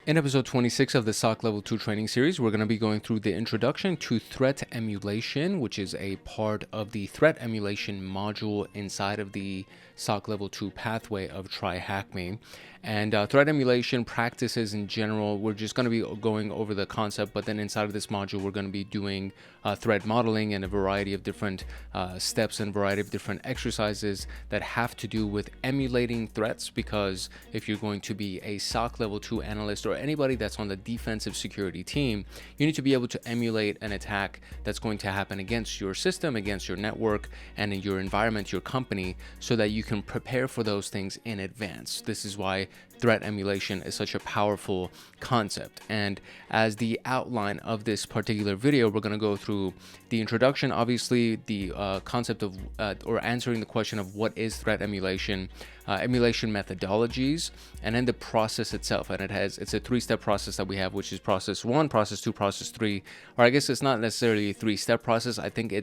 In episode 26 of the SOC Level 2 training series, we're going to be going through the introduction to threat emulation, which is a part of the threat emulation module inside of the SOC Level 2 pathway of TryHackMe. And threat emulation practices in general, we're just going to be going over the concept, but then inside of this module, we're going to be doing threat modeling and a variety of different steps and variety of different exercises that have to do with emulating threats, because if you're going to be a SOC Level 2 analyst or anybody that's on the defensive security team, you need to be able to emulate an attack that's going to happen against your system, against your network, and in your environment, your company, so that you can prepare for those things in advance. This is why threat emulation is such a powerful concept. And as the outline of this particular video, we're going to go through the introduction, obviously the concept of or answering the question of what is threat emulation, emulation methodologies, and then the process itself. And it's a three-step process that we have, which is process 1, process 2, process 3, or I guess it's not necessarily a three-step process. I think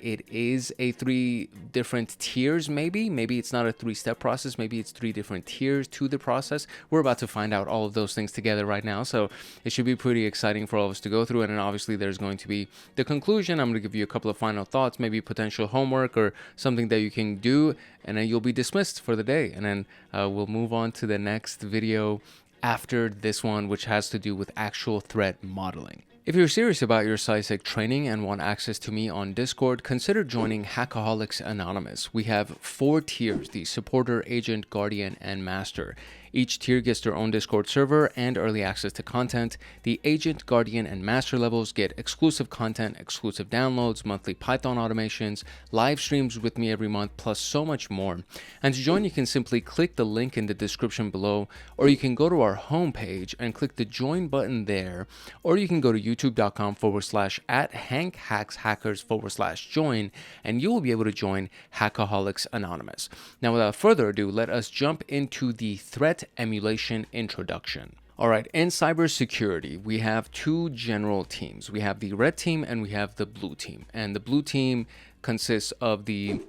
it is a 3 different tiers, maybe it's not a 3-step process, maybe it's 3 different tiers to the process. We're about to find out all of those things together right now, so it should be pretty exciting for all of us to go through. And then obviously there's going to be the conclusion. I'm going to give you a couple of final thoughts, maybe potential homework or something that you can do, and then you'll be dismissed for the day. And then we'll move on to the next video after this one, which has to do with actual threat modeling. If you're serious about your CySec training and want access to me on Discord, consider joining Hackaholics Anonymous. We have 4 tiers: the supporter, agent, guardian, and master. Each tier gets their own Discord server and early access to content. The agent, guardian, and master levels get exclusive content, exclusive downloads, monthly Python automations, live streams with me every month, plus so much more. And to join, you can simply click the link in the description below, or you can go to our homepage and click the join button there, or you can go to youtube.com/@hankhackshackers/join, and you will be able to join Hackaholics Anonymous. Now, without further ado, let us jump into the threat emulation introduction. All right, in cybersecurity, we have 2 general teams. We have the red team and we have the blue team. And the blue team consists of the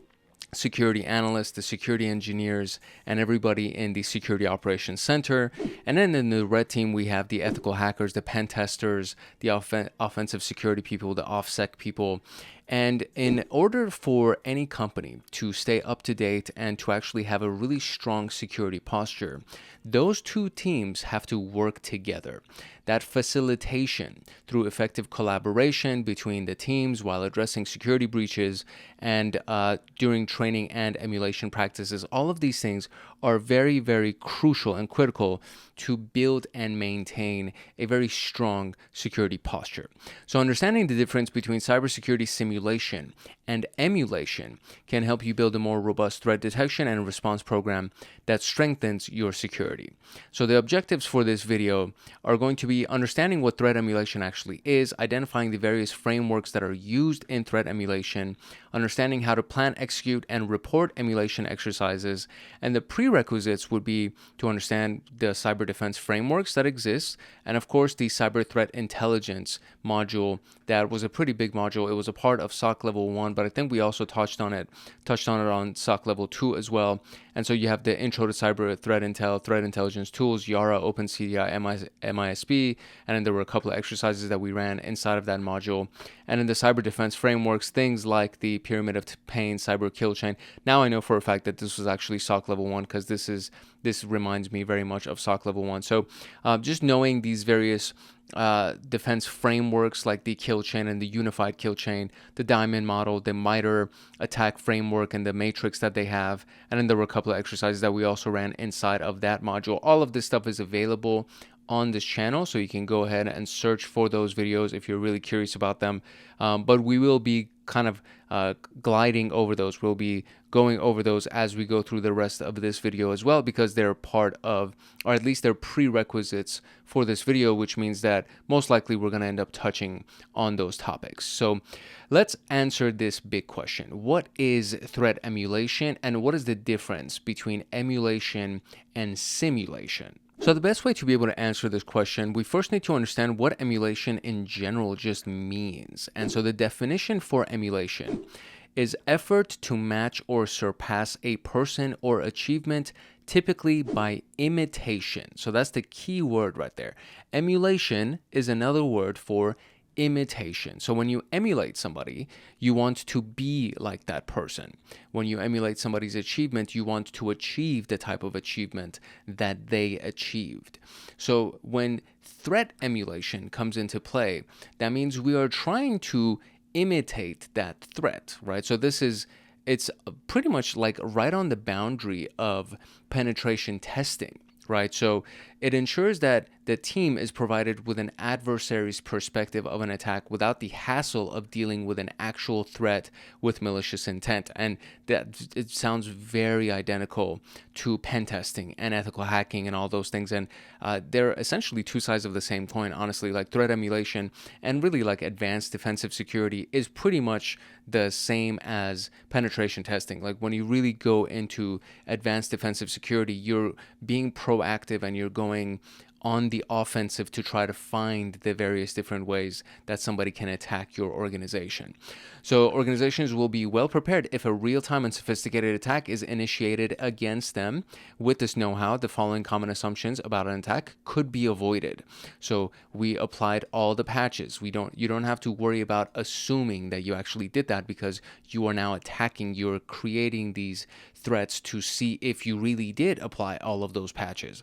security analysts, the security engineers, and everybody in the security operations center. And then in the red team, we have the ethical hackers, the pen testers, the offensive security people, the OffSec people. And in order for any company to stay up to date and to actually have a really strong security posture, those 2 teams have to work together. That facilitation through effective collaboration between the teams while addressing security breaches and during training and emulation practices, all of these things are very, very crucial and critical to build and maintain a very strong security posture. So understanding the difference between cybersecurity simulation and emulation can help you build a more robust threat detection and response program that strengthens your security. So the objectives for this video are going to be understanding what threat emulation actually is, identifying the various frameworks that are used in threat emulation, understanding how to plan, execute, and report emulation exercises, and the prerequisites would be to understand the cyber defense frameworks that exist, and of course the cyber threat intelligence module. That was a pretty big module. It was a part of SOC level 1, but I think we also touched on it on SOC level 2 as well. And so you have the intro to cyber threat intel, threat intelligence tools, Yara, OpenCDI, MISP, and then there were a couple of exercises that we ran inside of that module. And in the cyber defense frameworks, things like the pyramid of pain, cyber kill chain. Now I know for a fact that this was actually SOC level 1, because this reminds me very much of SOC level 1. So just knowing these various defense frameworks like the kill chain and the unified kill chain, the diamond model, the MITRE attack framework, and the matrix that they have. And then there were a couple of exercises that we also ran inside of that module. All of this stuff is available on this channel, so you can go ahead and search for those videos if you're really curious about them. But we will be kind of gliding over those. We'll be going over those as we go through the rest of this video as well, because they're part of, or at least they're prerequisites for this video, which means that most likely we're going to end up touching on those topics. So let's answer this big question. What is threat emulation, and what is the difference between emulation and simulation? So the best way to be able to answer this question, we first need to understand what emulation in general just means. And so the definition for emulation is effort to match or surpass a person or achievement typically by imitation. So that's the key word right there. Emulation is another word for imitation. So when you emulate somebody, you want to be like that person. When you emulate somebody's achievement, you want to achieve the type of achievement that they achieved. So when threat emulation comes into play, that means we are trying to imitate that threat, right? So it's pretty much like right on the boundary of penetration testing, right? So it ensures that the team is provided with an adversary's perspective of an attack without the hassle of dealing with an actual threat with malicious intent. And that it sounds very identical to pen testing and ethical hacking and all those things. And they're essentially two sides of the same coin, honestly. Like threat emulation and really like advanced defensive security is pretty much the same as penetration testing. Like when you really go into advanced defensive security, you're being proactive and you're going on the offensive to try to find the various different ways that somebody can attack your organization. So organizations will be well prepared if a real-time and sophisticated attack is initiated against them. With this know-how, the following common assumptions about an attack could be avoided. So we applied all the patches. You don't have to worry about assuming that you actually did that, because you are now attacking, you're creating these threats to see if you really did apply all of those patches.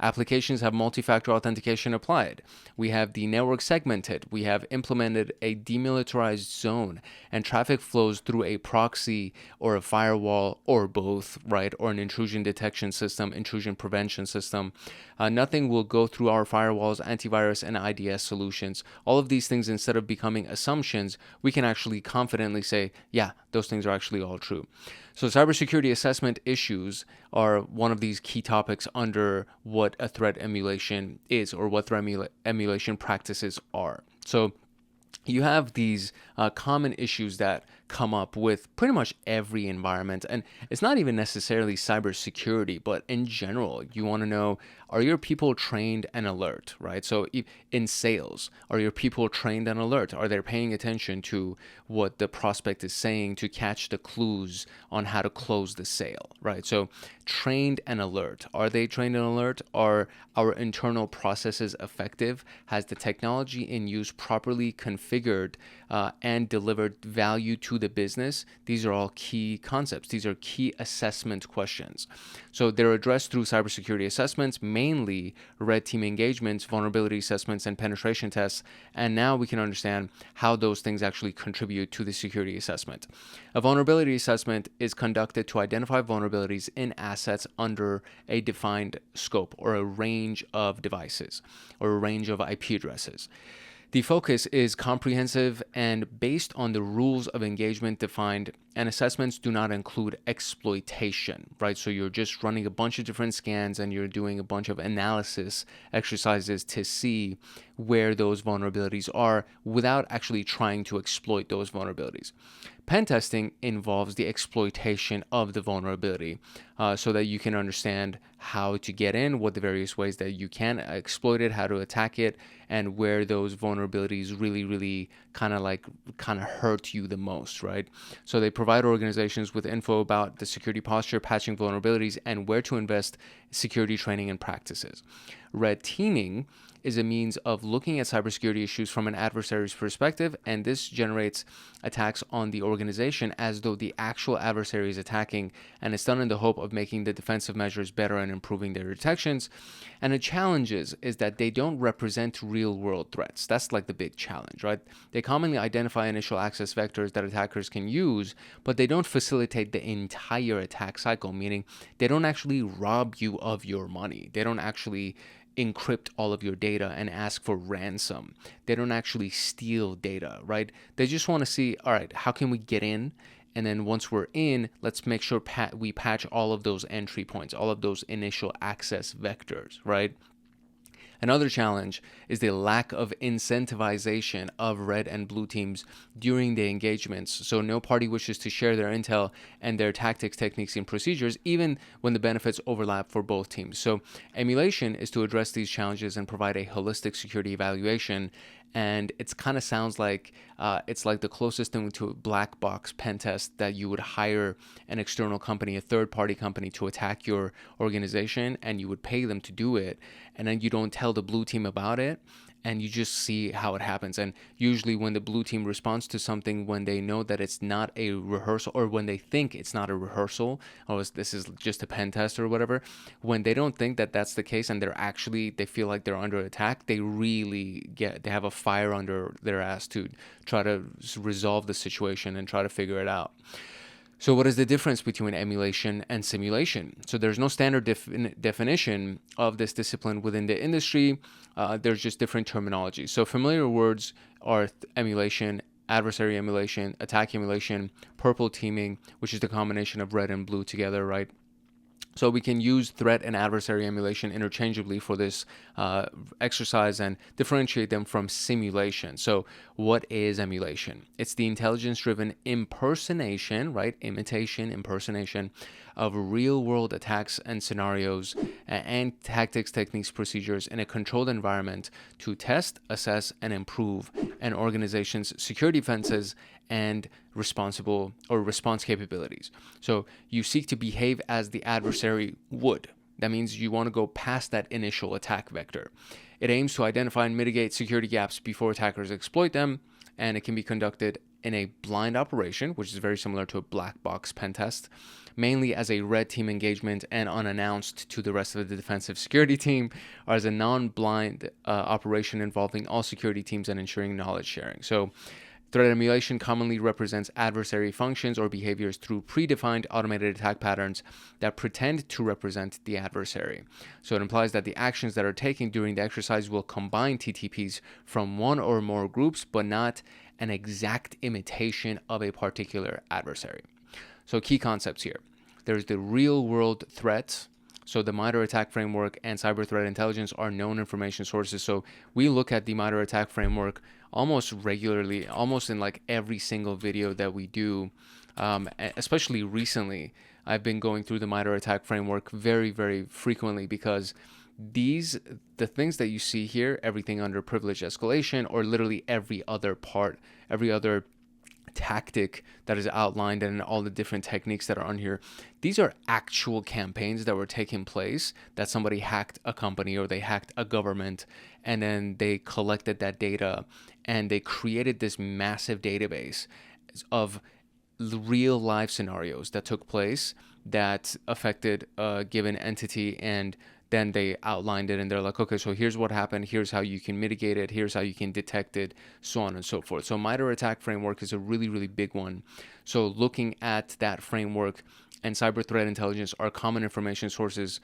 Applications have multi-factor authentication applied. We have the network segmented. We have implemented a demilitarized zone, and traffic flows through a proxy or a firewall or both, right? Or an intrusion detection system, intrusion prevention system. Nothing will go through our firewalls, antivirus, and IDS solutions. All of these things, instead of becoming assumptions, we can actually confidently say, yeah, those things are actually all true. So cybersecurity assessment issues are one of these key topics under what a threat emulation is, or what threat emulation practices are. So you have these common issues that come up with pretty much every environment. And it's not even necessarily cybersecurity, but in general, you want to know, are your people trained and alert, right? So in sales, are your people trained and alert? Are they paying attention to what the prospect is saying to catch the clues on how to close the sale, right? So trained and alert. Are they trained and alert? Are our internal processes effective? Has the technology in use properly configured and delivered value to the business? These are all key concepts. These are key assessment questions. So they're addressed through cybersecurity assessments, mainly red team engagements, vulnerability assessments, and penetration tests. And now we can understand how those things actually contribute to the security assessment. A vulnerability assessment is conducted to identify vulnerabilities in assets under a defined scope, or a range of devices, or a range of IP addresses. The focus is comprehensive and based on the rules of engagement defined, and assessments do not include exploitation, right? So you're just running a bunch of different scans and you're doing a bunch of analysis exercises to see where those vulnerabilities are without actually trying to exploit those vulnerabilities. Pen testing involves the exploitation of the vulnerability so that you can understand how to get in, what the various ways that you can exploit it, how to attack it, and where those vulnerabilities really kind of hurt you the most, right? So they provide organizations with info about the security posture, patching vulnerabilities, and where to invest security training and practices. Red teaming is a means of looking at cybersecurity issues from an adversary's perspective, and this generates attacks on the organization as though the actual adversary is attacking, and it's done in the hope of making the defensive measures better and improving their detections. And the challenge is that they don't represent real-world threats. That's like the big challenge, right? They commonly identify initial access vectors that attackers can use, but they don't facilitate the entire attack cycle, meaning they don't actually rob you of your money. They don't actually encrypt all of your data and ask for ransom. They don't actually steal data, right? They just want to see, all right, how can we get in? And then once we're in, let's make sure we patch all of those entry points, all of those initial access vectors, right? Another challenge is the lack of incentivization of red and blue teams during the engagements. So no party wishes to share their intel and their tactics, techniques, and procedures, even when the benefits overlap for both teams. So emulation is to address these challenges and provide a holistic security evaluation and it's kind of sounds like it's like the closest thing to a black box pen test, that you would hire an external company, a third-party company, to attack your organization, and you would pay them to do it, and then you don't tell the blue team about it, and you just see how it happens. And usually when the blue team responds to something, when they know that it's not a rehearsal, or when they think it's not a rehearsal, or this is just a pen test or whatever, when they don't think that that's the case, and they feel like they're under attack, they have a fire under their ass to try to resolve the situation and try to figure it out. So what is the difference between emulation and simulation? So there's no standard definition of this discipline within the industry. There's just different terminology. So familiar words are emulation, adversary emulation, attack emulation, purple teaming, which is the combination of red and blue together, right? So we can use threat and adversary emulation interchangeably for this exercise and differentiate them from simulation. So what is emulation? It's the intelligence-driven impersonation, right? Imitation, impersonation of real-world attacks and scenarios and tactics, techniques, procedures in a controlled environment to test, assess, and improve an organization's security defenses and response capabilities. So you seek to behave as the adversary would. That means you want to go past that initial attack vector. It aims to identify and mitigate security gaps before attackers exploit them, and it can be conducted in a blind operation, which is very similar to a black box pen test, mainly as a red team engagement and unannounced to the rest of the defensive security team, or as a non-blind operation involving all security teams and ensuring knowledge sharing. So threat emulation commonly represents adversary functions or behaviors through predefined automated attack patterns that pretend to represent the adversary. So it implies that the actions that are taken during the exercise will combine TTPs from one or more groups, but not an exact imitation of a particular adversary. So key concepts here. There's the real-world threat. So the MITRE ATT&CK framework and cyber threat intelligence are known information sources. So we look at the MITRE ATT&CK framework almost regularly, almost in like every single video that we do. Especially recently, I've been going through the MITRE ATT&CK framework very, very frequently, because the things that you see here, everything under privilege escalation, or literally every other tactic that is outlined, and all the different techniques that are on here, these are actual campaigns that were taking place, that somebody hacked a company or they hacked a government, and then they collected that data and they created this massive database of real life scenarios that took place that affected a given entity, and then they outlined it, and they're like, okay, so here's what happened, here's how you can mitigate it, here's how you can detect it, so on and so forth. So MITRE ATT&CK framework is a really, really big one. So looking at that framework and cyber threat intelligence are common information sources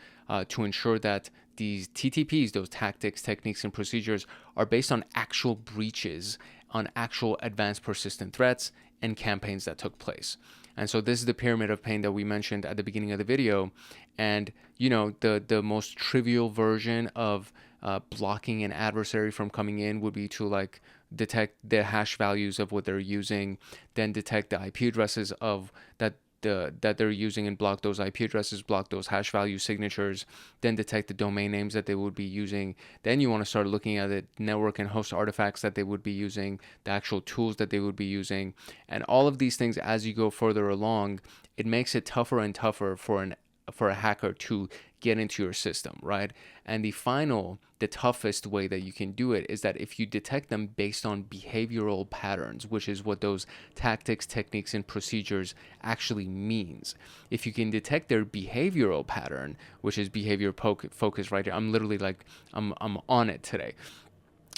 to ensure that these TTPs, those tactics, techniques, and procedures, are based on actual breaches, on actual advanced persistent threats and campaigns that took place. And so this is the pyramid of pain that we mentioned at the beginning of the video. And, you know, the most trivial version of blocking an adversary from coming in would be to like detect the hash values of what they're using, then detect the IP addresses of that they're using and block those IP addresses, block those hash value signatures, then detect the domain names that they would be using. Then you want to start looking at the network and host artifacts that they would be using, the actual tools that they would be using. And all of these things, as you go further along, it makes it tougher and tougher for a hacker to get into your system, right? And the toughest way that you can do it is that if you detect them based on behavioral patterns, which is what those tactics, techniques, and procedures actually means. If you can detect their behavioral pattern, which is behavior focus right here, I'm literally like, I'm on it today.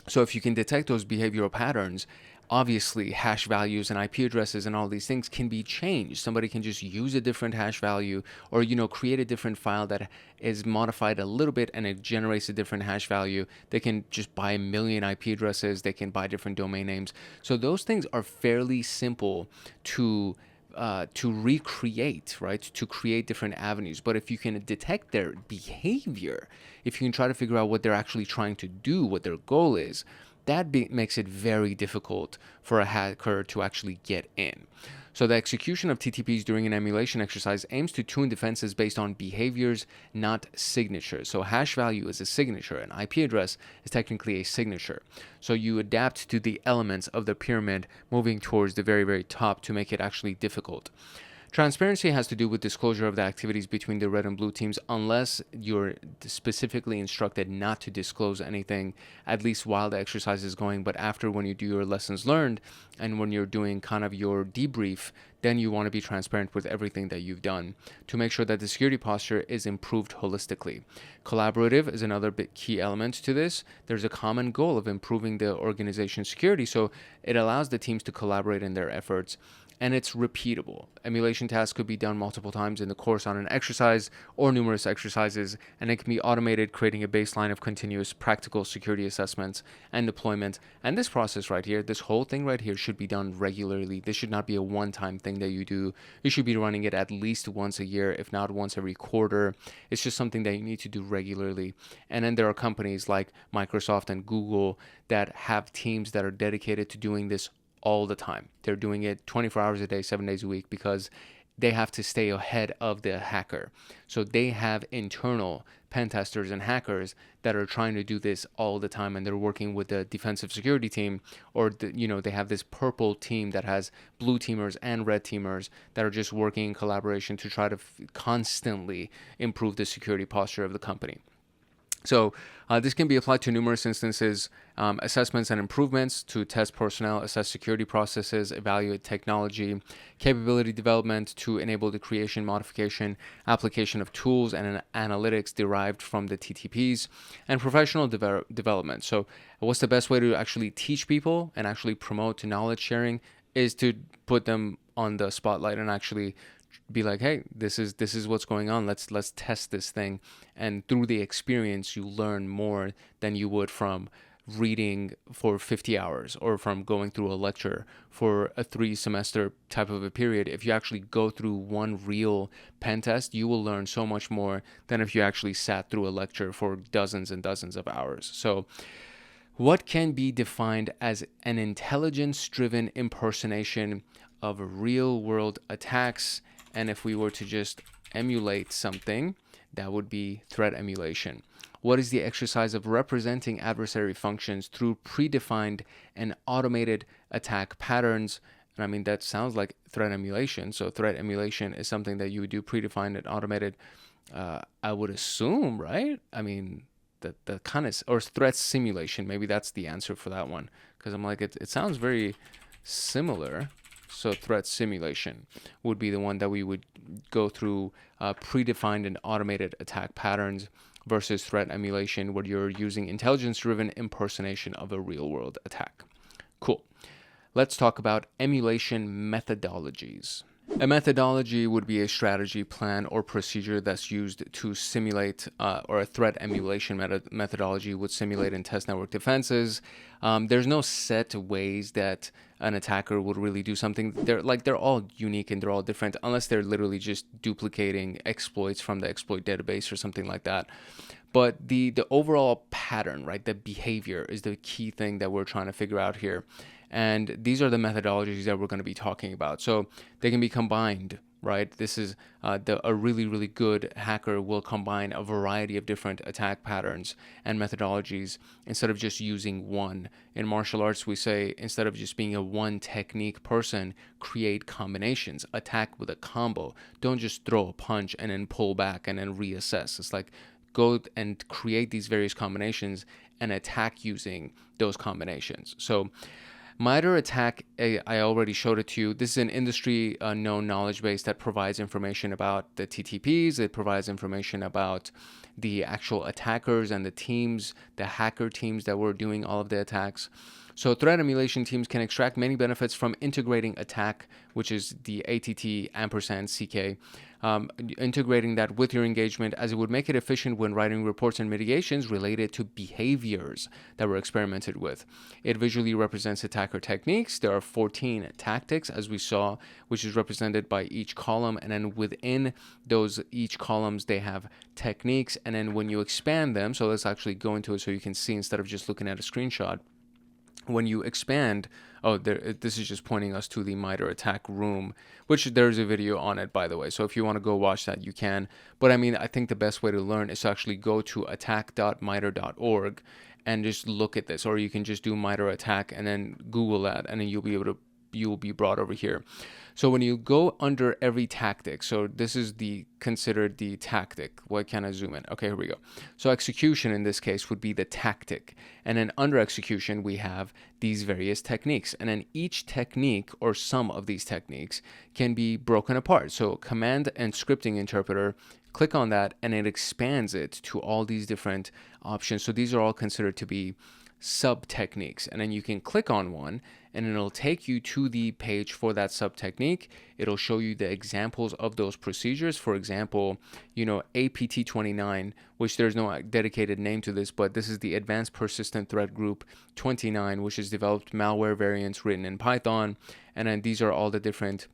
So if you can detect those behavioral patterns, obviously hash values and IP addresses and all these things can be changed. Somebody can just use a different hash value, or, you know, create a different file that is modified a little bit and it generates a different hash value. They can just buy a million IP addresses. They can buy different domain names. So those things are fairly simple to recreate, right? To create different avenues. But if you can detect their behavior, if you can try to figure out what they're actually trying to do, what their goal is, that makes it very difficult for a hacker to actually get in. So the execution of TTPs during an emulation exercise aims to tune defenses based on behaviors, not signatures. So hash value is a signature, and IP address is technically a signature. So you adapt to the elements of the pyramid moving towards the very, very top to make it actually difficult. Transparency has to do with disclosure of the activities between the red and blue teams unless you're specifically instructed not to disclose anything, at least while the exercise is going. But after, when you do your lessons learned and when you're doing kind of your debrief, then you want to be transparent with everything that you've done to make sure that the security posture is improved holistically. Collaborative is another big key element to this. There's a common goal of improving the organization's security, so it allows the teams to collaborate in their efforts. And it's repeatable. Emulation tasks could be done multiple times in the course on an exercise or numerous exercises, and it can be automated, creating a baseline of continuous practical security assessments and deployment. And this process right here, this whole thing right here, should be done regularly. This should not be a one-time thing that you do. You should be running it at least once a year, if not once every quarter. It's just something that you need to do regularly. And then there are companies like Microsoft and Google that have teams that are dedicated to doing this all the time. They're doing it 24 hours a day, 7 days a week, because they have to stay ahead of the hacker. So they have internal pen testers and hackers that are trying to do this all the time, and they're working with the defensive security team, or they have this purple team that has blue teamers and red teamers that are just working in collaboration to try to constantly improve the security posture of the company. So this can be applied to numerous instances, assessments and improvements to test personnel, assess security processes, evaluate technology, capability development to enable the creation, modification, application of tools and analytics derived from the TTPs, and professional development. So what's the best way to actually teach people and actually promote knowledge sharing is to put them on the spotlight and actually be like, hey, this is what's going on. Let's test this thing. And through the experience, you learn more than you would from reading for 50 hours or from going through a lecture for a 3-semester type of a period. If you actually go through one real pen test, you will learn so much more than if you actually sat through a lecture for dozens and dozens of hours. So what can be defined as an intelligence-driven impersonation of real-world attacks? And if we were to just emulate something, that would be threat emulation. What is the exercise of representing adversary functions through predefined and automated attack patterns? And I mean, that sounds like threat emulation. So threat emulation is something that you would do predefined and automated, I would assume, right? I mean, the kind of, or threat simulation, maybe that's the answer for that one. Because I'm like, it sounds very similar. So threat simulation would be the one that we would go through predefined and automated attack patterns versus threat emulation, where you're using intelligence-driven impersonation of a real-world attack. Cool. Let's talk about emulation methodologies. A methodology would be a strategy, plan, or procedure that's used to simulate, or a threat emulation methodology would simulate and test network defenses. There's no set ways that an attacker would really do something. They're all unique and they're all different, unless they're literally just duplicating exploits from the exploit database or something like that. But the overall pattern, right, the behavior is the key thing that we're trying to figure out here. And these are the methodologies that we're going to be talking about. So they can be combined, right? This is a really, really good hacker will combine a variety of different attack patterns and methodologies instead of just using one. In martial arts, we say, instead of just being a one technique person, create combinations, attack with a combo. Don't just throw a punch and then pull back and then reassess. It's like, go and create these various combinations and attack using those combinations. So MITRE ATT&CK, I already showed it to you. This is an industry known knowledge base that provides information about the TTPs. It provides information about the actual attackers and the teams, the hacker teams that were doing all of the attacks. So threat emulation teams can extract many benefits from integrating ATT&CK, which is the ATT&CK, integrating that with your engagement, as it would make it efficient when writing reports and mitigations related to behaviors that were experimented with. It visually represents attacker techniques. There are 14 tactics, as we saw, which is represented by each column, and then within those each columns they have techniques, and then when you expand them, so let's actually go into it so you can see instead of just looking at a screenshot. when you expand, this is just pointing us to the MITRE attack room, which there's a video on it, by the way. So if you want to go watch that, you can. But I mean, I think the best way to learn is to actually go to attack.mitre.org and just look at this, or you can just do MITRE attack and then Google that, and then you'll be brought over here. So when you go under every tactic, so this is considered the tactic. Why can't I zoom in? Okay, here we go. So execution in this case would be the tactic. And then under execution, we have these various techniques. And then each technique, or some of these techniques, can be broken apart. So command and scripting interpreter, click on that and it expands it to all these different options. So these are all considered to be sub techniques, and then you can click on one and it'll take you to the page for that sub technique. It'll show you the examples of those procedures. For example, APT29, which there's no dedicated name to this, but this is the Advanced Persistent Threat Group 29, which has developed malware variants written in Python. And then these are all the different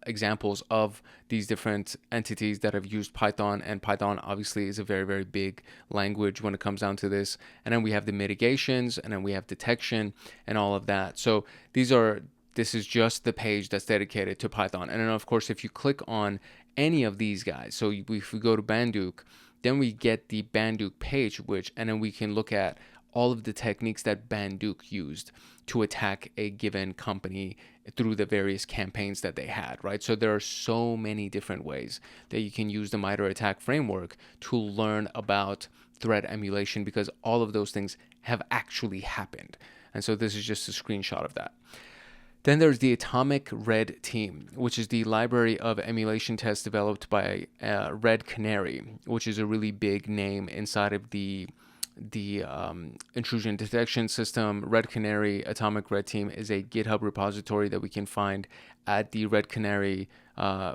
examples of these different entities that have used Python, and Python obviously is a very, very big language when it comes down to this. And then we have the mitigations, and then we have detection and all of that. So this is just the page that's dedicated to Python. And then of course, if you click on any of these guys, so if we go to Banduke, then we get the Banduke page, and then we can look at all of the techniques that Banduke used to attack a given company through the various campaigns that they had, right? So there are so many different ways that you can use the MITRE attack framework to learn about threat emulation, because all of those things have actually happened. And so this is just a screenshot of that. Then there's the Atomic Red Team, which is the library of emulation tests developed by Red Canary, which is a really big name inside of the intrusion detection system. Red Canary Atomic Red Team is a GitHub repository that we can find at the Red Canary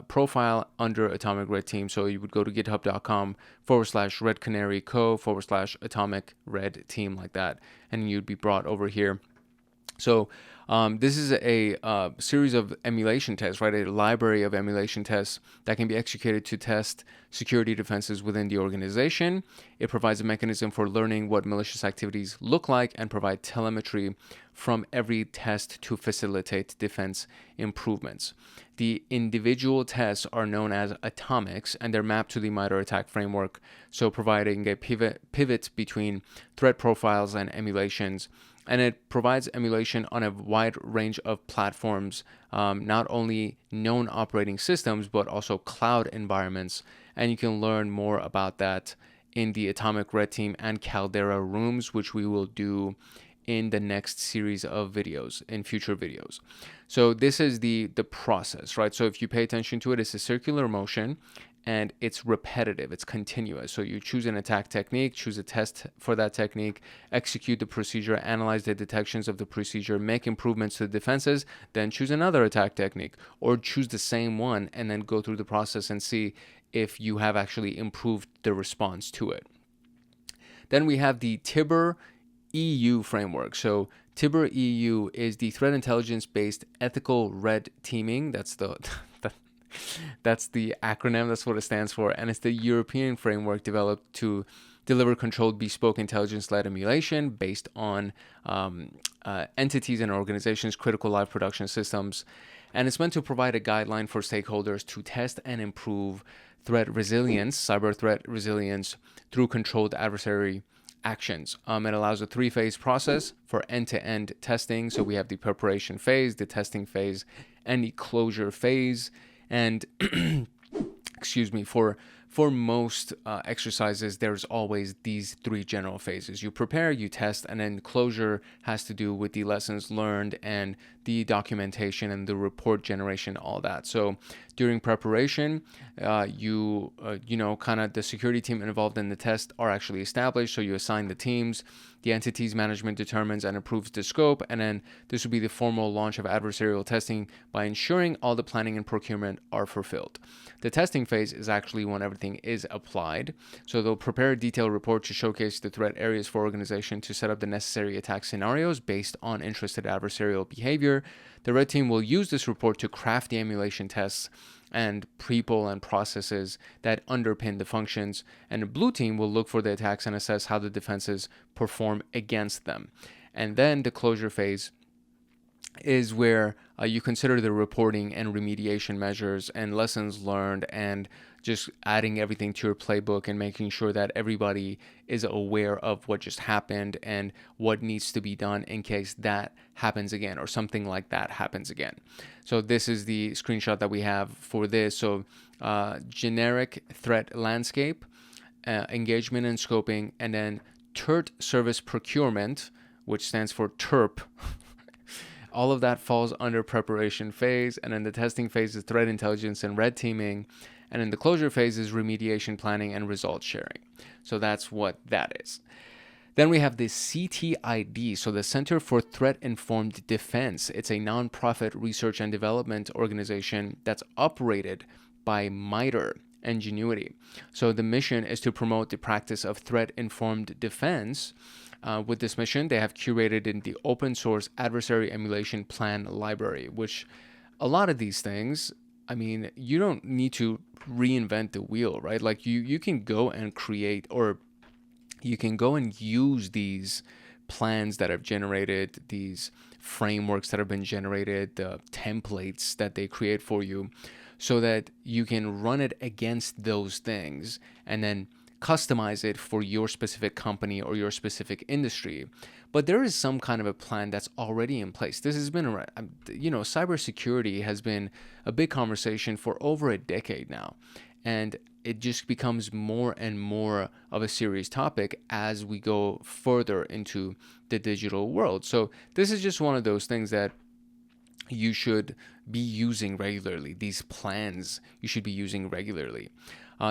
profile under Atomic Red Team. So you would go to github.com/Red Canary Co/Atomic Red Team, like that, and you'd be brought over here. So this is a series of emulation tests, right? A library of emulation tests that can be executed to test security defenses within the organization. It provides a mechanism for learning what malicious activities look like and provide telemetry from every test to facilitate defense improvements. The individual tests are known as atomics, and they're mapped to the MITRE attack framework, so providing a pivot between threat profiles and emulations. And it provides emulation on a wide range of platforms, not only known operating systems, but also cloud environments. And you can learn more about that in the Atomic Red Team and CALDERA rooms, which we will do in the next series of videos, in future videos. So this is the process, right? So if you pay attention to it, it's a circular motion, and it's repetitive, it's continuous. So you choose an attack technique, choose a test for that technique, execute the procedure, analyze the detections of the procedure, make improvements to the defenses, then choose another attack technique, or choose the same one and then go through the process and see if you have actually improved the response to it. Then we have the TIBR EU framework. So TIBR EU is the threat intelligence based ethical red teaming. That's the acronym, that's what it stands for, and it's the European framework developed to deliver controlled bespoke intelligence-led emulation based on entities and organizations' critical live production systems, and it's meant to provide a guideline for stakeholders to test and improve threat resilience, cyber threat resilience, through controlled adversary actions. It allows a 3-phase process for end-to-end testing. So we have the preparation phase, the testing phase, and the closure phase. And excuse me, for most exercises, there's always these 3 general phases. You prepare, you test, and then closure has to do with the lessons learned and the documentation and the report generation, all that. So during preparation, kind of the security team involved in the test are actually established. So you assign the teams, the entities management determines and approves the scope, and then this will be the formal launch of adversarial testing by ensuring all the planning and procurement are fulfilled. The testing phase is actually when everything is applied. So they'll prepare a detailed report to showcase the threat areas for organization to set up the necessary attack scenarios based on interested adversarial behavior. The red team will use this report to craft the emulation tests and people and processes that underpin the functions, and the blue team will look for the attacks and assess how the defenses perform against them. And then the closure phase is where you consider the reporting and remediation measures and lessons learned, and just adding everything to your playbook and making sure that everybody is aware of what just happened and what needs to be done in case that happens again or something like that happens again. So this is the screenshot that we have for this. So generic threat landscape, engagement and scoping, and then TERT service procurement, which stands for TERP. All of that falls under preparation phase, and then the testing phase is threat intelligence and red teaming, and then the closure phase is remediation planning and results sharing. So that's what that is. Then we have the CTID, so the Center for Threat Informed Defense. It's a nonprofit research and development organization that's operated by MITRE Ingenuity. So the mission is to promote the practice of threat-informed defense. With this mission, they have curated in the open source adversary emulation plan library, which a lot of these things, I mean, you don't need to reinvent the wheel, right? Like you can go and create, or you can go and use these plans that have generated, these frameworks that have been generated, the templates that they create for you, so that you can run it against those things and then customize it for your specific company or your specific industry. But there is some kind of a plan that's already in place. This has been, cybersecurity has been a big conversation for over a decade now. And it just becomes more and more of a serious topic as we go further into the digital world. So this is just one of those things that you should be using regularly. These plans you should be using regularly.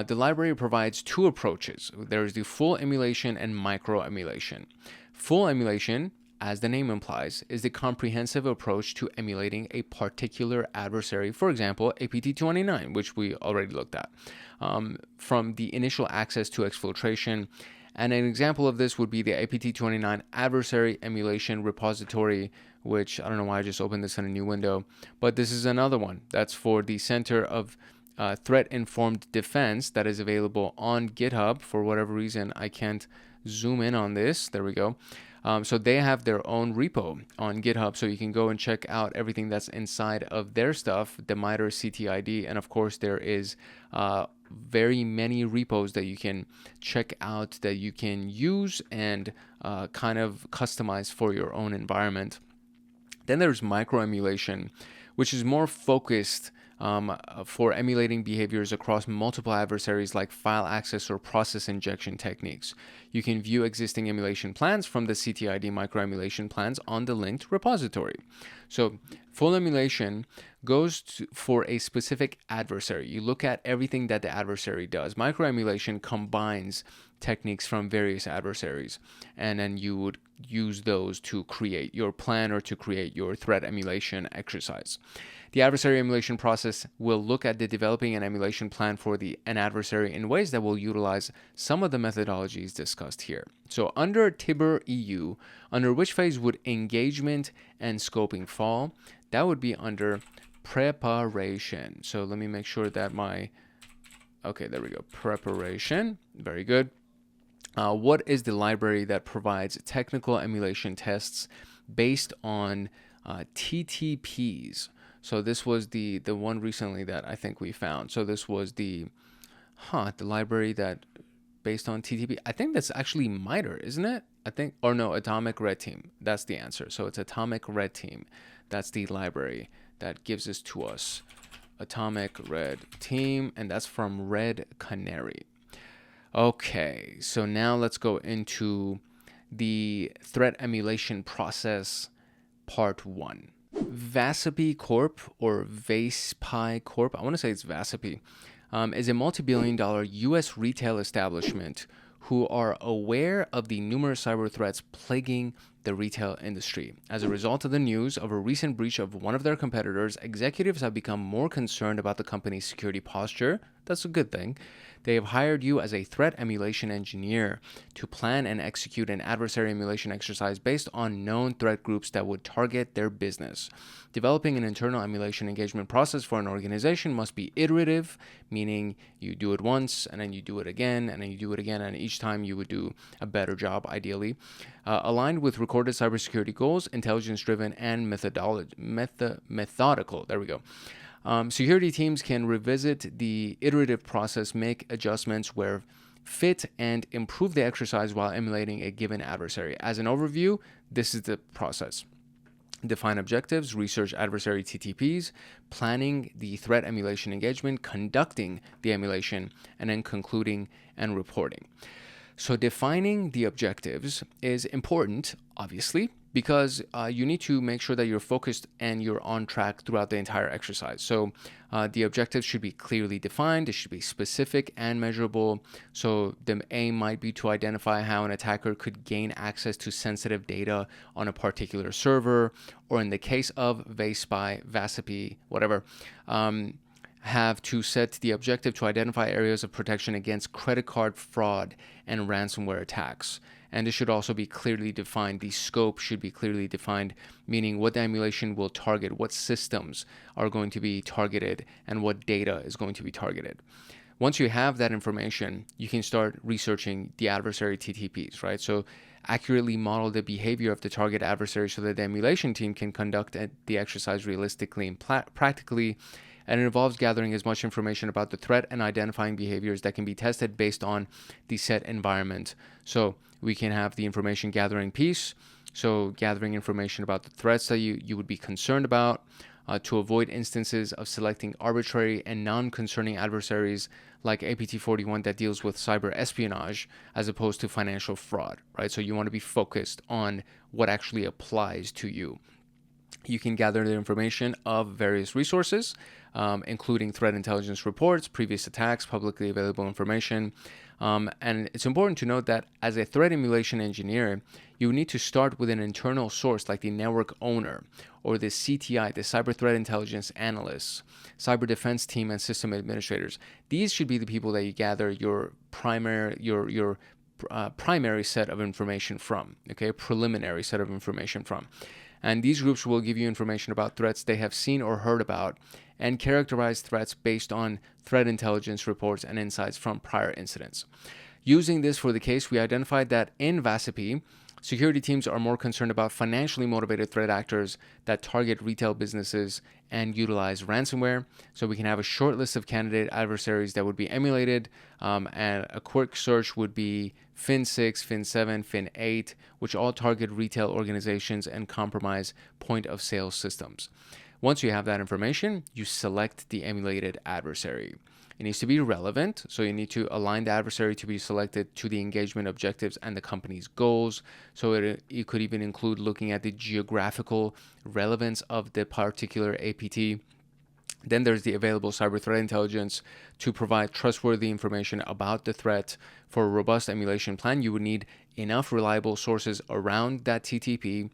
The library provides two approaches. There is the full emulation and micro emulation. Full emulation, as the name implies, is the comprehensive approach to emulating a particular adversary, for example, APT29, which we already looked at, from the initial access to exfiltration. And an example of this would be the APT29 adversary emulation repository, which I don't know why I just opened this in a new window, but this is another one that's for the Center of Threat-Informed Defense that is available on GitHub. For whatever reason, I can't zoom in on this. There we go. So they have their own repo on GitHub, so you can go and check out everything that's inside of their stuff, the MITRE CTID, and of course there is very many repos that you can check out that you can use and kind of customize for your own environment. Then there's micro emulation, which is more focused for emulating behaviors across multiple adversaries like file access or process injection techniques. You can view existing emulation plans from the CTID microemulation plans on the linked repository. So full emulation goes for a specific adversary. You look at everything that the adversary does. Microemulation combines techniques from various adversaries, and then you would use those to create your plan or to create your threat emulation exercise. The adversary emulation process will look at the developing an emulation plan for an adversary in ways that will utilize some of the methodologies discussed here. So under TIBR EU, under which phase would engagement and scoping fall? That would be under preparation. So let me make sure that okay, there we go. Preparation. Very good. What is the library that provides technical emulation tests based on TTPs? So this was the one recently that I think we found. So this was the library that based on TTP. I think that's actually MITRE, isn't it? Or no, Atomic Red Team. That's the answer. So it's Atomic Red Team. That's the library that gives this to us. Atomic Red Team, and that's from Red Canary. Okay, so now let's go into the threat emulation process, part 1. Vasapi Corp, or Vasepi Corp, I want to say it's Vasapi, is a multi-billion-dollar U.S. retail establishment who are aware of the numerous cyber threats plaguing the retail industry. As a result of the news of a recent breach of one of their competitors, executives have become more concerned about the company's security posture. That's a good thing. They have hired you as a threat emulation engineer to plan and execute an adversary emulation exercise based on known threat groups that would target their business. Developing an internal emulation engagement process for an organization must be iterative, meaning you do it once and then you do it again and then you do it again, and each time you would do a better job, ideally. Aligned with recorded cybersecurity goals, intelligence-driven, and methodical. There we go. Security teams can revisit the iterative process, make adjustments where fit, and improve the exercise while emulating a given adversary. As an overview, this is the process. Define objectives, research adversary TTPs, planning the threat emulation engagement, conducting the emulation, and then concluding and reporting. So defining the objectives is important, obviously, because you need to make sure that you're focused and you're on track throughout the entire exercise. So the objectives should be clearly defined. It should be specific and measurable. So the aim might be to identify how an attacker could gain access to sensitive data on a particular server, or in the case of VASP, whatever, have to set the objective to identify areas of protection against credit card fraud and ransomware attacks. And this should also be clearly defined. The scope should be clearly defined, meaning what the emulation will target, what systems are going to be targeted, and what data is going to be targeted. Once you have that information, you can start researching the adversary TTPs, right? So accurately model the behavior of the target adversary so that the emulation team can conduct the exercise realistically and practically. And it involves gathering as much information about the threat and identifying behaviors that can be tested based on the set environment. So we can have the information gathering piece, so gathering information about the threats that you would be concerned about, to avoid instances of selecting arbitrary and non-concerning adversaries like APT41 that deals with cyber espionage as opposed to financial fraud, right? So you want to be focused on what actually applies to you. You can gather the information of various resources, including threat intelligence reports, previous attacks, publicly available information. And it's important to note that as a threat emulation engineer, you need to start with an internal source like the network owner or the CTI, the cyber threat intelligence analysts, cyber defense team, and system administrators. These should be the people that you gather your primary set of information from, okay, preliminary set of information from. And these groups will give you information about threats they have seen or heard about and characterize threats based on threat intelligence reports and insights from prior incidents. Using this for the case, we identified that in VASP, security teams are more concerned about financially motivated threat actors that target retail businesses and utilize ransomware. So we can have a short list of candidate adversaries that would be emulated, and a quick search would be Fin6, Fin7, Fin8, which all target retail organizations and compromise point-of-sale systems. Once you have that information, you select the emulated adversary. It needs to be relevant, so you need to align the adversary to be selected to the engagement objectives and the company's goals. So it could even include looking at the geographical relevance of the particular APT. Then there's the available cyber threat intelligence to provide trustworthy information about the threat. For a robust emulation plan, you would need enough reliable sources around that TTP.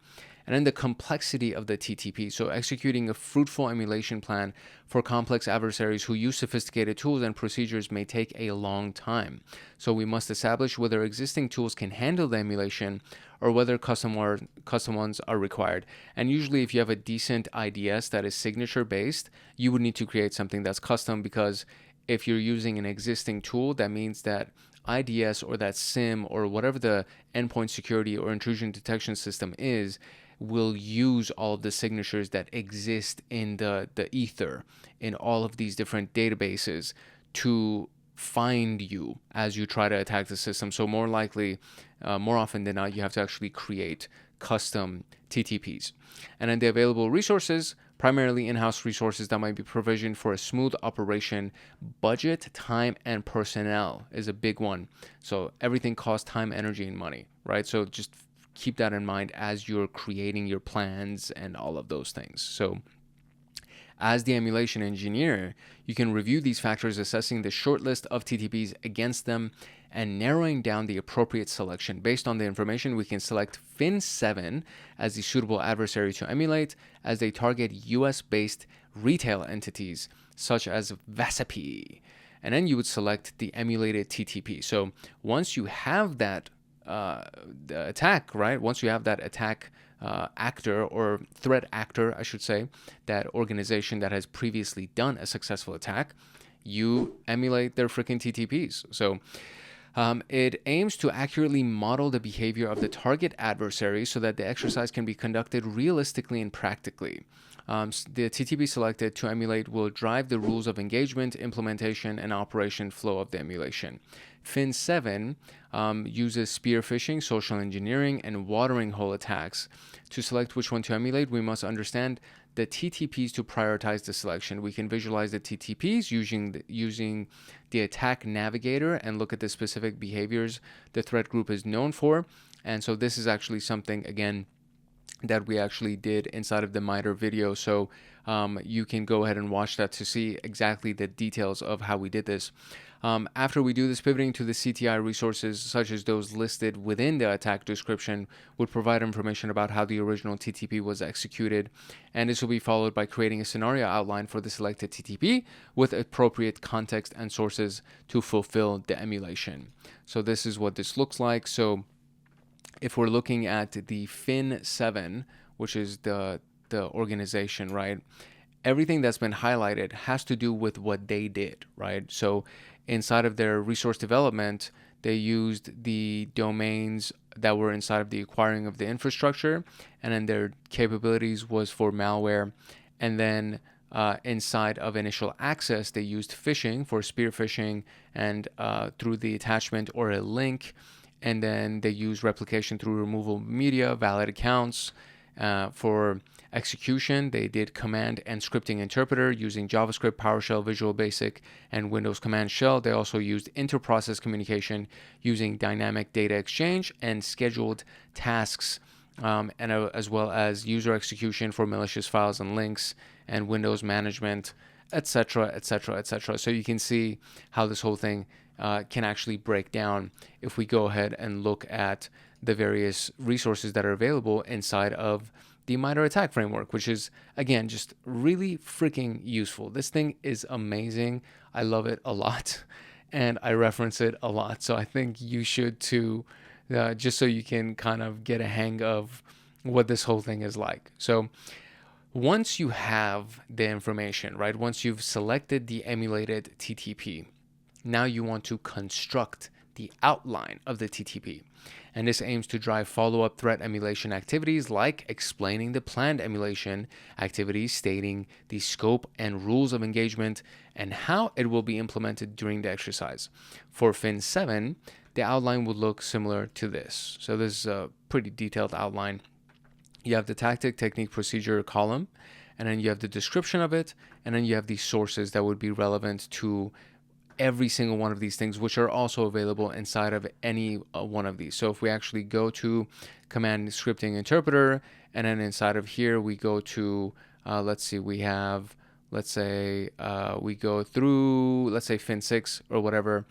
And then the complexity of the TTP. So executing a fruitful emulation plan for complex adversaries who use sophisticated tools and procedures may take a long time. So we must establish whether existing tools can handle the emulation or whether custom ones are required. And usually if you have a decent IDS that is signature based, you would need to create something that's custom, because if you're using an existing tool, that means that IDS or that SIM or whatever the endpoint security or intrusion detection system is, will use all of the signatures that exist in the ether in all of these different databases to find you as you try to attack the system. So more likely, more often than not, you have to actually create custom TTPs. And then the available resources, primarily in-house resources that might be provisioned for a smooth operation. Budget, time, and personnel is a big one. So everything costs time, energy, and money, right? So just keep that in mind as you're creating your plans and all of those things. So as the emulation engineer, you can review these factors, assessing the short list of TTPs against them and narrowing down the appropriate selection. Based on the information, we can select Fin7 as the suitable adversary to emulate, as they target US-based retail entities such as VASP. and then you would select the emulated TTP. So once you have that the attack, right? Once you have that attack actor or threat actor, I should say, that organization that has previously done a successful attack, you emulate their freaking TTPs. So it aims to accurately model the behavior of the target adversary so that the exercise can be conducted realistically and practically. The TTP selected to emulate will drive the rules of engagement, implementation, and operation flow of the emulation. Fin 7 uses spear phishing, social engineering, and watering hole attacks. To select which one to emulate, we must understand the TTPs to prioritize the selection. We can visualize the TTPs using the attack navigator and look at the specific behaviors the threat group is known for. And so this is actually something, again, that we actually did inside of the MITRE video. So you can go ahead and watch that to see exactly the details of how we did this. After we do this, pivoting to the CTI resources, such as those listed within the attack description, would provide information about how the original TTP was executed. And this will be followed by creating a scenario outline for the selected TTP with appropriate context and sources to fulfill the emulation. So this is what this looks like. So if we're looking at the Fin 7, which is the organization, right? Everything that's been highlighted has to do with what they did, right? So inside of their resource development, they used the domains that were inside of the acquiring of the infrastructure, and then their capabilities was for malware. And then inside of initial access, they used phishing for spear phishing and through the attachment or a link. And then they use replication through removal of media, valid accounts. For execution, they did command and scripting interpreter using JavaScript, PowerShell, Visual Basic, and Windows Command Shell. They also used inter-process communication using dynamic data exchange and scheduled tasks, as well as user execution for malicious files and links and Windows management, etc., etc., etc. So you can see how this whole thing can actually break down if we go ahead and look at the various resources that are available inside of the MITRE attack framework, which is, again, just really freaking useful. This thing is amazing. I love it a lot, and I reference it a lot. So I think you should too, just so you can kind of get a hang of what this whole thing is like. So once you have the information, right, once you've selected the emulated TTP, now you want to construct the outline of the TTP. And this aims to drive follow-up threat emulation activities like explaining the planned emulation activities, stating the scope and rules of engagement, and how it will be implemented during the exercise. For Fin 7, the outline would look similar to this. So this is a pretty detailed outline. You have the tactic, technique, procedure column, and then you have the description of it, and then you have the sources that would be relevant to every single one of these things, which are also available inside of any one of these. So if we actually go to command scripting interpreter, and then inside of here we go to let's see, we have, let's say we go through, let's say Fin 6 or whatever,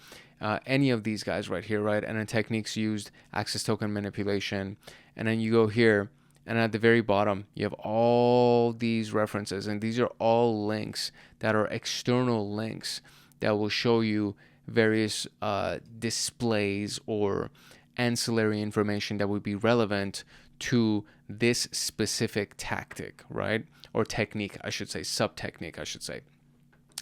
any of these guys right here, right? And then techniques used, access token manipulation, and then you go here, and at the very bottom you have all these references, and these are all links that are external links that will show you various displays or ancillary information that would be relevant to this specific tactic, right? Or technique, I should say, sub-technique, I should say.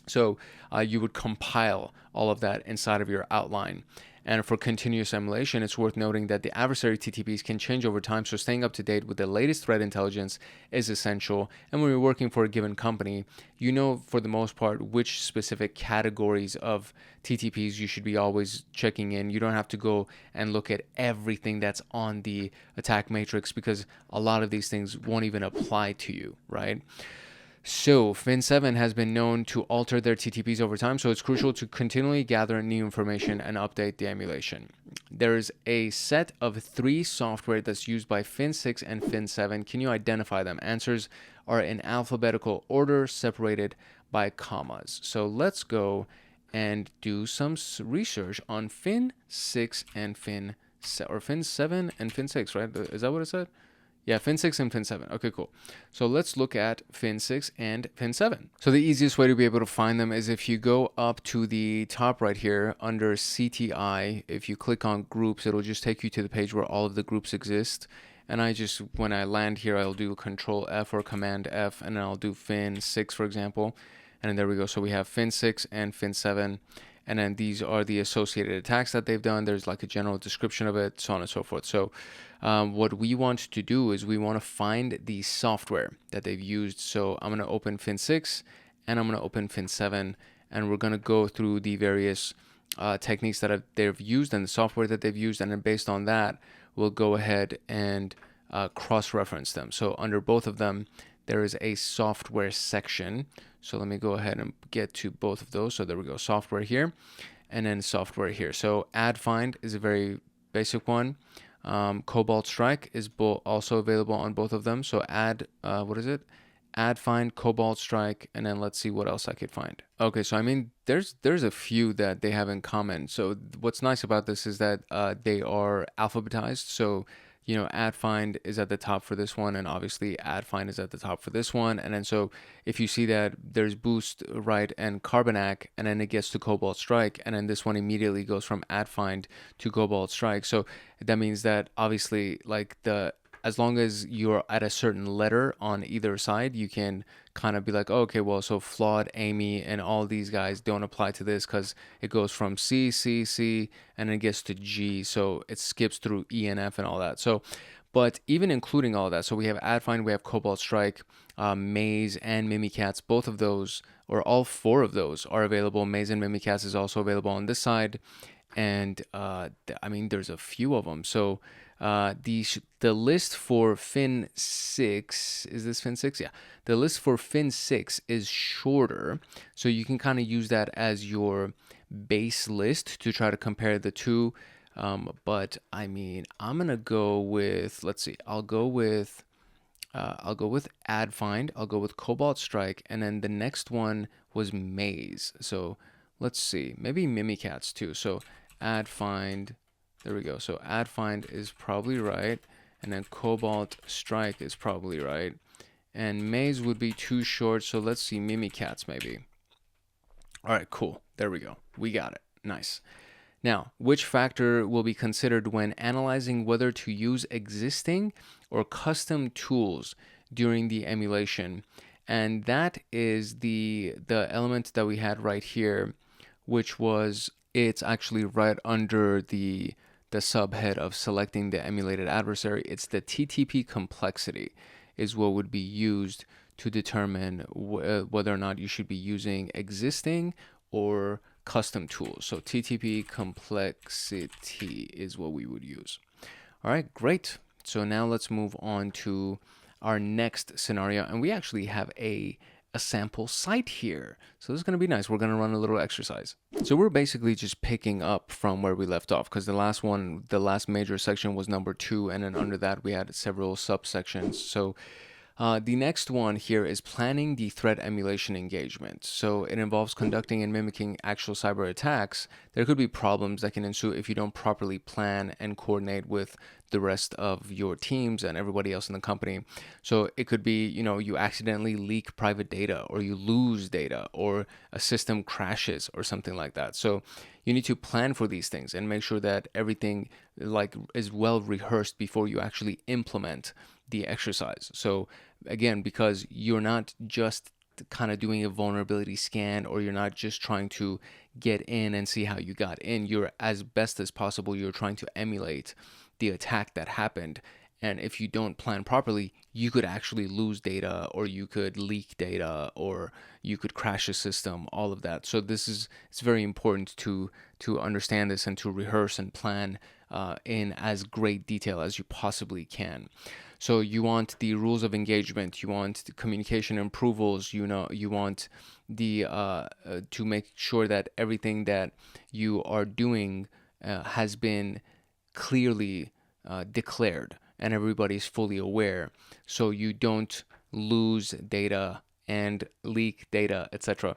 So you would compile all of that inside of your outline. And for continuous emulation, it's worth noting that the adversary TTPs can change over time, so staying up to date with the latest threat intelligence is essential. And when you're working for a given company, you know for the most part which specific categories of TTPs you should be always checking in. You don't have to go and look at everything that's on the attack matrix, because a lot of these things won't even apply to you, right? So Fin 7 has been known to alter their TTPs over time, so it's crucial to continually gather new information and update the emulation. There is a set of 3 software that's used by Fin 6 and Fin 7. Can you identify them? Answers are in alphabetical order, separated by commas. So let's go and do some research on Fin 6 and Fin 7 and Fin 6, right? Is that what it said? Yeah, Fin 6 and Fin 7. Okay, cool. So let's look at Fin 6 and Fin 7. So the easiest way to be able to find them is if you go up to the top right here under CTI, if you click on groups, it'll just take you to the page where all of the groups exist. And when I land here, I'll do Control F or Command F, and then I'll do Fin 6, for example. And then there we go. So we have Fin 6 and Fin 7. And then these are the associated attacks that they've done. There's like a general description of it, so on and so forth. So what we want to do is we want to find the software that they've used. So I'm going to open Fin 6 and I'm going to open Fin 7, and we're going to go through the various techniques that they've used and the software that they've used. And then based on that, we'll go ahead and cross-reference them. So under both of them, there is a software section. So let me go ahead and get to both of those. So there we go, software here, and then software here. So AdFind is a very basic one. Cobalt Strike is also available on both of them. So AdFind, Cobalt Strike, and then let's see what else I could find. Okay, so I mean, there's a few that they have in common. So what's nice about this is that they are alphabetized. So AdFind is at the top for this one, and obviously AdFind is at the top for this one. And then so if you see that there's Boost, right, and Carbonac, and then it gets to Cobalt Strike, and then this one immediately goes from AdFind to Cobalt Strike. So that means that obviously, like, as long as you're at a certain letter on either side, you can kind of be like, oh, okay, well, so Flawed, Amy, and all these guys don't apply to this because it goes from C, and then it gets to G, so it skips through E and F and all that. So, but even including all that, so we have AdFind, we have Cobalt Strike, Maze, and Mimikatz. Both of those, or all four of those, are available. Maze and Mimikatz is also available on this side, and I mean, there's a few of them. So the list for Fin 6, is this Fin 6? Yeah. The list for Fin 6 is shorter, so you can kind of use that as your base list to try to compare the two. But I mean, I'm gonna go with, let's see, I'll go with AdFind, I'll go with Cobalt Strike, and then the next one was Maze. So let's see, maybe Mimikatz too. So AdFind. There we go. So AdFind is probably right, and then Cobalt Strike is probably right, and Maze would be too short. So let's see, Mimikatz maybe. All right, cool. There we go. We got it. Nice. Now, which factor will be considered when analyzing whether to use existing or custom tools during the emulation? And that is the element that we had right here, which was, it's actually right under the subhead of selecting the emulated adversary. It's the TTP complexity is what would be used to determine whether or not you should be using existing or custom tools. So TTP complexity is what we would use. All right, great. So now let's move on to our next scenario, and we actually have a sample site here. So this is going to be nice. We're going to run a little exercise. So we're basically just picking up from where we left off, because the last major section was number 2, and then under that we had several subsections. So the next one here is planning the threat emulation engagement. So it involves conducting and mimicking actual cyber attacks. There could be problems that can ensue if you don't properly plan and coordinate with the rest of your teams and everybody else in the company. So it could be, you accidentally leak private data, or you lose data, or a system crashes or something like that. So you need to plan for these things and make sure that everything is well rehearsed before you actually implement the exercise. So again, because you're not just kind of doing a vulnerability scan, or you're not just trying to get in and see how you got in, you're, as best as possible, you're trying to emulate the attack that happened. And if you don't plan properly, you could actually lose data, or you could leak data, or you could crash a system, all of that. So it's very important to understand this and to rehearse and plan in as great detail as you possibly can. So you want the rules of engagement, you want the communication approvals, you want the to make sure that everything that you are doing has been clearly declared and everybody's fully aware, so you don't lose data and leak data, etc.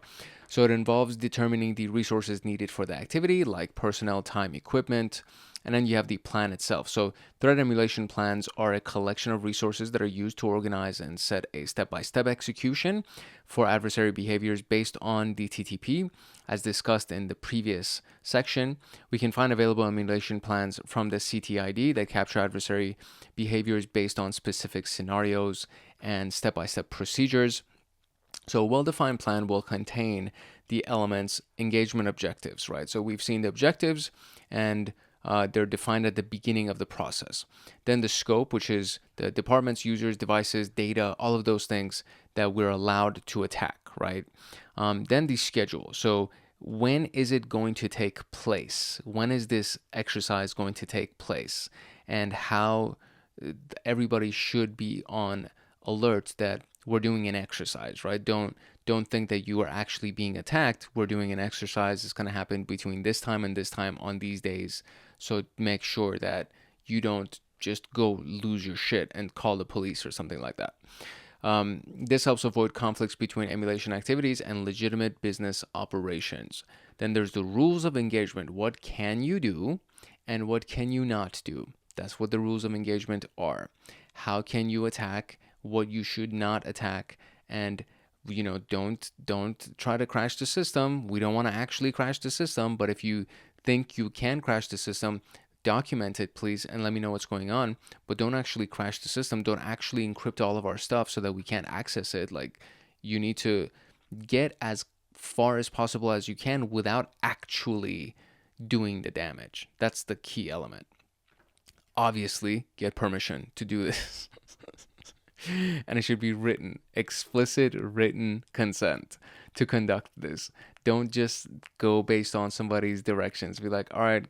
So it involves determining the resources needed for the activity, like personnel, time, equipment, And then you have the plan itself. So threat emulation plans are a collection of resources that are used to organize and set a step-by-step execution for adversary behaviors based on the TTP. As discussed in the previous section, we can find available emulation plans from the CTID that capture adversary behaviors based on specific scenarios and step-by-step procedures. So a well-defined plan will contain the elements engagement objectives, right? So we've seen the objectives, and they're defined at the beginning of the process. Then the scope, which is the departments, users, devices, data, all of those things that we're allowed to attack, right? Then the schedule. So when is it going to take place? When is this exercise going to take place? And how everybody should be on alert that we're doing an exercise, right? Don't think that you are actually being attacked. We're doing an exercise. It's going to happen between this time and this time on these days. So make sure that you don't just go lose your shit and call the police or something like that. This helps avoid conflicts between emulation activities and legitimate business operations. Then there's the rules of engagement. What can you do and what can you not do? That's what the rules of engagement are. How can you attack? What you should not attack, and don't try to crash the system. We don't want to actually crash the system, but if you think you can crash the system, document it, please, and let me know what's going on. But don't actually crash the system. Don't actually encrypt all of our stuff so that we can't access it. Like, you need to get as far as possible as you can without actually doing the damage. That's the key element. Obviously, get permission to do this. And it should be written, explicit written consent to conduct this. Don't just go based on somebody's directions. Be like, all right,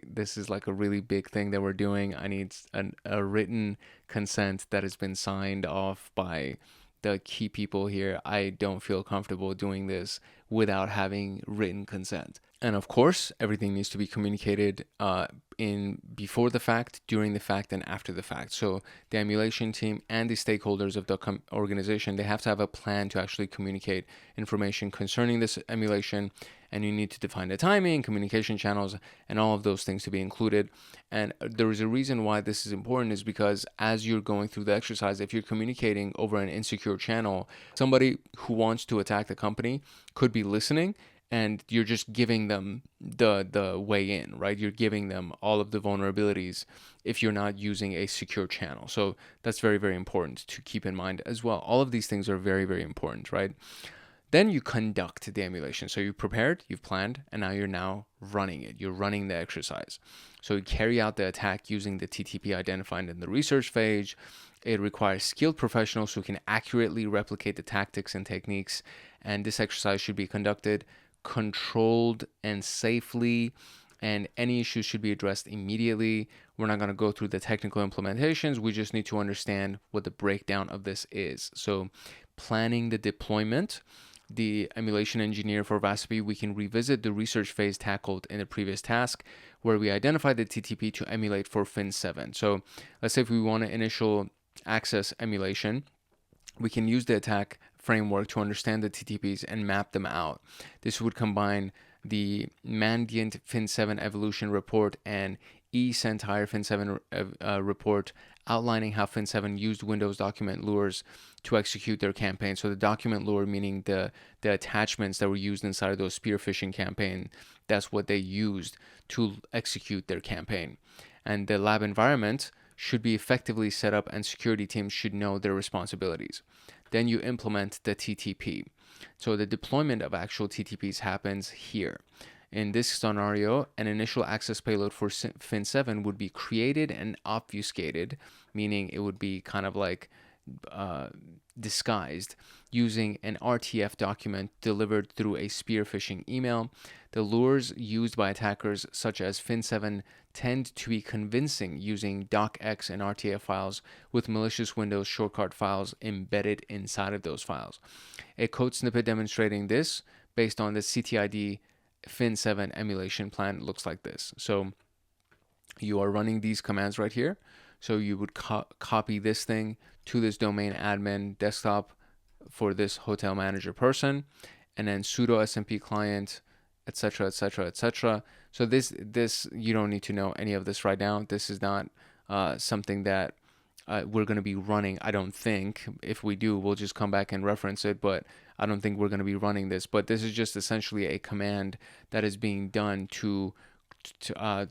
this is like a really big thing that we're doing. I need a written consent that has been signed off by the key people here. I don't feel comfortable doing this without having written consent. And of course, everything needs to be communicated in before the fact, during the fact, and after the fact. So the emulation team and the stakeholders of the organization, they have to have a plan to actually communicate information concerning this emulation. And you need to define the timing, communication channels, and all of those things to be included. And there is a reason why this is important, is because as you're going through the exercise, if you're communicating over an insecure channel, somebody who wants to attack the company could be listening, and you're just giving them the way in, right? You're giving them all of the vulnerabilities if you're not using a secure channel. So that's very, very important to keep in mind as well. All of these things are very, very important, right? Then you conduct the emulation. So you've prepared, you've planned, and now you're running it. You're running the exercise. So you carry out the attack using the TTP identified in the research phase. It requires skilled professionals who can accurately replicate the tactics and techniques. And this exercise should be conducted controlled and safely, and any issues should be addressed immediately. We're not going to go through the technical implementations. We just need to understand what the breakdown of this is. So planning the deployment, the emulation engineer for VASP, we can revisit the research phase tackled in the previous task where we identified the TTP to emulate for Fin7. So let's say if we want an initial access emulation, we can use the attack framework to understand the TTPs and map them out. This would combine the Mandiant Fin7 evolution report and eSentire Fin7 report outlining how Fin7 used Windows document lures to execute their campaign. So the document lure meaning the attachments that were used inside of those spear phishing campaign, that's what they used to execute their campaign. And the lab environment should be effectively set up, and security teams should know their responsibilities. Then you implement the TTP. So the deployment of actual TTPs happens here. In this scenario, an initial access payload for Fin7 would be created and obfuscated, meaning it would be kind of like disguised using an RTF document delivered through a spear phishing email. The lures used by attackers such as Fin7 tend to be convincing using docx and RTF files with malicious Windows shortcut files embedded inside of those files. A code snippet demonstrating this based on the CTID Fin7 emulation plan looks like this. So you are running these commands right here. So you would copy this thing to this domain admin desktop for this hotel manager person, and then sudo smp client etc., etc., etc. So this you don't need to know any of this right now. This is not something that we're going to be running. I don't think. If we do, we'll just come back and reference it, but I don't think we're going to be running this. But this is just essentially a command that is being done to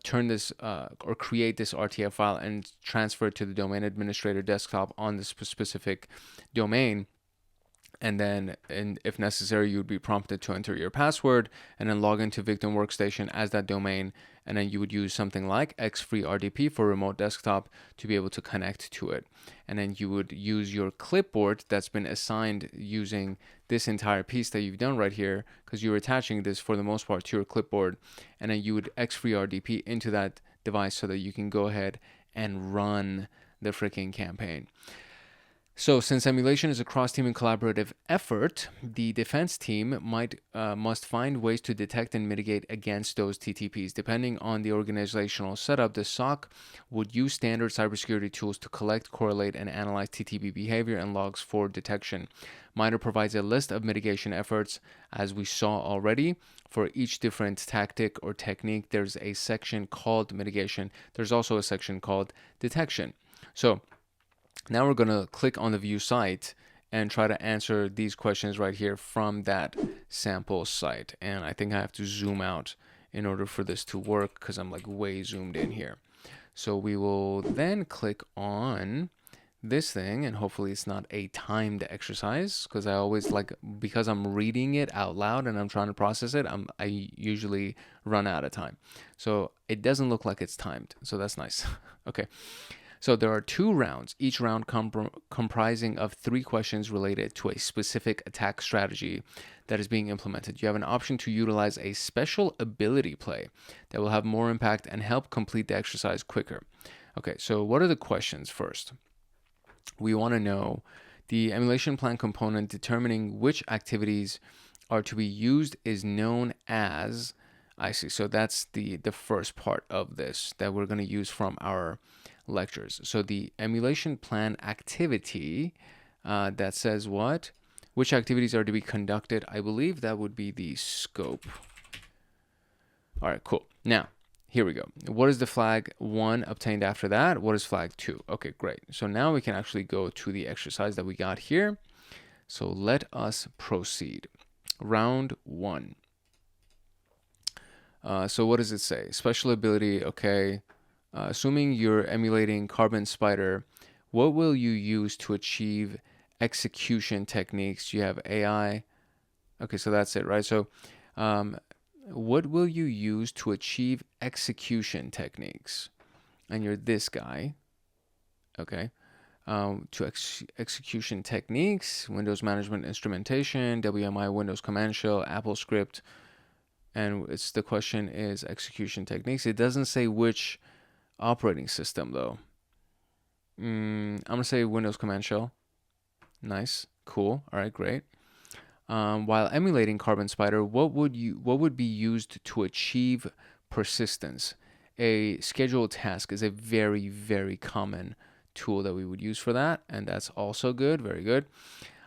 turn this or create this RTF file and transfer it to the domain administrator desktop on this specific domain. And then, if necessary, you would be prompted to enter your password and then log into victim workstation as that domain. And then you would use something like xfreeRDP for remote desktop to be able to connect to it. And then you would use your clipboard that's been assigned using this entire piece that you've done right here, because you're attaching this for the most part to your clipboard. And then you would xfreeRDP into that device so that you can go ahead and run the freaking campaign. So since emulation is a cross-team and collaborative effort, the defense team must find ways to detect and mitigate against those TTPs. Depending on the organizational setup, the SOC would use standard cybersecurity tools to collect, correlate, and analyze TTP behavior and logs for detection. MITRE provides a list of mitigation efforts, as we saw already. For each different tactic or technique, there's a section called mitigation. There's also a section called detection. So now we're going to click on the view site and try to answer these questions right here from that sample site. And I think I have to zoom out in order for this to work because I'm like way zoomed in here. So we will then click on this thing, and hopefully it's not a timed exercise, because I always because I'm reading it out loud and I'm trying to process it, I usually run out of time. So it doesn't look like it's timed. So that's nice. Okay. So there are 2 rounds, each round comprising of 3 questions related to a specific attack strategy that is being implemented. You have an option to utilize a special ability play that will have more impact and help complete the exercise quicker. Okay, so what are the questions first? We want to know the emulation plan component determining which activities are to be used is known as, I see, so that's the first part of this that we're going to use from our lectures. So the emulation plan activity that says what? Which activities are to be conducted? I believe that would be the scope. All right, cool. Now, here we go. What is the flag 1 obtained after that? What is flag 2? Okay, great. So now we can actually go to the exercise that we got here. So let us proceed. Round 1. So what does it say? Special ability, okay. Assuming you're emulating Carbon Spider, what will you use to achieve execution techniques? You have AI. Okay, so that's it, right? So what will you use to achieve execution techniques? And you're this guy. Okay. Execution techniques, Windows Management Instrumentation, WMI, Windows Command Shell, Apple Script. And the question is execution techniques. It doesn't say which operating system though. I'm gonna say Windows Command Shell. Nice, cool. All right, great. While emulating Carbon Spider, what would be used to achieve persistence? A scheduled task is a very, very common tool that we would use for that, and that's also good. Very good.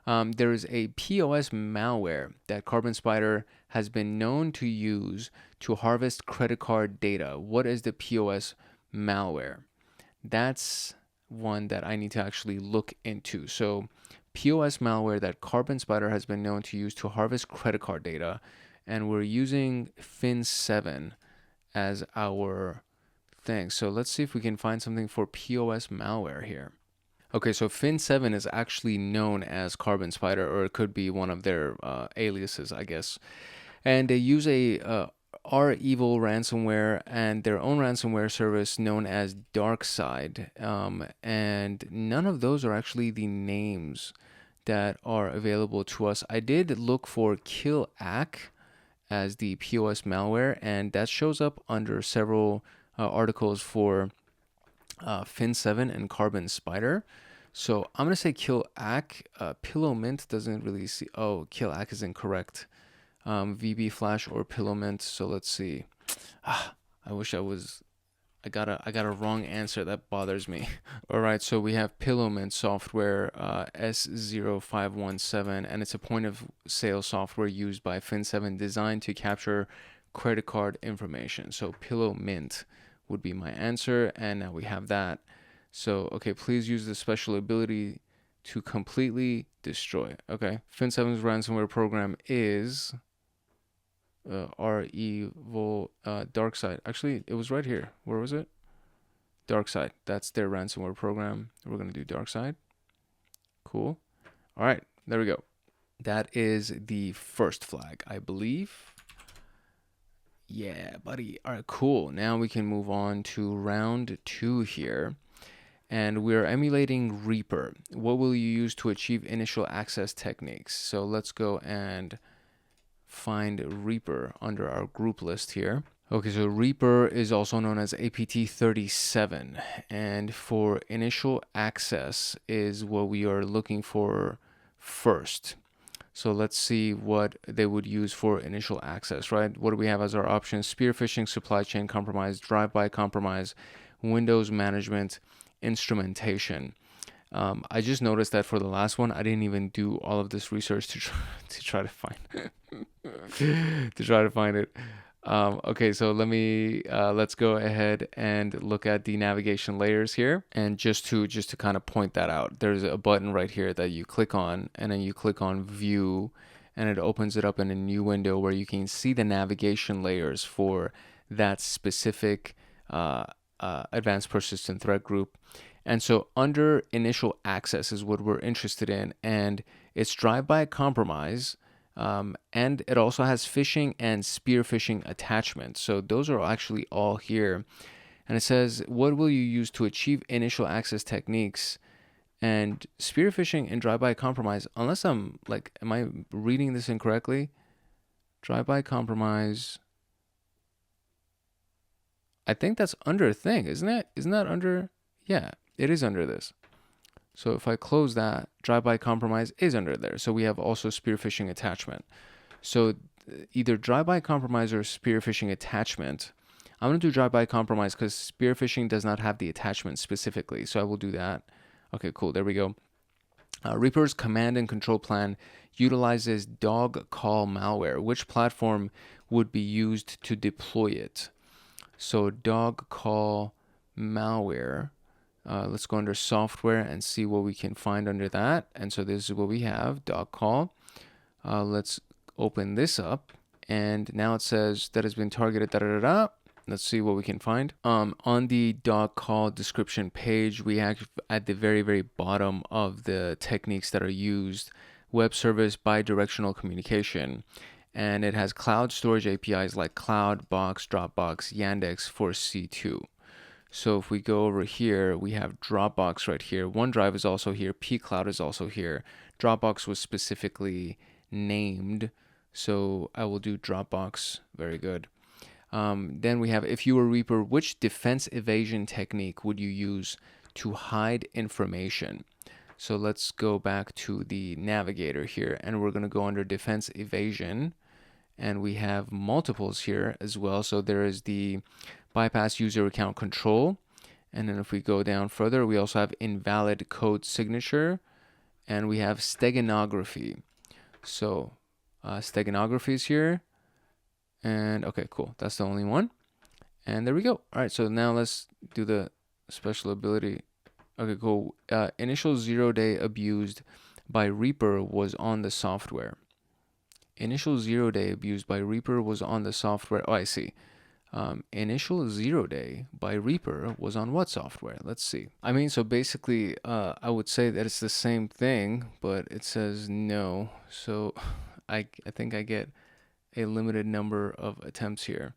There is a POS malware that Carbon Spider has been known to use to harvest credit card data. What is the POS malware? That's one that I need to actually look into. So POS malware that Carbon Spider has been known to use to harvest credit card data, and we're using Fin7 as our thing. So let's see if we can find something for POS malware here. Okay, so Fin7 is actually known as Carbon Spider, or it could be one of their aliases, I guess. And they use a R-Evil ransomware and their own ransomware service known as DarkSide. And none of those are actually the names that are available to us. I did look for KillAck as the POS malware, and that shows up under several articles for Fin7 and Carbon Spider. So I'm going to say KillAck. Pillowmint doesn't really see. Oh, KillAck is incorrect. VB Flash or Pillowmint. So let's see. I wish I got a wrong answer. That bothers me. All right, so we have Pillowmint software, S0517, and it's a point of sale software used by Fin7 designed to capture credit card information. So pillow mint would be my answer, and now we have that. So okay, please use the special ability to completely destroy. Okay, Fin7's ransomware program is our evil dark side. Actually, it was right here. Where was it? Dark side. That's their ransomware program. We're gonna do dark side. Cool. All right, there we go. That is the first flag, I believe. Yeah, buddy. All right, cool. Now we can move on to round 2 here. And we're emulating Reaper. What will you use to achieve initial access techniques? So let's go and find Reaper under our group list here. Okay, so Reaper is also known as APT37. And for initial access is what we are looking for first. So let's see what they would use for initial access, right? What do we have as our options? Spear phishing, supply chain compromise, drive-by compromise, Windows management, instrumentation. I just noticed that for the last one, I didn't even do all of this research to try to find it. Okay, so let's go ahead and look at the navigation layers here, and just to kind of point that out, there's a button right here that you click on, and then you click on View, and it opens it up in a new window where you can see the navigation layers for that specific advanced persistent threat group. And so under initial access is what we're interested in, and it's drive-by compromise, and it also has phishing and spear phishing attachments. So those are actually all here. And it says, what will you use to achieve initial access techniques? And spear phishing and drive-by compromise, unless I'm like, am I reading this incorrectly? Drive-by compromise, I think that's under a thing, isn't it? Isn't that under? Yeah, it is under this. So if I close that, drive-by compromise is under there. So we have also spear phishing attachment. So either drive-by compromise or spear phishing attachment. I'm going to do drive-by compromise because spear phishing does not have the attachment specifically. So I will do that. Okay, cool. There we go. Reaper's command and control plan utilizes dog call malware. Which platform would be used to deploy it? So dog call malware. Let's go under software and see what we can find under that. And so this is what we have, dog call. Let's open this up. And now it says that has been targeted, Let's see what we can find. On the dog call description page, we have at the very, very bottom of the techniques that are used, web service bidirectional communication. And it has cloud storage APIs like Cloud, Box, Dropbox, Yandex for C2. So if we go over here, we have Dropbox right here. OneDrive is also here. pCloud is also here. Dropbox was specifically named, so I will do Dropbox. Very good. Then we have, if you were Reaper, which defense evasion technique would you use to hide information? So let's go back to the navigator here, and we're going to go under defense evasion. And we have multiples here as well. So there is the bypass user account control. And then if we go down further, we also have invalid code signature. And we have steganography. So steganography is here. And okay, cool. That's the only one. And there we go. All right, so now let's do the special ability. Okay, cool. Initial 0-day abused by Reaper was on the software. Initial 0-day abused by Reaper was on the software. Oh, I see. Initial 0-day by Reaper was on what software? Let's see. I mean, so basically, I would say that it's the same thing, but it says no. So I think I get a limited number of attempts here.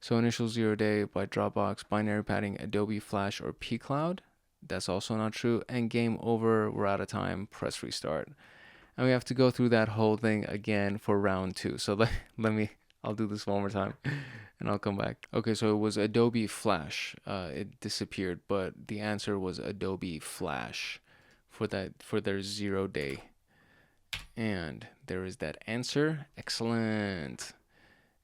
So initial 0-day by Dropbox, binary padding, Adobe Flash, or pCloud. That's also not true. And game over. We're out of time. Press restart. And we have to go through that whole thing again for round 2. So I'll do this one more time and I'll come back. Okay, so it was Adobe Flash. It disappeared, but the answer was Adobe Flash for their 0-day. And there is that answer. Excellent.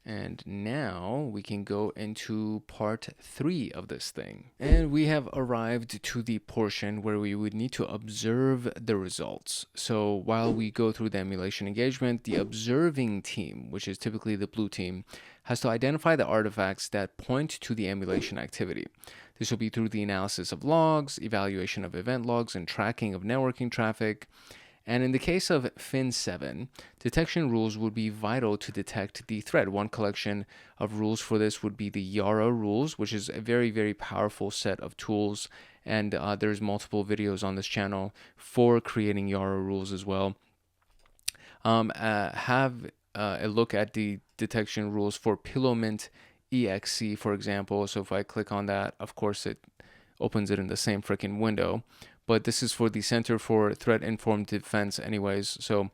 And now we can go into part 3 of this thing. And we have arrived to the portion where we would need to observe the results. So while we go through the emulation engagement, the observing team, which is typically the blue team, has to identify the artifacts that point to the emulation activity. This will be through the analysis of logs, evaluation of event logs, and tracking of networking traffic. And in the case of Fin7, detection rules would be vital to detect the threat. One collection of rules for this would be the Yara rules, which is a very, very powerful set of tools. And there's multiple videos on this channel for creating Yara rules as well. Have a look at the detection rules for Pillowmint exe, for example. So if I click on that, of course, it opens it in the same freaking window. But this is for the Center for Threat Informed Defense anyways. So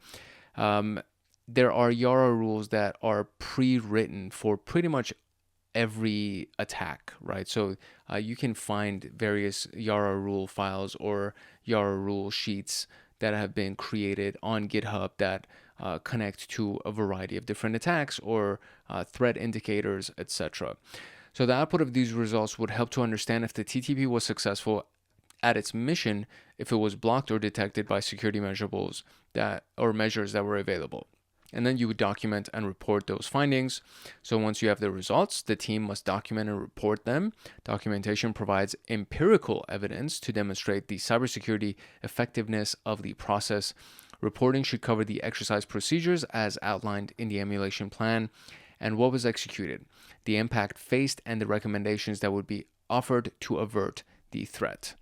there are Yara rules that are pre-written for pretty much every attack, right? So you can find various Yara rule files or Yara rule sheets that have been created on GitHub that connect to a variety of different attacks or threat indicators, etc. So the output of these results would help to understand if the TTP was successful at its mission, if it was blocked or detected by security measures that were available. And then you would document and report those findings. So once you have the results, the team must document and report them. Documentation provides empirical evidence to demonstrate the cybersecurity effectiveness of the process. Reporting should cover the exercise procedures as outlined in the emulation plan and what was executed, the impact faced, and the recommendations that would be offered to avert the threat.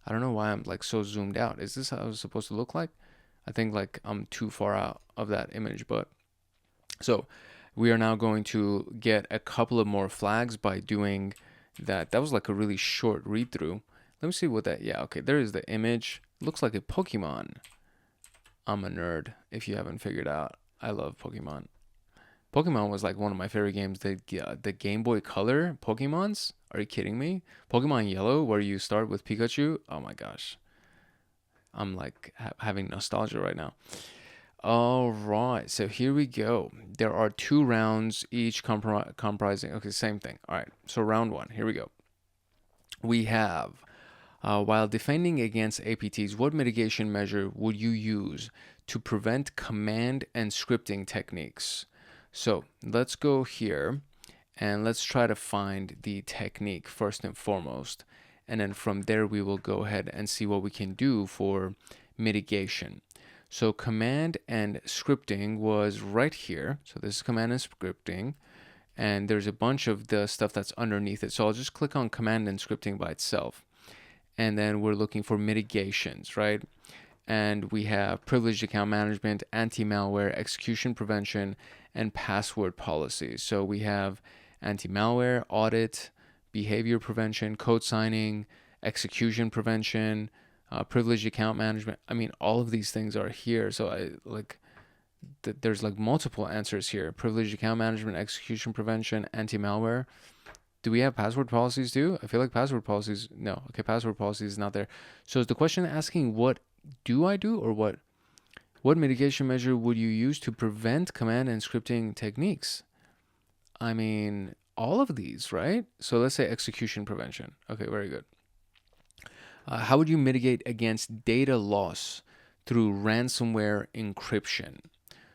I don't know why I'm like so zoomed out. Is this how it's supposed to look like? I think like I'm too far out of that image, but so we are now going to get a couple of more flags by doing that. That was like a really short read through. Let me see what that, yeah, okay, there is the image. It looks like a Pokemon. I'm a nerd, if you haven't figured out. I love Pokemon. Pokemon was like one of my favorite games. The Game Boy Color Pokemons? Are you kidding me? Pokemon Yellow, where you start with Pikachu? Oh my gosh. I'm like having nostalgia right now. All right, so here we go. There are 2 rounds, each comprising, okay, same thing. All right, so round 1, here we go. We have, while defending against APTs, what mitigation measure would you use to prevent command and scripting techniques? So let's go here and let's try to find the technique first and foremost. And then from there, we will go ahead and see what we can do for mitigation. So command and scripting was right here. So this is command and scripting. And there's a bunch of the stuff that's underneath it. So I'll just click on command and scripting by itself. And then we're looking for mitigations, right? And we have privileged account management, anti-malware, execution prevention, and password policies. So we have anti-malware, audit, behavior prevention, code signing, execution prevention, privileged account management. I mean, all of these things are here. So there's like multiple answers here. Privileged account management, execution prevention, anti-malware. Do we have password policies too? I feel like password policies, no. Okay, password policies is not there. So is the question asking what do I do, or what mitigation measure would you use to prevent command and scripting techniques? I mean, all of these, right? So let's say execution prevention. Okay, very good. How would you mitigate against data loss through ransomware encryption?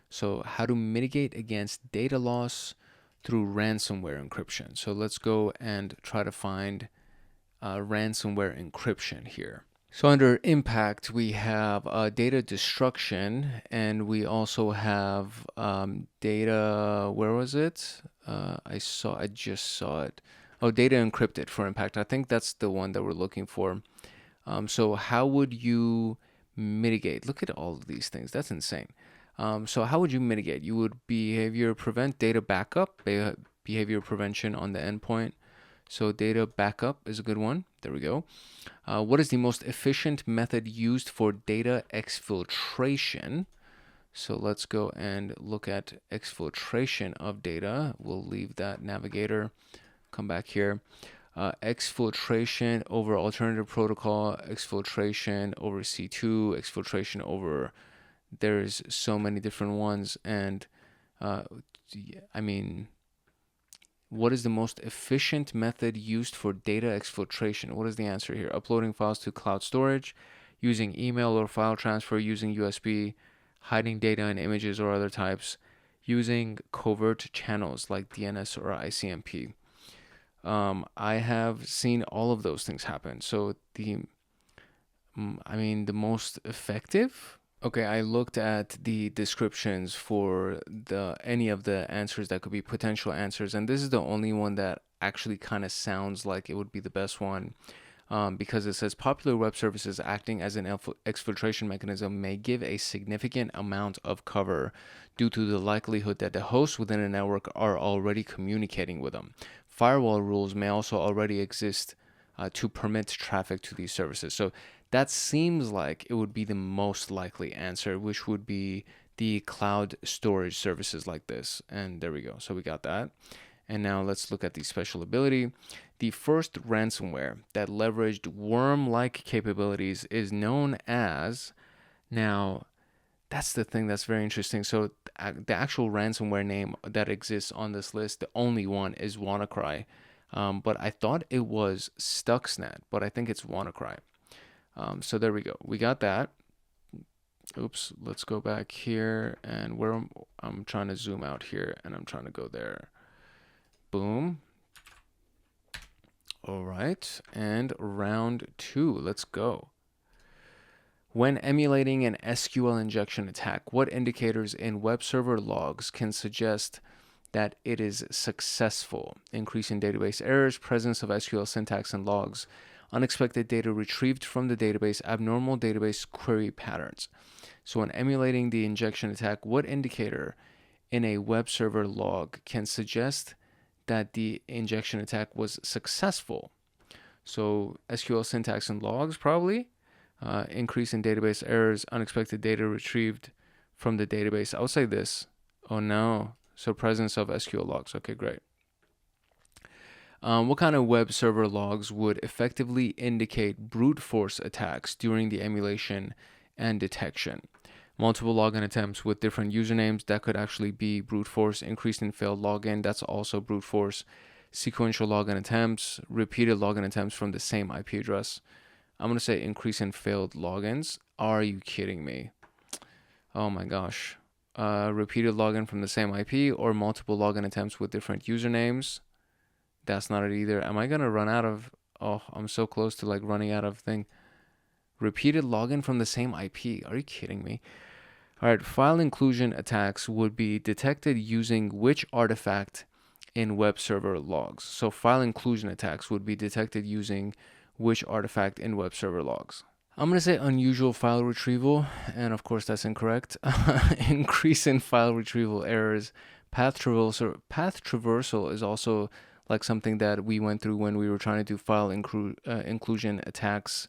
So how to mitigate against data loss through ransomware encryption. So let's go and try to find ransomware encryption here. So under impact, we have data destruction, and we also have data, where was it? I just saw it. Oh, data encrypted for impact. I think that's the one that we're looking for. So how would you mitigate? Look at all of these things. That's insane. So how would you mitigate? You would prevent data backup, behavior prevention on the endpoint. So data backup is a good one. There we go. What is the most efficient method used for data exfiltration? So let's go and look at exfiltration of data. We'll leave that navigator. Come back here. Exfiltration over alternative protocol, exfiltration over C2, exfiltration over... There's so many different ones, and I mean, What is the most efficient method used for data exfiltration? What is the answer here? Uploading files to cloud storage, using email or file transfer, using USB, hiding data in images or other types, using covert channels like DNS or ICMP. I have seen all of those things happen. So the most effective. Okay, I looked at the descriptions for any of the answers that could be potential answers, and this is the only one that actually kind of sounds like it would be the best one. Because it says popular web services acting as an exfiltration mechanism may give a significant amount of cover due to the likelihood that the hosts within a network are already communicating with them. Firewall rules may also already exist to permit traffic to these services. So that seems like it would be the most likely answer, which would be the cloud storage services like this. And there we go. So we got that. And now let's look at the special ability. The first ransomware that leveraged worm-like capabilities is known as... Now, that's the thing that's very interesting. So the actual ransomware name that exists on this list, the only one is WannaCry. But I thought it was Stuxnet, but I think it's WannaCry. So there we go. We got that. Oops, let's go back here. And I'm trying to zoom out here, and I'm trying to go there. Boom. All right, and round 2, let's go. When emulating an SQL injection attack, what indicators in web server logs can suggest that it is successful? Increase in database errors, presence of SQL syntax in logs, unexpected data retrieved from the database, abnormal database query patterns. So when emulating the injection attack, what indicator in a web server log can suggest that the injection attack was successful? So SQL syntax and logs, probably. Increase in database errors, unexpected data retrieved from the database. I would say this. Oh no. So presence of SQL logs. Okay, great. What kind of web server logs would effectively indicate brute force attacks during the emulation and detection? Multiple login attempts with different usernames, that could actually be brute force. Increased in failed login, that's also brute force. Sequential login attempts, repeated login attempts from the same IP address. I'm going to say increase in failed logins. Are you kidding me? Oh my gosh. Repeated login from the same IP or multiple login attempts with different usernames. That's not it either. Am I going to run out of... Oh, I'm so close to like running out of thing. Repeated login from the same IP. Are you kidding me? All right, file inclusion attacks would be detected using which artifact in web server logs? So file inclusion attacks would be detected using which artifact in web server logs? I'm going to say unusual file retrieval, and of course that's incorrect. Increase in file retrieval errors. Path traversal is also like something that we went through when we were trying to do file inclusion attacks.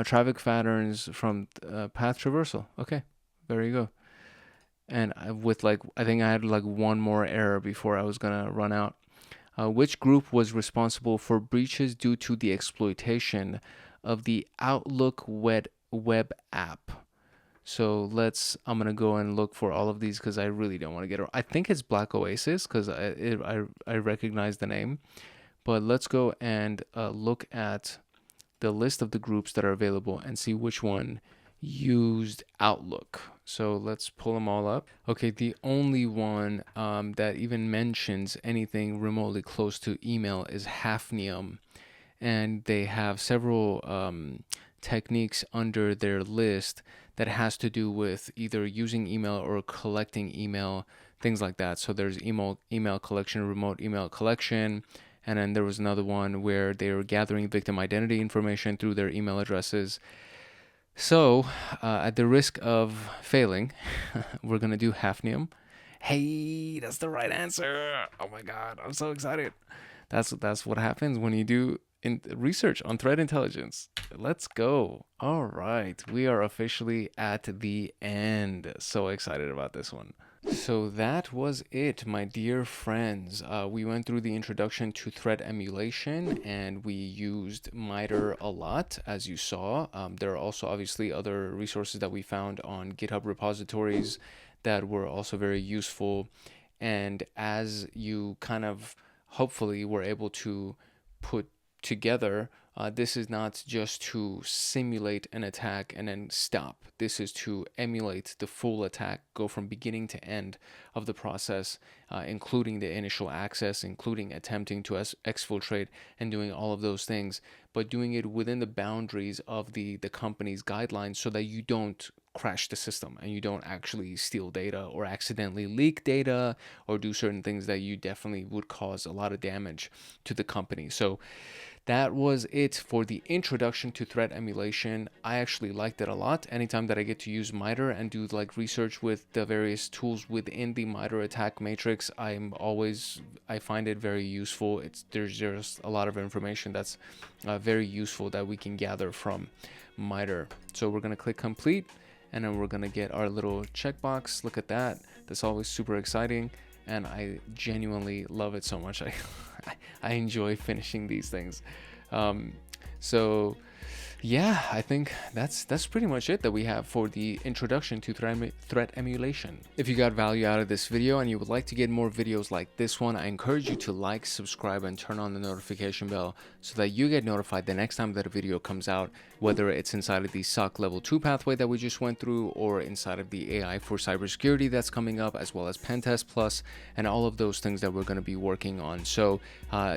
Traffic patterns from path traversal. Okay, there you go. And with I think I had like one more error before I was going to run out. Which group was responsible for breaches due to the exploitation of the Outlook web app? So I'm going to go and look for all of these because I really don't want to get it. I think it's Black Oasis because I recognize the name. But let's go and look at the list of the groups that are available and see which one used Outlook. So let's pull them all up. Okay, the only one that even mentions anything remotely close to email is Hafnium, and they have several techniques under their list that has to do with either using email or collecting email, things like that. So there's email collection, remote email collection, and then there was another one where they were gathering victim identity information through their email addresses. So, at the risk of failing, we're going to do Hafnium. Hey, that's the right answer. Oh my God, I'm so excited. That's what happens when you do research on threat intelligence. Let's go. All right, we are officially at the end. So excited about this one. So that was it, my dear friends. We went through the introduction to threat emulation, and we used MITRE a lot, as you saw. There are also obviously other resources that we found on GitHub repositories that were also very useful. And as you kind of hopefully we're able to put together. This is not just to simulate an attack and then stop. This is to emulate the full attack, go from beginning to end of the process, including the initial access, including attempting to exfiltrate and doing all of those things, but doing it within the boundaries of the company's guidelines so that you don't crash the system and you don't actually steal data or accidentally leak data or do certain things that you definitely would cause a lot of damage to the company. So that was it for the introduction to threat emulation. I actually liked it a lot. Anytime that I get to use MITRE and do like research with the various tools within the MITRE attack matrix, I find it very useful. There's just a lot of information that's very useful that we can gather from MITRE. So we're going to click complete, and then we're going to get our little checkbox. Look at that. That's always super exciting. And I genuinely love it so much. I enjoy finishing these things. So yeah, I think that's pretty much it that we have for the introduction to threat emulation. If you got value out of this video and you would like to get more videos like this one, I encourage you to like, subscribe, and turn on the notification bell so that you get notified the next time that a video comes out, whether it's inside of the SOC level 2 pathway that we just went through or inside of the AI for cybersecurity that's coming up, as well as PenTest Plus and all of those things that we're going to be working on. So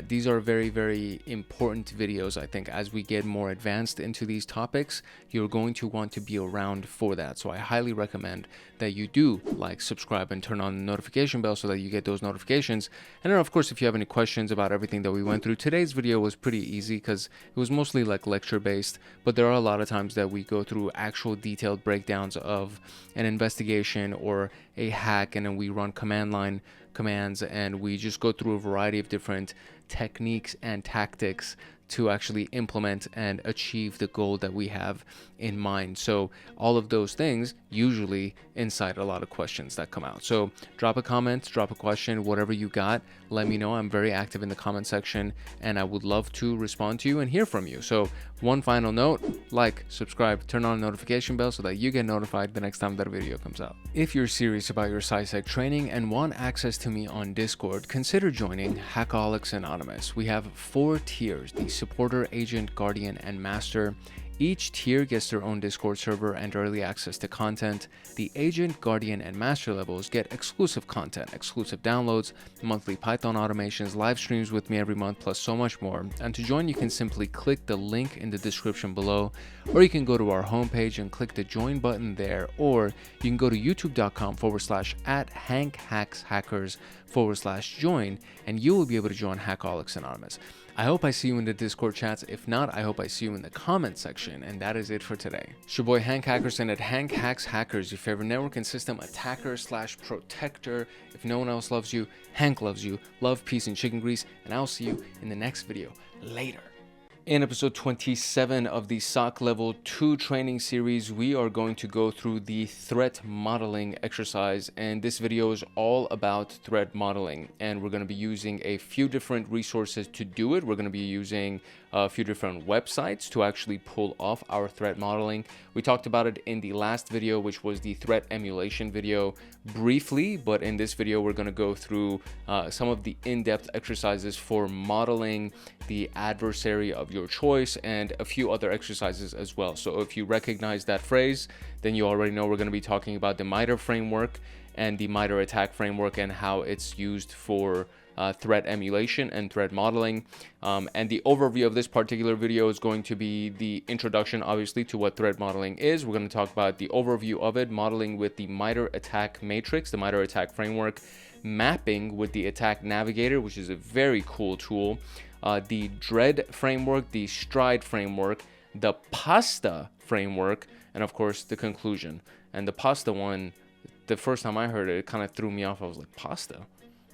these are very, very important videos. I think as we get more advanced into these topics, you're going to want to be around for that. So I highly recommend that you do like, subscribe, and turn on the notification bell so that you get those notifications. And then of course, if you have any questions about everything that we went through, today's video was pretty easy because it was mostly like lecture based, but there are a lot of times that we go through actual detailed breakdowns of an investigation or a hack, and then we run command line commands and we just go through a variety of different techniques and tactics to actually implement and achieve the goal that we have in mind. So all of those things usually incite a lot of questions that come out. So drop a comment, drop a question, whatever you got, let me know. I'm very active in the comment section and I would love to respond to you and hear from you. So one final note, like, subscribe, turn on the notification bell so that you get notified the next time that a video comes out. If you're serious about your CySec training and want access to me on Discord, consider joining Hackaholics Anonymous. We have 4 tiers: the Supporter, Agent, Guardian, and Master. Each tier gets their own Discord server and early access to content. The Agent, Guardian, and Master levels get exclusive content, exclusive downloads, monthly Python automations, live streams with me every month, plus so much more. And to join, you can simply click the link in the description below, or you can go to our homepage and click the join button there, or you can go to youtube.com/@HankHacksHackers/join, and you will be able to join Hackaholics Anonymous. I hope I see you in the Discord chats. If not, I hope I see you in the comment section. And that is it for today. It's your boy Hank Hackerson at Hank Hacks Hackers, your favorite network and system attacker/protector. If no one else loves you, Hank loves you. Love, peace, and chicken grease. And I'll see you in the next video. Later. In episode 27 of the SOC Level 2 training series, we are going to go through the threat modeling exercise, and this video is all about threat modeling, and we're going to be using a few different resources to do it. We're going to be using a few different websites to actually pull off our threat modeling. We talked about it in the last video, which was the threat emulation video, briefly, but in this video we're going to go through some of the in-depth exercises for modeling the adversary of your choice and a few other exercises as well. So if you recognize that phrase, then you already know we're going to be talking about the MITRE framework and the MITRE attack framework and how it's used for threat emulation and threat modeling. And the overview of this particular video is going to be the introduction, obviously, to what threat modeling is. We're going to talk about the overview of it, modeling with the MITRE attack matrix, the MITRE attack framework, mapping with the attack navigator, which is a very cool tool, the DREAD framework, the STRIDE framework, the PASTA framework, and of course the conclusion. And the PASTA one, the first time I heard it, it kind of threw me off. I was like, pasta?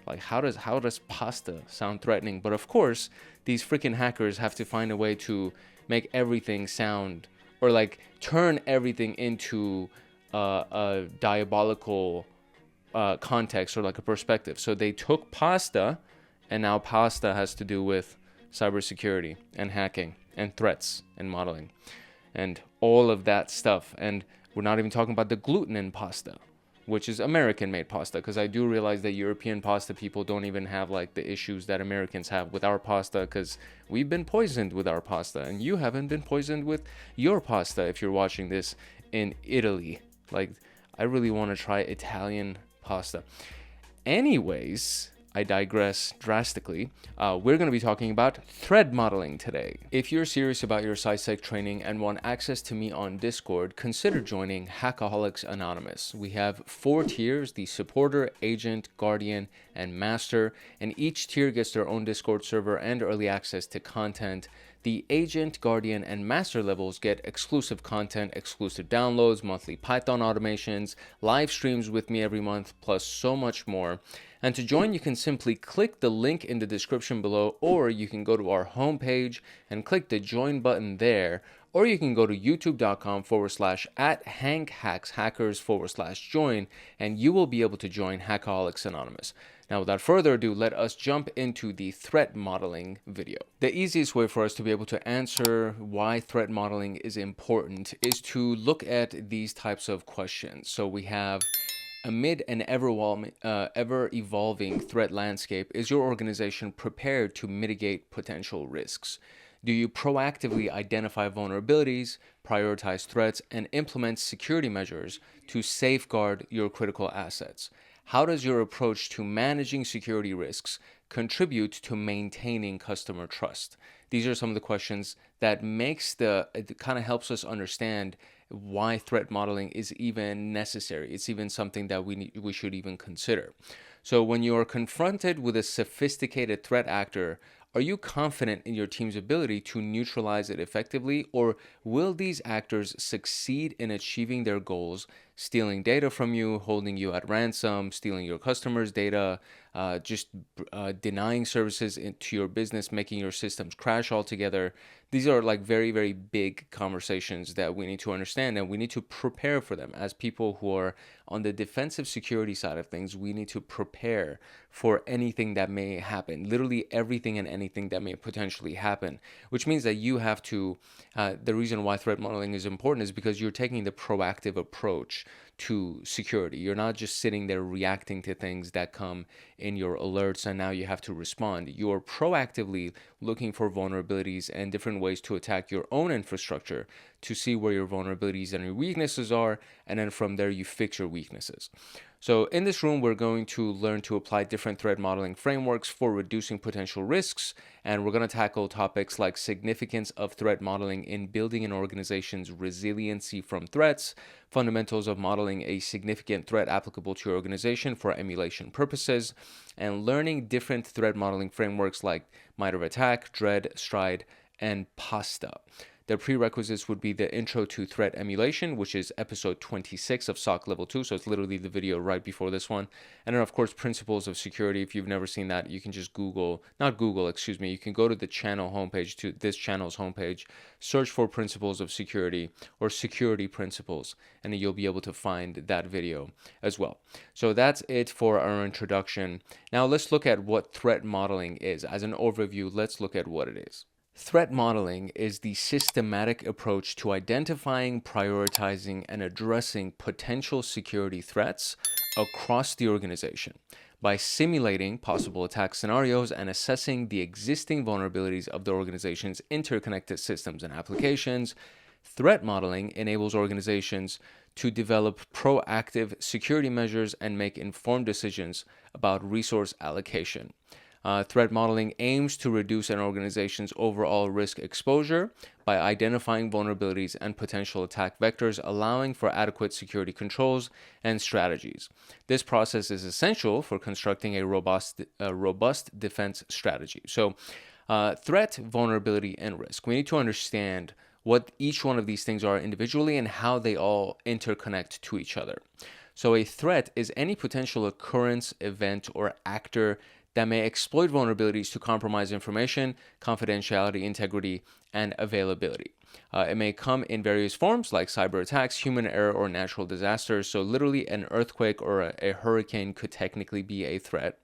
Like, how does pasta sound threatening? But of course, these freaking hackers have to find a way to make everything sound, or like turn everything into a diabolical context, or like a perspective. So they took pasta, and now pasta has to do with cybersecurity and hacking and threats and modeling and all of that stuff. And we're not even talking about the gluten in pasta. which is American-made pasta, because I do realize that European pasta people don't even have like the issues that Americans have with our pasta, because we've been poisoned with our pasta, and you haven't been poisoned with your pasta if you're watching this in Italy. Like, I really want to try Italian pasta. Anyways, I digress drastically. We're going to be talking about threat modeling today. If you're serious about your CySec training and want access to me on Discord, consider joining Hackaholics Anonymous. We have 4 tiers: the supporter, agent, guardian, and master, and each tier gets their own Discord server and early access to content. The agent, guardian, and master levels get exclusive content, exclusive downloads, monthly Python automations, live streams with me every month, plus so much more. And to join, you can simply click the link in the description below, or you can go to our homepage and click the join button there, or you can go to youtube.com/@HankHacksHackers/join, and you will be able to join Hackaholics Anonymous. Now, without further ado, let us jump into the threat modeling video. The easiest way for us to be able to answer why threat modeling is important is to look at these types of questions. So we have: amid an ever-evolving threat landscape, is your organization prepared to mitigate potential risks? Do you proactively identify vulnerabilities, prioritize threats, and implement security measures to safeguard your critical assets? How does your approach to managing security risks contribute to maintaining customer trust? These are some of the questions that it kind of helps us understand why threat modeling is even necessary. It's even something that we should even consider. So when you are confronted with a sophisticated threat actor, are you confident in your team's ability to neutralize it effectively, or will these actors succeed in achieving their goals, stealing data from you, holding you at ransom, stealing your customers' data, denying services to your business, making your systems crash altogether? These are like very, very big conversations that we need to understand, and we need to prepare for them. As people who are on the defensive security side of things, we need to prepare for anything that may happen, literally everything and anything that may potentially happen, which means that you have to, the reason why threat modeling is important is because you're taking the proactive approach to security. You're not just sitting there reacting to things that come in your alerts and now you have to respond. You're proactively looking for vulnerabilities and different ways to attack your own infrastructure to see where your vulnerabilities and your weaknesses are, and then from there you fix your weaknesses. So in this room, we're going to learn to apply different threat modeling frameworks for reducing potential risks, and we're going to tackle topics like significance of threat modeling in building an organization's resiliency from threats, fundamentals of modeling a significant threat applicable to your organization for emulation purposes, and learning different threat modeling frameworks like Mitre of Attack, Dread, Stride, and PASTA. The prerequisites would be the Intro to Threat Emulation, which is episode 26 of SOC Level 2, so it's literally the video right before this one. And then, of course, Principles of Security. If you've never seen that, you can just you can go to the channel homepage, to this channel's homepage, search for Principles of Security or Security Principles, and then you'll be able to find that video as well. So that's it for our introduction. Now let's look at what threat modeling is. As an overview, let's look at what it is. Threat modeling is the systematic approach to identifying, prioritizing, and addressing potential security threats across the organization by simulating possible attack scenarios and assessing the existing vulnerabilities of the organization's interconnected systems and applications. Threat modeling enables organizations to develop proactive security measures and make informed decisions about resource allocation. Threat modeling aims to reduce an organization's overall risk exposure by identifying vulnerabilities and potential attack vectors, allowing for adequate security controls and strategies. This process is essential for constructing a robust defense strategy. So, threat, vulnerability, and risk. We need to understand what each one of these things are individually and how they all interconnect to each other. So a threat is any potential occurrence, event, or actor that may exploit vulnerabilities to compromise information, confidentiality, integrity, and availability. It may come in various forms like cyber attacks, human error, or natural disasters. So literally an earthquake or a hurricane could technically be a threat.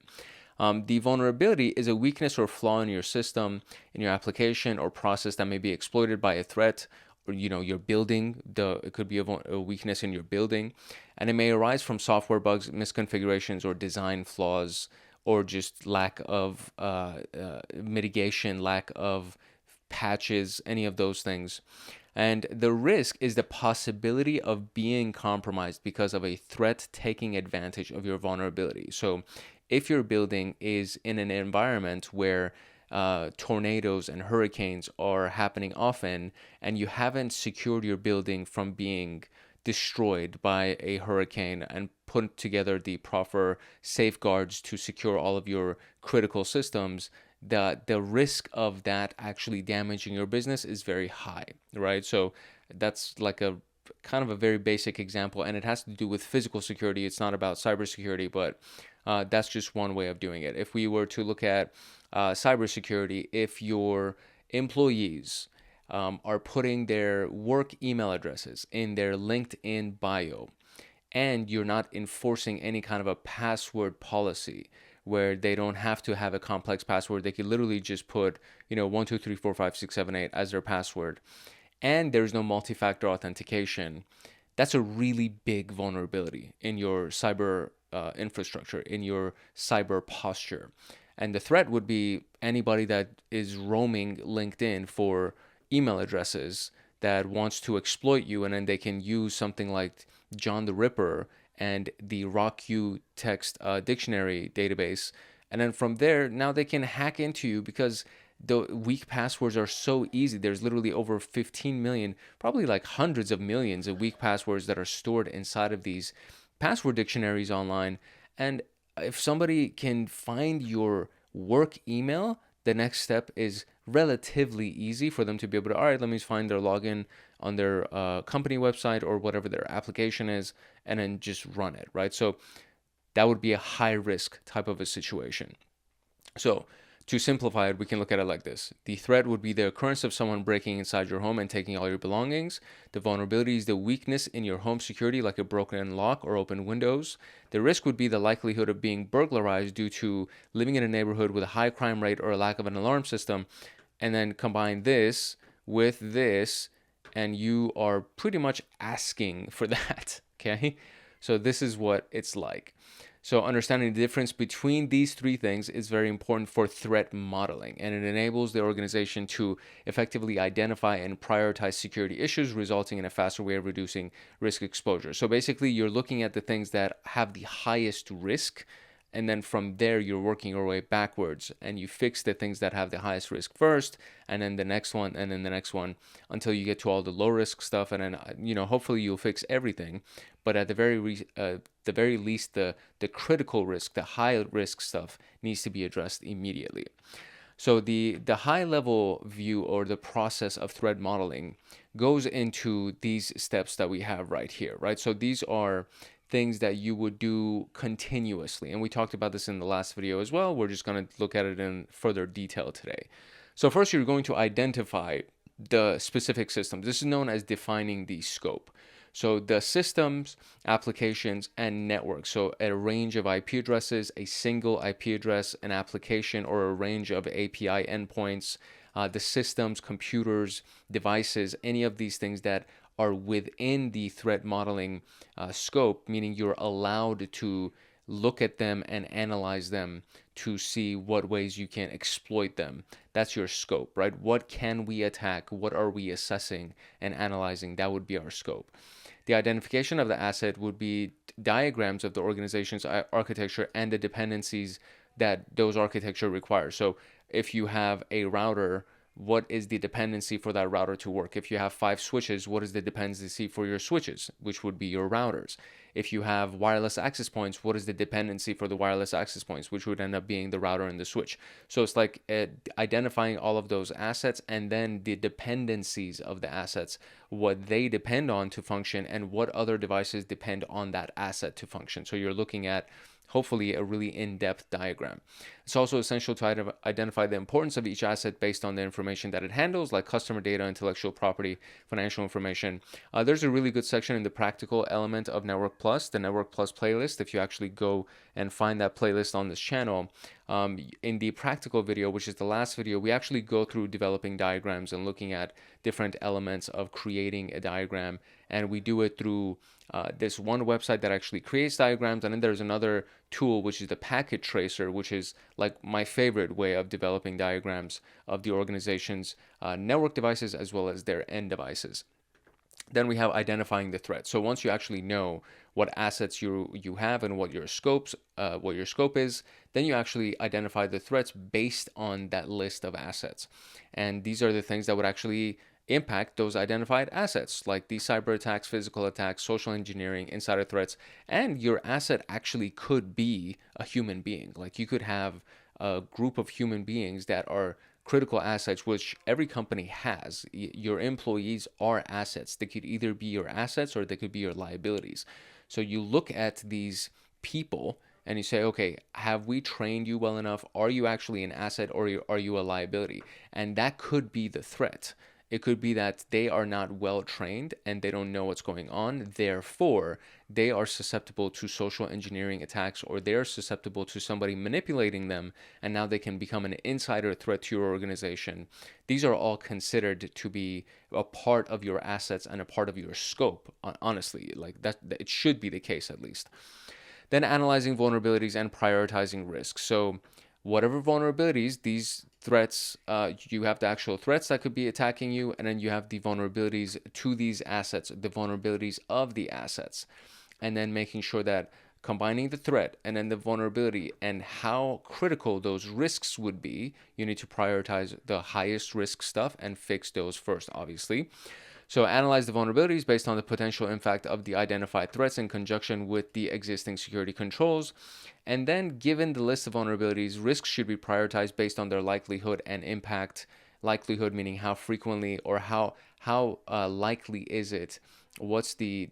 The vulnerability is a weakness or flaw in your system, in your application or process that may be exploited by a threat your building. It could be a weakness in your building, and it may arise from software bugs, misconfigurations, or design flaws, or just lack of mitigation, lack of patches, any of those things. And the risk is the possibility of being compromised because of a threat taking advantage of your vulnerability. So if your building is in an environment where tornadoes and hurricanes are happening often, and you haven't secured your building from being destroyed by a hurricane and put together the proper safeguards to secure all of your critical systems, the risk of that actually damaging your business is very high, right? So that's like a kind of a very basic example, and it has to do with physical security. It's not about cybersecurity, but that's just one way of doing it. If we were to look at cybersecurity, if your employees are putting their work email addresses in their LinkedIn bio, and you're not enforcing any kind of a password policy where they don't have to have a complex password, they could literally just put 1 2 3 4 5 6 7 8 as their password, and there's no multi-factor authentication. That's a really big vulnerability in your cyber infrastructure, in your cyber posture. And the threat would be anybody that is roaming LinkedIn for email addresses that wants to exploit you, and then they can use something like John the Ripper and the RockQ text dictionary database. And then from there, now they can hack into you because the weak passwords are so easy. There's literally over 15 million, probably like hundreds of millions of weak passwords that are stored inside of these password dictionaries online. And if somebody can find your work email, the next step is relatively easy for them to be able to, all right, let me find their login on their company website or whatever their application is, and then just run it, right? So that would be a high risk type of a situation. So to simplify it, we can look at it like this. The threat would be the occurrence of someone breaking inside your home and taking all your belongings. The vulnerability is the weakness in your home security, like a broken lock or open windows. The risk would be the likelihood of being burglarized due to living in a neighborhood with a high crime rate or a lack of an alarm system. And then combine this with this, and you are pretty much asking for that, okay? So this is what it's like. So understanding the difference between these three things is very important for threat modeling, and it enables the organization to effectively identify and prioritize security issues, resulting in a faster way of reducing risk exposure. So basically, you're looking at the things that have the highest risk, and then from there, you're working your way backwards, and you fix the things that have the highest risk first, and then the next one, and then the next one, until you get to all the low risk stuff, and then hopefully you'll fix everything. But at the very least, the critical risk, the high risk stuff needs to be addressed immediately. So the high level view or the process of threat modeling goes into these steps that we have right here, right? So these are things that you would do continuously. And we talked about this in the last video as well. We're just going to look at it in further detail today. So first, you're going to identify the specific system. This is known as defining the scope. So the systems, applications, and networks. So a range of IP addresses, a single IP address, an application, or a range of API endpoints, the systems, computers, devices, any of these things that are within the threat modeling scope, meaning you're allowed to look at them and analyze them to see what ways you can exploit them. That's your scope, right? What can we attack? What are we assessing and analyzing? That would be our scope. The identification of the asset would be diagrams of the organization's architecture and the dependencies that those architecture require. So if you have a router, what is the dependency for that router to work? If you have 5 switches, what is the dependency for your switches, which would be your routers? If you have wireless access points, what is the dependency for the wireless access points, which would end up being the router and the switch? So it's like identifying all of those assets and then the dependencies of the assets, what they depend on to function and what other devices depend on that asset to function. So you're looking at hopefully a really in-depth diagram. It's also essential to identify the importance of each asset based on the information that it handles, like customer data, intellectual property, financial information. There's a really good section in the practical element of Network Plus, the Network Plus playlist. If you actually go and find that playlist on this channel, in the practical video, which is the last video, we actually go through developing diagrams and looking at different elements of creating a diagram. And we do it through this one website that actually creates diagrams. And then there's another tool, which is the packet tracer, which is like my favorite way of developing diagrams of the organization's network devices as well as their end devices. Then we have identifying the threat. So once you actually know what assets you have and what your scope is, then you actually identify the threats based on that list of assets. And these are the things that would actually impact those identified assets, like these cyber attacks, physical attacks, social engineering, insider threats. And your asset actually could be a human being. Like you could have a group of human beings that are critical assets, which every company has. Your employees are assets. They could either be your assets or they could be your liabilities. So you look at these people and you say, okay, have we trained you well enough? Are you actually an asset or are you a liability? And that could be the threat. It could be that they are not well trained and they don't know what's going on. Therefore, they are susceptible to social engineering attacks, or they're susceptible to somebody manipulating them, and now they can become an insider threat to your organization. These are all considered to be a part of your assets and a part of your scope. Honestly, like that, it should be the case at least. Then analyzing vulnerabilities and prioritizing risks. So whatever vulnerabilities, these threats, you have the actual threats that could be attacking you, and then you have the vulnerabilities to these assets, the vulnerabilities of the assets, and then making sure that combining the threat and then the vulnerability and how critical those risks would be, you need to prioritize the highest risk stuff and fix those first, obviously. So analyze the vulnerabilities based on the potential impact of the identified threats in conjunction with the existing security controls. And then given the list of vulnerabilities, risks should be prioritized based on their likelihood and impact. Likelihood meaning how frequently or how likely is it? What's the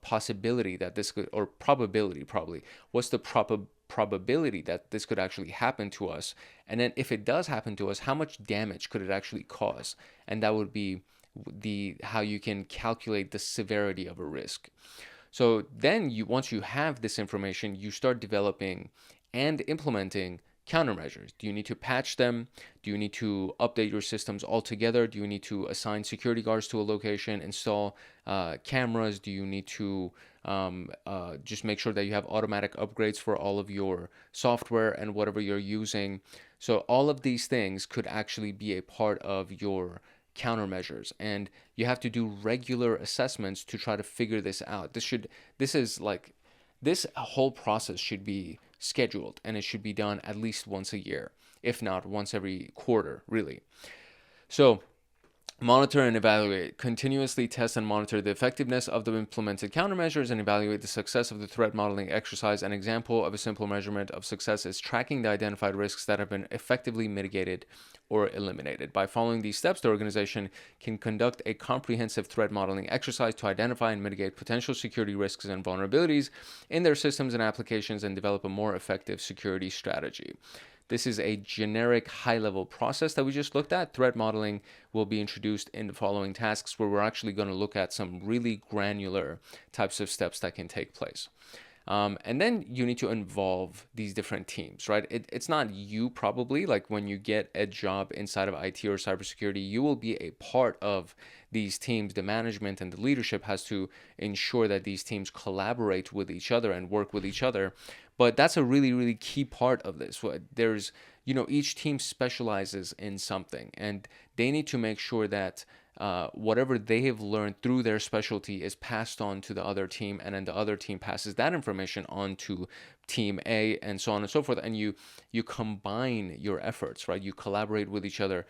possibility that this could, or probability probably, what's the probability that this could actually happen to us? And then if it does happen to us, how much damage could it actually cause? And that would be how you can calculate the severity of a risk. So then once you have this information, you start developing and implementing countermeasures. Do you need to patch them? Do you need to update your systems altogether? Do you need to assign security guards to a location, install cameras? Do you need to just make sure that you have automatic upgrades for all of your software and whatever you're using? So all of these things could actually be a part of your countermeasures, and you have to do regular assessments to try to figure this out. This whole process should be scheduled, and it should be done at least once a year, if not once every quarter, really. So monitor and evaluate. Continuously test and monitor the effectiveness of the implemented countermeasures and evaluate the success of the threat modeling exercise. An example of a simple measurement of success is tracking the identified risks that have been effectively mitigated or eliminated. By following these steps, the organization can conduct a comprehensive threat modeling exercise to identify and mitigate potential security risks and vulnerabilities in their systems and applications and develop a more effective security strategy. This is a generic high-level process that we just looked at. Threat modeling will be introduced in the following tasks, where we're actually going to look at some really granular types of steps that can take place. And then you need to involve these different teams, right? It's not you probably, like when you get a job inside of IT or cybersecurity, you will be a part of these teams. The management and the leadership has to ensure that these teams collaborate with each other and work with each other. But that's a really, really key part of this. There's, each team specializes in something, and they need to make sure that whatever they have learned through their specialty is passed on to the other team, and then the other team passes that information on to team A, and so on and so forth. And you combine your efforts, right? You collaborate with each other.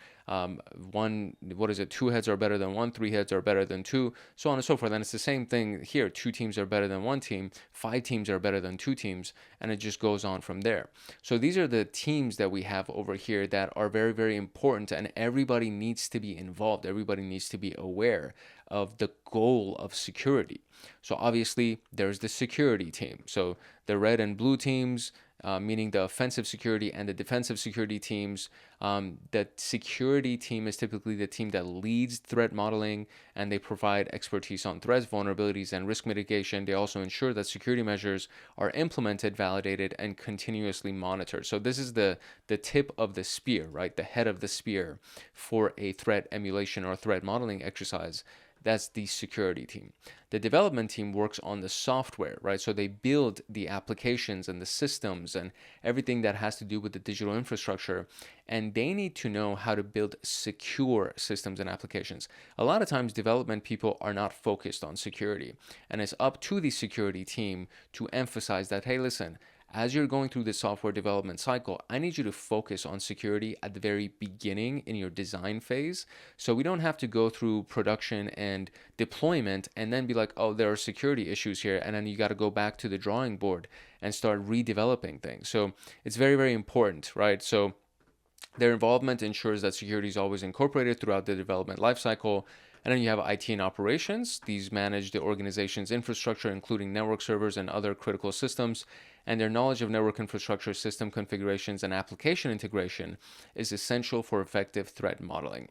Two heads are better than one, three heads are better than two, so on and so forth. And it's the same thing here. 2 teams are better than 1 team, 5 teams are better than 2 teams, and it just goes on from there. So these are the teams that we have over here that are very, very important, and everybody needs to be involved. Everybody needs to be aware of the goal of security. So obviously there's the security team. So the red and blue teams, meaning the offensive security and the defensive security teams. The security team is typically the team that leads threat modeling, and they provide expertise on threats, vulnerabilities, and risk mitigation. They also ensure that security measures are implemented, validated, and continuously monitored. So this is the tip of the spear, right? The head of the spear for a threat emulation or threat modeling exercise. That's the security team. The development team works on the software, right? So they build the applications and the systems and everything that has to do with the digital infrastructure. And they need to know how to build secure systems and applications. A lot of times, development people are not focused on security. And it's up to the security team to emphasize that, hey, listen, as you're going through the software development cycle, I need you to focus on security at the very beginning in your design phase. So we don't have to go through production and deployment and then be like, oh, there are security issues here. And then you got to go back to the drawing board and start redeveloping things. So it's very, very important, right? So their involvement ensures that security is always incorporated throughout the development lifecycle. And then you have IT and operations. These manage the organization's infrastructure, including network servers and other critical systems. And their knowledge of network infrastructure, system configurations, and application integration is essential for effective threat modeling.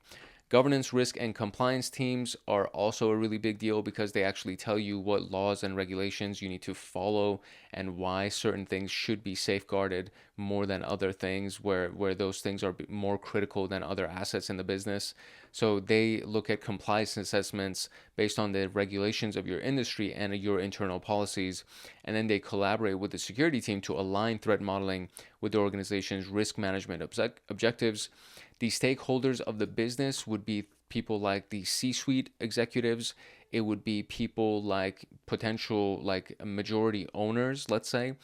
Governance, risk, and compliance teams are also a really big deal because they actually tell you what laws and regulations you need to follow and why certain things should be safeguarded more than other things, where those things are more critical than other assets in the business. So they look at compliance assessments based on the regulations of your industry and your internal policies, and then they collaborate with the security team to align threat modeling with the organization's risk management objectives. The stakeholders of the business would be people like the C-suite executives. It would be people like potential like majority owners, let's say.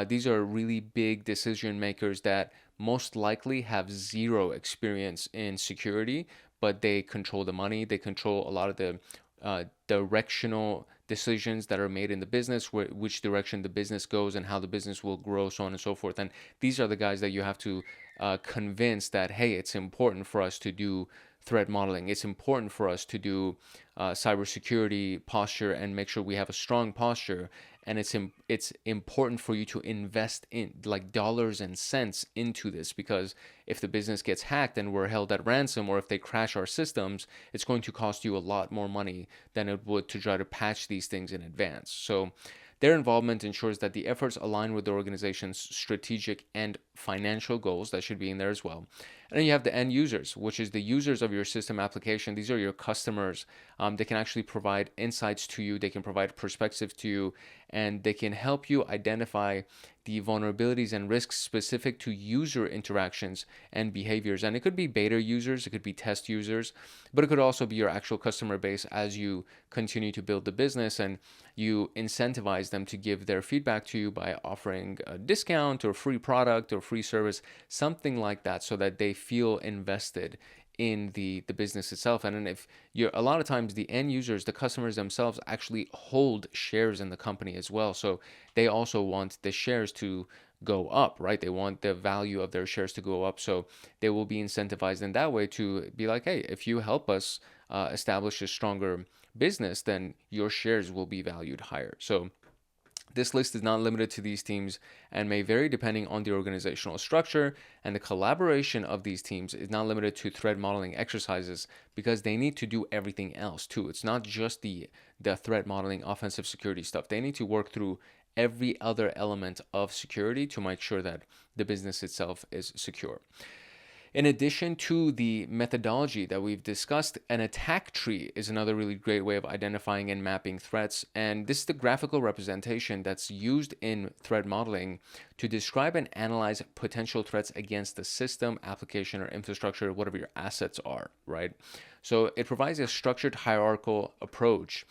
These are really big decision makers that most likely have zero experience in security, but they control the money. They control a lot of the directional decisions that are made in the business, which direction the business goes and how the business will grow, so on and so forth. And these are the guys that you have to convince that, hey, it's important for us to do threat modeling. It's important for us to do cybersecurity posture and make sure we have a strong posture. And it's important for you to invest in like dollars and cents into this, because if the business gets hacked and we're held at ransom, or if they crash our systems, it's going to cost you a lot more money than it would to try to patch these things in advance. So their involvement ensures that the efforts align with the organization's strategic and financial goals. That should be in there as well. And then you have the end users, which is the users of your system application. These are your customers. They can actually provide insights to you. They can provide perspective to you, and they can help you identify the vulnerabilities and risks specific to user interactions and behaviors. And it could be beta users, it could be test users, but it could also be your actual customer base as you continue to build the business, and you incentivize them to give their feedback to you by offering a discount or free product or free service, something like that, so that they feel invested in the business itself. And then if you're, a lot of times the end users, the customers themselves actually hold shares in the company as well. So they also want the shares to go up, right? They want the value of their shares to go up. So they will be incentivized in that way to be like, hey, if you help us establish a stronger business, then your shares will be valued higher. So this list is not limited to these teams and may vary depending on the organizational structure, and the collaboration of these teams is not limited to threat modeling exercises because they need to do everything else too. It's not just the threat modeling offensive security stuff. They need to work through every other element of security to make sure that the business itself is secure. In addition to the methodology that we've discussed, an attack tree is another really great way of identifying and mapping threats. And this is the graphical representation that's used in threat modeling to describe and analyze potential threats against the system, application, or infrastructure, whatever your assets are, right? So it provides a structured hierarchical approach,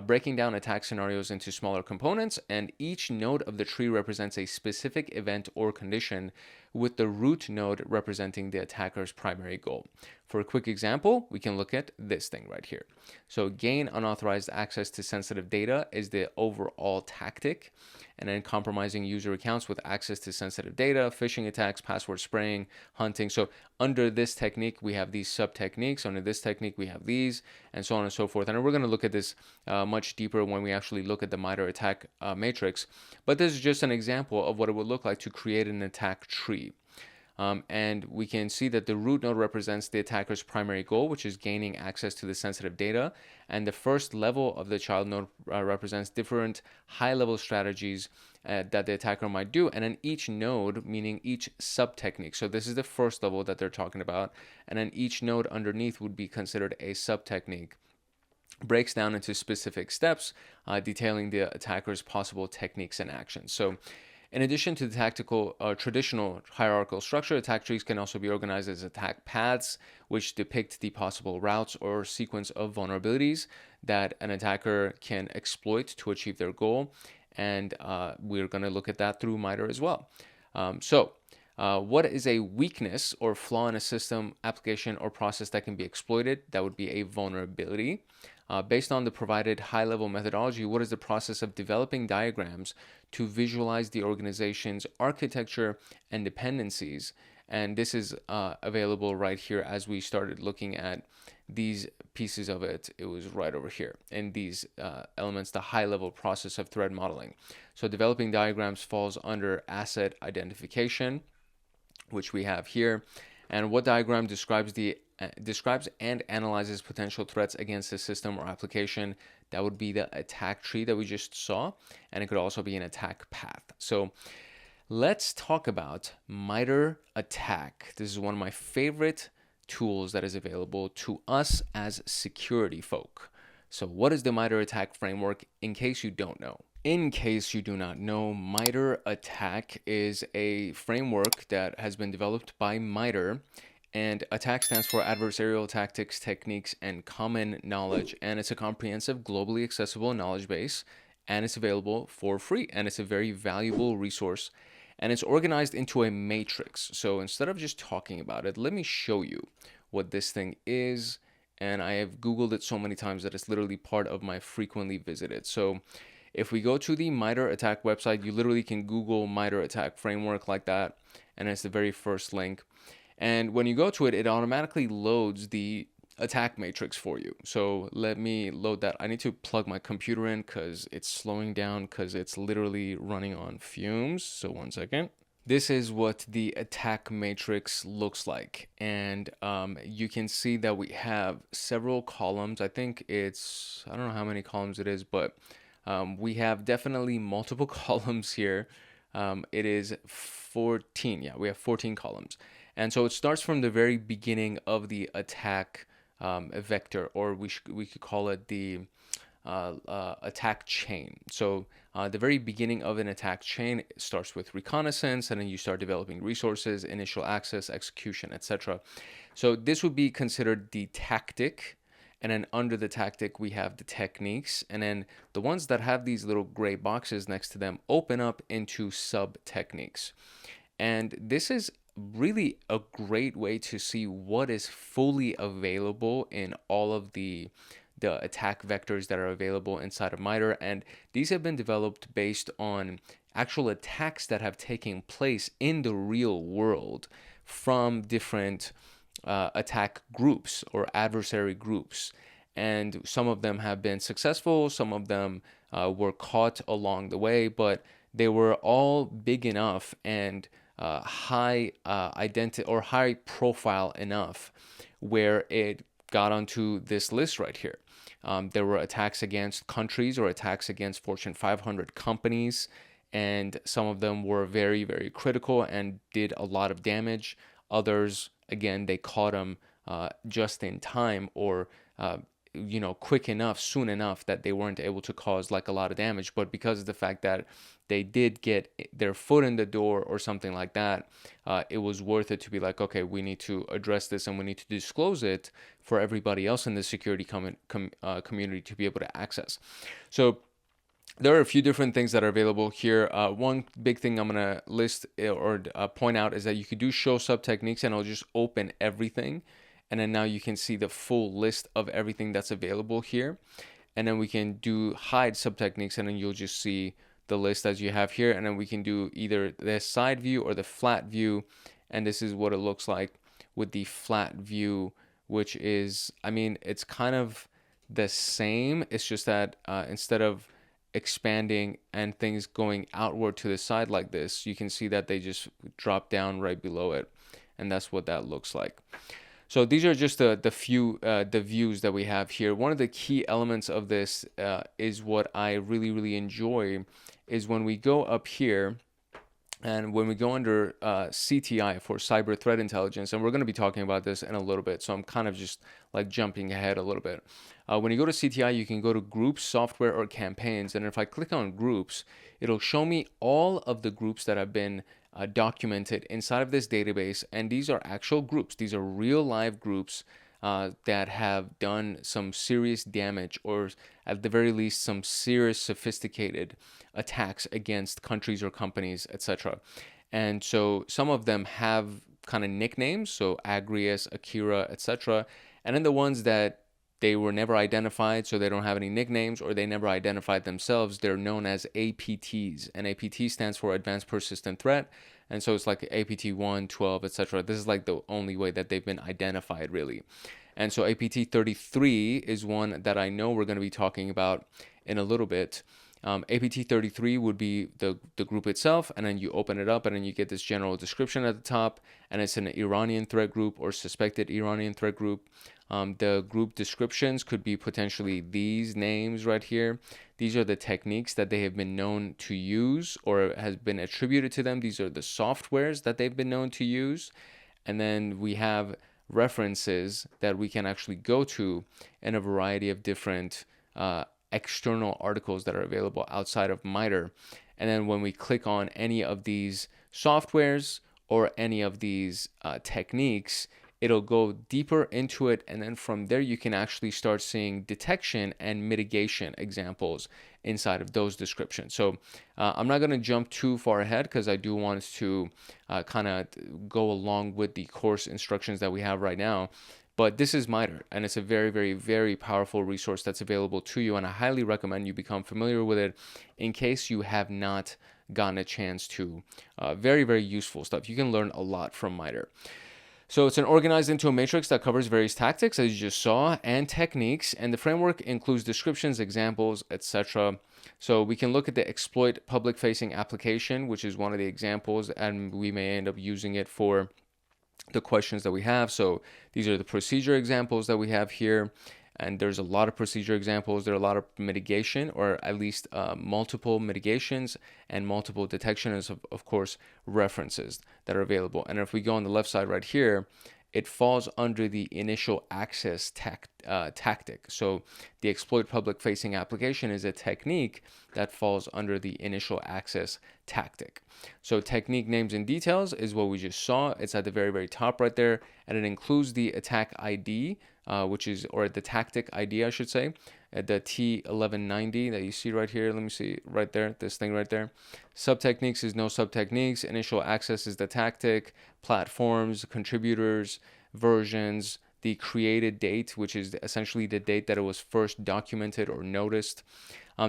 breaking down attack scenarios into smaller components, and each node of the tree represents a specific event or condition, with the root node representing the attacker's primary goal. For a quick example, we can look at this thing right here. So gain unauthorized access to sensitive data is the overall tactic, and then compromising user accounts with access to sensitive data, phishing attacks, password spraying, hunting. So under this technique, we have these sub techniques. Under this technique, we have these, and so on and so forth. And we're going to look at this much deeper when we actually look at the MITRE attack matrix. But this is just an example of what it would look like to create an attack tree. And we can see that the root node represents the attacker's primary goal, which is gaining access to the sensitive data. And the first level of the child node represents different high-level strategies that the attacker might do. And then each node, meaning each sub-technique. So this is the first level that they're talking about. And then each node underneath would be considered a sub-technique. Breaks down into specific steps, detailing the attacker's possible techniques and actions. So in addition to the tactical traditional hierarchical structure, attack trees can also be organized as attack paths, which depict the possible routes or sequence of vulnerabilities that an attacker can exploit to achieve their goal. And we're going to look at that through MITRE as well. What is a weakness or flaw in a system, application, or process that can be exploited? That would be a vulnerability. Based on the provided high-level methodology, what is the process of developing diagrams to visualize the organization's architecture and dependencies? And this is available right here as we started looking at these pieces of it. It was right over here in these elements, the high-level process of threat modeling. So developing diagrams falls under asset identification, which we have here. And what diagram describes and analyzes potential threats against a system or application? That would be the attack tree that we just saw, and it could also be an attack path. So let's talk about MITRE attack. This is one of my favorite tools that is available to us as security folk. So what is the MITRE attack framework in case you don't know? In case you do not know, MITRE attack is a framework that has been developed by MITRE, and attack stands for adversarial tactics, techniques, and common knowledge. And it's a comprehensive, globally accessible knowledge base, and it's available for free. And it's a very valuable resource, and it's organized into a matrix. So instead of just talking about it, let me show you what this thing is. And I have Googled it so many times that it's literally part of my frequently visited. So if we go to the MITRE attack website, you literally can Google MITRE attack framework like that, and it's the very first link. And when you go to it, it automatically loads the attack matrix for you. So let me load that. I need to plug my computer in because it's slowing down because it's literally running on fumes. So 1 second. This is what the attack matrix looks like. And you can see that we have several columns. I think it's, I don't know how many columns it is, but we have definitely multiple columns here. It is 14. Yeah, we have 14 columns. And so it starts from the very beginning of the attack vector, or we could call it the attack chain. So the very beginning of an attack chain starts with reconnaissance, and then you start developing resources, initial access, execution, etc. So this would be considered the tactic. And then under the tactic, we have the techniques. And then the ones that have these little gray boxes next to them open up into sub-techniques. And this is really a great way to see what is fully available in all of the attack vectors that are available inside of MITRE. And these have been developed based on actual attacks that have taken place in the real world from different attack groups or adversary groups. And some of them have been successful, some of them were caught along the way, but they were all big enough and high profile enough where it got onto this list right here. There were attacks against countries or attacks against Fortune 500 companies, and some of them were very, very critical and did a lot of damage. Others, again, they caught them just in time, or quick enough, soon enough that they weren't able to cause like a lot of damage. But because of the fact that they did get their foot in the door or something like that, it was worth it to be like, okay, we need to address this and we need to disclose it for everybody else in the security community to be able to access. So there are a few different things that are available here. One big thing I'm going to list or point out is that you could do show sub techniques, and it'll just open everything. And then now you can see the full list of everything that's available here. And then we can do hide sub techniques, and then you'll just see the list as you have here. And then we can do either the side view or the flat view. And this is what it looks like with the flat view, which is, I mean, it's kind of the same. It's just that instead of expanding and things going outward to the side like this, you can see that they just drop down right below it. And that's what that looks like. So these are just the views that we have here. One of the key elements of this is what I really enjoy is when we go up here and when we go under CTI for cyber threat intelligence, and we're going to be talking about this in a little bit, so I'm kind of just like jumping ahead a little bit. When you go to CTI, you can go to groups, software, or campaigns, and if I click on groups, it'll show me all of the groups that have been documented inside of this database, and these are actual groups. These are real live groups that have done some serious damage, or at the very least some serious sophisticated attacks against countries or companies, etc. And so some of them have kind of nicknames, so Agrius, Akira, etc. And then the ones that they were never identified, so they don't have any nicknames, or they never identified themselves, they're known as APTs. And APT stands for Advanced Persistent Threat. And so it's like APT 1, 12, etc. This is like the only way that they've been identified, really. And so APT 33 is one that I know we're going to be talking about in a little bit. APT 33 would be the group itself, and then you open it up, and then you get this general description at the top, and it's an Iranian threat group or suspected Iranian threat group. The group descriptions could be potentially these names right here. These are the techniques that they have been known to use or has been attributed to them. These are the softwares that they've been known to use. And then we have references that we can actually go to in a variety of different external articles that are available outside of MITRE. And then when we click on any of these softwares or any of these techniques, it'll go deeper into it, and then from there you can actually start seeing detection and mitigation examples inside of those descriptions. So I'm not going to jump too far ahead because I do want us to kind of go along with the course instructions that we have right now. But this is MITRE, and it's a very powerful resource that's available to you, and I highly recommend you become familiar with it in case you have not gotten a chance to. Very useful stuff. You can learn a lot from MITRE. So it's organized into a matrix that covers various tactics, as you just saw, and techniques, and the framework includes descriptions, examples, etc. So we can look at the exploit public-facing application, which is one of the examples, and we may end up using it for the questions that we have. So these are the procedure examples that we have here, and there's a lot of procedure examples. There are a lot of mitigation, or at least multiple mitigations and multiple detections, of course, references that are available. And if we go on the left side right here, it falls under the initial access tactic. So the exploit public facing application is a technique that falls under the initial access tactic. So technique names and details is what we just saw. It's at the very top right there, and it includes the attack ID, which is, or the tactic ID, I should say, the T1190 that you see right here. Let me see right there, this thing right there. Subtechniques is no subtechniques. Initial access is the tactic. Platforms, contributors, versions, the created date, which is essentially the date that it was first documented or noticed.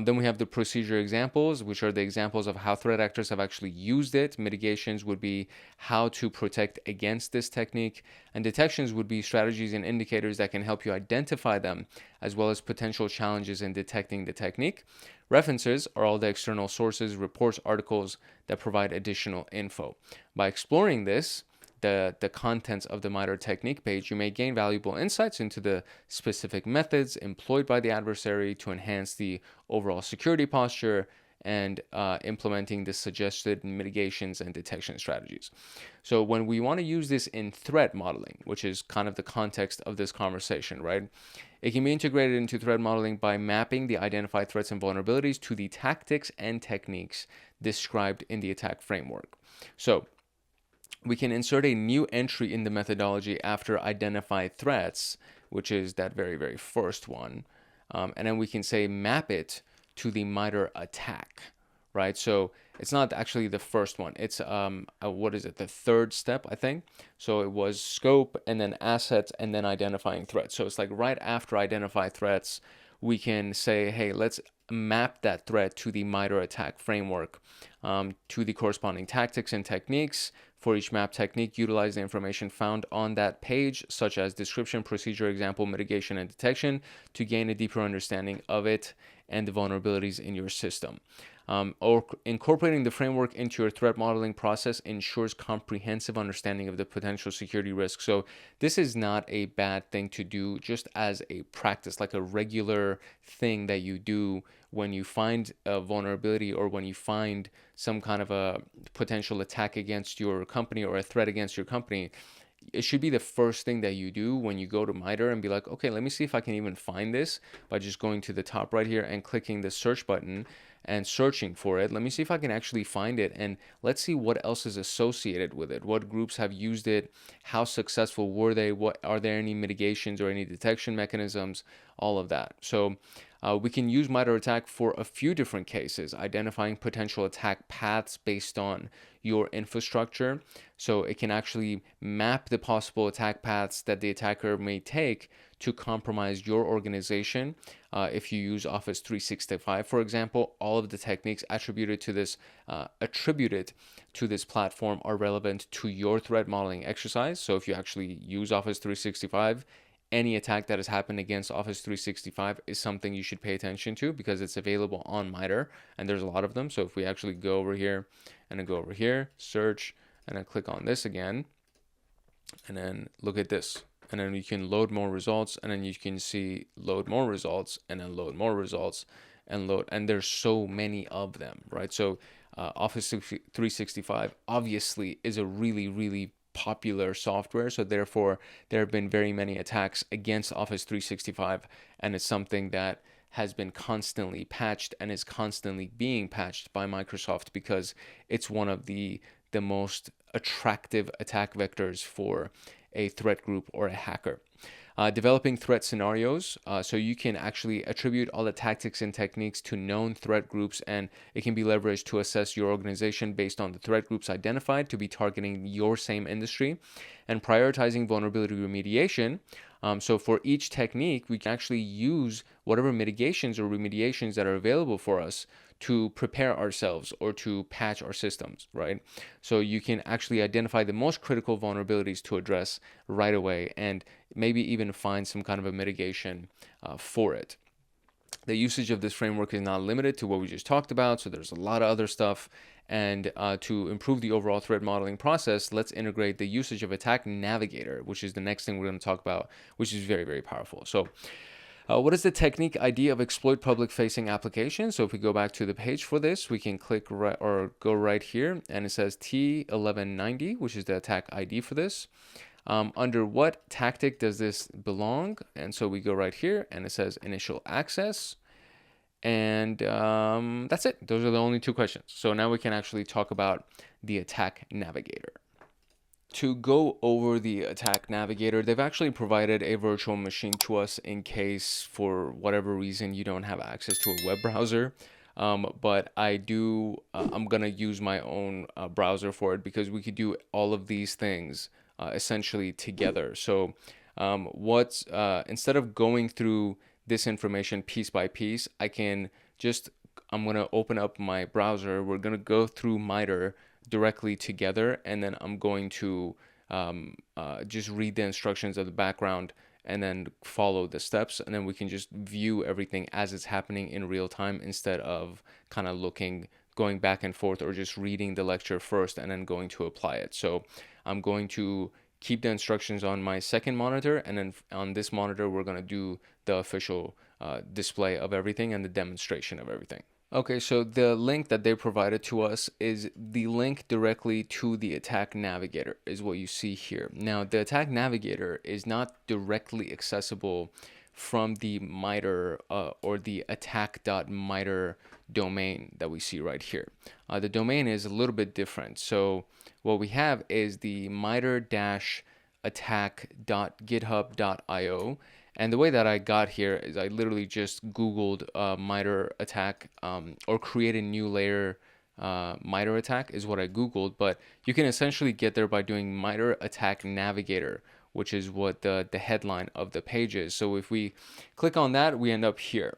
Then we have the procedure examples, which are the examples of how threat actors have actually used it. Mitigations would be how to protect against this technique. And detections would be strategies and indicators that can help you identify them, as well as potential challenges in detecting the technique. References are all the external sources, reports, articles that provide additional info. By exploring this, the contents of the MITRE technique page, you may gain valuable insights into the specific methods employed by the adversary to enhance the overall security posture and implementing the suggested mitigations and detection strategies. So when we want to use this in threat modeling, which is kind of the context of this conversation, right? It can be integrated into threat modeling by mapping the identified threats and vulnerabilities to the tactics and techniques described in the attack framework. So we can insert a new entry in the methodology after identified threats, which is that very first one. And then we can say map it to the MITRE attack, right? So it's not actually the first one. It's, what is it? The third step, I think. So it was scope and then assets and then identifying threats. So it's like right after identify threats, we can say, hey, let's map that threat to the MITRE attack framework, to the corresponding tactics and techniques. For each map technique, utilize the information found on that page, such as description, procedure, example, mitigation, and detection, to gain a deeper understanding of it and the vulnerabilities in your system. Or incorporating the framework into your threat modeling process ensures comprehensive understanding of the potential security risk. So this is not a bad thing to do just as a practice, like a regular thing that you do when you find a vulnerability or when you find some kind of a potential attack against your company or a threat against your company. It should be the first thing that you do when you go to MITRE and be like, okay, let me see if I can even find this by just going to the top right here and clicking the search button and searching for it. Let me see if I can actually find it, and let's see what else is associated with it. What groups have used it? How successful were they? What are there any mitigations or any detection mechanisms? All of that. So we can use MITRE attack for a few different cases, identifying potential attack paths based on your infrastructure. So it can actually map the possible attack paths that the attacker may take to compromise your organization. If you use Office 365, for example, all of the techniques attributed to this platform are relevant to your threat modeling exercise. So if you actually use Office 365, any attack that has happened against Office 365 is something you should pay attention to because it's available on MITRE, and there's a lot of them. So if we actually go over here and then go over here, search, and then click on this again, and then look at this, and then you can load more results, and then you can see load more results, and then load more results, and load, and there's so many of them, right? So Office 365 obviously is a really, really popular software, so therefore there have been very many attacks against Office 365, and it's something that has been constantly patched and is constantly being patched by Microsoft because it's one of the most attractive attack vectors for a threat group or a hacker. Developing threat scenarios, so you can actually attribute all the tactics and techniques to known threat groups, and it can be leveraged to assess your organization based on the threat groups identified to be targeting your same industry. And prioritizing vulnerability remediation, so for each technique we can actually use whatever mitigations or remediations that are available for us to prepare ourselves or to patch our systems, right? So you can actually identify the most critical vulnerabilities to address right away and maybe even find some kind of a mitigation for it. The usage of this framework is not limited to what we just talked about, so there's a lot of other stuff. And to improve the overall threat modeling process, let's integrate the usage of Attack Navigator, which is the next thing we're going to talk about, which is very, very powerful. So what is the technique ID of exploit public-facing applications? So if we go back to the page for this, we can click go right here, and it says T1190, which is the attack ID for this. Under what tactic does this belong? And so we go right here, and it says initial access. And that's it. Those are the only two questions. So now we can actually talk about the Attack Navigator. To go over the Attack Navigator, they've actually provided a virtual machine to us in case for whatever reason you don't have access to a web browser. But I'm gonna use my own browser for it because we could do all of these things essentially together. So instead of going through this information piece by piece, I'm gonna open up my browser. We're gonna go through MITRE directly together, and then I'm going to just read the instructions of the background and then follow the steps, and then we can just view everything as it's happening in real time instead of kind of going back and forth or just reading the lecture first and then going to apply it. So I'm going to keep the instructions on my second monitor, and then on this monitor we're going to do the official display of everything and the demonstration of everything. Okay, so the link that they provided to us is the link directly to the Attack Navigator, is what you see here. Now, the Attack Navigator is not directly accessible from the MITRE or the attack.mitre domain that we see right here. The domain is a little bit different. So what we have is the mitre-attack.github.io. And the way that I got here is I literally just Googled MITRE attack or create a new layer MITRE attack is what I Googled. But you can essentially get there by doing MITRE attack navigator, which is what the headline of the page is. So if we click on that, we end up here.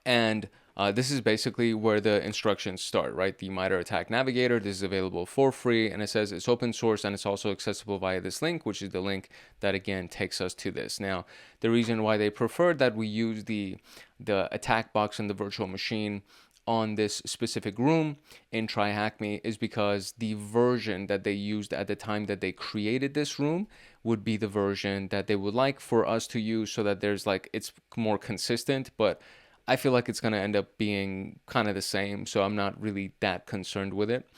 And This is basically where the instructions start, right? The MITRE ATT&CK Navigator. This is available for free, and it says it's open source, and it's also accessible via this link, which is the link that again takes us to this. Now, the reason why they prefer that we use the attack box in the virtual machine on this specific room in TryHackMe is because the version that they used at the time that they created this room would be the version that they would like for us to use, so that there's like, it's more consistent. But I feel like it's going to end up being kind of the same, so I'm not really that concerned with it.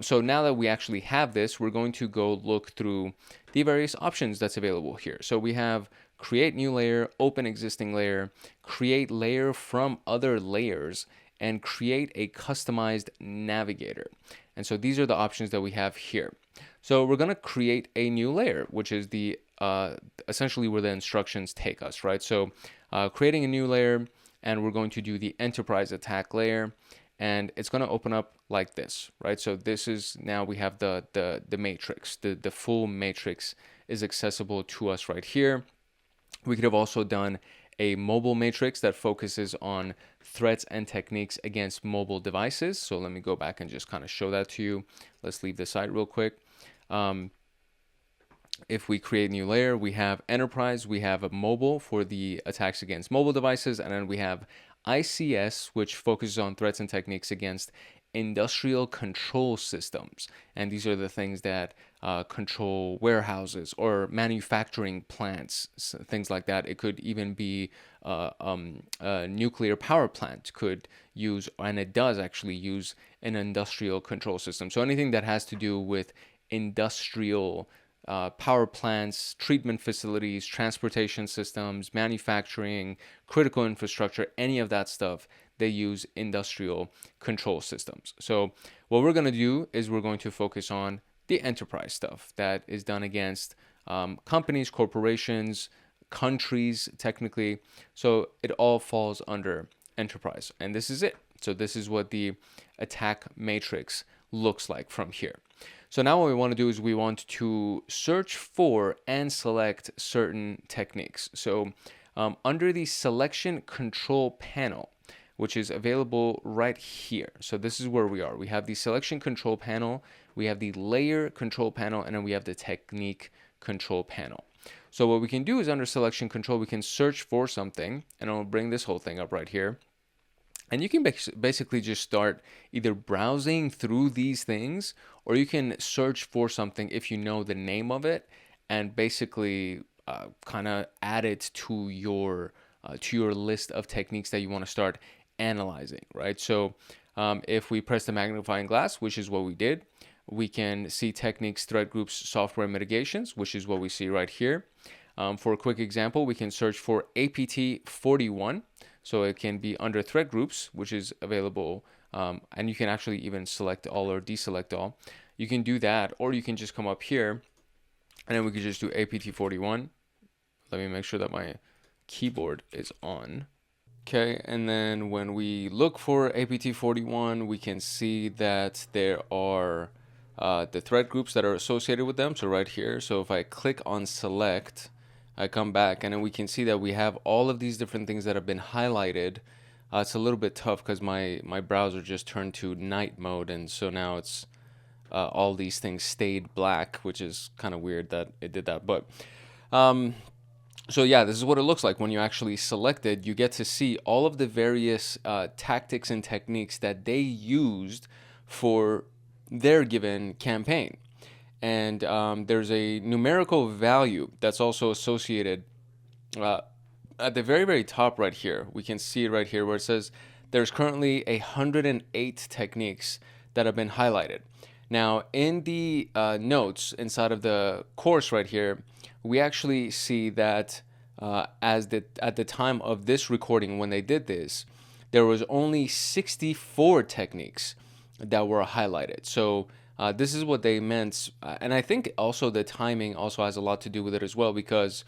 So now that we actually have this, we're going to go look through the various options that's available here. So we have create new layer, open existing layer, create layer from other layers, and create a customized navigator. And so these are the options that we have here. So we're going to create a new layer, which is the essentially where the instructions take us, right? So creating a new layer, and we're going to do the enterprise attack layer, and it's going to open up like this, right? So this is, now we have the matrix, the full matrix is accessible to us right here. We could have also done a mobile matrix that focuses on threats and techniques against mobile devices. So let me go back and just kind of show that to you. Let's leave this side real quick. If we create a new layer, we have enterprise, we have a mobile for the attacks against mobile devices, and then we have ICS, which focuses on threats and techniques against industrial control systems. And these are the things that control warehouses or manufacturing plants, things like that. It could even be a nuclear power plant could use, and it does actually use, an industrial control system. So anything that has to do with industrial power plants, treatment facilities, transportation systems, manufacturing, critical infrastructure, any of that stuff, they use industrial control systems. So what we're going to do is we're going to focus on the enterprise stuff that is done against companies, corporations, countries, technically. So it all falls under enterprise, and this is it. So this is what the attack matrix looks like from here. So now what we want to do is we want to search for and select certain techniques. So under the selection control panel, which is available right here. So this is where we are. We have the selection control panel, we have the layer control panel, and then we have the technique control panel. So what we can do is under selection control, we can search for something, and I'll bring this whole thing up right here. And you can basically just start either browsing through these things, or you can search for something if you know the name of it, and basically kind of add it to your list of techniques that you want to start analyzing, right? So if we press the magnifying glass, which is what we did, we can see techniques, threat groups, software mitigations, which is what we see right here. For a quick example, we can search for APT41. So it can be under threat groups, which is available, and you can actually even select all or deselect all. You can do that, or you can just come up here, and then we could just do APT41. Let me make sure that my keyboard is on. Okay, and then when we look for APT41, we can see that there are the threat groups that are associated with them. So right here, so if I click on select, I come back, and then we can see that we have all of these different things that have been highlighted. It's a little bit tough because my browser just turned to night mode, and so now it's all these things stayed black, which is kind of weird that it did that. But so yeah, this is what it looks like when you actually select it. You get to see all of the various tactics and techniques that they used for their given campaign. And there's a numerical value that's also associated at the very, very top right here. We can see it right here where it says there's currently 108 techniques that have been highlighted. Now, in the notes inside of the course right here, we actually see that at the time of this recording, when they did this, there was only 64 techniques that were highlighted. So this is what they meant, and I think also the timing also has a lot to do with it as well, because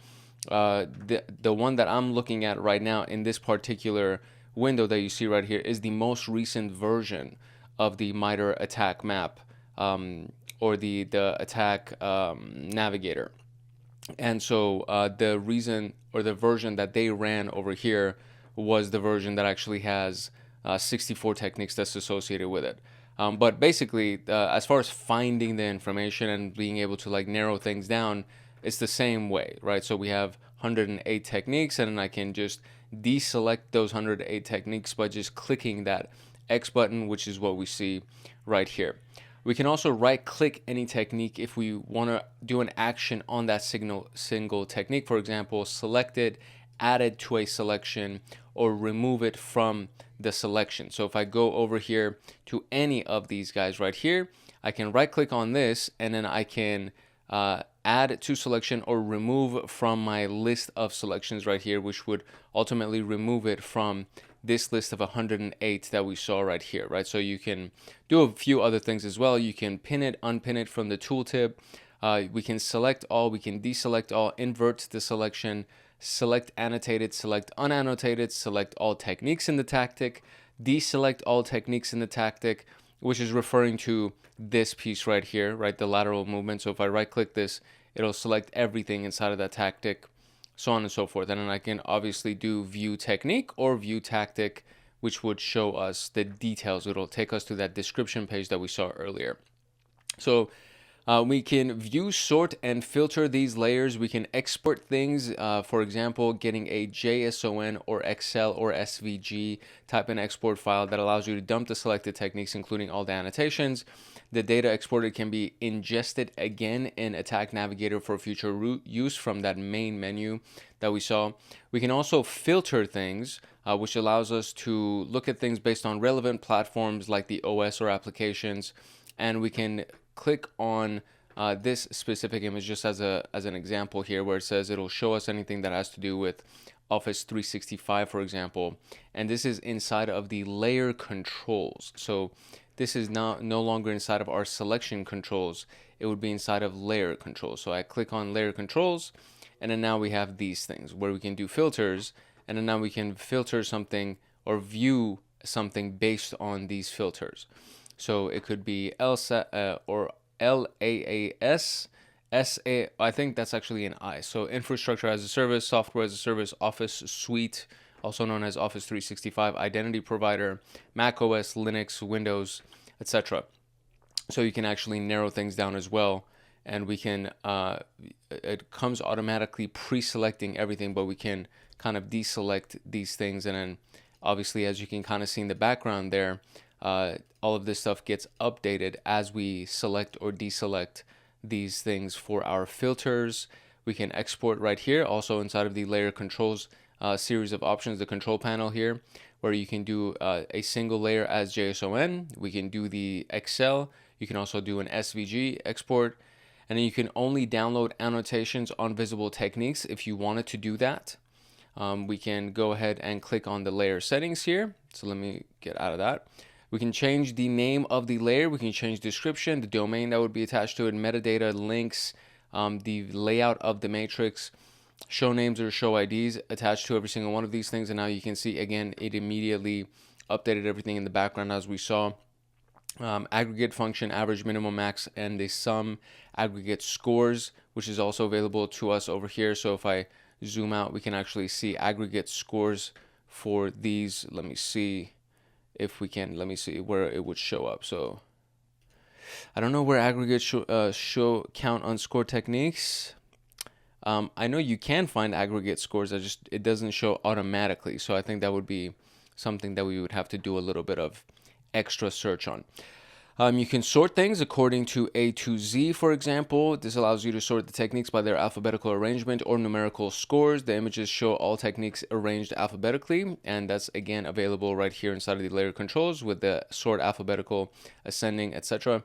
the one that I'm looking at right now in this particular window that you see right here is the most recent version of the MITRE attack map, or the attack navigator. And so the reason or the version that they ran over here was the version that actually has 64 techniques that's associated with it. But basically, as far as finding the information and being able to like narrow things down, it's the same way, right? So we have 108 techniques, and then I can just deselect those 108 techniques by just clicking that X button, which is what we see right here. We can also right click any technique if we want to do an action on that single technique. For example, select it, add it to a selection, or remove it from the selection. So if I go over here to any of these guys right here, I can right click on this, and then I can add to selection or remove from my list of selections right here, which would ultimately remove it from this list of 108 that we saw right here, right? So you can do a few other things as well. You can pin it, unpin it from the tooltip. We can select all, we can deselect all, invert the selection, select annotated, select unannotated, select all techniques in the tactic, deselect all techniques in the tactic, which is referring to this piece right here, right? The lateral movement. So if I right click this, it'll select everything inside of that tactic, so on and so forth. And then I can obviously do view technique or view tactic, which would show us the details. It'll take us to that description page that we saw earlier. So we can view, sort, and filter these layers. We can export things, for example, getting a JSON or Excel or SVG type and export file that allows you to dump the selected techniques, including all the annotations. The data exported can be ingested again in Attack Navigator for future use from that main menu that we saw. We can also filter things, which allows us to look at things based on relevant platforms like the OS or applications, and we can click on this specific image just as an example here, where it says it'll show us anything that has to do with Office 365, for example, and this is inside of the layer controls. So this is no longer inside of our selection controls. It would be inside of layer controls. So I click on layer controls, and then now we have these things where we can do filters, and then now we can filter something or view something based on these filters. So it could be LSA or LAAS, SA, I think that's actually an I. So infrastructure as a service, software as a service, Office Suite, also known as Office 365, identity provider, Mac OS, Linux, Windows, etc. So you can actually narrow things down as well. And we can, it comes automatically pre-selecting everything, but we can kind of deselect these things. And then obviously, as you can kind of see in the background there, all of this stuff gets updated as we select or deselect these things for our filters. We can export right here, also inside of the layer controls series of options, the control panel here, where you can do a single layer as JSON. We can do the Excel. You can also do an SVG export, and then you can only download annotations on visible techniques if you wanted to do that. We can go ahead and click on the layer settings here. So let me get out of that. We can change the name of the layer. We can change description, the domain that would be attached to it, metadata, links, the layout of the matrix, show names or show IDs attached to every single one of these things. And now you can see, again, it immediately updated everything in the background as we saw. Aggregate function, average, minimum, max, and the sum aggregate scores, which is also available to us over here. So if I zoom out, we can actually see aggregate scores for these. Let me see if we can, let me see where it would show up. So I don't know where aggregate show count on score techniques. I know you can find aggregate scores, it doesn't show automatically. So I think that would be something that we would have to do a little bit of extra search on. You can sort things according to A to Z, for example. This allows you to sort the techniques by their alphabetical arrangement or numerical scores. The images show all techniques arranged alphabetically, and that's again available right here inside of the layer controls with the sort alphabetical, ascending, etc.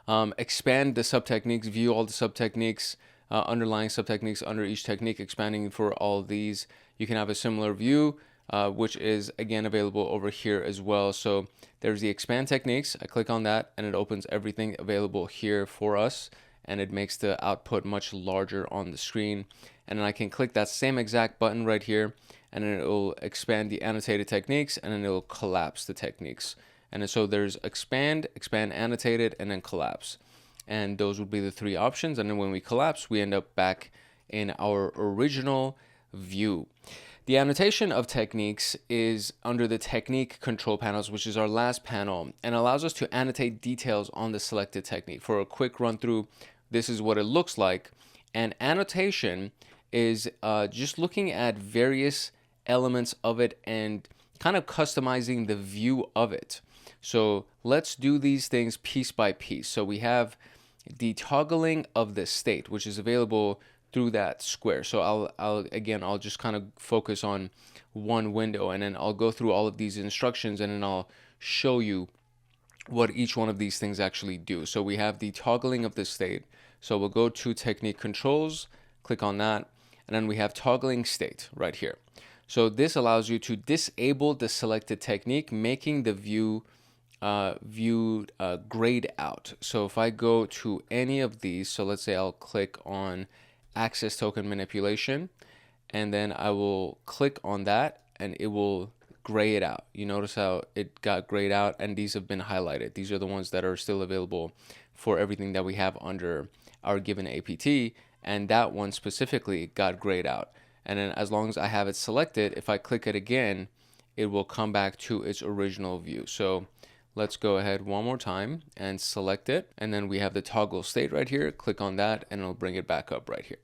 Expand the sub-techniques, view all the sub-techniques, underlying sub-techniques under each technique, expanding for all these. You can have a similar view, which is again available over here as well. So there's the expand techniques. I click on that and it opens everything available here for us, and it makes the output much larger on the screen. And then I can click that same exact button right here, and then it will expand the annotated techniques, and then it will collapse the techniques. And so there's expand, expand annotated, and then collapse. And those would be the three options. And then when we collapse, we end up back in our original view. The annotation of techniques is under the technique control panels, which is our last panel, and allows us to annotate details on the selected technique. For a quick run through, this is what it looks like. And annotation is just looking at various elements of it and kind of customizing the view of it. So let's do these things piece by piece. So we have the toggling of the state, which is available through that square. So I'll just kind of focus on one window, and then I'll go through all of these instructions, and then I'll show you what each one of these things actually do. So we have the toggling of the state. So we'll go to technique controls, click on that, and then we have toggling state right here. So this allows you to disable the selected technique, making the view grayed out. So if I go to any of these, so let's say I'll click on access token manipulation, and then I will click on that and it will gray it out. You notice how it got grayed out, and these have been highlighted. These are the ones that are still available for everything that we have under our given APT, and that one specifically got grayed out. And then as long as I have it selected, if I click it again, it will come back to its original view. So let's go ahead one more time and select it. And then we have the toggle state right here. Click on that and it'll bring it back up right here.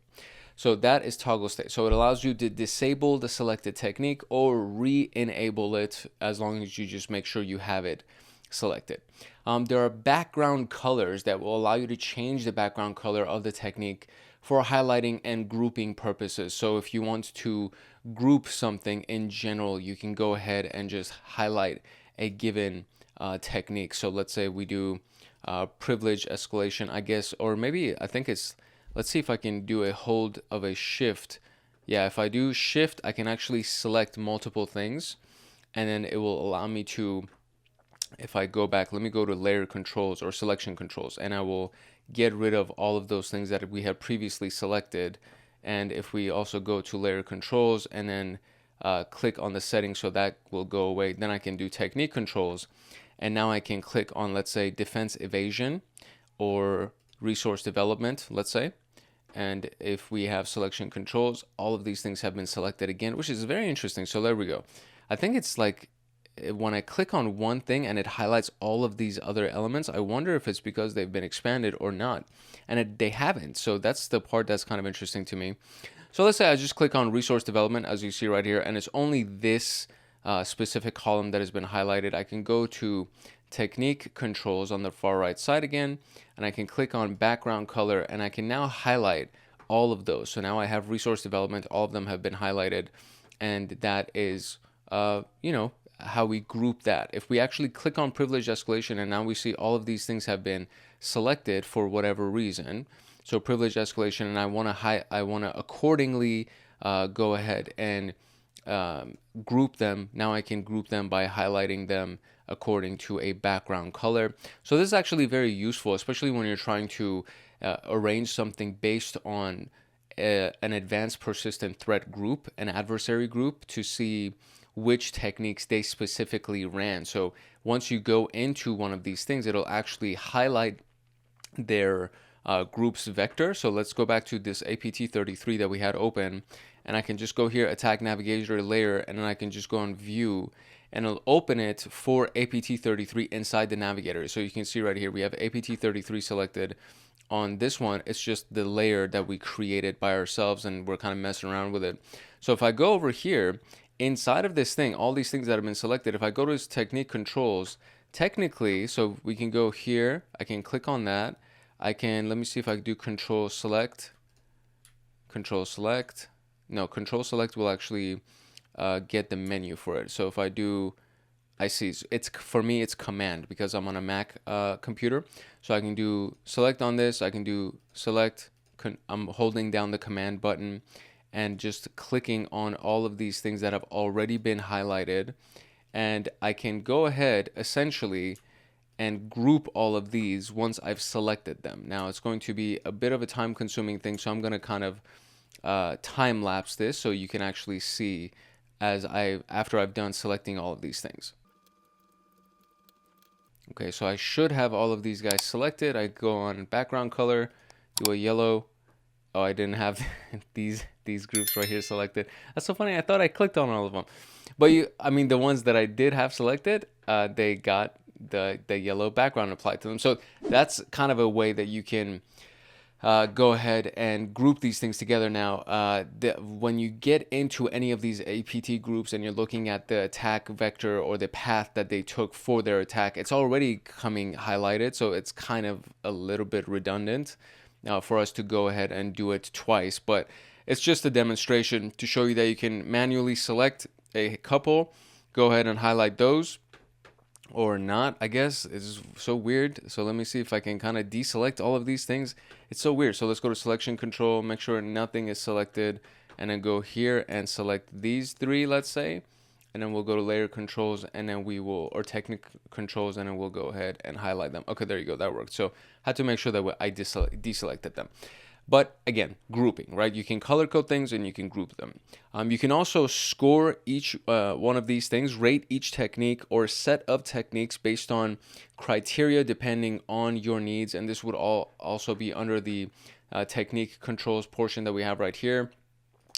So that is toggle state. So it allows you to disable the selected technique or re-enable it, as long as you just make sure you have it selected. There are background colors that will allow you to change the background color of the technique for highlighting and grouping purposes. So if you want to group something in general, you can go ahead and just highlight a given technique. So let's say we do privilege escalation, I guess, or maybe I think it's, let's see if I can do a hold of a shift. Yeah, if I do shift, I can actually select multiple things, and then it will allow me to, if I go back, let me go to layer controls or selection controls, and I will get rid of all of those things that we had previously selected. And if we also go to layer controls and then click on the settings, so that will go away, then I can do technique controls. And now I can click on, let's say, defense evasion or resource development, let's say. And if we have selection controls, all of these things have been selected again, which is very interesting. So there we go. I think it's like when I click on one thing and it highlights all of these other elements, I wonder if it's because they've been expanded or not. And they haven't. So that's the part that's kind of interesting to me. So let's say I just click on resource development, as you see right here, and it's only this specific column that has been highlighted. I can go to technique controls on the far right side again, and I can click on background color, and I can now highlight all of those. So now I have resource development, all of them have been highlighted, and that is, how we group that. If we actually click on privilege escalation, and now we see all of these things have been selected for whatever reason. So privilege escalation, and I want to accordingly go ahead and group them. Now I can group them by highlighting them according to a background color. So this is actually very useful, especially when you're trying to arrange something based on an advanced persistent threat group, an adversary group, to see which techniques they specifically ran. So once you go into one of these things, it'll actually highlight their group's vector. So let's go back to this APT33 that we had open, and I can just go here, attack navigator layer, and then I can just go on view, and it'll open it for APT33 inside the navigator. So you can see right here, we have APT33 selected. On this one, it's just the layer that we created by ourselves, and we're kind of messing around with it. So if I go over here, inside of this thing, all these things that have been selected, if I go to this technique controls, technically, so we can go here, I can click on that. I can, let me see if I can do control select. No, control select will actually get the menu for it. So if I do, I see, it's, for me, it's command because I'm on a Mac computer. So I can do select on this, I can do select, I'm holding down the command button and just clicking on all of these things that have already been highlighted. And I can go ahead essentially and group all of these once I've selected them. Now it's going to be a bit of a time consuming thing, so I'm going to kind of time lapse this so you can actually see after I've done selecting all of these things. Okay, so I should have all of these guys selected. I go on background color, do a yellow. Oh, I didn't have these these groups right here selected. That's so funny. I thought I clicked on all of them, but I mean, the ones that I did have selected, they got the yellow background applied to them. So that's kind of a way that you can go ahead and group these things together. Now, when you get into any of these APT groups and you're looking at the attack vector or the path that they took for their attack, it's already coming highlighted. So it's kind of a little bit redundant for us to go ahead and do it twice. But it's just a demonstration to show you that you can manually select a couple, go ahead and highlight those. Or not, I guess. It's so weird. So let me see if I can kind of deselect all of these things. It's so weird. So let's go to selection control, make sure nothing is selected, and then go here and select these three, let's say. And then we'll go to layer controls, and then we will, or technique controls, and then we'll go ahead and highlight them. Okay, there you go. That worked. So I had to make sure that I deselected them. But again, grouping, right? You can color code things and you can group them. You can also score each one of these things, rate each technique or set of techniques based on criteria depending on your needs. And this would also be under the technique controls portion that we have right here.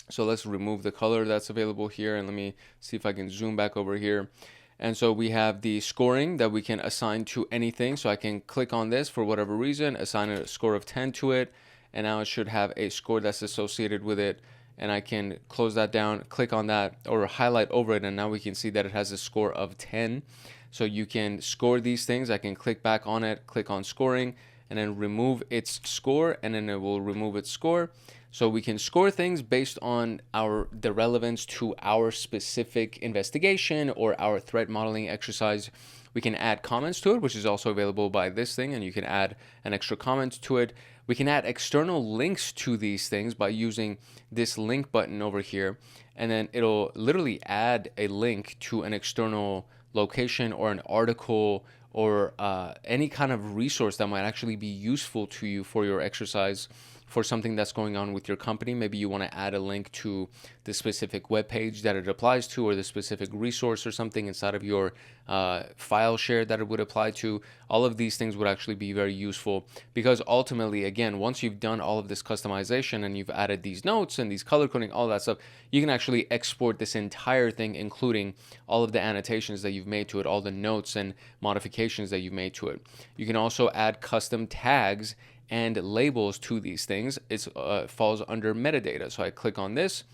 So let's remove the color that's available here. And let me see if I can zoom back over here. And so we have the scoring that we can assign to anything. So I can click on this for whatever reason, assign a score of 10 to it. And now it should have a score that's associated with it. And I can close that down, click on that, or highlight over it. And now we can see that it has a score of 10. So you can score these things. I can click back on it, click on scoring, and then remove its score. And then it will remove its score. So we can score things based on the relevance to our specific investigation or our threat modeling exercise. We can add comments to it, which is also available by this thing. And you can add an extra comment to it. We can add external links to these things by using this link button over here. And then it'll literally add a link to an external location or an article or any kind of resource that might actually be useful to you for your exercise, for something that's going on with your company. Maybe you want to add a link to the specific web page that it applies to, or the specific resource or something inside of your file share that it would apply to. All of these things would actually be very useful, because ultimately, again, once you've done all of this customization and you've added these notes and these color coding, all that stuff, you can actually export this entire thing, including all of the annotations that you've made to it, all the notes and modifications that you've made to it. You can also add custom tags and labels to these things. It falls under metadata. So I click on this,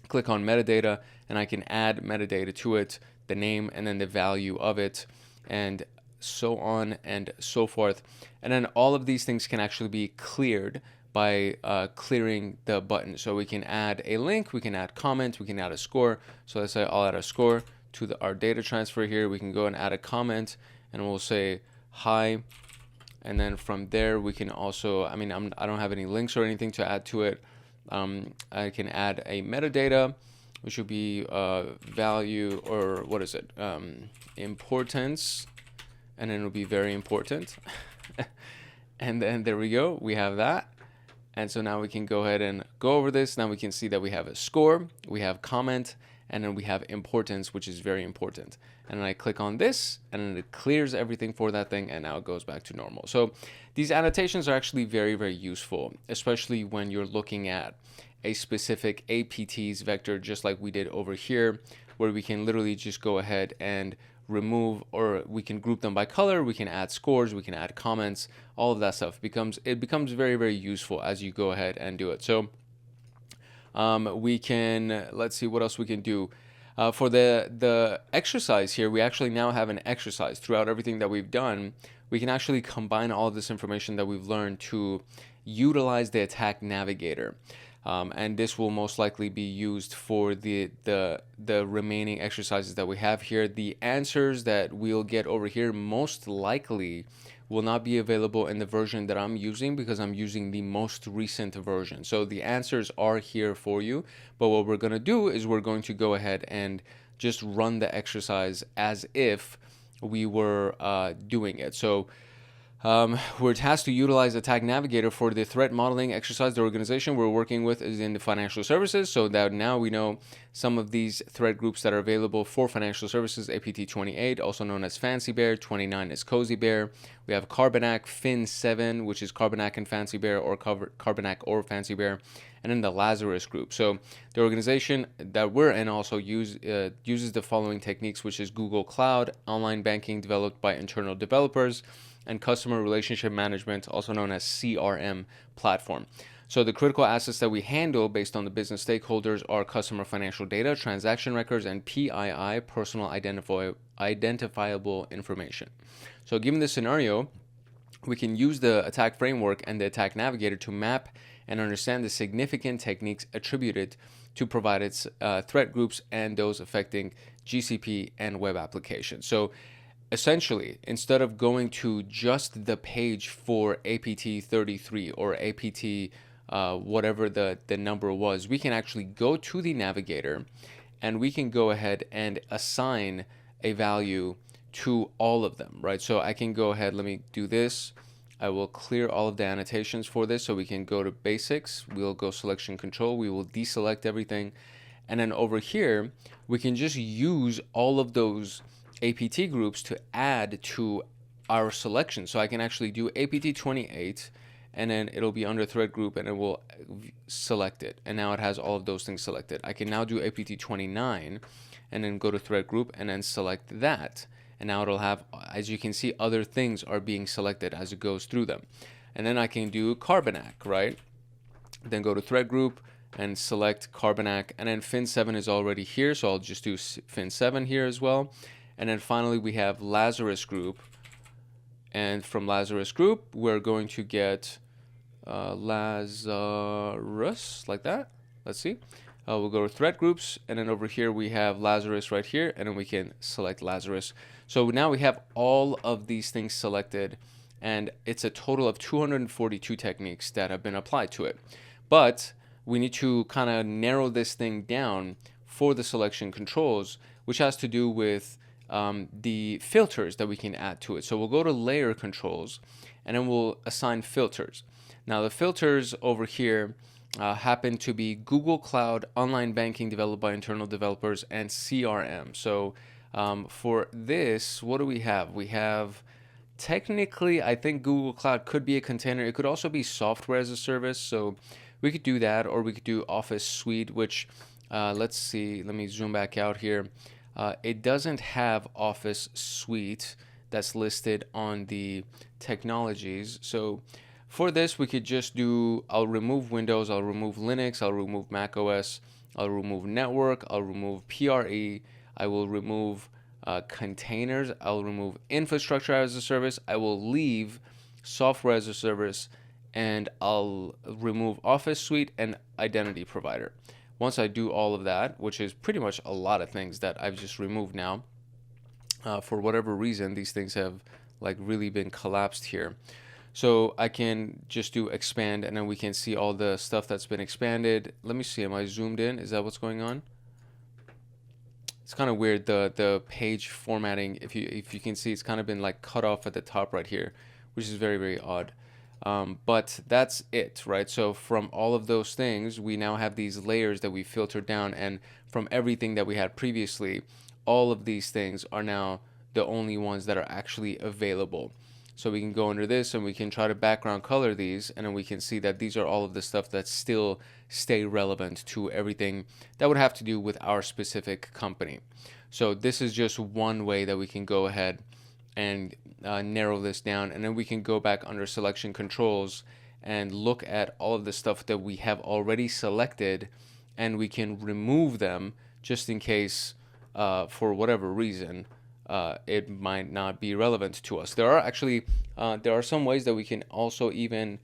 click on metadata, and I can add metadata to it, the name and then the value of it, and so on and so forth. And then all of these things can actually be cleared by clearing the button. So we can add a link, we can add comments, we can add a score. So let's say I'll add a score to our data transfer here. We can go and add a comment, and we'll say hi. And then from there, we can also, I don't have any links or anything to add to it. I can add a metadata, which would be value, or what is it? Importance, and then it'll be very important. And then there we go, we have that. And so now we can go ahead and go over this. Now we can see that we have a score, we have comment, and then we have importance, which is very important. And then I click on this, and then it clears everything for that thing, and now it goes back to normal. So these annotations are actually very, very useful, especially when you're looking at a specific APT's vector, just like we did over here, where we can literally just go ahead and remove, or we can group them by color, we can add scores, we can add comments, all of that stuff. It becomes very, very useful as you go ahead and do it. So we can, let's see what else we can do. For the exercise here, we actually now have an exercise throughout everything that we've done. We can actually combine all of this information that we've learned to utilize the attack navigator. And this will most likely be used for the remaining exercises that we have here. The answers that we'll get over here most likely will not be available in the version that I'm using, because I'm using the most recent version. So the answers are here for you, but what we're going to do is we're going to go ahead and just run the exercise as if we were doing it. So we're tasked to utilize Attack Navigator for the threat modeling exercise. The organization we're working with is in the financial services, so that now we know some of these threat groups that are available for financial services: APT 28, also known as Fancy Bear; 29 is Cozy Bear. We have Carbonac, Fin 7, which is Carbonac and Fancy Bear, or Carbonac or Fancy Bear, and then the Lazarus group. So the organization that we're in also uses the following techniques, which is Google Cloud, online banking developed by internal developers, and customer relationship management, also known as CRM platform. So the critical assets that we handle based on the business stakeholders are customer financial data, transaction records, and PII, personal identifiable information. So given this scenario, we can use the attack framework and the attack navigator to map and understand the significant techniques attributed to provided threat groups and those affecting GCP and web applications. So essentially, instead of going to just the page for APT 33 or APT whatever the number was, we can actually go to the navigator and we can go ahead and assign a value to all of them, right? So I can go ahead, let me do this. I will clear all of the annotations for this, so we can go to basics. We'll go selection control. We will deselect everything. And then over here, we can just use all of those APT groups to add to our selection. So I can actually do APT 28, and then it'll be under threat group, and it will select it. And now it has all of those things selected. I can now do APT 29, and then go to threat group, and then select that. And now it'll have, as you can see, other things are being selected as it goes through them. And then I can do Carbonac, right? Then go to threat group and select Carbonac. And then Fin 7 is already here, so I'll just do Fin 7 here as well. And then finally we have Lazarus group. And from Lazarus group, we're going to get Lazarus, like that. Let's see. We'll go to threat groups, and then over here we have Lazarus right here, and then we can select Lazarus. So now we have all of these things selected, and it's a total of 242 techniques that have been applied to it. But we need to kind of narrow this thing down for the selection controls, which has to do with the filters that we can add to it. So we'll go to layer controls, and then we'll assign filters. Now the filters over here happen to be Google Cloud, online banking developed by internal developers, and CRM. So for this, what do we have? We have, technically, I think Google Cloud could be a container. It could also be software as a service. So we could do that, or we could do Office Suite, which, let's see, let me zoom back out here. It doesn't have Office Suite that's listed on the technologies. So for this, we could just do, I'll remove Windows, I'll remove Linux, I'll remove Mac OS, I'll remove network, I'll remove PRE, I will remove containers, I'll remove infrastructure as a service, I will leave software as a service, and I'll remove Office Suite and identity provider. Once I do all of that, which is pretty much a lot of things that I've just removed now, for whatever reason, these things have like really been collapsed here. So I can just do expand, and then we can see all the stuff that's been expanded. Let me see, am I zoomed in? Is that what's going on? It's kind of weird, the page formatting. If you can see, it's kind of been like cut off at the top right here, which is very, very odd. But that's it, right? So from all of those things, we now have these layers that we filtered down, and from everything that we had previously, all of these things are now the only ones that are actually available. So we can go under this, and we can try to background color these, and then we can see that these are all of the stuff that still stay relevant to everything that would have to do with our specific company. So this is just one way that we can go ahead and narrow this down, and then we can go back under selection controls and look at all of the stuff that we have already selected, and we can remove them just in case for whatever reason it might not be relevant to us. There are actually there are some ways that we can also even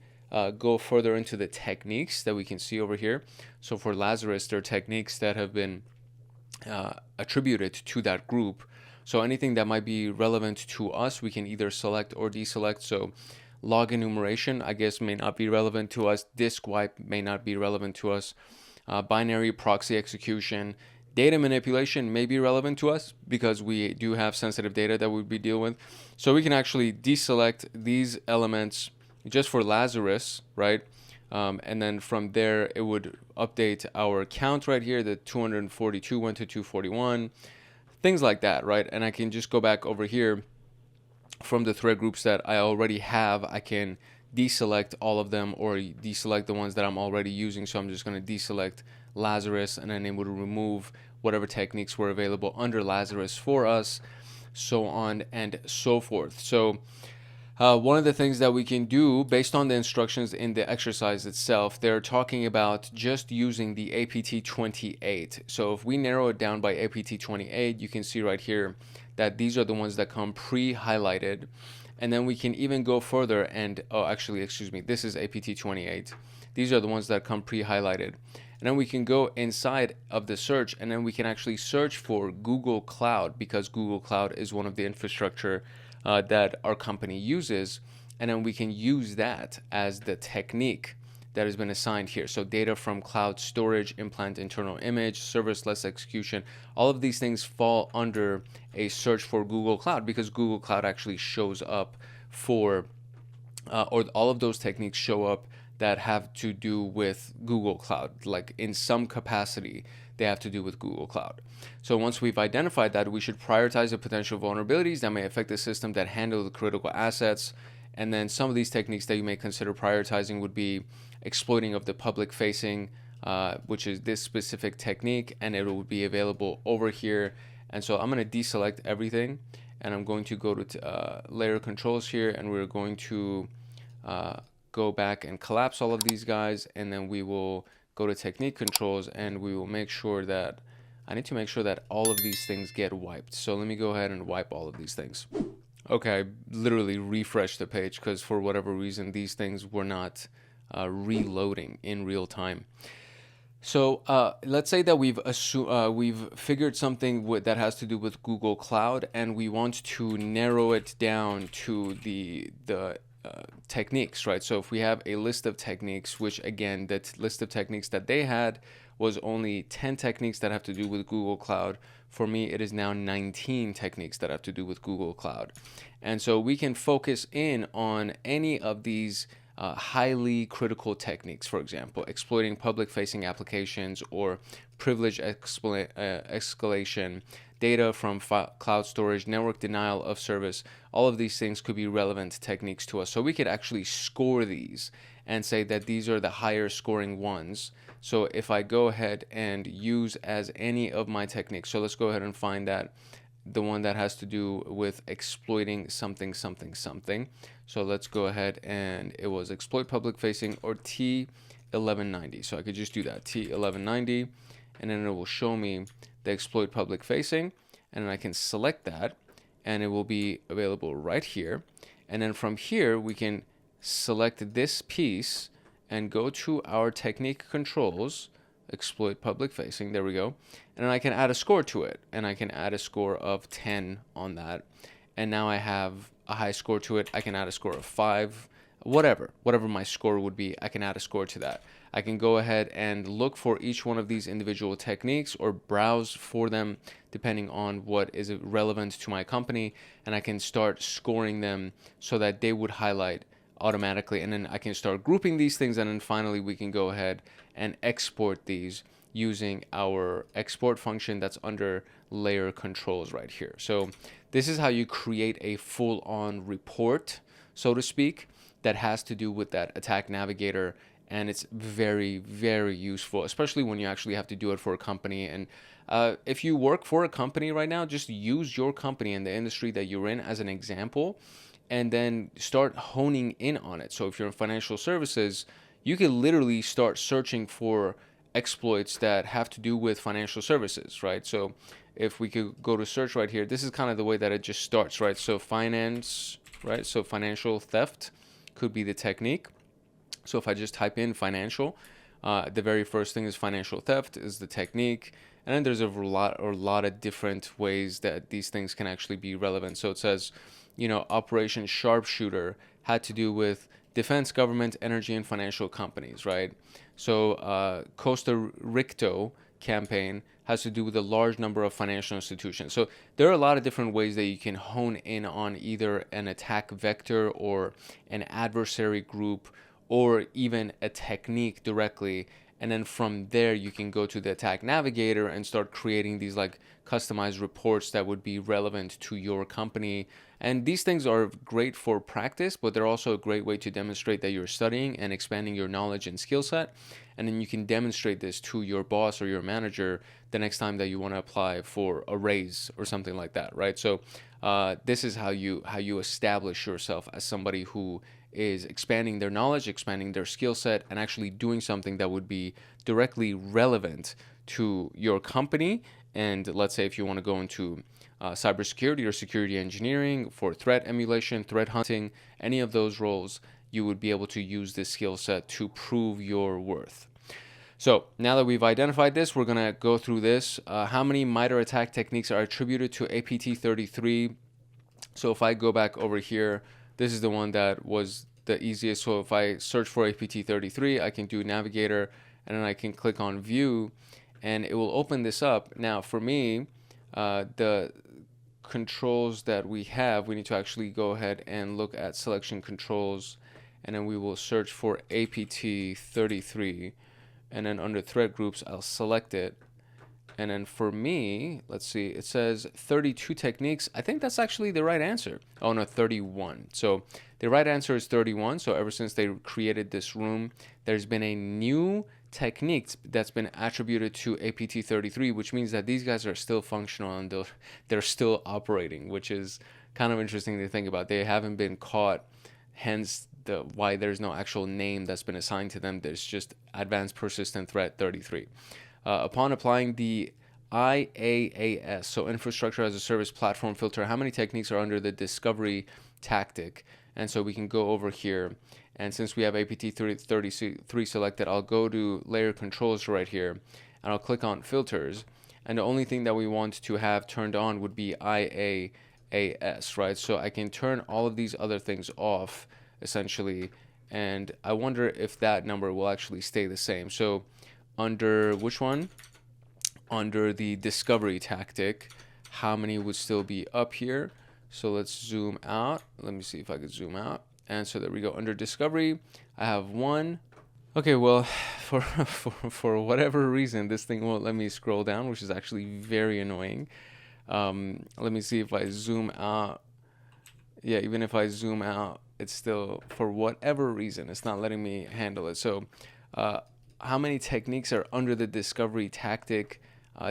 go further into the techniques that we can see over here. So for Lazarus, there are techniques that have been attributed to that group. So anything that might be relevant to us, we can either select or deselect. So log enumeration, I guess, may not be relevant to us. Disk wipe may not be relevant to us. Binary proxy execution. Data manipulation may be relevant to us because we do have sensitive data that we'd be dealing with. So we can actually deselect these elements just for Lazarus, right? And then from there, it would update our count right here. The 242 went to 241, things like that, right? And I can just go back over here from the thread groups that I already have. I can deselect all of them or deselect the ones that I'm already using. So I'm just going to deselect Lazarus, and then it would remove whatever techniques were available under Lazarus for us, so on and so forth. So one of the things that we can do based on the instructions in the exercise itself, they're talking about just using the APT28. So if we narrow it down by APT28, you can see right here that these are the ones that come pre-highlighted. And then we can even go further and, oh, actually, excuse me, this is APT28. These are the ones that come pre-highlighted. And then we can go inside of the search, and then we can actually search for Google Cloud, because Google Cloud is one of the infrastructure that our company uses, and then we can use that as the technique that has been assigned here. So data from cloud storage, implant internal image, serverless execution, all of these things fall under a search for Google Cloud, because Google Cloud actually shows up for, or all of those techniques show up that have to do with Google Cloud, like in some capacity they have to do with Google Cloud. So once we've identified that, we should prioritize the potential vulnerabilities that may affect the system that handle the critical assets. And then some of these techniques that you may consider prioritizing would be exploiting of the public facing, which is this specific technique, and it will be available over here. And so I'm going to deselect everything, and I'm going to go to layer controls here, and we're going to go back and collapse all of these guys, and then we will go to technique controls, and we will make sure that I need to make sure that all of these things get wiped. So let me go ahead and wipe all of these things. Okay, I literally refreshed the page because for whatever reason these things were not reloading in real time. So let's say that we've figured something that has to do with Google Cloud, and we want to narrow it down to the techniques, right? So if we have a list of techniques, which again, that list of techniques that they had was only 10 techniques that have to do with Google Cloud. For me, it is now 19 techniques that have to do with Google Cloud. And so we can focus in on any of these highly critical techniques, for example, exploiting public-facing applications or privilege escalation, data from cloud storage, network denial of service. All of these things could be relevant techniques to us. So we could actually score these and say that these are the higher scoring ones. So if I go ahead and use as any of my techniques, so let's go ahead and find that the one that has to do with exploiting something, something, something. So let's go ahead, and it was exploit public facing or T1190. So I could just do that, T1190, and then it will show me the exploit public facing, and then I can select that, and it will be available right here. And then from here, we can select this piece and go to our technique controls, exploit public facing, there we go. And I can add a score to it, and I can add a score of 10 on that. And now I have a high score to it. I can add a score of 5, whatever my score would be, I can add a score to that. I can go ahead and look for each one of these individual techniques or browse for them depending on what is relevant to my company, and I can start scoring them so that they would highlight automatically, and then I can start grouping these things, and then finally we can go ahead and export these using our export function that's under layer controls right here. So this is how you create a full-on report, so to speak, that has to do with that attack navigator, and it's very, very useful, especially when you actually have to do it for a company. And if you work for a company right now, just use your company and the industry that you're in as an example, and then start honing in on it. So if you're in financial services, you can literally start searching for exploits that have to do with financial services, right? So if we could go to search right here, this is kind of the way that it just starts, right? So finance, right? So financial theft could be the technique. So if I just type in financial, the very first thing is financial theft is the technique. And then there's a lot of different ways that these things can actually be relevant. So it says, you know, Operation Sharpshooter had to do with defense, government, energy, and financial companies, right? So Costa Rica campaign has to do with a large number of financial institutions. So there are a lot of different ways that you can hone in on either an attack vector or an adversary group or even a technique directly. And then from there, you can go to the attack navigator and start creating these like customized reports that would be relevant to your company. And these things are great for practice, but they're also a great way to demonstrate that you're studying and expanding your knowledge and skill set. And then you can demonstrate this to your boss or your manager the next time that you want to apply for a raise or something like that, right? So this is how you establish yourself as somebody who is expanding their knowledge, expanding their skill set, and actually doing something that would be directly relevant to your company. And let's say if you want to go into cybersecurity or security engineering for threat emulation, threat hunting, any of those roles, you would be able to use this skill set to prove your worth. So now that we've identified this, we're going to go through this. How many MITRE attack techniques are attributed to APT33? So if I go back over here, this is the one that was the easiest. So if I search for APT33, I can do navigator, and then I can click on view, and it will open this up. Now for me, the controls that we have, we need to actually go ahead and look at selection controls, and then we will search for APT33, and then under threat groups, I'll select it. And then for me, let's see, it says 32 techniques. I think that's actually the right answer. Oh no, 31. So the right answer is 31. So ever since they created this room, there's been a new technique that's been attributed to APT33, which means that these guys are still functional and they're still operating, which is kind of interesting to think about. They haven't been caught, hence why there's no actual name that's been assigned to them. There's just Advanced Persistent Threat 33. Upon applying the IaaS, so Infrastructure as a Service Platform filter, how many techniques are under the discovery tactic? And so we can go over here, and since we have APT33 selected, I'll go to layer controls right here, and I'll click on filters, and the only thing that we want to have turned on would be IaaS, right? So I can turn all of these other things off essentially, and I wonder if that number will actually stay the same. So under which one? Under the discovery tactic, how many would still be up here? So let's zoom out. Let me see if I could zoom out. And so there we go. Under discovery, I have 1. Okay, well, for whatever reason, this thing won't let me scroll down, which is actually very annoying. Let me see if I zoom out. Yeah, even if I zoom out, it's still, for whatever reason, it's not letting me handle it. So how many techniques are under the discovery tactic?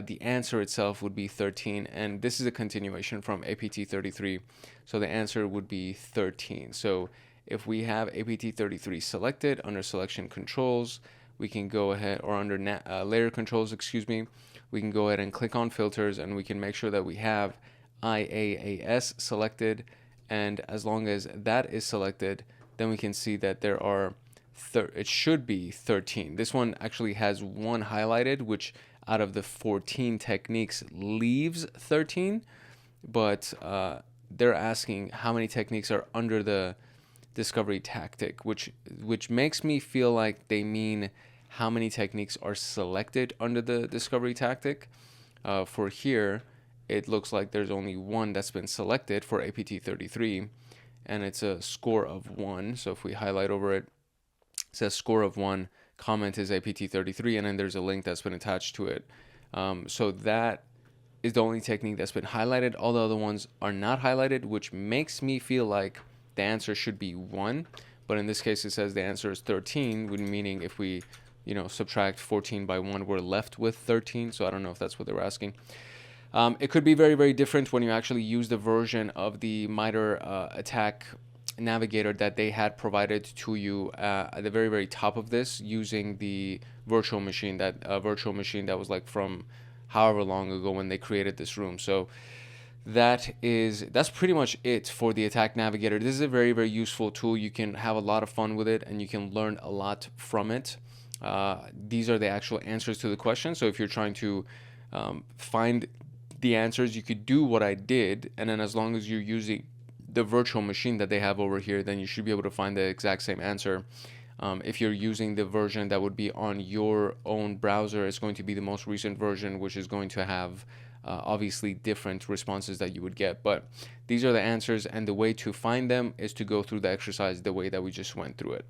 The answer itself would be 13, and this is a continuation from APT33, so the answer would be 13. So if we have APT33 selected under selection controls, we can go ahead, or under layer controls, excuse me, we can go ahead and click on filters, and we can make sure that we have IaaS selected, and as long as that is selected, then we can see that there are it should be 13. This one actually has 1 highlighted, which out of the 14 techniques leaves 13, but they're asking how many techniques are under the discovery tactic, which makes me feel like they mean how many techniques are selected under the discovery tactic. For here, it looks like there's only 1 that's been selected for APT33, and it's a score of 1. So if we highlight over it, it says score of 1, comment is APT33, and then there's a link that's been attached to it. So that is the only technique that's been highlighted. All the other ones are not highlighted, which makes me feel like the answer should be 1. But in this case, it says the answer is 13, meaning if we, subtract 14 by 1, we're left with 13. So I don't know if that's what they were asking. It could be very, very different when you actually use the version of the MITRE attack navigator that they had provided to you at the very, very top of this, using the virtual machine that was like from however long ago when they created this room. So that's pretty much it for the attack navigator. This is a very, very useful tool. You can have a lot of fun with it, and you can learn a lot from it. These are the actual answers to the question. So if you're trying to find the answers, you could do what I did, and then as long as you're using the virtual machine that they have over here, then you should be able to find the exact same answer. If you're using the version that would be on your own browser, it's going to be the most recent version, which is going to have obviously different responses that you would get. But these are the answers, and the way to find them is to go through the exercise the way that we just went through it.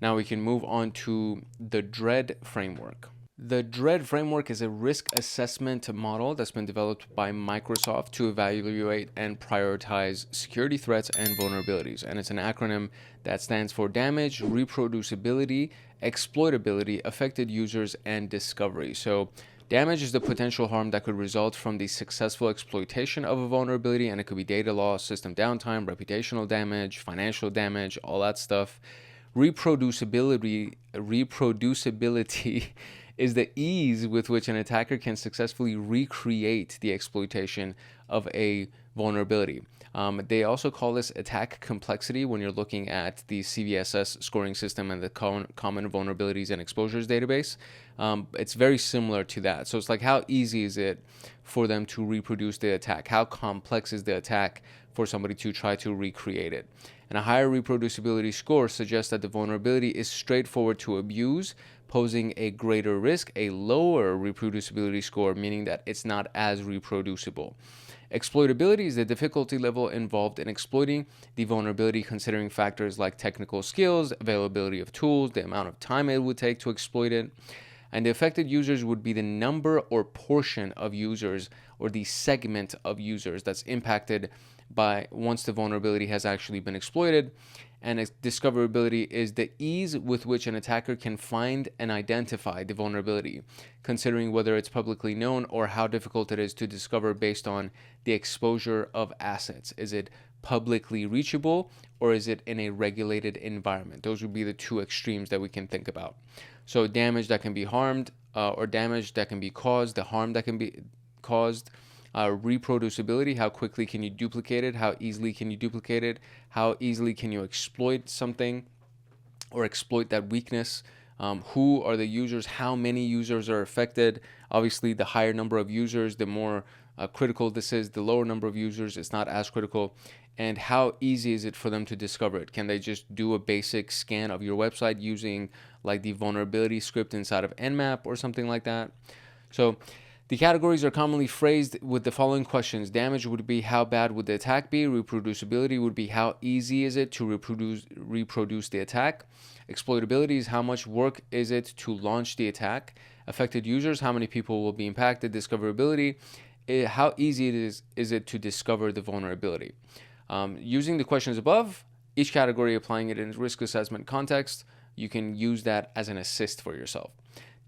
Now we can move on to the DREAD framework. The DREAD framework is a risk assessment model that's been developed by Microsoft to evaluate and prioritize security threats and vulnerabilities. And it's an acronym that stands for damage, reproducibility, exploitability, affected users, and discovery. So damage is the potential harm that could result from the successful exploitation of a vulnerability, and it could be data loss, system downtime, reputational damage, financial damage, all that stuff. Reproducibility is the ease with which an attacker can successfully recreate the exploitation of a vulnerability. They also call this attack complexity when you're looking at the CVSS scoring system and the common vulnerabilities and exposures database. It's very similar to that. So it's like, how easy is it for them to reproduce the attack? How complex is the attack for somebody to try to recreate it? And a higher reproducibility score suggests that the vulnerability is straightforward to abuse, posing a greater risk. A lower reproducibility score, meaning that it's not as reproducible. Exploitability is the difficulty level involved in exploiting the vulnerability, considering factors like technical skills, availability of tools, the amount of time it would take to exploit it. And the affected users would be the number or portion of users, or the segment of users that's impacted by once the vulnerability has actually been exploited. And discoverability is the ease with which an attacker can find and identify the vulnerability, considering whether it's publicly known or how difficult it is to discover based on the exposure of assets. Is it publicly reachable, or is it in a regulated environment? Those would be the two extremes that we can think about. So damage that can be harmed, or damage that can be caused, the harm that can be caused. Reproducibility, how quickly can you duplicate it? How easily can you duplicate it? How easily can you exploit something or exploit that weakness? Who are the users? How many users are affected? Obviously, the higher number of users, the more critical this is. The lower number of users, it's not as critical. And how easy is it for them to discover it? Can they just do a basic scan of your website using like the vulnerability script inside of Nmap or something like that? So the categories are commonly phrased with the following questions. Damage would be, how bad would the attack be? Reproducibility would be, how easy is it to reproduce the attack? Exploitability is, how much work is it to launch the attack? Affected users, how many people will be impacted? Discoverability, how easy is it to discover the vulnerability? Using the questions above, each category applying it in risk assessment context, you can use that as an assist for yourself.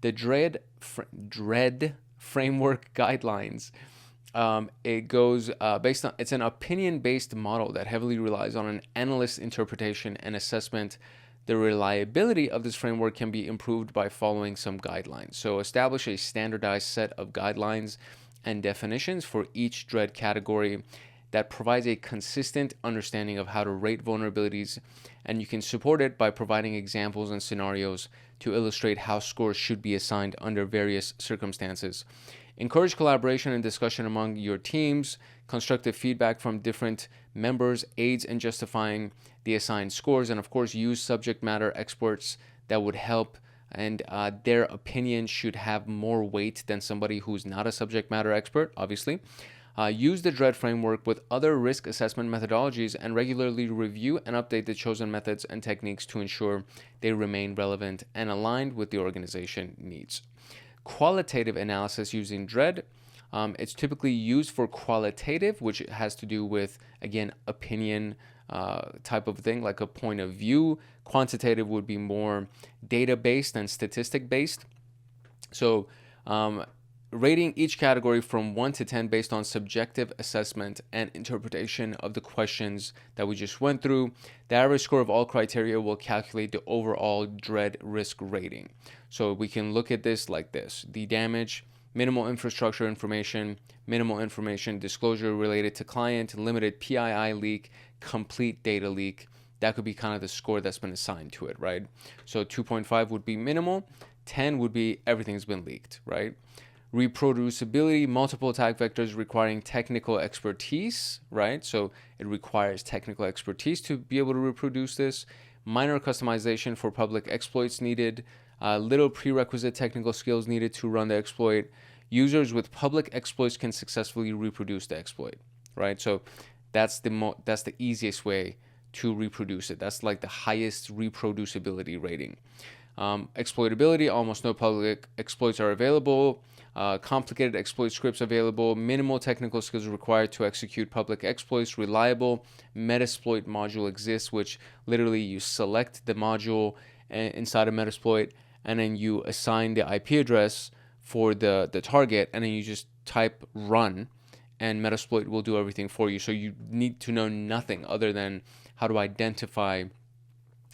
The DREAD framework guidelines, it goes based on, it's an opinion-based model that heavily relies on an analyst interpretation and assessment. The reliability of this framework can be improved by following some guidelines. So establish a standardized set of guidelines and definitions for each DREAD category that provides a consistent understanding of how to rate vulnerabilities, and you can support it by providing examples and scenarios to illustrate how scores should be assigned under various circumstances. Encourage collaboration and discussion among your teams. Constructive feedback from different members aids in justifying the assigned scores, and of course use subject matter experts that would help, and their opinion should have more weight than somebody who's not a subject matter expert, obviously. Use the DREAD framework with other risk assessment methodologies and regularly review and update the chosen methods and techniques to ensure they remain relevant and aligned with the organization needs. Qualitative analysis using DREAD. It's typically used for qualitative, which has to do with, again, opinion type of thing, like a point of view. Quantitative would be more data-based and statistic-based. So, rating each category from 1 to 10 based on subjective assessment and interpretation of the questions that we just went through. The average score of all criteria will calculate the overall DREAD risk rating. So we can look at this like this. The damage, minimal infrastructure information, minimal information disclosure related to client, limited PII leak, complete data leak. That could be kind of the score that's been assigned to it, right? So 2.5 would be minimal, 10 would be everything's been leaked, right? Reproducibility, multiple attack vectors requiring technical expertise, right? So it requires technical expertise to be able to reproduce this. Minor customization for public exploits needed. Little prerequisite technical skills needed to run the exploit. Users with public exploits can successfully reproduce the exploit, right? So that's the easiest way to reproduce it. That's like the highest reproducibility rating. Exploitability, almost no public exploits are available. Complicated exploit scripts available. Minimal technical skills required to execute public exploits. Reliable Metasploit module exists, which literally you select the module inside of Metasploit, and then you assign the IP address for the target, and then you just type run, and Metasploit will do everything for you. So you need to know nothing other than how to identify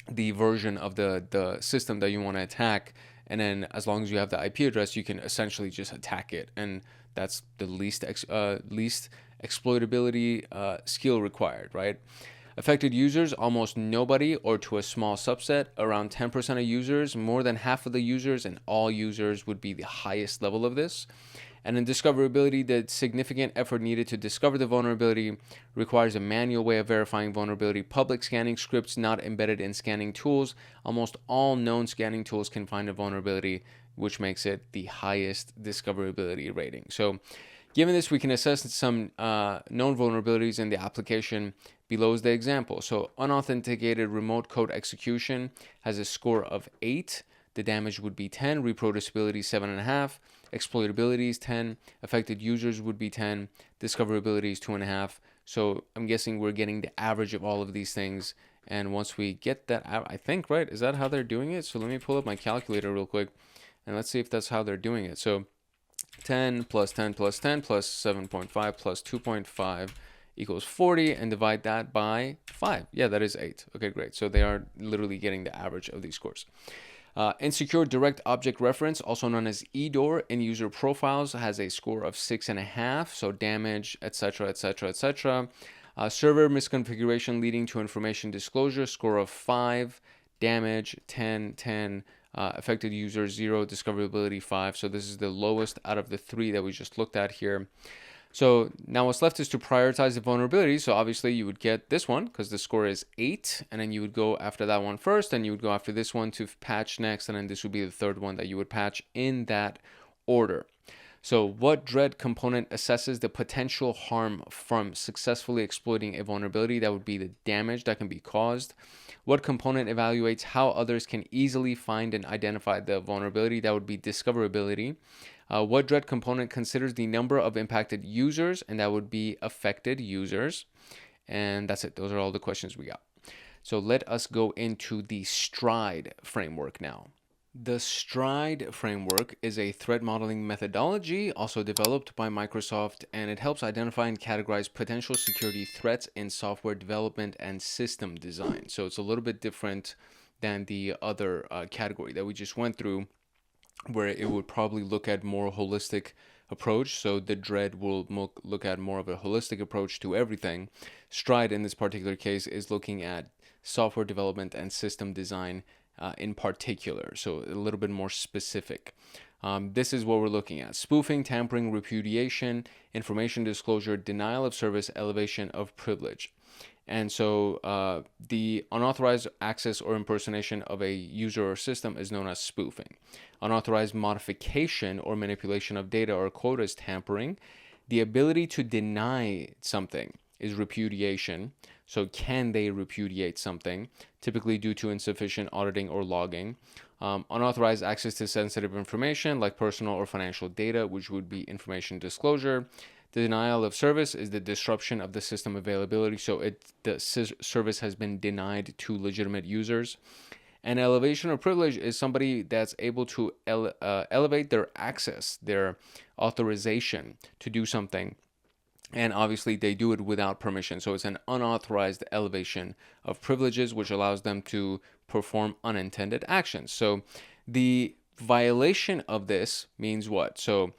the version of the system that you want to attack, and then as long as you have the IP address, you can essentially just attack it, and that's the least exploitability skill required, right? Affected users, almost nobody, or to a small subset, around 10% of users. More than half of the users and all users would be the highest level of this. And in discoverability, the significant effort needed to discover the vulnerability requires a manual way of verifying vulnerability. Public scanning scripts not embedded in scanning tools. Almost all known scanning tools can find a vulnerability, which makes it the highest discoverability rating. So given this, we can assess some known vulnerabilities in the application. Below is the example. So unauthenticated remote code execution has a score of 8. The damage would be 10. Reproducibility 7.5. Exploitability is 10. Affected users would be 10. Discoverability is 2.5. So I'm guessing we're getting the average of all of these things. And once we get that, I think, right? Is that how they're doing it? So let me pull up my calculator real quick, and let's see if that's how they're doing it. So 10 plus 10 plus 10 plus 7.5 plus 2.5 equals 40, and divide that by 5. Yeah, that is 8. Okay, great. So they are literally getting the average of these scores. Insecure direct object reference, also known as EDOR, in user profiles has a score of 6.5. So damage, etc., etc., etc. Server misconfiguration leading to information disclosure, score of 5. Damage 10, 10. Affected user 0. Discoverability 5. So this is the lowest out of the 3 that we just looked at here. So now what's left is to prioritize the vulnerability. So obviously you would get this one because the score is 8, and then you would go after that one first, and you would go after this one to patch next, and then this would be the third one that you would patch in that order. So what dread component assesses the potential harm from successfully exploiting a vulnerability? That would be the damage that can be caused. What component evaluates how others can easily find and identify the vulnerability? That would be discoverability. What dread component considers the number of impacted users? And that would be affected users. And that's it. Those are all the questions we got. So let us go into the STRIDE framework now. The STRIDE framework is a threat modeling methodology also developed by Microsoft, and it helps identify and categorize potential security threats in software development and system design. So it's a little bit different than the other category that we just went through, where it would probably look at more holistic approach. So the dread will look at more of a holistic approach to everything. STRIDE in this particular case is looking at software development and system design in particular, so a little bit more specific. This is what we're looking at: spoofing, tampering, repudiation, information disclosure, denial of service, elevation of privilege. And so the unauthorized access or impersonation of a user or system is known as spoofing. Unauthorized modification or manipulation of data or code is tampering. The ability to deny something is repudiation. So can they repudiate something? Typically due to insufficient auditing or logging. Unauthorized access to sensitive information like personal or financial data, which would be information disclosure. The denial of service is the disruption of the system availability. So the service has been denied to legitimate users. And elevation of privilege is somebody that's able to elevate their access, their authorization to do something. And obviously they do it without permission. So it's an unauthorized elevation of privileges, which allows them to perform unintended actions. So the violation of this means what? So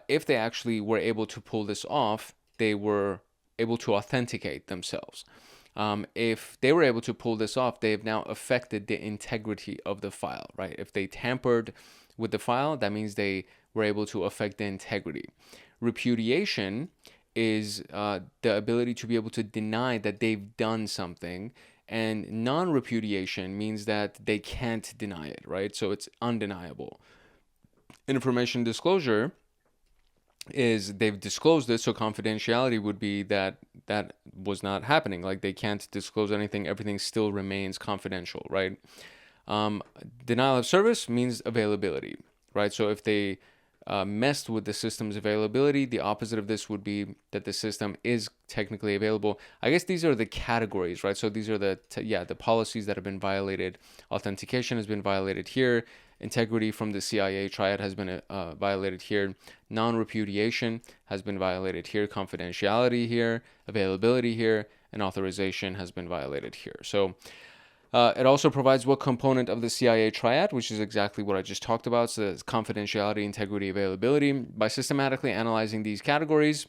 if they actually were able to pull this off, they were able to authenticate themselves. If they were able to pull this off, they have now affected the integrity of the file, right? If they tampered with the file, that means they were able to affect the integrity. Repudiation is the ability to be able to deny that they've done something, and non-repudiation means that they can't deny it, right? So it's undeniable. Information disclosure is they've disclosed this, so confidentiality would be that that was not happening. Like they can't disclose anything, everything still remains confidential, right? Um, Denial of service means availability, right? So if they messed with the system's availability, the opposite of this would be that the system is technically available. I guess these are the categories, right? So these are the the policies that have been violated. Authentication has been violated here. Integrity from the CIA triad has been violated here. Non-repudiation has been violated here. Confidentiality here. Availability here. And authorization has been violated here. So it also provides what component of the CIA triad, which is exactly what I just talked about. So it's confidentiality, integrity, availability. By systematically analyzing these categories,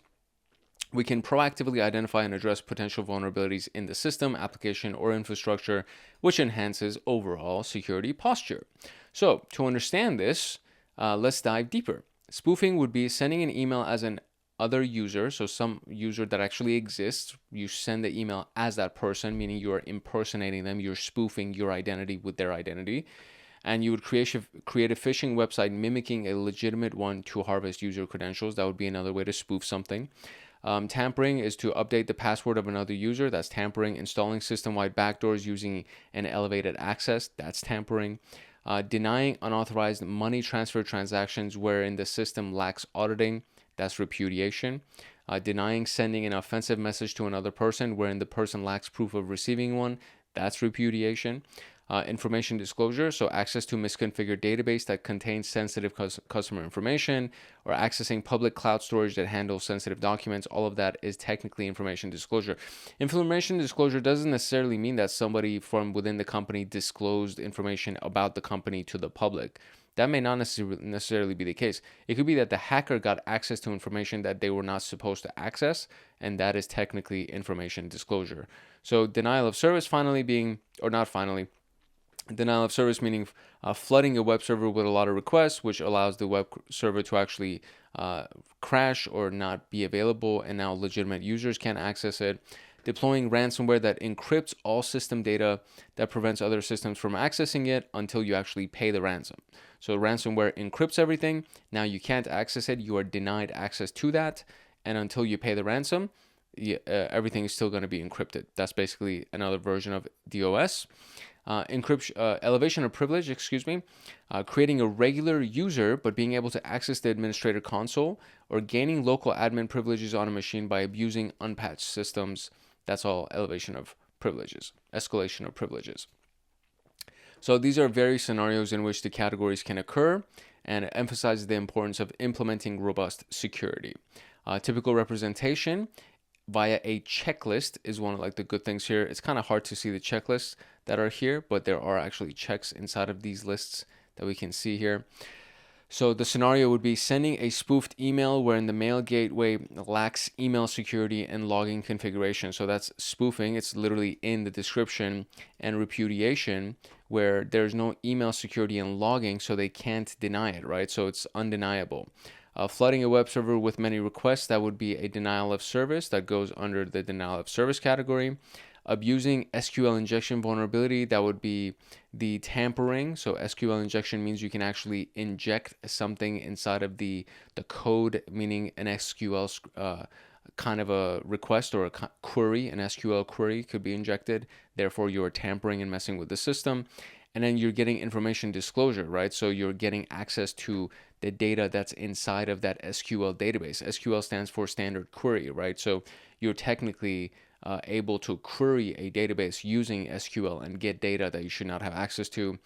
we can proactively identify and address potential vulnerabilities in the system, application, or infrastructure, which enhances overall security posture. So to understand this, let's dive deeper. Spoofing would be sending an email as an other user, so some user that actually exists. You send the email as that person, meaning you are impersonating them, you're spoofing your identity with their identity. And you would create a phishing website mimicking a legitimate one to harvest user credentials. That would be another way to spoof something. Tampering is to update the password of another user. That's tampering. Installing system-wide backdoors using an elevated access. That's tampering. Denying unauthorized money transfer transactions wherein the system lacks auditing. That's repudiation. Denying sending an offensive message to another person wherein the person lacks proof of receiving one. That's repudiation. Information disclosure, so access to misconfigured database that contains sensitive customer information, or accessing public cloud storage that handles sensitive documents. All of that is technically information disclosure. Information disclosure doesn't necessarily mean that somebody from within the company disclosed information about the company to the public. That may not necessarily be the case. It could be that the hacker got access to information that they were not supposed to access, and that is technically information disclosure. So denial of service finally being, or not finally, denial of service meaning flooding a web server with a lot of requests, which allows the web server to actually crash or not be available, and now legitimate users can't access it. Deploying ransomware that encrypts all system data that prevents other systems from accessing it until you actually pay the ransom. So ransomware encrypts everything. Now you can't access it. You are denied access to that. And until you pay the ransom, everything is still going to be encrypted. That's basically another version of DOS. Elevation of privilege, creating a regular user but being able to access the administrator console, or gaining local admin privileges on a machine by abusing unpatched systems. That's all elevation of privileges, escalation of privileges. So these are various scenarios in which the categories can occur, and it emphasizes the importance of implementing robust security. Typical representation via a checklist is one of like the good things here. It's kind of hard to see the checklists that are here, but there are actually checks inside of these lists that we can see here. So the scenario would be sending a spoofed email wherein the mail gateway lacks email security and logging configuration. So that's spoofing. It's literally in the description. And repudiation, where there's no email security and logging, so they can't deny it, right? So it's undeniable. Flooding a web server with many requests, that would be a denial of service. That goes under the denial of service category. Abusing SQL injection vulnerability, that would be the tampering. So SQL injection means you can actually inject something inside of the code, meaning an SQL kind of a request or a query, an SQL query could be injected. Therefore, you're tampering and messing with the system. And then you're getting information disclosure, right? So you're getting access to the data that's inside of that SQL database. SQL stands for standard query, right? So you're technically able to query a database using SQL and get data that you should not have access to.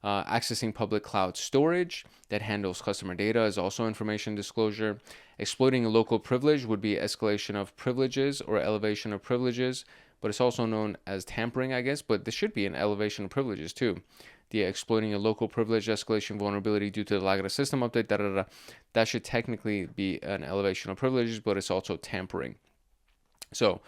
Accessing public cloud storage that handles customer data is also information disclosure. Exploiting a local privilege would be escalation of privileges or elevation of privileges, but it's also known as tampering, I guess, but this should be an elevation of privileges too. The exploiting a local privilege escalation vulnerability due to the lack of a system update, that should technically be an elevation of privileges, but it's also tampering. So,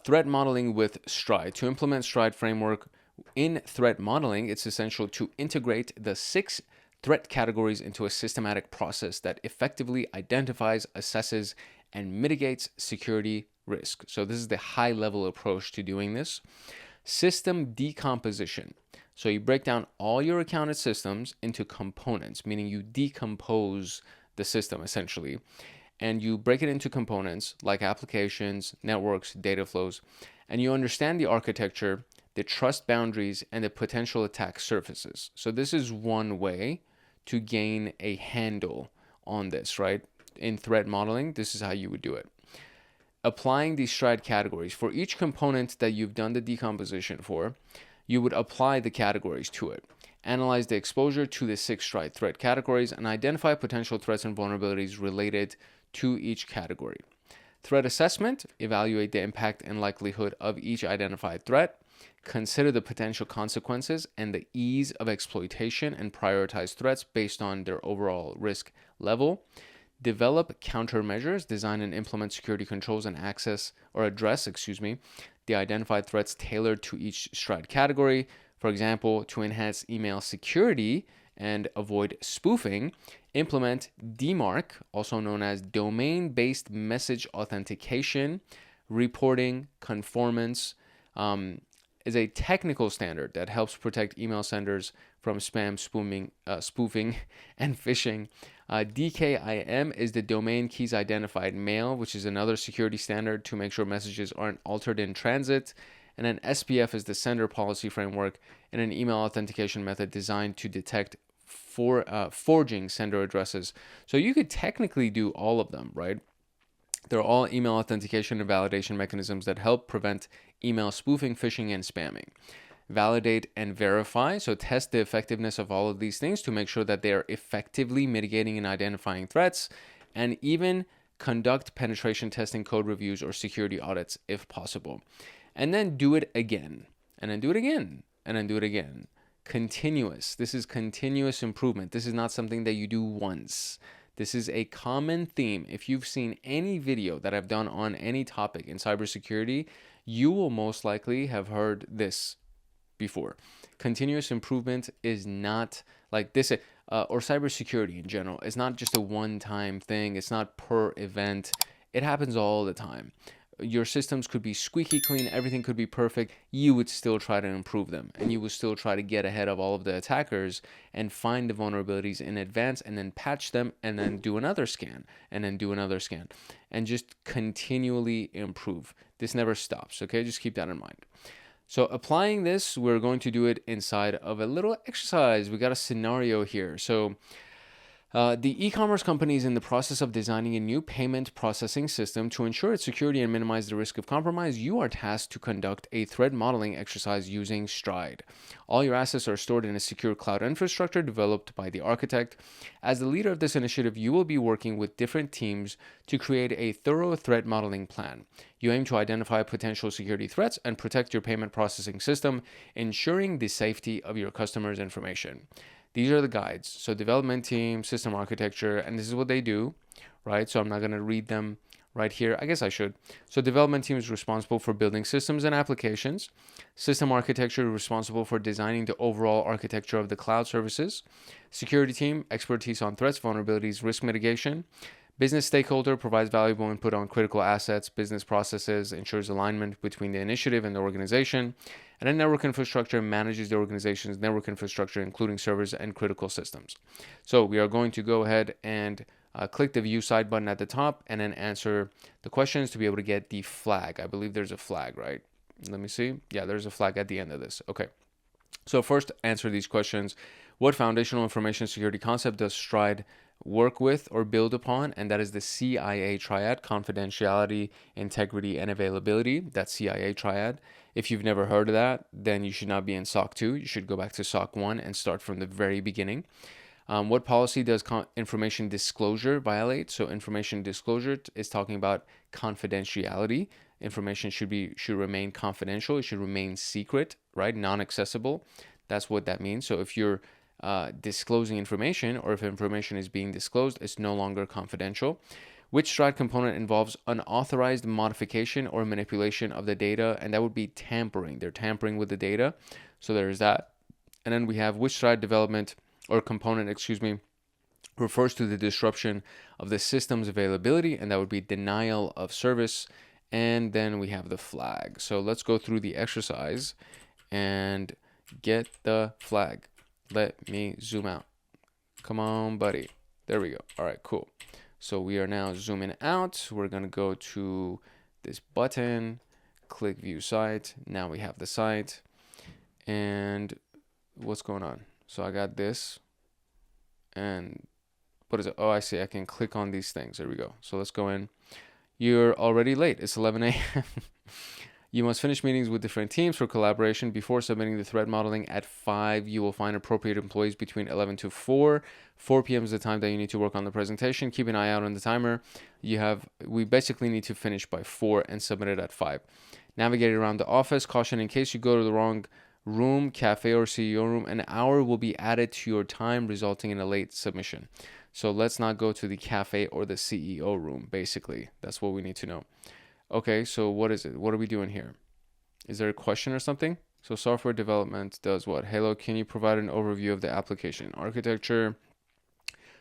threat modeling with Stride. To implement Stride framework in threat modeling, it's essential to integrate the 6 threat categories into a systematic process that effectively identifies, assesses, and mitigates security risk. So this is the high-level approach to doing this. System decomposition. So you break down all your accounted systems into components, meaning you decompose the system essentially. and you break it into components like applications, networks, data flows, and you understand the architecture, the trust boundaries, and the potential attack surfaces. So this is one way to gain a handle on this, right? In threat modeling, this is how you would do it. Applying these STRIDE categories for each component that you've done the decomposition for, you would apply the categories to it. Analyze the exposure to the 6 STRIDE threat categories and identify potential threats and vulnerabilities related to each category. Threat assessment, evaluate the impact and likelihood of each identified threat. Consider the potential consequences and the ease of exploitation and prioritize threats based on their overall risk level. Develop countermeasures, design and implement security controls and address the identified threats tailored to each STRIDE category. For example, to enhance email security and avoid spoofing, implement DMARC, also known as domain-based message authentication, reporting conformance, is a technical standard that helps protect email senders from spam, spoofing, and phishing. DKIM is the domain keys identified mail, which is another security standard to make sure messages aren't altered in transit. And then SPF is the sender policy framework and an email authentication method designed to detect forging sender addresses. So you could technically do all of them, right? They're all email authentication and validation mechanisms that help prevent email spoofing, phishing, and spamming. Validate and verify. So test the effectiveness of all of these things to make sure that they are effectively mitigating and identifying threats, and even conduct penetration testing, code reviews, or security audits if possible. And then do it again, and then do it again, and then do it again. Continuous. This is continuous improvement. This is not something that you do once. This is a common theme. If you've seen any video that I've done on any topic in cybersecurity, you will most likely have heard this before. Continuous improvement is not like this, or cybersecurity in general. It's not just a one-time thing. It's not per event. It happens all the time. Your systems could be squeaky clean, everything could be perfect, you would still try to improve them, and you would still try to get ahead of all of the attackers and find the vulnerabilities in advance and then patch them and then do another scan and then do another scan and just continually improve. This never stops, okay? Just keep that in mind. So applying this, we're going to do it inside of a little exercise. We got a scenario here. So the e-commerce company is in the process of designing a new payment processing system. To ensure its security and minimize the risk of compromise, you are tasked to conduct a threat modeling exercise using STRIDE. All your assets are stored in a secure cloud infrastructure developed by the architect. As the leader of this initiative, you will be working with different teams to create a thorough threat modeling plan. You aim to identify potential security threats and protect your payment processing system, ensuring the safety of your customers' information. These are the guides. So development team, system architecture, and this is what they do, right? So I'm not going to read them right here. I guess I should. So development team is responsible for building systems and applications. System architecture is responsible for designing the overall architecture of the cloud services. Security team, expertise on threats, vulnerabilities, risk mitigation. Business stakeholder provides valuable input on critical assets, business processes, ensures alignment between the initiative and the organization. And then network infrastructure manages the organization's network infrastructure, including servers and critical systems. So we are going to go ahead and click the view side button at the top and then answer the questions to be able to get the flag. I believe there's a flag, right? Let me see. Yeah, there's a flag at the end of this. Okay. So first, answer these questions. What foundational information security concept does STRIDE work with or build upon? And that is the CIA triad: confidentiality, integrity, and availability. That's CIA triad. If you've never heard of that, then you should not be in SOC 2. You should go back to SOC 1 and start from the very beginning. What policy does information disclosure violate? So information disclosure is talking about confidentiality. Information should remain confidential. It should remain secret, right? Non-accessible. That's what that means. So if you're disclosing information, or if information is being disclosed, it's no longer confidential. Which STRIDE component involves unauthorized modification or manipulation of the data? And that would be tampering. They're tampering with the data. So there's that. And then we have which STRIDE development or component, refers to the disruption of the system's availability, and that would be denial of service. And then we have the flag. So let's go through the exercise and get the flag. Let me zoom out. Come on, buddy. There we go. All right, cool. So we are now zooming out. We're going to go to this button, click view site. Now we have the site. And what's going on? So I got this. And what is it? Oh, I see. I can click on these things. There we go. So let's go in. You're already late. It's 11 a.m. You must finish meetings with different teams for collaboration before submitting the threat modeling at 5. You will find appropriate employees between 11 to 4. 4 p.m. is the time that you need to work on the presentation. Keep an eye out on the timer. We basically need to finish by 4 and submit it at 5. Navigate around the office. Caution, in case you go to the wrong room, cafe, or CEO room, an hour will be added to your time, resulting in a late submission. So let's not go to the cafe or the CEO room, basically. That's what we need to know. Okay, so what is it? What are we doing here? Is there a question or something? So software development does what? Hello, can you provide an overview of the application? Architecture.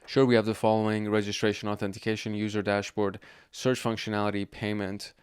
Sure, we have the following: registration, authentication, user dashboard, search functionality, payment.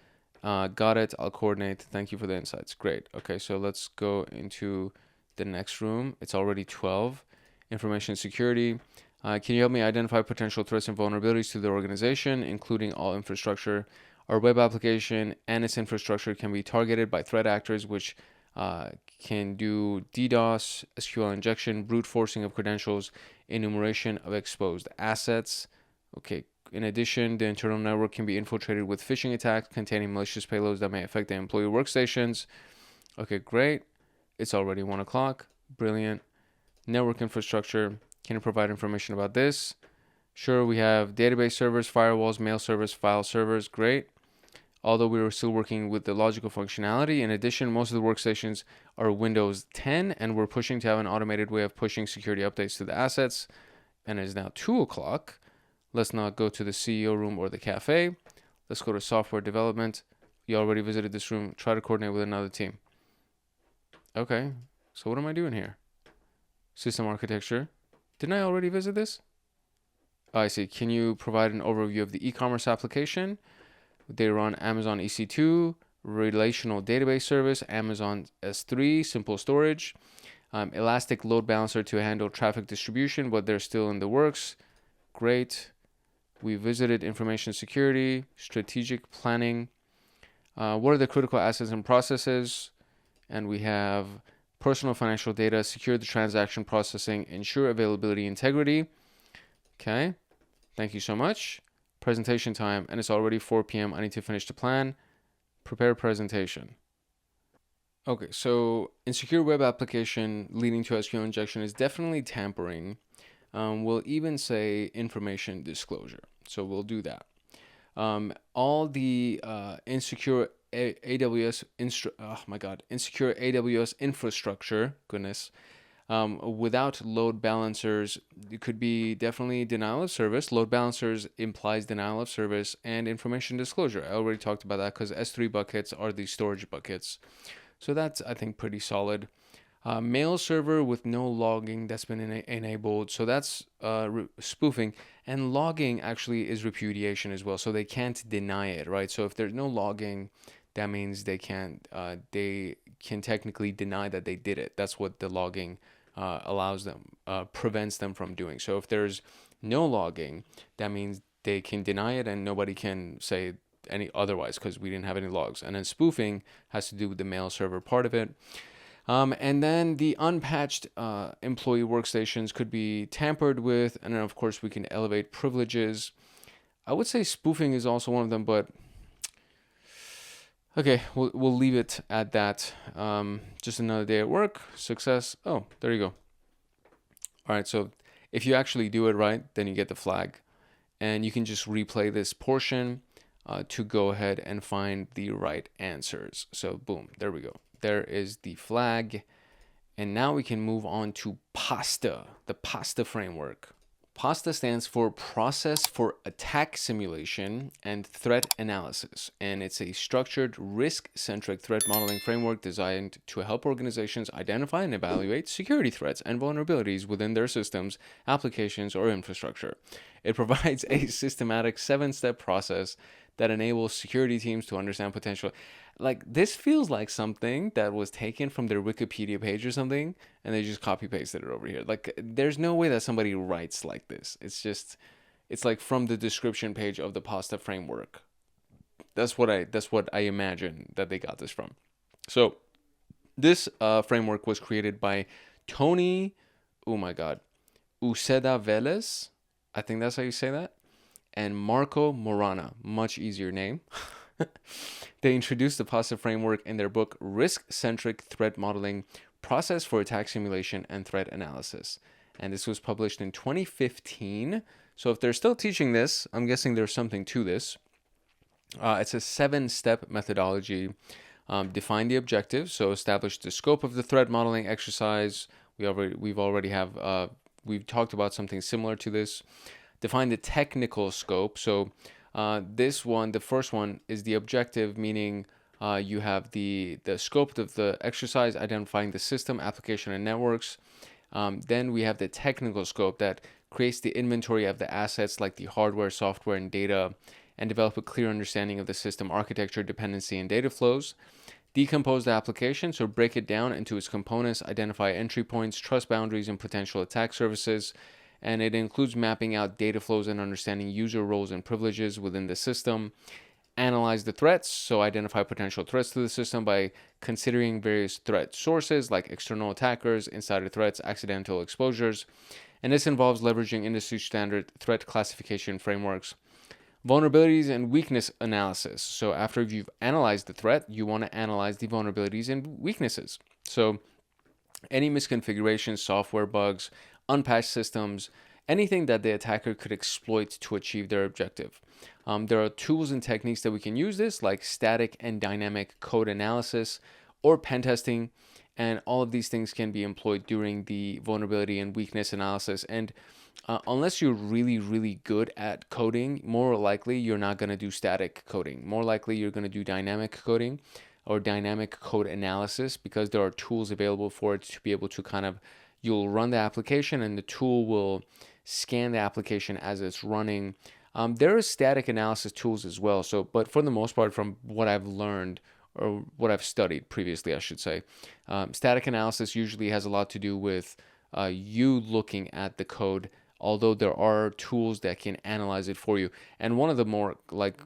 Got it. I'll coordinate. Thank you for the insights. Great. Okay, so let's go into the next room. It's already 12. Information security. Can you help me identify potential threats and vulnerabilities to the organization, including all infrastructure? Our web application and its infrastructure can be targeted by threat actors, which can do DDoS, SQL injection, brute forcing of credentials, enumeration of exposed assets. Okay. In addition, the internal network can be infiltrated with phishing attacks containing malicious payloads that may affect the employee workstations. Okay, great. It's already 1 o'clock. Brilliant. Network infrastructure. Can you provide information about this? Sure, we have database servers, firewalls, mail servers, file servers. Great. Although we were still working with the logical functionality. In addition, most of the workstations are Windows 10, and we're pushing to have an automated way of pushing security updates to the assets. And it is now 2 o'clock. Let's not go to the CEO room or the cafe. Let's go to software development. You already visited this room. Try to coordinate with another team. Okay, so what am I doing here? System architecture. Didn't I already visit this? Oh, I see. Can you provide an overview of the e-commerce application? They run Amazon EC2, relational database service, Amazon S3, simple storage, elastic load balancer to handle traffic distribution, but they're still in the works. Great. We visited information security, strategic planning. What are the critical assets and processes? And we have personal financial data, secure the transaction processing, ensure availability integrity. Okay. Thank you so much. Presentation time, and it's already 4 p.m. I need to finish the plan. Prepare presentation. Okay, so insecure web application leading to SQL injection is definitely tampering. We'll even say information disclosure. So we'll do that. All the insecure insecure AWS infrastructure, without load balancers, it could be definitely denial of service. Load balancers implies denial of service and information disclosure. I already talked about that because S3 buckets are the storage buckets. So that's, I think, pretty solid. Mail server with no logging, that's been enabled. So that's spoofing. And logging actually is repudiation as well. So they can't deny it, right? So if there's no logging, that means they can technically deny that they did it. That's what the logging allows them, prevents them from doing. So if there's no logging, that means they can deny it and nobody can say any otherwise because we didn't have any logs. And then spoofing has to do with the mail server part of it. And then the unpatched employee workstations could be tampered with. And then, of course, we can elevate privileges. I would say spoofing is also one of them, but okay, we'll leave it at that. Just another day at work. Success. Oh, there you go. All right, so if you actually do it right, then you get the flag. And you can just replay this portion to go ahead and find the right answers. So boom, there we go. There is the flag. And now we can move on to PASTA, the PASTA framework. PASTA stands for Process for Attack Simulation and Threat Analysis, and it's a structured, risk-centric threat modeling framework designed to help organizations identify and evaluate security threats and vulnerabilities within their systems, applications, or infrastructure. It provides a systematic 7-step process that enables security teams to understand potential. Like, this feels like something that was taken from their Wikipedia page or something, and they just copy pasted it over here. Like, there's no way that somebody writes like this. It's It's like from the description page of the Pasta framework. That's what I imagine that they got this from. So this framework was created by Tony, oh my God, Uceda Velez. I think that's how you say that. And Marco Morana, much easier name. They introduced the Pasta framework in their book, Risk-Centric Threat Modeling, Process for Attack Simulation and Threat Analysis. And this was published in 2015. So if they're still teaching this, I'm guessing there's something to this. It's a 7-step methodology. Define the objective, so establish the scope of the threat modeling exercise. We've talked about something similar to this. Define the technical scope. So the first one is the objective, meaning you have the scope of the exercise, identifying the system, application, and networks. Then we have the technical scope that creates the inventory of the assets like the hardware, software, and data, and develop a clear understanding of the system architecture, dependency, and data flows. Decompose the application, so break it down into its components, identify entry points, trust boundaries, and potential attack surfaces. And it includes mapping out data flows and understanding user roles and privileges within the system. Analyze the threats, so identify potential threats to the system by considering various threat sources like external attackers, insider threats, accidental exposures. And this involves leveraging industry standard threat classification frameworks. Vulnerabilities and weakness analysis. So after you've analyzed the threat, you want to analyze the vulnerabilities and weaknesses. So any misconfigurations, software bugs, unpatched systems, anything that the attacker could exploit to achieve their objective. There are tools and techniques that we can use this, like static and dynamic code analysis or pen testing, and all of these things can be employed during the vulnerability and weakness analysis. And unless you're really, really good at coding, more likely you're not going to do static coding. More likely you're going to do dynamic coding or dynamic code analysis, because there are tools available for it to be able to you'll run the application and the tool will scan the application as it's running. There are static analysis tools as well. But for the most part, from what I've learned or what I've studied previously, I should say, static analysis usually has a lot to do with you looking at the code, although there are tools that can analyze it for you. And one of the more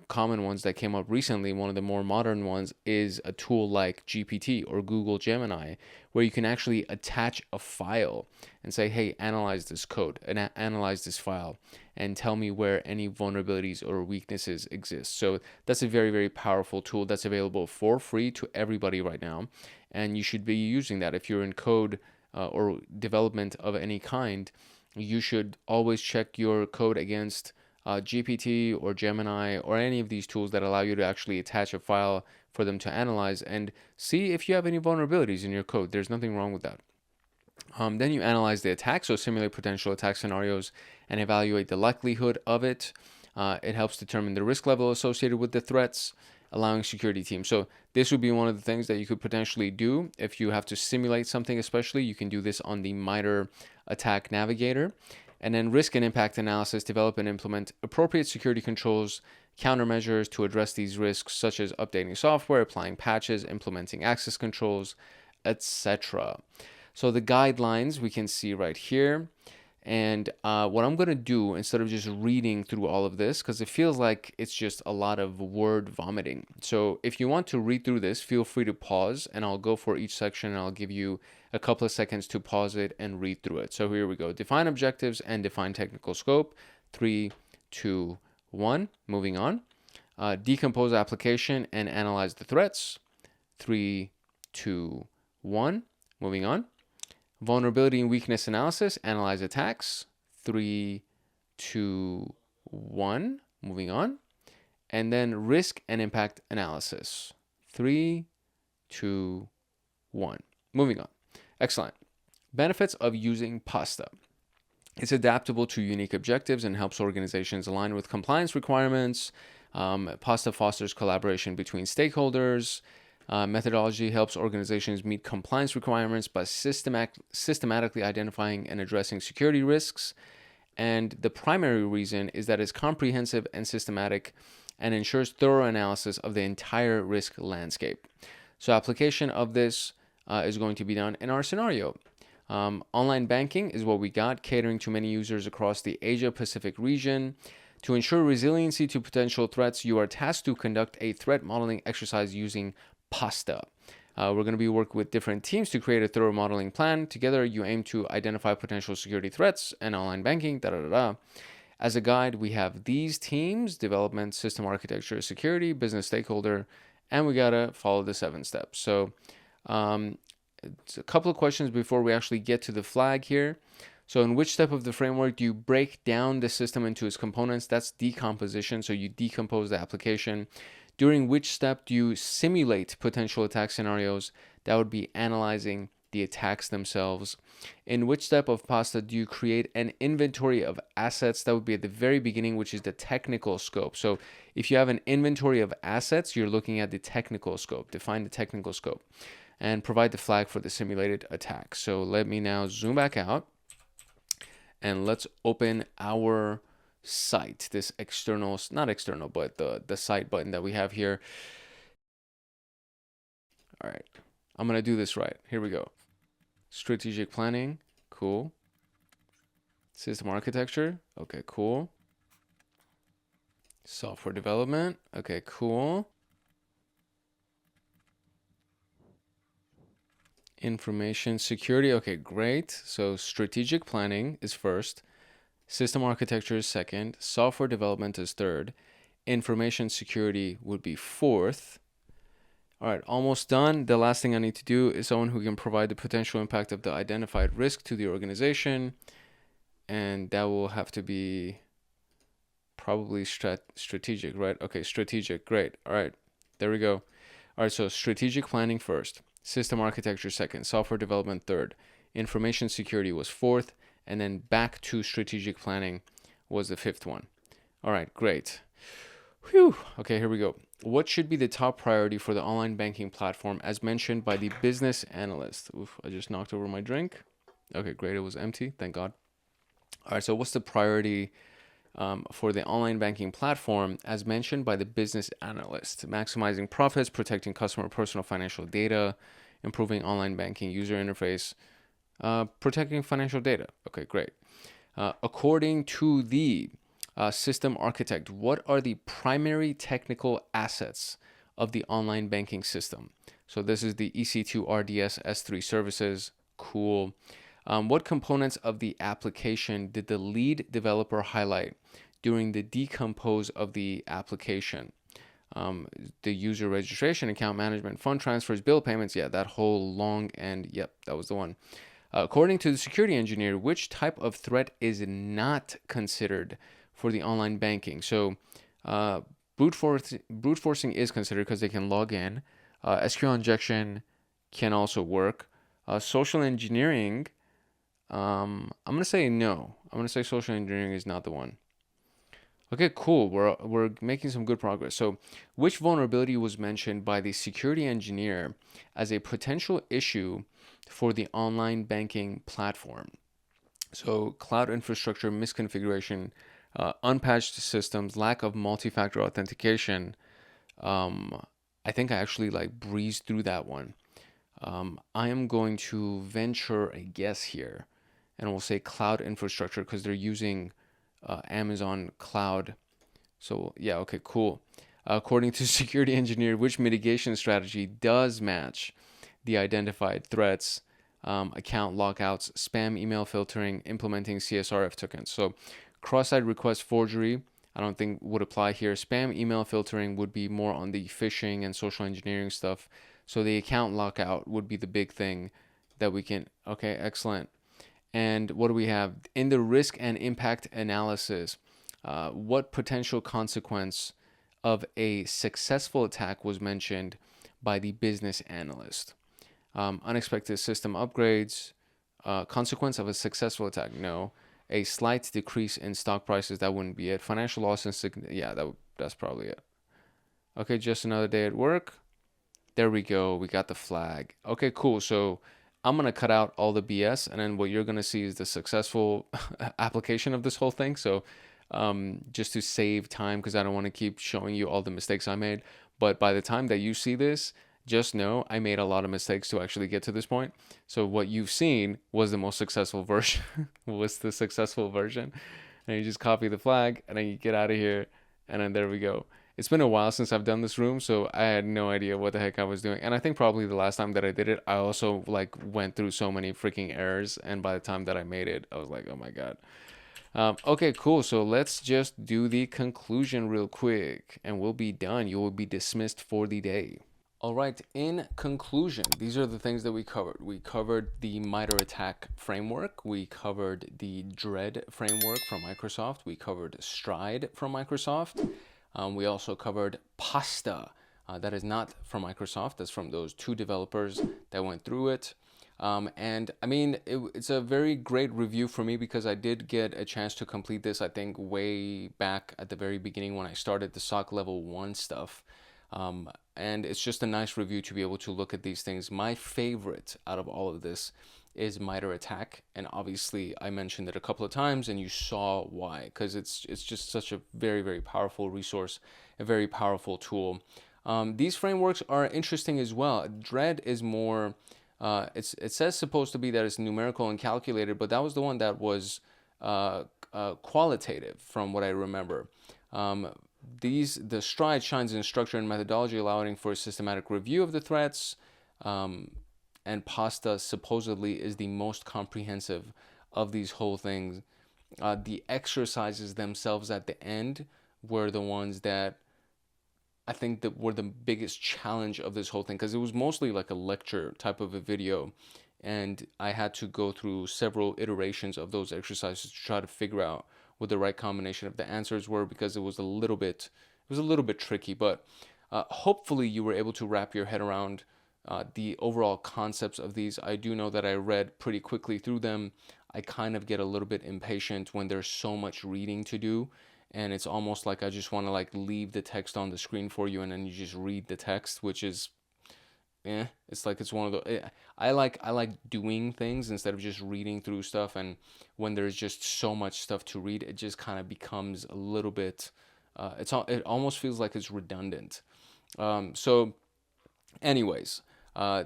common ones that came up recently, one of the more modern ones, is a tool like GPT or Google Gemini, where you can actually attach a file and say, hey, analyze this code and analyze this file and tell me where any vulnerabilities or weaknesses exist. So that's a very, very powerful tool that's available for free to everybody right now. And you should be using that. If you're in code or development of any kind, you should always check your code against GPT or Gemini or any of these tools that allow you to actually attach a file for them to analyze and see if you have any vulnerabilities in your code. There's nothing wrong with that. Then you analyze the attack, so simulate potential attack scenarios and evaluate the likelihood of it. It helps determine the risk level associated with the threats, allowing security teams. So this would be one of the things that you could potentially do if you have to simulate something, especially. You can do this on the MITRE ATT&CK Navigator. And then risk and impact analysis, develop and implement appropriate security controls, countermeasures to address these risks, such as updating software, applying patches, implementing access controls, etc. So the guidelines we can see right here. And what I'm going to do, instead of just reading through all of this, because it feels like it's just a lot of word vomiting. So if you want to read through this, feel free to pause, and I'll go for each section, and I'll give you a couple of seconds to pause it and read through it. So here we go. Define objectives and define technical scope. 3, 2, 1. Moving on. Decompose application and analyze the threats. 3, 2, 1. Moving on. Vulnerability and weakness analysis, analyze attacks. 3, 2, 1. Moving on. And then risk and impact analysis. 3, 2, 1. Moving on. Excellent. Benefits of using Pasta. It's adaptable to unique objectives and helps organizations align with compliance requirements. Pasta fosters collaboration between stakeholders. Methodology helps organizations meet compliance requirements by systematically identifying and addressing security risks. And the primary reason is that it's comprehensive and systematic and ensures thorough analysis of the entire risk landscape. So application of this is going to be done in our scenario. Online banking is what we got, catering to many users across the Asia Pacific region. To ensure resiliency to potential threats, you are tasked to conduct a threat modeling exercise using PASTA. We're going to be working with different teams to create a thorough modeling plan. Together, you aim to identify potential security threats and online banking. As a guide, we have these teams: development, system architecture, security, business stakeholder, and we got to follow the 7 steps. So it's a couple of questions before we actually get to the flag here. So in which step of the framework do you break down the system into its components? That's decomposition. So you decompose the application. During which step do you simulate potential attack scenarios? That would be analyzing the attacks themselves. In which step of PASTA do you create an inventory of assets? That would be at the very beginning, which is the technical scope. So if you have an inventory of assets, you're looking at the technical scope. Define the technical scope and provide the flag for the simulated attack. So let me now zoom back out and let's open our site, this external, not external, but the site button that we have here. All right, I'm gonna do this right. Here we go. Strategic planning, cool. System architecture, okay, cool. Software development, okay, cool. Information security, okay, great. So strategic planning is first, system architecture is second, software development is third, information security would be fourth. All right, almost done. The last thing I need to do is someone who can provide the potential impact of the identified risk to the organization, and that will have to be probably strategic, right? Okay, strategic, great. All right, there we go. All right, so strategic planning first, system architecture second, software development third, information security was fourth, and then back to strategic planning was the fifth one. All right, great. Whew. Okay, here we go. What should be the top priority for the online banking platform as mentioned by the business analyst? Oof, I just knocked over my drink. Okay, great. It was empty. Thank God. All right, so what's the priority for the online banking platform as mentioned by the business analyst? Maximizing profits, protecting customer personal financial data, improving online banking user interface, protecting financial data. Okay, great. According to the system architect, what are the primary technical assets of the online banking system? So this is the EC2 RDS S3 services. Cool. What components of the application did the lead developer highlight during the decompose of the application? The user registration, account management, fund transfers, bill payments. Yeah, that whole long end. Yep, that was the one. According to the security engineer, which type of threat is not considered for the online banking? So brute forcing is considered because they can log in. SQL injection can also work. Social engineering, I'm going to say no. I'm going to say social engineering is not the one. Okay, cool. We're making some good progress. So which vulnerability was mentioned by the security engineer as a potential issue for the online banking platform? So cloud infrastructure misconfiguration, unpatched systems, lack of multi-factor authentication. I think I actually breezed through that one. I am going to venture a guess here, and we'll say cloud infrastructure because they're using Amazon Cloud. So yeah, okay, cool. According to security engineer, which mitigation strategy does match the identified threats? Account lockouts, spam email filtering, implementing CSRF tokens. So cross-site request forgery, I don't think would apply here. Spam email filtering would be more on the phishing and social engineering stuff. So the account lockout would be the big thing that we can, okay, excellent. And what do we have? In the risk and impact analysis, what potential consequence of a successful attack was mentioned by the business analyst? Unexpected system upgrades, consequence of a successful attack, no. A slight decrease in stock prices, that wouldn't be it. Financial loss and yeah, that's probably it. Okay, just another day at work. There we go. We got the flag. Okay, cool. So I'm going to cut out all the BS, and then what you're going to see is the successful application of this whole thing. So just to save time, because I don't want to keep showing you all the mistakes I made. But by the time that you see this, just know I made a lot of mistakes to actually get to this point. So what you've seen was the most successful version, was the successful version. and you just copy the flag, and then you get out of here, and then there we go. It's been a while since I've done this room, so I had no idea what the heck I was doing. And I think probably the last time that I did it, I also like went through so many freaking errors, and by the time that I made it, I was like, oh my god. Okay, cool. So let's just do the conclusion real quick, and we'll be done. You will be dismissed for the day. All right, in conclusion, these are the things that we covered. We covered the MITRE ATT&CK framework. We covered the DREAD framework from Microsoft. We covered Stride from Microsoft. We also covered PASTA. That is not from Microsoft. That's from those two developers that went through it. And I mean, it's a very great review for me because I did get a chance to complete this, I think, way back at the very beginning when I started the SOC level 1 stuff. And it's just a nice review to be able to look at these things. My favorite out of all of this is MITRE ATT&CK, and obviously I mentioned it a couple of times and you saw why, because it's just such a very, very powerful resource, a very powerful tool. These frameworks are interesting as well. DREAD is more, it says supposed to be that it's numerical and calculated, but that was the one that was qualitative from what I remember. The Stride shines in structure and methodology, allowing for a systematic review of the threats, and PASTA supposedly is the most comprehensive of these whole things. The exercises themselves at the end were the ones that I think that were the biggest challenge of this whole thing, because it was mostly like a lecture type of a video, and I had to go through several iterations of those exercises to try to figure out what the right combination of the answers were, because it was a little bit tricky. But hopefully you were able to wrap your head around the overall concepts of these. I do know that I read pretty quickly through them. I kind of get a little bit impatient when there's so much reading to do, and it's almost like I just want to like leave the text on the screen for you and then you just read the text, which is it's like it's one of the I like doing things instead of just reading through stuff, and when there's just so much stuff to read, it just kind of becomes a little bit it almost feels like it's redundant. So anyways,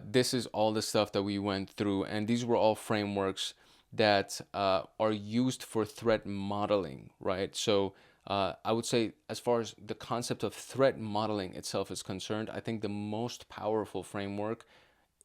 this is all the stuff that we went through, and these were all frameworks that are used for threat modeling, right? So I would say, as far as the concept of threat modeling itself is concerned, I think the most powerful framework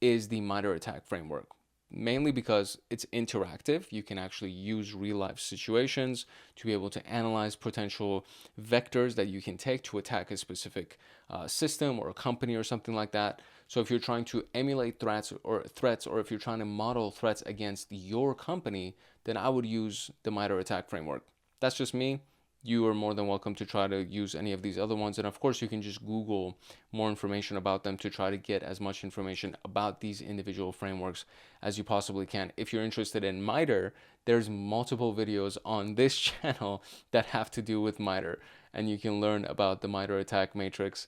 is the MITRE ATT&CK framework, mainly because it's interactive. You can actually use real-life situations to be able to analyze potential vectors that you can take to attack a specific system or a company or something like that. So if you're trying to emulate threats, or if you're trying to model threats against your company, then I would use the MITRE ATT&CK framework. That's just me. You are more than welcome to try to use any of these other ones. And of course, you can just Google more information about them to try to get as much information about these individual frameworks as you possibly can. If you're interested in MITRE, there's multiple videos on this channel that have to do with MITRE, and you can learn about the MITRE ATT&CK matrix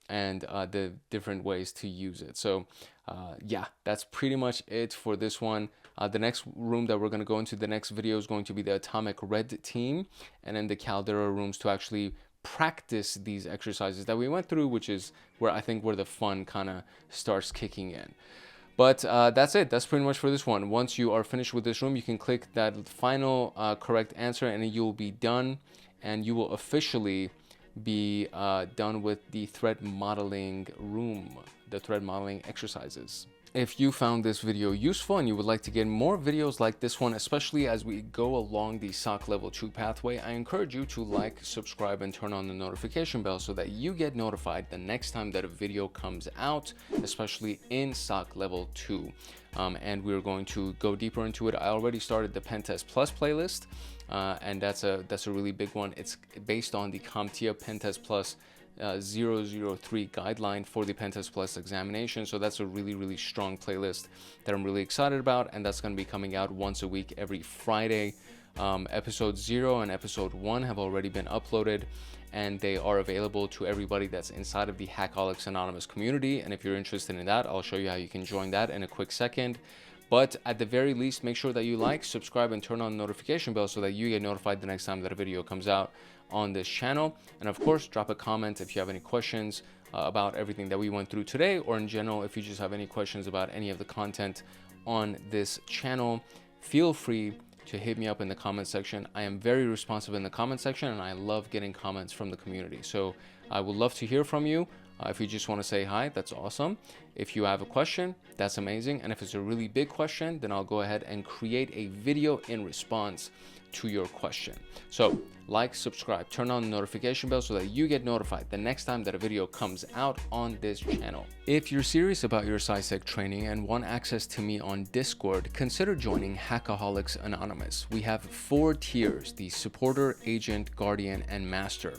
and the different ways to use it. So yeah, that's pretty much it for this one. The next room that we're going to go into, the next video, is going to be the Atomic Red Team, and then the Caldera rooms to actually practice these exercises that we went through, which is where I think where the fun kind of starts kicking in. But that's it. That's pretty much for this one. Once you are finished with this room, you can click that final correct answer, and you'll be done, and you will officially be done with the threat modeling room, the threat modeling exercises. If you found this video useful and you would like to get more videos like this one, especially as we go along the SOC level 2 pathway, I encourage you to like, subscribe, and turn on the notification bell so that you get notified the next time that a video comes out, especially in SOC level 2. And we're going to go deeper into it. I already started the Pentest Plus playlist, and that's a really big one. It's based on the CompTIA Pentest Plus 003 guideline for the Pentest Plus examination. So that's a really strong playlist that I'm really excited about, and that's going to be coming out once a week every Friday. Episode 0 and episode 1 have already been uploaded, and they are available to everybody that's inside of the Hackaholics Anonymous community. And if you're interested in that, I'll show you how you can join that in a quick second. But at the very least, make sure that you like, subscribe, and turn on the notification bell so that you get notified the next time that a video comes out on this channel. And of course, drop a comment if you have any questions about everything that we went through today, or in general, if you just have any questions about any of the content on this channel. Feel free to hit me up in the comment section. I am very responsive in the comment section, and I love getting comments from the community. So I would love to hear from you. If you just want to say hi, that's awesome. If you have a question, that's amazing. And if it's a really big question, then I'll go ahead and create a video in response to your question. So like, subscribe, turn on the notification bell so that you get notified the next time that a video comes out on this channel. If you're serious about your CySec training and want access to me on Discord, consider joining Hackaholics Anonymous. We have 4 tiers: the supporter, agent, guardian, and master.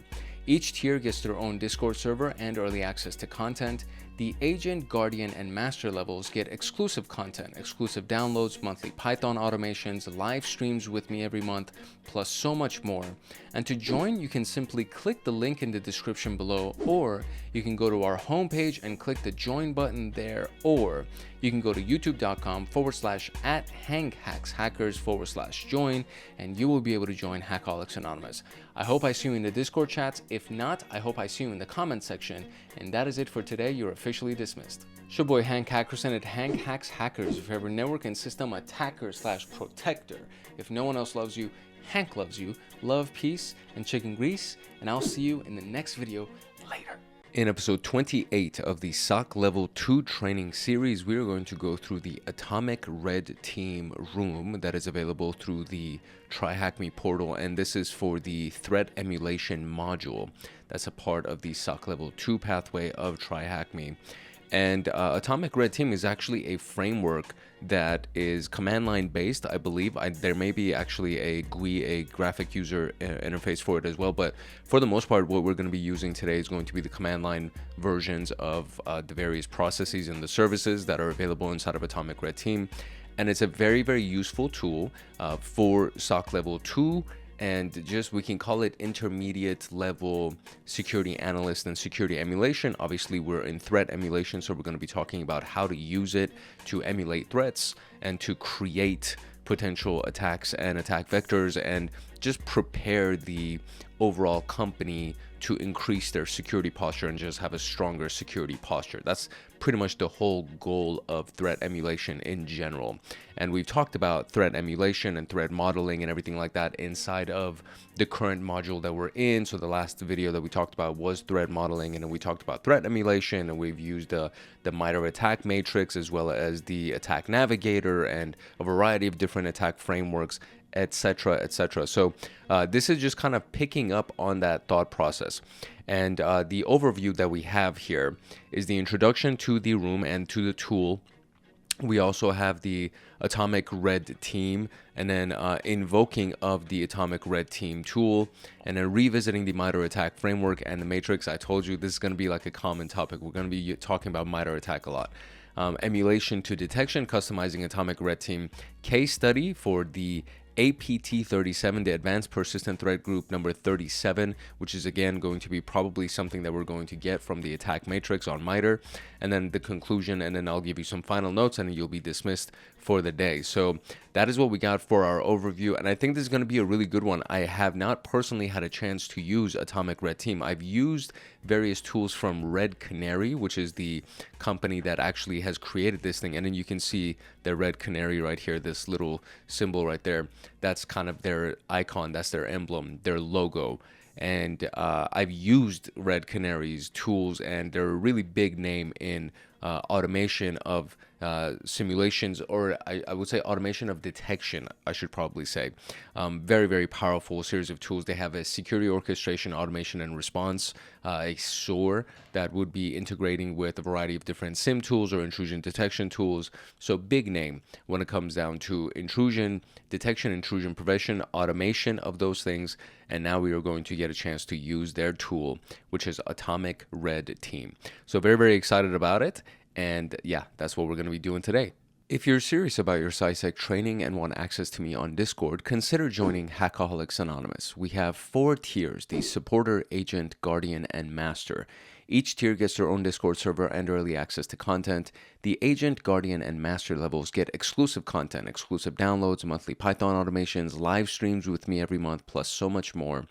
Each tier gets their own Discord server and early access to content. The agent, guardian, and master levels get exclusive content, exclusive downloads, monthly Python automations, live streams with me every month, plus so much more. And to join, you can simply click the link in the description below, or you can go to our homepage and click the join button there, or you can go to youtube.com/@hanghackshackers/join, and you will be able to join Hackaholics Anonymous. I hope I see you in the Discord chats. If not, I hope I see you in the comment section. And that is it for today. You're officially dismissed. It's your boy Hank Hackerson at Hank Hacks Hackers, your favorite network and system attacker/protector. If no one else loves you, Hank loves you. Love, peace, and chicken grease. And I'll see you in the next video later. In episode 28 of the SOC Level 2 training series, we are going to go through the Atomic Red Team room that is available through the TryHackMe portal, and this is for the threat emulation module. That's a part of the SOC Level 2 pathway of TryHackMe. And Atomic Red Team is actually a framework that is command line based, I believe. There may be actually a GUI, a graphic user interface for it as well, but for the most part, what we're going to be using today is going to be the command line versions of the various processes and the services that are available inside of Atomic Red Team. And it's a very, very useful tool for SOC Level 2, and just, we can call it intermediate level security analyst and security emulation. Obviously, we're in threat emulation, so we're going to be talking about how to use it to emulate threats and to create potential attacks and attack vectors, and just prepare the overall company to increase their security posture and just have a stronger security posture. That's pretty much the whole goal of threat emulation in general. And we've talked about threat emulation and threat modeling and everything like that inside of the current module that we're in. So the last video that we talked about was threat modeling, and then we talked about threat emulation, and we've used the MITRE attack matrix as well as the attack navigator and a variety of different attack frameworks, etc., etc. So this is just kind of picking up on that thought process. And the overview that we have here is the introduction to the room and to the tool. We also have the Atomic Red Team, and then invoking of the Atomic Red Team tool, and then revisiting the MITRE attack framework and the matrix. I told you this is going to be like a common topic. We're going to be talking about MITRE attack a lot. Emulation to detection, customizing Atomic Red Team case study for the APT37, the Advanced Persistent Threat Group number 37, which is again going to be probably something that we're going to get from the attack matrix on MITRE, and then the conclusion, and then I'll give you some final notes, and you'll be dismissed for the day. So that is what we got for our overview, and I think this is going to be a really good one. I have not personally had a chance to use Atomic Red Team. I've used various tools from Red Canary, which is the company that actually has created this thing, and then you can see the Red Canary right here, this little symbol right there. That's kind of their icon, that's their emblem, their logo. And I've used Red Canary's tools, and they're a really big name in automation of simulations, or I would say automation of detection, I should probably say. Very, very powerful series of tools. They have a security orchestration, automation, and response, a SOAR that would be integrating with a variety of different SIM tools or intrusion detection tools. So big name when it comes down to intrusion detection, intrusion prevention, automation of those things. And now we are going to get a chance to use their tool, which is Atomic Red Team. So very, very excited about it. And yeah, that's what we're going to be doing today. If you're serious about your CySec training and want access to me on Discord, consider joining Hackaholics Anonymous. We have 4 tiers: the supporter, agent, guardian, and master. Each tier gets their own Discord server and early access to content. The agent, guardian, and master levels get exclusive content, exclusive downloads, monthly Python automations, live streams with me every month, plus so much more.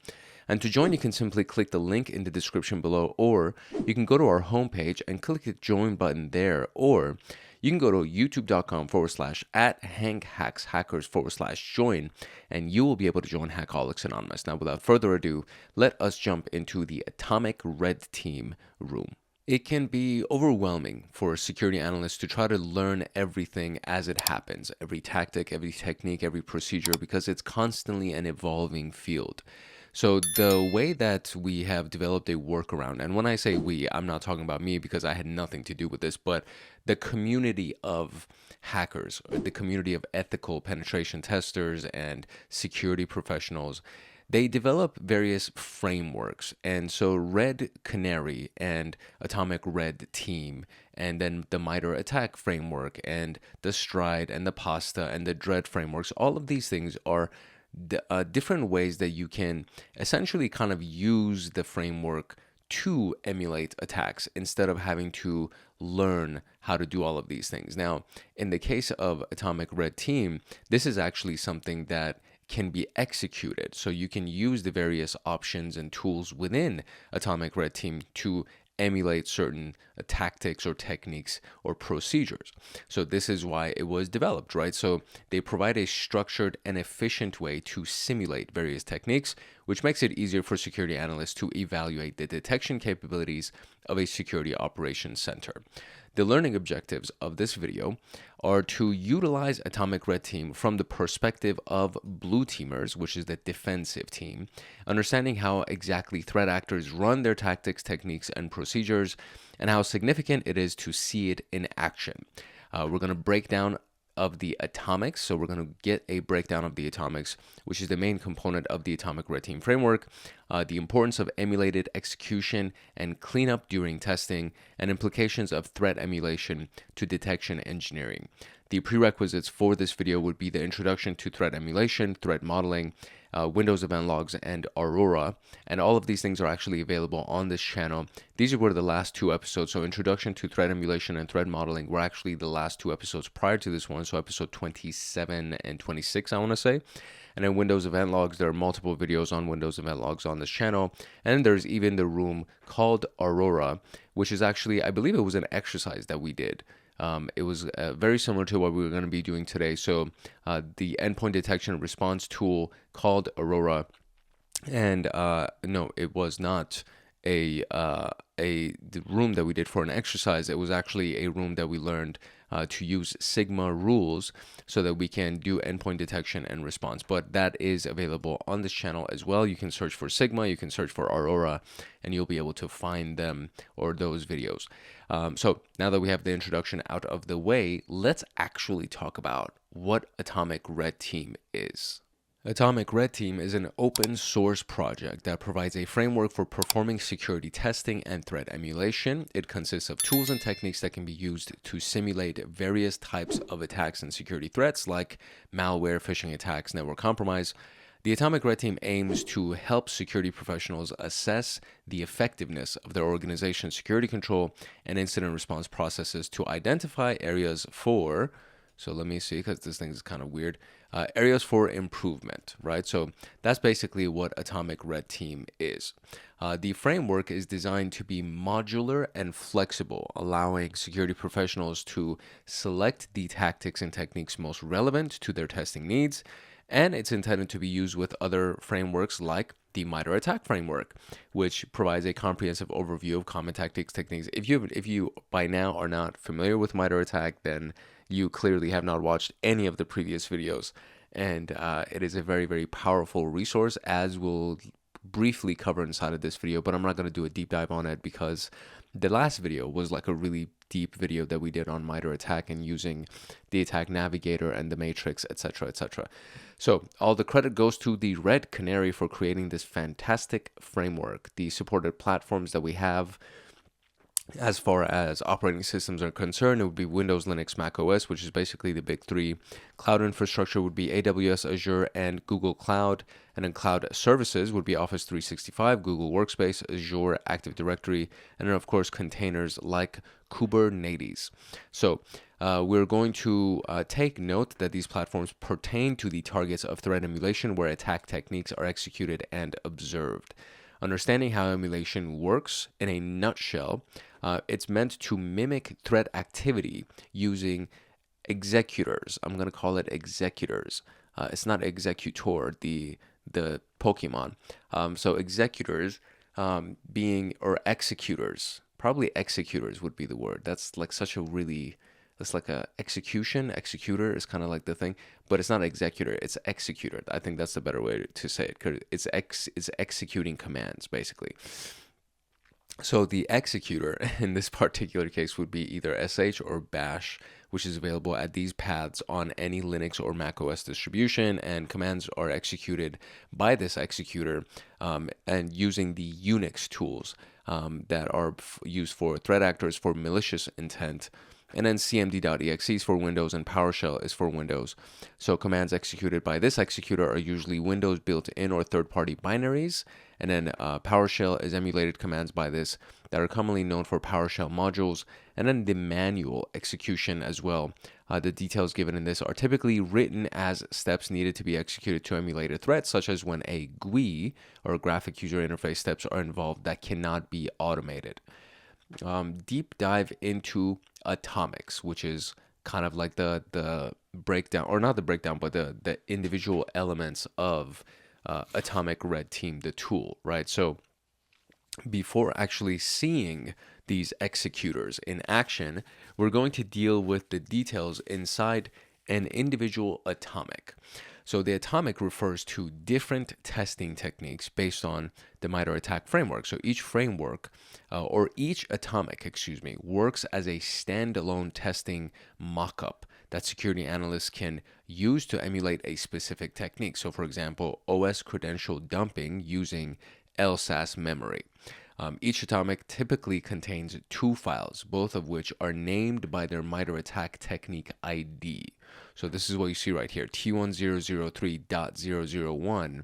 And to join, you can simply click the link in the description below, or you can go to our homepage and click the join button there, or you can go to youtube.com/@HankHacksHackers/join, and you will be able to join Hackaholics Anonymous. Now, without further ado, let us jump into the Atomic Red Team room. It can be overwhelming for security analysts to try to learn everything as it happens, every tactic, every technique, every procedure, because it's constantly an evolving field. So the way that we have developed a workaround, and when I say we, I'm not talking about me because I had nothing to do with this, but the community of hackers, or the community of ethical penetration testers and security professionals, they develop various frameworks. And so Red Canary and Atomic Red Team, and then the MITRE ATT&CK framework, and the Stride and the PASTA and the Dread frameworks, all of these things are different ways that you can essentially kind of use the framework to emulate attacks instead of having to learn how to do all of these things. Now, in the case of Atomic Red Team, this is actually something that can be executed. So you can use the various options and tools within Atomic Red Team to emulate certain tactics or techniques or procedures. So this is why it was developed, right? So they provide a structured and efficient way to simulate various techniques, which makes it easier for security analysts to evaluate the detection capabilities of a security operations center. The learning objectives of this video are to utilize Atomic Red Team from the perspective of blue teamers, which is the defensive team, understanding how exactly threat actors run their tactics, techniques, and procedures, and how significant it is to see it in action. We're going to break down of the atomics. So we're going to get a breakdown of the atomics, which is the main component of the Atomic Red Team framework, the importance of emulated execution and cleanup during testing, and implications of threat emulation to detection engineering. The prerequisites for this video would be the introduction to threat emulation, threat modeling, Windows event logs, and Aurora. And all of these things are actually available on this channel. These were the last two episodes. So introduction to threat emulation and threat modeling were actually the last two episodes prior to this one. So episode 27 and 26, I want to say. And then Windows event logs, there are multiple videos on Windows event logs on this channel. And there's even the room called Aurora, which is actually, I believe it was an exercise that we did. It was very similar to what we were going to be doing today. So the endpoint detection and response tool called Aurora, and no, it was not the room that we did for an exercise. It was actually a room that we learned to use Sigma rules so that we can do endpoint detection and response. But that is available on this channel as well. You can search for Sigma, you can search for Aurora, and you'll be able to find them or those videos. So now that we have the introduction out of the way, let's actually talk about what Atomic Red Team is. Atomic Red Team is an open source project that provides a framework for performing security testing and threat emulation. It consists of tools and techniques that can be used to simulate various types of attacks and security threats like malware, phishing attacks, network compromise. The Atomic Red Team aims to help security professionals assess the effectiveness of their organization's security control and incident response processes to identify areas for, so let me see, because this thing is kind of weird, areas for improvement, right? So that's basically what Atomic Red Team is. The framework is designed to be modular and flexible, allowing security professionals to select the tactics and techniques most relevant to their testing needs. And it's intended to be used with other frameworks like the MITRE ATT&CK framework, which provides a comprehensive overview of common tactics, techniques. If you by now are not familiar with MITRE ATT&CK, then you clearly have not watched any of the previous videos. And it is a very, very powerful resource, as we'll briefly cover inside of this video, but I'm not going to do a deep dive on it because the last video was like a really deep video that we did on MITRE ATT&CK and using the attack navigator and the matrix, etc., etc. So all the credit goes to the Red Canary for creating this fantastic framework. The supported platforms that we have as far as operating systems are concerned, it would be Windows, Linux, Mac OS, which is basically the big three. Cloud infrastructure would be AWS, Azure, and Google Cloud. And then cloud services would be Office 365, Google Workspace, Azure, Active Directory, and then, of course, containers like Kubernetes. So we're going to take note that these platforms pertain to the targets of threat emulation where attack techniques are executed and observed. Understanding how emulation works in a nutshell, it's meant to mimic threat activity using executors. I'm going to call it executors. It's not executor, the Pokemon. So executors being, or executors, probably executors would be the word. That's like such a really, it's like a executor is kind of like the thing, but it's not executor, it's executor. I think that's the better way to say it, because it's executing commands basically. So the executor in this particular case would be either sh or bash, which is available at these paths on any Linux or Mac OS distribution, and commands are executed by this executor and using the Unix tools that are used for threat actors for malicious intent. And then cmd.exe is for Windows and PowerShell is for Windows. So commands executed by this executor are usually Windows built-in or third-party binaries. And then PowerShell is emulated commands by this that are commonly known for PowerShell modules. And then the manual execution as well. The details given in this are typically written as steps needed to be executed to emulate a threat, such as when a GUI or graphic user interface steps are involved that cannot be automated. Deep dive into atomics, which is kind of like the breakdown, or not the breakdown, but the individual elements of Atomic Red Team, the tool, right? So before actually seeing these executors in action, we're going to deal with the details inside an individual atomic. So the atomic refers to different testing techniques based on the MITRE ATT&CK framework. So each framework, or each atomic, works as a standalone testing mockup that security analysts can use to emulate a specific technique. So for example, OS credential dumping using LSAS memory. Each atomic typically contains 2 files, both of which are named by their MITRE ATT&CK technique ID. So this is what you see right here. T1003.001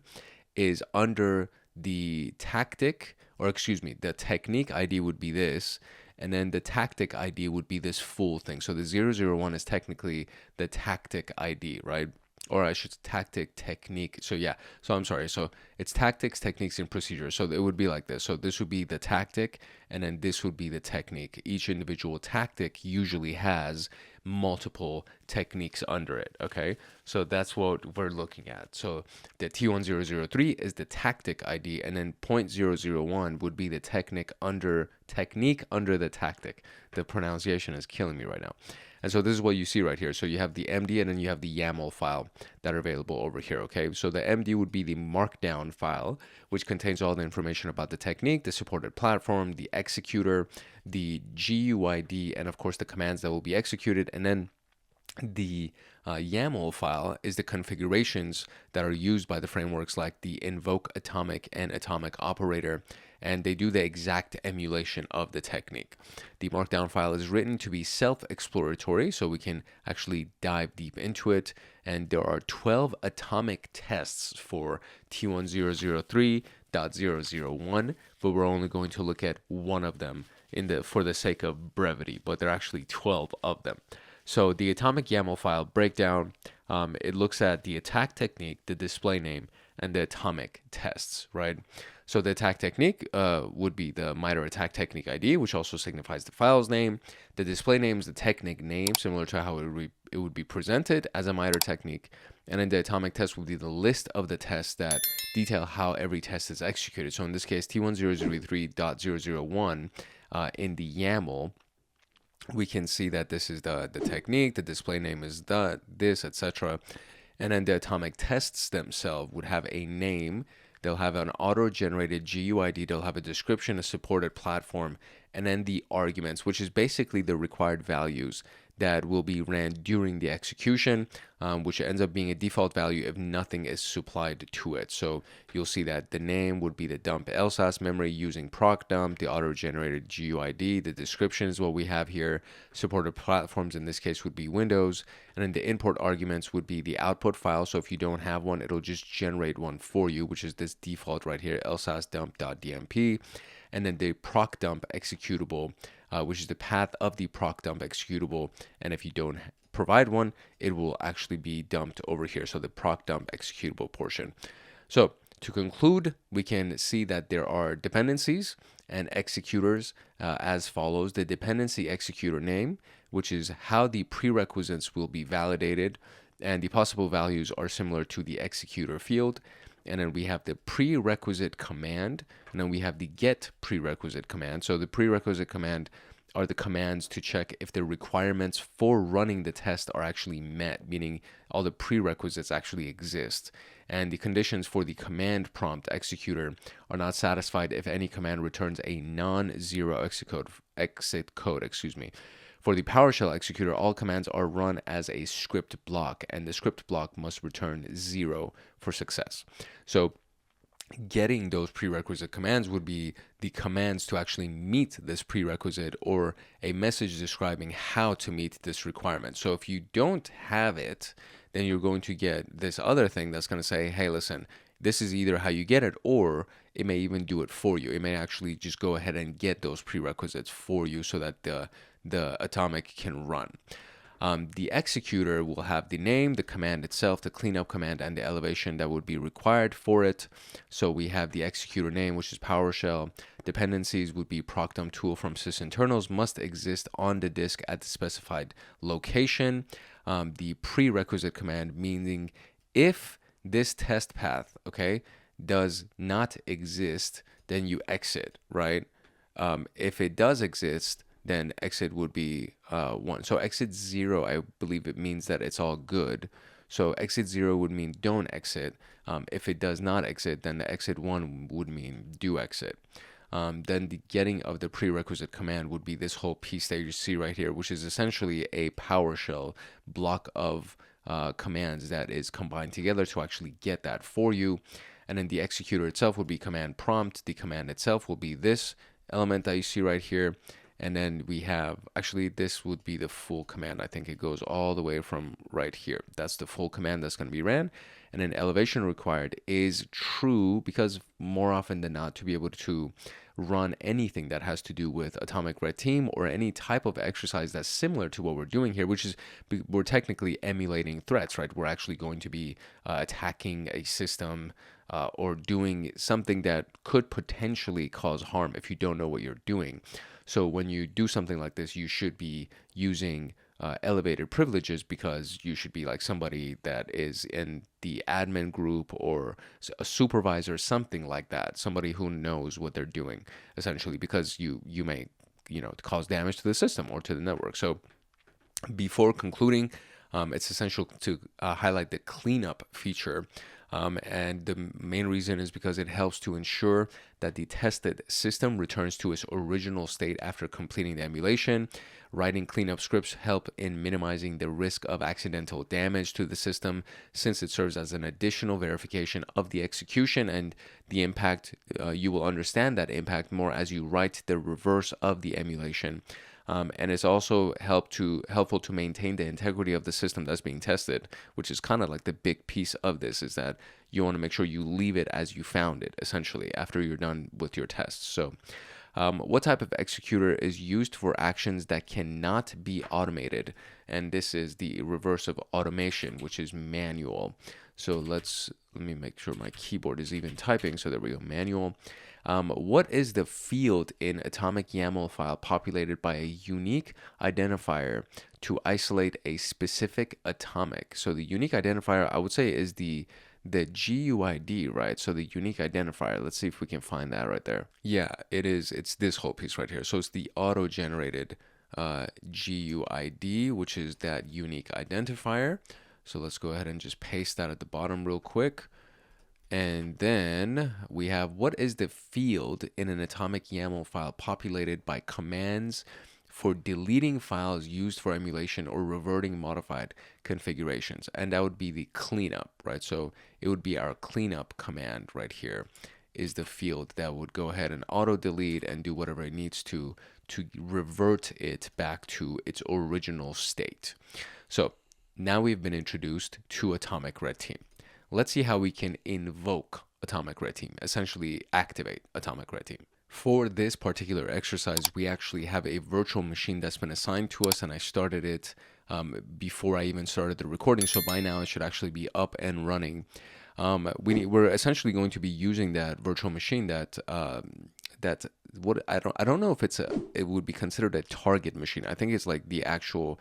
is under the tactic, or the technique ID would be this, and then the tactic ID would be this full thing. So the 001 is technically the tactic ID, right? Or I should tactic technique. So yeah, so I'm sorry. So it's tactics, techniques, and procedures. So it would be like this. So this would be the tactic, and then this would be the technique. Each individual tactic usually has multiple techniques under it. Okay, so that's what we're looking at. So the T1003 is the tactic ID, and then 0.001 would be the technique under the tactic. The pronunciation is killing me right now. And so this is what you see right here. So you have the MD and then you have the YAML file that are available over here, okay? So the MD would be the markdown file, which contains all the information about the technique, the supported platform, the executor, the GUID, and of course the commands that will be executed. And then the YAML file is the configurations that are used by the frameworks like the invoke atomic and atomic operator, and they do the exact emulation of the technique. The markdown file is written to be self-exploratory, so we can actually dive deep into it, and there are 12 atomic tests for T1003.001, but we're only going to look at one of them for the sake of brevity, but there are actually 12 of them. So the atomic YAML file breakdown, it looks at the attack technique, the display name, and the atomic tests, right? So the attack technique would be the MITRE ATT&CK technique ID, which also signifies the file's name. The display name is the technique name, similar to how it would be presented as a MITRE technique. And then the atomic test would be the list of the tests that detail how every test is executed. So in this case, T1003.001 in the YAML, we can see that this is the technique, the display name is this, etc. And then the atomic tests themselves would have a name, they'll have an auto-generated GUID, they'll have a description, a supported platform, and then the arguments, which is basically the required values that will be ran during the execution, which ends up being a default value if nothing is supplied to it. So you'll see that the name would be the dump LSAS memory using proc dump, the auto-generated GUID, the description is what we have here, supported platforms in this case would be Windows, and then the input arguments would be the output file. So if you don't have one, it'll just generate one for you, which is this default right here, lsas dump.dmp, and then the proc dump executable, which is the path of the proc dump executable, and if you don't provide one, it will actually be dumped over here, so the proc dump executable portion. So To conclude, we can see that there are dependencies and executors as follows. The dependency executor name, which is how the prerequisites will be validated, and the possible values are similar to the executor field. And then we have the prerequisite command, and then we have the get prerequisite command. So the prerequisite command are the commands to check if the requirements for running the test are actually met, meaning all the prerequisites actually exist. And the conditions for the command prompt executor are not satisfied if any command returns a non-zero exit code. For the PowerShell executor, all commands are run as a script block, and the script block must return 0 for success. So getting those prerequisite commands would be the commands to actually meet this prerequisite, or a message describing how to meet this requirement. So if you don't have it, then you're going to get this other thing that's going to say, hey, listen, this is either how you get it, or it may even do it for you. It may actually just go ahead and get those prerequisites for you so that the atomic can run. The executor will have the name, the command itself, the cleanup command, and the elevation that would be required for it. So we have the executor name, which is PowerShell. Dependencies would be proctum tool from sysinternals must exist on the disk at the specified location. The prerequisite command, meaning if this test path, okay, does not exist, then you exit, right? If it does exist, then exit would be 1. So exit 0, I believe it means that it's all good. So exit 0 would mean don't exit. If it does not exit, then the exit 1 would mean do exit. Then the getting of the prerequisite command would be this whole piece that you see right here, which is essentially a PowerShell block of commands that is combined together to actually get that for you. And then the executor itself would be command prompt. The command itself will be this element that you see right here. And then we have, actually, this would be the full command. I think it goes all the way from right here. That's the full command that's going to be ran. And then elevation required is true, because more often than not, to be able to run anything that has to do with atomic red team or any type of exercise that's similar to what we're doing here, which is we're technically emulating threats, right? We're actually going to be attacking a system or doing something that could potentially cause harm if you don't know what you're doing. So when you do something like this, you should be using elevated privileges, because you should be like somebody that is in the admin group or a supervisor, something like that, somebody who knows what they're doing, essentially, because you may, cause damage to the system or to the network. So before concluding, it's essential to highlight the cleanup feature. And the main reason is because it helps to ensure that the tested system returns to its original state after completing the emulation. Writing cleanup scripts help in minimizing the risk of accidental damage to the system, since it serves as an additional verification of the execution and the impact. You will understand that impact more as you write the reverse of the emulation. And it's also helpful to maintain the integrity of the system that's being tested, which is kind of like the big piece of this, is that you want to make sure you leave it as you found it, essentially, after you're done with your tests. So what type of executor is used for actions that cannot be automated? And this is the reverse of automation, which is manual. So let me make sure my keyboard is even typing. So there we go, manual. What is the field in atomic YAML file populated by a unique identifier to isolate a specific atomic? So the unique identifier, I would say, is the GUID, right? So the unique identifier. Let's see if we can find that right there. Yeah, it is. It's this whole piece right here. So it's the auto-generated GUID, which is that unique identifier. So let's go ahead and just paste that at the bottom real quick. And then we have, what is the field in an atomic YAML file populated by commands for deleting files used for emulation or reverting modified configurations? And that would be the cleanup, right? So it would be our cleanup command right here is the field that would go ahead and auto delete and do whatever it needs to revert it back to its original state. So now we've been introduced to atomic red team. Let's see how we can invoke atomic red team, essentially activate atomic red team. For this particular exercise, we actually have a virtual machine that's been assigned to us, and I started it before I even started the recording. So by now it should actually be up and running. we're essentially going to be using that virtual machine that what I don't know if it would be considered a target machine. I think it's like the actual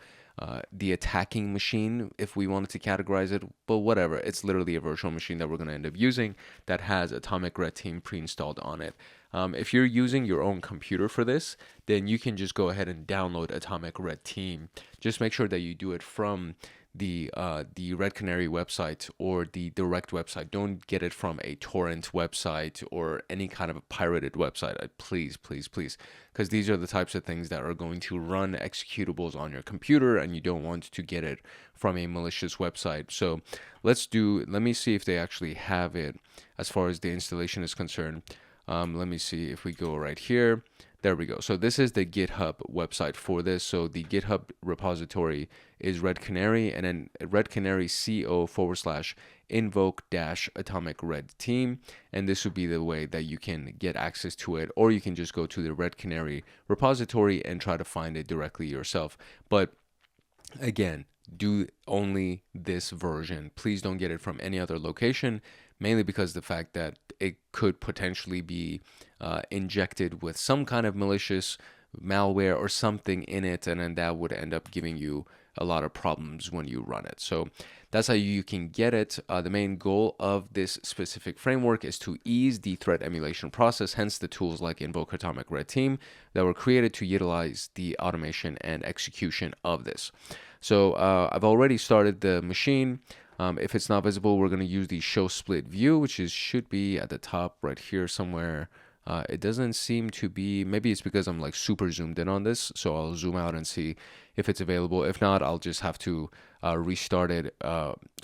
the attacking machine, if we wanted to categorize it, but whatever. It's literally a virtual machine that we're going to end up using that has Atomic Red Team pre-installed on it. If you're using your own computer for this, then you can just go ahead and download Atomic Red Team. Just make sure that you do it from the Red Canary website or the direct website. Don't get it from a torrent website or any kind of a pirated website. Please, please, please, because these are the types of things that are going to run executables on your computer, and you don't want to get it from a malicious website. So let me see if they actually have it as far as the installation is concerned. Let me see if we go right here. There we go. So this is the GitHub website for this. So the GitHub repository is Red Canary, and then Red Canary co/invoke-atomic red team. And this would be the way that you can get access to it, or you can just go to the Red Canary repository and try to find it directly yourself. But again, do only this version. Please don't get it from any other location, mainly because the fact that it could potentially be injected with some kind of malicious malware or something in it, and then that would end up giving you a lot of problems when you run it. So that's how you can get it. The main goal of this specific framework is to ease the threat emulation process, hence the tools like Invoke Atomic Red Team that were created to utilize the automation and execution of this. So I've already started the machine. If it's not visible, we're going to use the show split view, which should be at the top right here somewhere. It doesn't seem to be. Maybe it's because I'm like super zoomed in on this, so I'll zoom out and see if it's available. If not, I'll just have to restart it,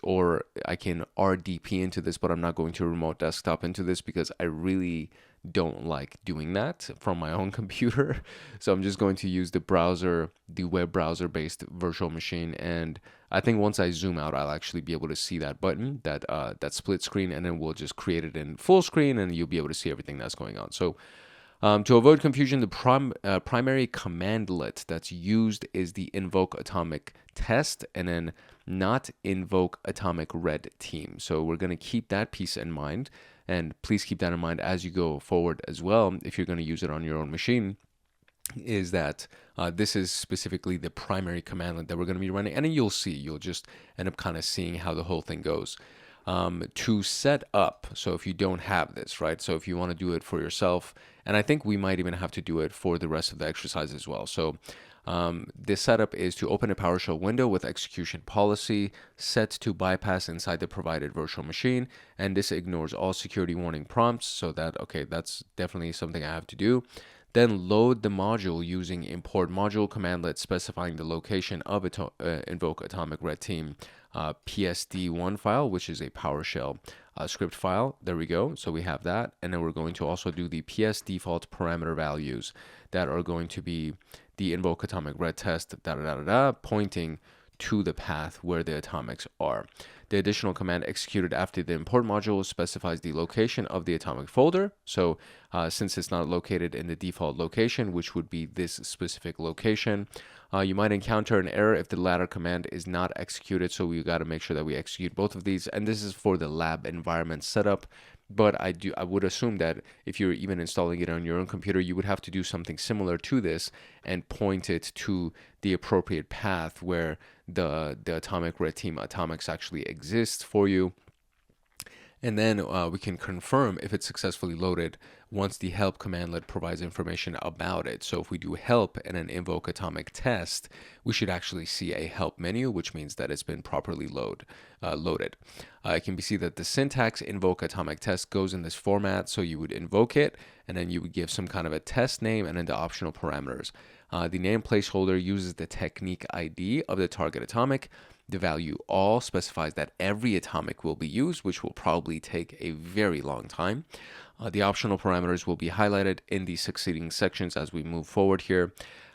or I can RDP into this, but I'm not going to remote desktop into this because I really don't like doing that from my own computer. So I'm just going to use the web browser based virtual machine, and I think once I zoom out, I'll actually be able to see that button, that split screen, and then we'll just create it in full screen, and you'll be able to see everything that's going on. So to avoid confusion, the primary commandlet that's used is the invoke atomic test, and then not invoke atomic red team. So we're going to keep that piece in mind, and please keep that in mind as you go forward as well if you're going to use it on your own machine, is that this is specifically the primary commandlet that we're going to be running, and then you'll just end up kind of seeing how the whole thing goes. To set up, so if you don't have this, right, so if you want to do it for yourself, and I think we might even have to do it for the rest of the exercise as well. So this setup is to open a PowerShell window with execution policy set to bypass inside the provided virtual machine, and this ignores all security warning prompts, so that's definitely something I have to do. Then load the module using import module commandlet specifying the location of invoke atomic red team PSD1 file, which is a PowerShell script file. There we go. So we have that. And then we're going to also do the PS default parameter values that are going to be the invoke atomic red test, pointing to the path where the atomics are. The additional command executed after the import module specifies the location of the atomic folder. So since it's not located in the default location, which would be this specific location, you might encounter an error if the latter command is not executed. So we got to make sure that we execute both of these. And this is for the lab environment setup. But I would assume that if you're even installing it on your own computer, you would have to do something similar to this and point it to the appropriate path where the atomic red team atomics actually exist for you. And then we can confirm if it's successfully loaded once the help commandlet provides information about it. So if we do help and an invoke atomic test, we should actually see a help menu, which means that it's been properly loaded. It can be seen that the syntax invoke atomic test goes in this format. So you would invoke it, and then you would give some kind of a test name and then the optional parameters. The name placeholder uses the technique ID of the target atomic. The value all specifies that every atomic will be used, which will probably take a very long time. The optional parameters will be highlighted in the succeeding sections as we move forward here.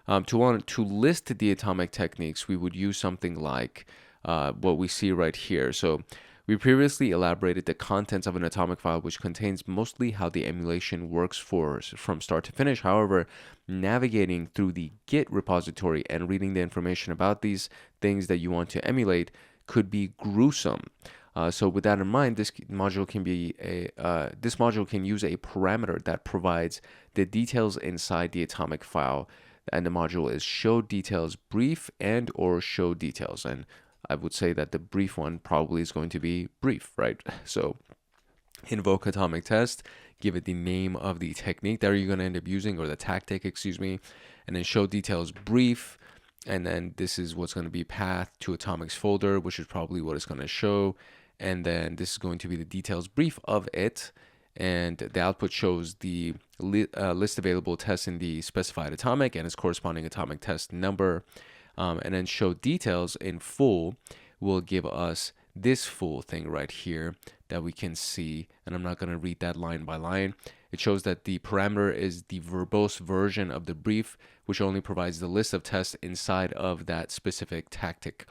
To list the atomic techniques, we would use something like what we see right here. So we previously elaborated the contents of an atomic file, which contains mostly how the emulation works from start to finish. However, navigating through the Git repository and reading the information about these things that you want to emulate could be gruesome. So with that in mind, this module can use a parameter that provides the details inside the atomic file, and the module is show details brief and or show details. And I would say that the brief one probably is going to be brief, right? So invoke atomic test, give it the name of the technique that you're going to end up using, or the tactic, excuse me, and then show details brief. And then this is what's going to be path to atomics folder, which is probably what it's going to show. And then this is going to be the details brief of it. And the output shows the list available tests in the specified atomic and its corresponding atomic test number. And then show details in full will give us this full thing right here that we can see. And I'm not going to read that line by line. It shows that the parameter is the verbose version of the brief, which only provides the list of tests inside of that specific tactic.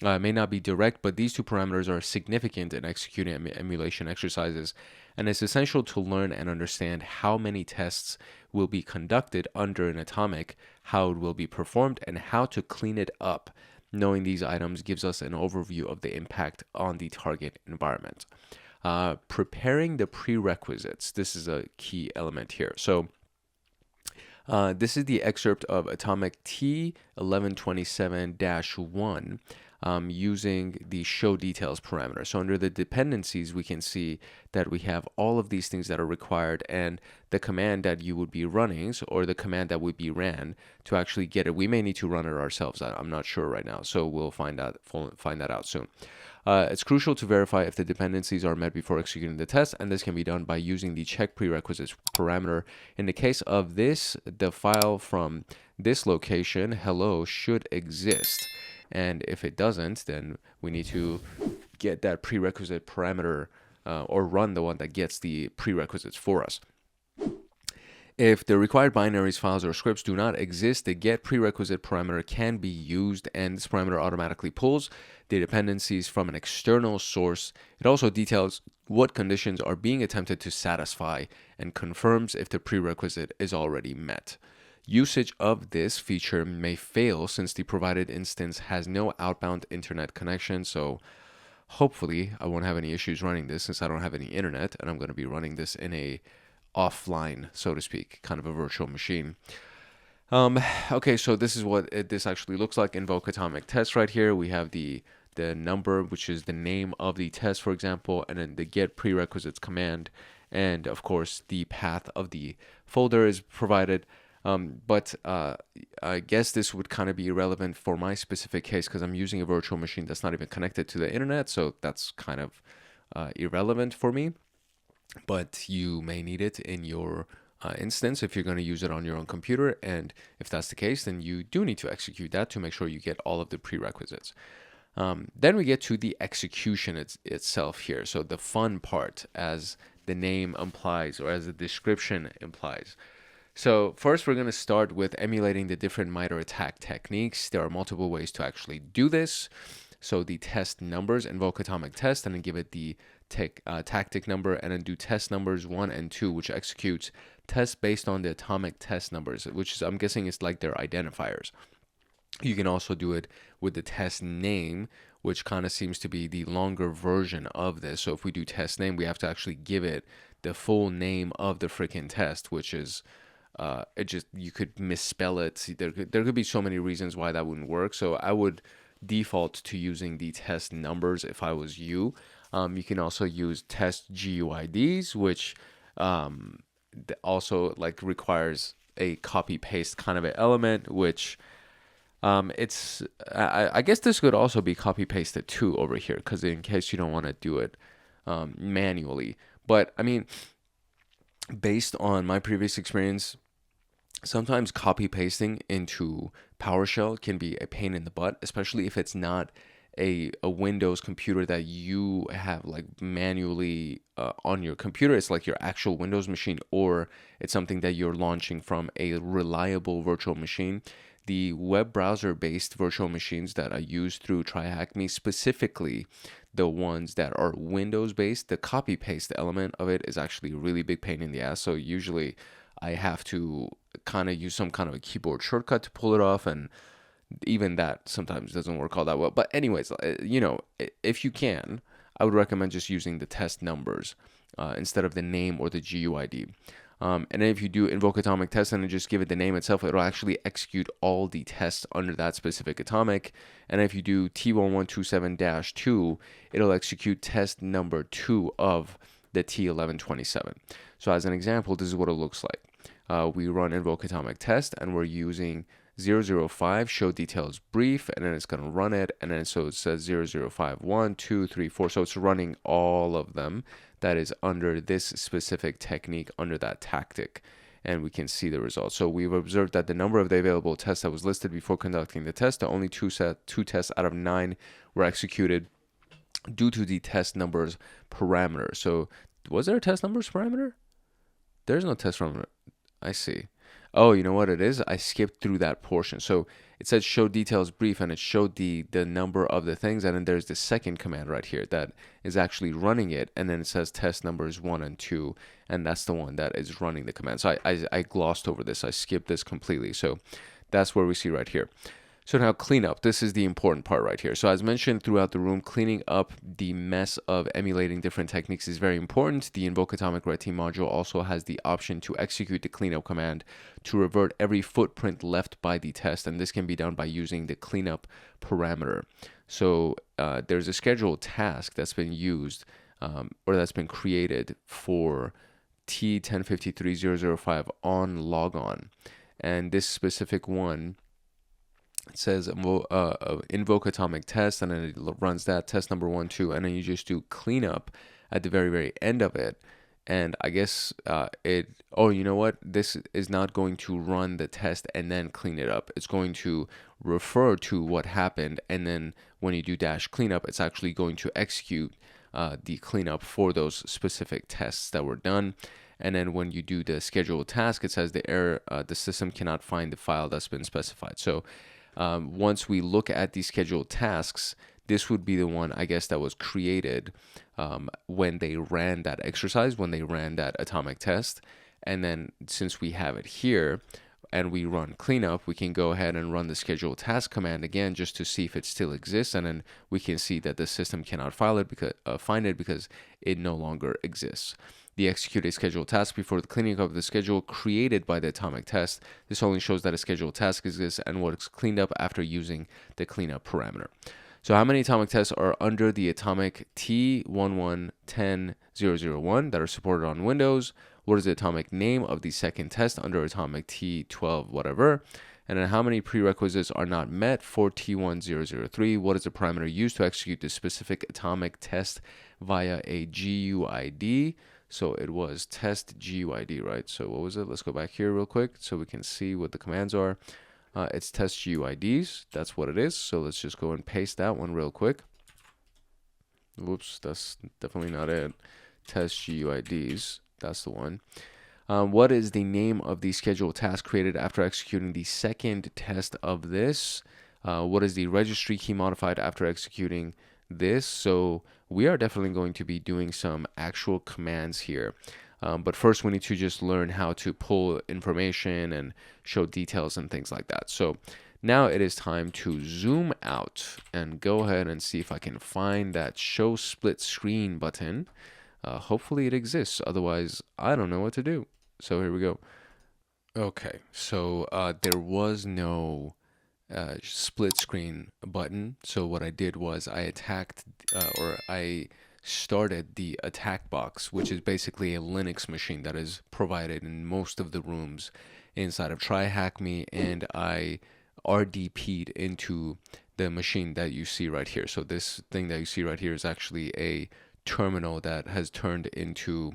It may not be direct, but these two parameters are significant in executing emulation exercises, and it's essential to learn and understand how many tests will be conducted under an atomic, how it will be performed, and how to clean it up. Knowing these items gives us an overview of the impact on the target environment. Preparing the prerequisites. This is a key element here. So this is the excerpt of Atomic T1127-1 using the show details parameter. So under the dependencies, we can see that we have all of these things that are required, and the command that you would be running, or the command that would be ran to actually get it. We may need to run it ourselves. I'm not sure right now, so we'll find that out soon. It's crucial to verify if the dependencies are met before executing the test, and this can be done by using the check prerequisites parameter. In the case of this, the file from this location, hello, should exist. And if it doesn't, then we need to get that prerequisite parameter or run the one that gets the prerequisites for us. If the required binaries, files, or scripts do not exist, the get prerequisite parameter can be used, and this parameter automatically pulls the dependencies from an external source. It also details what conditions are being attempted to satisfy and confirms if the prerequisite is already met. Usage of this feature may fail since the provided instance has no outbound internet connection, so hopefully I won't have any issues running this since I don't have any internet, and I'm going to be running this in a offline, so to speak, kind of a virtual machine. Okay, so this is what this actually looks like. Invoke atomic test right here. We have the number, which is the name of the test, for example, and then the get prerequisites command, and of course the path of the folder is provided. But I guess this would kind of be irrelevant for my specific case because I'm using a virtual machine that's not even connected to the internet, so that's kind of irrelevant for me. But you may need it in your instance if you're going to use it on your own computer, and if that's the case, then you do need to execute that to make sure you get all of the prerequisites. Then we get to the execution itself here, so the fun part, as the name implies or as the description implies. So first, we're going to start with emulating the different MITRE attack techniques. There are multiple ways to actually do this. So the test numbers, invoke atomic test, and then give it the tactic number, and then do test numbers 1 and 2, which executes tests based on the atomic test numbers, which is, I'm guessing, is like their identifiers. You can also do it with the test name, which kind of seems to be the longer version of this. So if we do test name, we have to actually give it the full name of the freaking test, which is you could misspell it. There could be so many reasons why that wouldn't work. So I would default to using the test numbers if I was you. You can also use test GUIDs, which also like requires a copy paste kind of an element, which I guess this could also be copy pasted too over here, because in case you don't want to do it manually. But I mean, based on my previous experience, sometimes copy pasting into PowerShell can be a pain in the butt, especially if it's not a Windows computer that you have like manually on your computer. It's like your actual Windows machine, or it's something that you're launching from a reliable virtual machine. The web browser based virtual machines that I use through TryHackMe, specifically the ones that are Windows based, the copy paste element of it is actually a really big pain in the ass. So usually I have to kind of use some kind of a keyboard shortcut to pull it off, and even that sometimes doesn't work all that well. But anyways, if you can, I would recommend just using the test numbers instead of the name or the GUID. And then if you do invoke atomic test and just give it the name itself, it'll actually execute all the tests under that specific atomic. And if you do T1127-2, it'll execute test number 2 of the T1127. So as an example, this is what it looks like. We run invoke atomic test and we're using 005 show details brief, and then it's going to run it, and then so it says 005 1 2 3 4, so it's running all of them that is under this specific technique, under that tactic, and we can see the results. So we've observed that the number of the available tests that was listed before conducting the test, only two tests out of 9 were executed due to the test numbers parameter. So was there a test numbers parameter? There's no test parameter. I see. Oh, you know what it is? I skipped through that portion. So it says show details brief, and it showed the number of the things, and then there's the second command right here that is actually running it, and then it says test numbers 1 and 2, and that's the one that is running the command. So I glossed over this. I skipped this completely. So that's where we see right here. So now cleanup. This is the important part right here. So as mentioned throughout the room, cleaning up the mess of emulating different techniques is very important. The invoke atomic red team module also has the option to execute the cleanup command to revert every footprint left by the test, and this can be done by using the cleanup parameter. So there's a scheduled task that's been used or that's been created for T1053-005 on logon, and this specific one, it says invoke atomic test, and then it runs that test number 1 2, and then you just do cleanup at the very end of it. And I guess you know what, this is not going to run the test and then clean it up. It's going to refer to what happened, and then when you do dash cleanup, it's actually going to execute the cleanup for those specific tests that were done. And then when you do the scheduled task, it says the error, the system cannot find the file that's been specified. So once we look at the scheduled tasks, this would be the one, I guess, that was created when they ran that exercise, when they ran that atomic test. And then since we have it here and we run cleanup, we can go ahead and run the scheduled task command again just to see if it still exists. And then we can see that the system cannot find it because it no longer exists. The execute a scheduled task before the cleaning of the schedule created by the atomic test. This only shows that a scheduled task exists and what is cleaned up after using the cleanup parameter. So how many atomic tests are under the atomic T1110001 that are supported on Windows? What is the atomic name of the second test under atomic T12 whatever? And then how many prerequisites are not met for T1003? What is the parameter used to execute the specific atomic test via a GUID? So it was test GUID, right? So what was it? Let's go back here real quick so we can see what the commands are. It's test GUIDs. That's what it is. So let's just go and paste that one real quick. Whoops, that's definitely not it. Test GUIDs. That's the one. What is the name of the scheduled task created after executing the second test of this? What is the registry key modified after executing this? So we are definitely going to be doing some actual commands here. But first we need to just learn how to pull information and show details and things like that. So now it is time to zoom out and go ahead and see if I can find that show split screen button. Hopefully it exists. Otherwise, I don't know what to do. So here we go. Okay, so there was no split screen button. So what I did was I started the attack box, which is basically a Linux machine that is provided in most of the rooms inside of TryHackMe, and I RDP'd into the machine that you see right here. So this thing that you see right here is actually a terminal that has turned into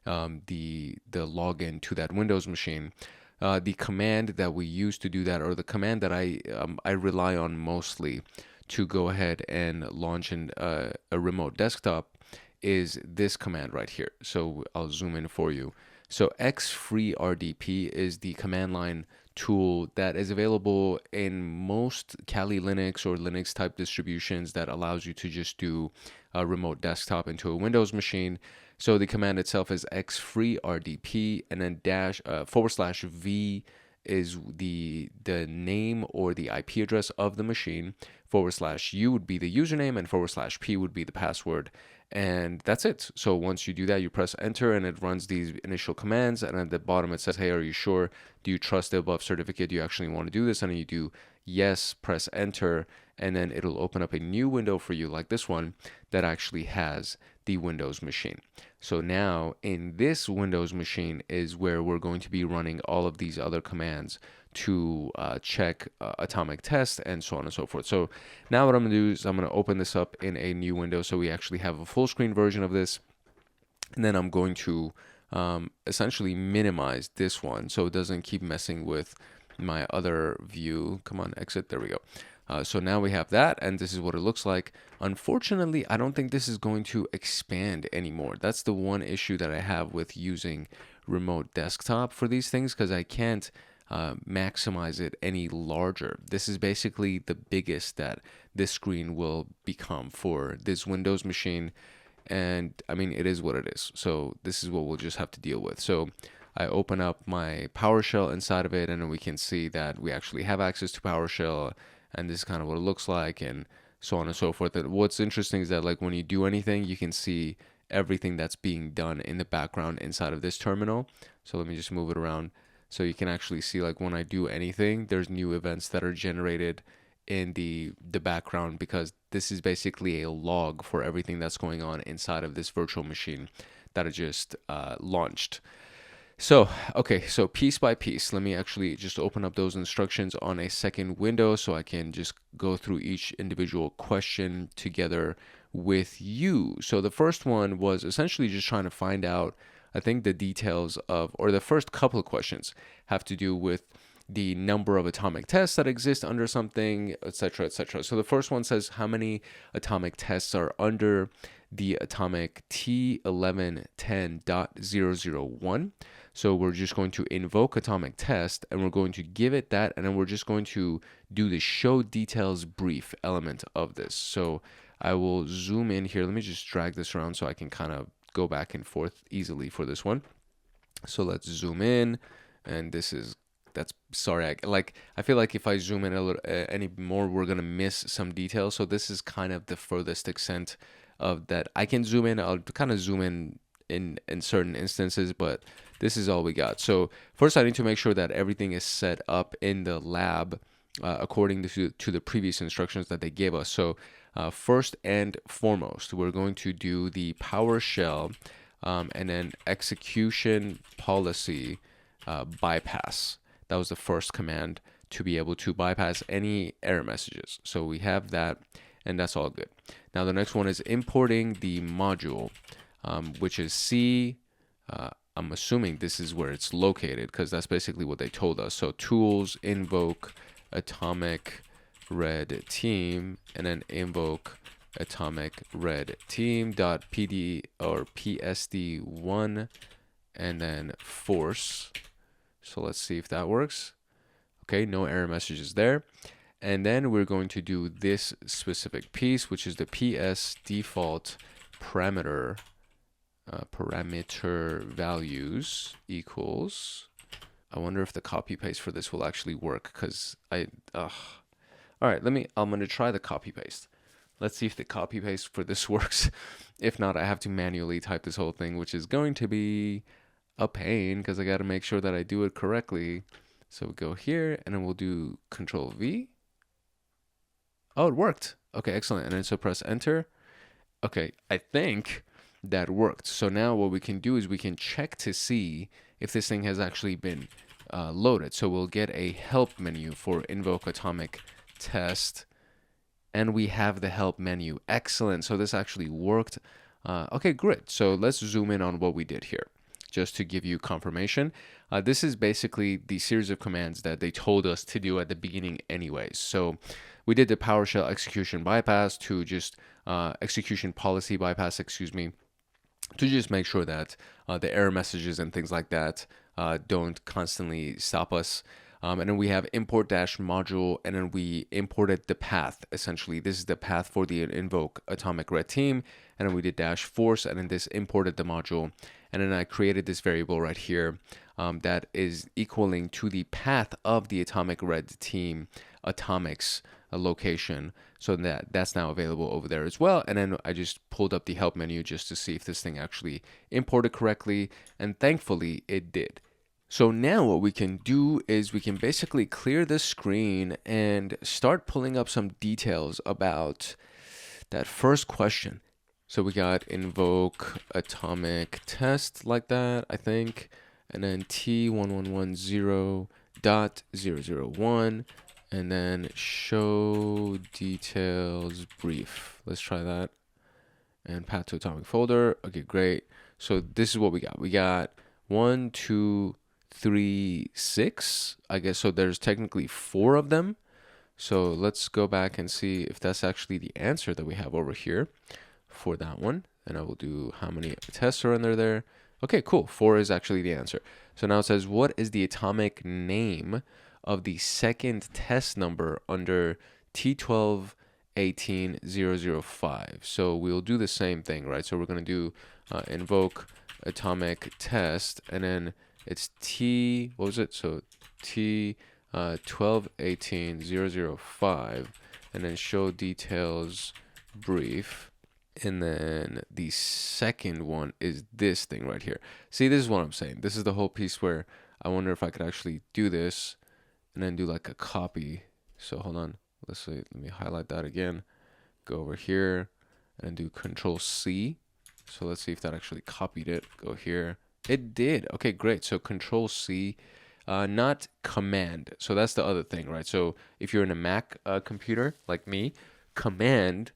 the login to that Windows machine. The command that we use to do that, or the command that I rely on mostly to go ahead and launch a remote desktop, is this command right here. So I'll zoom in for you. So xfreeRDP is the command line tool that is available in most Kali Linux or Linux type distributions that allows you to just do a remote desktop into a Windows machine. So the command itself is xfreeRDP, and then /v is the name or the IP address of the machine. /u would be the username, and /p would be the password. And that's it. So once you do that, you press enter and it runs these initial commands. And at the bottom, it says, hey, are you sure? Do you trust the above certificate? Do you actually want to do this? And then you do yes, press enter, and then it'll open up a new window for you like this one that actually has the Windows machine. So now in this Windows machine is where we're going to be running all of these other commands to check atomic test and so on and so forth. So now what I'm going to do is I'm going to open this up in a new window so we actually have a full screen version of this. And then I'm going to essentially minimize this one so it doesn't keep messing with my other view. Come on, exit. There we go. So now we have that, and this is what it looks like. Unfortunately, I don't think this is going to expand anymore. That's the one issue that I have with using remote desktop for these things, because I can't maximize it any larger. This is basically the biggest that this screen will become for this Windows machine. And I mean, it is what it is. So this is what we'll just have to deal with. So I open up my PowerShell inside of it, and then we can see that we actually have access to PowerShell, and this is kind of what it looks like, and so on and so forth. And what's interesting is that like when you do anything, you can see everything that's being done in the background inside of this terminal. So let me just move it around. So you can actually see like when I do anything, there's new events that are generated in the background, because this is basically a log for everything that's going on inside of this virtual machine that I just launched. So, okay, so piece by piece, let me actually just open up those instructions on a second window so I can just go through each individual question together with you. So the first one was essentially just trying to find out, I think the details of, or the first couple of questions have to do with the number of atomic tests that exist under something, etc., etc. So the first one says how many atomic tests are under the atomic T1110.001. So we're just going to invoke atomic test, and we're going to give it that, and then we're just going to do the show details brief element of this. So I will zoom in here. Let me just drag this around so I can kind of go back and forth easily for this one. So let's zoom in, and this is, that's, sorry, I feel like if I zoom in a little any more, we're gonna miss some details. So this is kind of the furthest extent of that I can zoom in. I'll kind of zoom in certain instances, but this is all we got. So first I need to make sure that everything is set up in the lab according to the previous instructions that they gave us. So first and foremost, we're going to do the PowerShell and then execution policy bypass. That was the first command to be able to bypass any error messages. So we have that, and that's all good. Now the next one is importing the module, which is C. I'm assuming this is where it's located, because that's basically what they told us. So tools, invoke atomic red team, and then invoke atomic red team dot pd or psd1, and then force. So let's see if that works. Okay, no error messages there. And then we're going to do this specific piece, which is the ps default parameter values equals. I wonder if the copy paste for this will actually work, because all right, I'm going to try the copy paste. Let's see if the copy paste for this works. If not, I have to manually type this whole thing, which is going to be a pain because I got to make sure that I do it correctly. So we go here, and then we'll do Control V. Oh, it worked. Okay, excellent. And then so press enter. Okay, I think that worked. So now what we can do is we can check to see if this thing has actually been loaded. So we'll get a help menu for invoke atomic test, and we have the help menu. Excellent. So this actually worked. Okay, great. So let's zoom in on what we did here, just to give you confirmation. This is basically the series of commands that they told us to do at the beginning anyways. So we did the PowerShell execution bypass to just execution policy bypass, excuse me, to just make sure that the error messages and things like that don't constantly stop us. And then we have import dash module, and then we imported the path. Essentially, this is the path for the invoke atomic red team, and then we did dash force, and then this imported the module, and then I created this variable right here that is equaling to the path of the atomic red team atomics location. So that's now available over there as well. And then I just pulled up the help menu just to see if this thing actually imported correctly. And thankfully it did. So now what we can do is we can basically clear the screen and start pulling up some details about that first question. So we got invoke atomic test like that, I think, and then T1110.001, and then show details brief. Let's try that. And path to atomic folder. Okay, great. So this is what we got. We got 1, 2, 3, 6, I guess. So there's technically 4 of them. So let's go back and see if that's actually the answer that we have over here for that one. And I will do how many tests are under there. Okay, cool. 4 is actually the answer. So now it says, what is the atomic name of the second test number under T1218.005? So we'll do the same thing, right? So we're going to do invoke atomic test, and then it's what was it? So T1218.005, and then show details brief. And then the second one is this thing right here. See, this is what I'm saying. This is the whole piece where I wonder if I could actually do this and then do like a copy. So hold on. Let's see. Let me highlight that again. Go over here and do Control C. So let's see if that actually copied it. Go here. It did. Okay, great. So Control C, not Command. So that's the other thing, right? So if you're in a Mac computer like me, Command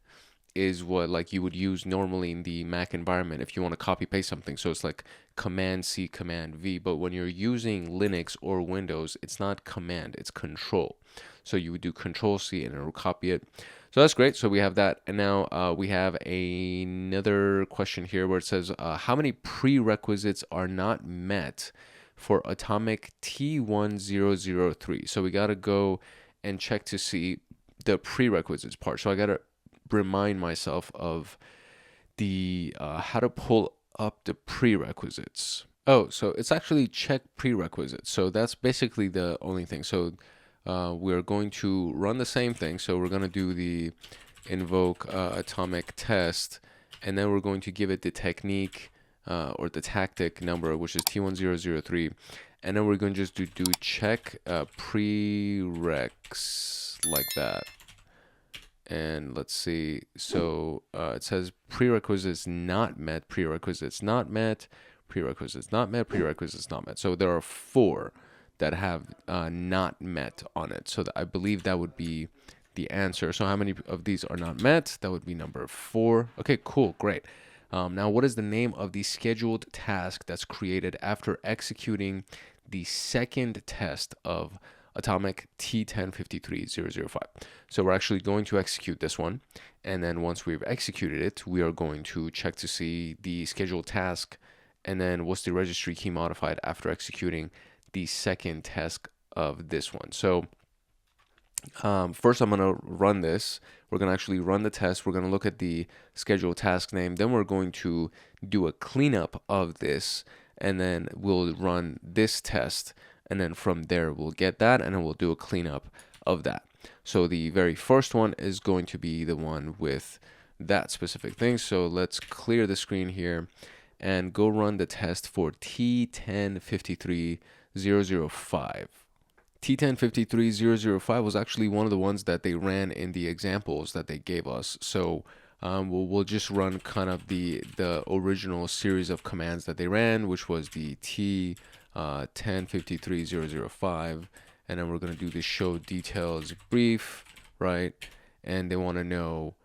is what like you would use normally in the Mac environment if you want to copy paste something. So it's like Command C, Command V. But when you're using Linux or Windows, it's not Command, it's Control. So you would do Control C and it will copy it. So that's great. So we have that. And now we have another question here where it says, how many prerequisites are not met for atomic T1003? So we got to go and check to see the prerequisites part. So I got to remind myself of the how to pull up the prerequisites. Oh, so it's actually check prerequisites. So that's basically the only thing. So we're going to run the same thing. So we're going to do the invoke atomic test, and then we're going to give it the technique or the tactic number, which is T1003. And then we're going to just do check prereqs like that. And let's see. So it says prerequisites not met, prerequisites not met, prerequisites not met, prerequisites not met. So there are 4 that have not met on it. So I believe that would be the answer. So how many of these are not met? That would be number 4. Okay, cool, great. Now, what is the name of the scheduled task that's created after executing the second test of atomic T1053.005? So we're actually going to execute this one. And then once we've executed it, we are going to check to see the scheduled task and then what's the registry key modified after executing the second test of this one. So first I'm going to run this. We're going to actually run the test. We're going to look at the scheduled task name. Then we're going to do a cleanup of this, and then we'll run this test. And then from there, we'll get that, and then we'll do a cleanup of that. So the very first one is going to be the one with that specific thing. So let's clear the screen here and go run the test for T1053.005. T1053.005 was actually one of the ones that they ran in the examples that they gave us. So we'll just run kind of the original series of commands that they ran, which was the T1053.005, and then we're going to do the show details brief, right? And they want to know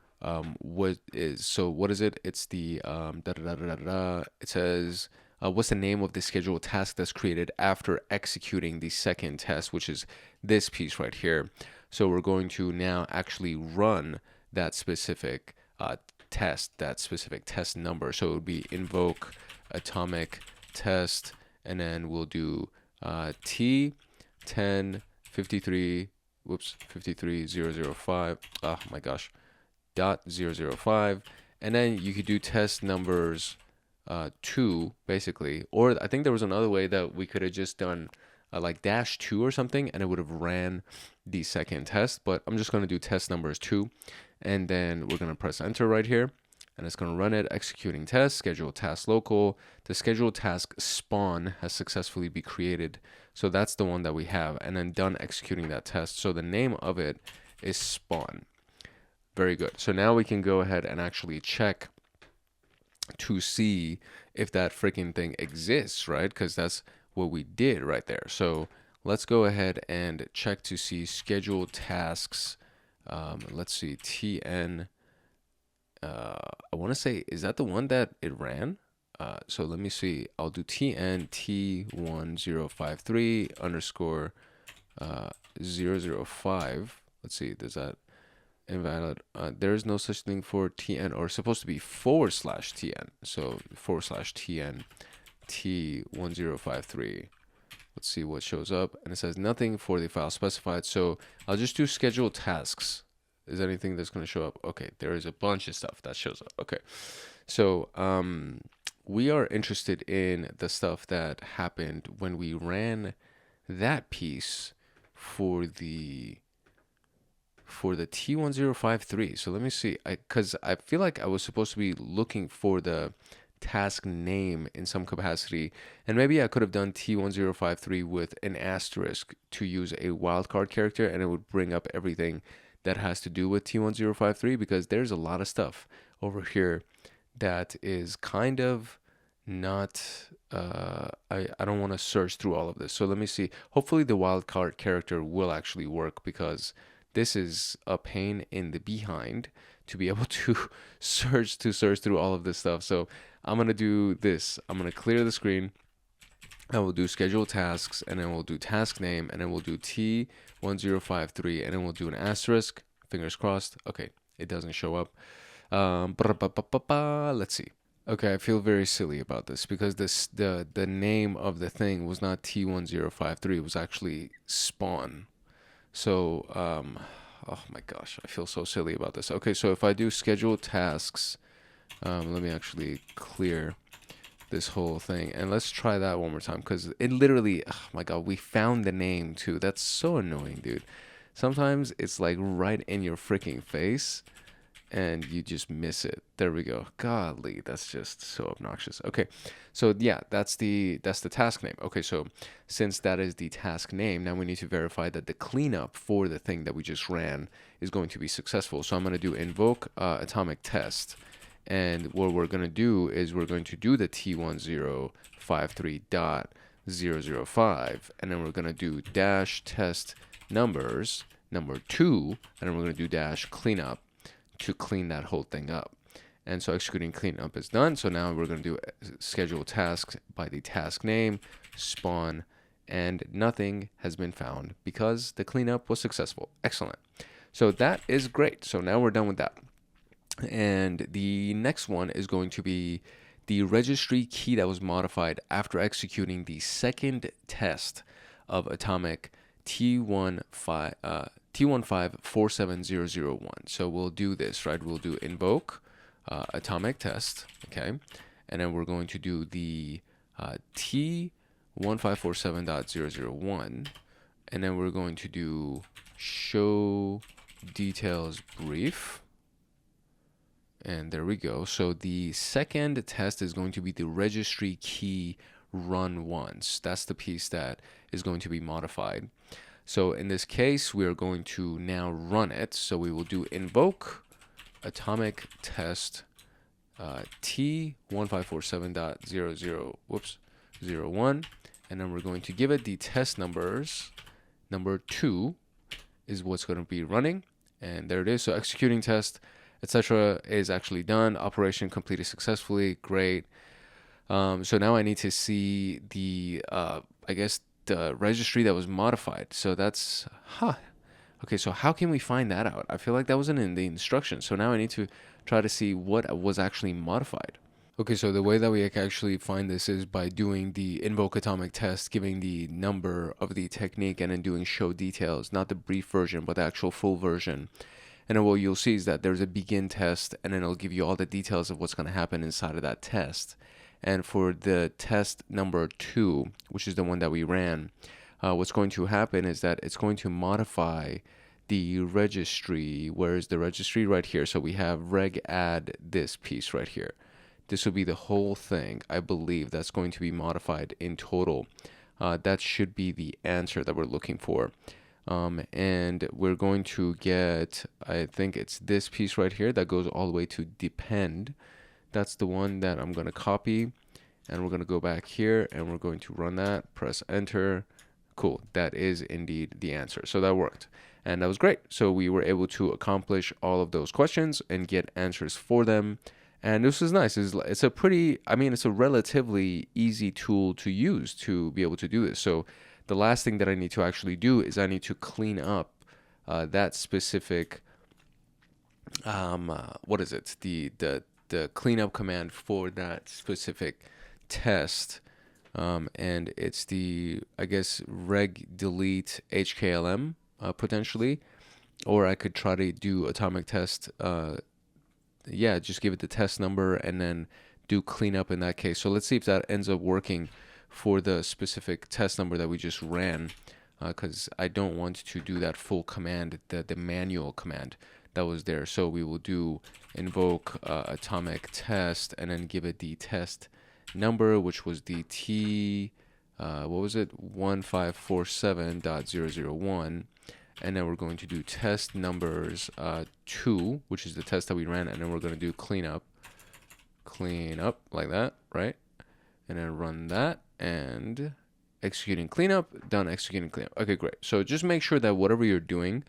what is it? It's the it says what's the name of the scheduled task that's created after executing the second test, which is this piece right here. So we're going to now actually run that specific test, that specific test number. So it would be invoke atomic test, and then we'll do T1053.005. Oh my gosh, .005, and then you could do test numbers 2 basically, or I think there was another way that we could have just done like -2 or something, and it would have ran the second test. But I'm just going to do test numbers 2, and then we're going to press enter right here, and it's going to run it, executing test, schedule task local. The scheduled task spawn has successfully been created. So that's the one that we have, and then done executing that test. So the name of it is spawn. Very good. So now we can go ahead and actually check to see if that freaking thing exists, right? Because that's what we did right there. So let's go ahead and check to see scheduled tasks. Let's see, TN. I want to say, is that the one that it ran? So let me see. I'll do TN T1053 underscore 005. Let's see, does that invalid? There is no such thing for TN, or supposed to be /TN. So /TN T1053. Let's see what shows up. And it says nothing for the file specified. So I'll just do schedule tasks. Is there anything that's going to show up? Okay, there is a bunch of stuff that shows up. Okay, so we are interested in the stuff that happened when we ran that piece for the T1053. So let me see, because I feel like I was supposed to be looking for the task name in some capacity, and maybe I could have done T1053 with an asterisk to use a wildcard character, and it would bring up everything that has to do with T1053, because there's a lot of stuff over here that is kind of not I don't want to search through all of this. So let me see. Hopefully the wildcard character will actually work, because this is a pain in the behind to be able to search through all of this stuff. So I'm going to do this. I'm going to clear the screen. I will do schedule tasks, and then we'll do task name, and then we'll do T1053, and then we'll do an asterisk. Fingers crossed. Okay, it doesn't show up. Let's see. Okay, I feel very silly about this, because the name of the thing was not T1053. It was actually spawn. So, oh my gosh, I feel so silly about this. Okay, so if I do schedule tasks, let me actually clear this whole thing, and let's try that one more time, because it literally, oh my god, we found the name too. That's so annoying, dude. Sometimes it's like right in your freaking face, and you just miss it. There we go. Godly, that's just so obnoxious. Okay, so yeah, that's the task name. Okay, so since that is the task name, now we need to verify that the cleanup for the thing that we just ran is going to be successful. So I'm going to do invoke atomic test, and what we're going to do is we're going to do the T1053.005, and then we're going to do dash test numbers number 2, and then we're going to do dash cleanup to clean that whole thing up. And so executing cleanup is done. So now we're going to do schedule tasks by the task name, spawn, and nothing has been found because the cleanup was successful. Excellent. So that is great. So now we're done with that. And the next one is going to be the registry key that was modified after executing the second test of atomic T1547001. So we'll do this, right? We'll do invoke atomic test, okay? And then we're going to do the T1547.001, and then we're going to do show details brief. And there we go. So the second test is going to be the registry key run once. That's the piece that is going to be modified. So in this case, we are going to now run it. So we will do invoke atomic test T1547.0001, and then we're going to give it the test numbers. Number 2 is what's going to be running, and there it is. So executing test, etc. is actually done. Operation completed successfully. Great. So now I need to see the, I guess, the registry that was modified. So that's, okay, so how can we find that out? I feel like that wasn't in the instructions. So now I need to try to see what was actually modified. Okay, so the way that we actually find this is by doing the invoke atomic test, giving the number of the technique, and then doing show details, not the brief version, but the actual full version. And then what you'll see is that there's a begin test, and then it'll give you all the details of what's going to happen inside of that test. And for the test number 2, which is the one that we ran, what's going to happen is that it's going to modify the registry. Where is the registry? Right here. So we have reg add this piece right here. This will be the whole thing. I believe that's going to be modified in total. That should be the answer that we're looking for. And we're going to get, I think it's this piece right here that goes all the way to depend. That's the one that I'm going to copy, and we're going to go back here and we're going to run that, press enter. Cool. That is indeed the answer. So that worked. And that was great. So we were able to accomplish all of those questions and get answers for them. And this is nice. It's a pretty, I mean, it's a relatively easy tool to use to be able to do this. So the last thing that I need to actually do is I need to clean up that specific, what is it? The cleanup command for that specific test. And it's the, I guess, reg delete HKLM potentially, or I could try to do atomic test. Yeah, just give it the test number and then do cleanup in that case. So let's see if that ends up working for the specific test number that we just ran, because I don't want to do that full command, the manual command that was there. So we will do invoke atomic test and then give it the test number, which was the T, what was it, 1547.001. And then we're going to do test numbers 2, which is the test that we ran, and then we're going to do cleanup like that, right? And then run that and executing cleanup, done executing cleanup. Okay, great. So just make sure that whatever you're doing,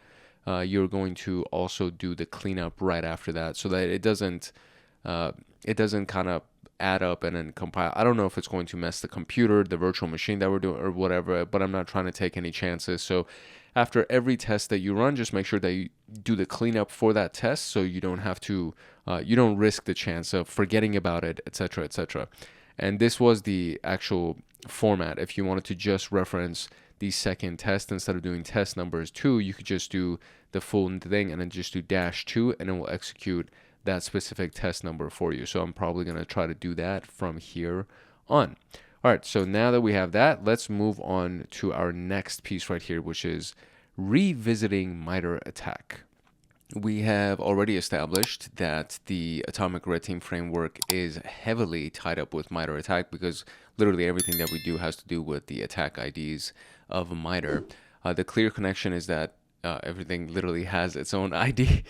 you're going to also do the cleanup right after that, so that it doesn't kind of add up and then compile. I don't know if it's going to mess the computer, the virtual machine that we're doing, or whatever, but I'm not trying to take any chances. So after every test that you run, just make sure that you do the cleanup for that test, so you don't have to, you don't risk the chance of forgetting about it, etc., etc. And this was the actual format. If you wanted to just reference the second test instead of doing test numbers 2, you could just do the full thing and then just do -2, and it will execute that specific test number for you. So I'm probably going to try to do that from here on. All right, so now that we have that, let's move on to our next piece right here, which is revisiting MITRE ATT&CK. We have already established that the Atomic Red Team framework is heavily tied up with MITRE ATT&CK, because literally everything that we do has to do with the attack IDs of MITRE. The clear connection is that everything literally has its own ID.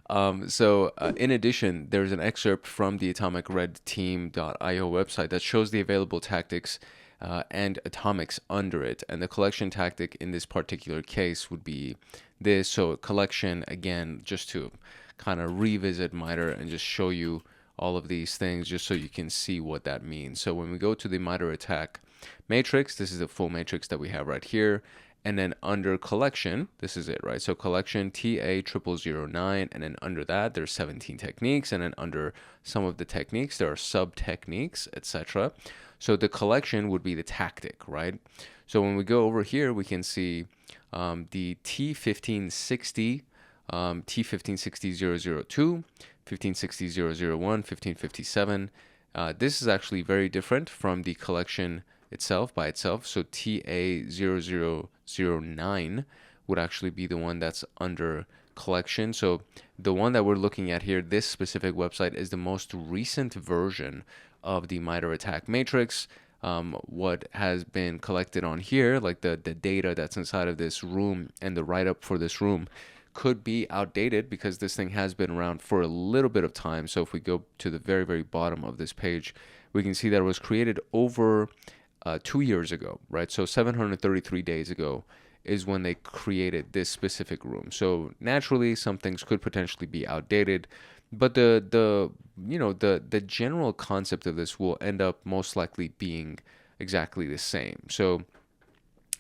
In addition, there's an excerpt from the atomicredteam.io website that shows the available tactics and atomics under it. And the collection tactic in this particular case would be this. So collection, again, just to kind of revisit MITRE and just show you all of these things, just so you can see what that means. So when we go to the MITRE ATT&CK matrix, this is the full matrix that we have right here. And then under collection, this is it, right? So collection TA0009, and then under that, there's 17 techniques. And then under some of the techniques, there are sub-techniques, etc. So the collection would be the tactic, right? So when we go over here, we can see the T1560, T1560.002, 1560.001, 1557. This is actually very different from the collection itself by itself. So TA0009 would actually be the one that's under collection. So the one that we're looking at here, this specific website, is the most recent version of the MITRE ATT&CK matrix. What has been collected on here, like the data that's inside of this room and the write-up for this room, could be outdated because this thing has been around for a little bit of time. So if we go to the very, very bottom of this page, we can see that it was created over 2 years ago, right? So 733 days ago is when they created this specific room. So naturally, some things could potentially be outdated, but the general concept of this will end up most likely being exactly the same. So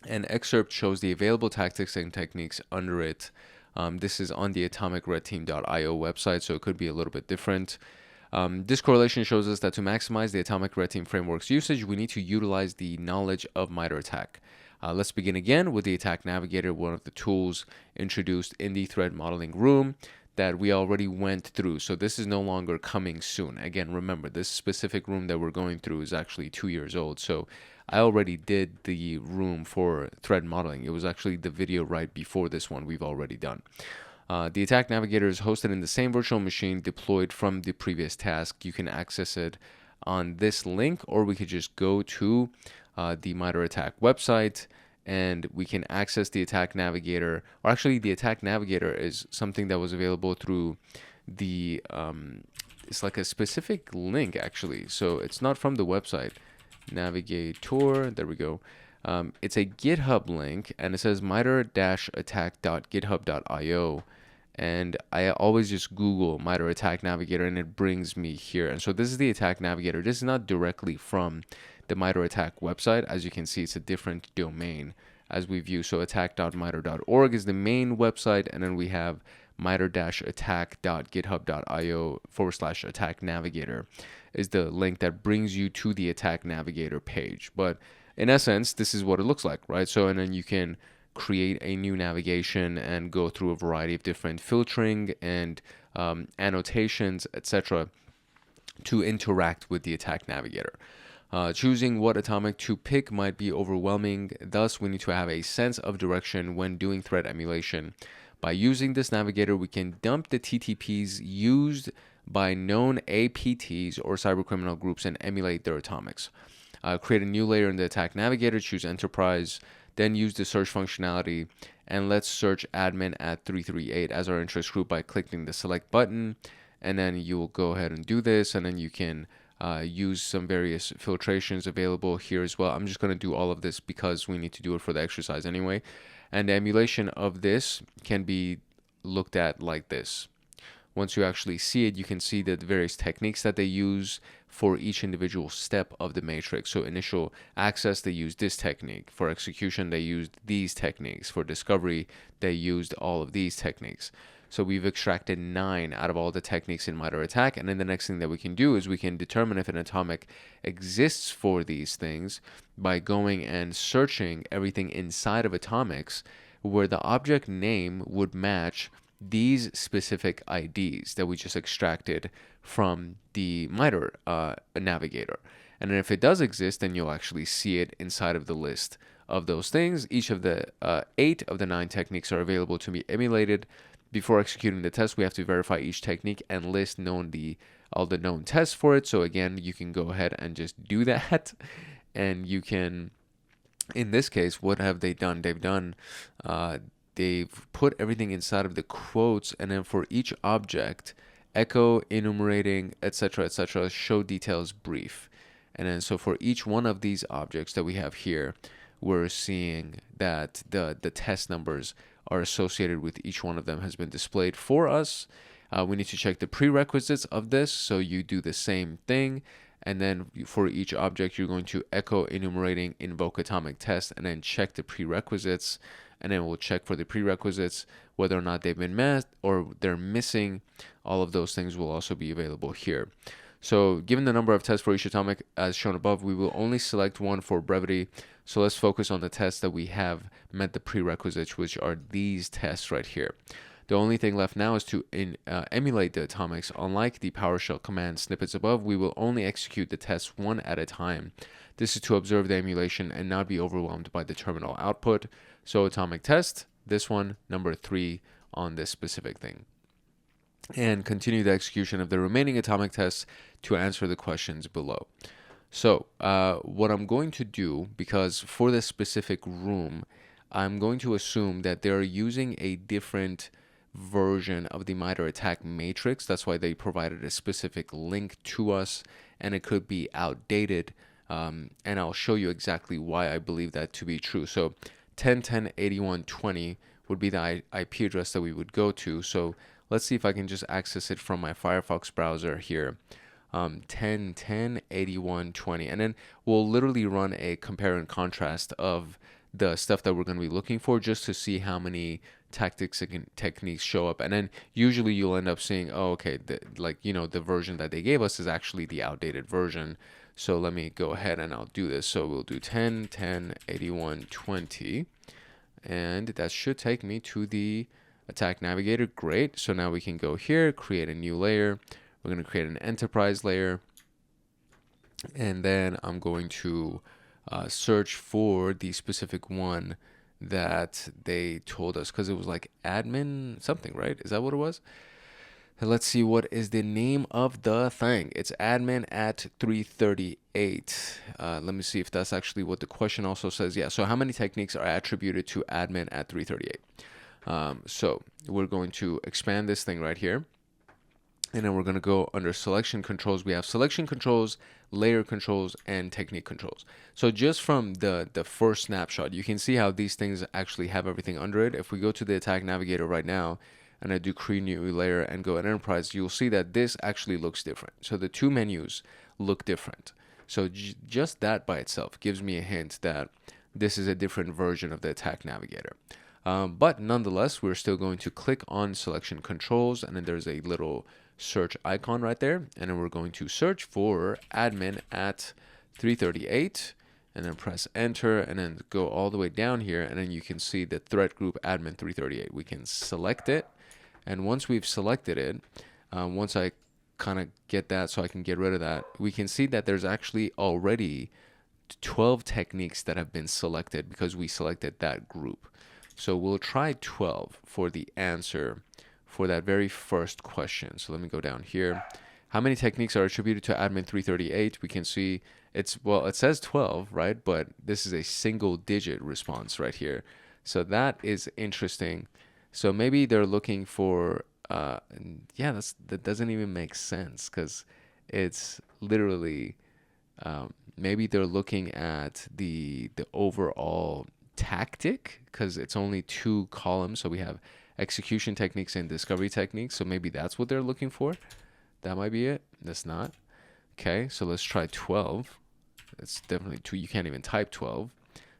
an excerpt shows the available tactics and techniques under it. This is on the atomicredteam.io website, so it could be a little bit different. This correlation shows us that to maximize the Atomic Red Team framework's usage, we need to utilize the knowledge of MITRE ATT&CK. Let's begin again with the Attack Navigator, one of the tools introduced in the threat modeling room that we already went through. So this is no longer coming soon. Again, remember, this specific room that we're going through is actually 2 years old. So I already did the room for threat modeling. It was actually the video right before this one we've already done. The attack navigator is hosted in the same virtual machine deployed from the previous task. You can access it on this link, or we could just go to the MITRE ATT&CK website, and we can access the attack navigator. Or actually, the attack navigator is something that was available through the it's like a specific link actually. So it's not from the website. Navigator, there we go. It's a GitHub link, and it says mitre-attack.github.io. And I always just Google MITRE ATT&CK Navigator, and it brings me here. And so this is the attack navigator. This is not directly from the MITRE ATT&CK website. As you can see, it's a different domain as we view. So attack.mitre.org is the main website, and then we have mitre-attack.github.io/attack navigator is the link that brings you to the attack navigator page. But in essence, this is what it looks like, right? So, and then you can create a new navigation and go through a variety of different filtering and annotations, etc., to interact with the attack navigator. Choosing what atomic to pick might be overwhelming. Thus, we need to have a sense of direction when doing threat emulation. By using this navigator, we can dump the TTPs used by known APTs or cybercriminal groups and emulate their atomics. Create a new layer in the attack navigator, choose enterprise, then use the search functionality, and let's search admin at 338 as our interest group by clicking the select button. And then you will go ahead and do this, and then you can use some various filtrations available here as well. I'm just going to do all of this because we need to do it for the exercise anyway. And the emulation of this can be looked at like this. Once you actually see it, you can see the various techniques that they use for each individual step of the matrix. So initial access, they used this technique. For execution, they used these techniques. For discovery, they used all of these techniques. So we've extracted 9 out of all the techniques in MITRE ATT&CK. And then the next thing that we can do is we can determine if an atomic exists for these things by going and searching everything inside of atomics where the object name would match these specific IDs that we just extracted from the MITRE navigator. And then if it does exist, then you'll actually see it inside of the list of those things. Each of the 8 of the 9 techniques are available to be emulated. Before executing the test, we have to verify each technique and list all the known tests for it. So again, you can go ahead and just do that. And you can, in this case, what have they done? They've put everything inside of the quotes, and then for each object, echo, enumerating, etc., show details brief. And then so for each one of these objects that we have here, we're seeing that the test numbers are associated with each one of them has been displayed for us. We need to check the prerequisites of this, so you do the same thing. And then for each object, you're going to echo, enumerating, invoke atomic test, and then check the prerequisites. And then we'll check for the prerequisites, whether or not they've been met or they're missing. All of those things will also be available here. So given the number of tests for each atomic as shown above, we will only select one for brevity. So let's focus on the tests that we have met the prerequisites, which are these tests right here. The only thing left now is to emulate the atomics. Unlike the PowerShell command snippets above, we will only execute the tests one at a time. This is to observe the emulation and not be overwhelmed by the terminal output. So atomic test, this one, number 3 on this specific thing. And continue the execution of the remaining atomic tests to answer the questions below. So what I'm going to do, because for this specific room, I'm going to assume that they're using a different version of the MITRE ATT&CK matrix. That's why they provided a specific link to us, and it could be outdated. And I'll show you exactly why I believe that to be true. So 10.10.81.20 would be the IP address that we would go to. So let's see if I can just access it from my Firefox browser here. 10.10.81.20, and then we'll literally run a compare and contrast of the stuff that we're going to be looking for, just to see how many tactics and techniques show up. And then usually you'll end up seeing, oh, okay, the version that they gave us is actually the outdated version. So let me go ahead and I'll do this. So we'll do 10.10.81.20, and that should take me to the attack navigator. Great. So now we can go here, create a new layer. We're going to create an enterprise layer, and then I'm going to search for the specific one that they told us, because it was like admin something, right? Is that what it was? Let's see, what is the name of the thing? It's admin at 338. Let me see if that's actually what the question also says. Yeah, so how many techniques are attributed to admin at 338? So we're going to expand this thing right here. And then we're going to go under selection controls. We have selection controls, layer controls, and technique controls. So just from the first snapshot, you can see how these things actually have everything under it. If we go to the attack navigator right now, and I do create new layer and go at enterprise, you'll see that this actually looks different. So the two menus look different. So just that by itself gives me a hint that this is a different version of the attack navigator. But nonetheless, we're still going to click on selection controls, and then there's a little search icon right there, and then we're going to search for admin at 338, and then press enter, and then go all the way down here, and then you can see the threat group admin 338. We can select it, and once we've selected it, once I kind of get that so I can get rid of that, we can see that there's actually already 12 techniques that have been selected because we selected that group. So we'll try 12 for the answer for that very first question. So let me go down here. How many techniques are attributed to admin 338? We can see it's, well, it says 12, right? But this is a single digit response right here. So that is interesting. So maybe they're looking for, yeah, that doesn't even make sense, because it's literally, maybe they're looking at the overall tactic, because it's only 2 columns. So we have execution techniques and discovery techniques. So maybe that's what they're looking for. That might be it. That's not. Okay, so let's try 12. It's definitely 2. You can't even type 12.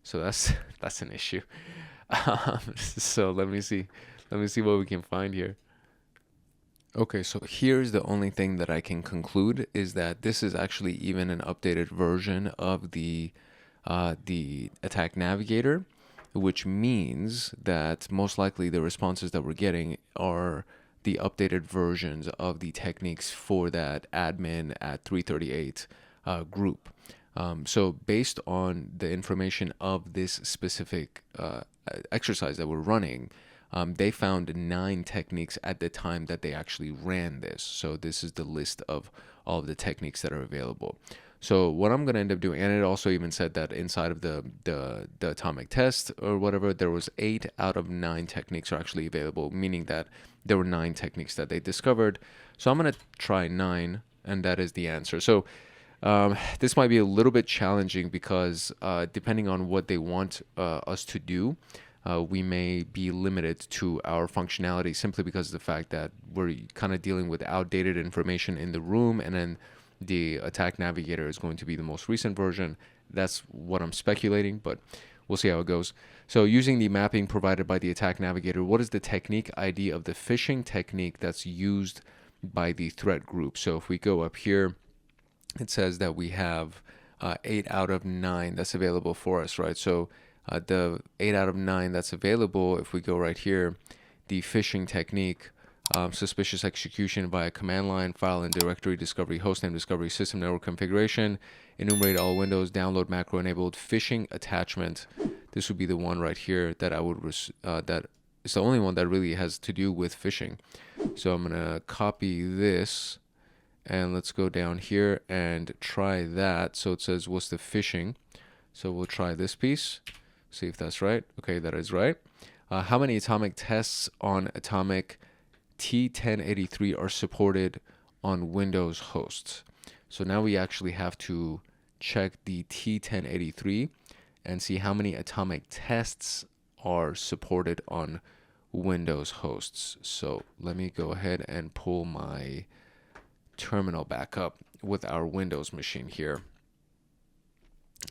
So that's an issue. So let me see what we can find here. Okay, so here's the only thing that I can conclude, is that this is actually even an updated version of the attack navigator, which means that most likely the responses that we're getting are the updated versions of the techniques for that admin at 338 group. So based on the information of this specific exercise that we're running, they found 9 techniques at the time that they actually ran this. So this is the list of all of the techniques that are available. So what I'm going to end up doing, and it also even said that inside of the atomic test or whatever, there was 8 out of 9 techniques are actually available, meaning that there were 9 techniques that they discovered. So I'm going to try 9, and that is the answer. So this might be a little bit challenging because depending on what they want us to do, we may be limited to our functionality simply because of the fact that we're kind of dealing with outdated information in the room, and then the attack navigator is going to be the most recent version. That's what I'm speculating, but we'll see how it goes. So using the mapping provided by the attack navigator, what is the technique ID of the phishing technique that's used by the threat group? So if we go up here, it says that we have 8 out of 9 that's available for us, right? So the 8 out of 9 that's available, if we go right here, the phishing technique, suspicious execution via command line, file and directory discovery, hostname discovery, system network configuration, enumerate all windows, download macro enabled, phishing attachment. This would be the one right here that I would, that is the only one that really has to do with phishing. So I'm going to copy this, and let's go down here and try that. So it says, what's the phishing? So we'll try this piece, see if that's right. Okay, that is right. How many atomic tests on atomic T1083 are supported on Windows hosts? So now we actually have to check the T1083 and see how many atomic tests are supported on Windows hosts. So let me go ahead and pull my terminal back up with our Windows machine here,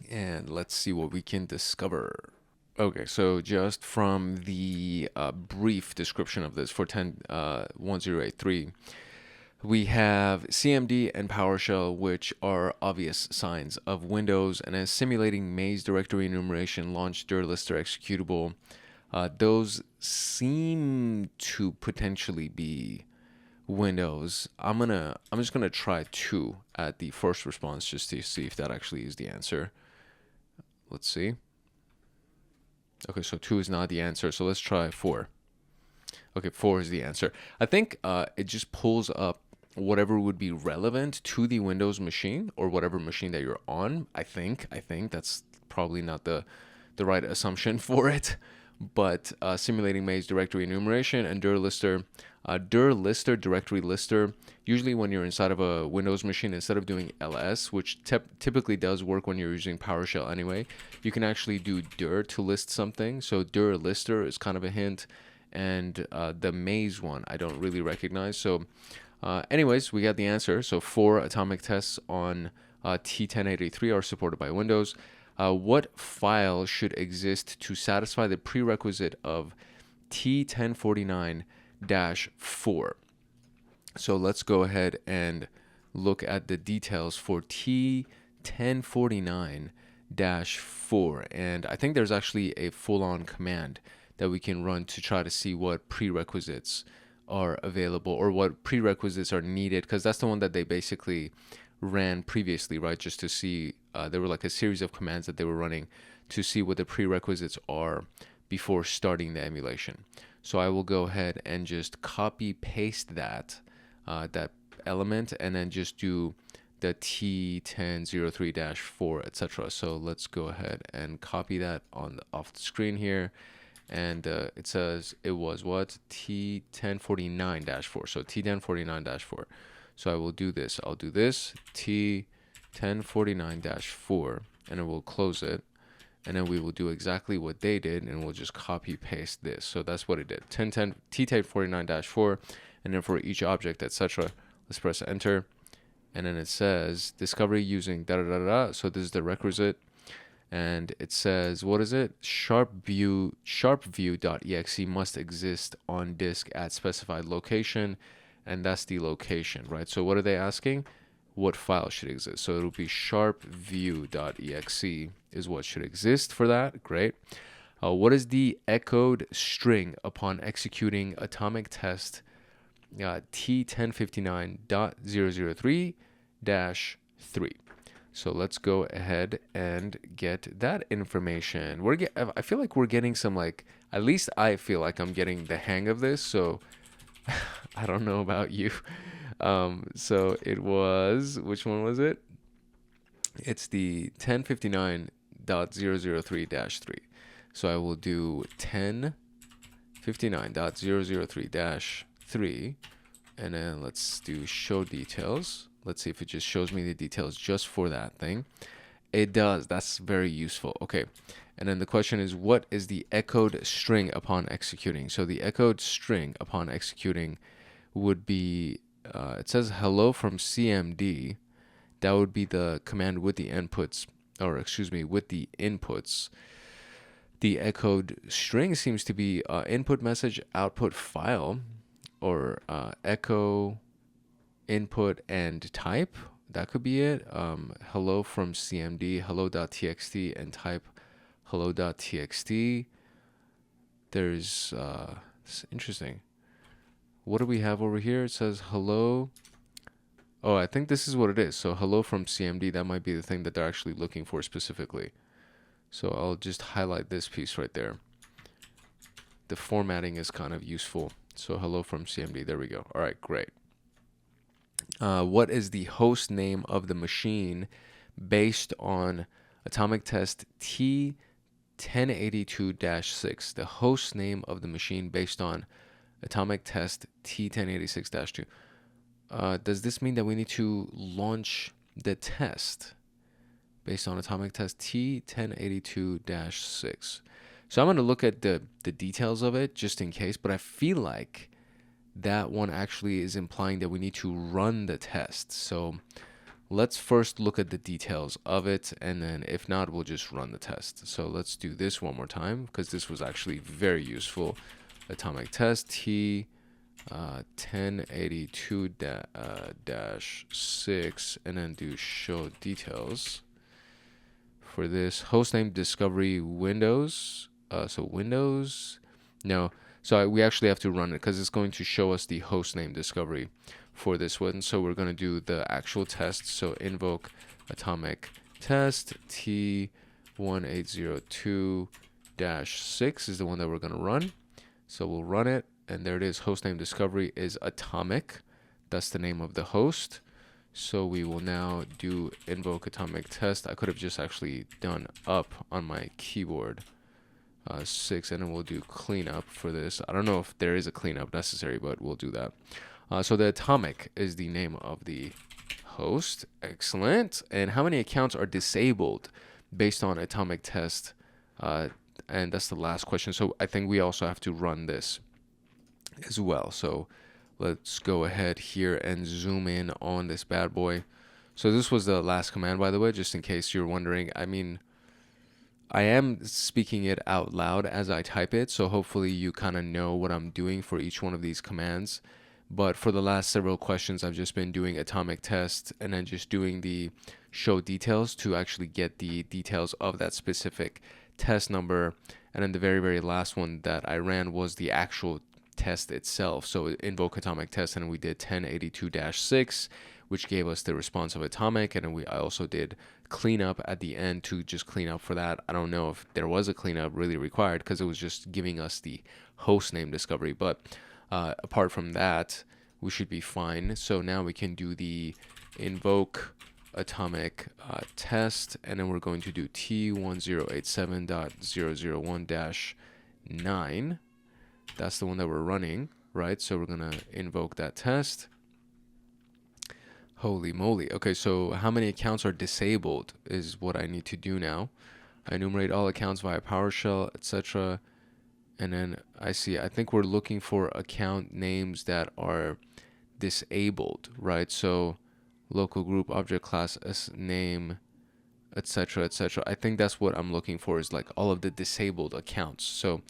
and let's see what we can discover. Okay, so just from the brief description of this for 10.1083, we have CMD and PowerShell, which are obvious signs of Windows, and as simulating maze directory enumeration, launch dir lister executable. Those seem to potentially be Windows. I'm just gonna try 2 at the first response just to see if that actually is the answer. Let's see. Okay, so 2 is not the answer. So let's try 4. Okay, 4 is the answer. I think it just pulls up whatever would be relevant to the Windows machine or whatever machine that you're on. I think that's probably not the right assumption for it. But simulating maze directory enumeration and dir lister. Dir lister, directory lister, usually when you're inside of a Windows machine, instead of doing ls, which typically does work when you're using PowerShell anyway, you can actually do dir to list something. So dir lister is kind of a hint. And the maze one I don't really recognize. So anyways, we got the answer. So 4 atomic tests on T1083 are supported by Windows. What file should exist to satisfy the prerequisite of T1049-4? So let's go ahead and look at the details for T1049-4. And I think there's actually a full-on command that we can run to try to see what prerequisites are available or what prerequisites are needed, because that's the one that they basically ran previously, right? Just to see, there were like a series of commands that they were running to see what the prerequisites are before starting the emulation. So I will go ahead and just copy paste that element and then just do the T1003-4, etc. So let's go ahead and copy that off the screen here. And it says it was what? T1049-4. So T1049-4. So I will do this. I'll do this, T1049-4, and then we'll close it. And then we will do exactly what they did, and we'll just copy paste this. So that's what it did. T1049-4, and then for each object, etc. Let's press enter. And then it says discovery using da da da da. So this is the requisite. And it says, what is it? Sharpview.exe must exist on disk at specified location, and that's the location, right? So what are they asking? What file should exist? So it'll be sharpview.exe is what should exist for that. Great. What is the echoed string upon executing atomic test T1059.003-3? So let's go ahead and get that information. I feel like we're getting some, like, at least I feel like I'm getting the hang of this. So I don't know about you. So it was, which one was it? It's the 1059.003-3. So I will do 1059.003-3, and then let's do show details. Let's see if it just shows me the details just for that thing. It does. That's very useful. Okay. And then the question is, what is the echoed string upon executing? So the echoed string upon executing would be, it says hello from CMD. That would be the command with the inputs, or excuse me, with the inputs. The echoed string seems to be input message output file, or echo input and type. That could be it. Hello from CMD, hello.txt, and type hello.txt. There's it's interesting. What do we have over here? It says hello. Oh, I think this is what it is. So hello from CMD, that might be the thing that they're actually looking for specifically. So I'll just highlight this piece right there. The formatting is kind of useful. So hello from CMD, there we go. All right, great. What is the host name of the machine based on atomic test T1082-6? The host name of the machine based on atomic test T1086-2. Does this mean that we need to launch the test based on atomic test T1082-6? So I'm going to look at the details of it just in case, but I feel like that one actually is implying that we need to run the test. So let's first look at the details of it, and then if not, we'll just run the test. So let's do this one more time, because this was actually very useful. Atomic test T1082-6, and then do show details. For this, hostname discovery Windows. So Windows, no. So we actually have to run it because it's going to show us the hostname discovery for this one. So we're going to do the actual test. So invoke atomic test T 1802-6 is the one that we're going to run. So we'll run it, and there it is. Hostname discovery is atomic. That's the name of the host. So we will now do invoke atomic test. I could have just actually done up on my keyboard 6, and then we'll do cleanup for this. I don't know if there is a cleanup necessary, but we'll do that. So the atomic is the name of the host. Excellent. And how many accounts are disabled based on atomic test? And that's the last question. So I think we also have to run this as well. So let's go ahead here and zoom in on this bad boy. So this was the last command, by the way, just in case you're wondering. I mean, I am speaking it out loud as I type it, so hopefully you kind of know what I'm doing for each one of these commands. But for the last several questions, I've just been doing atomic test and then just doing the show details to actually get the details of that specific test number. And then the very, very last one that I ran was the actual test itself. So invoke atomic test, and we did 1082-6, which gave us the response of atomic. And then I also did cleanup at the end to just clean up for that. I don't know if there was a cleanup really required because it was just giving us the host name discovery. But apart from that, we should be fine. So now we can do the invoke atomic test, and then we're going to do T1087.001-9. That's the one that we're running, right? So we're going to invoke that test. Holy moly. Okay, so how many accounts are disabled is what I need to do now. I enumerate all accounts via PowerShell, etc. And then I think we're looking for account names that are disabled, right? So local group object class s name, etc., etc. I think that's what I'm looking for, is like all of the disabled accounts. So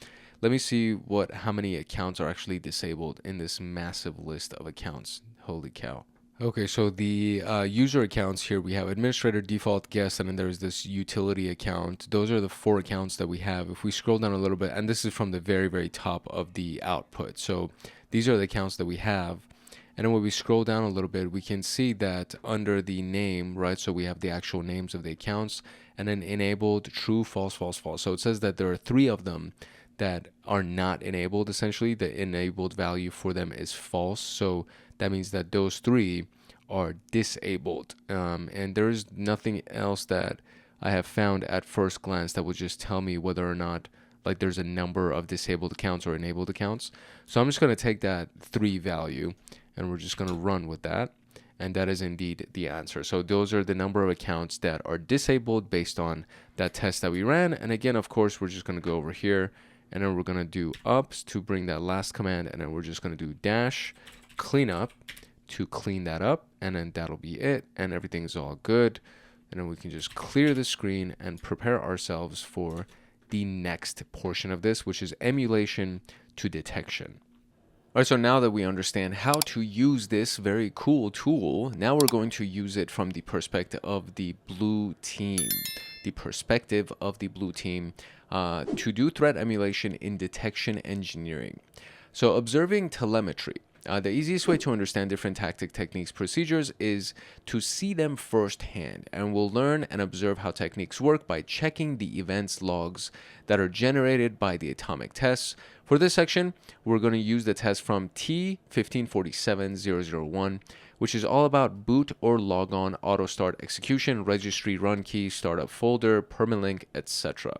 let me see how many accounts are actually disabled in this massive list of accounts. Holy cow. Okay, so the user accounts here, we have administrator, default, guest, and then there's this utility account. Those are the 4 accounts that we have. If we scroll down a little bit, and this is from the very, very top of the output. So these are the accounts that we have. And then when we scroll down a little bit, we can see that under the name, right? So we have the actual names of the accounts, and then enabled, true, false, false, false. So it says that there are 3 of them that are not enabled. Essentially, the enabled value for them is false. So that means that those 3 are disabled. And there is nothing else that I have found at first glance that would just tell me whether or not like there's a number of disabled accounts or enabled accounts. So I'm just going to take that 3 value and we're just going to run with that. And that is indeed the answer. So those are the number of accounts that are disabled based on that test that we ran. And again, of course, we're just going to go over here and then we're going to do ups to bring that last command. And then we're just going to do dash cleanup to clean that up. And then that'll be it. And everything's all good. And then we can just clear the screen and prepare ourselves for the next portion of this, which is emulation to detection. All right, so now that we understand how to use this very cool tool, now we're going to use it from the perspective of the blue team. To do threat emulation in detection engineering. So observing telemetry. The easiest way to understand different tactic, techniques, procedures is to see them firsthand, and we'll learn and observe how techniques work by checking the events logs that are generated by the atomic tests. For this section, we're going to use the test from T1547001, which is all about boot or logon, auto start execution, registry run key, startup folder, permalink, etc.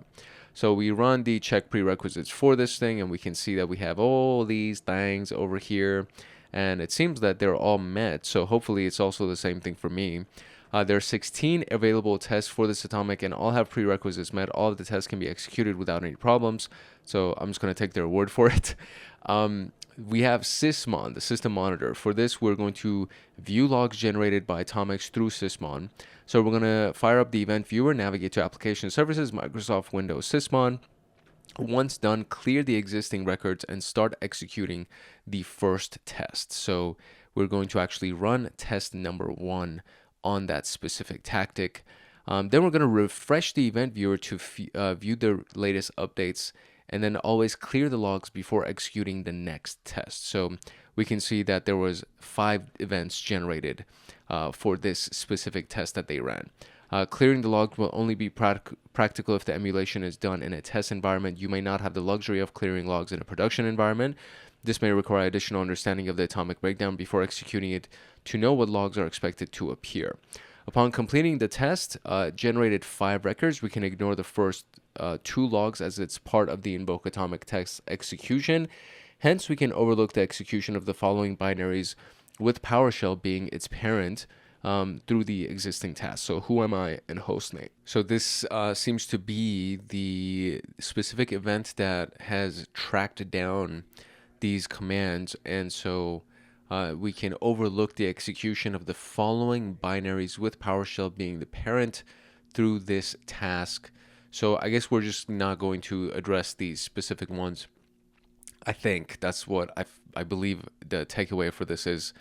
So we run the check prerequisites for this thing, and we can see that we have all these things over here, and it seems that they're all met. So hopefully it's also the same thing for me. There are 16 available tests for this atomic, and all have prerequisites met. All of the tests can be executed without any problems. So I'm just going to take their word for it. We have Sysmon, the system monitor. For this, we're going to view logs generated by atomics through Sysmon. So we're going to fire up the event viewer, navigate to application services, Microsoft Windows Sysmon. Once done, clear the existing records and start executing the first test. So we're going to actually run test number 1 on that specific tactic. Then we're going to refresh the event viewer to view the latest updates, and then always clear the logs before executing the next test. So we can see that there was 5 events generated for this specific test that they ran. Clearing the logs will only be practical if the emulation is done in a test environment. You may not have the luxury of clearing logs in a production environment. This may require additional understanding of the atomic breakdown before executing it to know what logs are expected to appear. Upon completing the test, generated 5 records. We can ignore the first 2 logs as it's part of the invoke atomic text execution. Hence, we can overlook the execution of the following binaries, with PowerShell being its parent, through the existing task. So who am I and hostname. So this seems to be the specific event that has tracked down these commands, and so we can overlook the execution of the following binaries, with PowerShell being the parent, through this task. So I guess we're just not going to address these specific ones. I think that's what I believe the takeaway for this is.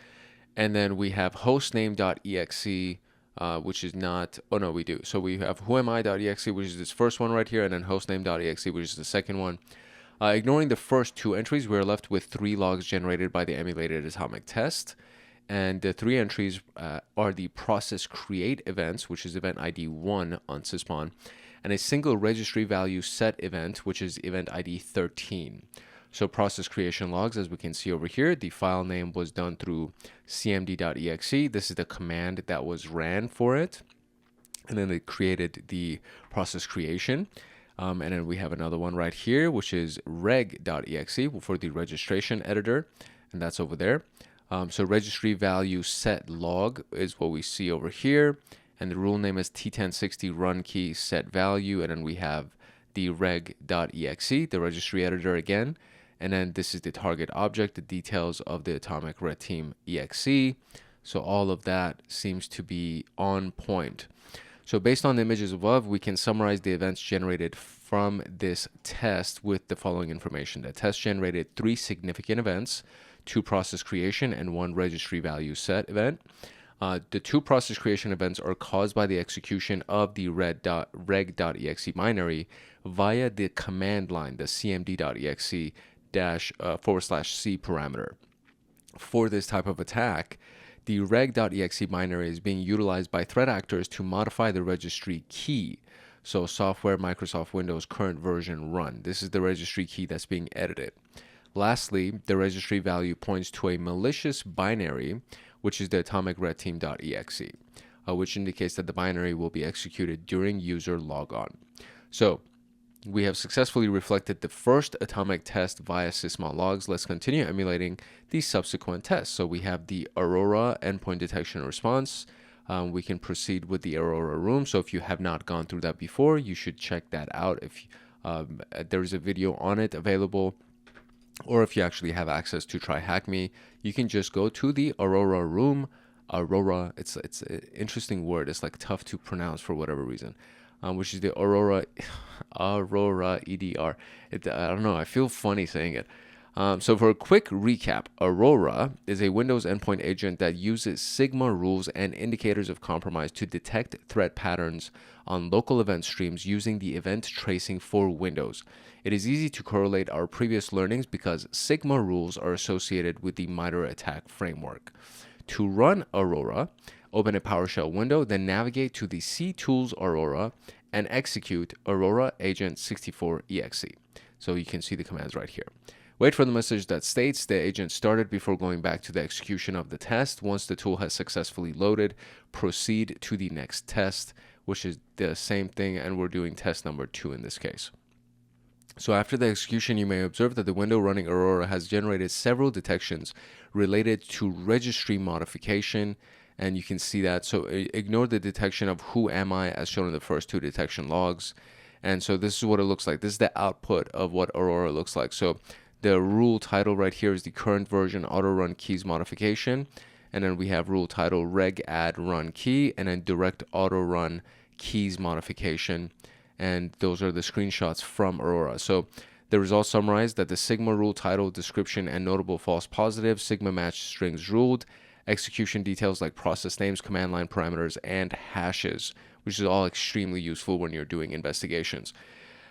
And then we have hostname.exe, which is not, oh no, we do. So we have whoami.exe, which is this first one right here, and then hostname.exe, which is the second one. Ignoring the first 2 entries, we're left with 3 logs generated by the emulated atomic test. And the 3 entries are the process create events, which is event ID 1 on sysmon, and a single registry value set event, which is event ID 13. So process creation logs, as we can see over here, the file name was done through cmd.exe. This is the command that was ran for it. And then it created the process creation. And then we have another one right here, which is reg.exe for the registration editor. And that's over there. So registry value set log is what we see over here. And the rule name is t1060 run key set value. And then we have the reg.exe, the registry editor again. And then this is the target object, the details of the atomic red team exe. So all of that seems to be on point. So based on the images above, we can summarize the events generated from this test with the following information. The test generated 3 significant events, 2 process creation and 1 registry value set event. The 2 process creation events are caused by the execution of the reg.exe binary via the command line, the cmd.exe /c parameter. For this type of attack, the reg.exe binary is being utilized by threat actors to modify the registry key. So software Microsoft Windows current version run. This is the registry key that's being edited. Lastly, the registry value points to a malicious binary, which is the atomic red team.exe, which indicates that the binary will be executed during user logon. So we have successfully reflected the first atomic test via sysmon logs. Let's continue emulating the subsequent tests. So we have the Aurora endpoint detection and response. We can proceed with the Aurora room. So if you have not gone through that before, you should check that out. If there is a video on it available, or if you actually have access to TryHackMe, you can just go to the Aurora room. Aurora, it's an interesting word. It's like tough to pronounce for whatever reason. Which is the Aurora EDR. I don't know. I feel funny saying it. So for a quick recap, Aurora is a Windows endpoint agent that uses Sigma rules and indicators of compromise to detect threat patterns on local event streams using the event tracing for Windows. It is easy to correlate our previous learnings because Sigma rules are associated with the MITRE ATT&CK framework. To run Aurora, open a PowerShell window, then navigate to the ctools Aurora and execute Aurora agent 64exe. So you can see the commands right here. Wait for the message that states the agent started before going back to the execution of the test. Once the tool has successfully loaded, proceed to the next test, which is the same thing, and we're doing test number 2 in this case. So after the execution, you may observe that the window running Aurora has generated several detections related to registry modification, and you can see that. So ignore the detection of who am I as shown in the first 2 detection logs. And so this is what it looks like. This is the output of what Aurora looks like. So the rule title right here is the current version auto run keys modification. And then we have rule title reg add run key, and then direct auto run keys modification. And those are the screenshots from Aurora. So the results summarize that the Sigma rule title, description, and notable false positives, Sigma match strings ruled, execution details like process names, command line parameters, and hashes, which is all extremely useful when you're doing investigations.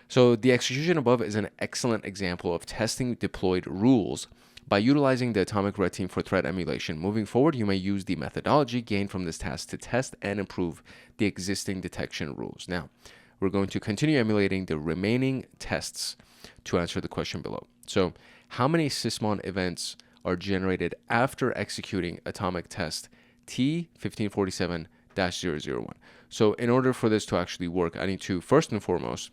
So the execution above is an excellent example of testing deployed rules By utilizing the atomic red team for threat emulation, moving forward, you may use the methodology gained from this task to test and improve the existing detection rules. Now, we're going to continue emulating the remaining tests to answer the question below. So, how many sysmon events are generated after executing atomic test T1547-001? So, in order for this to actually work, I need to first and foremost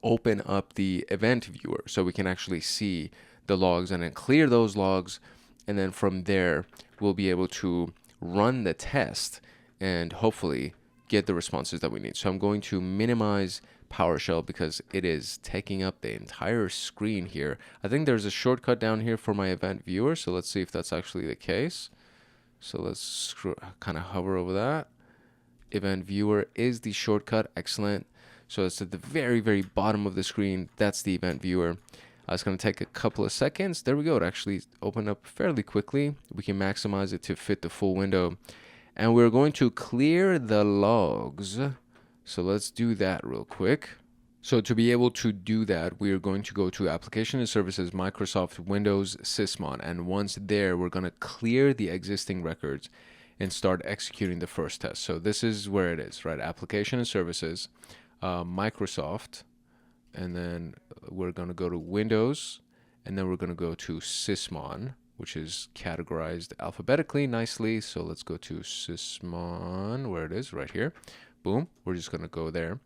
open up the event viewer so we can actually see the logs and then clear those logs, and then from there we'll be able to run the test and hopefully get the responses that we need. So I'm going to minimize PowerShell because it is taking up the entire screen here. I think there's a shortcut down here for my event viewer, so let's see if that's actually the case. So let's kind of hover over that. Event viewer is the shortcut. Excellent. So it's at the very, very bottom of the screen. That's the event viewer. It's going to take a couple of seconds. There we go. It actually opened up fairly quickly. We can maximize it to fit the full window. And we're going to clear the logs. So let's do that real quick. So to be able to do that, we are going to go to Application and Services, Microsoft Windows Sysmon. And once there, we're going to clear the existing records and start executing the first test. So this is where it is, right? Application and Services, Microsoft, and then we're going to go to Windows, and then we're going to go to Sysmon, which is categorized alphabetically nicely. So let's go to Sysmon, where it is, right here. Boom. We're just going to go there.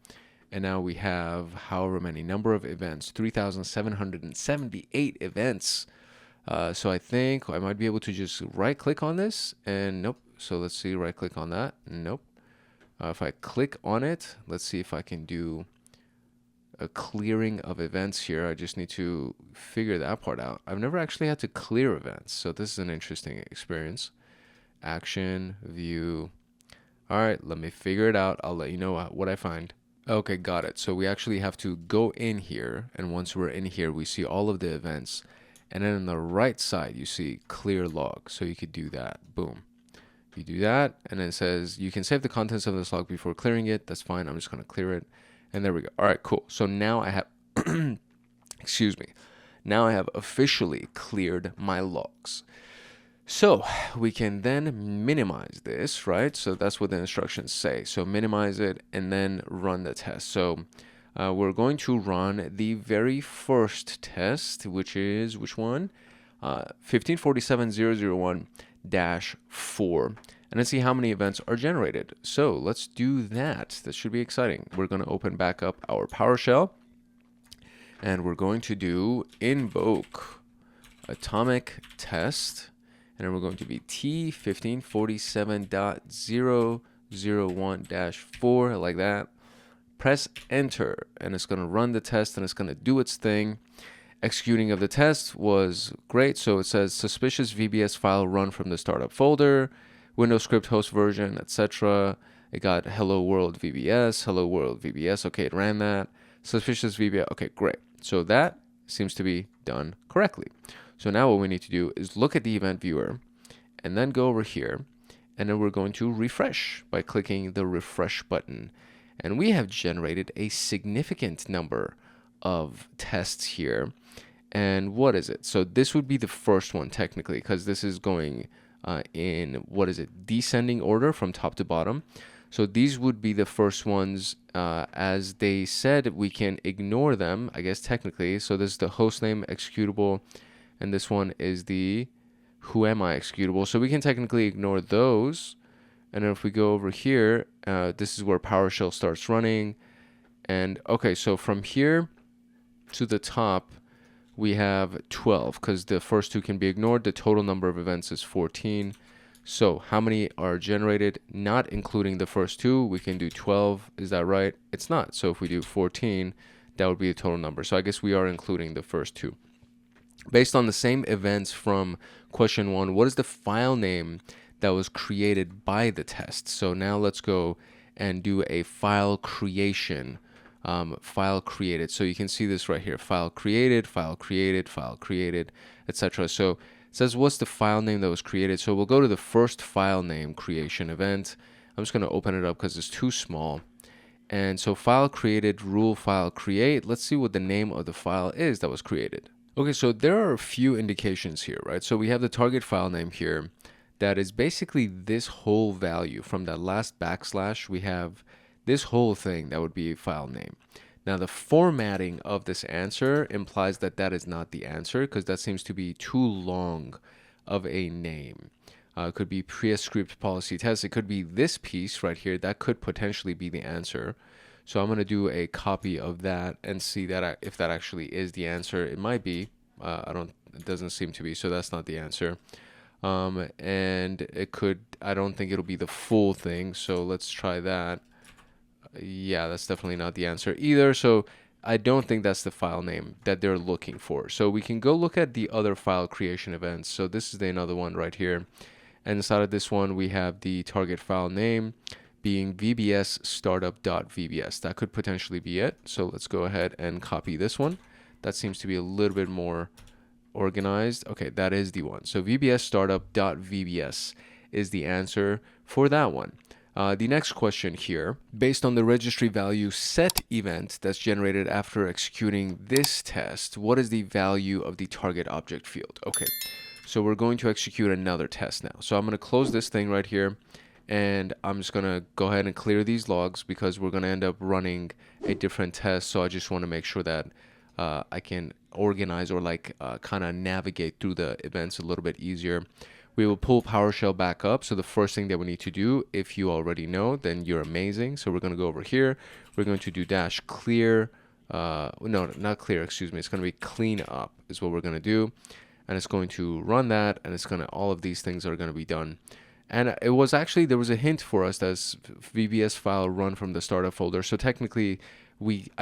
And now we have however many number of events, 3,778 events. So I think I might be able to just right click on this, and nope. So let's see, right click on that. Nope. If I click on it, let's see if I can do a clearing of events here. I just need to figure that part out. I've never actually had to clear events, so this is an interesting experience. Action, view. All right, let me figure it out. I'll let you know what I find. Okay, got it. So we actually have to go in here, and once we're in here, we see all of the events. And then on the right side, you see clear log. So you could do that. Boom. You do that, and then it says you can save the contents of this log before clearing it. That's fine. I'm just going to clear it. And there we go. All right, cool. So now I have, excuse me. Now I have officially cleared my logs. So we can then minimize this, right? So that's what the instructions say. So minimize it and then run the test. So we're going to run the very first test, which is, which one? 1547-001-4. And let's see how many events are generated. So let's do that. This should be exciting. We're going to open back up our PowerShell. And we're going to do invoke atomic test. And then we're going to be T1547.001-4, like that. Press enter, and it's going to run the test, and it's going to do its thing. Executing of the test was great. So it says suspicious VBS file run from the startup folder, Windows script host version, etc. It got hello world VBS, hello world VBS. Okay, it ran that. Suspicious VBS. Okay, great. So that seems to be done correctly. So now what we need to do is look at the event viewer and then go over here, and then we're going to refresh by clicking the refresh button. And we have generated a significant number of tests here. And what is it? So this would be the first one technically, because this is going in, what is it, descending order from top to bottom. So these would be the first ones. As they said, we can ignore them, I guess technically. So this is the hostname executable, and this one is the whoami executable. So we can technically ignore those. And then if we go over here, this is where PowerShell starts running. And okay, so from here to the top, we have 12 because the first two can be ignored. The total number of events is 14. So how many are generated, not including the first two? We can do 12. Is that right? It's not. So if we do 14, that would be the total number. So I guess we are including the first two. Based on the same events from question 1, what is the file name that was created by the test? So now let's go and do a file creation. File created. So you can see this right here. File created, etc. So it says what's the file name that was created. So we'll go to the first file name creation event. I'm just going to open it up because it's too small. And so file created, rule file create. Let's see what the name of the file is that was created. Okay, so there are a few indications here, right? So we have the target file name here that is basically this whole value. From that last backslash, we have this whole thing that would be a file name. Now, the formatting of this answer implies that that is not the answer, because that seems to be too long of a name. It could be pre-script policy test. It could be this piece right here. That could potentially be the answer. So I'm going to do a copy of that and see that if that actually is the answer. It might be. It doesn't seem to be. So that's not the answer. And it could, I don't think it'll be the full thing. So let's try that. Yeah, that's definitely not the answer either. So I don't think that's the file name that they're looking for. So we can go look at the other file creation events. So this is another one right here. And inside of this one, we have the target file name being VBS startup.vbs. That could potentially be it. So let's go ahead and copy this one. That seems to be a little bit more organized. Okay, that is the one. So VBS startup.vbs is the answer for that one. The next question here, based on the registry value set event that's generated after executing this test, what is the value of the target object field? Okay, so we're going to execute another test now. So I'm going to close this thing right here, and I'm just going to go ahead and clear these logs because we're going to end up running a different test. So I just want to make sure that I can organize or kind of navigate through the events a little bit easier. We will pull PowerShell back up. So the first thing that we need to do, if you already know, then you're amazing. So we're going to go over here. We're going to do -clear. No, not clear, excuse me. It's going to be clean up is what we're going to do. And it's going to run that. And it's going to, all of these things are going to be done. And it was actually, there was a hint for us that's VBS file run from the startup folder. So technically,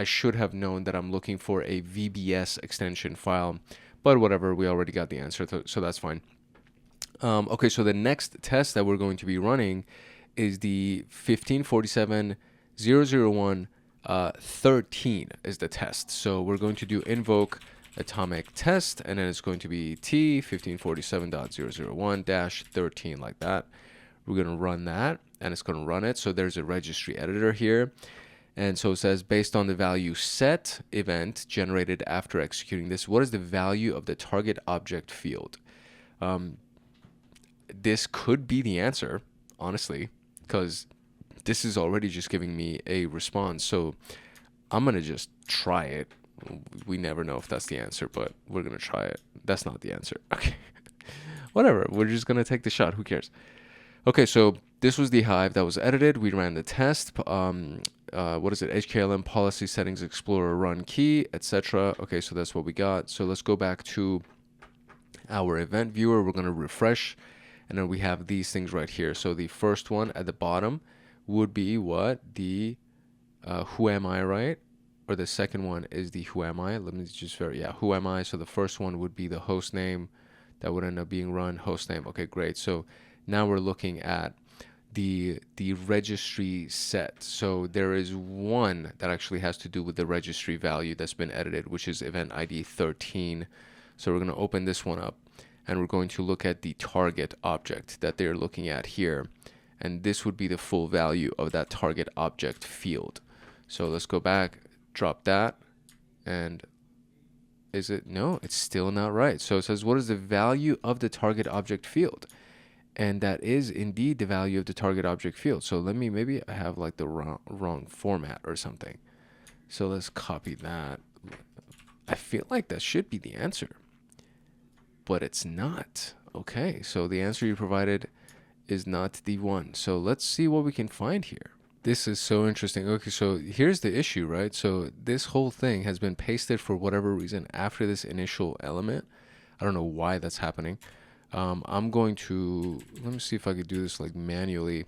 I should have known that I'm looking for a VBS extension file. But whatever, we already got the answer. So that's fine. Okay, so the next test that we're going to be running is the 1547001 13 is the test. So we're going to do invoke atomic test, and then it's going to be T 1547.001-13 like that. We're going to run that, and it's going to run it. So there's a registry editor here. And so it says, based on the value set event generated after executing this, what is the value of the target object field? This could be the answer, honestly, because this is already just giving me a response. So I'm going to just try it. We never know if that's the answer, but we're going to try it. That's not the answer. Okay. Whatever. We're just going to take the shot. Who cares? Okay, so this was the Hive that was edited. We ran the test. What is it? HKLM policy settings explorer run key, etc. Okay, so that's what we got. So let's go back to our event viewer. We're going to refresh. And then we have these things right here. So the first one at the bottom would be what? The who am I, right? Or the second one is the who am I. Let me just verify. Yeah, who am I? So the first one would be the host name that would end up being run host name. Okay, great. So now we're looking at the registry set. So there is one that actually has to do with the registry value that's been edited, which is event ID 13. So we're going to open this one up. And we're going to look at the target object that they're looking at here. And this would be the full value of that target object field. So let's go back, drop that. And is it? No, it's still not right. So it says, what is the value of the target object field? And that is indeed the value of the target object field. So maybe I have like the wrong format or something. So let's copy that. I feel like that should be the answer. But it's not. Okay, so the answer you provided is not the one. So let's see what we can find here. This is so interesting. Okay, so here's the issue, right? So this whole thing has been pasted for whatever reason after this initial element. I don't know why that's happening. I'm going to, let me see if I could do this like manually.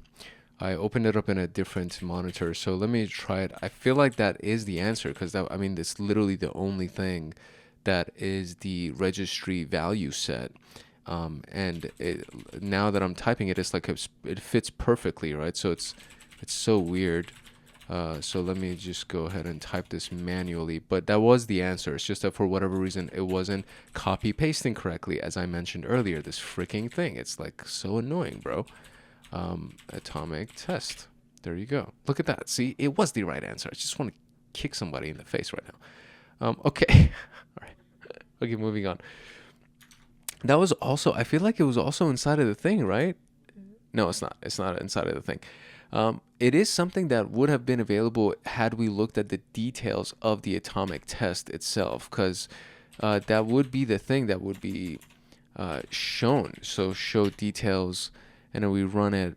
I opened it up in a different monitor. So let me try it. I feel like that is the answer because that's literally the only thing that is the registry value set. And now that I'm typing it, it's like it fits perfectly, right? So it's so weird. So let me just go ahead and type this manually. But that was the answer. It's just that for whatever reason, it wasn't copy pasting correctly, as I mentioned earlier. This freaking thing. It's like so annoying, bro. Atomic test. There you go. Look at that. See, it was the right answer. I just want to kick somebody in the face right now. Okay. All right. Okay, moving on. That was also, I feel like it was also inside of the thing, right? No, it's not. It's not inside of the thing. It is something that would have been available had we looked at the details of the atomic test itself, because that would be the thing that would be shown. So show details, and then we run it,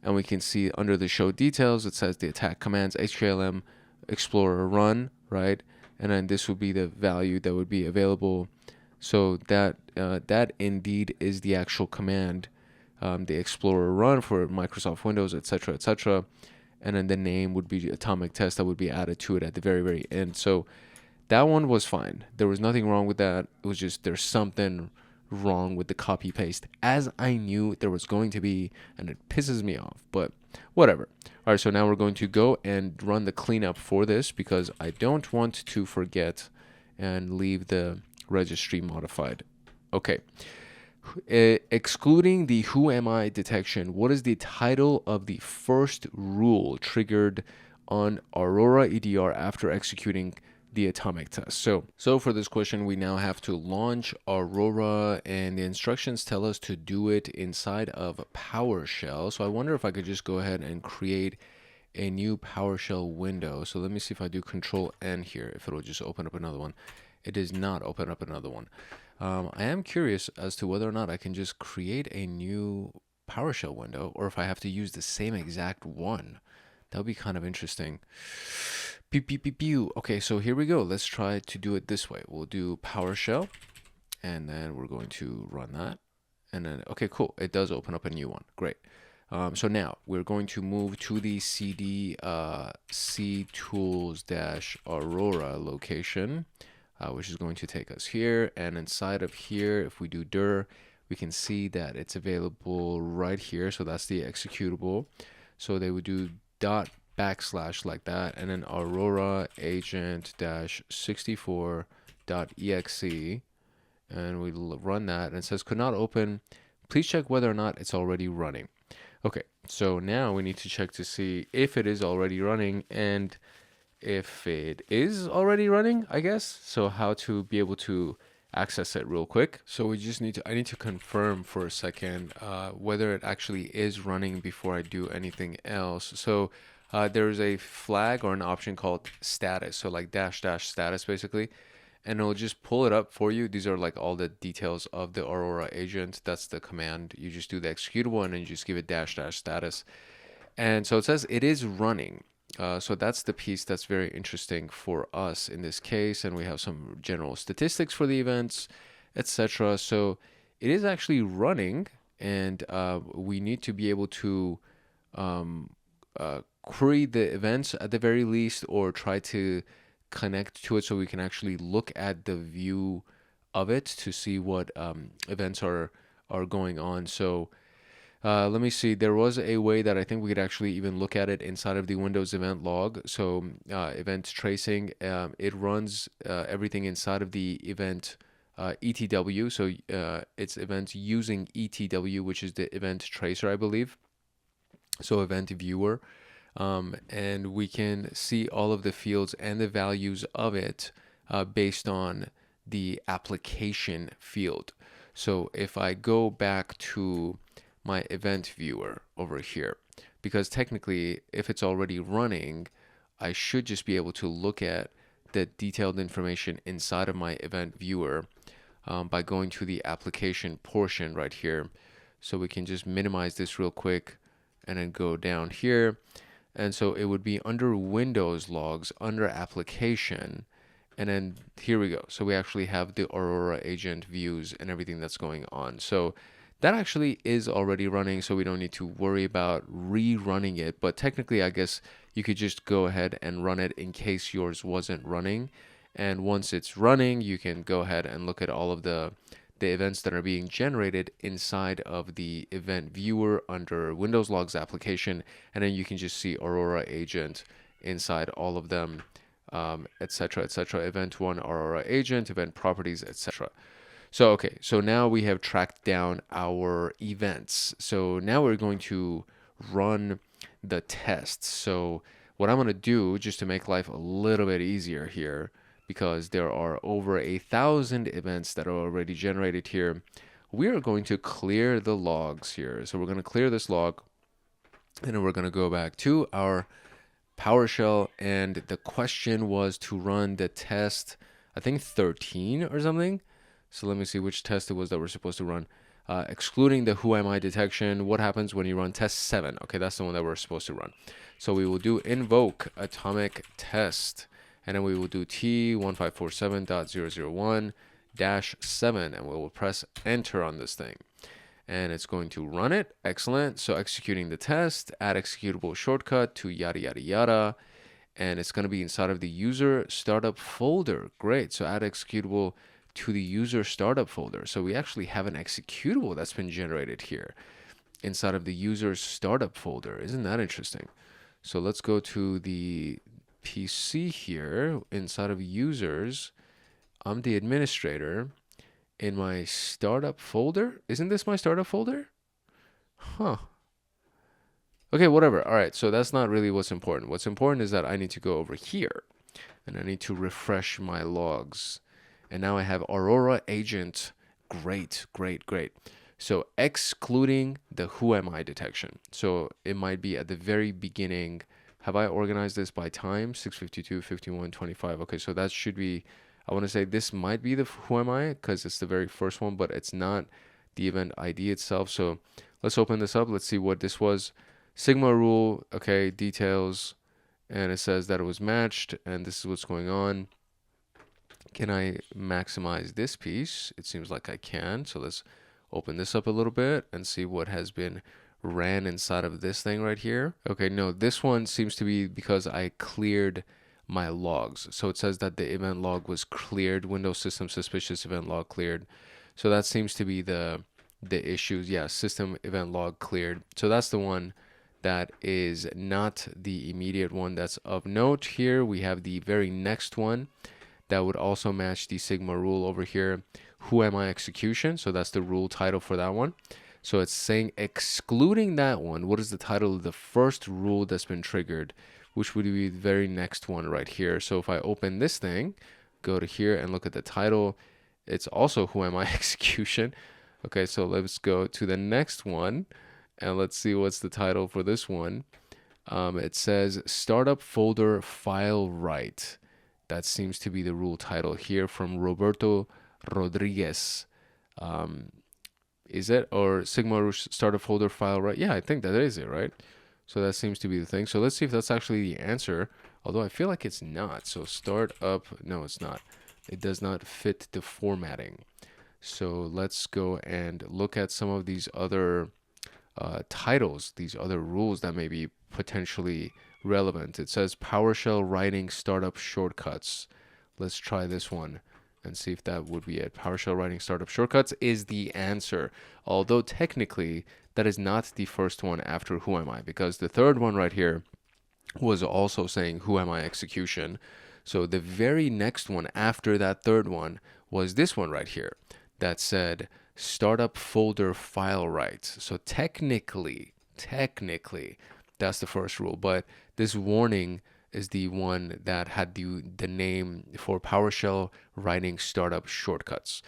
and we can see under the show details, it says the attack commands HKLM Explorer run, right? And then this would be the value that would be available. So that that indeed is the actual command, the Explorer run for Microsoft Windows, etc., etc. And then the name would be atomic test that would be added to it at the very, very end. So that one was fine. There was nothing wrong with that. It was just there's something wrong with the copy paste, as I knew there was going to be, and it pisses me off, but whatever. All right, so now we're going to go and run the cleanup for this because I don't want to forget and leave the registry modified. Okay. Excluding the who am I detection, what is the title of the first rule triggered on Aurora EDR after executing the atomic test? So for this question, we now have to launch Aurora, and the instructions tell us to do it inside of PowerShell. So I wonder if I could just go ahead and create a new PowerShell window. So let me see if I do Control N here, if it'll just open up another one. It does not open up another one. I am curious as to whether or not I can just create a new PowerShell window, or if I have to use the same exact one. That would be kind of interesting. Pew, pew, pew, pew. Okay, so here we go. Let's try to do it this way. We'll do PowerShell, and then we're going to run that. And then, okay, cool. It does open up a new one. Great. So now we're going to move to the CD ctools-aurora location, which is going to take us here. And inside of here, if we do dir, we can see that it's available right here. So that's the executable. So they would do dot backslash like that, and then Aurora agent -64.exe, and we run that, and it says could not open. Please check whether or not it's already running. Okay, so now we need to check to see if it is already running, and if it is already running, I guess. So how to be able to access it real quick. So we just I need to confirm for a second whether it actually is running before I do anything else. So there's a flag or an option called status. So like -- status basically. And it'll just pull it up for you. These are like all the details of the Aurora agent. That's the command. You just do the executable and then you just give it -- status. And so it says it is running. So that's the piece that's very interesting for us in this case. And we have some general statistics for the events, etc. So it is actually running, and we need to be able to query the events at the very least, or try to connect to it so we can actually look at the view of it to see what events are going on. So let me see. There was a way that I think we could actually even look at it inside of the Windows event log. So event tracing, it runs everything inside of the event ETW. So it's events using ETW, which is the event tracer, I believe. So event viewer. And we can see all of the fields and the values of it based on the application field. So if I go back to my event viewer over here, because technically if it's already running, I should just be able to look at the detailed information inside of my event viewer by going to the application portion right here. So we can just minimize this real quick and then go down here. And so it would be under Windows logs, under application, and then here we go. So we actually have the Aurora agent views and everything that's going on. So that actually is already running, so we don't need to worry about rerunning it. But technically, I guess you could just go ahead and run it in case yours wasn't running. And once it's running, you can go ahead and look at all of the events that are being generated inside of the event viewer under Windows Logs application, and then you can just see Aurora agent inside all of them, etc., etc. Event 1 Aurora agent, event properties, etc. So okay, so now we have tracked down our events. So now we're going to run the tests. So what I'm going to do, just to make life a little bit easier here, because there are over 1,000 events that are already generated here. We are going to clear the logs here. So we're going to clear this log, and then we're going to go back to our PowerShell, and the question was to run the test, I think 13 or something. So let me see which test it was that we're supposed to run. Excluding the who am I detection, what happens when you run test 7? Okay, that's the one that we're supposed to run. So we will do invoke atomic test, and then we will do T1547.001-7, and we will press enter on this thing. And it's going to run it. Excellent. So executing the test, add executable shortcut to yada, yada, yada. And it's going to be inside of the user startup folder. Great. So add executable to the user startup folder. So we actually have an executable that's been generated here inside of the user startup folder. Isn't that interesting? So let's go to the PC here inside of users. I'm the administrator. In my startup folder? Isn't this my startup folder? Huh. Okay, whatever. All right, so that's not really what's important. What's important is that I need to go over here, and I need to refresh my logs. And now I have Aurora agent. Great, great, great. So excluding the who am I detection. So it might be at the very beginning. Have I organized this by time? 6:52, 51, 25. Okay, so that should be, I want to say this might be the who am I because it's the very first one, but it's not the event ID itself. So let's open this up. Let's see what this was. Sigma rule, okay, details, and it says that it was matched, and this is what's going on. Can I maximize this piece? It seems like I can. So let's open this up a little bit and see what has been ran inside of this thing right here. Okay, no, this one seems to be because I cleared my logs. So it says that the event log was cleared, Windows system suspicious event log cleared. So that seems to be the issues. Yeah, system event log cleared. So that's the one that is not the immediate one that's of note. Here we have the very next one that would also match the Sigma rule over here. Who am I execution? So that's the rule title for that one. So it's saying excluding that one, what is the title of the first rule that's been triggered, which would be the very next one right here. So if I open this thing, go to here and look at the title, it's also who am I execution. Okay, so let's go to the next one and let's see what's the title for this one. It says startup folder file write. That seems to be the rule title here from Roberto Rodriguez. Is it? Or Sigma startup folder file write? Yeah, I think that is it, right? So that seems to be the thing. So let's see if that's actually the answer. Although I feel like it's not. So startup, no, it's not. It does not fit the formatting. So let's go and look at some of these other titles, these other rules that may be potentially relevant. It says PowerShell writing startup shortcuts. Let's try this one and see if that would be it. PowerShell writing startup shortcuts is the answer. Although technically that is not the first one after who am I, because the third one right here was also saying who am I execution. So the very next one after that third one was this one right here that said startup folder file write. So technically, that's the first rule, but this warning is the one that had the name for PowerShell writing startup shortcuts.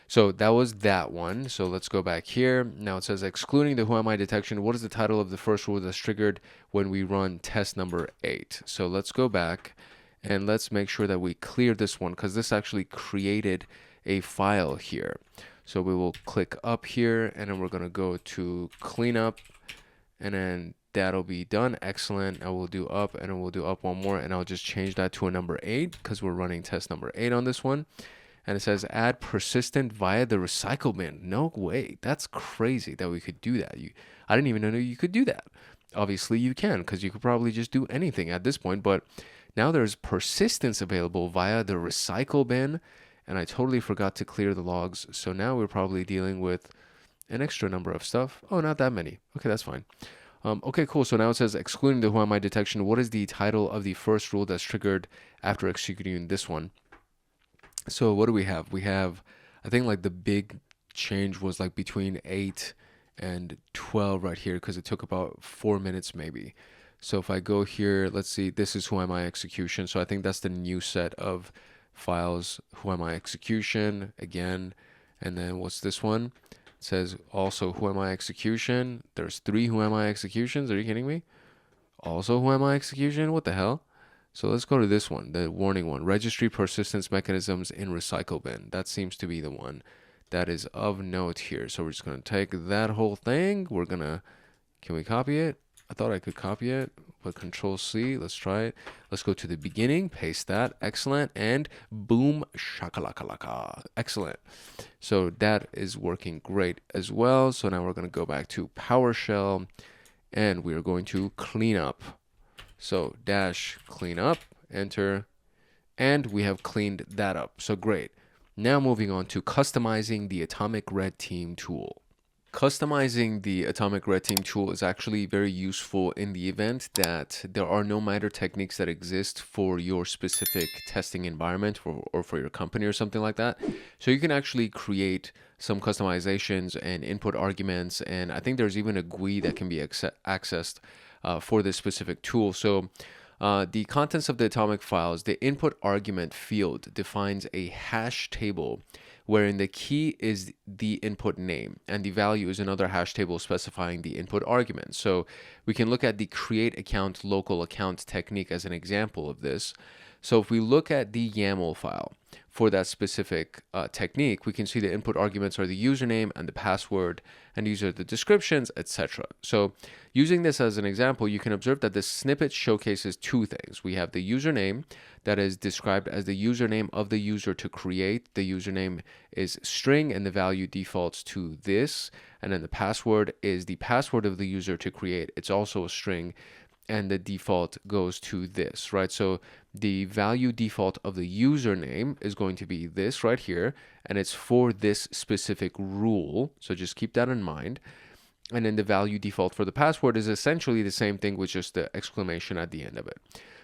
So that was that one. So let's go back here. Now it says excluding the who am I detection, what is the title of the first rule that's triggered when we run test number 8? So let's go back and let's make sure that we clear this one because this actually created a file here. So we will click up here and then we're going to go to cleanup and then that'll be done. Excellent. I will do up and then we'll do up one more and I'll just change that to a number 8 because we're running test number 8 on this one. And it says add persistent via the recycle bin. No way. That's crazy that we could do that. I didn't even know you could do that. Obviously you can because you could probably just do anything at this point. But now there's persistence available via the recycle bin. And I totally forgot to clear the logs. So now we're probably dealing with an extra number of stuff. Oh, not that many. Okay, that's fine. Okay, cool. So now it says excluding the who am I detection. What is the title of the first rule that's triggered after executing this one? So what do we have? We have, I think like the big change was like between 8 and 12 right here because it took about 4 minutes maybe. So if I go here, let's see, this is who am I execution. So I think that's the new set of files, who am I execution again, and then what's this one? It says also who am I execution. There's 3 who am I executions. Are you kidding me? Also who am I execution? What the hell? So let's go to this one, the warning one, registry persistence mechanisms in recycle bin. That seems to be the one that is of note here. So we're just going to take that whole thing. We're going to, can we copy it? I thought I could copy it, but Control C, let's try it. Let's go to the beginning, paste that, excellent, and boom, shakalakalaka, excellent. So that is working great as well. So now we're going to go back to PowerShell, and we are going to clean up. So dash clean up, enter, and we have cleaned that up. So great. Now moving on to customizing the Atomic Red Team tool. Customizing the Atomic Red Team tool is actually very useful in the event that there are no MITRE techniques that exist for your specific testing environment or for your company or something like that. So you can actually create some customizations and input arguments, and I think there's even a GUI that can be accessed for this specific tool. So the contents of the atomic files, the input argument field defines a hash table wherein the key is the input name and the value is another hash table specifying the input argument. So we can look at the create account local account technique as an example of this. So if we look at the YAML file for that specific technique, we can see the input arguments are the username and the password, and these are the descriptions, etc. So using this as an example, you can observe that the snippet showcases 2 things. We have the username that is described as the username of the user to create. The username is string and the value defaults to this, and then the password is the password of the user to create. It's also a string, and the default goes to this, right? So the value default of the username is going to be this right here, and it's for this specific rule. So just keep that in mind. And then the value default for the password is essentially the same thing with just the exclamation at the end of it.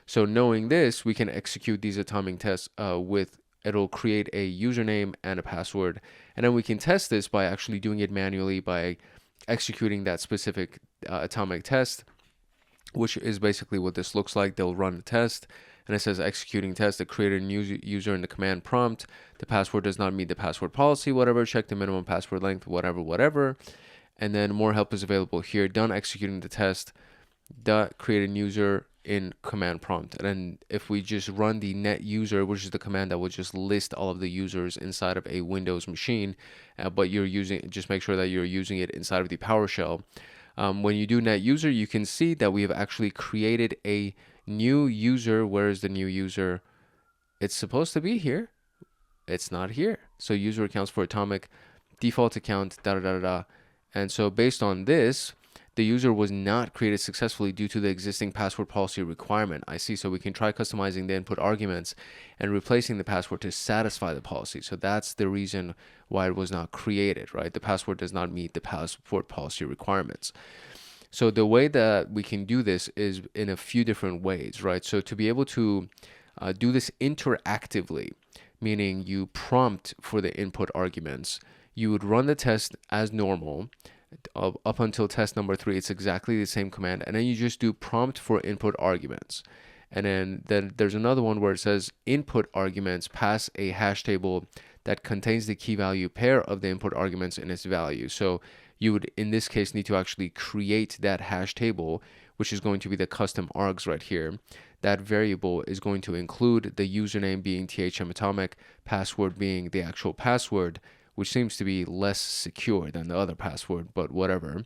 So knowing this, we can execute these atomic tests it'll create a username and a password. And then we can test this by actually doing it manually by executing that specific atomic test, which is basically what this looks like. They'll run the test, and it says executing test, the created new user in the command prompt. The password does not meet the password policy, whatever. Check the minimum password length, whatever. And then more help is available here. Done executing the test. Create a user in command prompt. And then if we just run the net user, which is the command that will just list all of the users inside of a Windows machine, but just make sure that you're using it inside of the PowerShell. When you do net user, you can see that we have actually created a new user. Where is the new user? It's supposed to be here. It's not here. So user accounts for atomic default account, And so based on this, the user was not created successfully due to the existing password policy requirement. I see. So we can try customizing the input arguments and replacing the password to satisfy the policy. So that's the reason why it was not created, right? The password does not meet the password policy requirements. So the way that we can do this is in a few different ways, right? So to be able to do this interactively, meaning you prompt for the input arguments, you would run the test as normal. Up until test number 3, it's exactly the same command, and then you just do prompt for input arguments. And then there's another one where it says input arguments pass a hash table that contains the key value pair of the input arguments in its value. So you would, in this case, need to actually create that hash table, which is going to be the custom args right here. That variable is going to include the username being THMatomic, password being the actual password, which seems to be less secure than the other password, but whatever.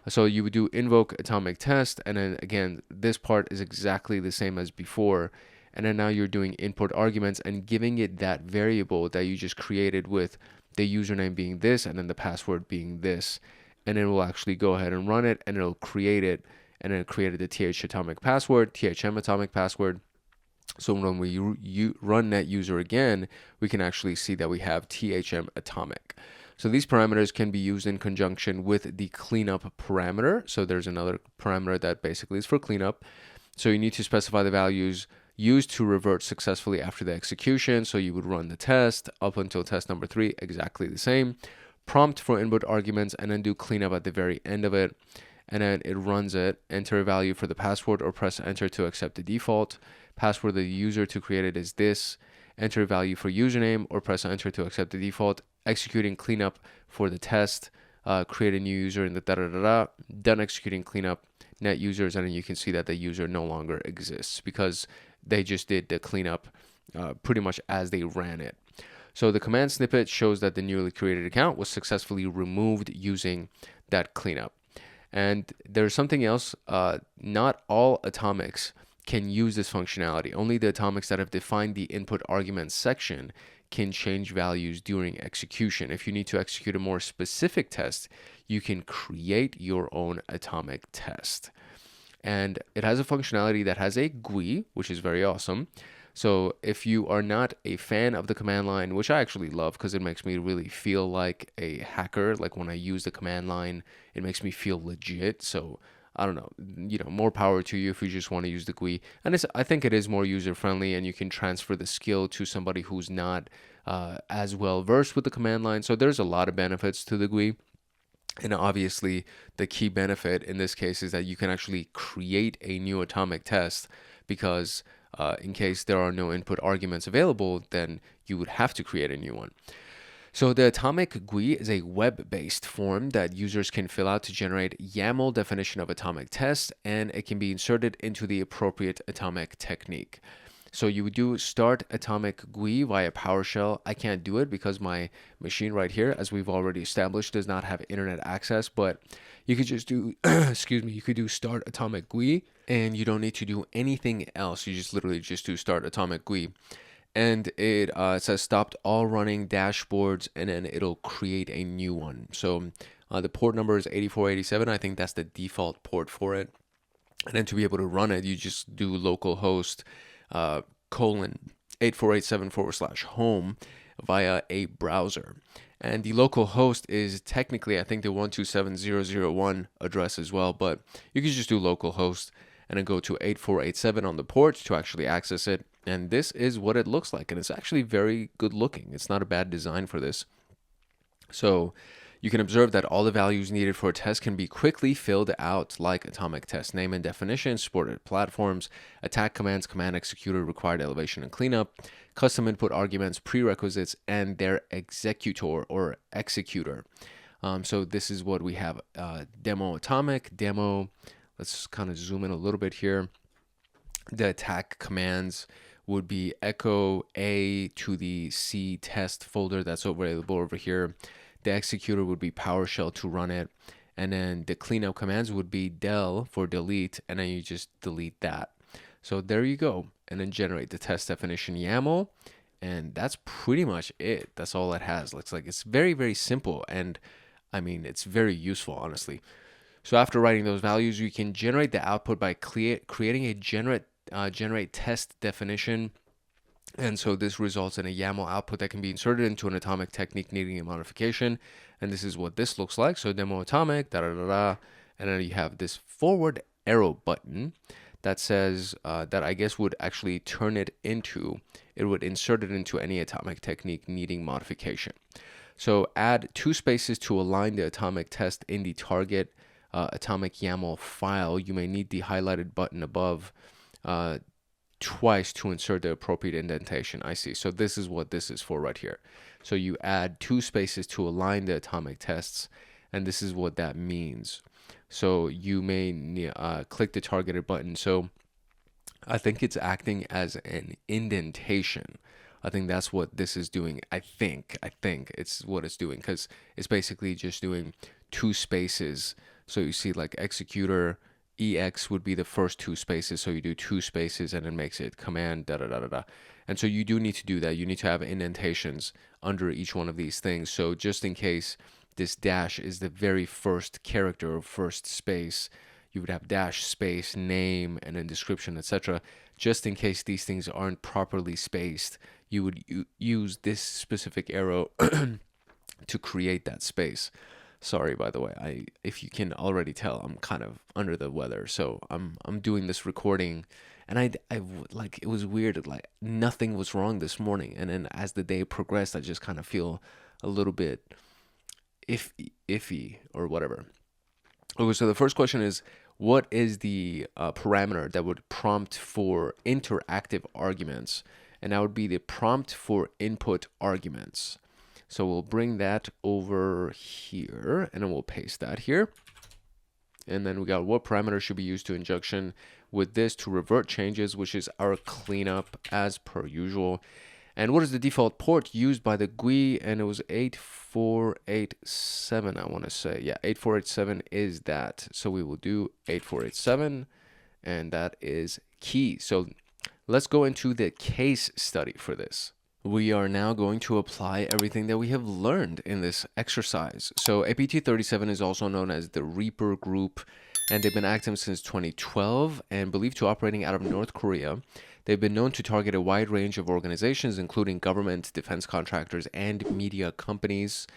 So you would do invoke atomic test, and then again, this part is exactly the same as before. And then now you're doing input arguments and giving it that variable that you just created with the username being this and then the password being this. And then we'll actually go ahead and run it, and it'll create it. And then it created the THMatomic password. So when we run net user again, we can actually see that we have THMatomic. So these parameters can be used in conjunction with the cleanup parameter. So there's another parameter that basically is for cleanup. So you need to specify the values used to revert successfully after the execution. So you would run the test up until test number 3, exactly the same. Prompt for input arguments, and then do cleanup at the very end of it. And then it runs it, enter a value for the password or press enter to accept the default. Password of the user to create it is this. enter a value for username, or press enter to accept the default, executing cleanup for the test, create a new user in the da-da-da-da, done executing cleanup, net users, and then you can see that the user no longer exists because they just did the cleanup pretty much as they ran it. So the command snippet shows that the newly created account was successfully removed using that cleanup. And there's something else, not all atomics can use this functionality. Only the atomics that have defined the input arguments section can change values during execution. If you need to execute a more specific test, you can create your own atomic test. And it has a functionality that has a GUI, which is very awesome. So if you are not a fan of the command line, which I actually love because it makes me really feel like a hacker, like when I use the command line, it makes me feel legit. So I don't know, more power to you if you just want to use the GUI. And I think it is more user-friendly, and you can transfer the skill to somebody who's not as well versed with the command line. So there's a lot of benefits to the GUI. And obviously, the key benefit in this case is that you can actually create a new atomic test, because in case there are no input arguments available, then you would have to create a new one. So the atomic GUI is a web-based form that users can fill out to generate YAML definition of atomic test, and it can be inserted into the appropriate atomic technique. So you would do start atomic GUI via PowerShell. I can't do it because my machine right here, as we've already established, does not have internet access, but you could just do, you could do start atomic GUI, and you don't need to do anything else. You just literally just do start atomic GUI. And it says stopped all running dashboards, and then it'll create a new one. So the port number is 8487. I think that's the default port for it. And then to be able to run it, you just do localhost :8487/home via a browser. And the local host is technically, I think, the 127.0.0.1 address as well, but you can just do localhost and then go to 8487 on the port to actually access it. And this is what it looks like, and it's actually very good looking. It's not a bad design for this. So you can observe that all the values needed for a test can be quickly filled out, like atomic test name and definition, supported platforms, attack commands, command executor, required elevation and cleanup, custom input arguments, prerequisites, and their executor or executor. So this is what we have. Demo atomic, demo. Let's kind of zoom in a little bit here. The attack commands would be echo A to the C test folder that's available over here. The executor would be PowerShell to run it. And then the cleanup commands would be del for delete, and then you just delete that. So there you go. And then generate the test definition YAML. And that's pretty much it. That's all it has. Looks like it's very, very simple. And I mean, it's very useful, honestly. So after writing those values, you can generate the output by creating a generate test definition. And so this results in a YAML output that can be inserted into an atomic technique needing a modification. And this is what this looks like. So demo atomic, and then you have this forward arrow button that says that I guess would actually it would insert it into any atomic technique needing modification. So add 2 spaces to align the atomic test in the target atomic YAML file. You may need the highlighted button above twice to insert the appropriate indentation. I see. So this is what this is for right here. So you add 2 spaces to align the atomic tests, and this is what that means. So you may click the targeted button. So I think it's acting as an indentation. I think that's what this is doing. I think it's what it's doing, because it's basically just doing 2 spaces. So you see, like, executor EX would be the first 2 spaces. So you do 2 spaces and it makes it command . And so you do need to do that. You need to have indentations under each one of these things. So just in case this dash is the very first character or first space, you would have dash space name and then description, etc. Just in case these things aren't properly spaced, you would use this specific arrow to create that space. Sorry, by the way, if you can already tell, I'm kind of under the weather. So I'm doing this recording, and I like, it was weird. Like, nothing was wrong this morning, and then as the day progressed, I just kind of feel a little bit iffy or whatever. Okay, so the first question is, what is the parameter that would prompt for interactive arguments? and that would be the prompt for input arguments. So we'll bring that over here, and then we'll paste that here. And then we got what parameter should be used to injection with this to revert changes, which is our cleanup as per usual. And what is the default port used by the GUI? And it was 8487, I want to say. Yeah, 8487 is that. So we will do 8487, and that is key. So let's go into the case study for this. We are now going to apply everything that we have learned in this exercise. So APT37 is also known as the Reaper group, and they've been active since 2012 and believed to operating out of North Korea. They've been known to target a wide range of organizations, including government, defense contractors, and media companies.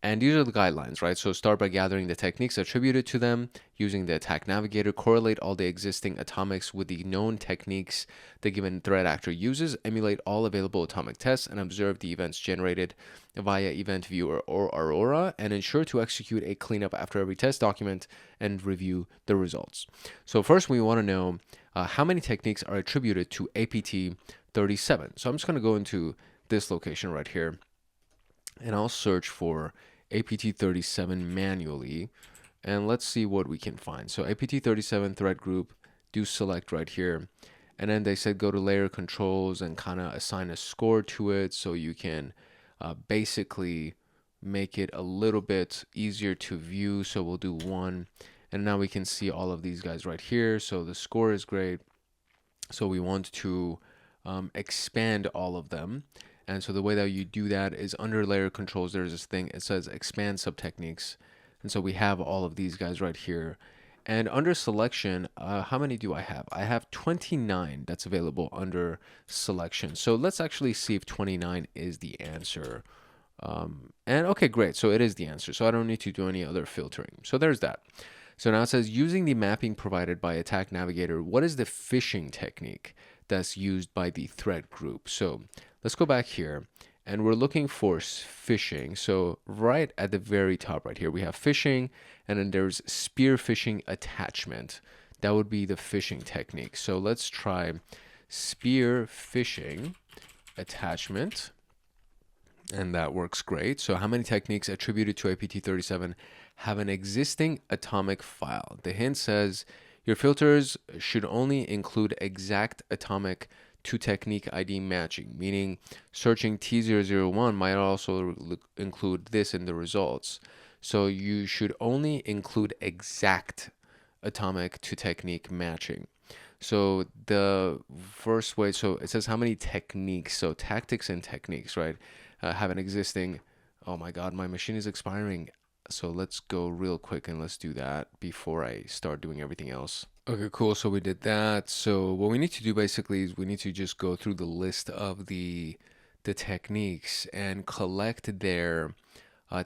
And these are the guidelines, right? So start by gathering the techniques attributed to them, using the attack navigator, correlate all the existing atomics with the known techniques the given threat actor uses, emulate all available atomic tests, and observe the events generated via Event Viewer or Aurora, and ensure to execute a cleanup after every test document and review the results. So first we want to know how many techniques are attributed to APT37. So I'm just going to go into this location right here, and I'll search for APT37 manually, and let's see what we can find. So APT37 threat group, do select right here, and then they said go to layer controls and kind of assign a score to it, so you can basically make it a little bit easier to view. So we'll do 1, and now we can see all of these guys right here. So the score is great, so we want to expand all of them. And so the way that you do that is under layer controls, there's this thing, it says expand sub-techniques. And so we have all of these guys right here. And under selection, how many do I have? I have 29 that's available under selection. So let's actually see if 29 is the answer. And okay, great. So it is the answer. So I don't need to do any other filtering. So there's that. So now it says using the mapping provided by Attack Navigator, what is the phishing technique that's used by the threat group? So let's go back here, and we're looking for phishing. So right at the very top right here, we have phishing, and then there's spear phishing attachment. That would be the phishing technique. So let's try spear phishing attachment, and that works great. So how many techniques attributed to APT37 have an existing atomic file? The hint says your filters should only include exact atomic to technique ID matching, meaning searching T001 might also include this in the results. So you should include exact atomic to technique matching. So the first way, so it says how many techniques, so tactics and techniques, right, have an existing, oh my God, my machine is expiring. So let's go real quick and let's do that before I start doing everything else. Okay, cool. So we did that. So what we need to do basically is we need to just go through the list of the techniques and collect their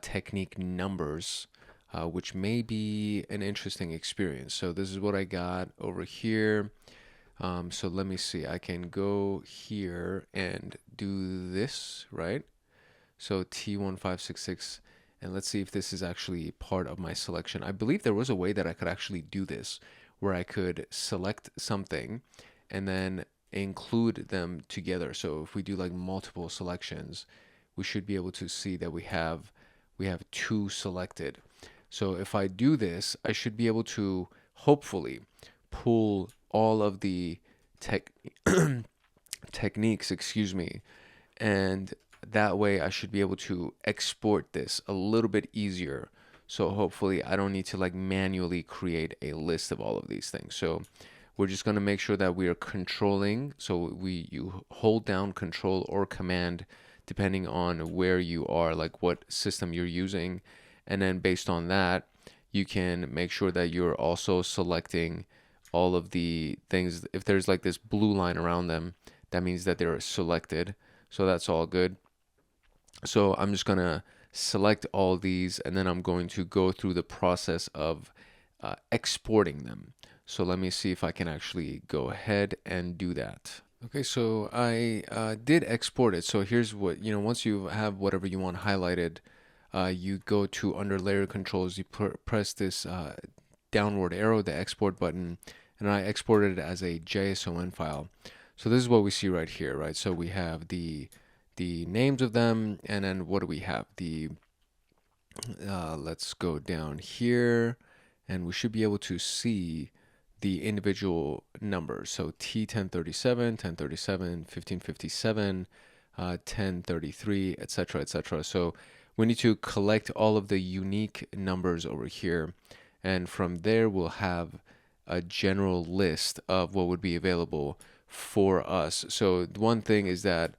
technique numbers, which may be an interesting experience. So this is what I got over here. So let me see. I can go here and do this, right? So T1566. And let's see if this is actually part of my selection. I believe there was a way that I could actually do this, where I could select something and then include them together. So if we do like multiple selections, we should be able to see that we have 2 selected. So if I do this, I should be able to hopefully pull all of the techniques, and that way I should be able to export this a little bit easier. So hopefully I don't need to like manually create a list of all of these things. So we're just going to make sure that we are controlling. So you hold down control or command depending on where you are, like what system you're using. And then based on that, you can make sure that you're also selecting all of the things. If there's like this blue line around them, that means that they're selected. So that's all good. So I'm just going to select all these, and then I'm going to go through the process of exporting them. So let me see if I can actually go ahead and do that. Okay, so I did export it. So here's what, once you have whatever you want highlighted, you go to under layer controls, you press this downward arrow, the export button, and I exported it as a JSON file. So this is what we see right here, right? So we have the names of them, and then what do we have? The let's go down here, and we should be able to see the individual numbers. So T1037, 1037, 1557, 1033, etc., etc. So we need to collect all of the unique numbers over here, and from there we'll have a general list of what would be available for us. So one thing is that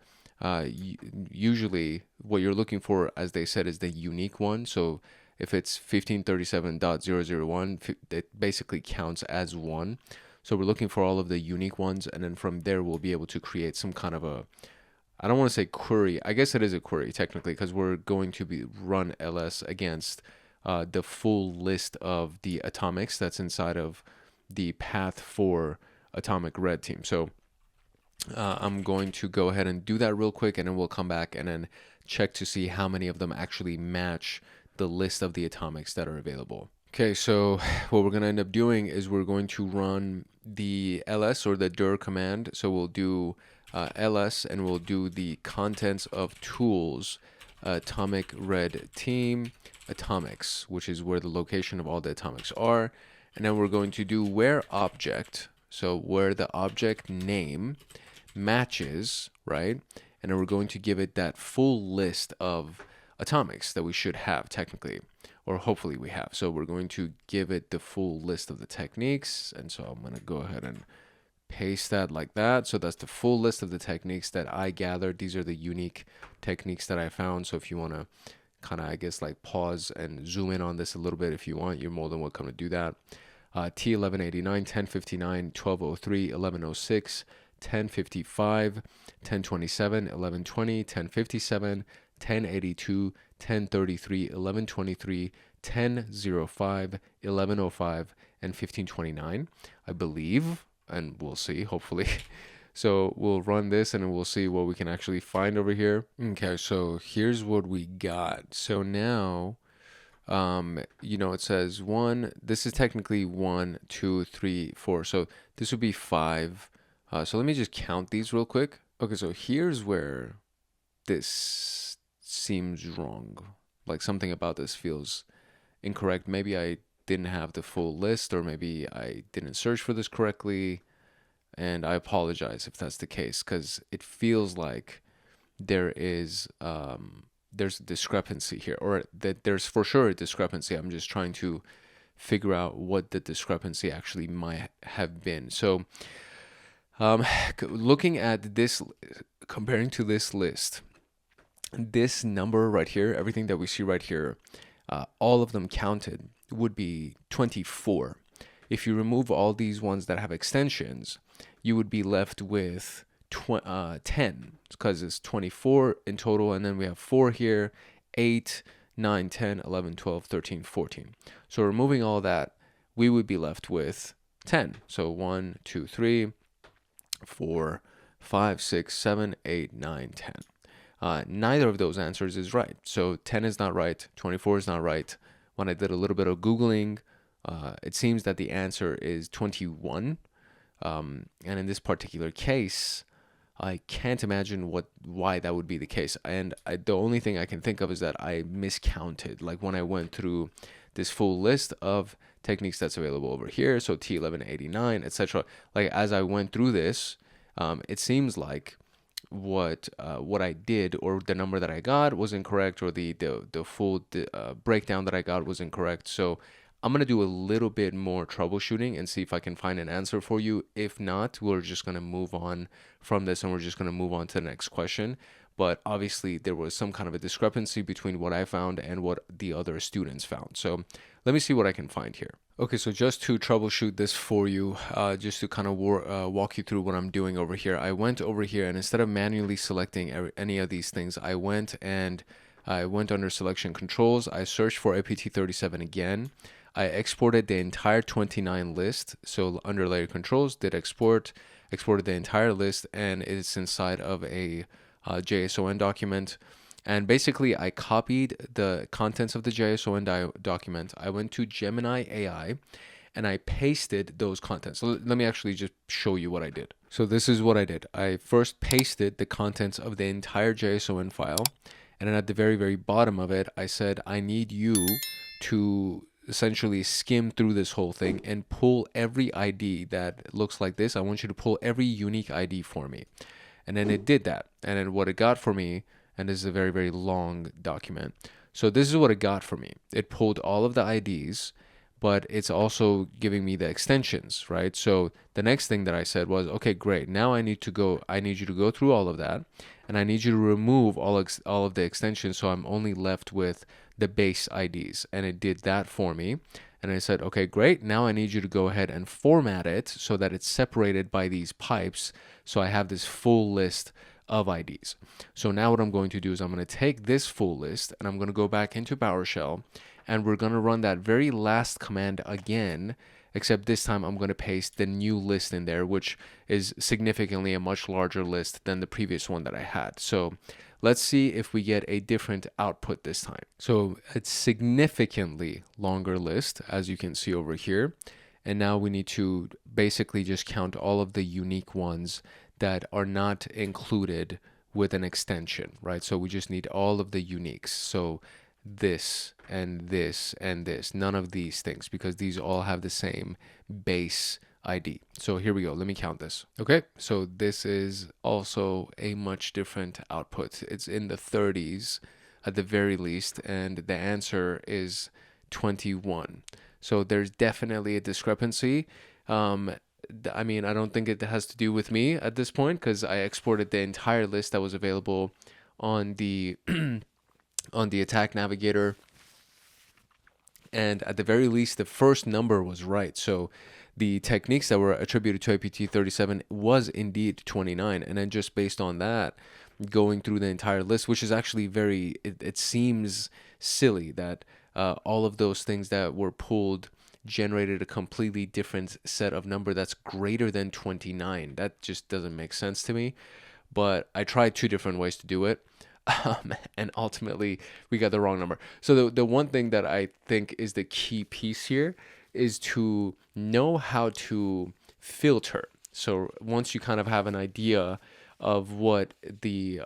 usually what you're looking for, as they said, is the unique one. So if it's 1537.001, it basically counts as one. So we're looking for all of the unique ones, and then from there we'll be able to create some kind of a, I don't want to say query. I guess it is a query technically, because we're going to be run ls against the full list of the atomics that's inside of the path for atomic red team. So I'm going to go ahead and do that real quick, and then we'll come back and then check to see how many of them actually match the list of the atomics that are available. Okay, so what we're going to end up doing is we're going to run the ls, or the dir command. So we'll do ls, and we'll do the contents of tools atomic red team atomics, which is where the location of all the atomics are. And then we're going to do where object, so where the object name matches, right? And then we're going to give it that full list of atomics that we should have technically, or hopefully we have. So we're going to give it the full list of the techniques. And so I'm going to go ahead and paste that like that. So that's the full list of the techniques that I gathered. These are the unique techniques that I found. So if you want to kind of, I guess, like pause and zoom in on this a little bit, if you want, you're more than welcome to do that. T1189, 1059, 1203, 1106, 1055, 1027, 1120, 1057, 1082, 1033, 1123, 1005, 1105, and 1529, I believe, and we'll see, hopefully. So we'll run this and we'll see what we can actually find over here. Okay, so here's what we got. So now, it says this is technically 1, 2, 3, 4. So this would be 5. So let me just count these real quick. Okay, so here's where this seems wrong. Like something about this feels incorrect. Maybe I didn't have the full list, or maybe I didn't search for this correctly. And I apologize if that's the case, because it feels like there's a discrepancy here, or that there's for sure a discrepancy. I'm just trying to figure out what the discrepancy actually might have been. So looking at this, comparing to this list, this number right here, everything that we see right here, all of them counted would be 24. If you remove all these ones that have extensions, you would be left with 10, because it's 24 in total, and then we have 4 here, 8, 9, 10, 11, 12, 13, 14. So removing all that, we would be left with 10. So 1, 2, 3, 4, 5, 6, 7, 8, 9, 10. Neither of those answers is right. So 10 is not right, 24 is not right. When I did a little bit of Googling, it seems that the answer is 21. And in this particular case, I can't imagine why that would be the case. And the only thing I can think of is that I miscounted. Like when I went through this full list of techniques that's available over here, so T1189, etc. Like as I went through this, it seems like what I did, or the number that I got, was incorrect, or the full breakdown that I got was incorrect. So I'm going to do a little bit more troubleshooting and see if I can find an answer for you. If not, we're just going to move on from this, and we're just going to move on to the next question. But obviously there was some kind of a discrepancy between what I found and what the other students found. So let me see what I can find here. Okay, so just to troubleshoot this for you, just to kind of walk you through what I'm doing over here, I went over here, and instead of manually selecting any of these things, I went under selection controls. I searched for APT37 again. I exported the entire 29 list. So under layer controls, did exported the entire list, and it's inside of a JSON document. And basically I copied the contents of the JSON document. I went to Gemini AI, and I pasted those contents. So let me actually just show you what I did. So this is what I did. I first pasted the contents of the entire JSON file, and then at the very, very bottom of it, I said, I need you to essentially skim through this whole thing and pull every ID that looks like this. I want you to pull every unique ID for me. And then it did that. And then what it got for me, and this is a very, very long document. So this is what it got for me. It pulled all of the IDs, but it's also giving me the extensions, right? So the next thing that I said was, okay, great. Now I need you to go through all of that, and I need you to remove all of the extensions, so I'm only left with the base IDs. And it did that for me. And I said, okay, great. Now I need you to go ahead and format it so that it's separated by these pipes. So I have this full list of IDs. So now what I'm going to do is I'm going to take this full list and I'm going to go back into PowerShell, and we're going to run that very last command again, except this time I'm going to paste the new list in there, which is significantly a much larger list than the previous one that I had. So let's see if we get a different output this time. So it's significantly longer list, as you can see over here. And now we need to basically just count all of the unique ones that are not included with an extension, right? So we just need all of the uniques. So this and this and this, none of these things, because these all have the same base ID. So here we go. Let me count this. Okay, so this is also a much different output. It's in the 30s at the very least, and the answer is 21. So there's definitely a discrepancy. I mean, I don't think it has to do with me at this point, because I exported the entire list that was available on the on the attack navigator, and at the very least the first number was right. So the techniques that were attributed to APT37 was indeed 29, and then just based on that, going through the entire list, which is actually it seems silly that all of those things that were pulled generated a completely different set of number that's greater than 29. That just doesn't make sense to me. But I tried two different ways to do it. And ultimately we got the wrong number. So the one thing that I think is the key piece here is to know how to filter. So once you kind of have an idea of what the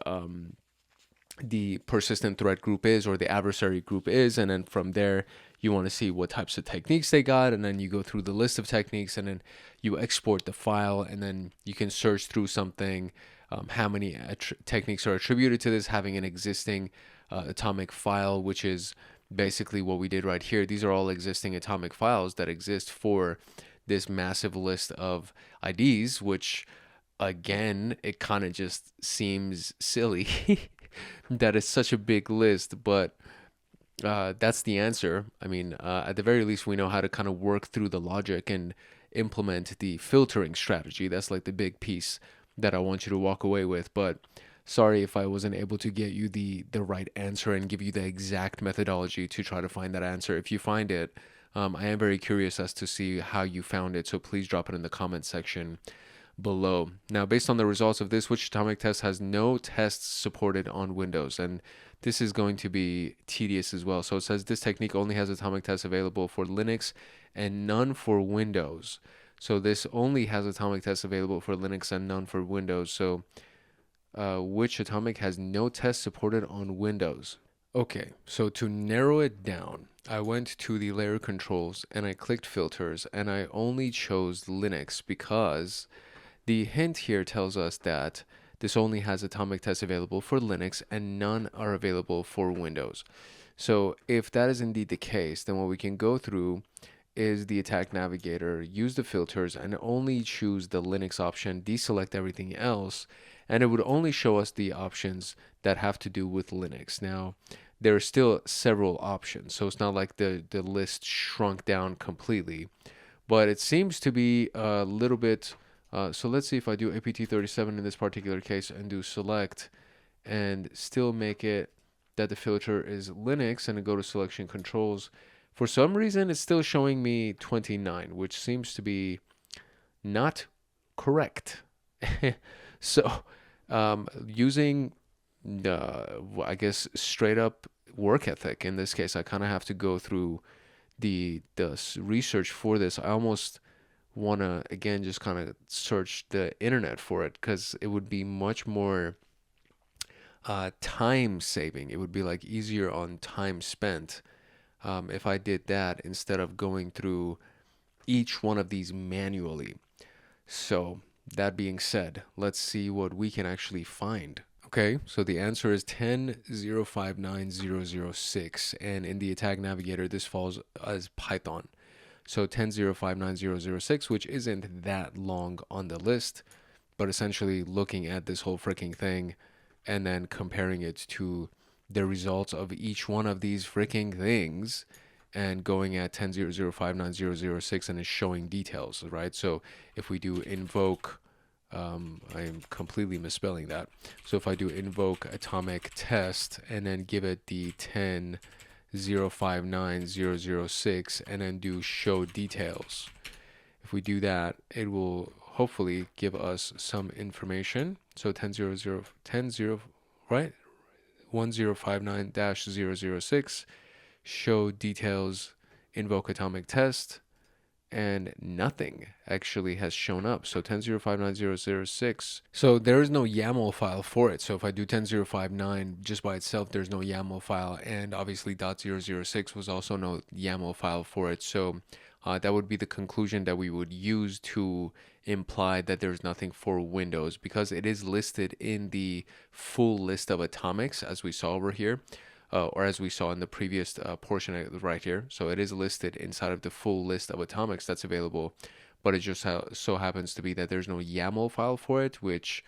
persistent threat group is, or the adversary group is, and then from there you want to see what types of techniques they got, and then you go through the list of techniques, and then you export the file, and then you can search through something, how many techniques are attributed to this, having an existing atomic file, which is basically what we did right here. These are all existing atomic files that exist for this massive list of IDs, which again, it kind of just seems silly that it's such a big list, but that's the answer. I mean, at the very least, we know how to kind of work through the logic and implement the filtering strategy. That's like the big piece that I want you to walk away with. But sorry if I wasn't able to get you the right answer and give you the exact methodology to try to find that answer. If you find it, I am very curious as to see how you found it. So please drop it in the comment section below. Now, based on the results of this, which atomic test has no tests supported on Windows? And this is going to be tedious as well. So it says this technique only has atomic tests available for Linux and none for Windows. So this only has atomic tests available for Linux and none for Windows. So which atomic has no tests supported on Windows? Okay, so to narrow it down, I went to the layer controls and I clicked filters, and I only chose Linux because the hint here tells us that this only has atomic tests available for Linux and none are available for Windows. So if that is indeed the case, then what we can go through is the attack navigator, use the filters, and only choose the Linux option, deselect everything else, and it would only show us the options that have to do with Linux. Now, there are still several options, so it's not like the list shrunk down completely, but it seems to be a little bit. So let's see if I do APT37 in this particular case and do select and still make it that the filter is Linux, and then go to selection controls. For some reason, it's still showing me 29, which seems to be not correct. So using, I guess, straight up work ethic, in this case, I kind of have to go through research for this, I almost want to again just kind of search the internet for it, because it would be much more time saving. It would be like easier on time spent if I did that instead of going through each one of these manually. So that being said, let's see what we can actually find. Okay, so the answer is 10.059.006, and in the attack navigator, this falls as Python. So 10.059.006, which isn't that long on the list, but essentially looking at this whole freaking thing and then comparing it to the results of each one of these freaking things and going at 10.059.006 and it's showing details, right? So if we do invoke, I'm completely misspelling that. So if I do invoke atomic test and then give it the 10.059.006 and then do show details, if we do that, it will hopefully give us some information. So 10.0, right? 1059-006, show details, invoke atomic test, and nothing actually has shown up. So 10.059.006. So there is no YAML file for it. So if I do 10.059 just by itself, there's no YAML file, and obviously .006 was also no YAML file for it. So that would be the conclusion that we would use to imply that there's nothing for Windows, because it is listed in the full list of atomics as we saw over here, or as we saw in the previous portion right here. So it is listed inside of the full list of atomics that's available, but it just so happens to be that there's no YAML file for it, which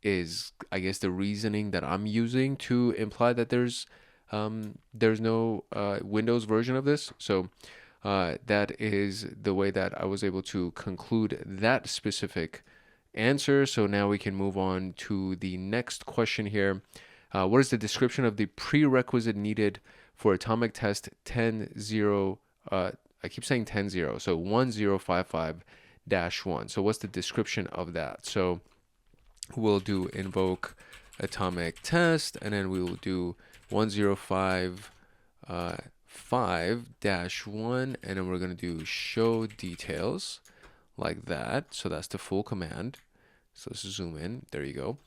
is, I guess, the reasoning that I'm using to imply that there's no Windows version of this. So that is the way that I was able to conclude that specific answer. So now we can move on to the next question here. What is the description of the prerequisite needed for atomic test 10.0? I keep saying 10.0, so 1055-1. So what's the description of that? So we'll do invoke atomic test, and then we will do 1055-1, and then we're going to do show details like that. So that's the full command. So let's zoom in. There you go.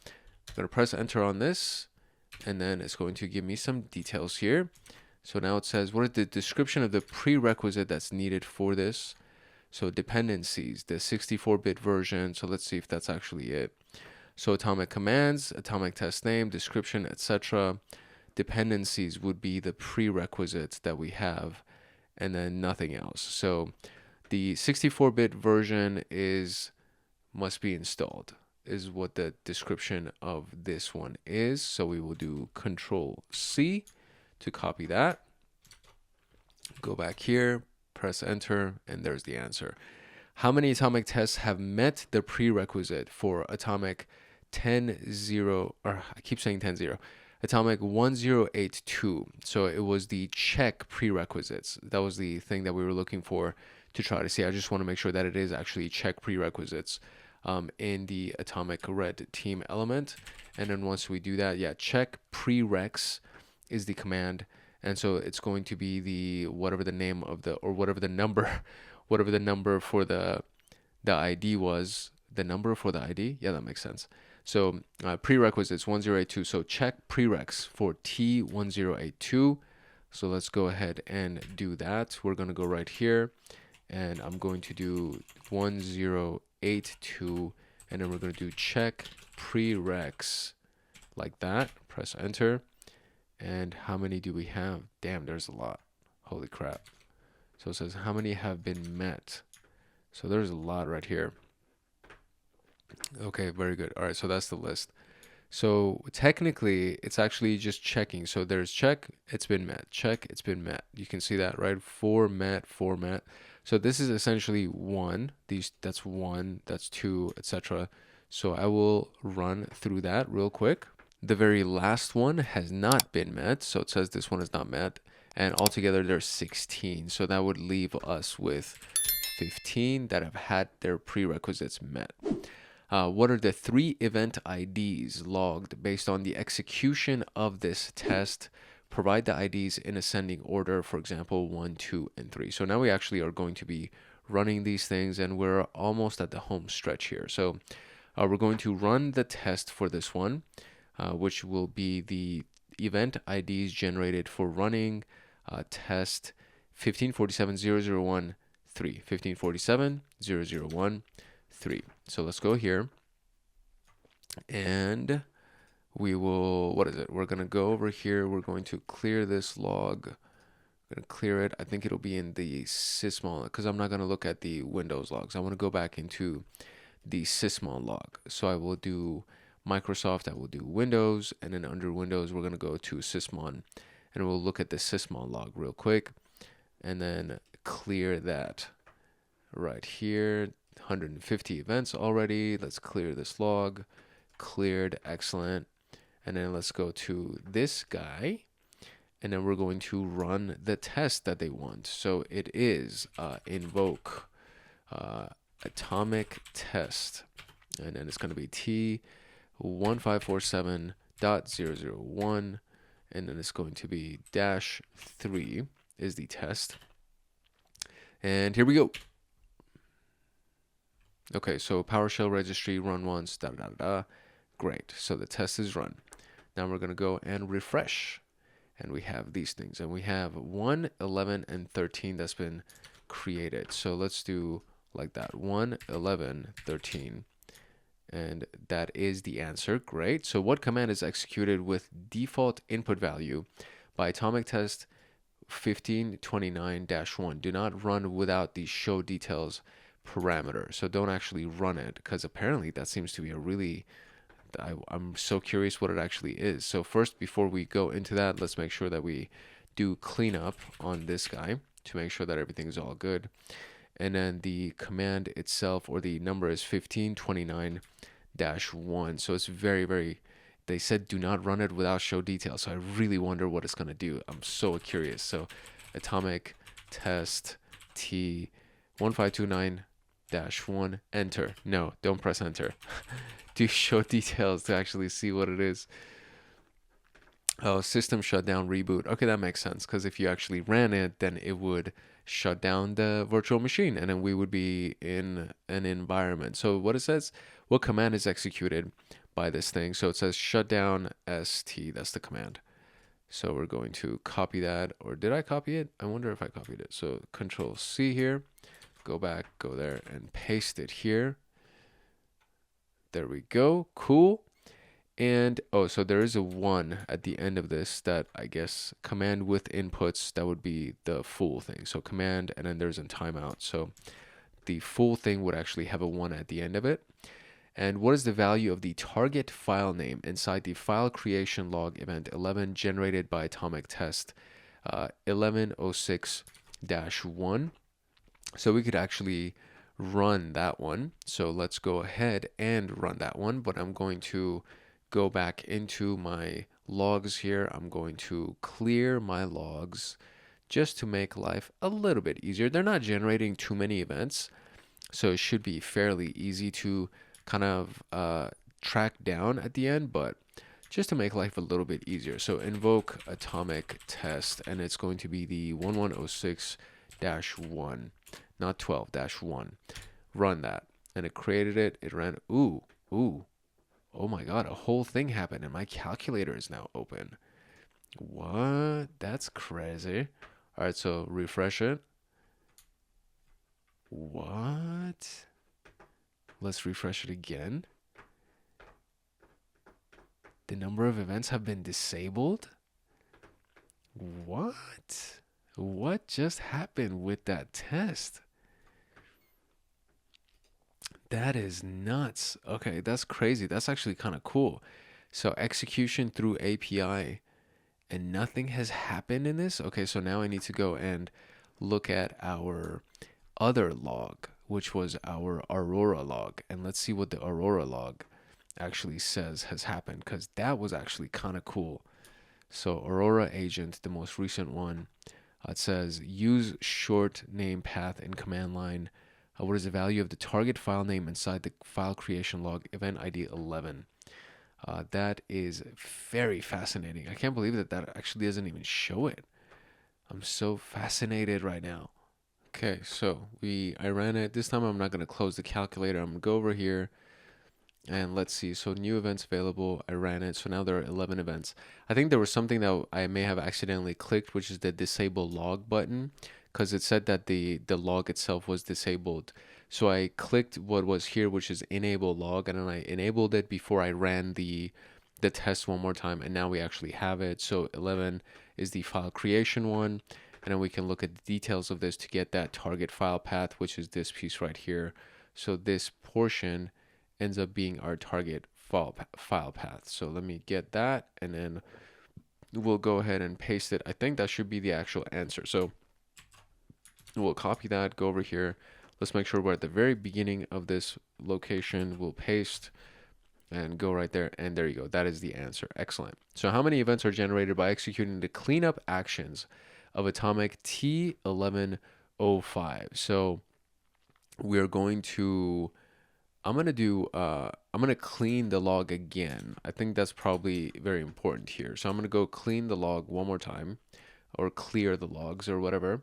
I'm going to press enter on this, and then it's going to give me some details here. So now it says, what is the description of the prerequisite that's needed for this? So dependencies, the 64-bit version. So let's see if that's actually it. So atomic commands, atomic test name, description, etc. Dependencies would be the prerequisites that we have, and then nothing else. So the 64-bit version must be installed, is what the description of this one is. So we will do Control C to copy that. Go back here, press enter, and there's the answer. How many atomic tests have met the prerequisite for atomic 10.0, or I keep saying 10.0, atomic 1082? So it was the check prerequisites. That was the thing that we were looking for to try to see. I just want to make sure that it is actually check prerequisites in the atomic red team element. And then once we do that, yeah, check prereqs is the command. And so it's going to be the whatever the name of the, or whatever the number for the ID was, the number for the ID. Yeah, that makes sense. So prerequisites 1082. So check prereqs for T1082. So let's go ahead and do that. We're going to go right here, and I'm going to do 1082, and then we're going to do check prereqs like that. Press enter. And how many do we have? Damn, there's a lot. Holy crap. So it says how many have been met. So there's a lot right here. Okay, very good. All right, so that's the list. So technically, it's actually just checking. So there's check, it's been met. Check, it's been met. You can see that, right? 4 met, 4 met. So this is essentially 1. That's 1, that's 2, etc. So I will run through that real quick. The very last one has not been met. So it says this one is not met. And altogether, there's 16. So that would leave us with 15 that have had their prerequisites met. What are the 3 event IDs logged based on the execution of this test provide the IDs in ascending order, for example, 1, 2, and 3. So now we actually are going to be running these things, and we're almost at the home stretch here. So we're going to run the test for this one, which will be the event IDs generated for running test 1547.001.3, 1547.001.3. So let's go here, and we will, what is it? We're going to go over here. We're going to clear this log. I'm going to clear it. I think it'll be in the sysmon, because I'm not going to look at the Windows logs. I want to go back into the sysmon log. So I will do Microsoft, I will do Windows, and then under Windows, we're going to go to sysmon, and we'll look at the sysmon log real quick, and then clear that right here. 150 events already. Let's clear this log. Cleared, excellent. And then let's go to this guy, and then we're going to run the test that they want. So it is invoke atomic test, and then it's going to be T1547.001, and then it's going to be -3 is the test. And here we go. Okay, so PowerShell registry run once, da da da da. Great. So the test is run. Now we're going to go and refresh, and we have these things, and we have 1, 11, and 13 that's been created. So let's do like that, 1, 11, 13, and that is the answer. Great. So what command is executed with default input value by atomic test 1529-1? Do not run without the show details parameter. So don't actually run it, because apparently that seems to be a really, I'm so curious what it actually is. So first, before we go into that, let's make sure that we do cleanup on this guy to make sure that everything is all good. And then the command itself, or the number, is 1529-1. So it's very, very, they said do not run it without show details. So I really wonder what it's going to do. I'm so curious. So atomic test T 1529-1, enter. No, don't press enter. Do show details to actually see what it is. Oh, system shutdown reboot. Okay, that makes sense, because if you actually ran it, then it would shut down the virtual machine, and then we would be in an environment. So what it says, what command is executed by this thing? So it says shutdown st. That's the command. So we're going to copy that, or did I copy it? I wonder if I copied it. So Control C here, go back, go there, and paste it here. There we go. Cool. And oh, so there is a 1 at the end of this that I guess command with inputs, that would be the full thing. So command, and then there's a timeout. So the full thing would actually have a 1 at the end of it. And what is the value of the target file name inside the file creation log event 11 generated by atomic test 1106-1? So we could actually run that one. So let's go ahead and run that one, but I'm going to go back into my logs here. I'm going to clear my logs just to make life a little bit easier. They're not generating too many events, so it should be fairly easy to kind of track down at the end, but just to make life a little bit easier. So invoke atomic test, and it's going to be the 1106-1, not 12-1. Run that, and it created it. It ran. Ooh. Oh my God, a whole thing happened, and my calculator is now open. What? That's crazy. All right, so refresh it. What? Let's refresh it again. The number of events have been disabled? What? What just happened with that test? That is nuts. Okay, that's crazy. That's actually kind of cool. So execution through API, and nothing has happened in this? Okay, so now I need to go and look at our other log, which was our Aurora log. And let's see what the Aurora log actually says has happened, because that was actually kind of cool. So Aurora agent, the most recent one, it says use short name path in command line. What is the value of the target file name inside the file creation log event ID 11? That is very fascinating. I can't believe that that actually doesn't even show it. I'm so fascinated right now. Okay, so I ran it. This time I'm not going to close the calculator. I'm going to go over here and let's see. So new events available. I ran it. So now there are 11 events. I think there was something that I may have accidentally clicked, which is the disable log button, because it said that the log itself was disabled. So I clicked what was here, which is enable log, and then I enabled it before I ran the test one more time, and now we actually have it. So 11 is the file creation one, and then we can look at the details of this to get that target file path, which is this piece right here. So this portion ends up being our target file path. So let me get that, and then we'll go ahead and paste it. I think that should be the actual answer. So we'll copy that, go over here. Let's make sure we're at the very beginning of this location. We'll paste and go right there, and there you go. That is the answer. Excellent. So how many events are generated by executing the cleanup actions of atomic T1105? So we're going to I'm gonna clean the log again. I think that's probably very important here. So I'm gonna go clean the log one more time, or clear the logs or whatever.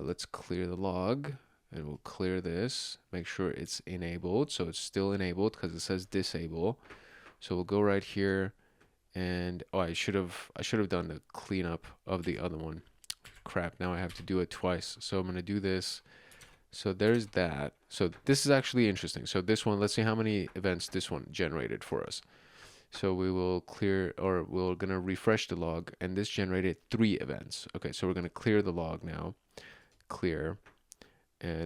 Let's clear the log, and we'll clear this. Make sure it's enabled. So it's still enabled because it says disable. So we'll go right here, and I should have done the cleanup of the other one. Crap! Now I have to do it twice. So I'm gonna do this. So there's that. So this is actually interesting. So this one, let's see how many events this one generated for us. So we will clear, or we're going to refresh the log, and this generated 3 events. Okay, so we're going to clear the log now. Clear.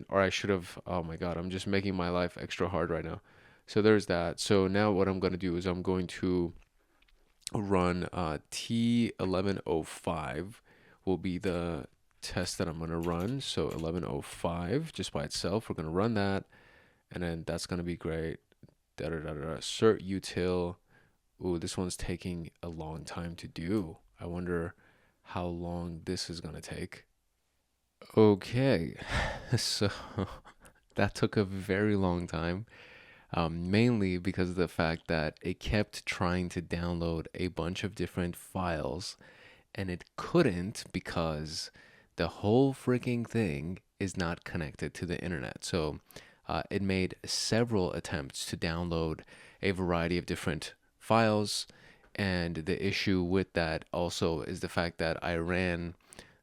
Or I should have, oh my God, I'm just making my life extra hard right now. So there's that. So now what I'm going to do is I'm going to run T1105 will be the test that I'm going to run. So 1105 just by itself, we're going to run that, and then that's going to be great. Cert util. Ooh, this one's taking a long time to do. I wonder how long this is going to take. Okay, so that took a very long time, mainly because of the fact that it kept trying to download a bunch of different files, and it couldn't because the whole freaking thing is not connected to the internet. So it made several attempts to download a variety of different files. And the issue with that also is the fact that I ran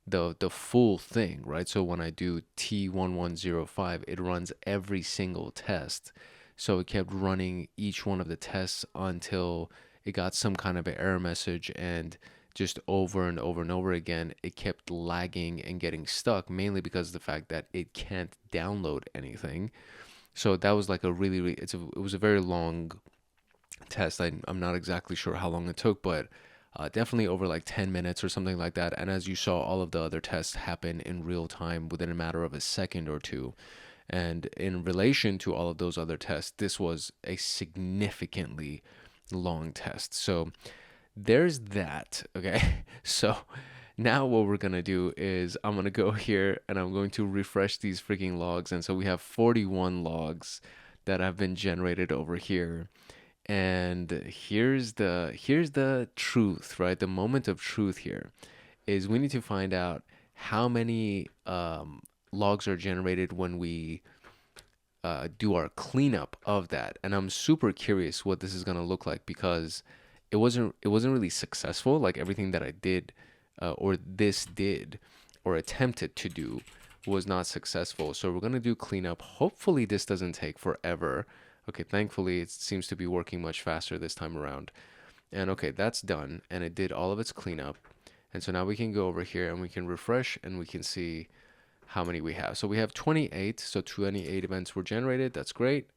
the full thing, right? So when I do T1105, it runs every single test. So it kept running each one of the tests until it got some kind of an error message, and just over and over and over again, it kept lagging and getting stuck, mainly because of the fact that it can't download anything. So that was like a really it was a very long test. I'm not exactly sure how long it took, but definitely over like 10 minutes or something like that. And as you saw, all of the other tests happen in real time within a matter of a second or two. And in relation to all of those other tests, this was a significantly long test. So there's that. Okay. So now what we're going to do is I'm going to go here and I'm going to refresh these freaking logs. And so we have 41 logs that have been generated over here. And here's the truth, right? The moment of truth here is we need to find out how many logs are generated when we do our cleanup of that. And I'm super curious what this is going to look like, because it wasn't really successful. Like everything that I did or this did or attempted to do was not successful. So we're going to do cleanup. Hopefully this doesn't take forever. Okay, thankfully it seems to be working much faster this time around. And okay, that's done, and it did all of its cleanup. And so now we can go over here and we can refresh and we can see how many we have. So we have 28. So 28 events were generated. That's great.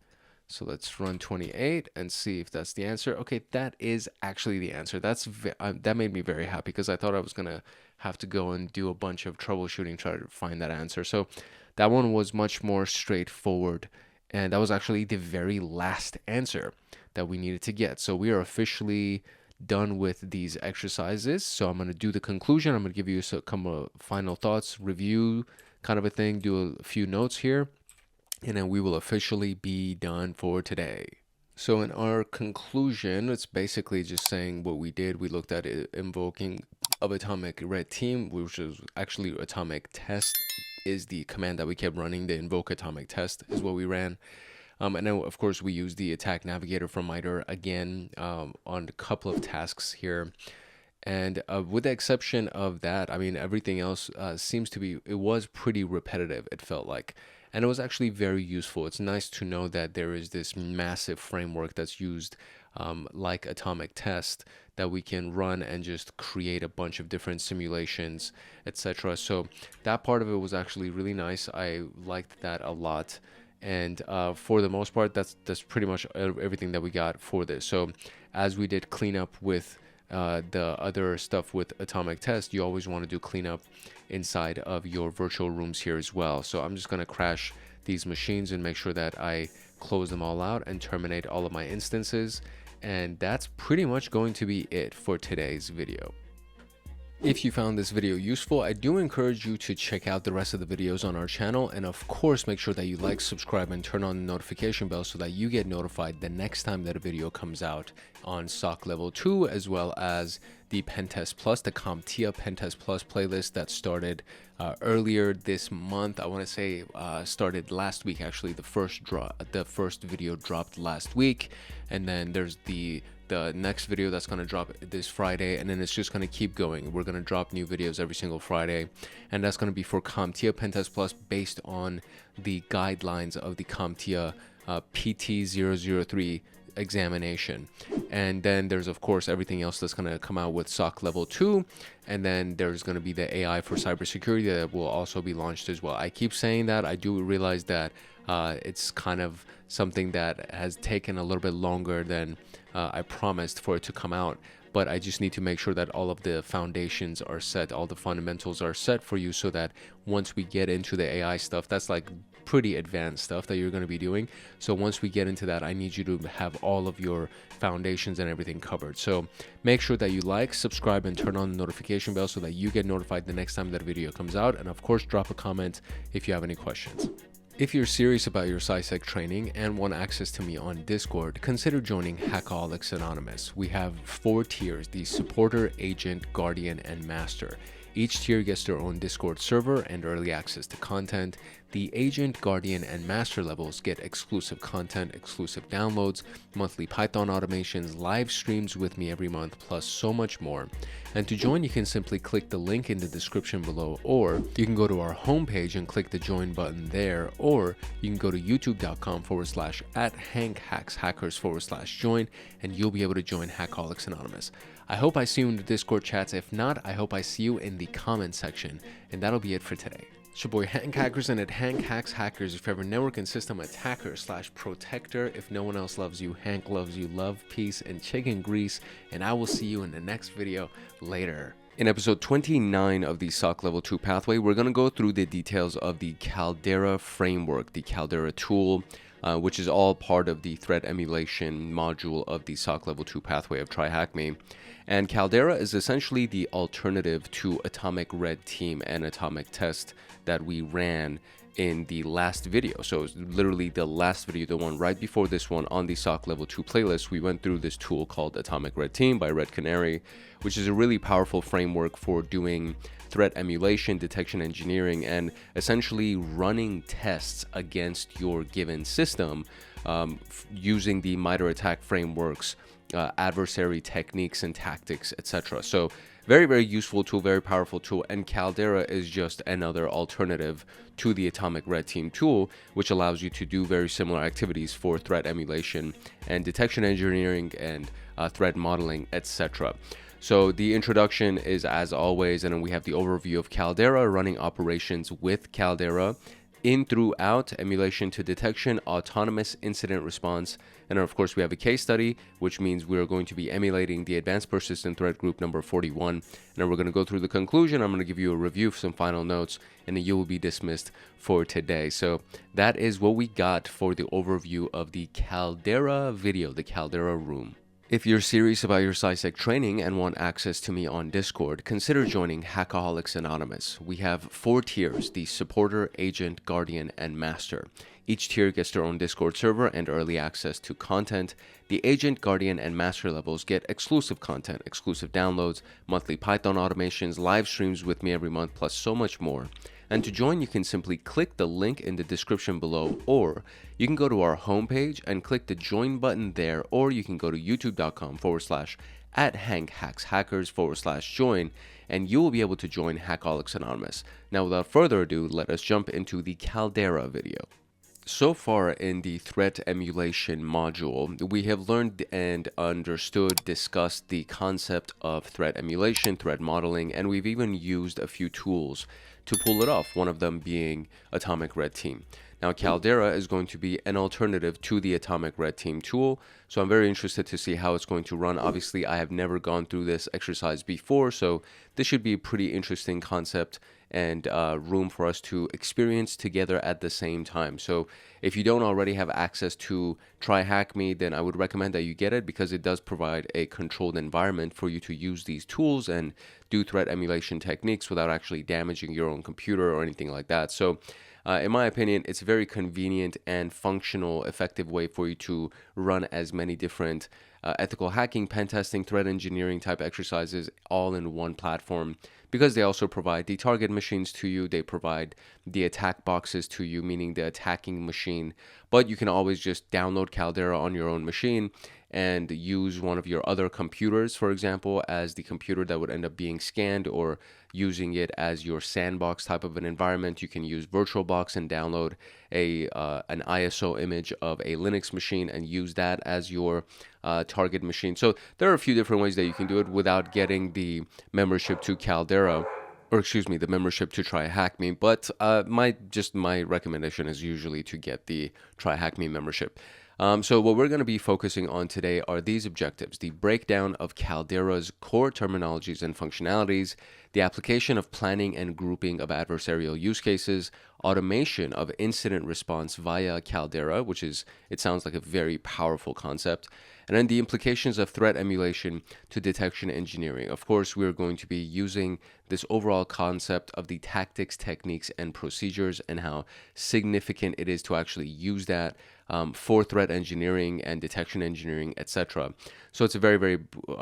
So let's run 28 and see if that's the answer. Okay, that is actually the answer. That made me very happy, because I thought I was going to have to go and do a bunch of troubleshooting, try to find that answer. So that one was much more straightforward. And that was actually the very last answer that we needed to get. So we are officially done with these exercises. So I'm going to do the conclusion. I'm going to give you some final thoughts, review kind of a thing, do a few notes here, and then we will officially be done for today. So in our conclusion, it's basically just saying what we did. We looked at invoking of atomic red team, which is actually atomic test is the command that we kept running. The invoke atomic test is what we ran. And then, of course, we used the attack navigator from MITRE again on a couple of tasks here. And with the exception of that, I mean, everything else seems to be, it was pretty repetitive, it felt like. And it was actually very useful. It's nice to know that there is this massive framework that's used like Atomic Test that we can run and just create a bunch of different simulations, etc. So that part of it was actually really nice. I liked that a lot. And for the most part, that's pretty much everything that we got for this. So as we did cleanup with the other stuff with Atomic Test, you always want to do cleanup inside of your virtual rooms here as well. So I'm just going to crash these machines and make sure that I close them all out and terminate all of my instances. And that's pretty much going to be it for today's video. If you found this video useful, I do encourage you to check out the rest of the videos on our channel, and of course make sure that you like, subscribe, and turn on the notification bell so that you get notified the next time that a video comes out on SOC Level 2, as well as the PenTest Plus, the CompTIA PenTest Plus playlist that started earlier this month. I want to say started last week actually. The first video dropped last week, and then there's the next video that's going to drop this Friday, and then it's just going to keep going. We're going to drop new videos every single Friday, and that's going to be for CompTIA PenTest Plus based on the guidelines of the CompTIA PT003 examination. And then there's of course everything else that's going to come out with SOC Level 2, and then there's going to be the AI for cybersecurity that will also be launched as well. I keep saying that. I do realize that it's kind of something that has taken a little bit longer than I promised for it to come out, but I just need to make sure that all of the foundations are set, all the fundamentals are set for you, so that once we get into the AI stuff, that's like pretty advanced stuff that you're going to be doing. So once we get into that, I need you to have all of your foundations and everything covered. So make sure that you like, subscribe, and turn on the notification bell so that you get notified the next time that video comes out. And of course, drop a comment if you have any questions. If you're serious about your CySec training and want access to me on Discord, consider joining Hackaholics Anonymous. We have 4 tiers: the Supporter, Agent, Guardian, and Master. Each tier gets their own Discord server and early access to content. The Agent, Guardian, and Master levels get exclusive content, exclusive downloads, monthly Python automations, live streams with me every month, plus so much more. And to join, you can simply click the link in the description below, or you can go to our homepage and click the join button there, or you can go to youtube.com/@HankHacksHackers/join, and you'll be able to join Hackaholics Anonymous. I hope I see you in the Discord chats. If not, I hope I see you in the comment section. And that'll be it for today. It's your boy Hank Hackers, and at Hank Hacks Hackers, if you're ever network and system attacker/protector, if no one else loves you, Hank loves you. Love, peace, and chicken grease. And I will see you in the next video later. In episode 29 of the SOC Level 2 pathway, we're going to go through the details of the CALDERA framework, the CALDERA tool, which is all part of the threat emulation module of the SOC Level 2 pathway of TryHackMe. And CALDERA is essentially the alternative to Atomic Red Team and Atomic Test that we ran in the last video. So it's literally the last video, the one right before this one on the SOC Level 2 playlist. We went through this tool called Atomic Red Team by Red Canary, which is a really powerful framework for doing threat emulation, detection engineering, and essentially running tests against your given system using the MITRE attack frameworks, adversary techniques and tactics, etc. So very, very useful tool, very powerful tool, and CALDERA is just another alternative to the Atomic Red Team tool, which allows you to do very similar activities for threat emulation and detection engineering and threat modeling, etc. So the introduction is as always, and then we have the overview of CALDERA, running operations with CALDERA, in, throughout, emulation to detection, autonomous incident response, and then of course we have a case study, which means we're going to be emulating the advanced persistent threat group number 41, and then we're going to go through the conclusion. I'm going to give you a review of some final notes, and then you will be dismissed for today. So that is what we got for the overview of the CALDERA video, the CALDERA room. If you're serious about your CySec training and want access to me on Discord, consider joining Hackaholics Anonymous. We have 4 tiers: the Supporter, Agent, Guardian, and Master. Each tier gets their own Discord server and early access to content. The Agent, Guardian, and Master levels get exclusive content, exclusive downloads, monthly Python automations, live streams with me every month, plus so much more. And to join, you can simply click the link in the description below, or you can go to our homepage and click the join button there, or you can go to youtube.com/@HankHacksHackers/join, and you will be able to join Hackaholics Anonymous. Now, without further ado, let us jump into the CALDERA video. So far in the threat emulation module, we have learned and understood, discussed the concept of threat emulation, threat modeling, and we've even used a few tools to pull it off, one of them being Atomic Red Team. Now, CALDERA is going to be an alternative to the Atomic Red Team tool, so I'm very interested to see how it's going to run. Obviously, I have never gone through this exercise before, so this should be a pretty interesting concept and room for us to experience together at the same time. So if you don't already have access to TryHackMe, then I would recommend that you get it, because it does provide a controlled environment for you to use these tools and do threat emulation techniques without actually damaging your own computer or anything like that. So in my opinion, it's a very convenient and functional, effective way for you to run as many different ethical hacking, pen testing, threat engineering type exercises all in one platform, because they also provide the target machines to you. They provide the attack boxes to you, meaning the attacking machine. But you can always just download CALDERA on your own machine and use one of your other computers, for example, as the computer that would end up being scanned, or using it as your sandbox type of an environment. You can use VirtualBox and download an ISO image of a Linux machine and use that as your target machine. So there are a few different ways that you can do it without getting the membership to CALDERA, or excuse me, the membership to TryHackMe. But my recommendation is usually to get the TryHackMe membership. So what we're going to be focusing on today are these objectives: the breakdown of CALDERA's core terminologies and functionalities, the application of planning and grouping of adversarial use cases, automation of incident response via CALDERA, it sounds like a very powerful concept, and then the implications of threat emulation to detection engineering. Of course, we're going to be using this overall concept of the tactics, techniques, and procedures, and how significant it is to actually use that for threat engineering and detection engineering, etc. So it's a very, very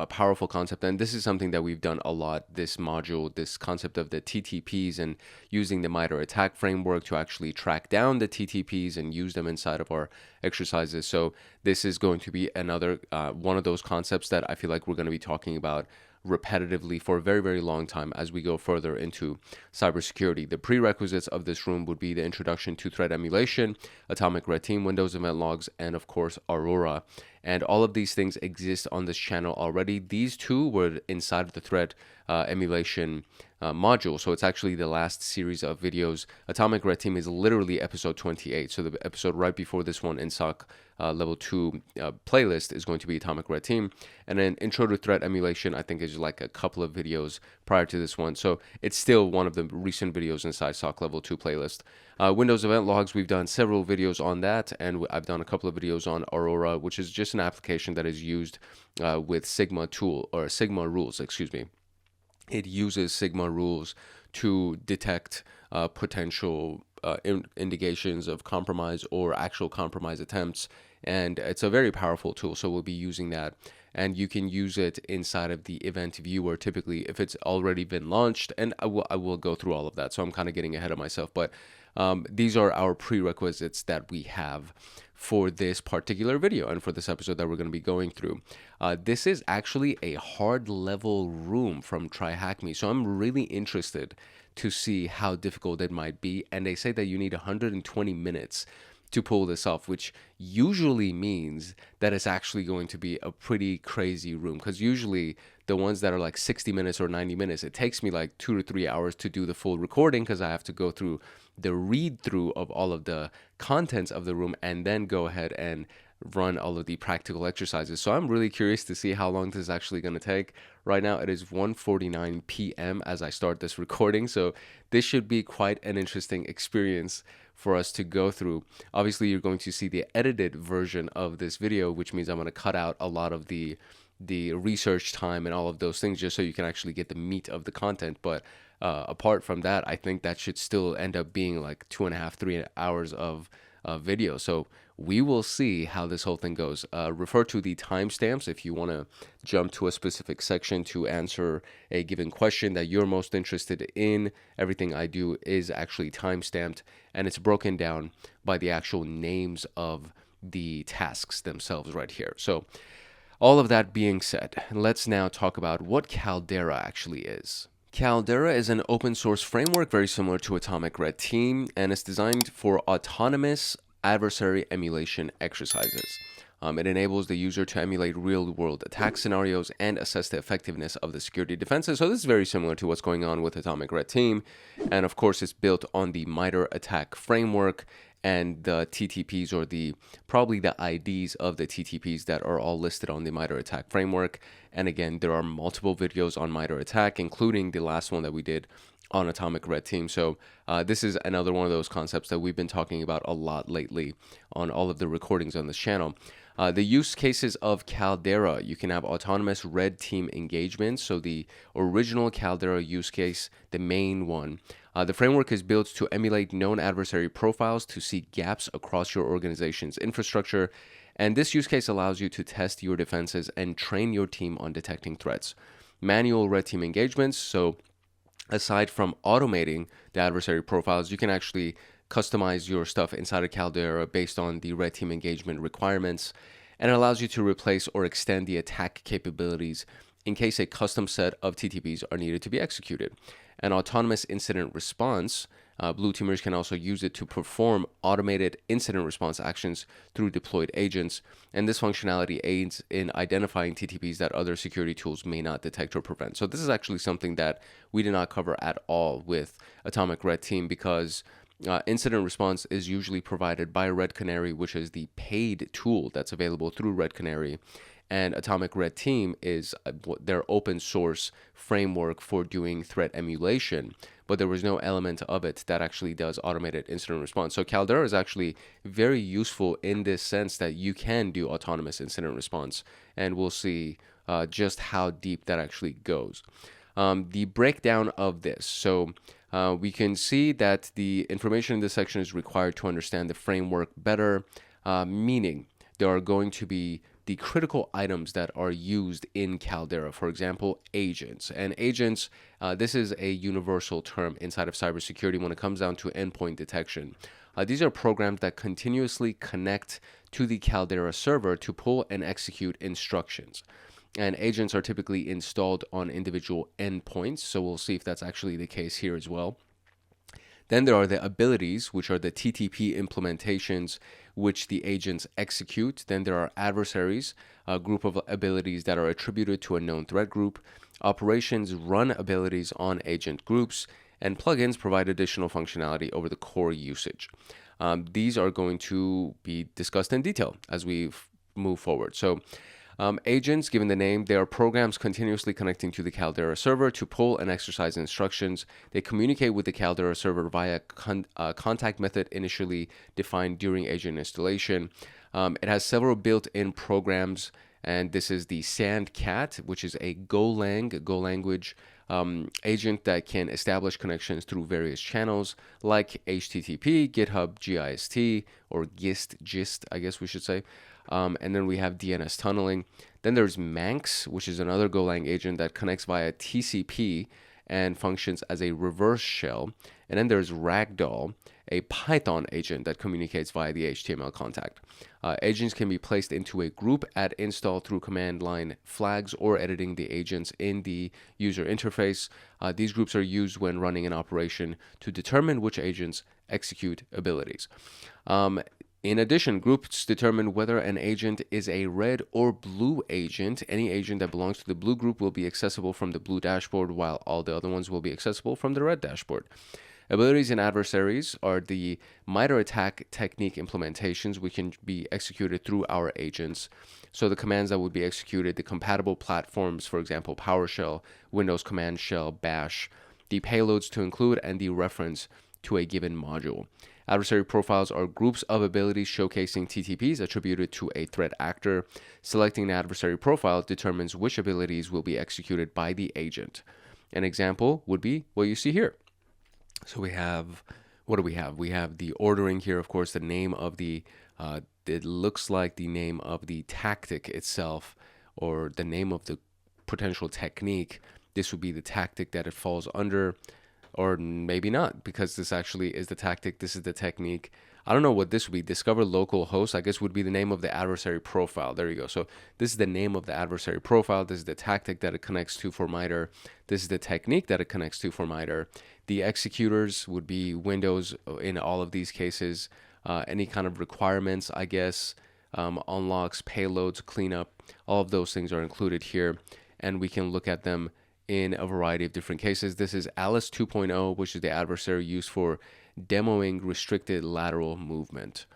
powerful concept, and this is something that we've done a lot, this module, this concept of the TTPs, and using the MITRE ATT&CK framework to actually track down the TTPs and use them inside of our exercises. So this is going to be another one of those concepts that I feel like we're going to be talking about repetitively for a very, very long time as we go further into cybersecurity. The prerequisites of this room would be the introduction to threat emulation, Atomic Red Team, Windows event logs, and of course Aurora. And all of these things exist on this channel already. These two were inside of the threat emulation module. So it's actually the last series of videos. Atomic Red Team is literally episode 28. So the episode right before this one in SOC level 2 playlist is going to be Atomic Red Team. And then Intro to Threat Emulation, I think, is like a couple of videos prior to this one. So it's still one of the recent videos inside SOC level 2 playlist. Windows event logs, we've done several videos on that, and I've done a couple of videos on Aurora, which is just an application that is used with Sigma rules, excuse me. It uses Sigma rules to detect potential indications of compromise or actual compromise attempts, and it's a very powerful tool. So we'll be using that, and you can use it inside of the event viewer typically if it's already been launched, and I will go through all of that. So I'm kind of getting ahead of myself, but these are our prerequisites that we have for this particular video and for this episode that we're going to be going through. This is actually a hard level room from TryHackMe, so I'm really interested to see how difficult it might be. And they say that you need 120 minutes to pull this off, which usually means that it's actually going to be a pretty crazy room, because usually the ones that are like 60 minutes or 90 minutes, it takes me like 2 to 3 hours to do the full recording, because I have to go through the read through of all of the contents of the room and then go ahead and run all of the practical exercises. So I'm really curious to see how long this is actually going to take. Right now it is 1:49 p.m. as I start this recording, so this should be quite an interesting experience for us to go through. Obviously, you're going to see the edited version of this video, which means I'm going to cut out a lot of the research time and all of those things just so you can actually get the meat of the content. But apart from that, I think that should still end up being like 2.5, 3 hours of video. So we will see how this whole thing goes. Refer to the timestamps if you want to jump to a specific section to answer a given question that you're most interested in. Everything I do is actually timestamped, and it's broken down by the actual names of the tasks themselves right here. So all of that being said, let's now talk about what CALDERA actually is. CALDERA is an open source framework very similar to Atomic Red Team, and it's designed for autonomous adversary emulation exercises. It enables the user to emulate real-world attack scenarios and assess the effectiveness of the security defenses. So this is very similar to what's going on with Atomic Red Team. And of course, it's built on the MITRE ATT&CK framework and the TTPs, or probably the IDs of the TTPs that are all listed on the MITRE ATT&CK framework. And again, there are multiple videos on MITRE ATT&CK, including the last one that we did on Atomic Red Team. So this is another one of those concepts that we've been talking about a lot lately on all of the recordings on this channel. The use cases of CALDERA: you can have autonomous red team engagements. So the original CALDERA use case, the main one, the framework is built to emulate known adversary profiles to see gaps across your organization's infrastructure. And this use case allows you to test your defenses and train your team on detecting threats. Manual red team engagements. So aside from automating the adversary profiles, you can actually customize your stuff inside of CALDERA based on the red team engagement requirements, and it allows you to replace or extend the attack capabilities in case a custom set of TTPs are needed to be executed. An autonomous incident response, blue teamers can also use it to perform automated incident response actions through deployed agents, and this functionality aids in identifying TTPs that other security tools may not detect or prevent. So this is actually something that we did not cover at all with Atomic Red Team, because incident response is usually provided by Red Canary, which is the paid tool that's available through Red Canary. And Atomic Red Team is their open source framework for doing threat emulation, but there was no element of it that actually does automated incident response. So CALDERA is actually very useful in this sense that you can do autonomous incident response, and we'll see just how deep that actually goes. The breakdown of this. So we can see that the information in this section is required to understand the framework better, meaning there are going to be the critical items that are used in CALDERA. For example, agents. And agents, this is a universal term inside of cybersecurity when it comes down to endpoint detection. These are programs that continuously connect to the CALDERA server to pull and execute instructions. And agents are typically installed on individual endpoints, so we'll see if that's actually the case here as well. Then there are the abilities, which are the TTP implementations which the agents execute. Then there are adversaries, a group of abilities that are attributed to a known threat group. Operations run abilities on agent groups, and plugins provide additional functionality over the core usage. These are going to be discussed in detail as we move forward. So agents, given the name, they are programs continuously connecting to the CALDERA server to pull and exercise instructions. They communicate with the CALDERA server via contact method initially defined during agent installation. It has several built-in programs, and this is the Sandcat, which is a Go language agent that can establish connections through various channels like HTTP, GitHub, GIST, or GIST, I guess we should say. And then we have DNS tunneling. Then there's Manx, which is another Golang agent that connects via TCP and functions as a reverse shell. And then there's Ragdoll, a Python agent that communicates via the HTML contact. Agents can be placed into a group at install through command line flags or editing the agents in the user interface. These groups are used when running an operation to determine which agents execute abilities. In addition, groups determine whether an agent is a red or blue agent. Any agent that belongs to the blue group will be accessible from the blue dashboard, while all the other ones will be accessible from the red dashboard. Abilities and adversaries are the MITRE ATT&CK technique implementations, which can be executed through our agents. So the commands that would be executed, the compatible platforms, for example, PowerShell, Windows Command Shell, Bash, the payloads to include, and the reference to a given module. Adversary profiles are groups of abilities showcasing TTPs attributed to a threat actor. Selecting the adversary profile determines which abilities will be executed by the agent. An example would be what you see here. So we have, what do we have? We have the ordering here, of course, the name of the, it looks like the name of the tactic itself, or the name of the potential technique. This would be the tactic that it falls under, or maybe not, because this actually is the tactic. This is the technique. I don't know what this would be. Discover local host, I guess, would be the name of the adversary profile. There you go. So this is the name of the adversary profile. This is the tactic that it connects to for MITRE. This is the technique that it connects to for MITRE. The executors would be Windows in all of these cases. Any kind of requirements, I guess, unlocks, payloads, cleanup, all of those things are included here. And we can look at them in a variety of different cases. This is Alice 2.0, which is the adversary used for demoing restricted lateral movement.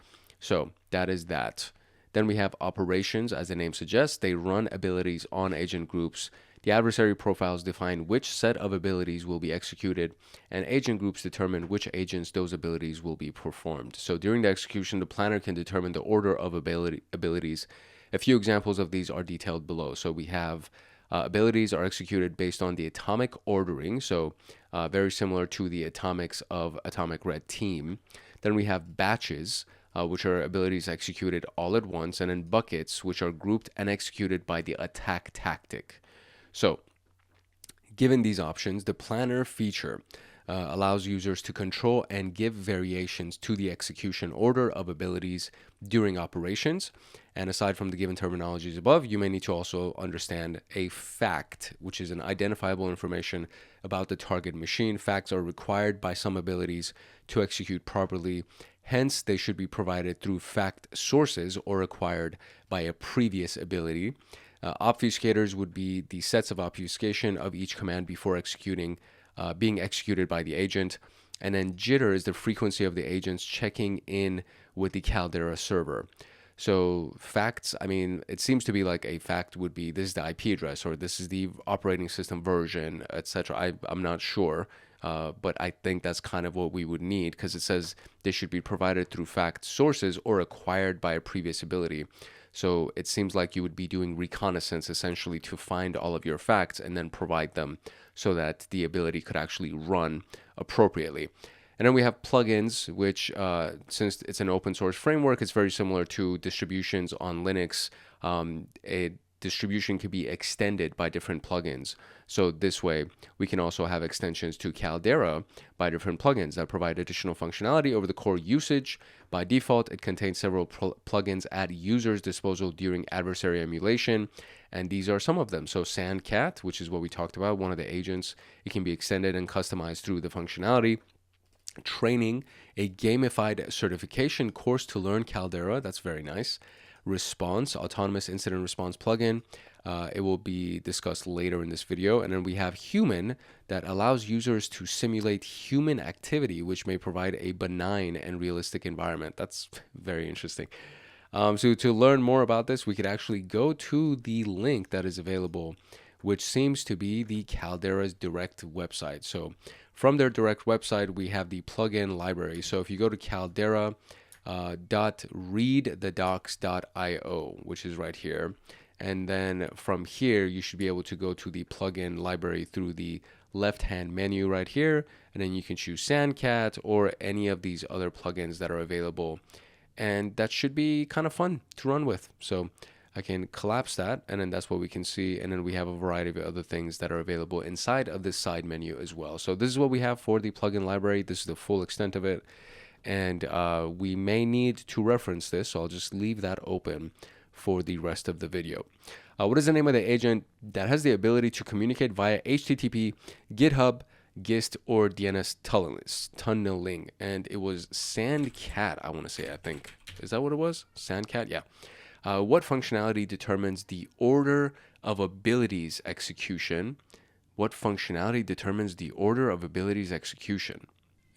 So that is that. Then we have operations, as the name suggests. They run abilities on agent groups. The adversary profiles define which set of abilities will be executed, and agent groups determine which agents those abilities will be performed. So during the execution, the planner can determine the order of abilities. A few examples of these are detailed below. So we have abilities are executed based on the atomic ordering, so very similar to the atomics of Atomic Red Team. Then we have batches, which are abilities executed all at once, and then buckets, which are grouped and executed by the attack tactic. So, given these options, the planner feature allows users to control and give variations to the execution order of abilities during operations. And aside from the given terminologies above, you may need to also understand a fact, which is an identifiable information about the target machine. Facts are required by some abilities to execute properly. Hence, they should be provided through fact sources or acquired by a previous ability. Obfuscators would be the sets of obfuscation of each command before being executed by the agent. And then jitter is the frequency of the agents checking in with the Caldera server. So facts, I mean, it seems to be like a fact would be this is the IP address, or this is the operating system version, etc. I'm not sure, but I think that's kind of what we would need, because it says they should be provided through fact sources or acquired by a previous ability. So it seems like you would be doing reconnaissance essentially to find all of your facts and then provide them so that the ability could actually run appropriately. And then we have plugins, which since it's an open source framework, it's very similar to distributions on Linux. A distribution can be extended by different plugins. So this way, we can also have extensions to Caldera by different plugins that provide additional functionality over the core usage. By default, it contains several plugins at users' disposal during adversary emulation, and these are some of them. So Sandcat, which is what we talked about, one of the agents, it can be extended and customized through the functionality. Training, a gamified certification course to learn Caldera, that's very nice. Response, autonomous incident response plugin. It will be discussed later in this video. And then we have human, that allows users to simulate human activity, which may provide a benign and realistic environment. That's very interesting. So to learn more about this, we could actually go to the link that is available, which seems to be the Caldera's direct website. So from their direct website, we have the plugin library. So if you go to caldera.readthedocs.io, which is right here. And then from here, you should be able to go to the plugin library through the left-hand menu right here. And then you can choose Sandcat or any of these other plugins that are available. And that should be kind of fun to run with. So I can collapse that, and then that's what we can see. And then we have a variety of other things that are available inside of this side menu as well. So this is what we have for the plugin library. This is the full extent of it. And we may need to reference this, so I'll just leave that open for the rest of the video. What is the name of the agent that has the ability to communicate via HTTP, GitHub, GIST, or DNS tunneling? And it was Sandcat, I want to say, I think. Is that what it was? Sandcat? Yeah. What functionality determines the order of abilities execution? What functionality determines the order of abilities execution?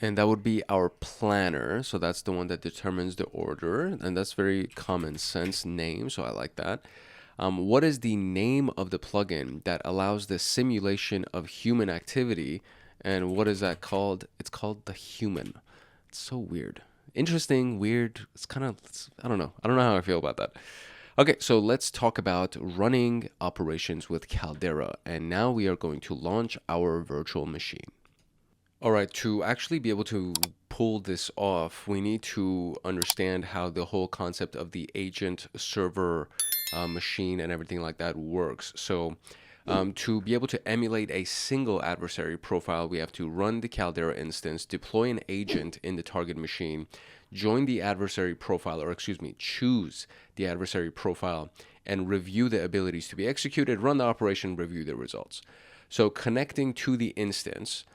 And that would be our planner. So that's the one that determines the order. And that's very common sense name. So I like that. What is the name of the plugin that allows the simulation of human activity? And what is that called? It's called the human. It's so weird. Interesting, weird. It's kind of, I don't know. I don't know how I feel about that. Okay, so let's talk about running operations with Caldera. And now we are going to launch our virtual machine. All right, to actually be able to pull this off, we need to understand how the whole concept of the agent server machine and everything like that works. So to be able to emulate a single adversary profile, we have to run the Caldera instance, deploy an agent in the target machine, join the adversary profile, or excuse me, choose the adversary profile, and review the abilities to be executed, run the operation, review the results. So connecting to the instance,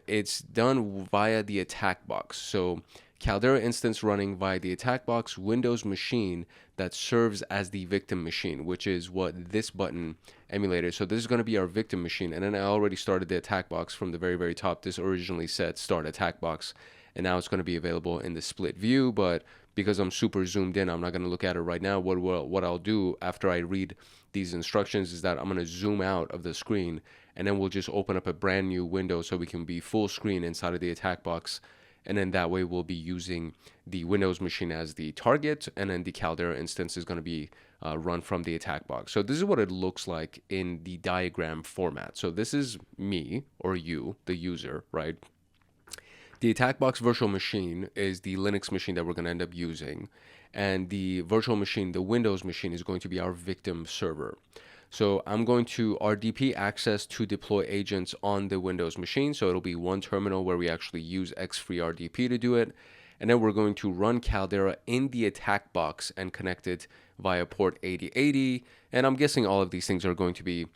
it's done via the attack box. So Caldera instance running via the attack box Windows machine that serves as the victim machine, which is what this button emulated. So this is going to be our victim machine. And then I already started the attack box from the very, very top. This originally said start attack box, and now it's going to be available in the split view. But because I'm super zoomed in, I'm not going to look at it right now. What I'll do after I read these instructions is that I'm going to zoom out of the screen, and then we'll just open up a brand new window so we can be full screen inside of the attack box. And then that way we'll be using the Windows machine as the target, and then the Caldera instance is going to be run from the attack box. So this is what it looks like in the diagram format. So this is me, or you, the user, right? The attack box virtual machine is the Linux machine that we're going to end up using. And the virtual machine, the Windows machine, is going to be our victim server. So I'm going to RDP access to deploy agents on the Windows machine. So it'll be one terminal where we actually use xFreeRDP to do it. And then we're going to run Caldera in the attack box and connect it via port 8080. And I'm guessing all of these things are going to be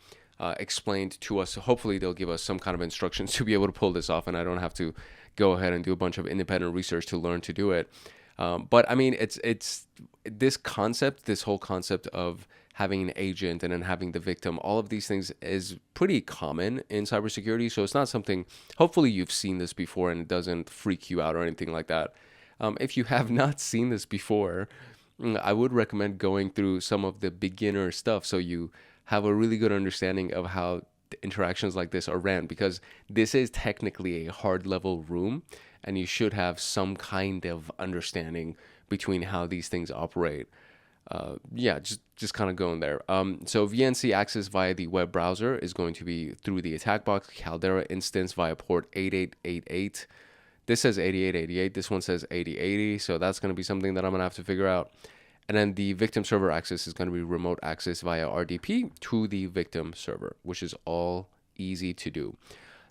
explained to us. Hopefully they'll give us some kind of instructions to be able to pull this off, and I don't have to go ahead and do a bunch of independent research to learn to do it. But I mean, it's this concept, this whole concept of having an agent and then having the victim, all of these things is pretty common in cybersecurity. So it's not something, hopefully you've seen this before and it doesn't freak you out or anything like that. If you have not seen this before, I would recommend going through some of the beginner stuff so you have a really good understanding of how interactions like this are ran, because this is technically a hard level room and you should have some kind of understanding between how these things operate. Just kind of going there. So VNC access via the web browser is going to be through the attack box Caldera instance via port 8888. This says 8888. This one says 8080. So that's going to be something that I'm going to have to figure out. And then the victim server access is going to be remote access via RDP to the victim server, which is all easy to do.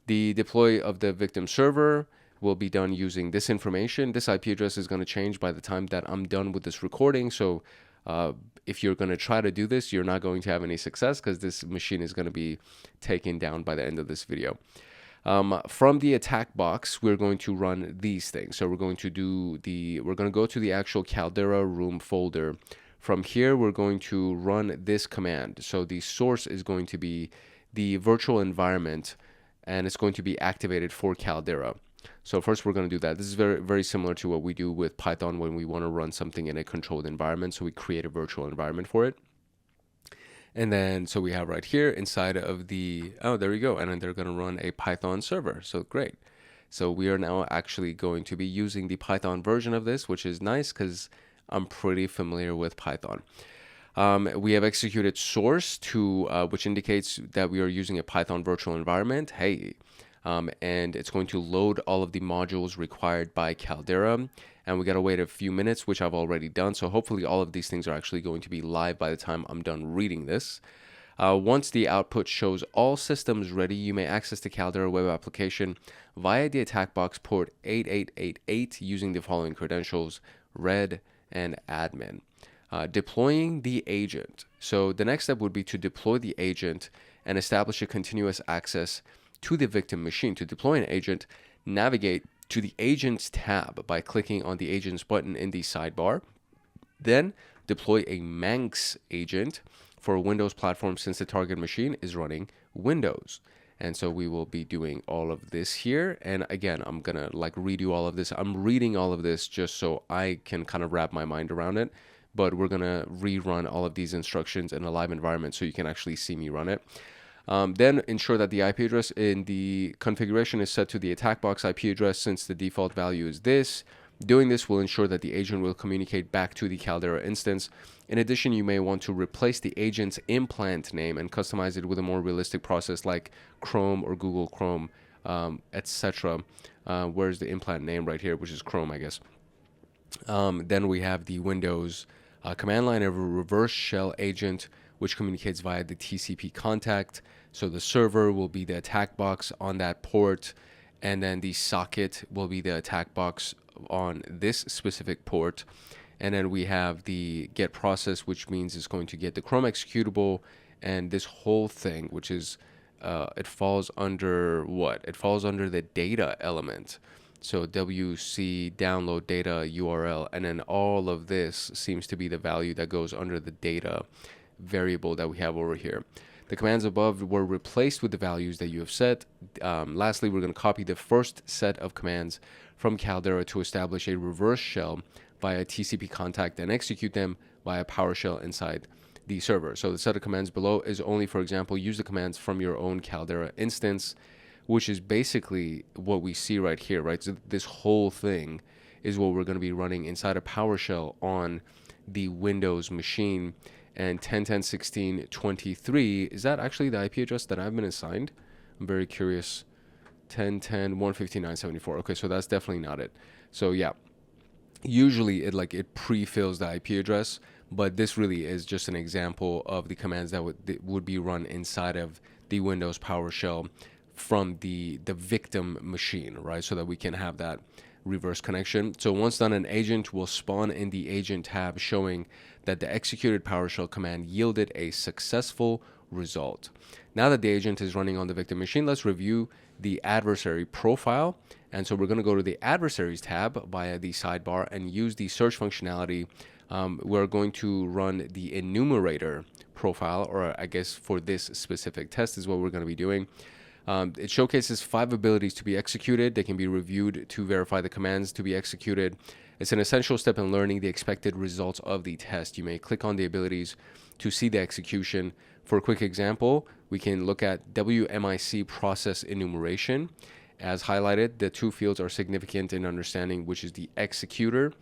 The deploy of the victim server will be done using this information. This IP address is going to change by the time that I'm done with this recording. So if you're going to try to do this, you're not going to have any success because this machine is going to be taken down by the end of this video. From the attack box, we're going to run these things. So we're going to go to the actual Caldera room folder. From here, we're going to run this command. So the source is going to be the virtual environment, and it's going to be activated for Caldera. So first we're going to do that. This is very, very similar to what we do with Python when we want to run something in a controlled environment. So we create a virtual environment for it. And then, so we have right here inside of the, oh, there we go. And then they're going to run a Python server. So great. So we are now actually going to be using the Python version of this, which is nice because I'm pretty familiar with Python. We have executed source to, which indicates that we are using a Python virtual environment. Hey. And it's going to load all of the modules required by Caldera, and we got to wait a few minutes, which I've already done. So hopefully all of these things are actually going to be live by the time I'm done reading this. Once the output shows all systems ready, you may access the Caldera web application via the attack box port 8888 using the following credentials: red and admin. Deploying the agent. So the next step would be to deploy the agent and establish a continuous access to the victim machine. To deploy an agent, navigate to the Agents tab by clicking on the Agents button in the sidebar. Then deploy a Manx agent for a Windows platform since the target machine is running Windows. And so we will be doing all of this here. And again, I'm going to redo all of this. I'm reading all of this just so I can kind of wrap my mind around it. But we're going to rerun all of these instructions in a live environment so you can actually see me run it. Then ensure that the IP address in the configuration is set to the attack box IP address, since the default value is this. Doing this will ensure that the agent will communicate back to the Caldera instance. In addition, you may want to replace the agent's implant name and customize it with a more realistic process like Chrome or Google Chrome, etc. Where's the implant name right here, which is Chrome, I guess. Then we have the Windows command line of a reverse shell agent, which communicates via the TCP contact. So the server will be the attack box on that port, and then the socket will be the attack box on this specific port. And then we have the get process, which means it's going to get the Chrome executable, and this whole thing, which is it falls under what? It falls under the data element. So WC download data URL, and then all of this seems to be the value that goes under the data variable that we have over here. The commands above were replaced with the values that you have set. Lastly, we're going to copy the first set of commands from Caldera to establish a reverse shell via TCP contact and execute them via PowerShell inside the server. So the set of commands below is only, for example, use the commands from your own Caldera instance, which is basically what we see right here, right? So this whole thing is what we're going to be running inside of PowerShell on the Windows machine. And 10.10.16.23, is that actually the IP address that I've been assigned? I'm very curious. 10.10.159.74. Okay, so that's definitely not it. So yeah, usually it pre-fills the IP address, but this really is just an example of the commands that would be run inside of the Windows PowerShell from the victim machine, right? So that we can have that reverse connection. So once done, an agent will spawn in the agent tab showing that the executed PowerShell command yielded a successful result. Now that the agent is running on the victim machine, let's review the adversary profile. And so we're going to go to the adversaries tab via the sidebar and use the search functionality. We're going to run the enumerator profile, or I guess for this specific test is what we're going to be doing. It showcases 5 abilities to be executed. They can be reviewed to verify the commands to be executed. It's an essential step in learning the expected results of the test. You may click on the abilities to see the execution. For a quick example, we can look at WMIC process enumeration. As highlighted, the 2 fields are significant in understanding which is the executor,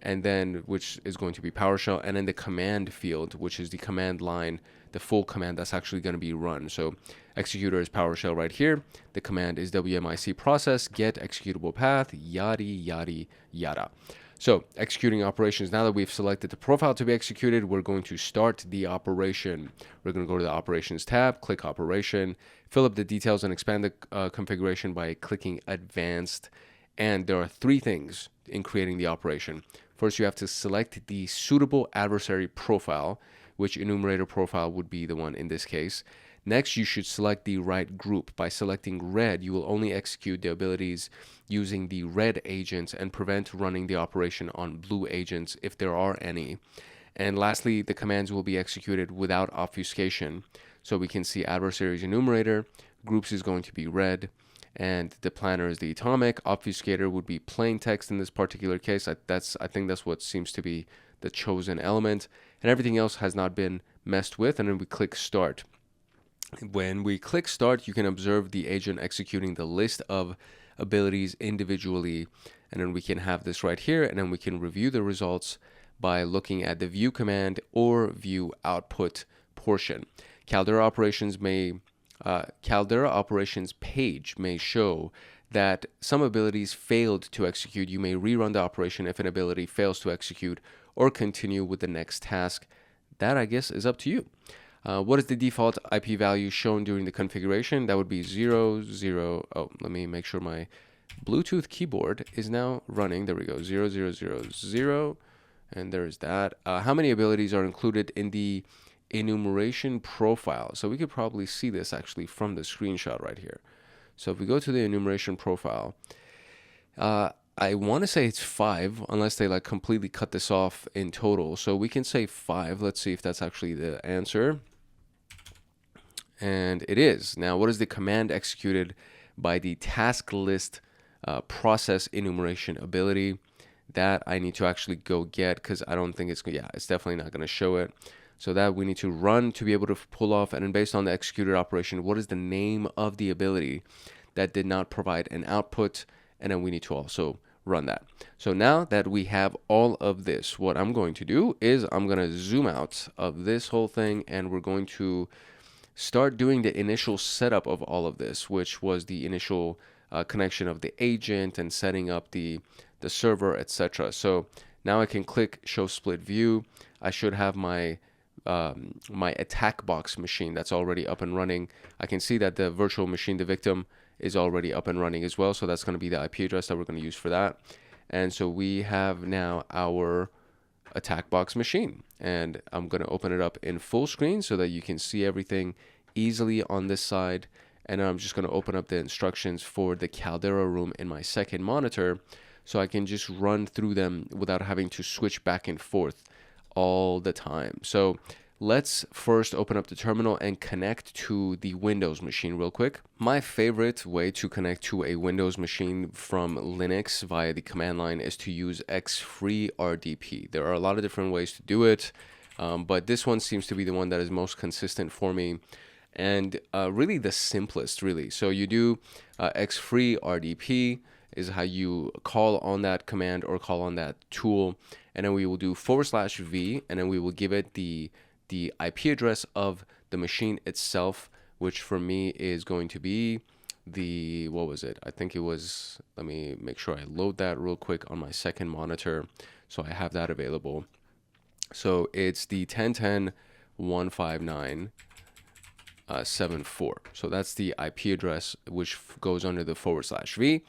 and then which is going to be PowerShell, and then the command field, which is the command line, the full command that's actually going to be run. So executor is PowerShell right here. The command is WMIC process, get executable path, yada, yada, yada. So executing operations. Now that we've selected the profile to be executed, we're going to start the operation. We're going to go to the operations tab, click operation, fill up the details and expand the configuration by clicking advanced. And there are 3 things in creating the operation. First, you have to select the suitable adversary profile, which enumerator profile would be the one in this case. Next, you should select the right group. By selecting red, you will only execute the abilities using the red agents and prevent running the operation on blue agents if there are any. And lastly, the commands will be executed without obfuscation. So we can see adversaries enumerator, groups is going to be red, and the planner is the atomic. Obfuscator would be plain text in this particular case. I think that's what seems to be the chosen element, and everything else has not been messed with. And then we click start. When we click start, you can observe the agent executing the list of abilities individually, and then we can have this right here, and then we can review the results by looking at the view command or view output portion. Caldera operations page may show that some abilities failed to execute. You may rerun the operation if an ability fails to execute, or continue with the next task. That, I guess, is up to you. What is the default IP value shown during the configuration? That would be 0, 0. Oh, let me make sure my Bluetooth keyboard is now running. There we go. 0, 0, 0, 0. And there's that. How many abilities are included in the enumeration profile? So we could probably see this actually from the screenshot right here. So if we go to the enumeration profile, I want to say it's 5, unless they completely cut this off in total. So we can say 5. Let's see if that's actually the answer. And it is. Now, what is the command executed by the task list process enumeration ability? That I need to actually go get, because I don't think it's definitely not going to show it. So that we need to run to be able to pull off, and then based on the executed operation, what is the name of the ability that did not provide an output, and then we need to also run that. So now that we have all of this, what I'm going to do is I'm going to zoom out of this whole thing, and we're going to start doing the initial setup of all of this, which was the initial connection of the agent and setting up the server, etc. So now I can click show split view. I should have my my attack box machine that's already up and running. I can see that the virtual machine, the victim, is already up and running as well. So that's going to be the IP address that we're going to use for that. And so we have now our attack box machine, and I'm going to open it up in full screen so that you can see everything easily on this side. And I'm just going to open up the instructions for the Caldera room in my second monitor so I can just run through them without having to switch back and forth all the time. So let's first open up the terminal and connect to the Windows machine real quick. My favorite way to connect to a Windows machine from Linux via the command line is to use xfreeRDP. There are a lot of different ways to do it, but this one seems to be the one that is most consistent for me, and really the simplest, really. So you do xfreeRDP is how you call on that command or call on that tool, and then we will do /v, and then we will give it the IP address of the machine itself, which for me is going to be the, what was it? I think it was, let me make sure I load that real quick on my second monitor so I have that available. So it's the 10.10.159.74. So that's the IP address, which goes under the /v.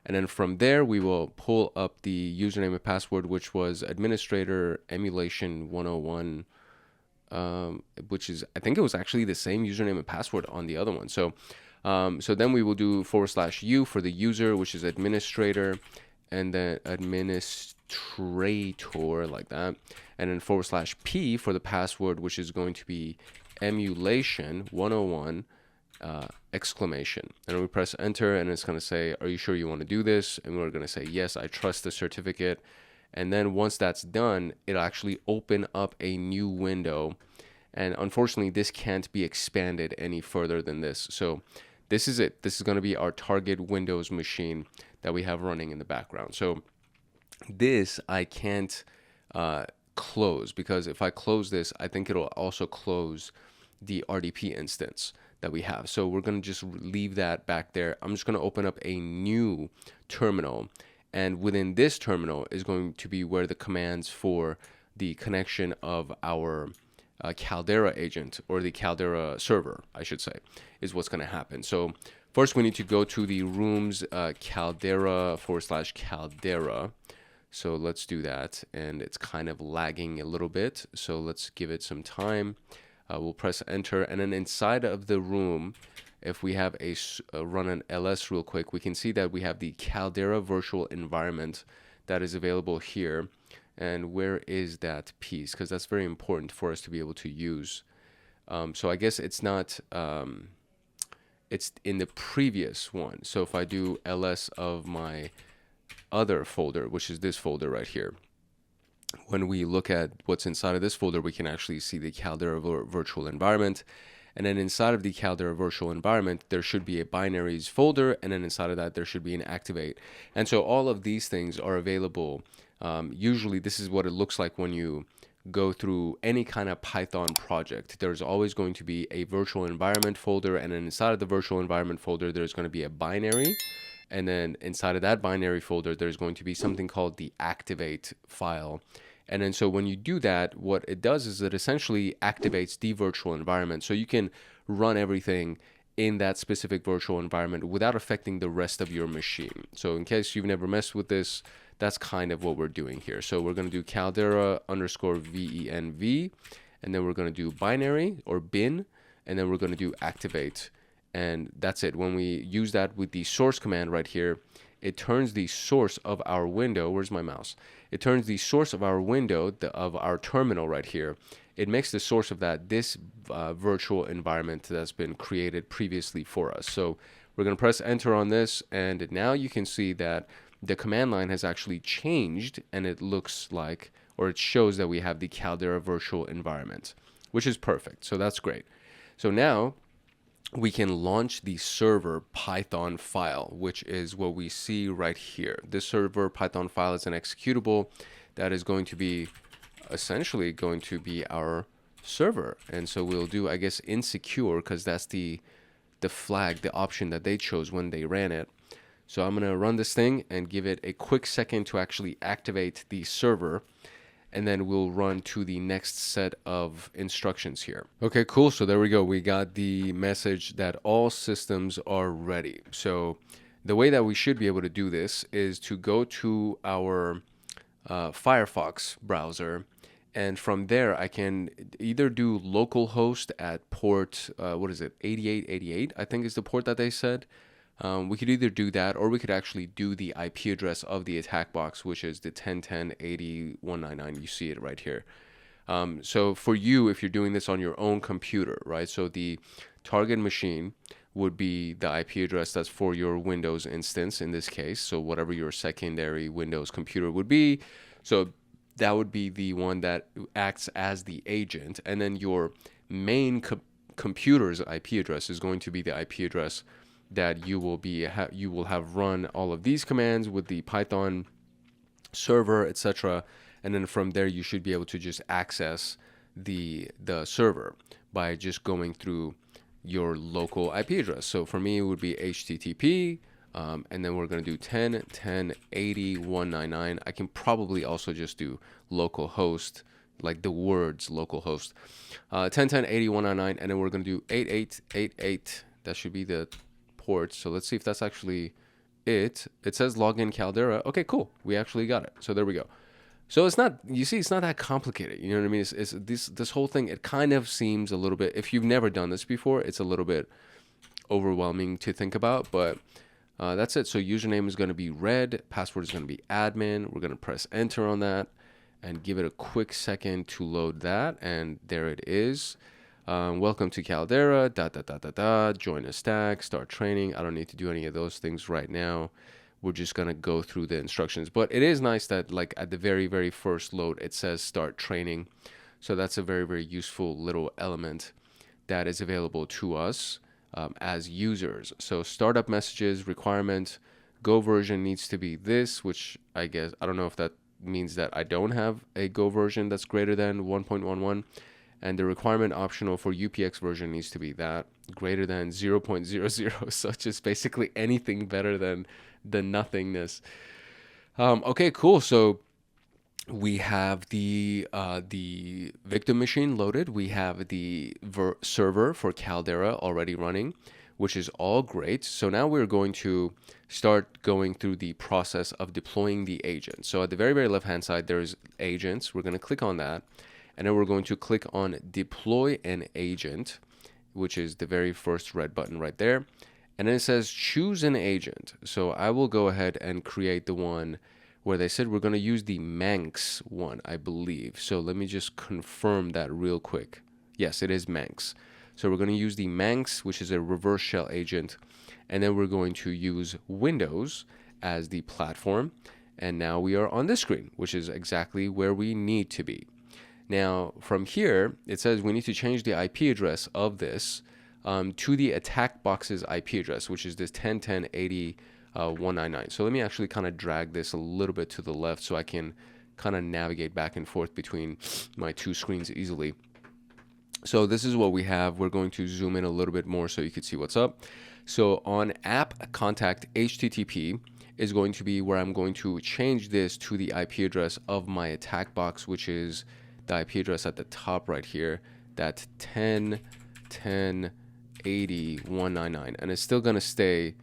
And then from there, we will pull up the username and password, which was administrator emulation 101, which is, I think it was actually the same username and password on the other one. So, so then we will do /u for the user, which is administrator, and then administrator, like that. And then /p for the password, which is going to be emulation 101. Exclamation, and we press enter, and it's going to say, are you sure you want to do this? And we're going to say, yes, I trust the certificate. And then once that's done, it'll actually open up a new window, and unfortunately this can't be expanded any further than this. So this is it. This is going to be our target Windows machine that we have running in the background. So this I can't close, because if I close this, I think it'll also close the RDP instance that we have. So we're going to just leave that back there. I'm just going to open up a new terminal, and within this terminal is going to be where the commands for the connection of our Caldera agent, or the Caldera server, I should say, is what's going to happen. So first we need to go to the rooms Caldera /Caldera. So let's do that, and it's kind of lagging a little bit, so let's give it some time. We'll press enter, and then inside of the room, if we have run an ls real quick, we can see that we have the Caldera virtual environment that is available here. And where is that piece? Because that's very important for us to be able to use. So I guess it's not, it's in the previous one. So if I do ls of my other folder, which is this folder right here, when we look at what's inside of this folder, we can actually see the Caldera virtual environment. And then inside of the Caldera virtual environment, there should be a binaries folder, and then inside of that, there should be an activate. And so all of these things are available. Usually, this is what it looks like when you go through any kind of Python project. There's always going to be a virtual environment folder, and then inside of the virtual environment folder, there's going to be a binary. And then inside of that binary folder, there's going to be something called the activate file. And then so when you do that, what it does is it essentially activates the virtual environment. So you can run everything in that specific virtual environment without affecting the rest of your machine. So in case you've never messed with this, that's kind of what we're doing here. So we're going to do Caldera _venv, and then we're going to do binary or bin, and then we're going to do activate. And that's it. When we use that with the source command right here, it turns the source of our window. Where's my mouse? It turns the source of our window, of our terminal right here. It makes the source of that this virtual environment that's been created previously for us. So we're going to press enter on this, and now you can see that the command line has actually changed, and it looks like, or it shows that we have the Caldera virtual environment. which is perfect. So that's great. So now we can launch the server Python file, which is what we see right here. This server Python file is an executable that is going to be essentially going to be our server. And so we'll do, I guess, insecure, because that's the flag, the option that they chose when they ran it. So I'm going to run this thing and give it a quick second to actually activate the server. And then we'll run to the next set of instructions here. Okay, cool. So there we go. We got the message that all systems are ready. So the way that we should be able to do this is to go to our Firefox browser. And from there, I can either do localhost at port, 8888, I think is the port that they said. We could either do that, or we could actually do the IP address of the attack box, which is the 10.10.80.199. You see it right here. So for you, if you're doing this on your own computer, right? So the target machine would be the IP address that's for your Windows instance in this case. So whatever your secondary Windows computer would be. So that would be the one that acts as the agent. And then your main computer's IP address is going to be the IP address that you will have run all of these commands with the Python server, etc. And then from there, you should be able to just access the server by just going through your local IP address. So for me, it would be HTTP, and then we're going to do 10.10.80.199. I can probably also just do localhost, like the words localhost, 10.10.80.199, and then we're going to do 8888. That should be the port. So let's see if that's actually it. It says login Caldera. Okay, cool. We actually got it. So there we go. So it's not, you see, it's not that complicated. You know what I mean? It's this whole thing, it kind of seems a little bit, if you've never done this before, it's a little bit overwhelming to think about, but that's it. So username is going to be red, password is going to be admin. We're going to press enter on that and give it a quick second to load that. And there it is. Welcome to Caldera, join a stack, start training. I don't need to do any of those things right now. We're just going to go through the instructions. But it is nice that like at the very, very first load, it says start training. So that's a very, very useful little element that is available to us as users. So startup messages, requirement, Go version needs to be this, which I guess, I don't know if that means that I don't have a Go version that's greater than 1.11. And the requirement optional for UPX version needs to be that, greater than 0.00. So just basically anything better than the nothingness. Okay, cool. So we have the victim machine loaded. We have the server for Caldera already running, which is all great. So now we're going to start going through the process of deploying the agent. So at the very, very left-hand side, there's agents. We're going to click on that. And then we're going to click on deploy an agent, which is the very first red button right there. And then it says choose an agent. So I will go ahead and create the one where they said we're going to use the Manx one, I believe. So let me just confirm that real quick. Yes, it is Manx. So we're going to use the Manx, which is a reverse shell agent. And then we're going to use Windows as the platform. And now we are on this screen, which is exactly where we need to be. Now, from here, it says we need to change the IP address of this to the attack box's IP address, which is this 10.10.80.199. So let me actually kind of drag this a little bit to the left so I can kind of navigate back and forth between my two screens easily. So this is what we have. We're going to zoom in a little bit more so you can see what's up. So on app contact HTTP is going to be where I'm going to change this to the IP address of my attack box, which is the IP address at the top right here, that 10.10.80.199, and it's still going to stay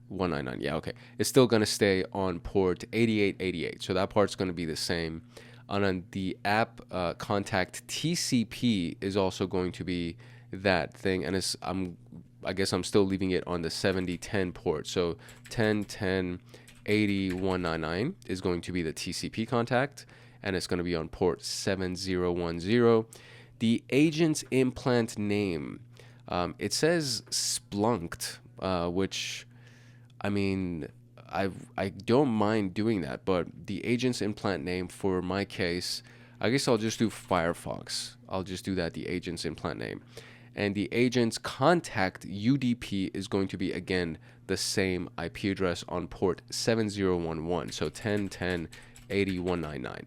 199. Yeah, okay. It's still going to stay on port 8888. So that part's going to be the same. And then the app contact TCP is also going to be that thing, and I guess I'm still leaving it on the 7010 port. So 10.10.80.199 is going to be the TCP contact, and it's going to be on port 7010. The agent's implant name, it says Splunked, which, I mean, I don't mind doing that, but the agent's implant name for my case, I guess I'll just do Firefox. I'll just do that, the agent's implant name. And the agent's contact UDP is going to be, again, the same IP address on port 7011. So 10.10.80.199.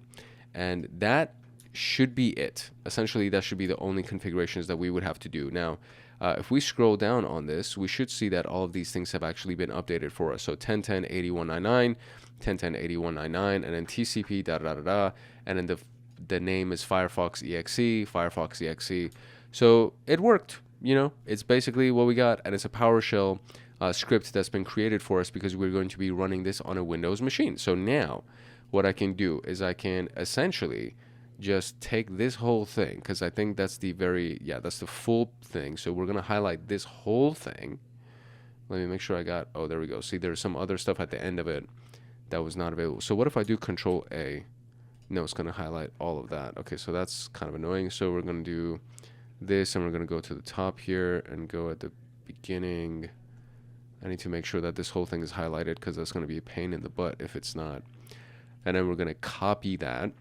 And that should be it. Essentially, that should be the only configurations that we would have to do. Now, if we scroll down on this, we should see that all of these things have actually been updated for us. So 10.10.8199, 10.10.8199, and then TCP and then the name is Firefox EXE. So it worked. You know, it's basically what we got, and it's a PowerShell script that's been created for us because we're going to be running this on a Windows machine. So now, what I can do is I can essentially just take this whole thing, because I think that's the that's the full thing. So we're going to highlight this whole thing. Let me make sure I got, oh, there we go. See, there's some other stuff at the end of it that was not available. So what if I do Control A? No, it's going to highlight all of that. Okay, so that's kind of annoying. So we're going to do this, and we're going to go to the top here and go at the beginning. I need to make sure that this whole thing is highlighted, because that's going to be a pain in the butt if it's not. And then we're going to copy that.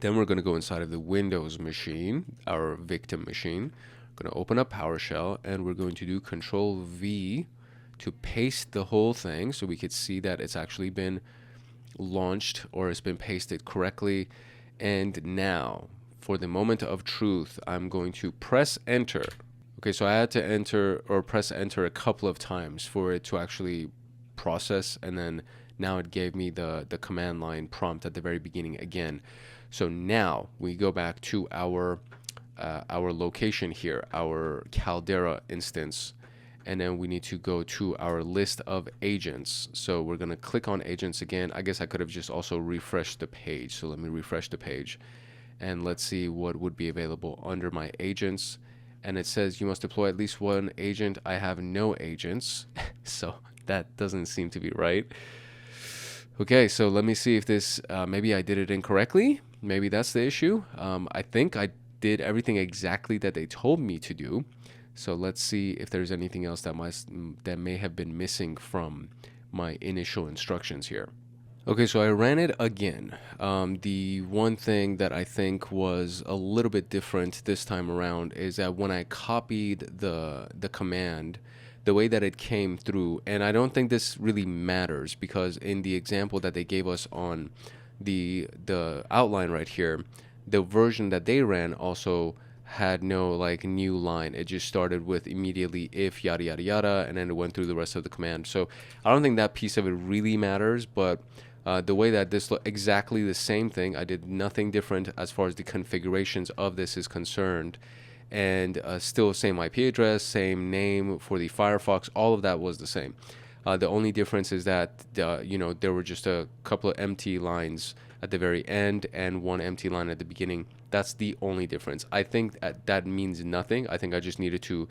Then we're going to go inside of the Windows machine, our victim machine. We're going to open up PowerShell, and we're going to do Control V to paste the whole thing so we could see that it's actually been launched, or it's been pasted correctly. And now, for the moment of truth, I'm going to press enter. Okay, so I had to enter or press enter a couple of times for it to actually process, and then now it gave me the command line prompt at the very beginning again. So now we go back to our location here, our Caldera instance, and then we need to go to our list of agents. So we're going to click on agents again. I guess I could have just also refreshed the page. So let me refresh the page, and let's see what would be available under my agents. And it says you must deploy at least one agent. I have no agents, so that doesn't seem to be right. Okay, so let me see if this, maybe I did it incorrectly. Maybe that's the issue. I think I did everything exactly that they told me to do. So let's see if there's anything else that may have been missing from my initial instructions here. Okay, so I ran it again. The one thing that I think was a little bit different this time around is that when I copied the command, the way that it came through, and I don't think this really matters, because in the example that they gave us on the outline right here, the version that they ran also had no like new line. It just started with immediately if yada yada yada, and then it went through the rest of the command. So I don't think that piece of it really matters, but the way that this looked exactly the same thing, I did nothing different as far as the configurations of this is concerned, and still same IP address, same name for the Firefox, all of that was the same. The only difference is that there were just a couple of empty lines at the very end and one empty line at the beginning. That's the only difference. I think that means nothing. I think I just needed to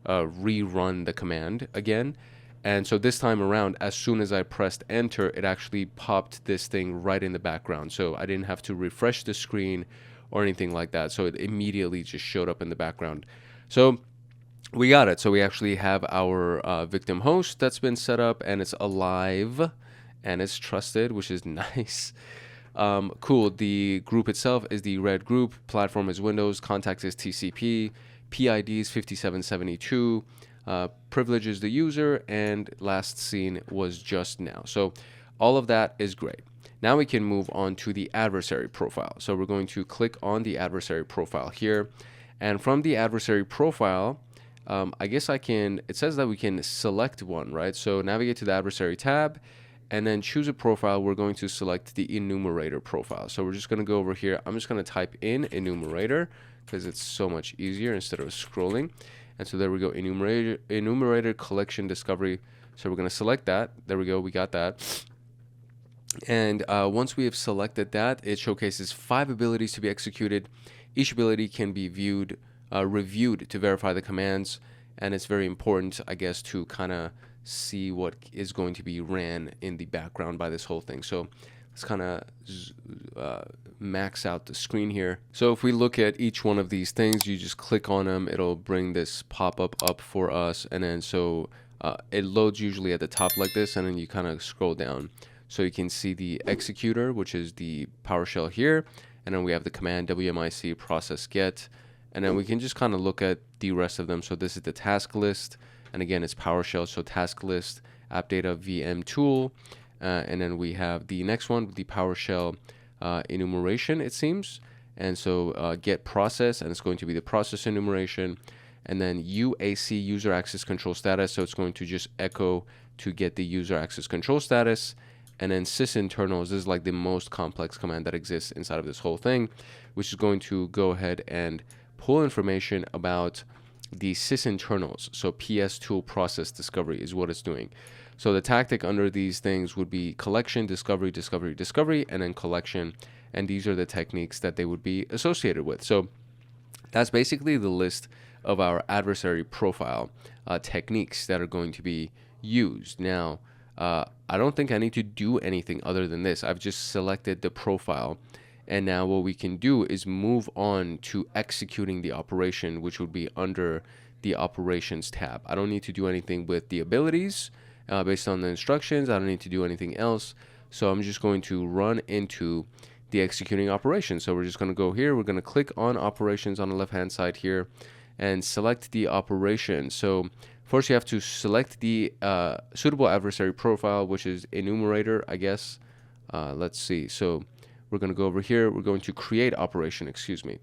rerun the command again. And so this time around, as soon as I pressed enter, it actually popped this thing right in the background. So I didn't have to refresh the screen or anything like that. So it immediately just showed up in the background. So we got it. So we actually have our victim host that's been set up, and it's alive and it's trusted, which is nice. Cool. The group itself is the red group. Platform is Windows. Contact is TCP. PID is 5772. Privilege is the user, and last seen was just now. So all of that is great. Now we can move on to the adversary profile. So we're going to click on the adversary profile here, and from the adversary profile, I guess it says that we can select one, right? So navigate to the adversary tab and then choose a profile. We're going to select the enumerator profile. So we're just going to go over here. I'm just going to type in enumerator because it's so much easier instead of scrolling. And so there we go, enumerator collection discovery. So we're going to select that. There we go, we got that. And once we have selected that, it showcases 5 abilities to be executed. Each ability can be reviewed to verify the commands. And it's very important, I guess, to kind of see what is going to be ran in the background by this whole thing. So let's kind of max out the screen here. So if we look at each one of these things, you just click on them, it'll bring this pop-up up for us, and then so it loads usually at the top like this, and then you kind of scroll down. So you can see the executor, which is the PowerShell here, and then we have the command wmic process get, and then we can just kind of look at the rest of them. So this is the task list, and again, it's PowerShell. So task list, app data VM tool, and then we have the next one, the PowerShell enumeration, it seems. And so get process, and it's going to be the process enumeration, and then UAC, user access control status. So it's going to just echo to get the user access control status. And then sysinternals, this is like the most complex command that exists inside of this whole thing, which is going to go ahead and pull information about the sysinternals. So PS tool process discovery is what it's doing. So the tactic under these things would be collection, discovery, discovery, discovery, and then collection. And these are the techniques that they would be associated with. So that's basically the list of our adversary profile techniques that are going to be used. Now, I don't think I need to do anything other than this. I've just selected the profile. And now what we can do is move on to executing the operation, which would be under the operations tab. I don't need to do anything with the abilities based on the instructions. I don't need to do anything else. So I'm just going to run into the executing operation. So we're just going to go here. We're going to click on operations on the left-hand side here and select the operation. So first you have to select the suitable adversary profile, which is enumerator, I guess. Let's see. So we're going to go over here. We're going to create operation, excuse me.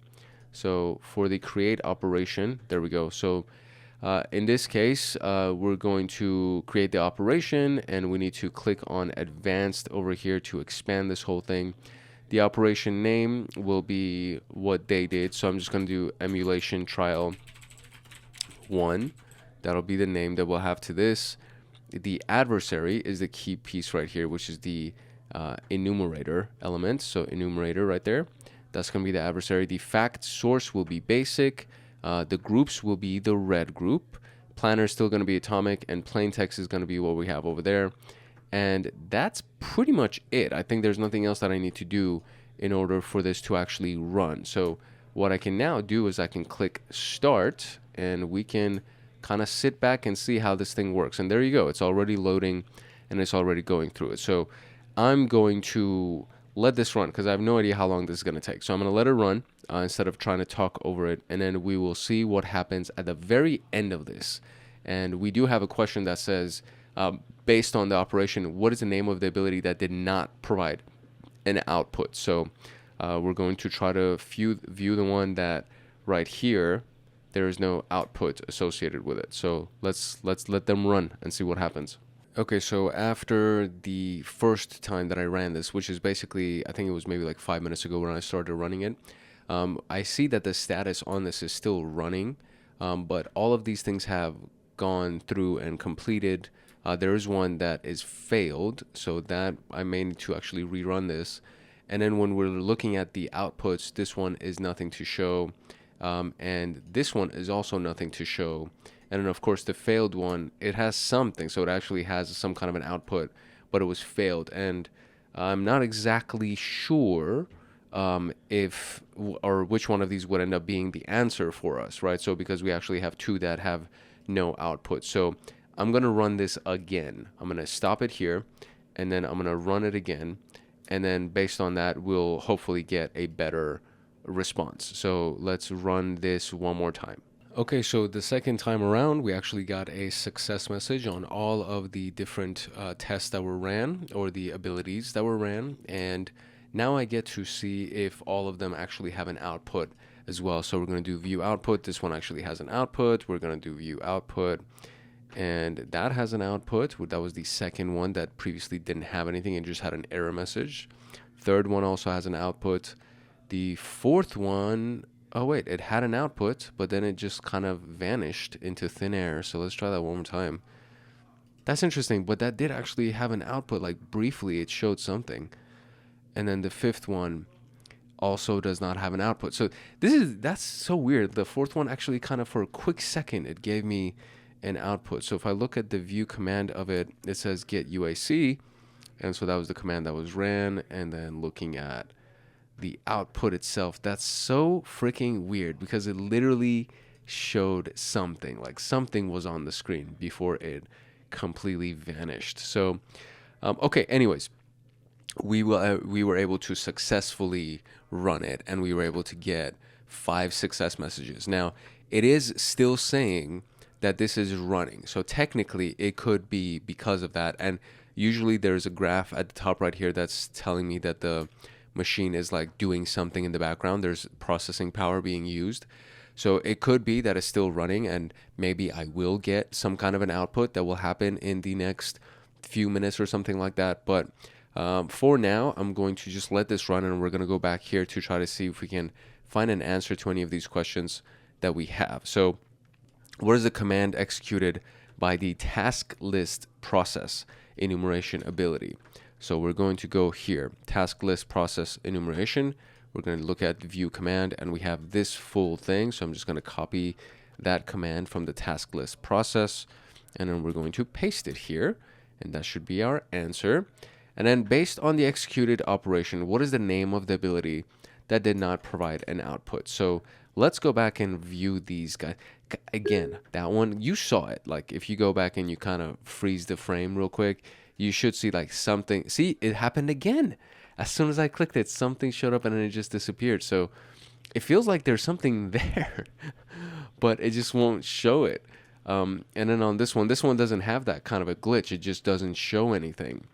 So for the create operation, there we go. So in this case, we're going to create the operation, and we need to click on advanced over here to expand this whole thing. The operation name will be what they did. So I'm just going to do emulation trial 1. That'll be the name that we'll have to this. The adversary is the key piece right here, which is the enumerator element. So enumerator right there. That's going to be the adversary. The fact source will be basic. The groups will be the red group. Planner is still going to be atomic, and plain text is going to be what we have over there. And that's pretty much it. I think there's nothing else that I need to do in order for this to actually run. So what I can now do is I can click start, and we can kind of sit back and see how this thing works. And there you go. It's already loading, and it's already going through it. So I'm going to let this run because I have no idea how long this is going to take. So I'm going to let it run instead of trying to talk over it. And then we will see what happens at the very end of this. And we do have a question that says, based on the operation, what is the name of the ability that did not provide an output? So we're going to try to view the one that right here, there is no output associated with it. So let's let them run and see what happens. Okay, so after the first time that I ran this, which is basically, I think it was maybe like 5 minutes ago when I started running it, I see that the status on this is still running, but all of these things have gone through and completed. There is one that is failed, so that I may need to actually rerun this. And then when we're looking at the outputs, this one is nothing to show, and this one is also nothing to show. And then of course the failed one, it has something, so it actually has some kind of an output, but it was failed. And I'm not exactly sure if or which one of these would end up being the answer for us, right? So because we actually have two that have no output. So I'm going to run this again. I'm going to stop it here, and then I'm going to run it again. And then based on that, we'll hopefully get a better response. So let's run this one more time. Okay, so the second time around, we actually got a success message on all of the different tests that were ran, or the abilities that were ran. And now I get to see if all of them actually have an output as well. So we're going to do view output. This one actually has an output. We're going to do view output. And that has an output. That was the second one that previously didn't have anything and just had an error message. Third one also has an output. The fourth one, oh wait, it had an output, but then it just kind of vanished into thin air. So let's try that one more time. That's interesting, but that did actually have an output, like briefly it showed something. And then the fifth one also does not have an output. So that's so weird. The fourth one actually kind of for a quick second, it gave me an output. So if I look at the view command of it, it says get UAC. And so that was the command that was ran. And then looking at the output itself, that's so freaking weird because it literally showed something, like something was on the screen before it completely vanished. So, okay, anyways, we were able to successfully run it, and we were able to get 5 success messages. Now, it is still saying that this is running, so technically it could be because of that. And usually there's a graph at the top right here that's telling me that the machine is like doing something in the background. There's processing power being used. So it could be that it's still running, and maybe I will get some kind of an output that will happen in the next few minutes or something like that. But for now, I'm going to just let this run, and we're going to go back here to try to see if we can find an answer to any of these questions that we have. So what is the command executed by the task list process enumeration ability? So we're going to go here, task list process enumeration. We're going to look at the view command, and we have this full thing. So I'm just going to copy that command from the task list process, and then we're going to paste it here, and that should be our answer. And then based on the executed operation, what is the name of the ability that did not provide an output? So let's go back and view these guys. Again, that one, you saw it. Like if you go back and you kind of freeze the frame real quick, you should see like something. See, it happened again. As soon as I clicked it, something showed up and then it just disappeared. So it feels like there's something there, but it just won't show it. And then on this one doesn't have that kind of a glitch. It just doesn't show anything.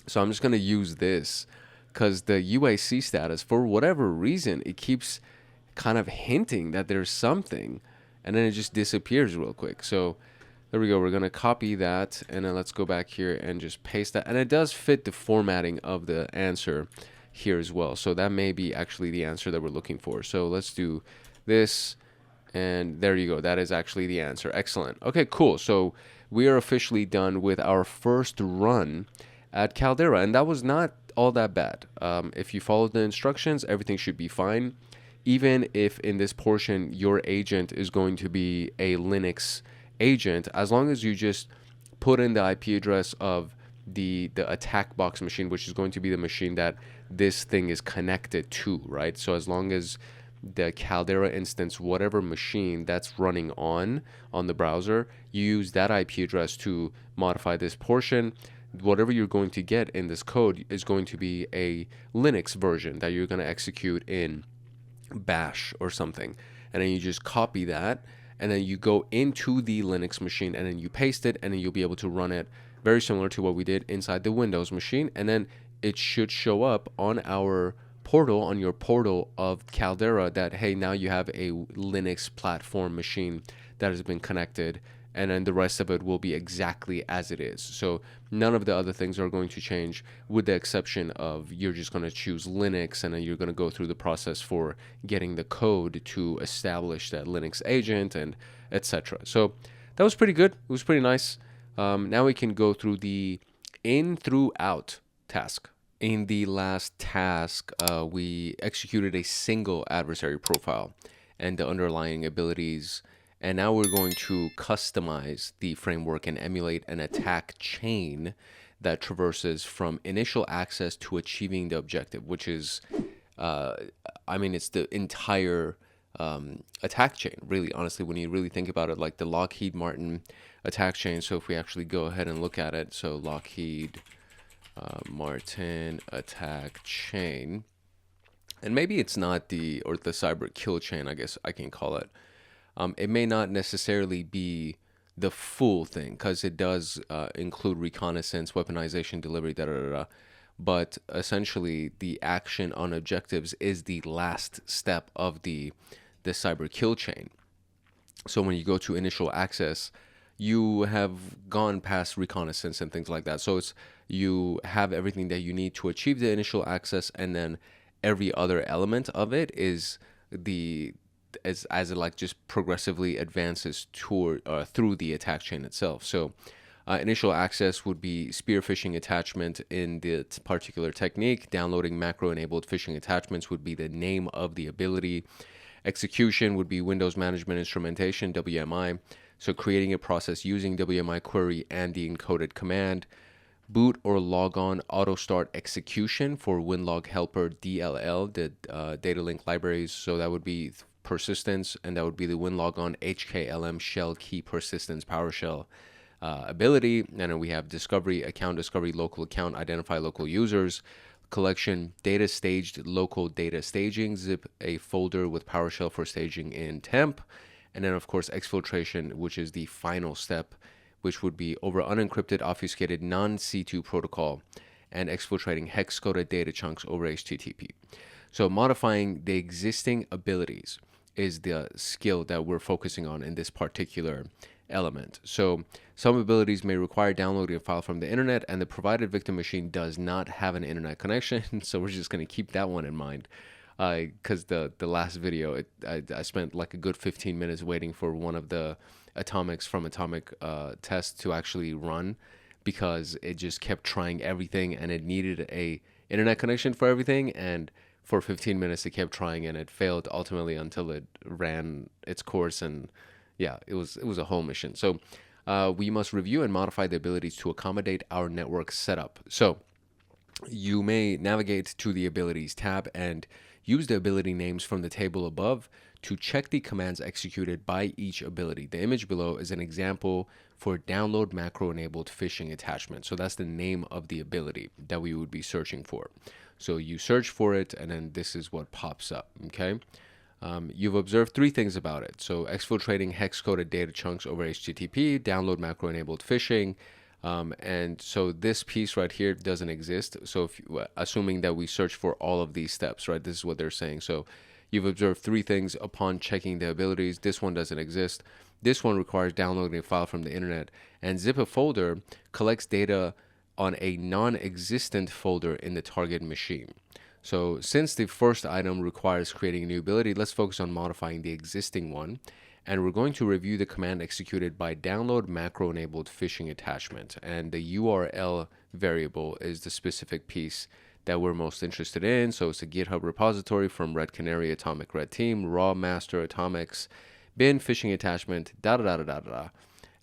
So I'm just going to use this because the UAC status, for whatever reason, it keeps kind of hinting that there's something, and then it just disappears real quick. So there we go. We're going to copy that, and then let's go back here and just paste that. And it does fit the formatting of the answer here as well. So that may be actually the answer that we're looking for. So let's do this, and there you go. That is actually the answer. Excellent. Okay, cool. So we are officially done with our first run at Caldera, and that was not all that bad. If you follow the instructions, everything should be fine. Even if in this portion your agent is going to be a Linux agent, as long as you just put in the IP address of the attack box machine, which is going to be the machine that this thing is connected to, right? So as long as the Caldera instance, whatever machine that's running on the browser, you use that IP address to modify this portion. Whatever you're going to get in this code is going to be a Linux version that you're going to execute in Bash or something. And then you just copy that, and then you go into the Linux machine, and then you paste it, and then you'll be able to run it very similar to what we did inside the Windows machine. And then it should show up on our portal, on your portal of Caldera, that, hey, now you have a Linux platform machine that has been connected, and then the rest of it will be exactly as it is. So none of the other things are going to change, with the exception of you're just going to choose Linux, and then you're going to go through the process for getting the code to establish that Linux agent and etc. So that was pretty good. It was pretty nice. Now we can go through the in through out task. In the last task, we executed a single adversary profile and the underlying abilities. And now we're going to customize the framework and emulate an attack chain that traverses from initial access to achieving the objective, which is, it's the entire attack chain, really, honestly, when you really think about it, like the Lockheed Martin attack chain. So if we actually go ahead and look at it, so Lockheed Martin attack chain, and maybe it's not the cyber kill chain, I guess I can call it. It may not necessarily be the full thing, because it does include reconnaissance, weaponization, delivery, but essentially the action on objectives is the last step of the cyber kill chain. So when you go to initial access, you have gone past reconnaissance and things like that. So you have everything that you need to achieve the initial access, and then every other element of it is as it like just progressively advances toward through the attack chain itself. So initial access would be spear phishing attachment in the particular technique. Downloading macro enabled phishing attachments would be the name of the ability. Execution would be Windows Management Instrumentation, WMI. So creating a process using WMI query and the encoded command. Boot or log on auto start execution for WinLog Helper DLL, the data link libraries. So that would be persistence, and that would be the WinLogon HKLM shell key persistence PowerShell ability. And then we have discovery, account discovery, local account, identify local users, collection, data staged, local data staging, zip a folder with PowerShell for staging in temp, and then of course exfiltration, which is the final step, which would be over unencrypted, obfuscated non-C2 protocol and exfiltrating hex-coded data chunks over HTTP. So modifying the existing abilities is the skill that we're focusing on in this particular element. So some abilities may require downloading a file from the internet, and the provided victim machine does not have an internet connection. So we're just going to keep that one in mind. Because the last video, I spent like a good 15 minutes waiting for one of the atomics from atomic test to actually run, because it just kept trying everything and it needed a internet connection for everything, and for 15 minutes it kept trying and it failed ultimately until it ran its course. And yeah, it was a whole mission. So we must review and modify the abilities to accommodate our network setup. So you may navigate to the abilities tab and use the ability names from the table above to check the commands executed by each ability. The image below is an example for download macro enabled phishing attachment. So that's the name of the ability that we would be searching for. So you search for it, and then this is what pops up, okay? You've observed three things about it. So exfiltrating hex-coded data chunks over HTTP, download macro-enabled phishing, and so this piece right here doesn't exist. So if assuming that we search for all of these steps, right, this is what they're saying. So you've observed three things upon checking the abilities. This one doesn't exist. This one requires downloading a file from the internet, and zip a folder collects data on a non-existent folder in the target machine. So since the first item requires creating a new ability, let's focus on modifying the existing one. And we're going to review the command executed by download macro enabled phishing attachment. And the URL variable is the specific piece that we're most interested in. So it's a GitHub repository from Red Canary, Atomic Red Team, Raw Master Atomics, bin phishing attachment,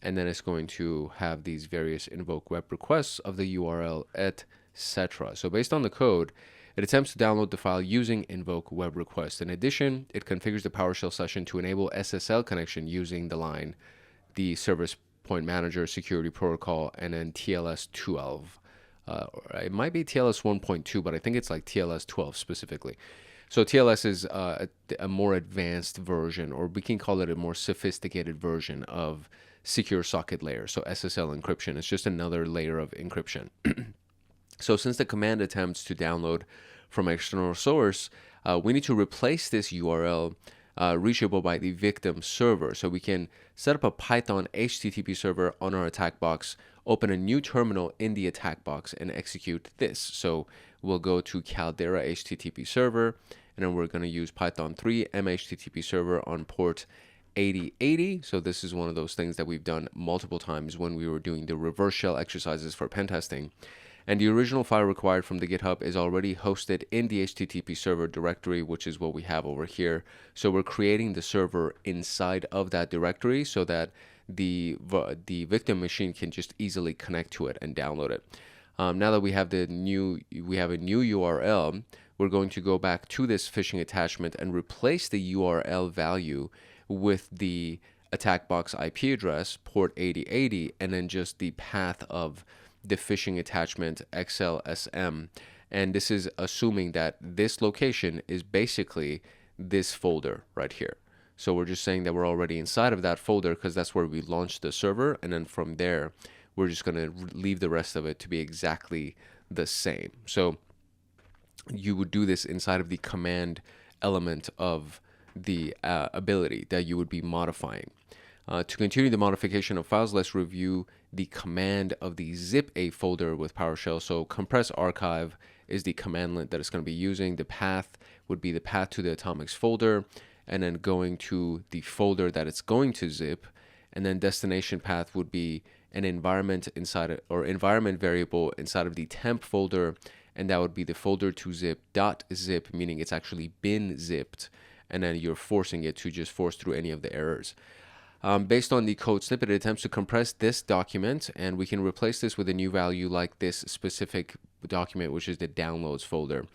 and then it's going to have these various invoke web requests of the URL, etc. So based on the code, it attempts to download the file using invoke web request. In addition, it configures the PowerShell session to enable SSL connection using the line, the Service Point Manager Security Protocol, and then TLS 12. It might be TLS 1.2, but I think it's like TLS 12 specifically. So TLS is a more advanced version, or we can call it a more sophisticated version of secure socket layer. So SSL encryption is just another layer of encryption. So since the command attempts to download from external source, we need to replace this URL reachable by the victim server. So we can set up a Python HTTP server on our attack box, open a new terminal in the attack box, and execute this. So we'll go to CALDERA HTTP server, and then we're going to use Python 3 mHTTP server on port 8080. So this is one of those things that we've done multiple times when we were doing the reverse shell exercises for pen testing. And the original file required from the GitHub is already hosted in the HTTP server directory, which is what we have over here. So we're creating the server inside of that directory so that the victim machine can just easily connect to it and download it. Now that we have a new URL, we're going to go back to this phishing attachment and replace the URL value with the attack box IP address, port 8080, and then just the path of the phishing attachment XLSM. And this is assuming that this location is basically this folder right here. So we're just saying that we're already inside of that folder because that's where we launched the server. And then from there, we're just going to leave the rest of it to be exactly the same. So you would do this inside of the command element of the ability that you would be modifying. To continue the modification of files, let's review the command of the zip a folder with PowerShell. So compress archive is the commandlet that it's going to be using. The path would be the path to the atomics folder, and then going to the folder that it's going to zip, and then destination path would be an environment inside or environment variable inside of the temp folder, and that would be the folder to zip, meaning it's actually been zipped, and then you're forcing it to just force through any of the errors. Based on the code snippet, it attempts to compress this document, and we can replace this with a new value like this specific document, which is the downloads folder,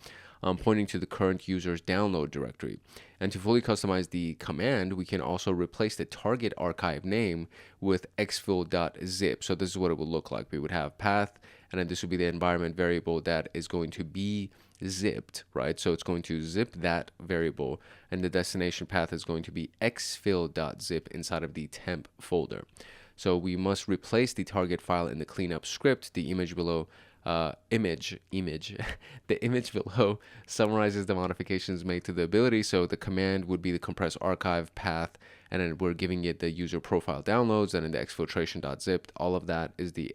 pointing to the current user's download directory. And to fully customize the command, we can also replace the target archive name with exfil.zip. So this is what it would look like. We would have path, and then this will be the environment variable that is going to be zipped, right? So it's going to zip that variable, and the destination path is going to be exfil.zip inside of the temp folder. So we must replace the target file in the cleanup script. The image below the image below summarizes the modifications made to the ability. So the command would be the compress archive path, and then we're giving it the user profile downloads, and then the exfiltration.zip. All of that is the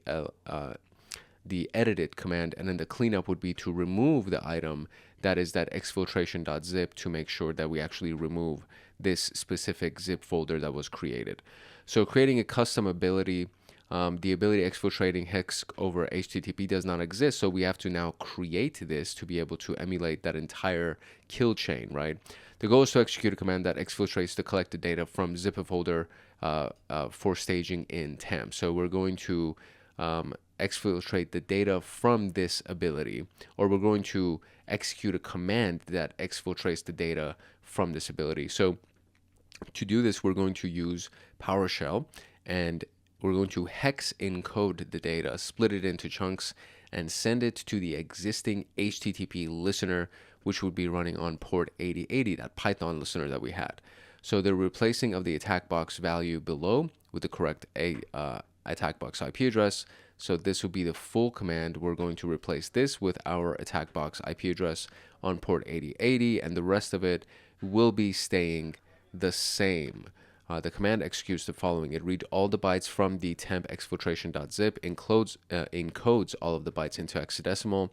edited command, and then the cleanup would be to remove the item that is that exfiltration.zip to make sure that we actually remove this specific zip folder that was created. So creating a custom ability, the ability exfiltrating hex over HTTP does not exist, so we have to now create this to be able to emulate that entire kill chain, right? The goal is to execute a command that exfiltrates the collected data from zip folder for staging in temp. So we're going to exfiltrate the data from this ability, or we're going to execute a command that exfiltrates the data from this ability. So to do this, we're going to use PowerShell, and we're going to hex encode the data, split it into chunks, and send it to the existing HTTP listener, which would be running on port 8080, that Python listener that we had. So the replacing of the attack box value below with the correct attack box IP address. So this will be the full command. We're going to replace this with our attack box IP address on port 8080, and the rest of it will be staying the same. The command executes the following. It reads all the bytes from the temp exfiltration.zip, encodes all of the bytes into hexadecimal,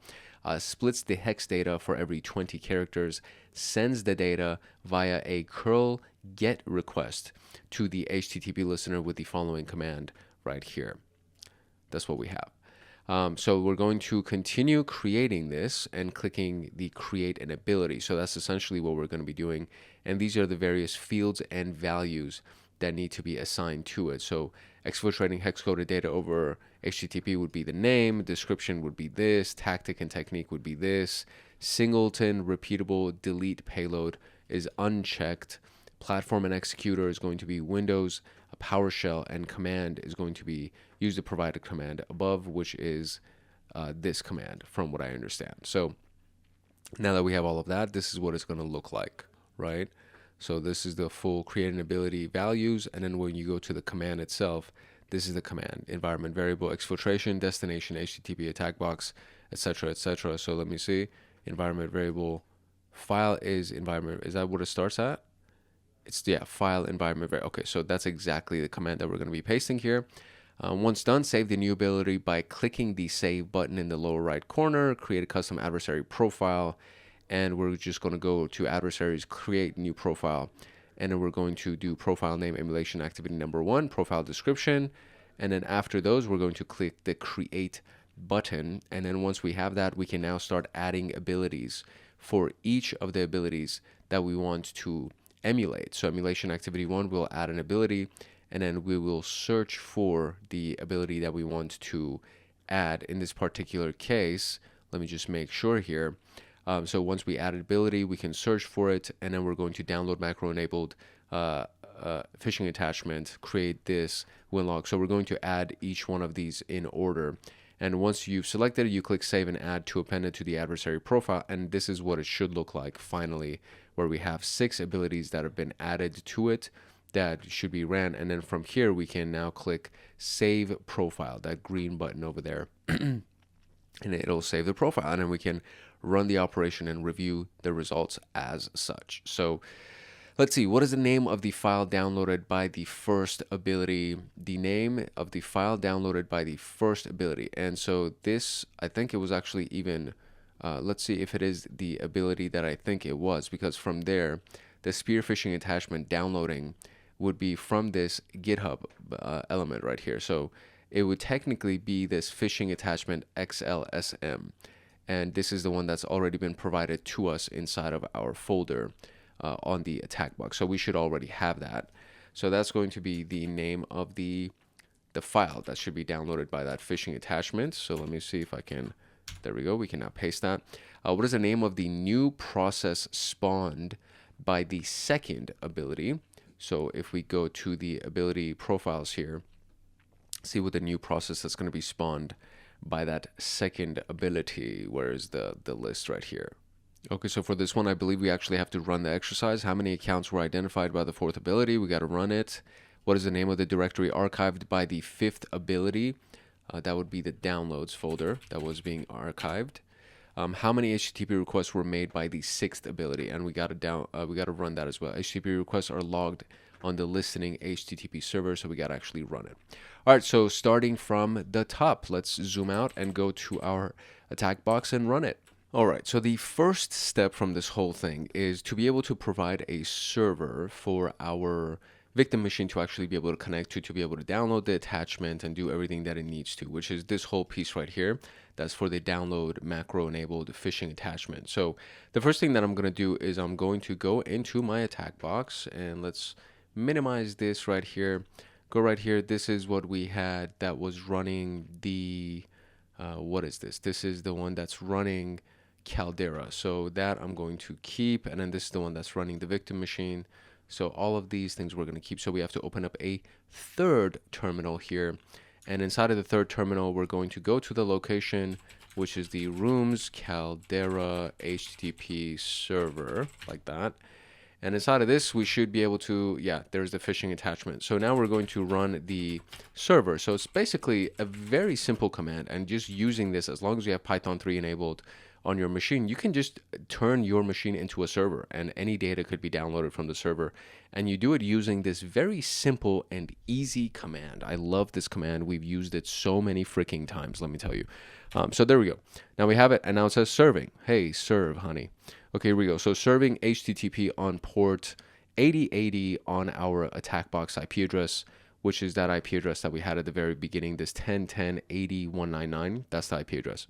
splits the hex data for every 20 characters, sends the data via a curl get request to the HTTP listener with the following command right here. That's what we have. So we're going to continue creating this and clicking the create an ability. So that's essentially what we're going to be doing. And these are the various fields and values that need to be assigned to it. So exfiltrating hex-coded data over HTTP would be the name, description would be this, tactic and technique would be this, singleton repeatable delete payload is unchecked, platform and executor is going to be Windows, PowerShell, and command is going to be use the provided command above, which is this command from what I understand. So now that we have all of that, this is what it's going to look like, right? So this is the full create an ability values, and then when you go to the command itself, this is the command: environment variable exfiltration, destination HTTP attack box, etc., etc. So let me see, environment variable file is environment. Is that what it starts at? It's, yeah, file environment. Okay, so that's exactly the command that we're going to be pasting here. Once done, save the new ability by clicking the save button in the lower right corner, create a custom adversary profile, and we're just going to go to adversaries, create new profile, and then we're going to do profile name, emulation activity number 1, profile description, and then after those, we're going to click the create button, and then once we have that, we can now start adding abilities for each of the abilities that we want to emulate. So emulation activity 1 will add an ability, and then we will search for the ability that we want to add. In this particular case, let me just make sure here. So once we add ability, we can search for it, and then we're going to download macro enabled phishing attachment, create this winlog. So we're going to add each one of these in order. And once you've selected it, you click save and add to append it to the adversary profile. And this is what it should look like finally, where we have 6 abilities that have been added to it that should be ran. And then from here, we can now click save profile, that green button over there. And it'll save the profile. And then we can run the operation and review the results as such. So let's see, what is the name of the file downloaded by the first ability? The name of the file downloaded by the first ability. And so this, I think it was actually even, let's see if it is the ability that I think it was, because from there, the spear phishing attachment downloading would be from this GitHub element right here. So it would technically be this phishing attachment XLSM. And this is the one that's already been provided to us inside of our folder on the attack box. So we should already have that. So that's going to be the name of the file that should be downloaded by that phishing attachment. So let me see if I can, there we go. We can now paste that. What is the name of the new process spawned by the second ability? So if we go to the ability profiles here, see what the new process that's going to be spawned by that second ability. Where is the list right here? Okay, so for this one, I believe we actually have to run the exercise. How many accounts were identified by the fourth ability? We got to run it. What is the name of the directory archived by the fifth ability? That would be the downloads folder that was being archived. How many HTTP requests were made by the sixth ability? And we got to run that as well. HTTP requests are logged on the listening HTTP server, so we got to actually run it. All right, so starting from the top, let's zoom out and go to our attack box and run it. All right, so the first step from this whole thing is to be able to provide a server for our victim machine to actually be able to connect to be able to download the attachment and do everything that it needs to, which is this whole piece right here. That's for the download macro enabled phishing attachment. So the first thing that I'm going to do is I'm going to go into my attack box, and let's minimize this right here. Go right here. This is what we had that was running the, what is this? This is the one that's running CALDERA. So that I'm going to keep, and then this is the one that's running the victim machine. So all of these things we're going to keep. So we have to open up a third terminal here, and inside of the third terminal we're going to go to the location, which is the rooms CALDERA HTTP server, like that. And inside of this, we should be able to, yeah, there's the phishing attachment. So now we're going to run the server. So it's basically a very simple command, and just using this, as long as you have Python 3 enabled on your machine, you can just turn your machine into a server, and any data could be downloaded from the server. And you do it using this very simple and easy command. I love this command. We've used it so many freaking times, let me tell you. So there we go. Now we have it, and now it says serving. Hey, serve, honey. Okay, here we go. So serving HTTP on port 8080 on our attack box IP address, which is that IP address that we had at the very beginning, this 10.10.80.199. That's the IP address.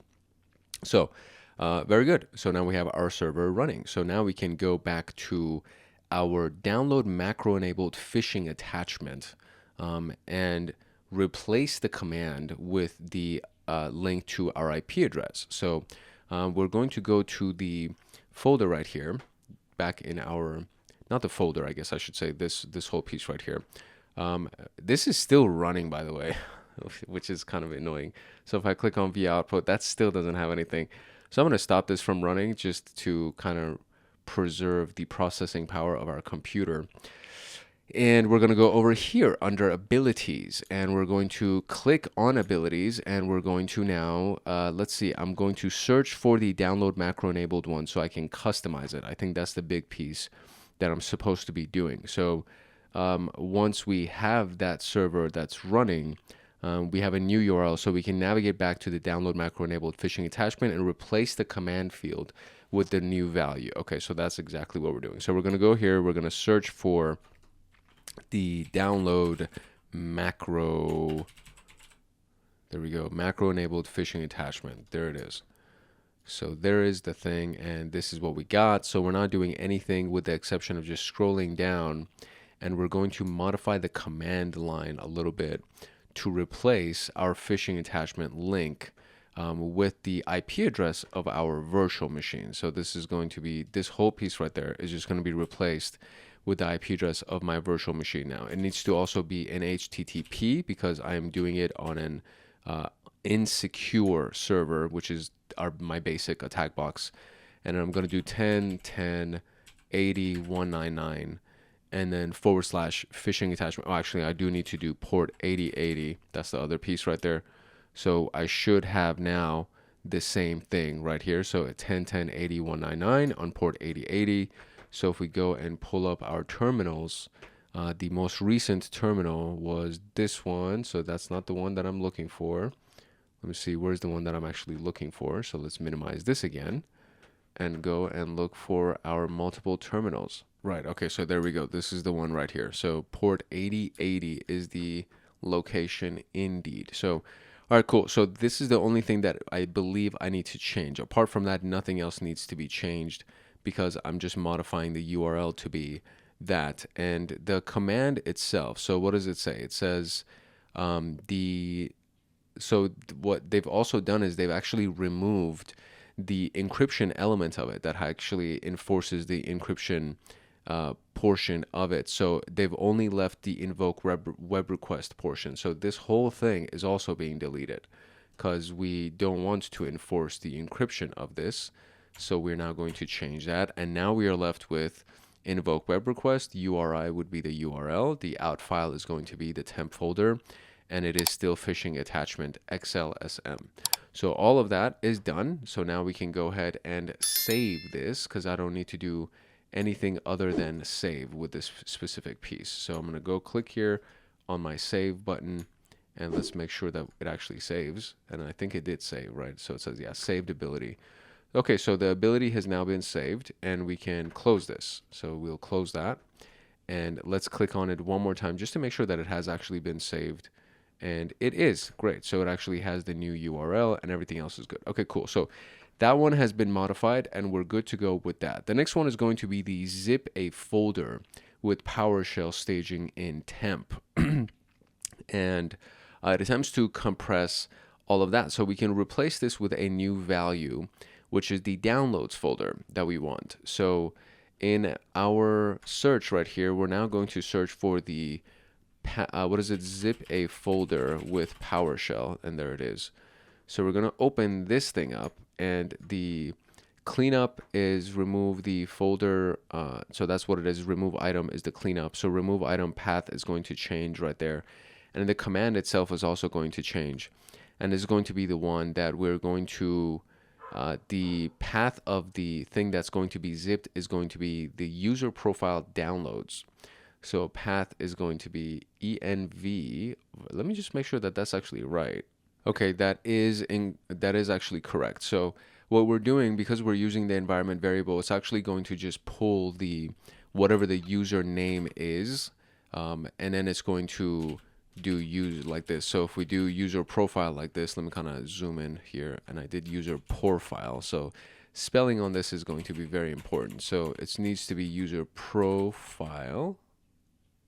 So very good. So now we have our server running. So now we can go back to our download macro enabled phishing attachment and replace the command with the link to our IP address. So we're going to go to the folder right here, back in our, not the folder, I guess I should say, this whole piece right here. This is still running, by the way, which is kind of annoying. So if I click on view output, that still doesn't have anything. So I'm going to stop this from running just to kind of preserve the processing power of our computer. And we're going to go over here under abilities, and we're going to click on abilities, and we're going to now, let's see, I'm going to search for the download macro enabled one so I can customize it. I think that's the big piece that I'm supposed to be doing. So once we have that server that's running, we have a new URL, so we can navigate back to the download macro enabled phishing attachment and replace the command field with the new value. Okay, so that's exactly what we're doing. So we're going to go here, we're going to search for the download macro, there we go, macro enabled phishing attachment. There it is. So there is the thing, and this is what we got. So we're not doing anything with the exception of just scrolling down, and we're going to modify the command line a little bit to replace our phishing attachment link with the IP address of our virtual machine. So this is going to be, this whole piece right there is just going to be replaced with the IP address of my virtual machine now. It needs to also be an HTTP because I am doing it on an insecure server, which is my basic attack box. And I'm going to do 10.10.80.199 and then / phishing attachment. Oh, actually, I do need to do port 8080. That's the other piece right there. So I should have now the same thing right here. So 10.10.80.199 on port 8080. So if we go and pull up our terminals, the most recent terminal was this one. So that's not the one that I'm looking for. Let me see, where's the one that I'm actually looking for? So let's minimize this again and go and look for our multiple terminals. Right, okay, so there we go. This is the one right here. So port 8080 is the location indeed. So, all right, cool. So this is the only thing that I believe I need to change. Apart from that, nothing else needs to be changed, because I'm just modifying the URL to be that. And the command itself, so what does it say? It says so what they've also done is they've actually removed the encryption element of it that actually enforces the encryption portion of it. So they've only left the invoke web request portion. So this whole thing is also being deleted because we don't want to enforce the encryption of this. So we're now going to change that. And now we are left with invoke web request. URI would be the URL. The out file is going to be the temp folder. And it is still phishing attachment XLSM. So all of that is done. So now we can go ahead and save this because I don't need to do anything other than save with this specific piece. So I'm going to go click here on my save button and let's make sure that it actually saves. And I think it did save, right? So it says, yeah, saved ability. Okay, so the ability has now been saved and we can close this. So we'll close that and let's click on it one more time just to make sure that it has actually been saved. And it is great. So it actually has the new URL and everything else is good. Okay, cool. So that one has been modified and we're good to go with that. The next one is going to be the zip a folder with PowerShell staging in temp. And it attempts to compress all of that. So we can replace this with a new value, which is the downloads folder that we want. So in our search right here, we're now going to search for the zip a folder with PowerShell, and there it is. So we're going to open this thing up, and the cleanup is remove the folder. So that's what it is. Remove item is the cleanup. So remove item path is going to change right there. And the command itself is also going to change. And it's going to be the one that we're going to, the path of the thing that's going to be zipped is going to be the user profile downloads. So path is going to be env. Let me just make sure that that's actually right. Okay, that is actually correct. So what we're doing, because we're using the environment variable, it's actually going to just pull the whatever the user name is, and then it's going to do use like this. So if we do user profile like this, let me kind of zoom in here, and I did user profile. So spelling on this is going to be very important. So it needs to be user profile.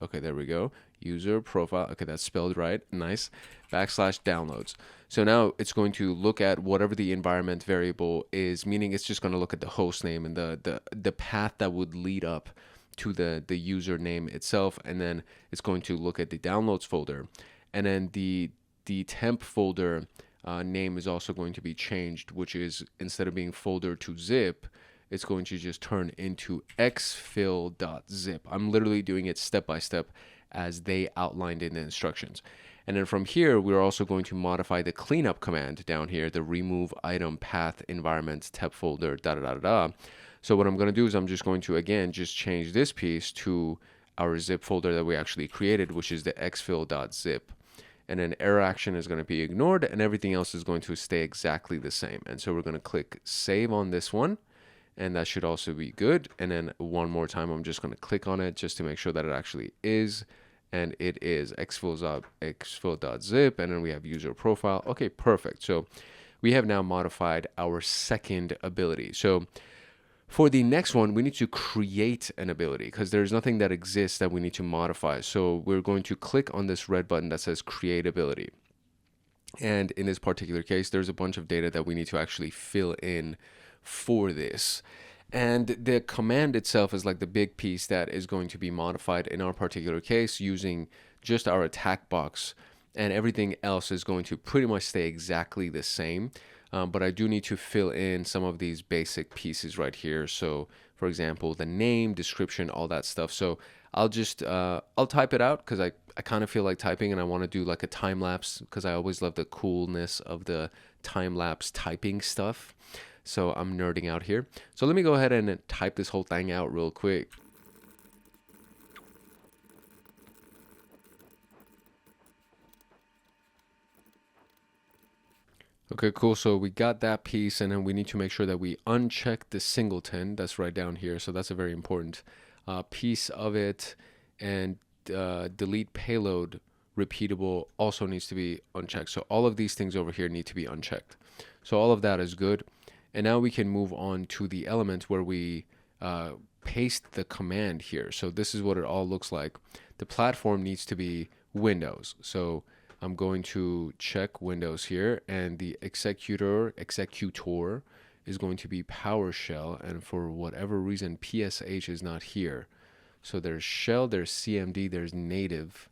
Okay, there we go. User profile. Okay, that's spelled right. Nice. /downloads. So now it's going to look at whatever the environment variable is, meaning it's just going to look at the host name and the path that would lead up to the username itself, and then it's going to look at the downloads folder, and then the temp folder name is also going to be changed, which is instead of being folder to zip, it's going to just turn into exfil.zip. I'm literally doing it step by step as they outlined in the instructions. And then from here, we're also going to modify the cleanup command down here, the remove item path environment temp folder, So what I'm going to do is I'm just going to, again, just change this piece to our zip folder that we actually created, which is the exfil.zip. And then error action is going to be ignored and everything else is going to stay exactly the same. And so we're going to click save on this one. And that should also be good. And then one more time, I'm just going to click on it just to make sure that it actually is. And it is exfil.zip. And then we have user profile. Okay, perfect. So we have now modified our second ability. So for the next one, we need to create an ability because there's nothing that exists that we need to modify. So we're going to click on this red button that says create ability. And in this particular case, there's a bunch of data that we need to actually fill in for this. And the command itself is like the big piece that is going to be modified in our particular case using just our attack box, and everything else is going to pretty much stay exactly the same. But I do need to fill in some of these basic pieces right here. So for example, the name, description, all that stuff. So I'll just, I'll type it out because I kind of feel like typing and I want to do like a time lapse because I always love the coolness of the time lapse typing stuff. So I'm nerding out here. So let me go ahead and type this whole thing out real quick. Okay, cool. So we got that piece, and then we need to make sure that we uncheck the singleton that's right down here. So that's a very important piece of it. And delete payload repeatable also needs to be unchecked. So all of these things over here need to be unchecked. So all of that is good. And now we can move on to the element where we paste the command here. So this is what it all looks like. The platform needs to be Windows. So I'm going to check Windows here, and the executor is going to be PowerShell, and for whatever reason PSH is not here. So there's shell, there's CMD, there's native.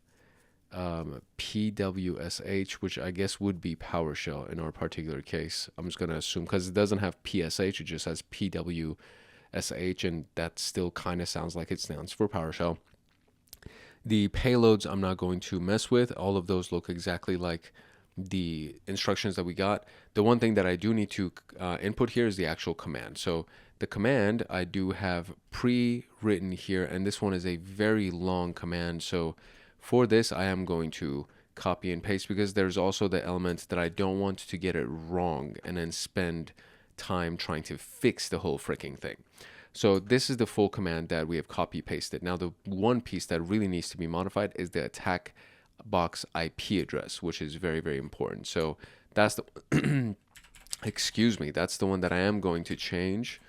PWSH, which I guess would be PowerShell in our particular case. I'm just going to assume because it doesn't have PSH, it just has PWSH, and that still kind of sounds like it stands for PowerShell. The payloads I'm not going to mess with. All of those look exactly like the instructions that we got. The one thing that I do need to input here is the actual command. So the command I do have pre-written here, and this one is a very long command. So for this, I am going to copy and paste because there's also the element that I don't want to get it wrong and then spend time trying to fix the whole freaking thing. So this is the full command that we have copy pasted. Now the one piece that really needs to be modified is the attack box IP address, which is very, very important. So that's the excuse me, that's the one that I am going to change.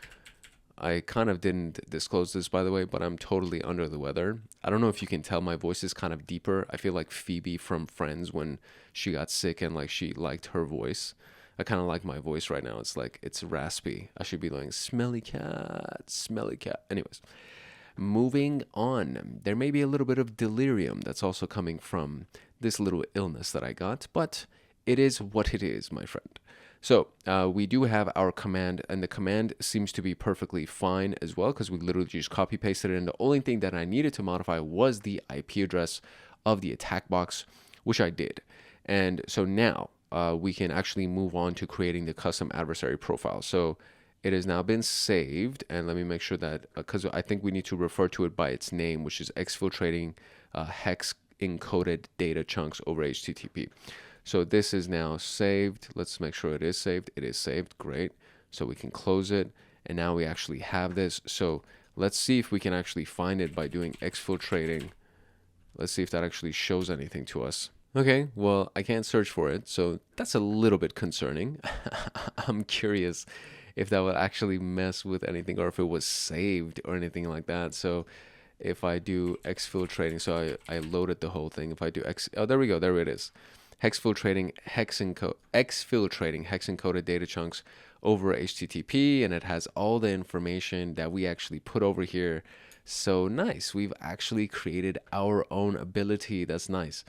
I kind of didn't disclose this, by the way, but I'm totally under the weather. I don't know if you can tell my voice is kind of deeper. I feel like Phoebe from Friends when she got sick and like she liked her voice. I kind of like my voice right now. It's like, it's raspy. I should be going, smelly cat, smelly cat. Anyways, moving on. There may be a little bit of delirium that's also coming from this little illness that I got, but it is what it is, my friend. So we do have our command, and the command seems to be perfectly fine as well because we literally just copy pasted it. And the only thing that I needed to modify was the IP address of the attack box, which I did. And so now we can actually move on to creating the custom adversary profile. So it has now been saved, and let me make sure that, because I think we need to refer to it by its name, which is exfiltrating hex encoded data chunks over HTTP. So this is now saved. Let's make sure it is saved. It is saved. Great. So we can close it. And now we actually have this. So let's see if we can actually find it by doing exfiltrating. Let's see if that actually shows anything to us. Okay, well, I can't search for it. So that's a little bit concerning. I'm curious if that would actually mess with anything or if it was saved or anything like that. So if I do exfiltrating, so I loaded the whole thing. If I do oh, there we go. There it is. Exfiltrating hex encoded data chunks over HTTP, and it has all the information that we actually put over here. So nice. We've actually created our own ability. That's nice.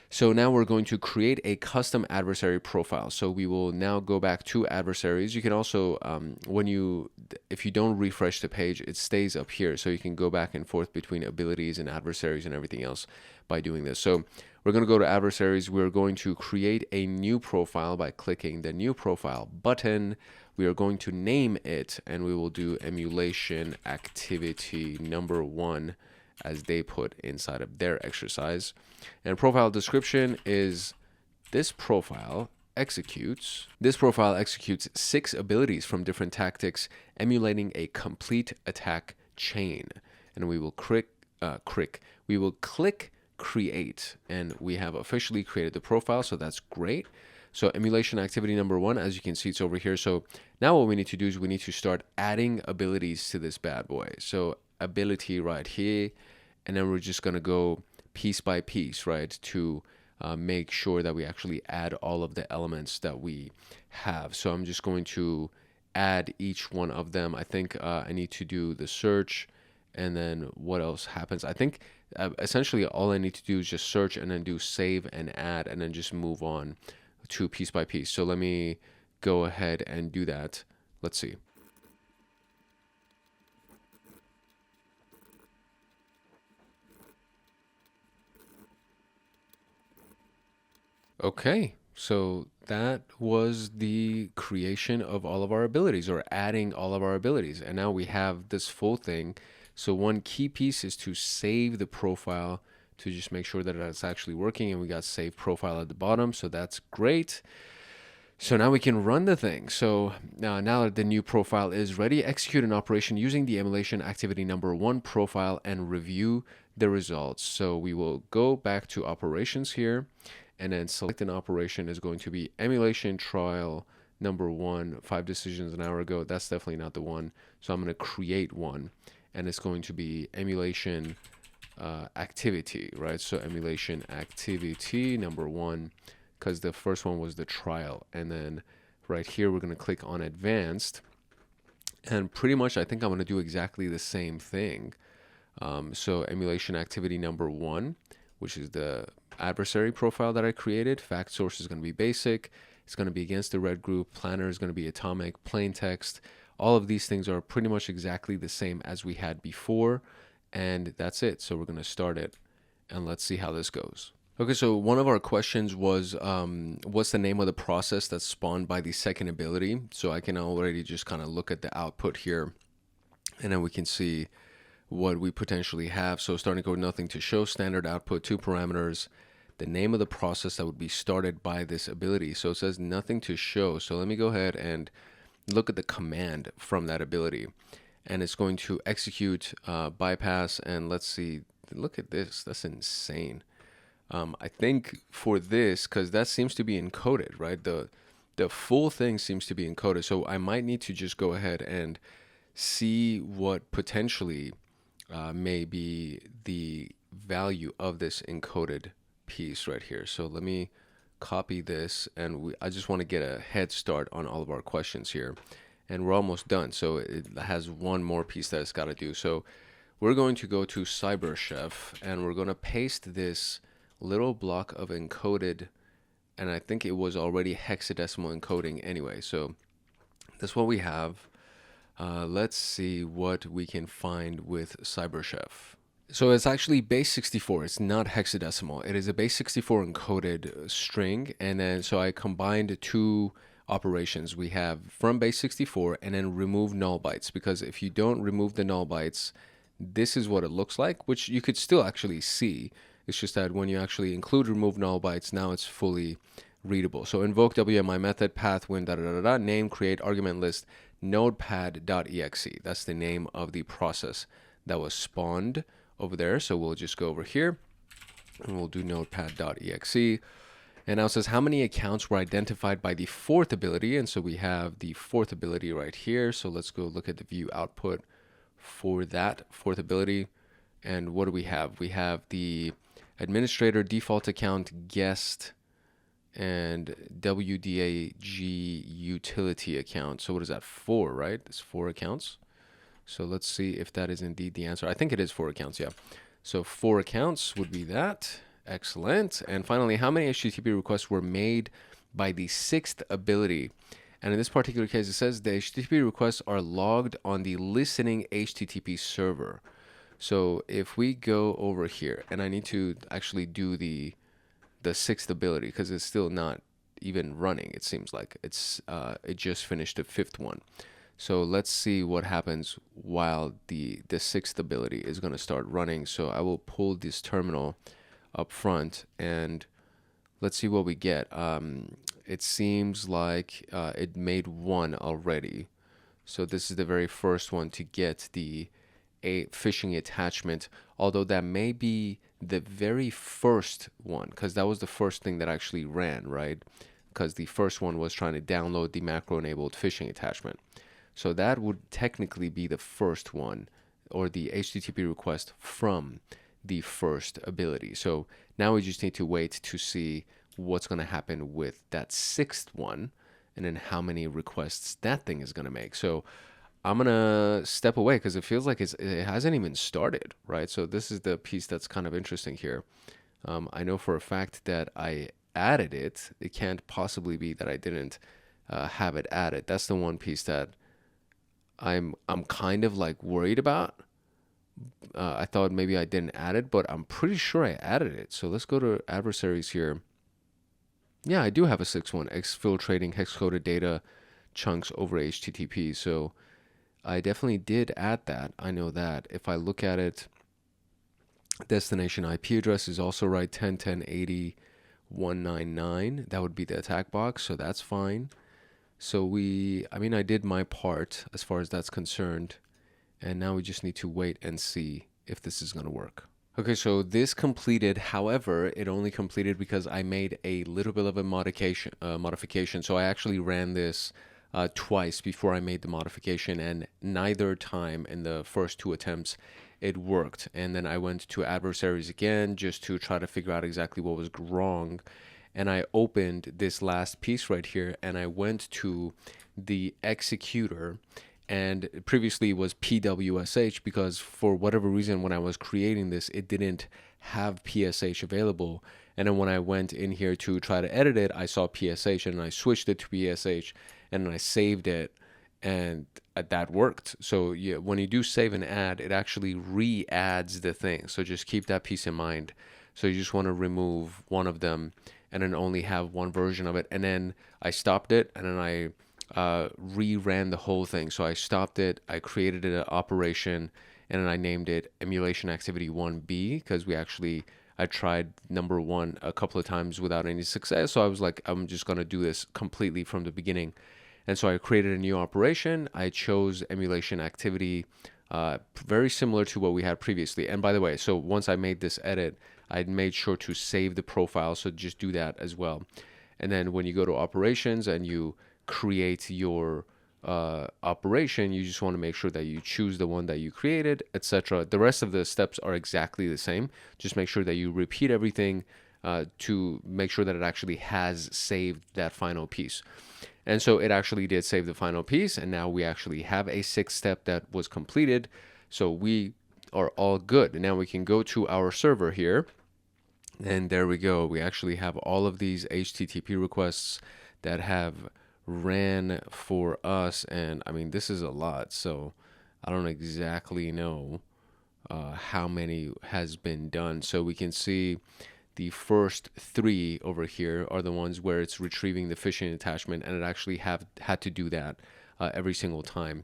So now we're going to create a custom adversary profile. So we will now go back to adversaries. You can also, if you don't refresh the page, it stays up here. So you can go back and forth between abilities and adversaries and everything else by doing this. So we're going to go to adversaries. We're going to create a new profile by clicking the new profile button. We are going to name it, and we will do emulation activity number 1 as they put inside of their exercise. And profile description is this profile executes 6 abilities from different tactics, emulating a complete attack chain. And we will click create, and we have officially created the profile, so that's great. So emulation activity number 1, as you can see, it's over here. So now what we need to do is we need to start adding abilities to this bad boy. So ability right here, and then we're just going to go piece by piece, right, to make sure that we actually add all of the elements that we have. So I'm just going to add each one of them. I think I need to do the search, and then what else happens? I think essentially all I need to do is just search and then do save and add, and then just move on to piece by piece. So let me go ahead and do that. Let's see. Okay, so that was the creation of all of our abilities, or adding all of our abilities. And now we have this full thing. So one key piece is to save the profile to just make sure that it's actually working. And we got save profile at the bottom. So that's great. So now we can run the thing. So now that the new profile is ready, execute an operation using the emulation activity number 1 profile and review the results. So we will go back to operations here, and then select an operation is going to be emulation trial number 1, 5 decisions an hour ago. That's definitely not the one. So I'm going to create one, and it's going to be emulation activity, right? So emulation activity number 1, because the first one was the trial. And then right here, we're going to click on advanced. And pretty much, I think I'm going to do exactly the same thing. So emulation activity number 1. which is the adversary profile that I created. Fact source is going to be basic. It's going to be against the red group. Planner is going to be atomic. Plain text. All of these things are pretty much exactly the same as we had before. And that's it. So we're going to start it. And let's see how this goes. Okay, so one of our questions was, what's the name of the process that's spawned by the second ability? So I can already just kind of look at the output here, and then we can see what we potentially have. So starting code, nothing to show, standard output, 2 parameters, the name of the process that would be started by this ability. So it says nothing to show. So let me go ahead and look at the command from that ability, and it's going to execute bypass. And let's see, look at this, that's insane. I think for this, because that seems to be encoded, right? The full thing seems to be encoded. So I might need to just go ahead and see what potentially may be the value of this encoded piece right here. So let me copy this, and I just want to get a head start on all of our questions here. And we're almost done. So it has one more piece that it's got to do. So we're going to go to CyberChef, and we're going to paste this little block of encoded, and I think it was already hexadecimal encoding anyway. So that's what we have. Let's see what we can find with CyberChef. So it's actually base 64. It's not hexadecimal. It is a base 64 encoded string. And then so I combined 2 operations. We have from base 64 and then remove null bytes, because if you don't remove the null bytes, this is what it looks like, which you could still actually see. It's just that when you actually include remove null bytes, now it's fully readable. So invoke WMI method path win name create argument list notepad.exe. That's the name of the process that was spawned over there. So we'll just go over here and we'll do notepad.exe. And now it says how many accounts were identified by the 4th ability. And so we have the 4th ability right here. So let's go look at the view output for that 4th ability. And what do we have? We have the administrator, default account, guest, and WDAG utility account. So what is that? 4, right? It's 4 accounts. So let's see if that is indeed the answer. I think it is 4 accounts, yeah. So 4 accounts would be that. Excellent. And finally, how many HTTP requests were made by the 6th ability? And in this particular case, it says the HTTP requests are logged on the listening HTTP server. So if we go over here, and I need to actually do the 6th ability because it's still not even running. It seems like it just finished the 5th one. So let's see what happens while the 6th ability is going to start running. So I will pull this terminal up front and let's see what we get. It seems like it made 1 already. So this is the very first one to get the phishing attachment, although that may be the very first one, because that was the first thing that actually ran, right? Because the first one was trying to download the macro enabled phishing attachment. So that would technically be the first one, or the HTTP request from the first ability. So now we just need to wait to see what's going to happen with that 6th one, and then how many requests that thing is going to make. So I'm going to step away because it feels like it hasn't even started, right? So this is the piece that's kind of interesting here. I know for a fact that I added it. It can't possibly be that I didn't have it added. That's the one piece that I'm kind of like worried about. I thought maybe I didn't add it, but I'm pretty sure I added it. So let's go to adversaries here. Yeah, I do have a 6th one, exfiltrating hex-coded data chunks over HTTP. So I definitely did add that. I know that. If I look at it, destination IP address is also right, 10.10.80.199. That would be the attack box, so that's fine. So I did my part as far as that's concerned, and now we just need to wait and see if this is going to work. Okay, so this completed. However, it only completed because I made a little bit of a modification. So I actually ran this twice before I made the modification, and neither time in the first 2 attempts it worked. And then I went to adversaries again just to try to figure out exactly what was wrong. And I opened this last piece right here, and I went to the executor, and previously it was PWSH because for whatever reason when I was creating this, it didn't have PSH available. And then when I went in here to try to edit it, I saw PSH and I switched it to PSH and I saved it, and that worked. So yeah, when you do save and add, it actually re-adds the thing. So just keep that piece in mind. So you just want to remove one of them and then only have one version of it. And then I stopped it and then I reran the whole thing. So I stopped it, I created an operation, and then I named it Emulation Activity 1B because I tried number 1 a couple of times without any success. So I was like, I'm just going to do this completely from the beginning. And so I created a new operation. I chose Emulation Activity, very similar to what we had previously. And by the way, so once I made this edit, I made sure to save the profile. So just do that as well. And then when you go to operations and you create your operation, you just want to make sure that you choose the one that you created, etc. The rest of the steps are exactly the same. Just make sure that you repeat everything to make sure that it actually has saved that final piece. And so it actually did save the final piece, and now we actually have a 6th step that was completed. So we are all good. And now we can go to our server here, and there we go. We actually have all of these HTTP requests that have ran for us, and I mean this is a lot, so I don't exactly know how many has been done. So we can see the first 3 over here are the ones where it's retrieving the phishing attachment, and it actually had to do that every single time.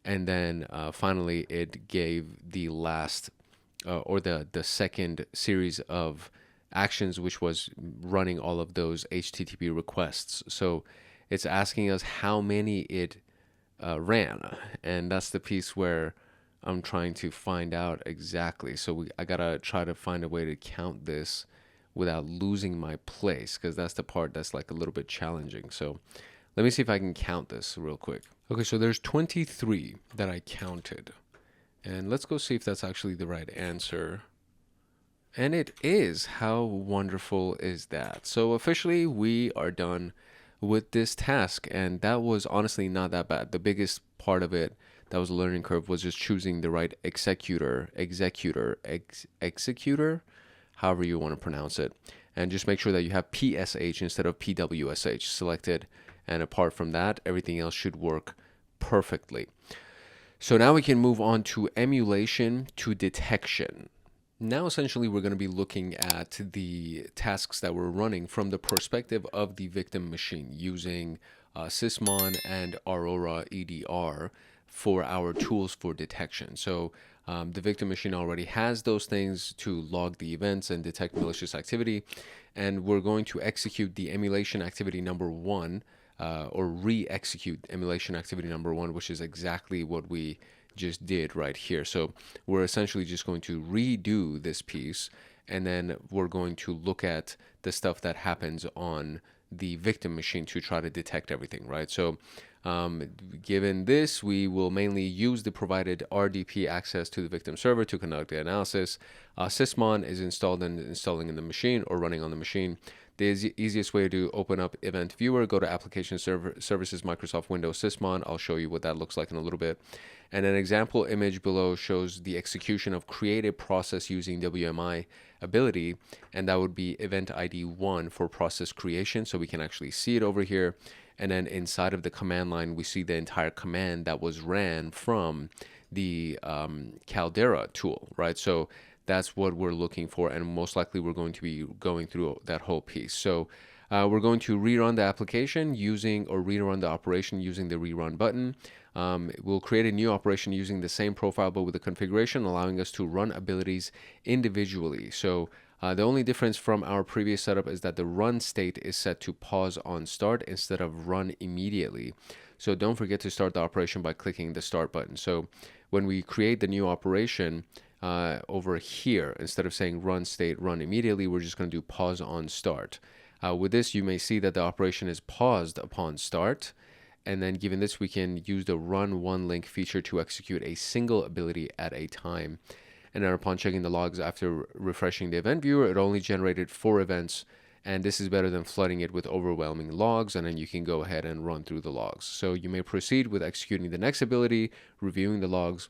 And then finally it gave the last or the second series of actions, which was running all of those HTTP requests. So it's asking us how many it ran, and that's the piece where I'm trying to find out exactly. So I gotta try to find a way to count this without losing my place, because that's the part that's like a little bit challenging. So let me see if I can count this real quick. Okay, so there's 23 that I counted, and let's go see if that's actually the right answer. And it is. How wonderful is that? So officially we are done with this task, and that was honestly not that bad. The biggest part of it that was a learning curve was just choosing the right executor, however you want to pronounce it, and just make sure that you have PSH instead of PWSH selected, and apart from that, everything else should work perfectly. So now we can move on to emulation to detection. Now essentially we're going to be looking at the tasks that we're running from the perspective of the victim machine using Sysmon and Aurora EDR for our tools for detection. So the victim machine already has those things to log the events and detect malicious activity, and we're going to execute the emulation activity number 1 or re-execute emulation activity number 1, which is exactly what we just did right here. So we're essentially just going to redo this piece, and then we're going to look at the stuff that happens on the victim machine to try to detect everything, right? So given this, we will mainly use the provided RDP access to the victim server to conduct the analysis. Sysmon is installed and installing in the machine or running on the machine. The easiest way to open up Event Viewer, go to Application Services, Microsoft Windows, Sysmon. I'll show you what that looks like in a little bit. And an example image below shows the execution of create a process using WMI ability, and that would be Event ID 1 for process creation. So we can actually see it over here. And then inside of the command line, we see the entire command that was ran from the CALDERA tool, right? So that's what we're looking for, and most likely we're going to be going through that whole piece. So we're going to rerun the application using, or rerun the operation using the rerun button. We'll create a new operation using the same profile but with a configuration allowing us to run abilities individually. So the only difference from our previous setup is that the run state is set to pause on start instead of run immediately. So don't forget to start the operation by clicking the start button. So when we create the new operation, over here, instead of saying run state, run immediately, we're just going to do pause on start. With this, you may see that the operation is paused upon start. And then given this, we can use the run one link feature to execute a single ability at a time. And then upon checking the logs after refreshing the event viewer, it only generated 4 events And this is better than flooding it with overwhelming logs, and then you can go ahead and run through the logs. So you may proceed with executing the next ability, reviewing the logs,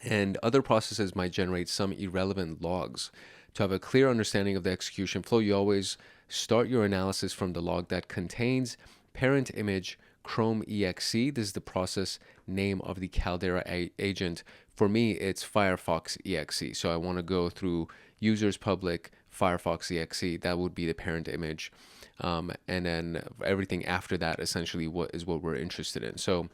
and other processes might generate some irrelevant logs. To have a clear understanding of the execution flow, you always start your analysis from the log that contains parent image Chrome exe. This is the process name of the Caldera agent. For me, it's Firefox exe. So I want to go through users public Firefox exe. That would be the parent image. And then everything after that essentially what we're interested in. So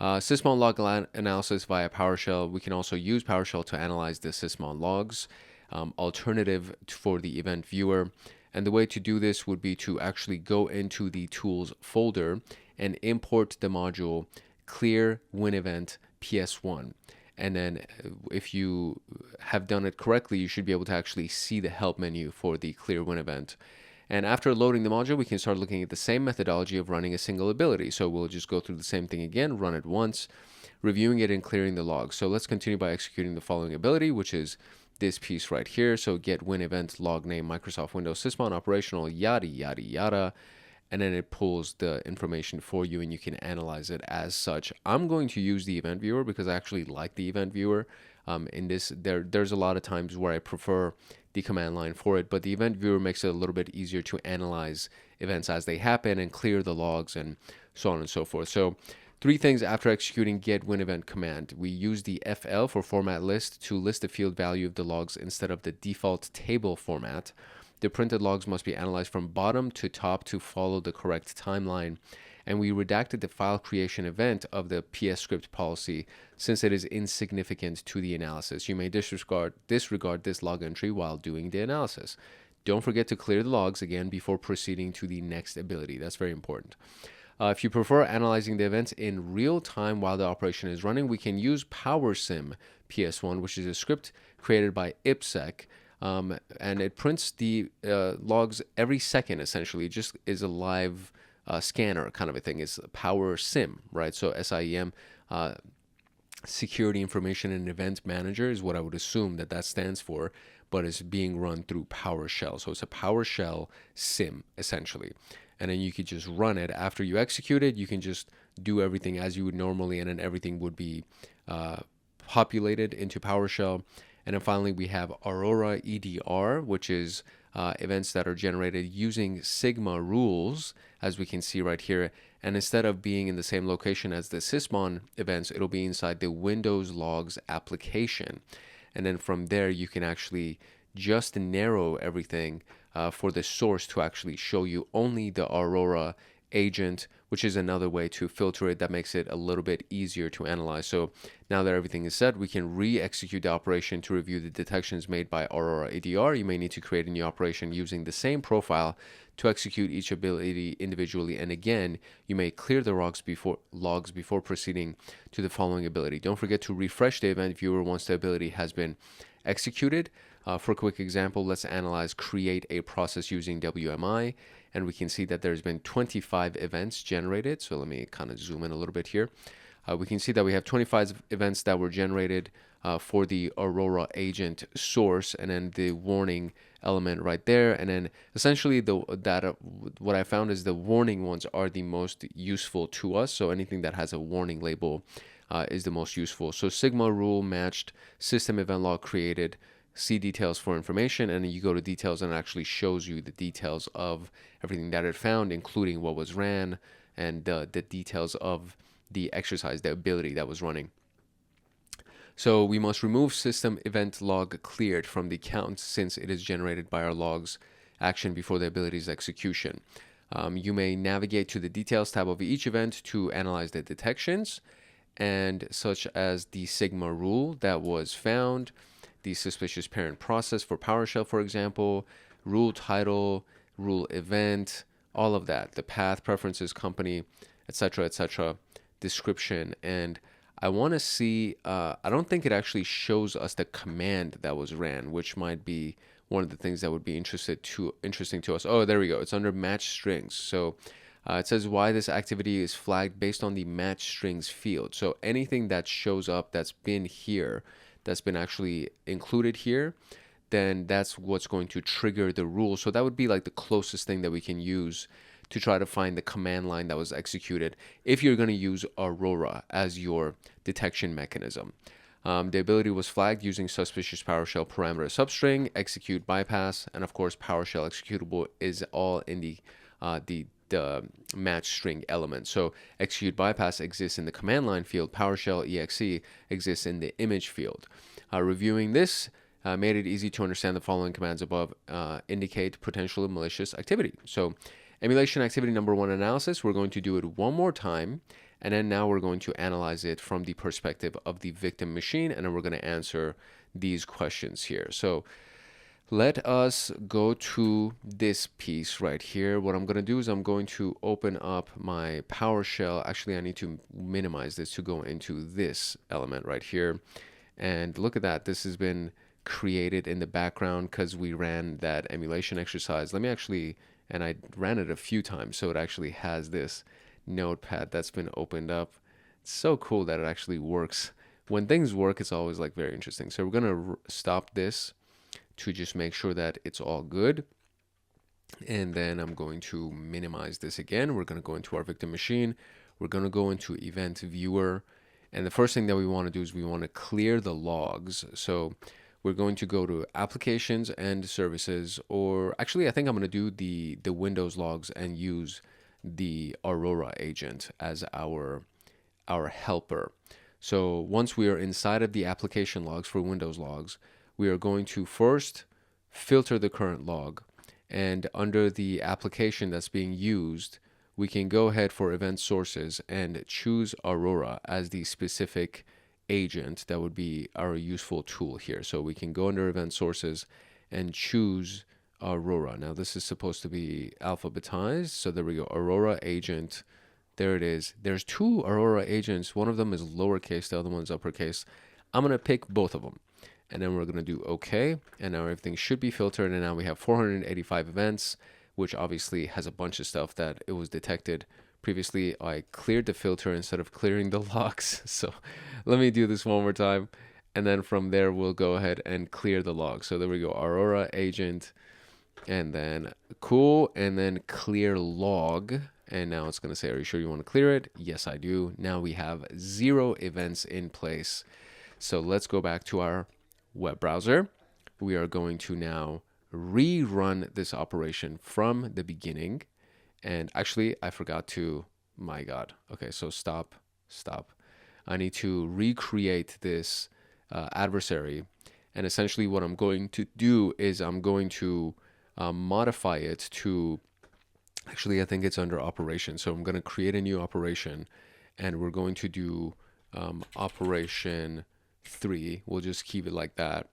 sysmon log analysis via PowerShell. We can also use PowerShell to analyze the sysmon logs. Alternative for the event viewer. And the way to do this would be to actually go into the tools folder and import the module clear win event ps1. And then if you have done it correctly, you should be able to actually see the help menu for the clear win event. And after loading the module, we can start looking at the same methodology of running a single ability. So we'll just go through the same thing again, run it once, reviewing it and clearing the logs. So let's continue by executing the following ability, which is this piece right here. So get win event log name Microsoft Windows sysmon operational yada yada yada, and then it pulls the information for you and you can analyze it as such. I'm going to use the event viewer because I actually like the event viewer. In this, there's a lot of times where I prefer the command line for it, but the event viewer makes it a little bit easier to analyze events as they happen and clear the logs and so on and so forth. So 3 things after executing get win event command. We use the FL for format list to list the field value of the logs instead of the default table format. The printed logs must be analyzed from bottom to top to follow the correct timeline. And we redacted the file creation event of the PS script policy since it is insignificant to the analysis. You may disregard this log entry while doing the analysis. Don't forget to clear the logs again before proceeding to the next ability. That's very important. If you prefer analyzing the events in real time while the operation is running, we can use PowerSim PS1, which is a script created by IPSec, and it prints the logs every second, essentially. It just is a live scanner kind of a thing. It's PowerSim, right? So SIEM, Security Information and Event Manager is what I would assume that stands for, but it's being run through PowerShell. So it's a PowerShell sim, essentially. And then you could just run it. After you execute it, you can just do everything as you would normally, and then everything would be populated into PowerShell. And then finally, we have Aurora EDR, which is events that are generated using Sigma rules, as we can see right here. And instead of being in the same location as the sysmon events, it'll be inside the Windows Logs application. And then from there, you can actually just narrow everything for the source to actually show you only the Aurora agent, which is another way to filter it that makes it a little bit easier to analyze. So now that everything is set, we can re-execute the operation to review the detections made by Aurora ADR. You may need to create a new operation using the same profile to execute each ability individually. And again, you may clear the logs before proceeding to the following ability. Don't forget to refresh the event viewer once the ability has been executed. For a quick example, let's analyze create a process using WMI, and we can see that there's been 25 events generated. So let me kind of zoom in a little bit here. We can see that we have 25 events that were generated for the Aurora agent source, and then the warning element right there. And then essentially what I found is the warning ones are the most useful to us. So anything that has a warning label is the most useful. So Sigma rule matched, system event log created, see details for information, and then you go to details and it actually shows you the details of everything that it found, including what was ran and the details of the exercise, the ability that was running. So we must remove system event log cleared from the count since it is generated by our logs action before the ability's execution. You may navigate to the details tab of each event to analyze the detections, and such as the Sigma rule that was found, the suspicious parent process for PowerShell, for example, rule title, rule event, all of that, the path, preferences, company, etc., description. And I want to see, I don't think it actually shows us the command that was ran, which might be one of the things that would be interesting to us. Oh, there we go. It's under match strings. So it says why this activity is flagged based on the match strings field. So anything that shows up that's been here, that's been actually included here, then that's what's going to trigger the rule. So that would be like the closest thing that we can use to try to find the command line that was executed if you're going to use Aurora as your detection mechanism. The ability was flagged using suspicious PowerShell parameter substring, execute bypass, and of course PowerShell executable is all in the match string element. So execute bypass exists in the command line field, PowerShell exe exists in the image field. Reviewing this made it easy to understand the following commands above indicate potential malicious activity. So emulation activity number 1 analysis, we're going to do it one more time. And then now we're going to analyze it from the perspective of the victim machine. And then we're going to answer these questions here. So let us go to this piece right here. What I'm going to do is I'm going to open up my PowerShell. Actually, I need to minimize this to go into this element right here. And look at that. This has been created in the background because we ran that emulation exercise. Let me actually, and I ran it a few times, so it actually has this notepad that's been opened up. It's so cool that it actually works. When things work, it's always like very interesting. So we're gonna stop this to just make sure that it's all good. And then I'm going to minimize this again. We're gonna go into our victim machine. We're gonna go into event viewer. And the first thing that we wanna do is we wanna clear the logs. So we're going to go to applications and services, or actually I think I'm gonna do the Windows logs and use the Aurora agent as our helper. So once we are inside of the application logs for Windows logs, we are going to first filter the current log, and under the application that's being used, we can go ahead for event sources and choose Aurora as the specific agent that would be our useful tool here. So we can go under event sources and choose Aurora. Now this is supposed to be alphabetized, so there we go. Aurora agent, there it is. There's 2 Aurora agents. One of them is lowercase, the other one's uppercase. I'm gonna pick both of them, and then we're gonna do OK, and now everything should be filtered. And now we have 485 events, which obviously has a bunch of stuff that it was detected previously. I cleared the filter instead of clearing the logs. So let me do this one more time, and then from there we'll go ahead and clear the log. So there we go, Aurora agent, and then cool, and then clear log. And now it's going to say, are you sure you want to clear it? Yes, I do. Now we have 0 events in place. So let's go back to our web browser. We are going to now rerun this operation from the beginning. And actually, I forgot to, my God. Okay, so stop. I need to recreate this adversary. And essentially what I'm going to do is I'm going to modify it to, actually I think it's under operation. So I'm going to create a new operation, and we're going to do operation 3. We'll just keep it like that.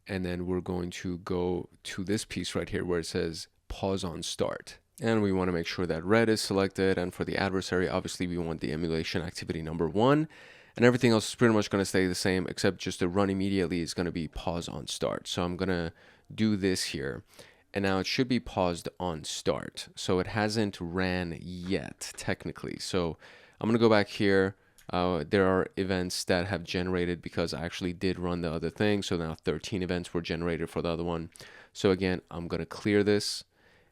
And then we're going to go to this piece right here where it says pause on start. And we want to make sure that red is selected. And for the adversary, obviously we want the emulation activity number 1. And everything else is pretty much going to stay the same, except just the run immediately is going to be pause on start. So I'm going to do this here. And now it should be paused on start. So it hasn't ran yet, technically. So I'm going to go back here. There are events that have generated because I actually did run the other thing. So now 13 events were generated for the other one. So again, I'm going to clear this,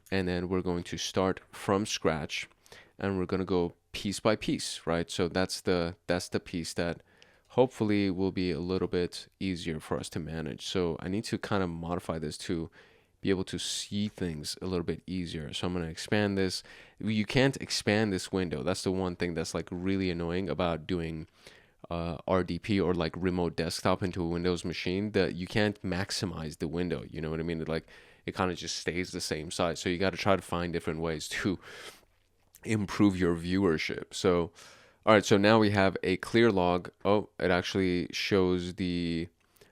and then we're going to start from scratch, and we're going to go piece by piece, right? So that's the piece that hopefully will be a little bit easier for us to manage. So I need to kind of modify this to be able to see things a little bit easier. So I'm going to expand this. You can't expand this window. That's the one thing that's like really annoying about doing RDP or like remote desktop into a Windows machine, that you can't maximize the window. You know what I mean? Like it kind of just stays the same size. So you got to try to find different ways to improve your viewership. So, all right. So now we have a clear log. Oh, it actually shows the,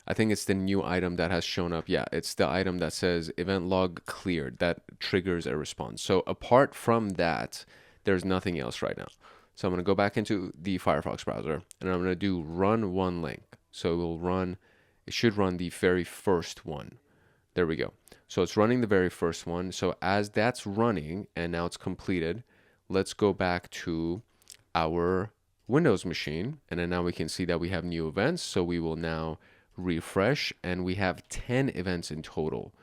I think it's the new item that has shown up. Yeah, it's the item that says event log cleared that triggers a response. So apart from that, there's nothing else right now. So I'm going to go back into the Firefox browser, and I'm going to do run one link. So it should run the very first one. There we go. So it's running the very first one. So as that's running and now it's completed, let's go back to our Windows machine. And then now we can see that we have new events. So we will now refresh, and we have 10 events in total.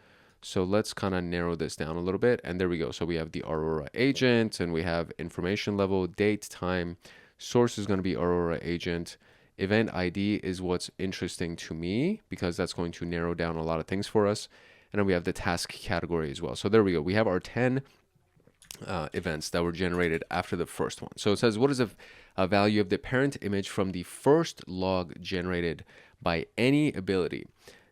So let's kind of narrow this down a little bit. And there we go. So we have the Aurora agent, and we have information level, date, time. Source is going to be Aurora agent. Event ID is what's interesting to me because that's going to narrow down a lot of things for us. And then we have the task category as well. So there we go. We have our 10 events that were generated after the first one. So it says, what is a value of the parent image from the first log generated by any ability?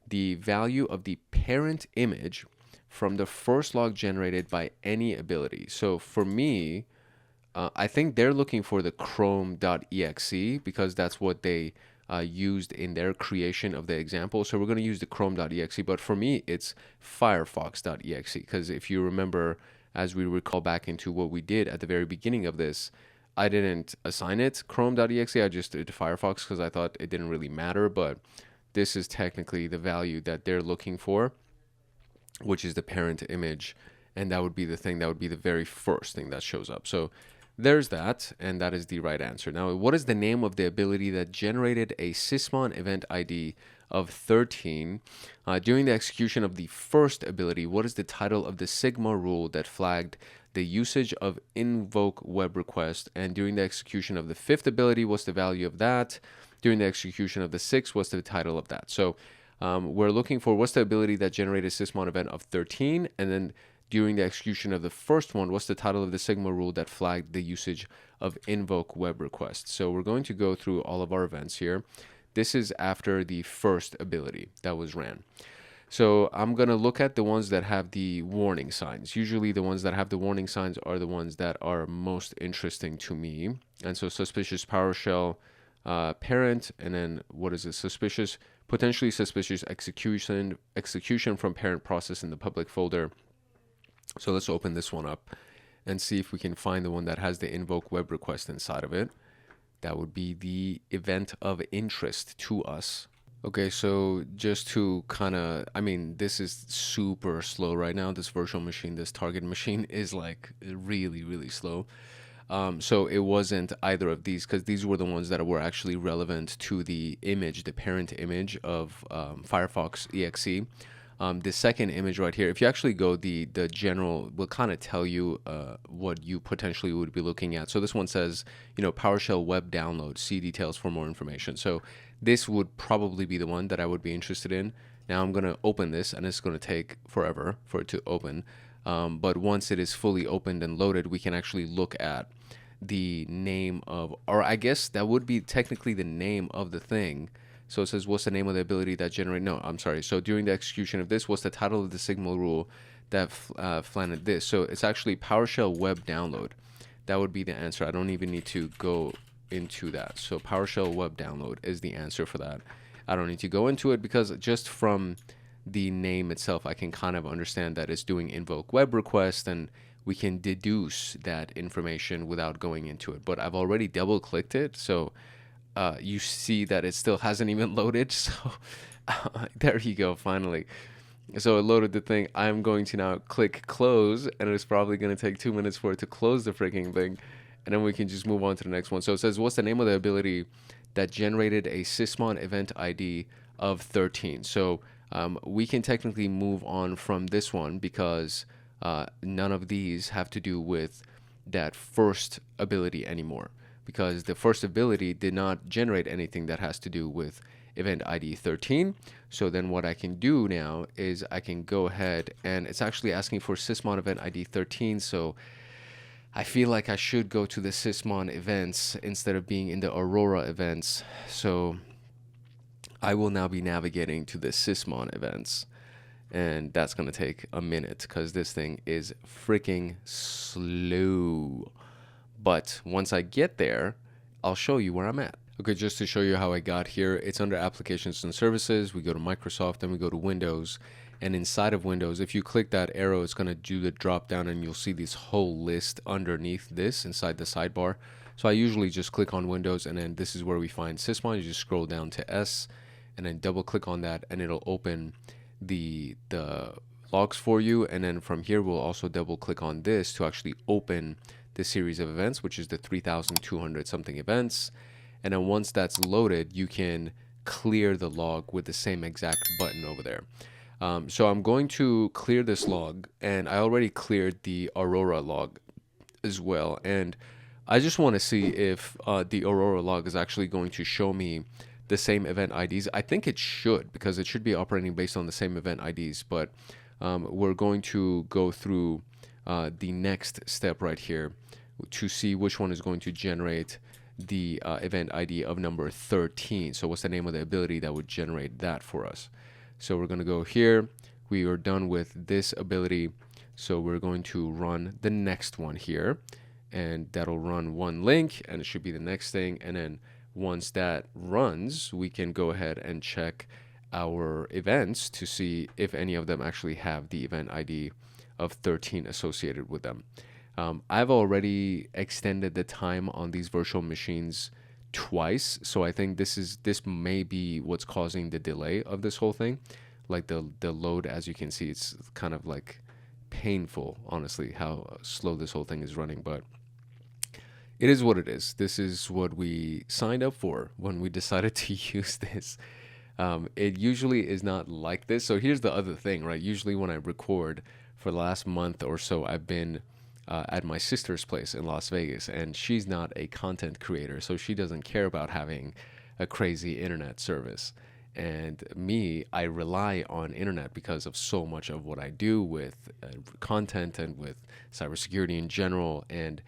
The value of the parent image from the first log generated by any ability. So for me, I think they're looking for the chrome.exe because that's what they used in their creation of the example. So we're going to use the chrome.exe, but for me, it's firefox.exe because if you remember, as we recall back into what we did at the very beginning of this, I didn't assign it chrome.exe. I just did Firefox because I thought it didn't really matter, but this is technically the value that they're looking for, which is the parent image. And that would be the thing, that would be the very first thing that shows up. So there's that, and that is the right answer. Now, what is the name of the ability that generated a sysmon event ID of 13? During the execution of the first ability, what is the title of the Sigma rule that flagged the usage of invoke web request? And during the execution of the fifth ability, what's the value of that? During the execution of the sixth, what's the title of that? So we're looking for what's the ability that generated sysmon event of 13, and then during the execution of the first one, what's the title of the Sigma rule that flagged the usage of invoke web request? So we're going to go through all of our events here. This is after the first ability that was ran. So I'm going to look at the ones that have the warning signs. Usually the ones that have the warning signs are the ones that are most interesting to me. And so suspicious PowerShell parent, and then what is it? Potentially suspicious execution from parent process in the public folder. So let's open this one up and see if we can find the one that has the invoke web request inside of it. That would be the event of interest to us. Okay, so just to kind of, this is super slow right now. This virtual machine, this target machine is like really, really slow. So it wasn't either of these because these were the ones that were actually relevant to the image, the parent image of Firefox EXE. The second image right here, if you actually go, the general will kind of tell you what you potentially would be looking at. So this one says, PowerShell web download, see details for more information. So this would probably be the one that I would be interested in. Now I'm going to open this, and it's going to take forever for it to open. But once it is fully opened and loaded, we can actually look at the name of, or I guess that would be technically the name of the thing. So it says, what's the name of the ability that generate? No, I'm sorry. So during the execution of this, what's the title of the Sigma rule that flagged this? So it's actually PowerShell web download. That would be the answer. I don't even need to go into that. So PowerShell web download is the answer for that. I don't need to go into it because just from the name itself, I can kind of understand that it's doing invoke web request, and we can deduce that information without going into it. But I've already double clicked it. So you see that it still hasn't even loaded. So there you go, finally. So it loaded the thing. I'm going to now click close, and it's probably going to take 2 minutes for it to close the freaking thing. And then we can just move on to the next one. So it says, what's the name of the ability that generated a sysmon event ID of 13? So we can technically move on from this one because none of these have to do with that first ability anymore, because the first ability did not generate anything that has to do with event ID 13. So then what I can do now is I can go ahead, and it's actually asking for sysmon event ID 13. So I feel like I should go to the sysmon events instead of being in the Aurora events. So I will now be navigating to the sysmon events, and that's going to take a minute because this thing is freaking slow. But once I get there, I'll show you where I'm at. Okay, just to show you how I got here, it's under Applications and Services. We go to Microsoft, then we go to Windows. And inside of Windows, if you click that arrow, it's going to do the drop down, and you'll see this whole list underneath this inside the sidebar. So I usually just click on Windows, and then this is where we find sysmon. You just scroll down to S, and then double click on that, and it'll open the logs for you. And then from here, we'll also double click on this to actually open the series of events, which is the 3,200 something events. And then once that's loaded, you can clear the log with the same exact button over there. So I'm going to clear this log, and I already cleared the Aurora log as well. And I just want to see if the Aurora log is actually going to show me the same event IDs. I think it should, because it should be operating based on the same event IDs. But we're going to go through the next step right here to see which one is going to generate the event ID of number 13. So what's the name of the ability that would generate that for us? So we're going to go here. We are done with this ability. So we're going to run the next one here, and that'll run one link, and it should be the next thing. And then once that runs, we can go ahead and check our events to see if any of them actually have the event ID of 13 associated with them. I've already extended the time on these virtual machines twice, so I think this may be what's causing the delay of this whole thing. Like the load, as you can see, it's kind of like painful, honestly, how slow this whole thing is running. But it is what it is. This is what we signed up for when we decided to use this. It usually is not like this. So here's the other thing, right? Usually when I record for the last month or so, I've been at my sister's place in Las Vegas, and she's not a content creator, so she doesn't care about having a crazy internet service. And me, I rely on internet because of so much of what I do with content and with cybersecurity in general. And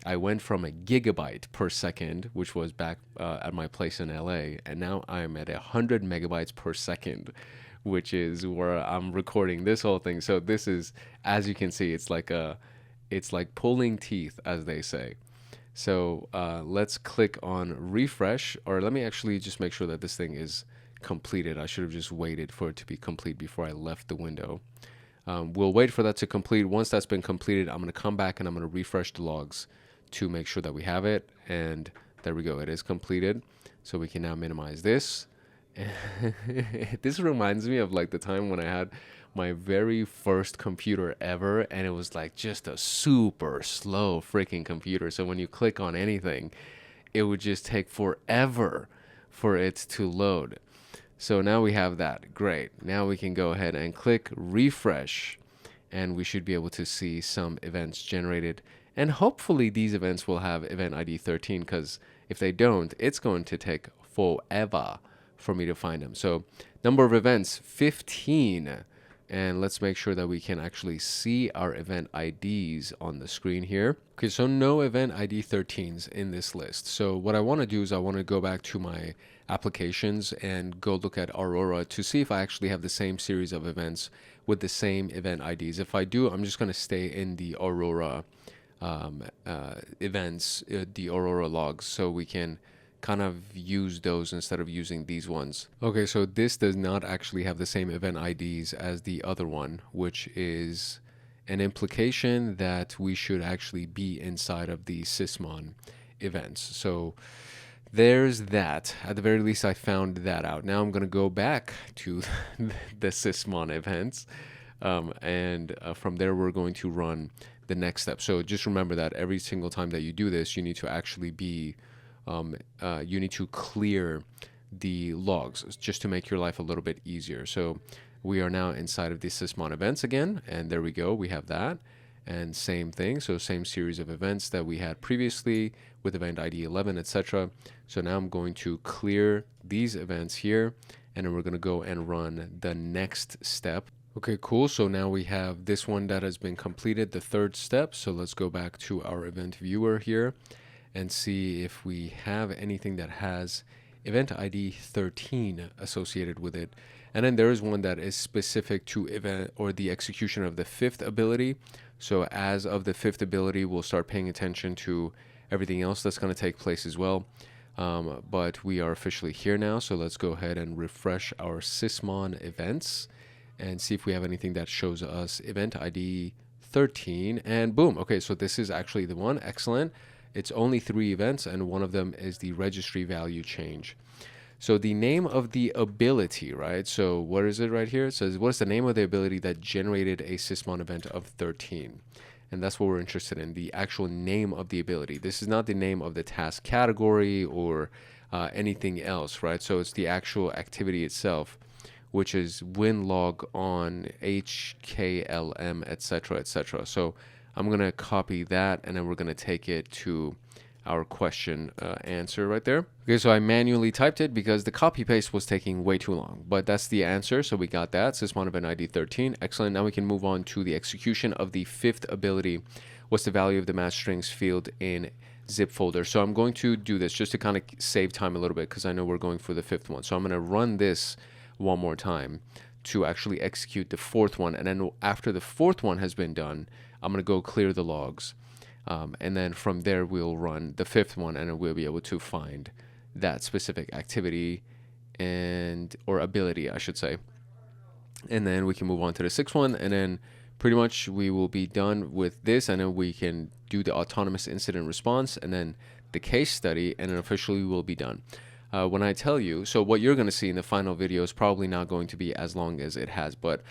I went from a gigabyte per second, which was back at my place in LA, and now I'm at 100 megabytes per second, which is where I'm recording this whole thing. So this is, as you can see, it's like pulling teeth, as they say. So let's click on refresh, or let me actually just make sure that this thing is completed. I should have just waited for it to be complete before I left the window. We'll wait for that to complete. Once that's been completed, I'm going to come back and I'm going to refresh the logs to make sure that we have it. And there we go. It is completed. So we can now minimize this. This reminds me of like the time when I had my very first computer ever, and it was like just a super slow freaking computer. So when you click on anything, it would just take forever for it to load. So now we have that. Great. Now we can go ahead and click refresh, and we should be able to see some events generated. And hopefully these events will have event ID 13, because if they don't, it's going to take forever for me to find them. So number of events, 15. And let's make sure that we can actually see our event IDs on the screen here. Okay, so no event ID 13s in this list. So what I want to do is I want to go back to my applications and go look at Aurora to see if I actually have the same series of events with the same event IDs. If I do, I'm just going to stay in the Aurora events, the Aurora logs, so we can kind of use those instead of using these ones. Okay, so this does not actually have the same event IDs as the other one, which is an implication that we should actually be inside of the SysMon events. So there's that. At the very least, I found that out. Now I'm going to go back to the SysMon events, and from there we're going to run the next step. So just remember that every single time that you do this, you need to actually be you need to clear the logs just to make your life a little bit easier. So we are now inside of the SysMon events again, and there we go. We have that, and same thing. So same series of events that we had previously with event ID 11, etc. So now I'm going to clear these events here, and then we're going to go and run the next step. Okay, cool. So now we have this one that has been completed, the third step. So let's go back to our event viewer here and see if we have anything that has event ID 13 associated with it. And then there is one that is specific to event or the execution of the fifth ability. So as of the fifth ability, we'll start paying attention to everything else that's going to take place as well. But we are officially here now. So let's go ahead and refresh our SysMon events and see if we have anything that shows us event ID 13. And boom. Okay, so this is actually the one. Excellent. It's only 3 events, and one of them is the registry value change. So the name of the ability, right? So what is it right here? It says, what is the name of the ability that generated a SysMon event of 13? And that's what we're interested in, the actual name of the ability. This is not the name of the task category or anything else, right? So it's the actual activity itself, which is win log on HKLM, etc., etc. So I'm gonna copy that, and then we're gonna take it to our question answer right there. Okay, so I manually typed it because the copy paste was taking way too long, but that's the answer. So we got that. SysMon event ID 13. Excellent. Now we can move on to the execution of the fifth ability. What's the value of the match strings field in zip folder? So I'm going to do this just to kind of save time a little bit, because I know we're going for the fifth one. So I'm going to run this one more time to actually execute the fourth one. And then after the fourth one has been done, I'm going to go clear the logs. And then from there, we'll run the fifth one, and we'll be able to find that specific activity or ability, I should say. And then we can move on to the sixth one, and then pretty much we will be done with this, and then we can do the autonomous incident response, and then the case study, and then officially we'll be done. When I tell you, so what you're going to see in the final video is probably not going to be as long as it has, but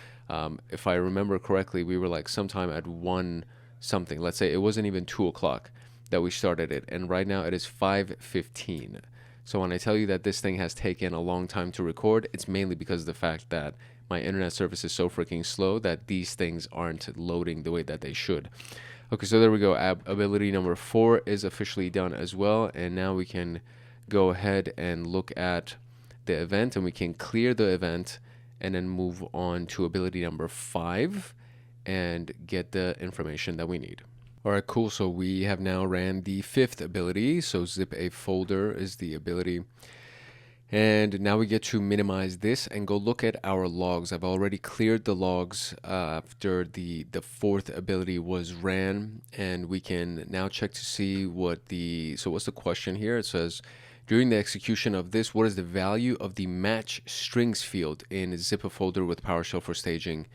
if I remember correctly, we were like sometime at 1 something. Let's say it wasn't even 2 o'clock that we started it, and right now it is 5:15. So when I tell you that this thing has taken a long time to record, it's mainly because of the fact that my internet service is so freaking slow that these things aren't loading the way that they should. Okay, so there we go. Ability number 4 is officially done as well, and now we can go ahead and look at the event, and we can clear the event and then move on to ability number 5 and get the information that we need. All right, cool. So we have now ran the fifth ability. So zip a folder is the ability. And now we get to minimize this and go look at our logs. I've already cleared the logs after the fourth ability was ran, and we can now check to see what's the question here? It says, during the execution of this, what is the value of the match strings field in zip a folder with PowerShell for staging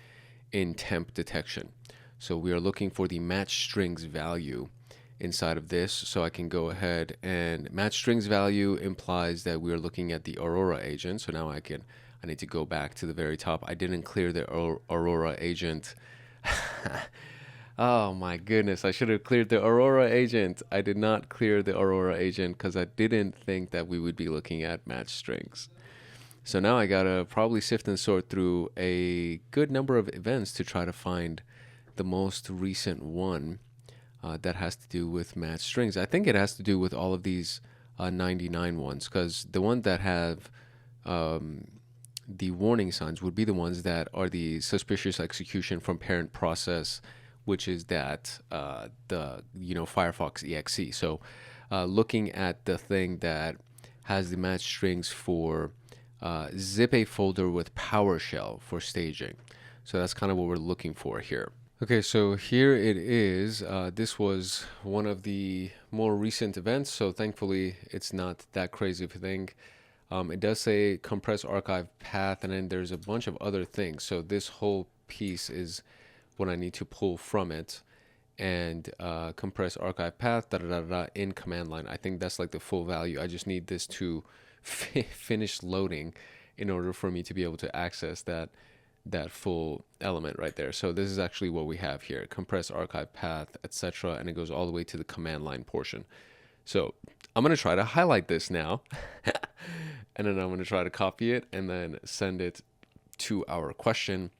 in temp detection? So we are looking for the match strings value inside of this. So I can go ahead, and match strings value implies that we are looking at the Aurora agent. So now I need to go back to the very top. I didn't clear the Aurora agent. Oh my goodness, I should have cleared the Aurora agent. I did not clear the Aurora agent because I didn't think that we would be looking at match strings. So now I gotta probably sift and sort through a good number of events to try to find the most recent one that has to do with match strings. I think it has to do with all of these 99 ones, because the ones that have the warning signs would be the ones that are the suspicious execution from parent process, which is that Firefox exe. So looking at the thing that has the match strings for zip a folder with PowerShell for staging. So that's kind of what we're looking for here. Okay, so here it is. This was one of the more recent events, so thankfully it's not that crazy of a thing. It does say compress archive path, and then there's a bunch of other things. So this whole piece is what I need to pull from it, and compress archive path in command line. I think that's like the full value. I just need this to finish loading in order for me to be able to access that full element right there. So this is actually what we have here: compress archive path, etc., and it goes all the way to the command line portion. So I'm going to try to highlight this now, and then I'm going to try to copy it and then send it to our question,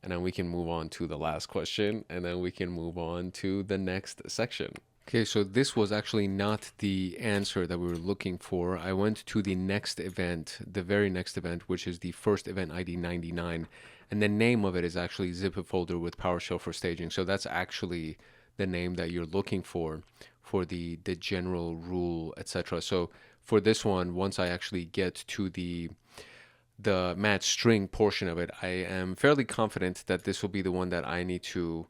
and then we can move on to the last question, and then we can move on to the next section. Okay, so this was actually not the answer that we were looking for. I went to the next event, the very next event, which is the first event ID 99, and the name of it is actually zip a folder with PowerShell for staging. So that's actually the name that you're looking for the general rule, etc. So for this one, once I actually get to the match string portion of it, I am fairly confident that this will be the one that I need to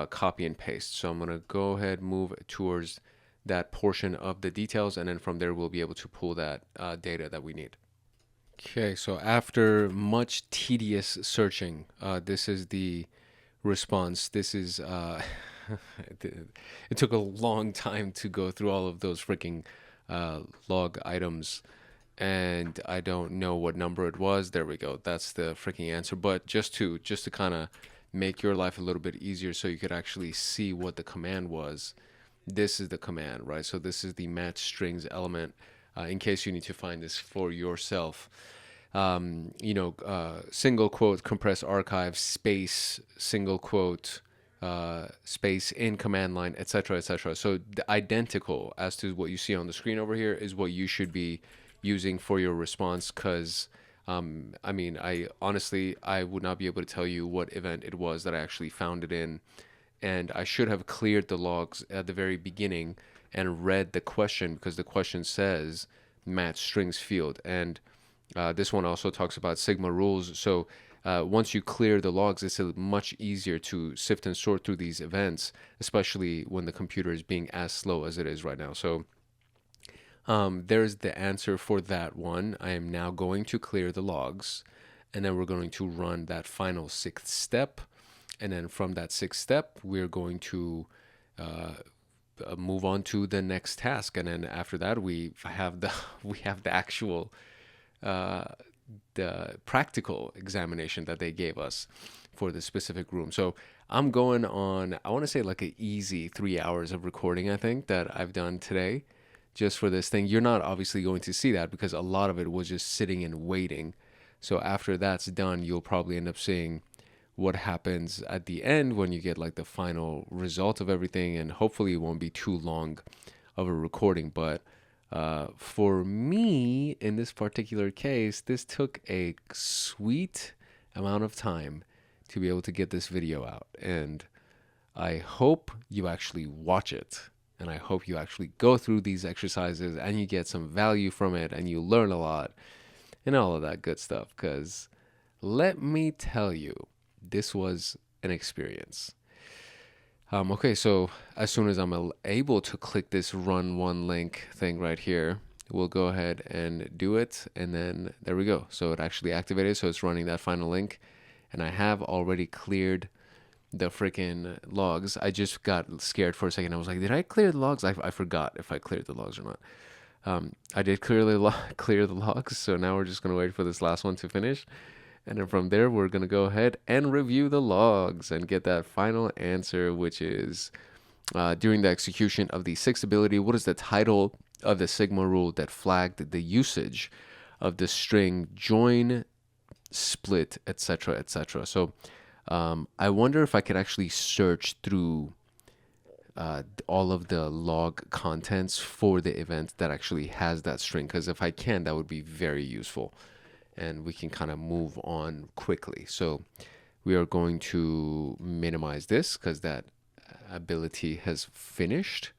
copy and paste. So I'm going to go ahead, move towards that portion of the details, and then from there we'll be able to pull that data that we need. Okay, so after much tedious searching, this is the response. This is it took a long time to go through all of those freaking log items, and I don't know what number it was. There we go. That's the freaking answer. But just to kind of make your life a little bit easier so you could actually see what the command was, this is the command, right? So this is the match strings element. in case you need to find this for yourself. Single quote compress archive space single quote space in command line, etc., etc. So the identical as to what you see on the screen over here is what you should be using for your response. Because I honestly, I would not be able to tell you what event it was that I actually found it in, and I should have cleared the logs at the very beginning and read the question, because the question says match strings field. And this one also talks about Sigma rules. So once you clear the logs, it's much easier to sift and sort through these events, especially when the computer is being as slow as it is right now. So there's the answer for that one. I am now going to clear the logs, and then we're going to run that final sixth step. And then from that sixth step, we're going to move on to the next task. And then after that, we have the actual the practical examination that they gave us for the specific room. So I'm going on, I want to say like an easy 3 hours of recording, I think, that I've done today just for this thing. You're not obviously going to see that because a lot of it was just sitting and waiting. So after that's done, you'll probably end up seeing what happens at the end when you get like the final result of everything, and hopefully it won't be too long of a recording. But for me, in this particular case, this took a sweet amount of time to be able to get this video out, and I hope you actually watch it, and I hope you actually go through these exercises and you get some value from it and you learn a lot and all of that good stuff, because let me tell you, this was an experience. Okay, so as soon as I'm able to click this run one link thing right here, we'll go ahead and do it. And then there we go. So it actually activated. So it's running that final link. And I have already cleared the freaking logs. I just got scared for a second. I was like, did I clear the logs? I forgot if I cleared the logs or not. I did clear the logs. So now we're just going to wait for this last one to finish. And then from there, we're going to go ahead and review the logs and get that final answer, which is during the execution of the sixth ability, what is the title of the Sigma rule that flagged the usage of the string join, split, etc., etc. So I wonder if I could actually search through all of the log contents for the event that actually has that string, because if I can, that would be very useful. And we can kind of move on quickly. So we are going to minimize this because that ability has finished.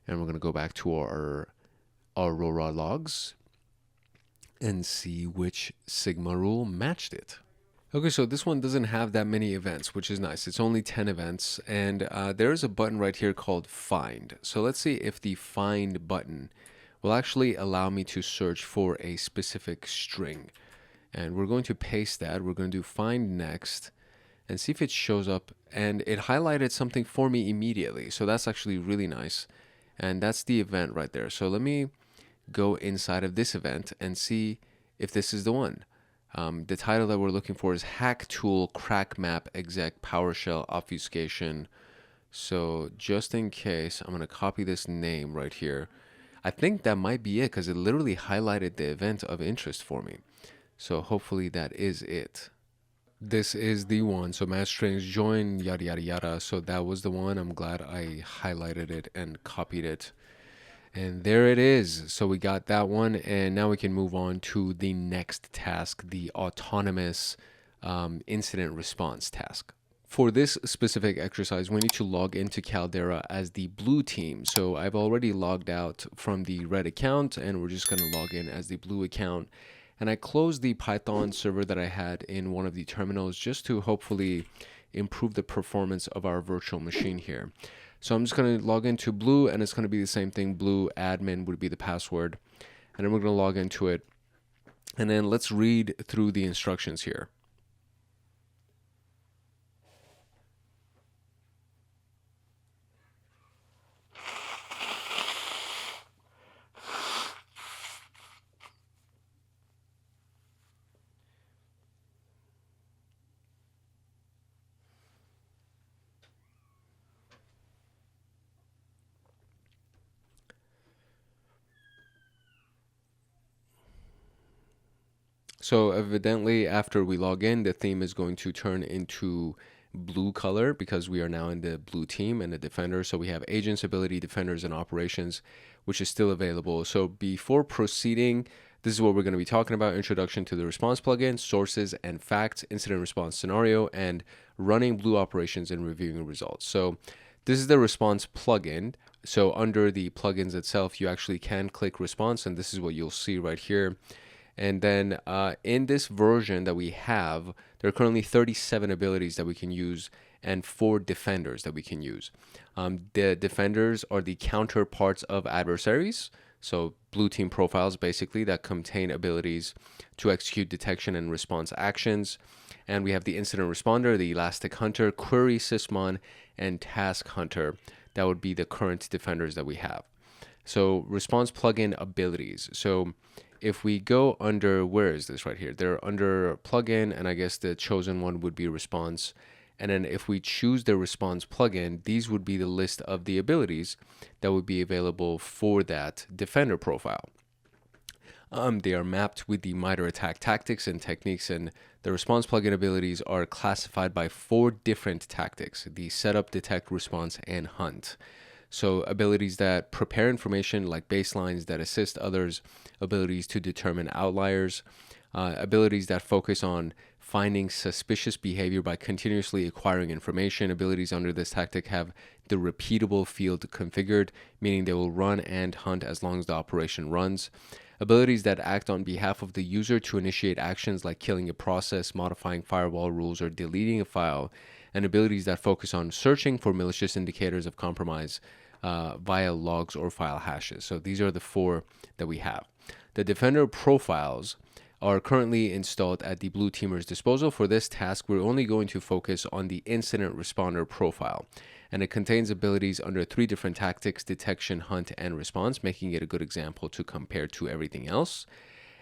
And we're going to go back to our Aurora logs and see which Sigma rule matched it. Okay, so this one doesn't have that many events, which is nice. It's only 10 events. And there's a button right here called Find. So let's see if the Find button will actually allow me to search for a specific string. And we're going to paste that. We're going to do find next and see if it shows up. And it highlighted something for me immediately. So that's actually really nice. And that's the event right there. So let me go inside of this event and see if this is the one. The title that we're looking for is Hack Tool Crack Map Exec PowerShell Obfuscation. So just in case, I'm going to copy this name right here. I think that might be it because it literally highlighted the event of interest for me. So hopefully that is it. This is the one. So match strings join, yada, yada, yada. So that was the one. I'm glad I highlighted it and copied it. And there it is. So we got that one. And now we can move on to the next task, the autonomous incident response task. For this specific exercise, we need to log into Caldera as the blue team. So I've already logged out from the red account, and we're just going to log in as the blue account. And I closed the Python server that I had in one of the terminals just to hopefully improve the performance of our virtual machine here. So I'm just going to log into blue, and it's going to be the same thing. Blue admin would be the password. And then we're going to log into it. And then let's read through the instructions here. So evidently, after we log in, the theme is going to turn into blue color because we are now in the blue team and the defender. So we have agents, ability, defenders, and operations, which is still available. So before proceeding, this is what we're going to be talking about: introduction to the response plugin, sources and facts, incident response scenario, and running blue operations and reviewing results. So this is the response plugin. So under the plugins itself, you actually can click response, and this is what you'll see right here. And then in this version that we have, there are currently 37 abilities that we can use and 4 defenders that we can use. The defenders are the counterparts of adversaries. So blue team profiles basically that contain abilities to execute detection and response actions. And we have the incident responder, the elastic hunter, query sysmon, and task hunter. That would be the current defenders that we have. So response plugin abilities. So if we go under, where is this right here? They're under plugin, and I guess the chosen one would be response. And then if we choose the response plugin, these would be the list of the abilities that would be available for that defender profile. They are mapped with the MITRE attack tactics and techniques, and the response plugin abilities are classified by 4 different tactics: the setup, detect, response, and hunt. So abilities that prepare information like baselines that assist others, abilities to determine outliers, abilities that focus on finding suspicious behavior by continuously acquiring information. Abilities under this tactic have the repeatable field configured, meaning they will run and hunt as long as the operation runs. Abilities that act on behalf of the user to initiate actions like killing a process, modifying firewall rules, or deleting a file. And abilities that focus on searching for malicious indicators of compromise via logs or file hashes. So these are the 4 that we have. The defender profiles are currently installed at the blue teamer's disposal. For this task, we're only going to focus on the incident responder profile, and it contains abilities under 3 different tactics: detection, hunt, and response, making it a good example to compare to everything else.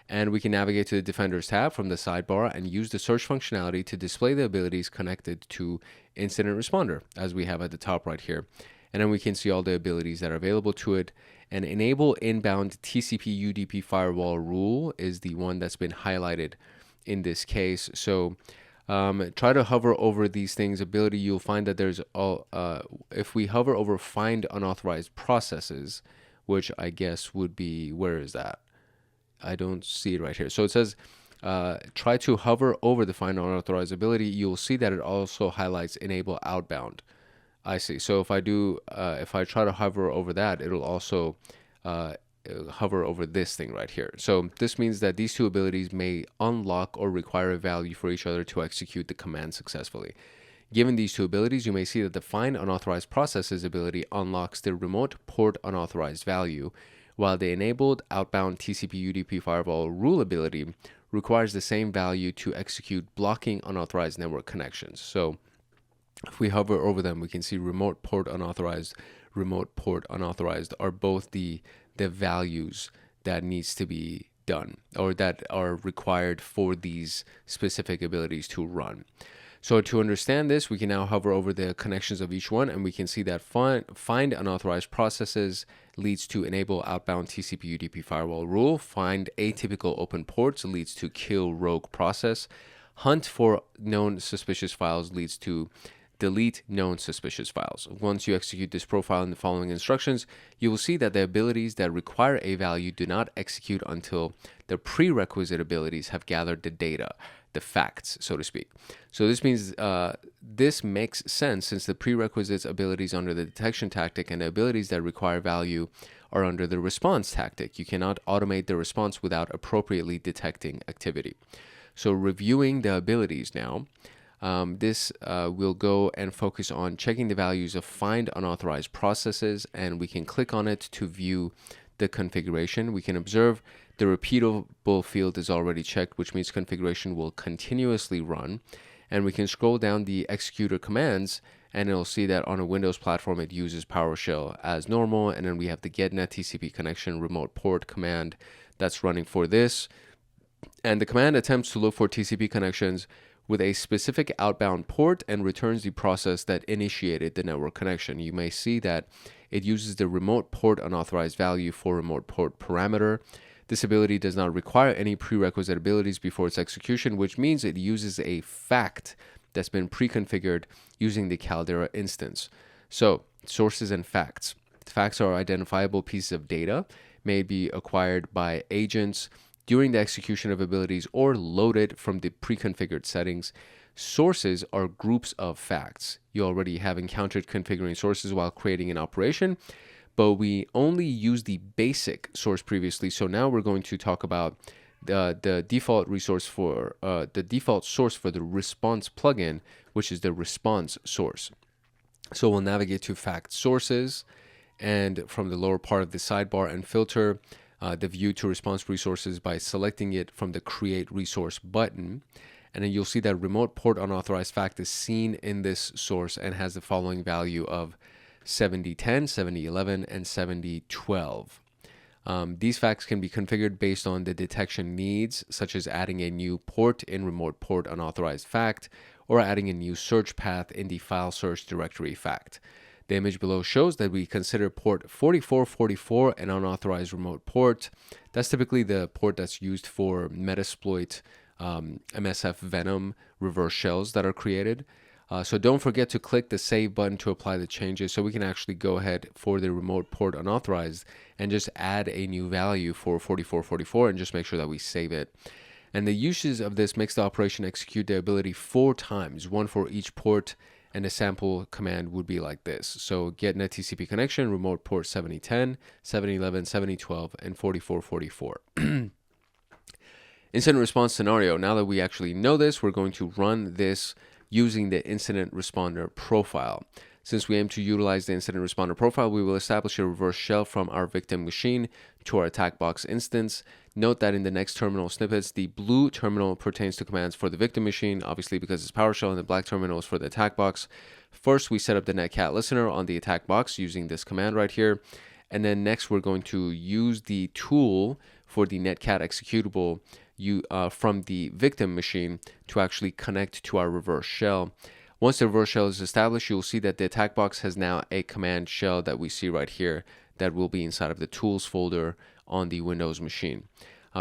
And we can navigate to the Defenders tab from the sidebar and use the search functionality to display the abilities connected to Incident Responder, as we have at the top right here. And then we can see all the abilities that are available to it. And enable inbound TCP UDP firewall rule is the one that's been highlighted in this case. So try to hover over these things. Ability, you'll find that there's all, if we hover over find unauthorized processes, which I guess would be, where is that? I don't see it right here. So it says, try to hover over the find unauthorized ability. You'll see that it also highlights enable outbound. I see. So if I do, if I try to hover over that, it'll also hover over this thing right here. So this means that these 2 abilities may unlock or require a value for each other to execute the command successfully. Given these 2 abilities, you may see that the find unauthorized processes ability unlocks the remote port unauthorized value, while the enabled outbound TCP UDP firewall rule ability requires the same value to execute blocking unauthorized network connections. So if we hover over them, we can see remote port unauthorized are both the values that needs to be done or that are required for these specific abilities to run. So to understand this, we can now hover over the connections of each one, and we can see that find unauthorized processes leads to enable outbound TCP UDP firewall rule. Find atypical open ports leads to kill rogue process. Hunt for known suspicious files leads to delete known suspicious files. Once you execute this profile in the following instructions, you will see that the abilities that require a value do not execute until the prerequisite abilities have gathered the data, the facts, so to speak. So this means this makes sense since the prerequisites abilities under the detection tactic and the abilities that require value are under the response tactic. You cannot automate the response without appropriately detecting activity. So reviewing the abilities now, this will go and focus on checking the values of find unauthorized processes, and we can click on it to view the configuration. We can observe the repeatable field is already checked, which means configuration will continuously run. And we can scroll down the executor commands, and it'll see that on a Windows platform, it uses PowerShell as normal. And then we have the getNet TCP connection remote port command that's running for this. And the command attempts to look for TCP connections with a specific outbound port and returns the process that initiated the network connection. You may see that it uses the remote port unauthorized value for remote port parameter. This ability does not require any prerequisite abilities before its execution, which means it uses a fact that's been pre-configured using the CALDERA instance. So, sources and facts. Facts are identifiable pieces of data, may be acquired by agents during the execution of abilities or loaded from the pre-configured settings. Sources are groups of facts. You already have encountered configuring sources while creating an operation, but we only used the basic source previously. So now we're going to talk about the default resource for the default source for the response plugin, which is the response source. So we'll navigate to fact sources, and from the lower part of the sidebar and filter the view to response resources by selecting it from the create resource button. And then you'll see that remote port unauthorized fact is seen in this source and has the following value of 7010, 7011, and 7012. These facts can be configured based on the detection needs, such as adding a new port in remote port unauthorized fact or adding a new search path in the file search directory fact. The image below shows that we consider port 4444 an unauthorized remote port. That's typically the port that's used for Metasploit MSF Venom reverse shells that are created. So don't forget to click the save button to apply the changes, so we can actually go ahead for the remote port unauthorized and just add a new value for 4444 and just make sure that we save it. And the uses of this makes the operation execute the ability 4 times, one for each port, and a sample command would be like this. So get net TCP connection, remote port 7010, 7011, 7012, and 4444. Incident response scenario. Now that we actually know this, we're going to run this using the incident responder profile. Since we aim to utilize the incident responder profile, we will establish a reverse shell from our victim machine to our attack box instance. Note that in the next terminal snippets, the blue terminal pertains to commands for the victim machine, obviously because it's PowerShell, and the black terminal is for the attack box. First, we set up the netcat listener on the attack box using this command right here. And then next, we're going to use the tool for the netcat executable from the victim machine to actually connect to our reverse shell. Once the reverse shell is established, you'll see that the attack box has now a command shell that we see right here that will be inside of the tools folder on the Windows machine.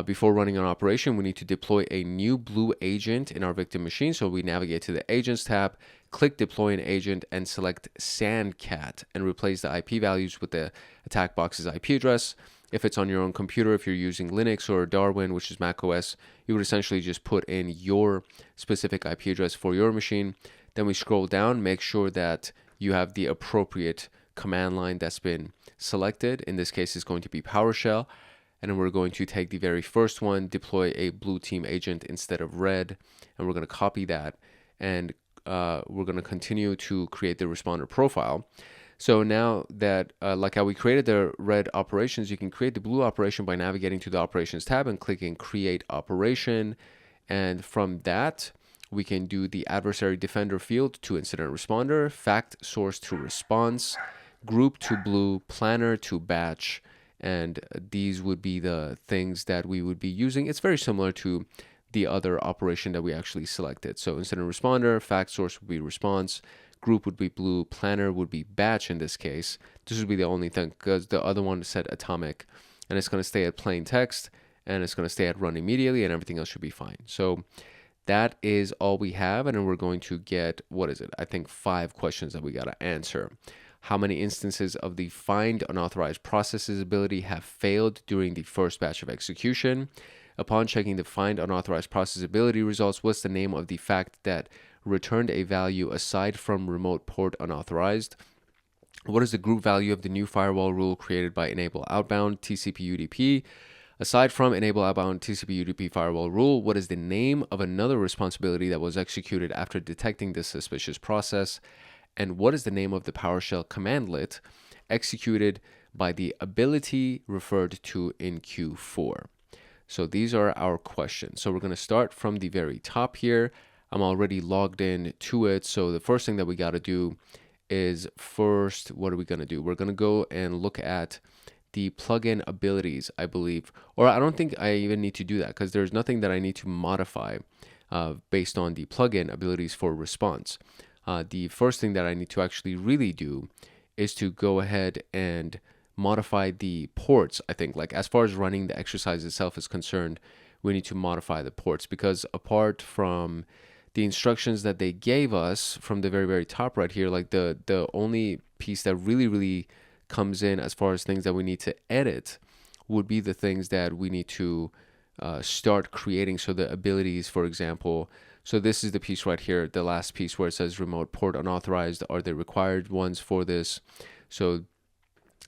Before running an operation, we need to deploy a new blue agent in our victim machine. So we navigate to the Agents tab, click Deploy an Agent, and select Sandcat and replace the IP values with the attack box's IP address. If it's on your own computer, if you're using Linux or Darwin, which is macOS, you would essentially just put in your specific IP address for your machine. Then we scroll down, make sure that you have the appropriate command line that's been selected. In this case, it's going to be PowerShell. And then we're going to take the very first one, deploy a blue team agent instead of red, and we're going to copy that, and we're going to continue to create the responder profile. So now that, like how we created the red operations, you can create the blue operation by navigating to the Operations tab and clicking Create Operation. And from that, we can do the Adversary Defender field to Incident Responder, Fact Source to Response, Group to Blue, Planner to Batch, and these would be the things that we would be using. It's very similar to the other operation that we actually selected. So Incident Responder, Fact Source would be Response, Group would be Blue, Planner would be Batch in this case. This would be the only thing because the other one said Atomic, and it's going to stay at plain text, and it's going to stay at run immediately, and everything else should be fine. So that is all we have, and then we're going to get, what is it? I think 5 questions that we got to answer. How many instances of the find unauthorized processes ability have failed during the first batch of execution? Upon checking the find unauthorized process ability results, what's the name of the fact that returned a value aside from remote port unauthorized? What is the group value of the new firewall rule created by enable outbound TCP UDP? Aside from enable outbound TCP UDP firewall rule, what is the name of another responsibility that was executed after detecting this suspicious process? And what is the name of the PowerShell commandlet executed by the ability referred to in Q4? So these are our questions. So we're going to start from the very top here. I'm already logged in to it. So the first thing that we got to do is first, what are we going to do? We're going to go and look at the plugin abilities, I believe. Or I don't think I even need to do that because there's nothing that I need to modify based on the plugin abilities for response. The first thing that I need to actually really do is to go ahead and modify the ports. I think, like, as far as running the exercise itself is concerned, we need to modify the ports, because apart from the instructions that they gave us from the very, very top right here, like the only piece that really comes in as far as things that we need to edit would be the things that we need to start creating. So the abilities, for example. So this is the piece right here, the last piece where it says remote port unauthorized. Are they required ones for this? So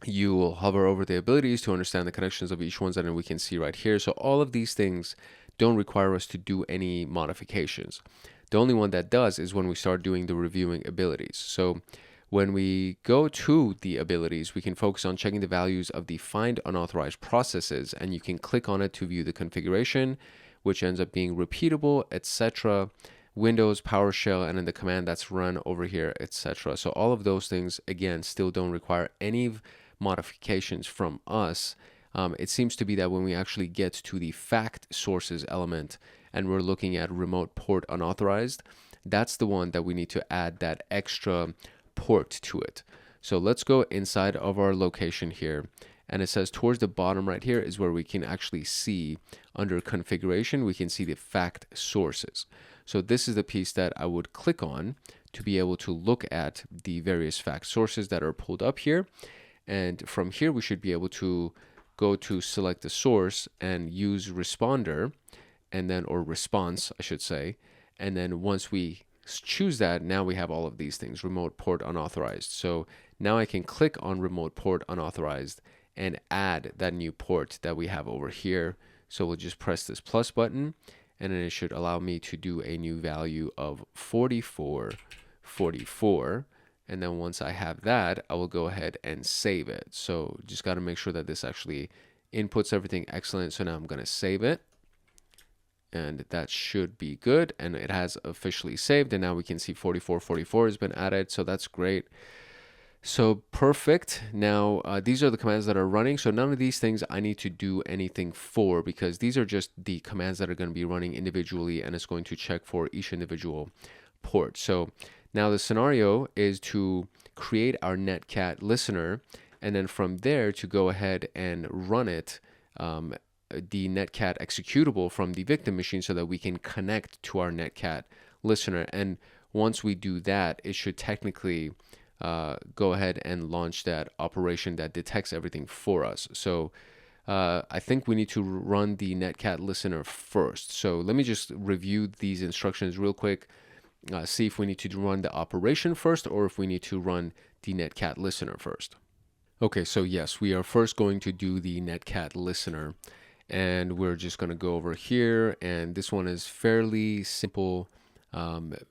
you will hover over the abilities to understand the connections of each one, and then we can see right here. So all of these things don't require us to do any modifications. The only one that does is when we start doing the reviewing abilities. So when we go to the abilities, we can focus on checking the values of the find unauthorized processes, and you can click on it to view the configuration, which ends up being repeatable, etc. Windows, PowerShell, and then the command that's run over here, etc. So all of those things, again, still don't require any modifications from us. It seems to be that when we actually get to the fact sources element and we're looking at remote port unauthorized, that's the one that we need to add that extra port to it. So let's go inside of our location here, and it says towards the bottom right here is where we can actually see under configuration, we can see the fact sources. So this is the piece that I would click on to be able to look at the various fact sources that are pulled up here. And from here, we should be able to go to select the source and use responder, and then, or response, I should say. And then once we choose that, now we have all of these things, remote port unauthorized. So now I can click on remote port unauthorized and add that new port that we have over here. So we'll just press this plus button, and then it should allow me to do a new value of 4444. And then once I have that, I will go ahead and save it. So just got to make sure that this actually inputs everything excellent. So now I'm going to save it, and that should be good. And it has officially saved. And now we can see 4444 has been added. So that's great. So perfect. Now these are the commands that are running. So none of these things I need to do anything for, because these are just the commands that are going to be running individually, and it's going to check for each individual port. So now the scenario is to create our netcat listener, and then from there to go ahead and run it, the netcat executable from the victim machine, so that we can connect to our netcat listener. And once we do that, it should technically go ahead and launch that operation that detects everything for us. So I think we need to run the netcat listener first. So let me just review these instructions real quick. See if we need to run the operation first, or if we need to run the netcat listener first. Okay, so yes, we are first going to do the netcat listener, and we're just going to go over here, and this one is fairly simple,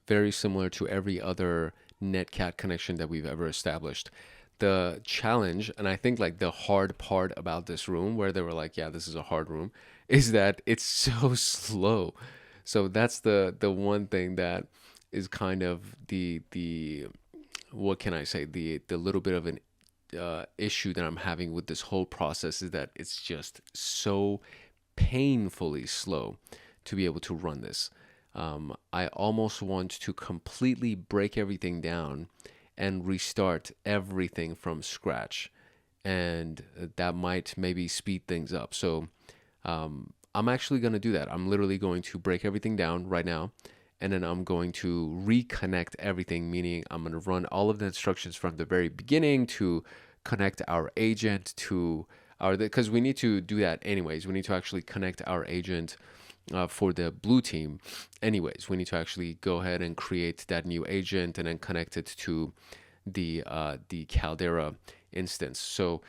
very similar to every other netcat connection that we've ever established. The challenge, and I think like the hard part about this room, where they were like, yeah, this is a hard room, is that it's so slow. So that's the one thing that is kind of the what can I say, the little bit of an issue that I'm having with this whole process, is that it's just so painfully slow to be able to run this. I almost want to completely break everything down and restart everything from scratch, and that might maybe speed things up. So I'm actually going to do that. I'm literally going to break everything down right now, and then I'm going to reconnect everything, meaning I'm going to run all of the instructions from the very beginning to connect our agent to our, because we need to do that anyways. We need to actually connect our agent for the blue team anyways. We need to actually go ahead and create that new agent and then connect it to the CALDERA instance. So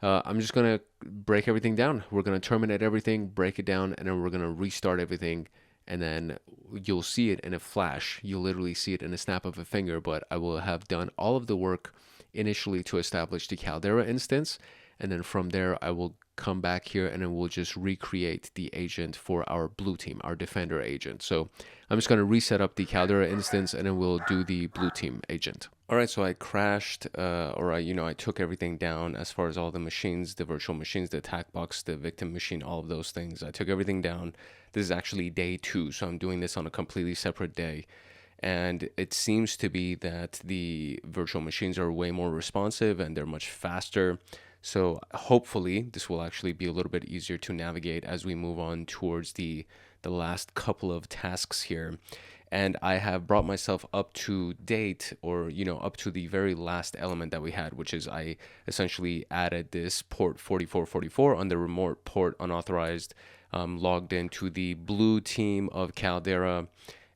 I'm just going to break everything down. We're going to terminate everything, break it down, and then we're going to restart everything. And then you'll see it in a flash. You'll literally see it in a snap of a finger, but I will have done all of the work initially to establish the CALDERA instance. And then from there, I will come back here and then we'll just recreate the agent for our blue team, our defender agent. So I'm just going to reset up the CALDERA instance, and then we'll do the blue team agent. All right, so I crashed, I took everything down as far as all the machines, the virtual machines, the attack box, the victim machine, all of those things. I took everything down. This is actually day 2, so I'm doing this on a completely separate day. And it seems to be that the virtual machines are way more responsive and they're much faster. So hopefully this will actually be a little bit easier to navigate as we move on towards the last couple of tasks here. And I have brought myself up to date, or up to the very last element that we had, which is I essentially added this port 4444 on the remote port unauthorized, logged into the blue team of Caldera.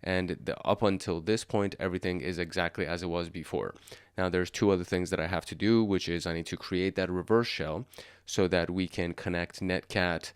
And up until this point, everything is exactly as it was before. Now there's two other things that I have to do, which is I need to create that reverse shell so that we can connect netcat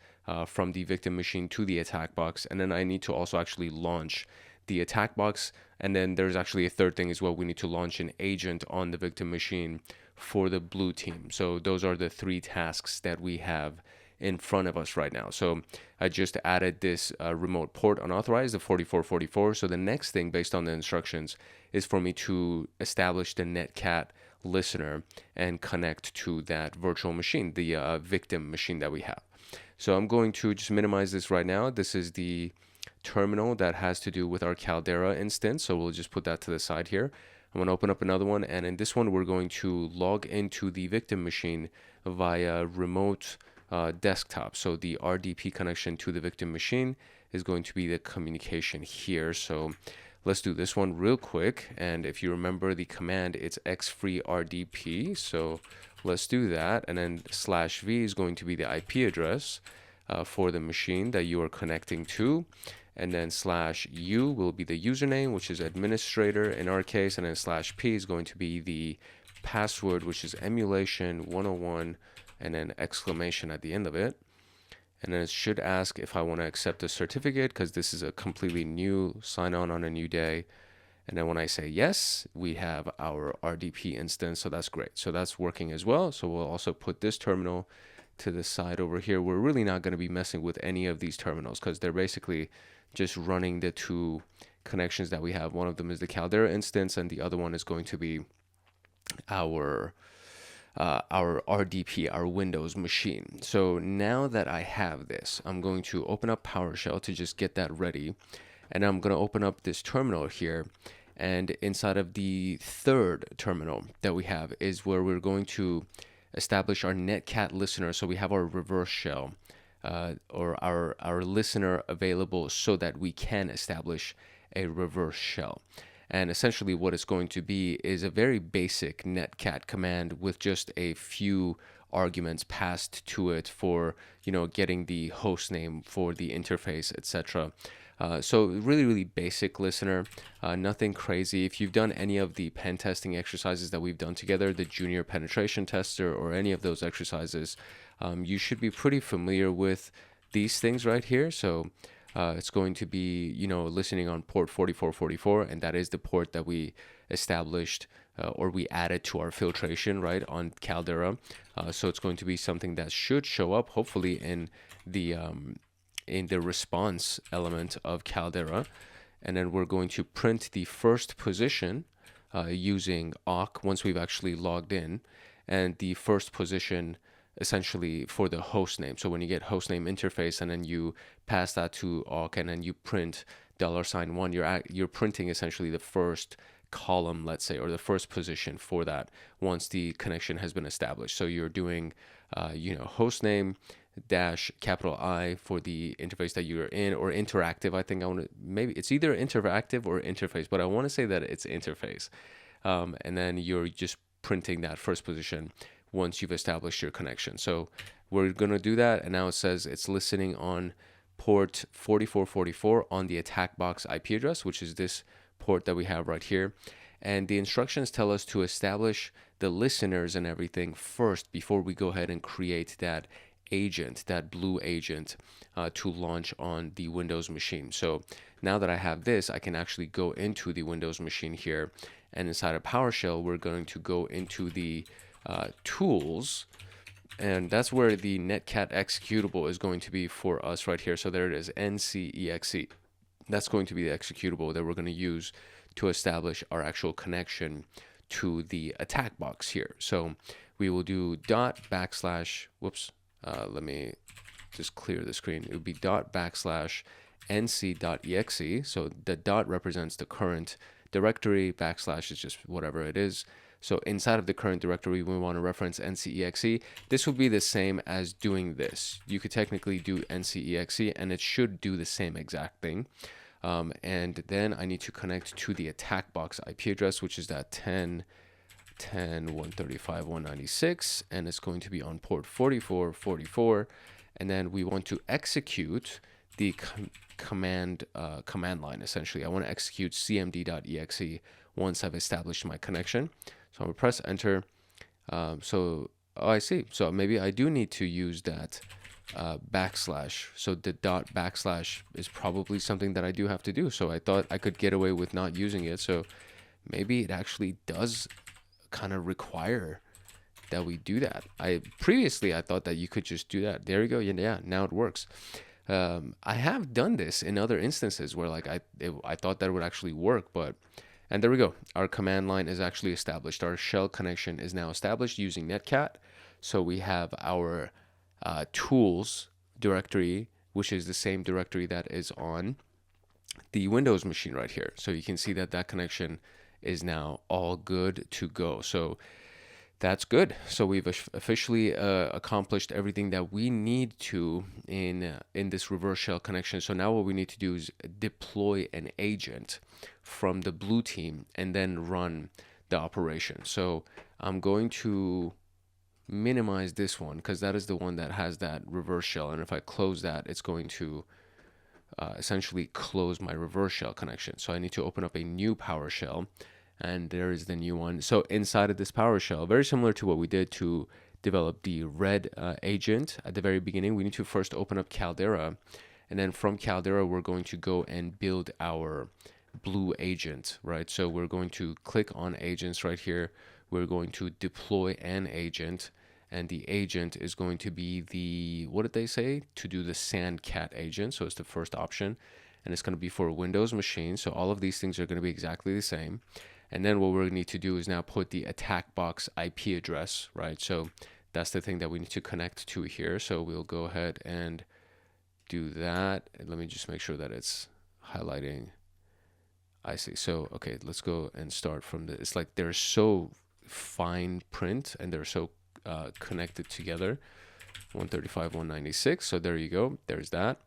from the victim machine to the attack box. And then I need to also actually launch the attack box. And then there's actually a third thing as well. We need to launch an agent on the victim machine for the blue team. So those are the three tasks that we have in front of us right now. So I just added this remote port unauthorized, the 4444. So the next thing based on the instructions is for me to establish the netcat listener and connect to that virtual machine, the victim machine that we have. So I'm going to just minimize this right now. This is the terminal that has to do with our Caldera instance. So we'll just put that to the side here. I'm going to open up another one. And in this one, we're going to log into the victim machine via remote desktop. So the RDP connection to the victim machine is going to be the communication here. So let's do this one real quick. And if you remember the command, it's xfreeRDP. So let's do that. And then /v is going to be the IP address for the machine that you are connecting to. And then /u will be the username, which is administrator in our case. And then /p is going to be the password, which is emulation 101, and then exclamation at the end of it. And then it should ask if I want to accept the certificate, because this is a completely new sign-on a new day. And then when I say yes, we have our RDP instance. So that's great. So that's working as well. So we'll also put this terminal to the side over here. We're really not going to be messing with any of these terminals because they're basically just running the two connections that we have. One of them is the Caldera instance, and the other one is going to be our RDP, our Windows machine. So now that I have this, I'm going to open up PowerShell to just get that ready. And I'm going to open up this terminal here. And inside of the third terminal that we have is where we're going to establish our netcat listener. So we have our reverse shell or our listener available so that we can establish a reverse shell. And essentially what it's going to be is a very basic netcat command with just a few arguments passed to it for, getting the host name for the interface, etc. So really basic listener, nothing crazy. If you've done any of the pen testing exercises that we've done together, the junior penetration tester or any of those exercises, you should be pretty familiar with these things right here. So it's going to be, listening on port 4444, and that is the port that we established or we added to our filtration, right, on Caldera. So it's going to be something that should show up, hopefully, in the response element of Caldera. And then we're going to print the first position using awk once we've actually logged in, and the first position essentially for the host name. So when you get host name interface and then you pass that to awk and then you print $1, you're printing essentially the first column, let's say, or the first position for that once the connection has been established. So you're doing host name dash capital I for the interface that you're in, or interactive. I think maybe it's either interactive or interface, but I want to say that it's interface. And then you're just printing that first position once you've established your connection. So we're going to do that. And now it says it's listening on port 4444 on the attack box IP address, which is this port that we have right here. And the instructions tell us to establish the listeners and everything first before we go ahead and create that agent, that blue agent, to launch on the Windows machine. So now that I have this, I can actually go into the Windows machine here, and inside of PowerShell, we're going to go into the tools, and that's where the netcat executable is going to be for us right here. So there it is, ncexe. That's going to be the executable that we're going to use to establish our actual connection to the attack box here. So we will do let me just clear the screen. It would be /nc.exe. So the dot represents the current directory, / is just whatever it is. So inside of the current directory, we want to reference ncexe. This would be the same as doing this. You could technically do ncexe and it should do the same exact thing. And then I need to connect to the attack box IP address, which is that 10.135.196, and it's going to be on port 4444. And then we want to execute the command line. Essentially, I want to execute cmd.exe once I've established my connection. So I'm gonna press enter. Oh, I see. So maybe I do need to use that backslash. So the dot backslash is probably something that I do have to do. So I thought I could get away with not using it. So maybe it actually does kind of require that we do that. Previously I thought that you could just do that. There you go. Yeah, now it works. I have done this in other instances where like I thought that it would actually work, and there we go. Our command line is actually established. Our shell connection is now established using netcat. So we have our tools directory, which is the same directory that is on the Windows machine right here. So you can see that that connection is now all good to go. So that's good. So we've officially accomplished everything that we need to in this reverse shell connection. So now what we need to do is deploy an agent from the blue team and then run the operation. So I'm going to minimize this one because that is the one that has that reverse shell. And if I close that, it's going to essentially close my reverse shell connection. So I need to open up a new PowerShell. And there is the new one. So inside of this PowerShell, very similar to what we did to develop the red agent at the very beginning, we need to first open up Caldera. And then from Caldera, we're going to go and build our blue agent, right? So we're going to click on agents right here. We're going to deploy an agent. And the agent is going to be the, what did they say? To do the sandcat agent. So it's the first option. And it's going to be for a Windows machine. So all of these things are going to be exactly the same. And then what we need to do is now put the attack box IP address, right? So that's the thing that we need to connect to here. So we'll go ahead and do that. And let me just make sure that it's highlighting. I see. So, okay, let's go and start from the, it's like they're so fine print and they're so connected together. 135.196. So there you go. There's that.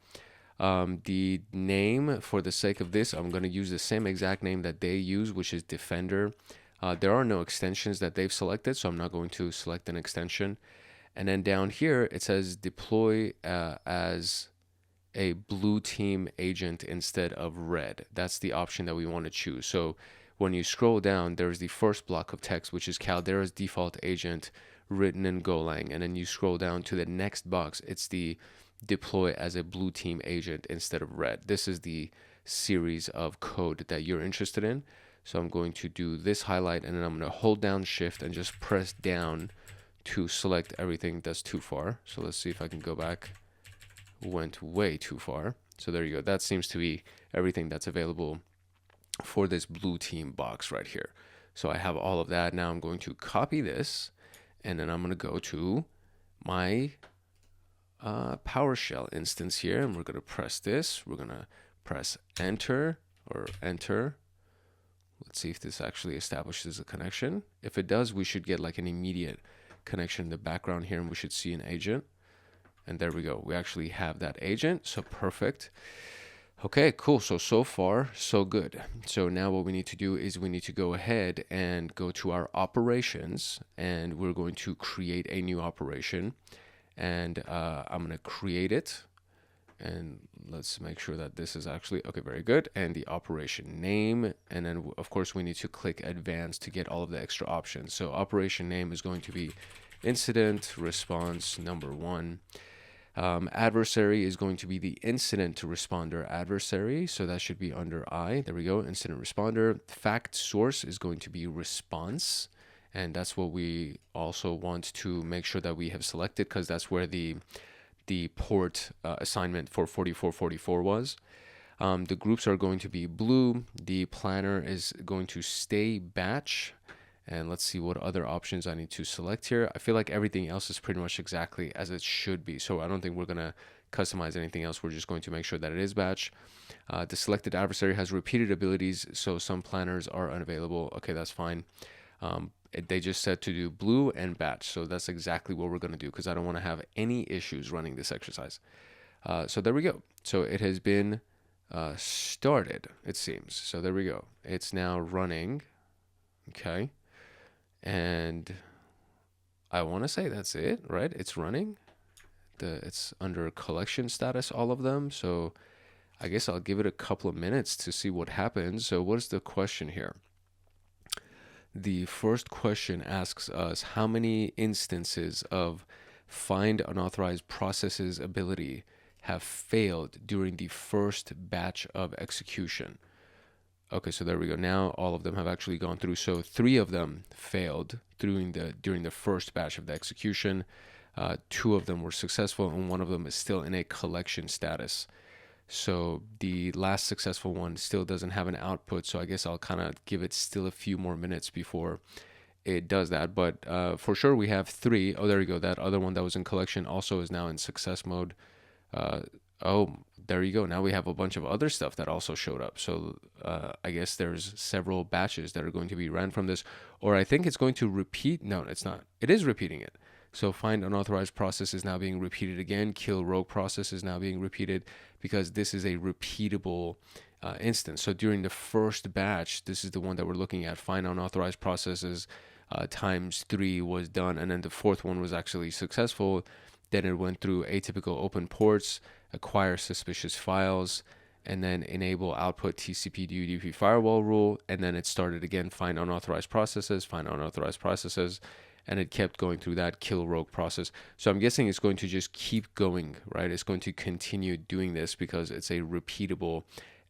The name, for the sake of this, I'm going to use the same exact name that they use, which is Defender. There are no extensions that they've selected, so I'm not going to select an extension. And then down here, it says deploy as a blue team agent instead of red. That's the option that we want to choose. So when you scroll down, there's the first block of text, which is Caldera's default agent written in Golang. And then you scroll down to the next box. It's the deploy as a blue team agent instead of red. This is the series of code that you're interested in. So I'm going to do this highlight and then I'm going to hold down shift and just press down to select everything that's too far. So let's see if I can go back. Went way too far. So there you go. That seems to be everything that's available for this blue team box right here. So I have all of that. Now I'm going to copy this and then I'm going to go to my PowerShell instance here, and we're going to press this. We're going to press enter or enter. Let's see if this actually establishes a connection. If it does, we should get like an immediate connection in the background here, and we should see an agent. And there we go. We actually have that agent. So perfect. Okay, cool. So far, so good. So now what we need to do is we need to go ahead and go to our operations, and we're going to create a new operation. And I'm going to create it. And let's make sure that this is actually, okay, very good. And the operation name. And then, of course, we need to click advanced to get all of the extra options. So operation name is going to be incident response number 1. Adversary is going to be the incident responder adversary. So that should be under I. There we go. Incident responder. Fact source is going to be response. And that's what we also want to make sure that we have selected, because that's where the port assignment for 4444 was. The groups are going to be blue. The planner is going to stay batch. And let's see what other options I need to select here. I feel like everything else is pretty much exactly as it should be. So I don't think we're going to customize anything else. We're just going to make sure that it is batch. The selected adversary has repeated abilities, so some planners are unavailable. Okay, that's fine. They just said to do blue and batch. So that's exactly what we're going to do because I don't want to have any issues running this exercise. So there we go. So it has been started, it seems. So there we go. It's now running. Okay. And I want to say that's it, right? It's running. It's under collection status, all of them. So I guess I'll give it a couple of minutes to see what happens. So what is the question here? The first question asks us how many instances of find unauthorized processes ability have failed during the first batch of execution. Okay, so there we go. Now all of them have actually gone through. So 3 of them failed during the first batch of the execution. 2 of them were successful, and 1 of them is still in a collection status. So the last successful one still doesn't have an output. So I guess I'll kind of give it still a few more minutes before it does that. But for sure we have 3. Oh, there you go. That other one that was in collection also is now in success mode. Oh, there you go. Now we have a bunch of other stuff that also showed up. So I guess there's several batches that are going to be ran from this, or I think it's going to repeat. No, it's not. It is repeating it. So find unauthorized process is now being repeated again. Kill rogue process is now being repeated because this is a repeatable instance. So during the first batch, this is the one that we're looking at. Find unauthorized processes times 3 was done, and then the 4th one was actually successful. Then it went through atypical open ports, acquire suspicious files, and then enable output TCP UDP firewall rule. And then it started again, find unauthorized processes, and it kept going through that kill rogue process. So I'm guessing it's going to just keep going, right? It's going to continue doing this because it's a repeatable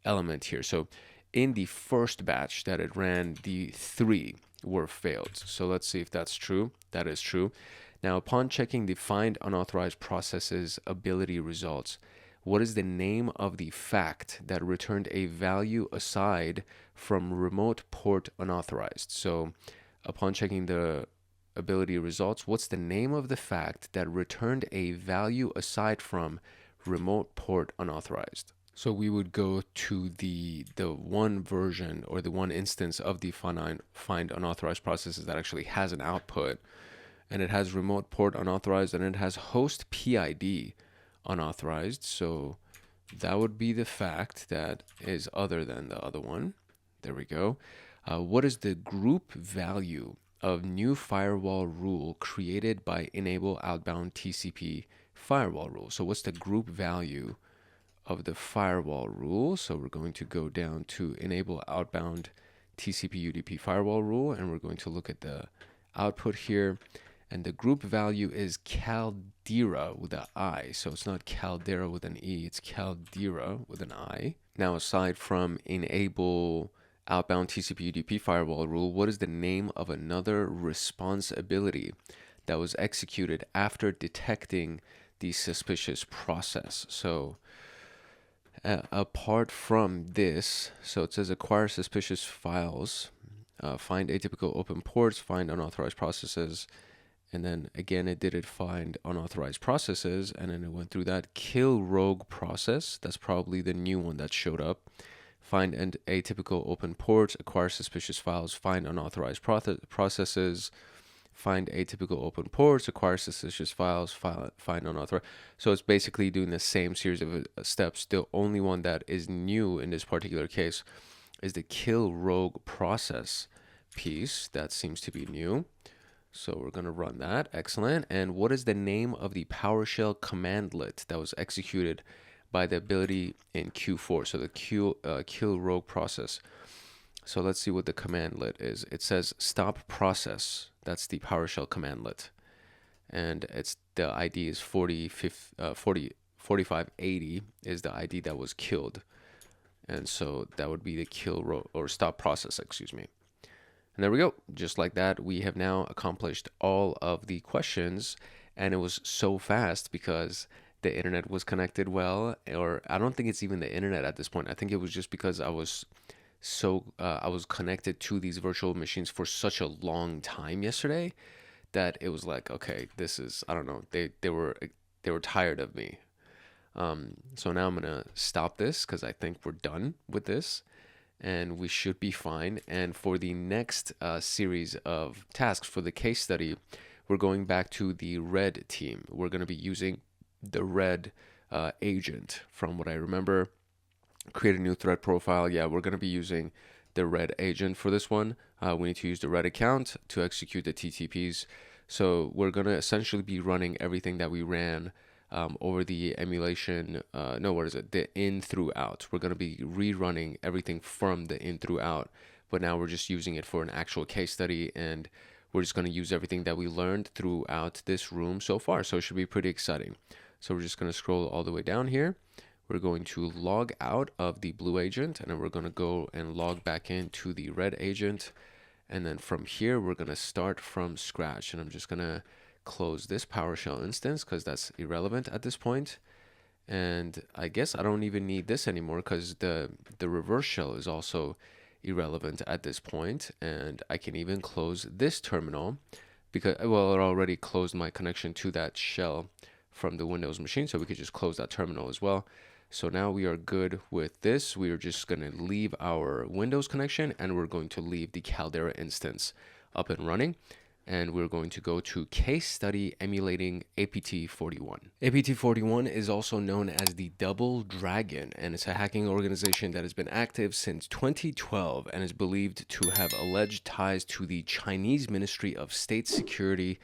element here. So in the first batch that it ran, the 3 were failed. So let's see if that's true. That is true. Now, upon checking the find unauthorized processes ability results, what is the name of the fact that returned a value aside from remote port unauthorized? So upon checking the ability results, what's the name of the fact that returned a value aside from remote port unauthorized? So we would go to the one version or the one instance of the find unauthorized processes that actually has an output, and it has remote port unauthorized, and it has host PID unauthorized. So that would be the fact that is other than the other one. There we go. What is the group value of new firewall rule created by enable outbound TCP firewall rule? So what's the group value of the firewall rule? So we're going to go down to enable outbound TCP UDP firewall rule, and we're going to look at the output here. And the group value is CALDERA with an I. So it's not CALDERA with an E, it's CALDERA with an I. Now, aside from enable outbound TCP UDP firewall rule, what is the name of another responsibility that was executed after detecting the suspicious process? So apart from this, so it says acquire suspicious files, find atypical open ports, find unauthorized processes, and then again it did find unauthorized processes, and then it went through that kill rogue process. That's probably the new one that showed up. Find atypical open ports, acquire suspicious files, find unauthorized processes, find atypical open ports, acquire suspicious files, find unauthorized. So it's basically doing the same series of steps. The only one that is new in this particular case is the kill rogue process piece. That seems to be new. So we're going to run that. Excellent. And what is the name of the PowerShell commandlet that was executed by the ability in Q4? So the kill rogue process. So let's see what the commandlet is. It says stop process. That's the PowerShell commandlet. And it's the ID is 4580 is the ID that was killed. And so that would be the kill rogue or stop process, excuse me. And there we go. Just like that, we have now accomplished all of the questions, and it was so fast because the internet was connected well, or I don't think it's even the internet at this point. I think it was just because I was connected to these virtual machines for such a long time yesterday that it was like, okay, this is, I don't know, they were tired of me. So now I'm gonna stop this because I think we're done with this. and we should be fine. And for the next series of tasks for the case study, we're going back to the red team. We're going to be using the red agent from what I remember. Create a new threat profile. Yeah, we're going to be using the red agent for this one. We need to use the red account to execute the TTPs. So we're going to essentially be running everything that we ran over the emulation. The in through out. We're going to be rerunning everything from the in through out, but now we're just using it for an actual case study, and we're just going to use everything that we learned throughout this room so far. So it should be pretty exciting. So we're just going to scroll all the way down here. We're going to log out of the blue agent, and then we're going to go and log back into the red agent. And then from here, we're going to start from scratch. And I'm just going to close this PowerShell instance because that's irrelevant at this point. And I guess I don't even need this anymore because the reverse shell is also irrelevant at this point. And I can even close this terminal because, well, it already closed my connection to that shell from the Windows machine. So we could just close that terminal as well. So now we are good with this. We are just going to leave our Windows connection, and we're going to leave the Caldera instance up and running. And we're going to go to case study emulating APT41. APT41 is also known as the Double Dragon, and it's a hacking organization that has been active since 2012 and is believed to have alleged ties to the Chinese Ministry of State Security.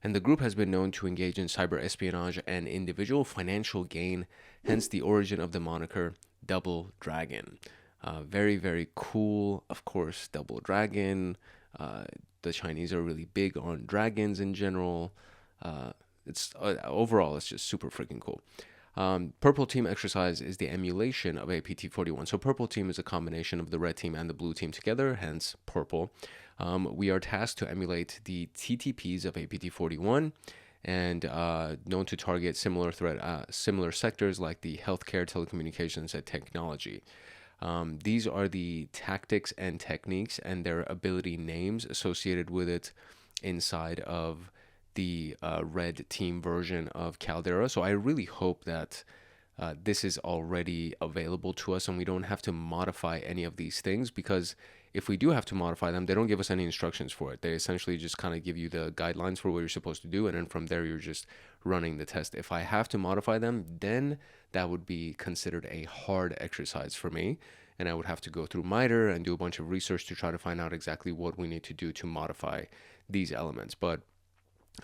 And the group has been known to engage in cyber espionage and individual financial gain, hence the origin of the moniker Double Dragon. Very, very cool, of course, Double Dragon. The Chinese are really big on dragons in general. Overall, it's just super freaking cool. Purple team exercise is the emulation of APT41. So purple team is a combination of the red team and the blue team together, hence purple. We are tasked to emulate the TTPs of APT41 and known to target similar sectors like the healthcare, telecommunications, and technology. These are the tactics and techniques and their ability names associated with it inside of the red team version of Caldera. So I really hope that this is already available to us and we don't have to modify any of these things, because if we do have to modify them, they don't give us any instructions for it. They essentially just kind of give you the guidelines for what you're supposed to do, and then from there you're just running the test. If I have to modify them, then that would be considered a hard exercise for me, and I would have to go through MITRE and do a bunch of research to try to find out exactly what we need to do to modify these elements. But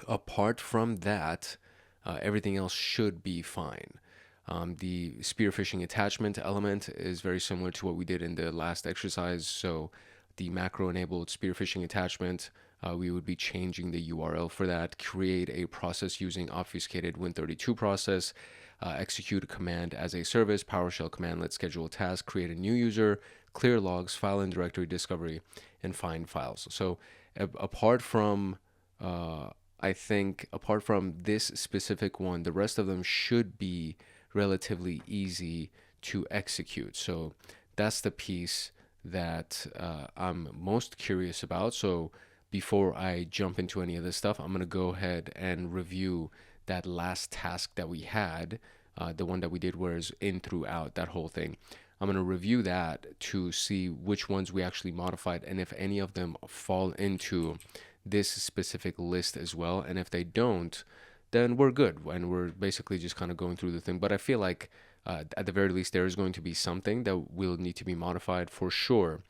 apart from that, everything else should be fine. The spear phishing attachment element is very similar to what we did in the last exercise. So the macro-enabled spear phishing attachment, we would be changing the URL for that, create a process using obfuscated Win32 process, execute a command as a service, PowerShell command, let's schedule a task, create a new user, clear logs, file and directory discovery, and find files. So apart from this specific one, the rest of them should be relatively easy to execute. So that's the piece that I'm most curious about. So before I jump into any of this stuff, I'm going to go ahead and review that last task that we had, the one that we did where it's in through out, that whole thing. I'm going to review that to see which ones we actually modified and if any of them fall into this specific list as well. And if they don't, then we're good, and we're basically just kind of going through the thing. But I feel like at the very least there is going to be something that will need to be modified for sure.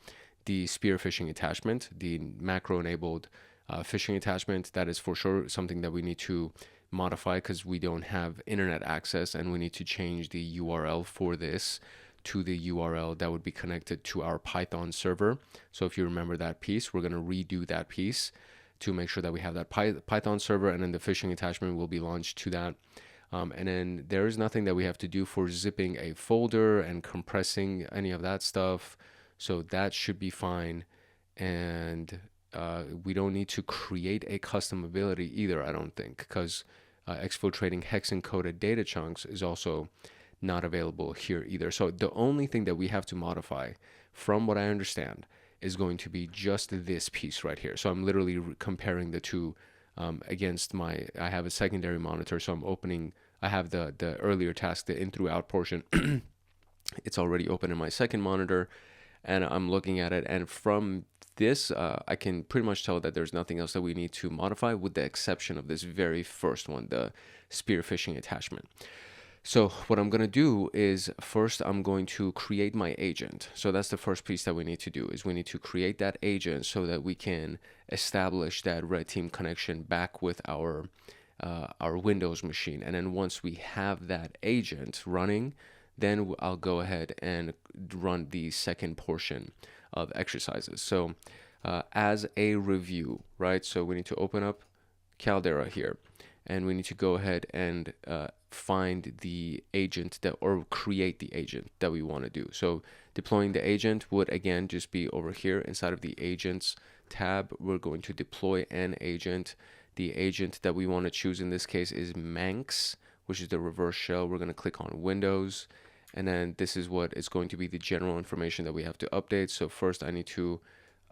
The spear phishing attachment, the macro-enabled phishing attachment, that is for sure something that we need to modify because we don't have internet access, and we need to change the URL for this to the URL that would be connected to our Python server. So if you remember that piece, we're going to redo that piece to make sure that we have that Python server, and then the phishing attachment will be launched to that. And then there is nothing that we have to do for zipping a folder and compressing any of that stuff. So that should be fine. And we don't need to create a custom ability either, I don't think, because exfiltrating hex encoded data chunks is also not available here either. So the only thing that we have to modify, from what I understand, is going to be just this piece right here. So I'm literally comparing the two against I have a secondary monitor, so I have the earlier task, the in through out portion. It's already open in my second monitor, and I'm looking at it, and from this, I can pretty much tell that there's nothing else that we need to modify with the exception of this very first one, the spear phishing attachment. So what I'm going to do is first I'm going to create my agent. So that's the first piece that we need to do, is we need to create that agent so that we can establish that red team connection back with our Windows machine. And then once we have that agent running, then I'll go ahead and run the second portion of exercises. So as a review, right? So we need to open up CALDERA here, and we need to go ahead and find the agent that, or create the agent that we want to do. So deploying the agent would again just be over here inside of the agents tab. We're going to deploy an agent. The agent that we want to choose in this case is Manx, which is the reverse shell. We're going to click on Windows, and then this is what is going to be the general information that we have to update. So first I need to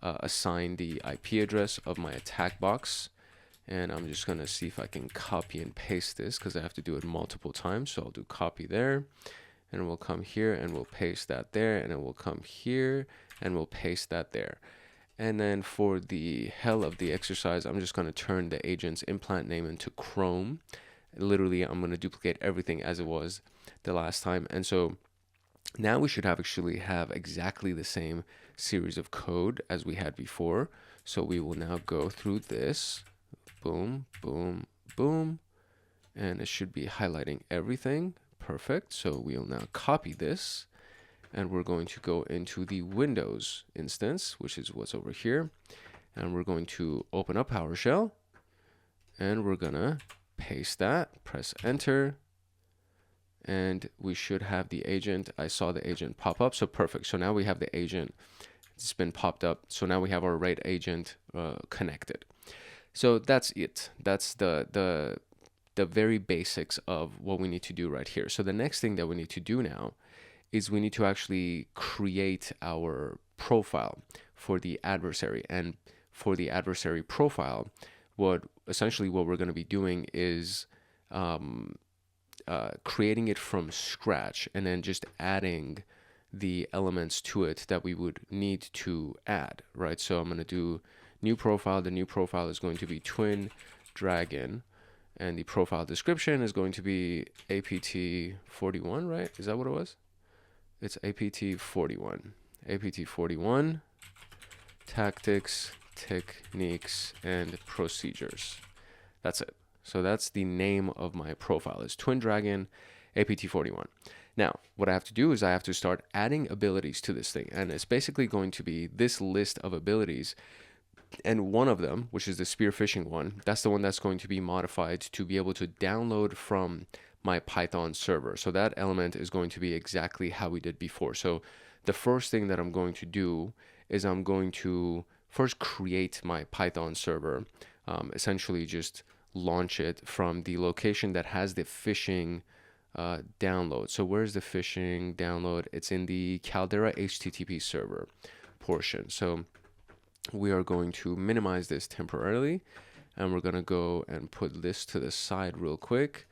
assign the IP address of my attack box. And I'm just going to see if I can copy and paste this, because I have to do it multiple times. So I'll do copy there, and we'll come here and we'll paste that there, and then we'll come here and we'll paste that there. And then for the hell of the exercise, I'm just going to turn the agent's implant name into Chrome. Literally, I'm going to duplicate everything as it was the last time. And so now we should actually have exactly the same series of code as we had before. So we will now go through this. Boom, boom, boom. And it should be highlighting everything. Perfect. So we'll now copy this, and we're going to go into the Windows instance, which is what's over here. And we're going to open up PowerShell, and we're going to paste that, press enter, and we should have the agent. I saw the agent pop up. So perfect. So now we have the agent. It's been popped up. So now we have our right agent connected. So that's it. That's the very basics of what we need to do right here. So the next thing that we need to do now is we need to actually create our profile for the adversary. And for the adversary profile, essentially what we're going to be doing is creating it from scratch, and then just adding the elements to it that we would need to add, right? So I'm going to do new profile. The new profile is going to be Twin Dragon, and the profile description is going to be APT41, right? Is that what it was? It's APT41. APT41, tactics, techniques, and procedures. That's it. So that's the name of my profile, is Twin Dragon APT41. Now, what I have to do is I have to start adding abilities to this thing, and it's basically going to be this list of abilities. And one of them, which is the spear phishing one, that's the one that's going to be modified to be able to download from my Python server. So that element is going to be exactly how we did before. So the first thing that I'm going to do is I'm going to first create my Python server, essentially just launch it from the location that has the phishing download. So where's the phishing download? It's in the CALDERA HTTP server portion. So we are going to minimize this temporarily, and we're going to go and put this to the side real quick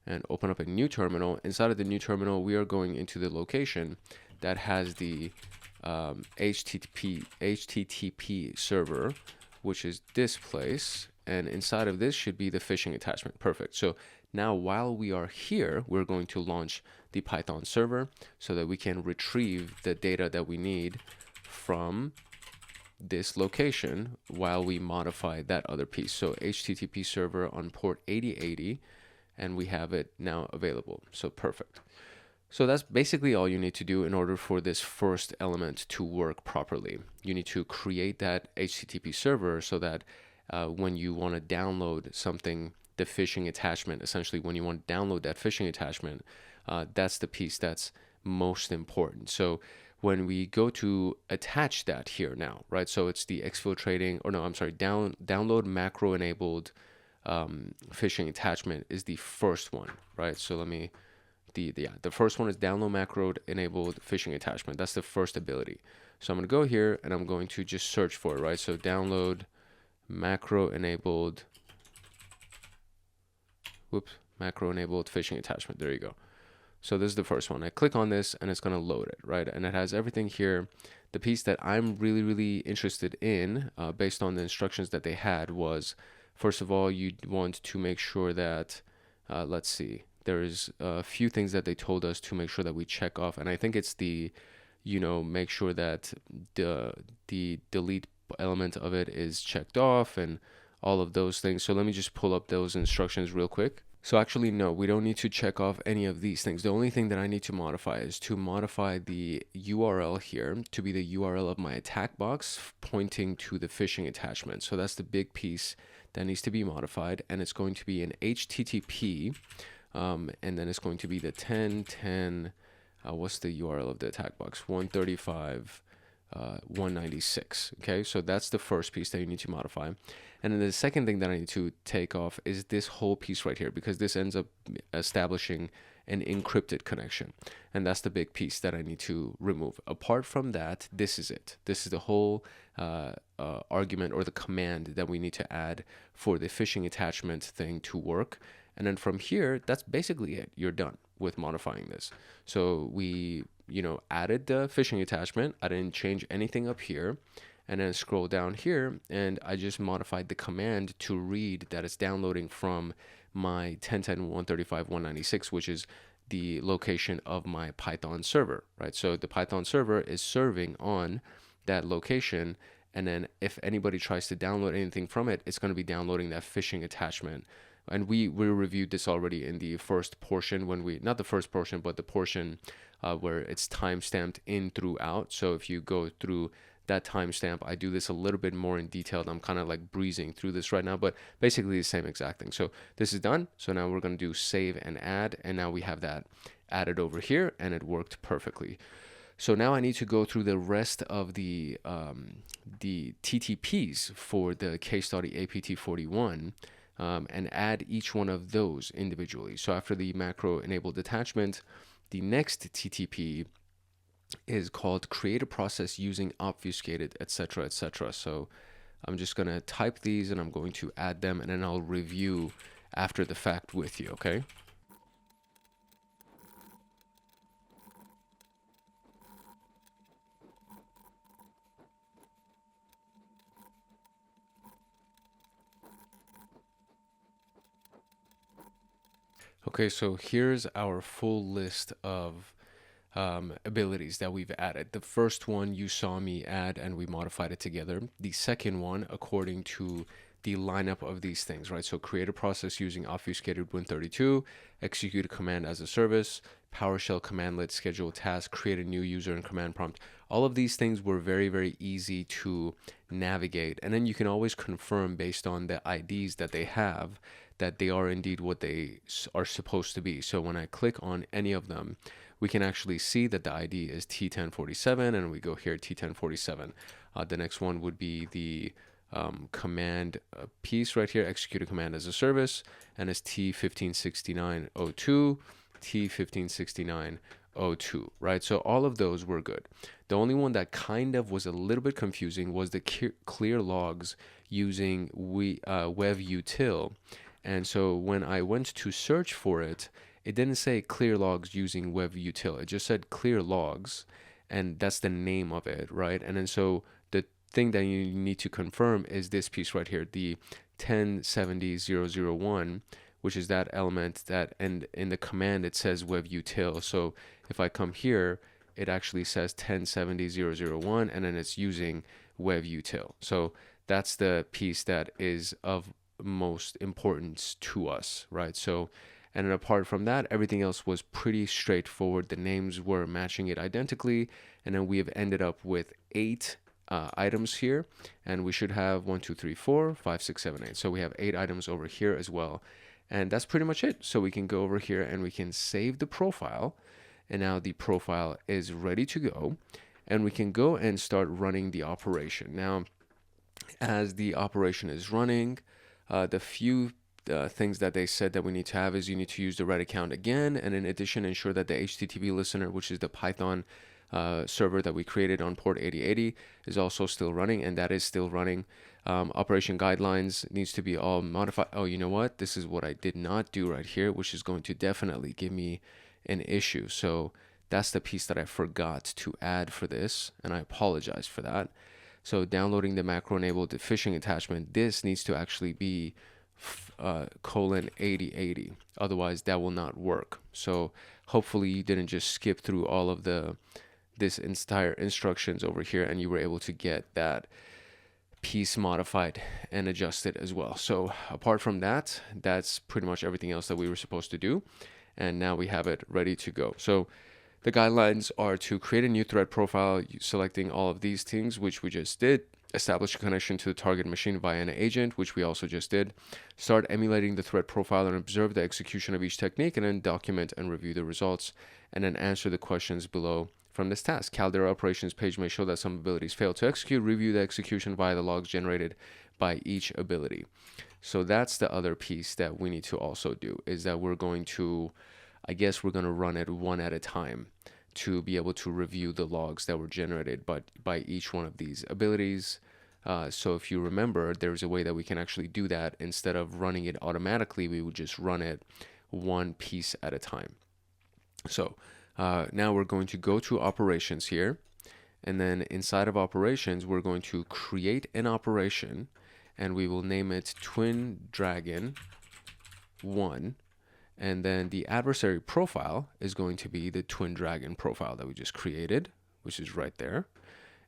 and open up a new terminal. Inside of the new terminal, we are going into the location that has the HTTP server, which is this place, and inside of this should be the phishing attachment. Perfect. So now while we are here, we're going to launch the Python server so that we can retrieve the data that we need from this location while we modify that other piece. So HTTP server on port 8080, and we have it now available. So perfect. So that's basically all you need to do in order for this first element to work properly. You need to create that HTTP server so that when you want to download something, the phishing attachment, essentially when you want to download that phishing attachment, that's the piece that's most important. So when we go to attach that here now, right? So it's the exfiltrating, or no, I'm sorry, download macro enabled phishing attachment is the first one, right? So let me, the first one is download macro enabled phishing attachment. That's the first ability. So I'm going to go here and I'm going to just search for it, right? So download macro enabled, macro enabled phishing attachment. There you go. So this is the first one. I click on this and it's going to load it, right? And it has everything here the piece that I'm really interested in, based on the instructions that they had, was, first of all, you want to make sure that, let's see, there's a few things that they told us to make sure that we check off. And I think it's the, make sure that the delete element of it is checked off and all of those things. So let me just pull up those instructions real quick. So actually, no, we don't need to check off any of these things. The only thing that I need to modify is to modify the URL here to be the URL of my attack box pointing to the phishing attachment. So that's the big piece that needs to be modified. And it's going to be an HTTP, and then it's going to be the 1010, what's the URL of the attack box? 135. 196. Okay, so that's the first piece that you need to modify. And then the second thing that I need to take off is this whole piece right here, because this ends up establishing an encrypted connection. And that's the big piece that I need to remove. Apart from that, this is it. This is the whole argument or the command that we need to add for the phishing attachment thing to work. And then from here, that's basically it. You're done with modifying this. So we added the phishing attachment. I didn't change anything up here, and then scroll down here, and I just modified the command to read that it's downloading from my 10.10.135.196, which is the location of my Python server, right? So the Python server is serving on that location, and then if anybody tries to download anything from it, it's going to be downloading that phishing attachment. And we reviewed this already in the first portion, when we, not the first portion, but the portion where it's timestamped in through out. So if you go through that timestamp, I do this a little bit more in detail. I'm kind of like breezing through this right now, but basically the same exact thing. So this is done. So now we're going to do save and add, and now we have that added over here, and it worked perfectly. So now I need to go through the rest of the TTPs for the case study APT41. And add each one of those individually. So after the macro enabled attachment, the next TTP is called create a process using obfuscated, etc., etc. So I'm just going to type these, and I'm going to add them, and then I'll review after the fact with you, okay? Okay, so here's our full list of abilities that we've added. The first one you saw me add, and we modified it together. The second one, according to the lineup of these things, right? So create a process using obfuscated Win32, execute a command as a service, PowerShell commandlet, schedule a task, create a new user in command prompt. All of these things were very easy to navigate. And then you can always confirm based on the IDs that they have that they are indeed what they are supposed to be. So when I click on any of them, we can actually see that the ID is T1047, and we go here T1047. The next one would be the command piece right here, execute a command as a service, and it's T156902, T156902, right? So all of those were good. The only one that kind of was a little bit confusing was the clear logs using webUtil. And so when I went to search for it, it didn't say clear logs using webUtil. It just said clear logs, and that's the name of it, right? And then so the thing that you need to confirm is this piece right here, the 1070.001, which is that element that, and in the command it says webUtil. So if I come here, it actually says 1070.001, and then it's using webUtil. So that's the piece that is of most importance to us, right? So, and then apart from that, everything else was pretty straightforward. The names were matching it identically, and then we have ended up with 8 items here, and we should have 1 2 3 4 5 6 7 8. So we have 8 items over here as well, and that's pretty much it. So we can go over here and we can save the profile, and now the profile is ready to go, and we can go and start running the operation. Now, as the operation is running, the few things that they said that we need to have is you need to use the red account again, and in addition, ensure that the HTTP listener, which is the Python server that we created on port 8080, is also still running, and that is still running. Operation guidelines needs to be all modified. Oh, you know what? This is what I did not do right here, which is going to definitely give me an issue. So That's the piece that I forgot to add for this, and I apologize for that. So downloading the macro enabled phishing attachment, this needs to actually be colon 8080. Otherwise, that will not work. So hopefully you didn't just skip through all of this entire instructions over here and you were able to get that piece modified and adjusted as well. So apart from that, that's pretty much everything else that we were supposed to do. And now we have it ready to go. So the guidelines are to create a new threat profile, selecting all of these things, which we just did. Establish a connection to the target machine via an agent, which we also just did. Start emulating the threat profile and observe the execution of each technique, and then document and review the results, and then answer the questions below from this task. Caldera operations page may show that some abilities fail to execute. Review the execution via the logs generated by each ability. So that's the other piece that we need to also do, is that we're going to, I guess we're going to run it one at a time to be able to review the logs that were generated by each one of these abilities. So if you remember, there's a way that we can actually do that. Instead of running it automatically, we would just run it one piece at a time. So now we're going to go to operations here. And then inside of operations, we're going to create an operation, and we will name it Twin Dragon 1. And then the adversary profile is going to be the Twin Dragon profile that we just created, which is right there.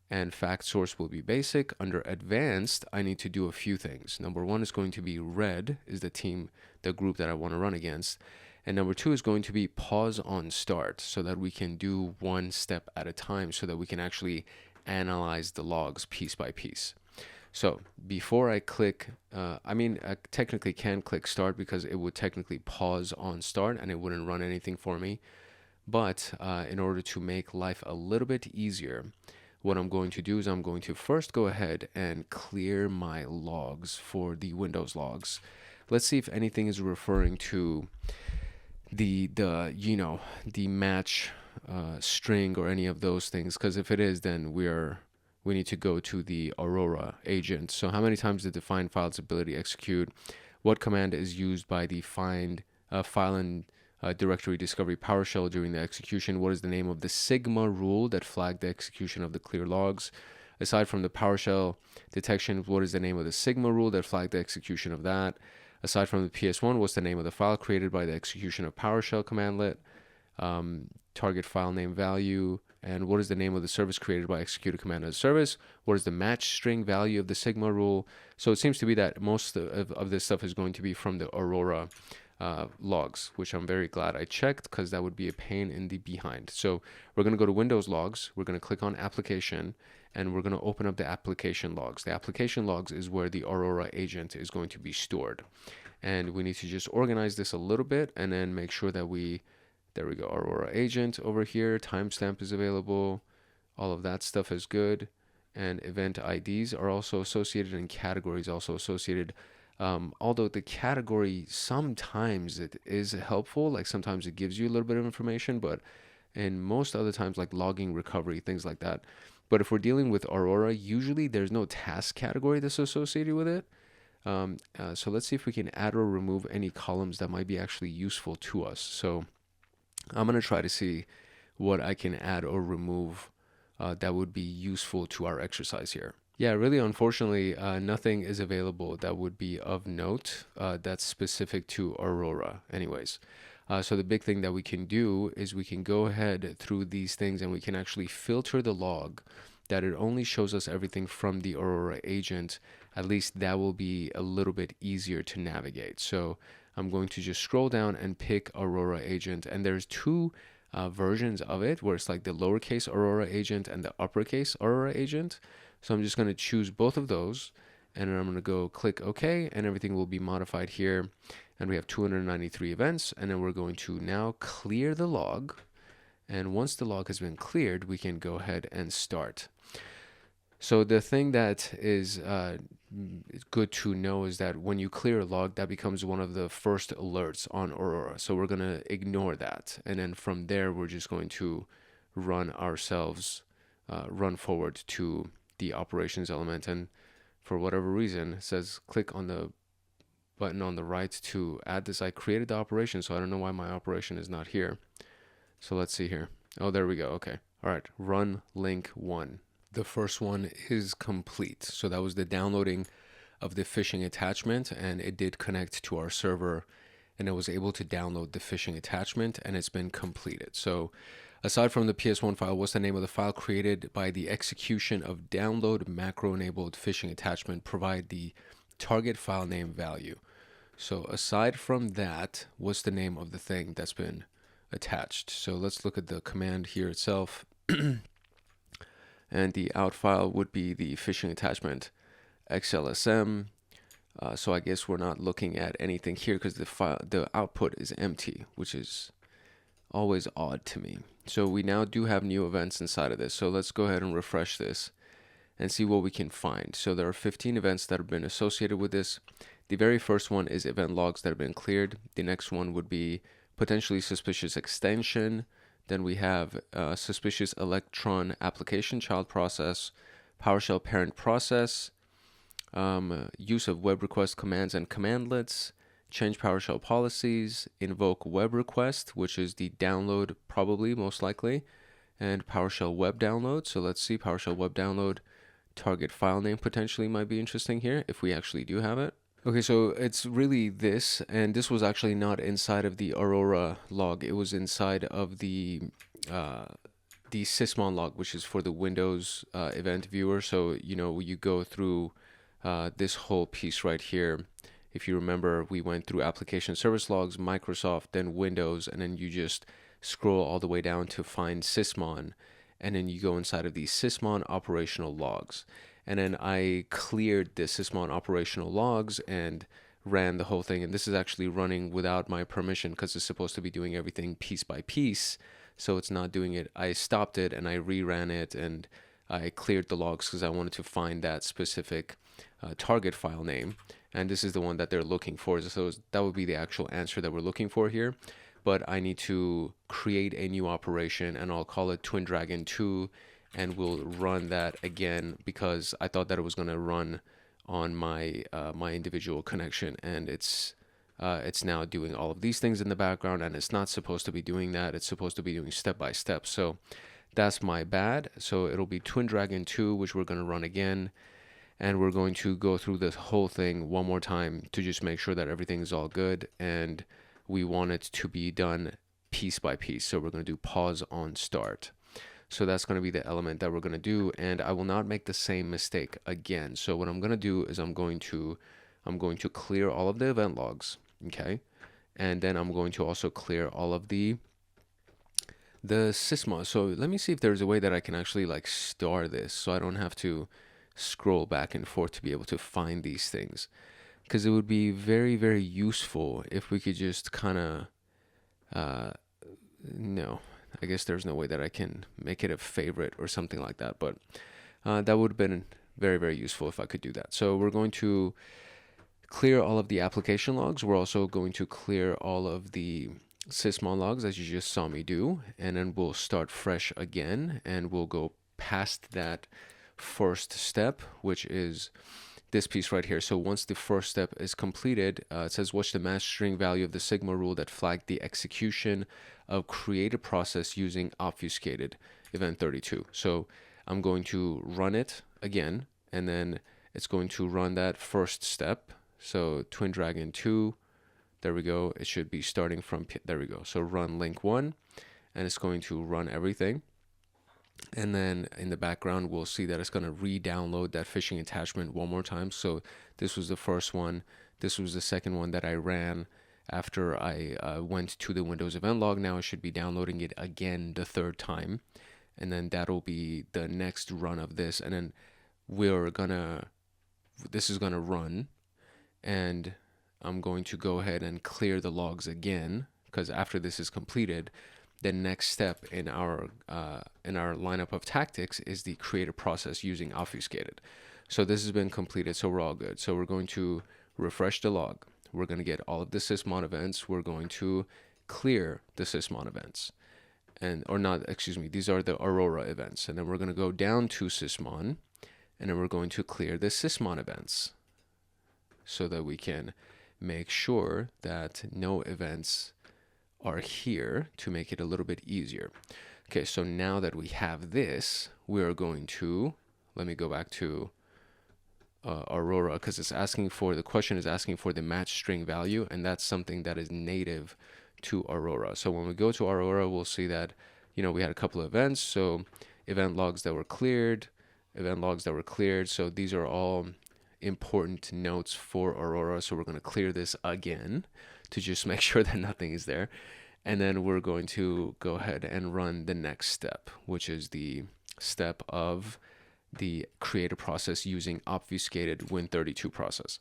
And fact source will be basic. Under advanced, I need to do a few things. Number one is going to be red is the group that I want to run against. And number two is going to be pause on start, so that we can do one step at a time, so that we can actually analyze the logs piece by piece. So before I click, I technically can click start because it would technically pause on start and it wouldn't run anything for me. But in order to make life a little bit easier, what I'm going to do is I'm going to first go ahead and clear my logs for the Windows logs. Let's see if anything is referring to the match string or any of those things. Because if it is, then we need to go to the Aurora agent. So how many times did the find files ability execute? What command is used by the find file and directory discovery PowerShell during the execution? What is the name of the Sigma rule that flagged the execution of the clear logs? Aside from the PowerShell detection, what is the name of the Sigma rule that flagged the execution of that? Aside from the PS1, what's the name of the file created by the execution of PowerShell commandlet? Target file name value. And what is the name of the service created by execute a command as a service? What is the match string value of the Sigma rule? So it seems to be that most of this stuff is going to be from the Aurora logs, which I'm very glad I checked, because that would be a pain in the behind. So we're going to go to Windows logs. We're going to click on application, and we're going to open up the application logs. The application logs is where the Aurora agent is going to be stored. And we need to just organize this a little bit and then make sure that there we go, Aurora agent over here, timestamp is available, all of that stuff is good, and event IDs are also associated and categories also associated. Although the category, sometimes it is helpful, like sometimes it gives you a little bit of information, but in most other times, like logging, recovery, things like that. But if we're dealing with Aurora, usually there's no task category that's associated with it. So let's see if we can add or remove any columns that might be actually useful to us. So I'm going to try to see what I can add or remove that would be useful to our exercise here. Yeah, really, unfortunately, nothing is available that would be of note that's specific to Aurora anyways. So the big thing that we can do is we can go ahead through these things and we can actually filter the log that it only shows us everything from the Aurora agent. At least that will be a little bit easier to navigate. So I'm going to just scroll down and pick Aurora agent, and there's two versions of it where it's like the lowercase Aurora agent and the uppercase Aurora agent. So I'm just going to choose both of those, and then I'm going to go click OK, and everything will be modified here. And we have 293 events, and then we're going to now clear the log. And once the log has been cleared, we can go ahead and start. So the thing that is good to know is that when you clear a log, that becomes one of the first alerts on Aurora. So we're going to ignore that. And then from there, we're just going to run forward to the operations element. And for whatever reason, it says click on the button on the right to add this. I created the operation, so I don't know why my operation is not here. So let's see here. Oh, there we go. Okay. All right. Run link 1. The first one is complete. So that was the downloading of the phishing attachment, and it did connect to our server, and it was able to download the phishing attachment, and it's been completed. So aside from the PS1 file, what's the name of the file? Created by the execution of download macro enabled phishing attachment, provide the target file name value. So aside from that, what's the name of the thing that's been attached? So let's look at the command here itself. And the out file would be the phishing attachment XLSM. So I guess we're not looking at anything here because the output is empty, which is always odd to me. So we now do have new events inside of this. So let's go ahead and refresh this and see what we can find. So there are 15 events that have been associated with this. The very first one is event logs that have been cleared. The next one would be potentially suspicious extension. Then we have suspicious electron application child process, PowerShell parent process, use of web request commands and commandlets, change PowerShell policies, invoke web request, which is the download probably most likely, and PowerShell web download. So let's see, PowerShell web download, target file name potentially might be interesting here if we actually do have it. Okay, so it's really this, and this was actually not inside of the Aurora log. It was inside of the sysmon log, which is for the Windows event viewer. So, you go through this whole piece right here. If you remember, we went through application service logs, Microsoft, then Windows, and then you just scroll all the way down to find sysmon, and then you go inside of the sysmon operational logs. And then I cleared the sysmon operational logs and ran the whole thing. And this is actually running without my permission because it's supposed to be doing everything piece by piece. So it's not doing it. I stopped it and I reran it and I cleared the logs because I wanted to find that specific target file name. And this is the one that they're looking for. So that would be the actual answer that we're looking for here. But I need to create a new operation and I'll call it Twin Dragon 2. And we'll run that again because I thought that it was going to run on my my individual connection, and it's now doing all of these things in the background, and it's not supposed to be doing that. It's supposed to be doing step by step. So that's my bad. So it'll be Twin Dragon 2, which we're going to run again, and we're going to go through this whole thing one more time to just make sure that everything's all good, and we want it to be done piece by piece. So we're going to do pause on start. So that's going to be the element that we're going to do, and I will not make the same mistake again. So what I'm going to do is I'm going to clear all of the event logs, okay? And then I'm going to also clear all of the sysmon. So let me see if there's a way that I can actually like star this so I don't have to scroll back and forth to be able to find these things. Because it would be very, very useful if we could just kind of, no. I guess there's no way that I can make it a favorite or something like that, but that would have been very, very useful if I could do that. So we're going to clear all of the application logs. We're also going to clear all of the sysmon logs as you just saw me do, and then we'll start fresh again, and we'll go past that first step, which is this piece right here. So once the first step is completed, it says what's the mass string value of the Sigma rule that flagged the execution of create a process using obfuscated event 32. So I'm going to run it again, and then it's going to run that first step. So Twin Dragon 2, there we go. It should be starting from, there we go. So run link 1, and it's going to run everything. And then in the background, we'll see that it's going to re-download that phishing attachment one more time. So this was the first one. This was the second one that I ran after I went to the Windows event log. Now I should be downloading it again the third time. And then that'll be the next run of this. And then this is going to run. And I'm going to go ahead and clear the logs again, because after this is completed, the next step in our lineup of tactics is the create a process using obfuscated. So this has been completed, so we're all good. So we're going to refresh the log. We're going to get all of the sysmon events. We're going to clear the sysmon events. These are the Aurora events. And then we're going to go down to sysmon, and then we're going to clear the sysmon events so that we can make sure that no events are here to make it a little bit easier. Okay, so now that we have this, we are going to, let me go back to Aurora, because it's asking for, the question is asking for the match string value, and that's something that is native to Aurora. So when we go to Aurora, we'll see that, you know, we had a couple of events. So event logs that were cleared, event logs that were cleared. So these are all important notes for Aurora. So we're going to clear this again to just make sure that nothing is there. And then we're going to go ahead and run the next step, which is the step of the create a process using obfuscated Win32 process.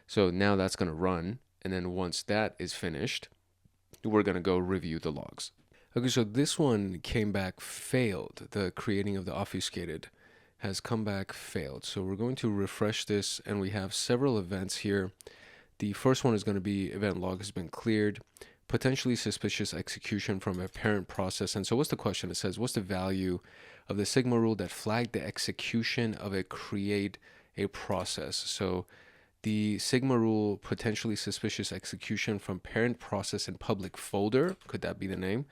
So now that's going to run. And then once that is finished, we're going to go review the logs. Okay, so this one came back failed. The creating of the obfuscated has come back failed. So we're going to refresh this, and we have several events here. The first one is going to be event log has been cleared, potentially suspicious execution from a parent process. And so what's the question? It says, what's the value of the Sigma rule that flagged the execution of a create a process? So the Sigma rule, potentially suspicious execution from parent process in public folder, could that be the name?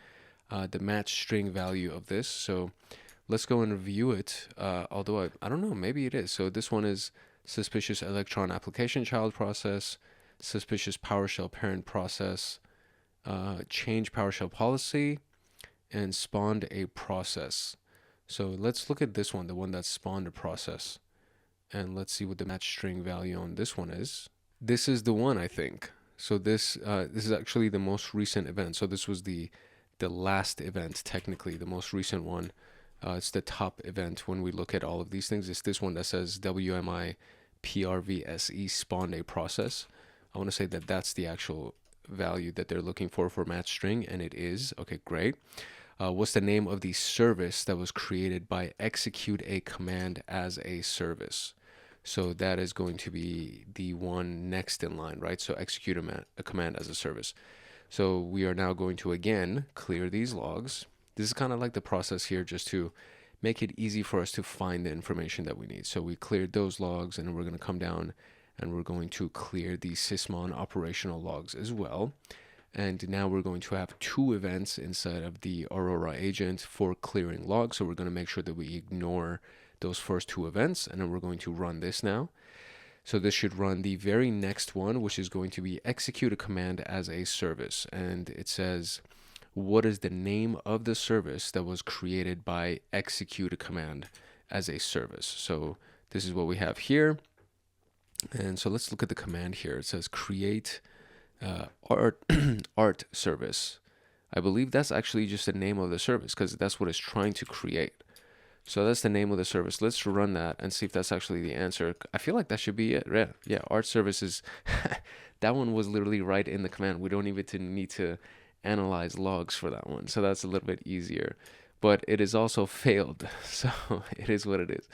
The match string value of this. So let's go and review it. Although I don't know, maybe it is. So this one is suspicious electron application child process, suspicious PowerShell parent process, change PowerShell policy, and spawned a process. So let's look at this one, the one that spawned a process. And let's see what the match string value on this one is. This is the one, I think. So this is actually the most recent event. So this was the last event, technically, the most recent one. It's the top event when we look at all of these things. It's this one that says WMI PRVSE spawned a process. I want to say that that's the actual value that they're looking for match string, and it is. Okay, great. What's the name of the service that was created by execute a command as a service? So that is going to be the one next in line, right? So execute a command as a service. So we are now going to, again, clear these logs. This is kind of like the process here, just to make it easy for us to find the information that we need. So we cleared those logs, and we're going to come down and we're going to clear the sysmon operational logs as well. And now we're going to have two events inside of the Aurora agent for clearing logs. So we're going to make sure that we ignore those first two events, and then we're going to run this now. So this should run the very next one, which is going to be execute a command as a service. And it says, what is the name of the service that was created by execute a command as a service? So this is what we have here. And so let's look at the command here. It says create art service. I believe that's actually just the name of the service, because that's what it's trying to create. So that's the name of the service. Let's run that and see if that's actually the answer. I feel like that should be it. Yeah, art services. That one was literally right in the command. We don't even need to analyze logs for that one. So that's a little bit easier. But it is also failed. So it is what it is.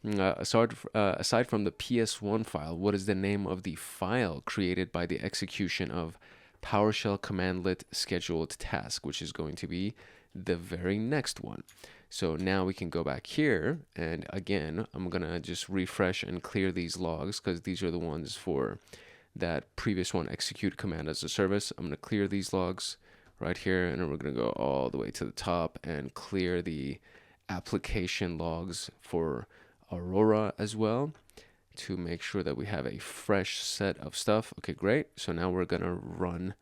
Aside from the PS1 file, what is the name of the file created by the execution of PowerShell commandlet scheduled task, which is going to be the very next one? So now we can go back here, and again, I'm going to just refresh and clear these logs, because these are the ones for that previous one, execute command as a service. I'm going to clear these logs right here, and then we're going to go all the way to the top and clear the application logs for Aurora as well, to make sure that we have a fresh set of stuff. Okay, great. So now we're going to run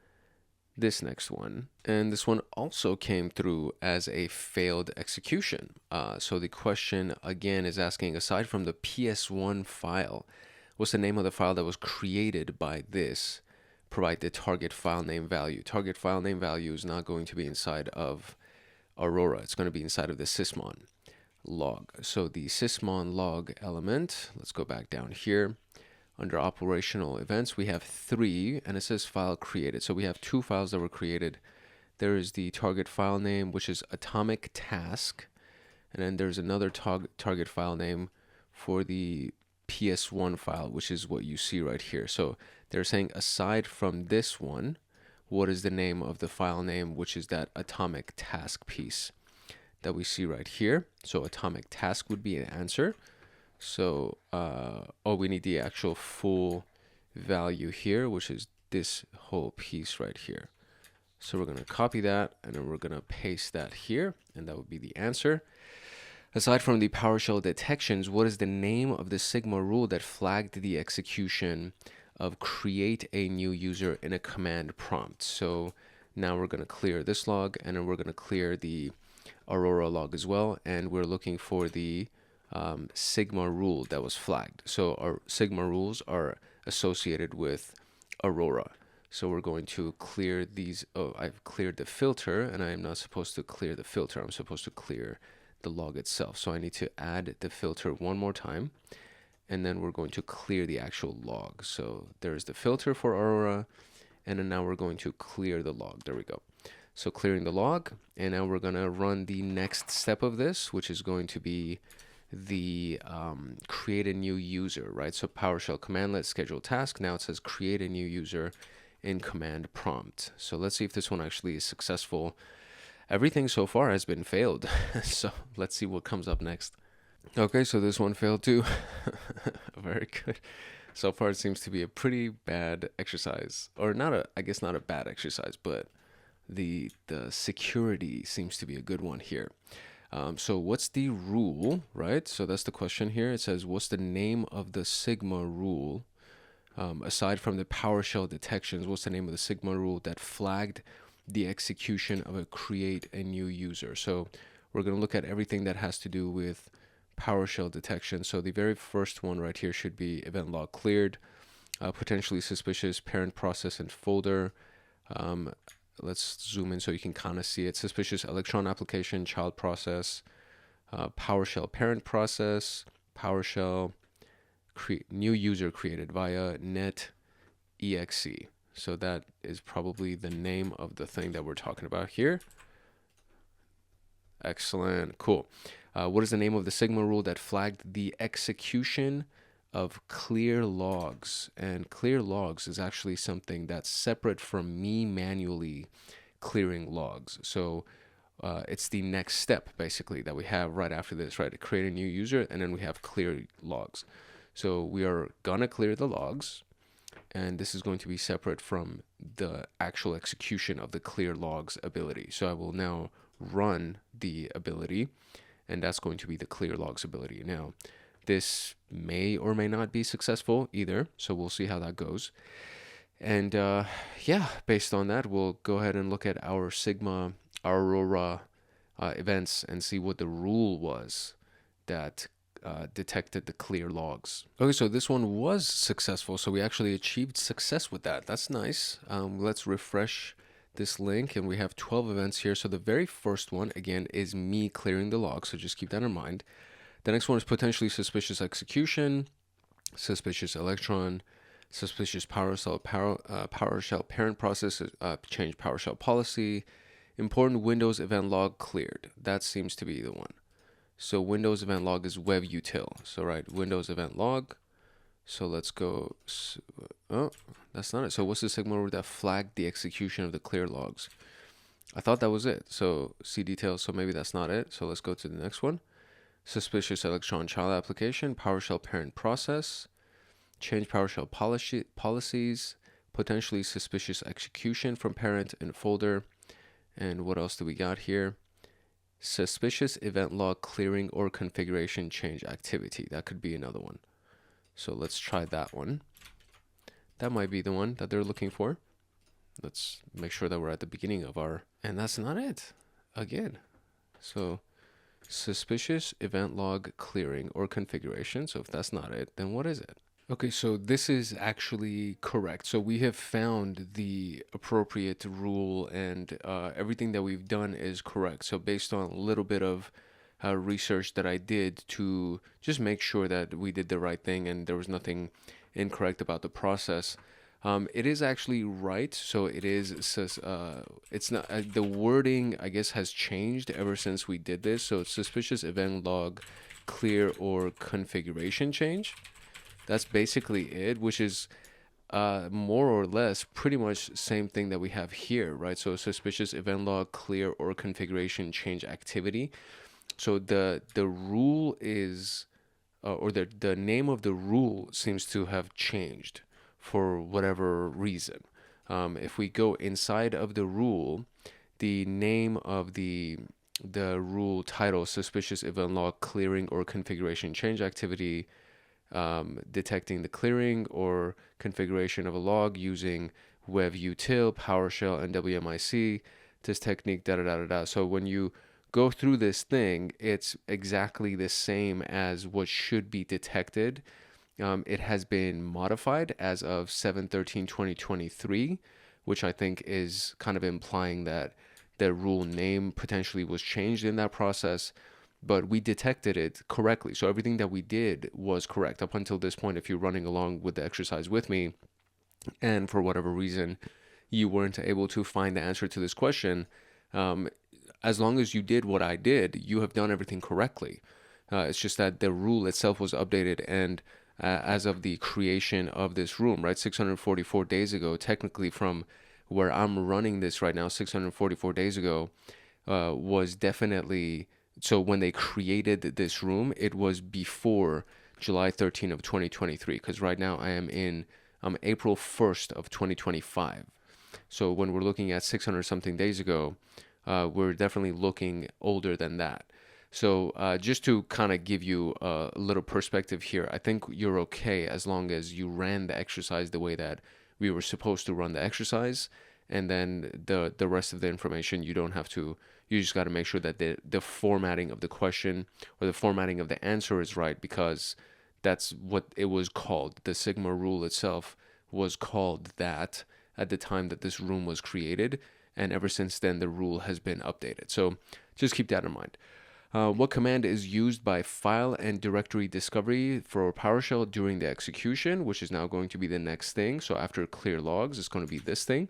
this next one. And this one also came through as a failed execution. So the question again is asking, aside from the PS1 file, what's the name of the file that was created by this? Provide the target file name value. Target file name value is not going to be inside of Aurora. It's going to be inside of the sysmon log. So the sysmon log element, let's go back down here. Under operational events, we have 3, and it says file created. So we have 2 files that were created. There is the target file name, which is atomic task. And then there's another target file name for the PS1 file, which is what you see right here. So they're saying, aside from this one, what is the name of the file name, which is that atomic task piece that we see right here. So atomic task would be an answer. So, we need the actual full value here, which is this whole piece right here. So we're going to copy that, and then we're going to paste that here, and that would be the answer. Aside from the PowerShell detections, what is the name of the Sigma rule that flagged the execution of create a new user in a command prompt? So now we're going to clear this log, and then we're going to clear the Aurora log as well, and we're looking for the Sigma rule that was flagged. So our Sigma rules are associated with Aurora. So we're going to clear these. Oh, I've cleared the filter, and I am not supposed to clear the filter. I'm supposed to clear the log itself. So I need to add the filter one more time, and then we're going to clear the actual log. So there's the filter for Aurora, and then now we're going to clear the log. There we go. So clearing the log, and now we're going to run the next step of this, which is going to be the create a new user, right? So PowerShell commandlet schedule task. Now it says create a new user in command prompt. So let's see if this one actually is successful. Everything so far has been failed. So let's see what comes up next. Okay, so this one failed too. Very good. So far it seems to be a pretty bad exercise, or not a, I guess not a bad exercise, but the security seems to be a good one here. So what's the rule, right? So that's the question here. It says, what's the name of the Sigma rule? Aside from the PowerShell detections, what's the name of the Sigma rule that flagged the execution of a create a new user? So we're going to look at everything that has to do with PowerShell detection. So the very first one right here should be event log cleared, potentially suspicious parent process and folder. Let's zoom in so you can kind of see it. Suspicious Electron application, child process, PowerShell parent process, PowerShell new user created via net exe. So that is probably the name of the thing that we're talking about here. Excellent. Cool. What is the name of the Sigma rule that flagged the execution of clear logs? And clear logs is actually something that's separate from me manually clearing logs. So it's the next step basically that we have right after this, right? To create a new user, and then we have clear logs. So we are gonna clear the logs, and this is going to be separate from the actual execution of the clear logs ability. So I will now run the ability, and that's going to be the clear logs ability. Now, this may or may not be successful either, so we'll see how that goes. And yeah, based on that, we'll go ahead and look at our Sigma Aurora events and see what the rule was that detected the clear logs. Okay, so this one was successful. So we actually achieved success with that. That's nice. Let's refresh this link, and we have 12 events here. So the very first one, again, is me clearing the log. So just keep that in mind. The next one is potentially suspicious execution, suspicious Electron, suspicious PowerShell parent process, change PowerShell policy, important Windows event log cleared. That seems to be the one. So Windows event log is web util. So right, Windows event log. So let's go. Oh, that's not it. So what's the Sigma rule that flagged the execution of the clear logs? I thought that was it. So see details. So maybe that's not it. So let's go to the next one. Suspicious Electron child application, PowerShell parent process, change PowerShell policies, potentially suspicious execution from parent and folder. And what else do we got here? Suspicious event log clearing or configuration change activity. That could be another one. So let's try that one. That might be the one that they're looking for. Let's make sure that we're at the beginning of our, and that's not it again. So suspicious event log clearing or configuration. So if that's not it, then what is it? Okay, so this is actually correct. So we have found the appropriate rule, and everything that we've done is correct. So based on a little bit of research that I did to just make sure that we did the right thing and there was nothing incorrect about the process, it is actually right. So it is, it's not, the wording, I guess, has changed ever since we did this. So it's suspicious event log clear or configuration change. That's basically it, which is more or less pretty much same thing that we have here, right? So suspicious event log clear or configuration change activity. So the rule is, or the name of the rule seems to have changed for whatever reason. if we go inside of the rule, the name of the rule title, suspicious event log clearing or configuration change activity, detecting the clearing or configuration of a log using web-util, PowerShell, and WMIC, this technique, da da da da da. So when you go through this thing, it's exactly the same as what should be detected. It has been modified as of 7/13/2023, which I think is kind of implying that the rule name potentially was changed in that process, but we detected it correctly. So everything that we did was correct up until this point. If you're running along with the exercise with me, and for whatever reason you weren't able to find the answer to this question, as long as you did what I did, you have done everything correctly. It's just that the rule itself was updated, and as of the creation of this room, right, 644 days ago, technically from where I'm running this right now, 644 days ago, was definitely, so when they created this room, it was before July 13 of 2023, because right now I am in April 1st of 2025. So when we're looking at 600 something days ago, we're definitely looking older than that. So just to kind of give you a little perspective here, I think you're okay as long as you ran the exercise the way that we were supposed to run the exercise, and then the rest of the information you don't have to. You just got to make sure that the formatting of the question or the formatting of the answer is right, because that's what it was called. The Sigma rule itself was called that at the time that this room was created, and ever since then the rule has been updated. So just keep that in mind. What command is used by file and directory discovery for PowerShell during the execution, which is now going to be the next thing. So after clear logs, it's going to be this thing.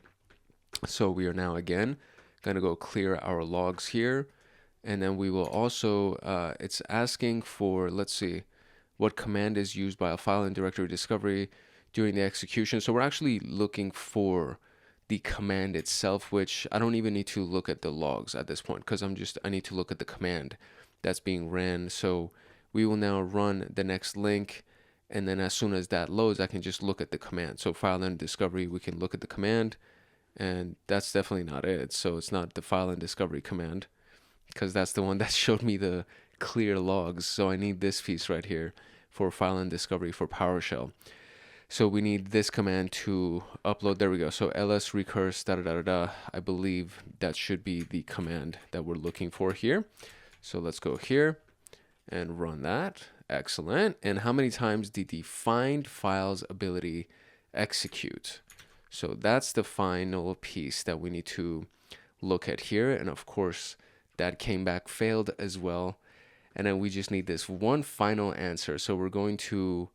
So we are now again going to go clear our logs here. And then we will also, it's asking for, let's see, what command is used by a file and directory discovery during the execution. So we're actually looking for the command itself, which I don't even need to look at the logs at this point, because I need to look at the command that's being ran. So we will now run the next link, and then as soon as that loads, I can just look at the command. So file and discovery, we can look at the command, and that's definitely not it. So it's not the file and discovery command, because that's the one that showed me the clear logs. So I need this piece right here for file and discovery for PowerShell. So we need this command to upload. There we go. So ls recurse da da da da. I believe that should be the command that we're looking for here. So let's go here and run that. Excellent. And how many times did the find files ability execute? So that's the final piece that we need to look at here. And of course, that came back failed as well. And then we just need this one final answer. So we're going to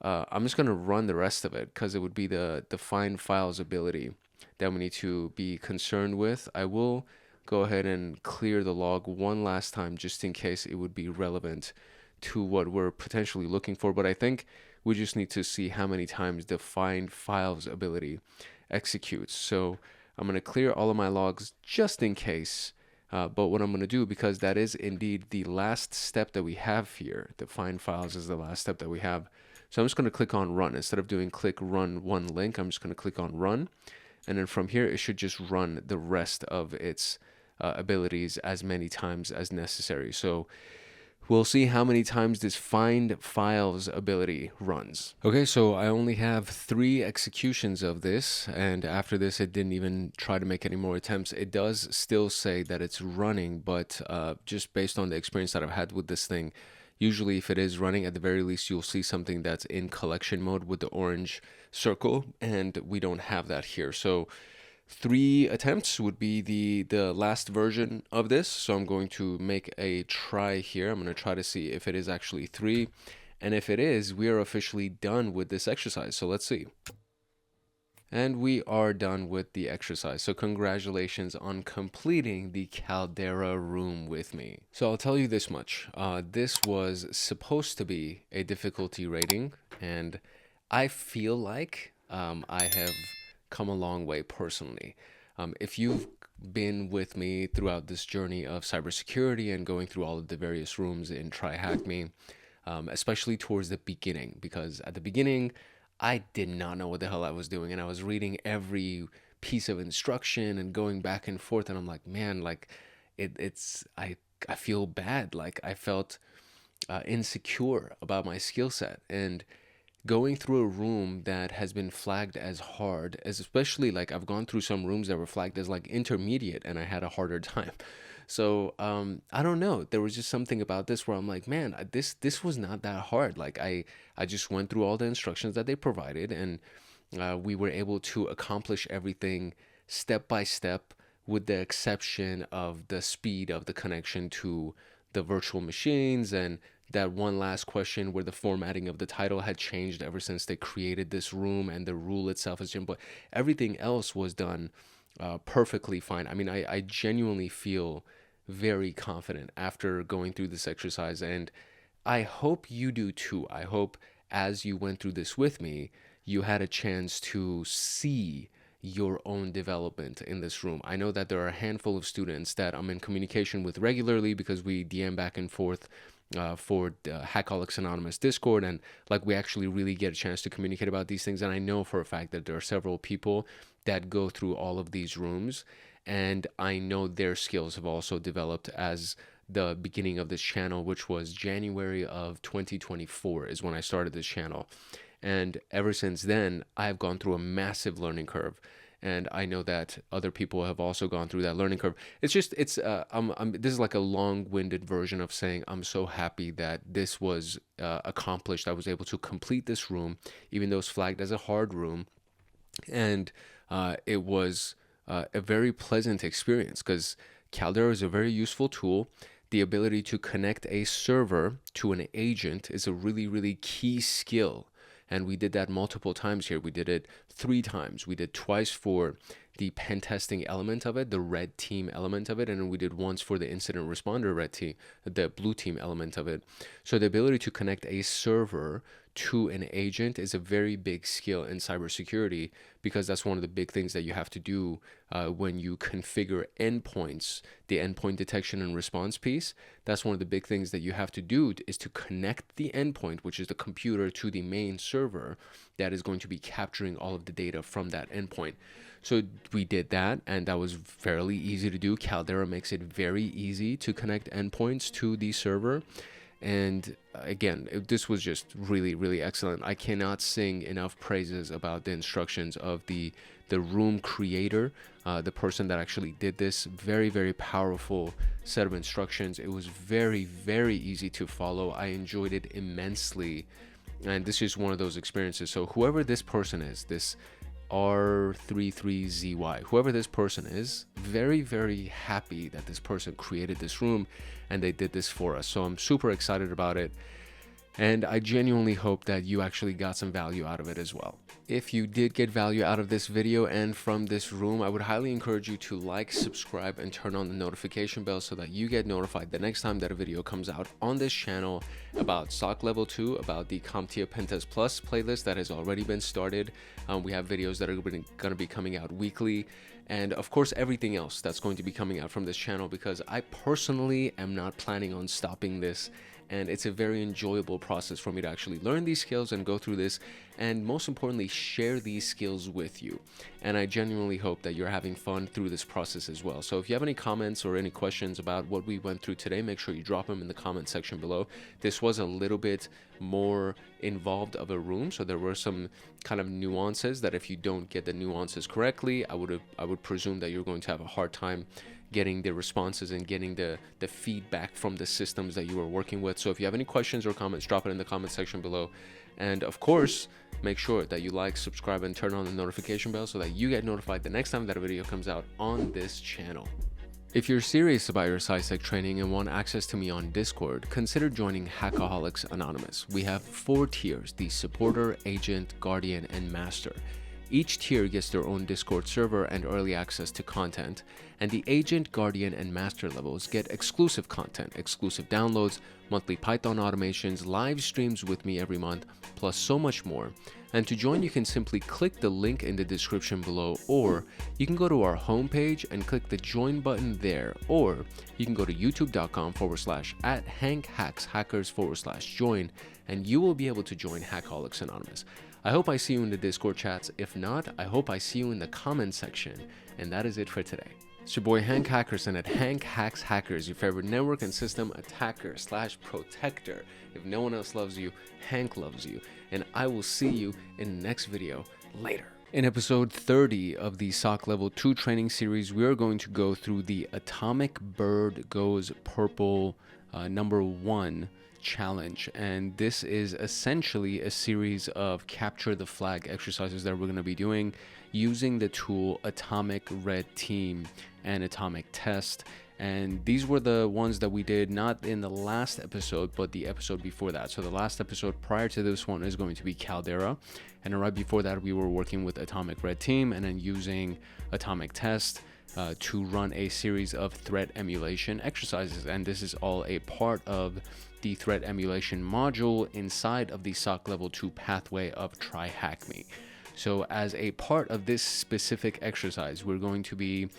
I'm just going to run the rest of it, because it would be the find files ability that we need to be concerned with. I will go ahead and clear the log one last time just in case it would be relevant to what we're potentially looking for. But I think we just need to see how many times the find files ability executes. So I'm going to clear all of my logs just in case. But what I'm going to do, because that is indeed the last step that we have here, the find files is the last step that we have. So I'm just going to click on run. Instead of doing click run one link, I'm just going to click on run. And then from here, it should just run the rest of its abilities as many times as necessary. So we'll see how many times this find files ability runs. Okay, so I only have 3 executions of this, and after this it didn't even try to make any more attempts. It does still say that it's running, but just based on the experience that I've had with this thing, usually if it is running, at the very least you'll see something that's in collection mode with the orange circle, and we don't have that here. So 3 attempts would be the last version of this. So I'm going to make a try here. I'm going to try to see if it is actually 3. And if it is, we are officially done with this exercise. So let's see. And we are done with the exercise. So congratulations on completing the Caldera room with me. So I'll tell you this much. This was supposed to be a difficulty rating, and I feel like I have come a long way personally. If you've been with me throughout this journey of cybersecurity and going through all of the various rooms in TryHackMe, especially towards the beginning, because at the beginning I did not know what the hell I was doing, and I was reading every piece of instruction and going back and forth, and I'm like, man, like it's I feel bad. Like I felt insecure about my skill set, and going through a room that has been flagged as hard, as especially like I've gone through some rooms that were flagged as like intermediate, and I had a harder time. So I don't know. There was just something about this where I'm like, man, this was not that hard. Like I just went through all the instructions that they provided, and we were able to accomplish everything step by step, with the exception of the speed of the connection to the virtual machines, and that one last question where the formatting of the title had changed ever since they created this room, and the rule itself has changed. But everything else was done perfectly fine. I mean, I genuinely feel very confident after going through this exercise, and I hope you do too. I hope as you went through this with me, you had a chance to see your own development in this room. I know that there are a handful of students that I'm in communication with regularly because we DM back and forth for the Hackaholics Anonymous Discord, and like we actually really get a chance to communicate about these things. And I know for a fact that there are several people that go through all of these rooms, and I know their skills have also developed as the beginning of this channel, which was January of 2024 is when I started this channel. And ever since then, I've gone through a massive learning curve. And I know that other people have also gone through that learning curve. It's just, this is like a long-winded version of saying I'm so happy that this was accomplished. I was able to complete this room, even though it's flagged as a hard room. And it was a very pleasant experience because Caldera is a very useful tool. The ability to connect a server to an agent is a really, really key skill. And we did that multiple times here. We did it 3 times. We did twice for the pen testing element of it, the red team element of it, and then we did once for the incident responder red team, the blue team element of it. So the ability to connect a server to an agent is a very big skill in cybersecurity, because that's one of the big things that you have to do when you configure endpoints, the endpoint detection and response piece. That's one of the big things that you have to do, is to connect the endpoint, which is the computer, to the main server that is going to be capturing all of the data from that endpoint. So we did that, and that was fairly easy to do. Caldera makes it very easy to connect endpoints to the server. And again, this was just really, really excellent. I cannot sing enough praises about the instructions of the room creator, the person that actually did this. Very, very powerful set of instructions. It was very, very easy to follow. I enjoyed it immensely. And this is one of those experiences. So whoever this person is, this R33ZY, whoever this person is, very, very happy that this person created this room and they did this for us. So I'm super excited about it, and I genuinely hope that you actually got some value out of it as well. If you did get value out of this video and from this room, I would highly encourage you to like, subscribe, and turn on the notification bell so that you get notified the next time that a video comes out on this channel about SOC Level 2, about the CompTIA Pentest Plus playlist that has already been started. We have videos that are going to be coming out weekly, and of course everything else that's going to be coming out from this channel, because I personally am not planning on stopping this. And it's a very enjoyable process for me to actually learn these skills and go through this, and most importantly, share these skills with you. And I genuinely hope that you're having fun through this process as well. So if you have any comments or any questions about what we went through today, make sure you drop them in the comment section below. This was a little bit more involved of a room, so there were some kind of nuances that if you don't get the nuances correctly, I would presume that you're going to have a hard time getting the responses and getting the feedback from the systems that you are working with. So if you have any questions or comments, drop it in the comment section below. And of course, make sure that you like, subscribe, and turn on the notification bell so that you get notified the next time that a video comes out on this channel. If you're serious about your CySec training and want access to me on Discord, consider joining Hackaholics Anonymous. We have 4 tiers: the Supporter, Agent, Guardian, and Master. Each tier gets their own Discord server and early access to content, and the Agent, Guardian, and Master levels get exclusive content, exclusive downloads, monthly Python automations, live streams with me every month, plus so much more. And to join, you can simply click the link in the description below, or you can go to our homepage and click the join button there, or you can go to youtube.com/@HankHacksHackers/join, and you will be able to join Hackaholics Anonymous. I hope I see you in the Discord chats. If not, I hope I see you in the comment section. And that is it for today. It's your boy Hank Hackerson at Hank Hacks Hackers, your favorite network and system attacker / protector. If no one else loves you, Hank loves you. And I will see you in the next video later. In episode 30 of the SOC Level 2 training series, we are going to go through the Atomic Bird Goes Purple #1 challenge. And this is essentially a series of capture the flag exercises that we're going to be doing using the tool Atomic Red Team and Atomic Test. And these were the ones that we did not in the last episode, but the episode before that. So the last episode prior to this one is going to be CALDERA. And right before that, we were working with Atomic Red Team and then using Atomic Test to run a series of threat emulation exercises. And this is all a part of the threat emulation module inside of the SOC Level 2 pathway of TryHackMe. So as a part of this specific exercise, we're going to be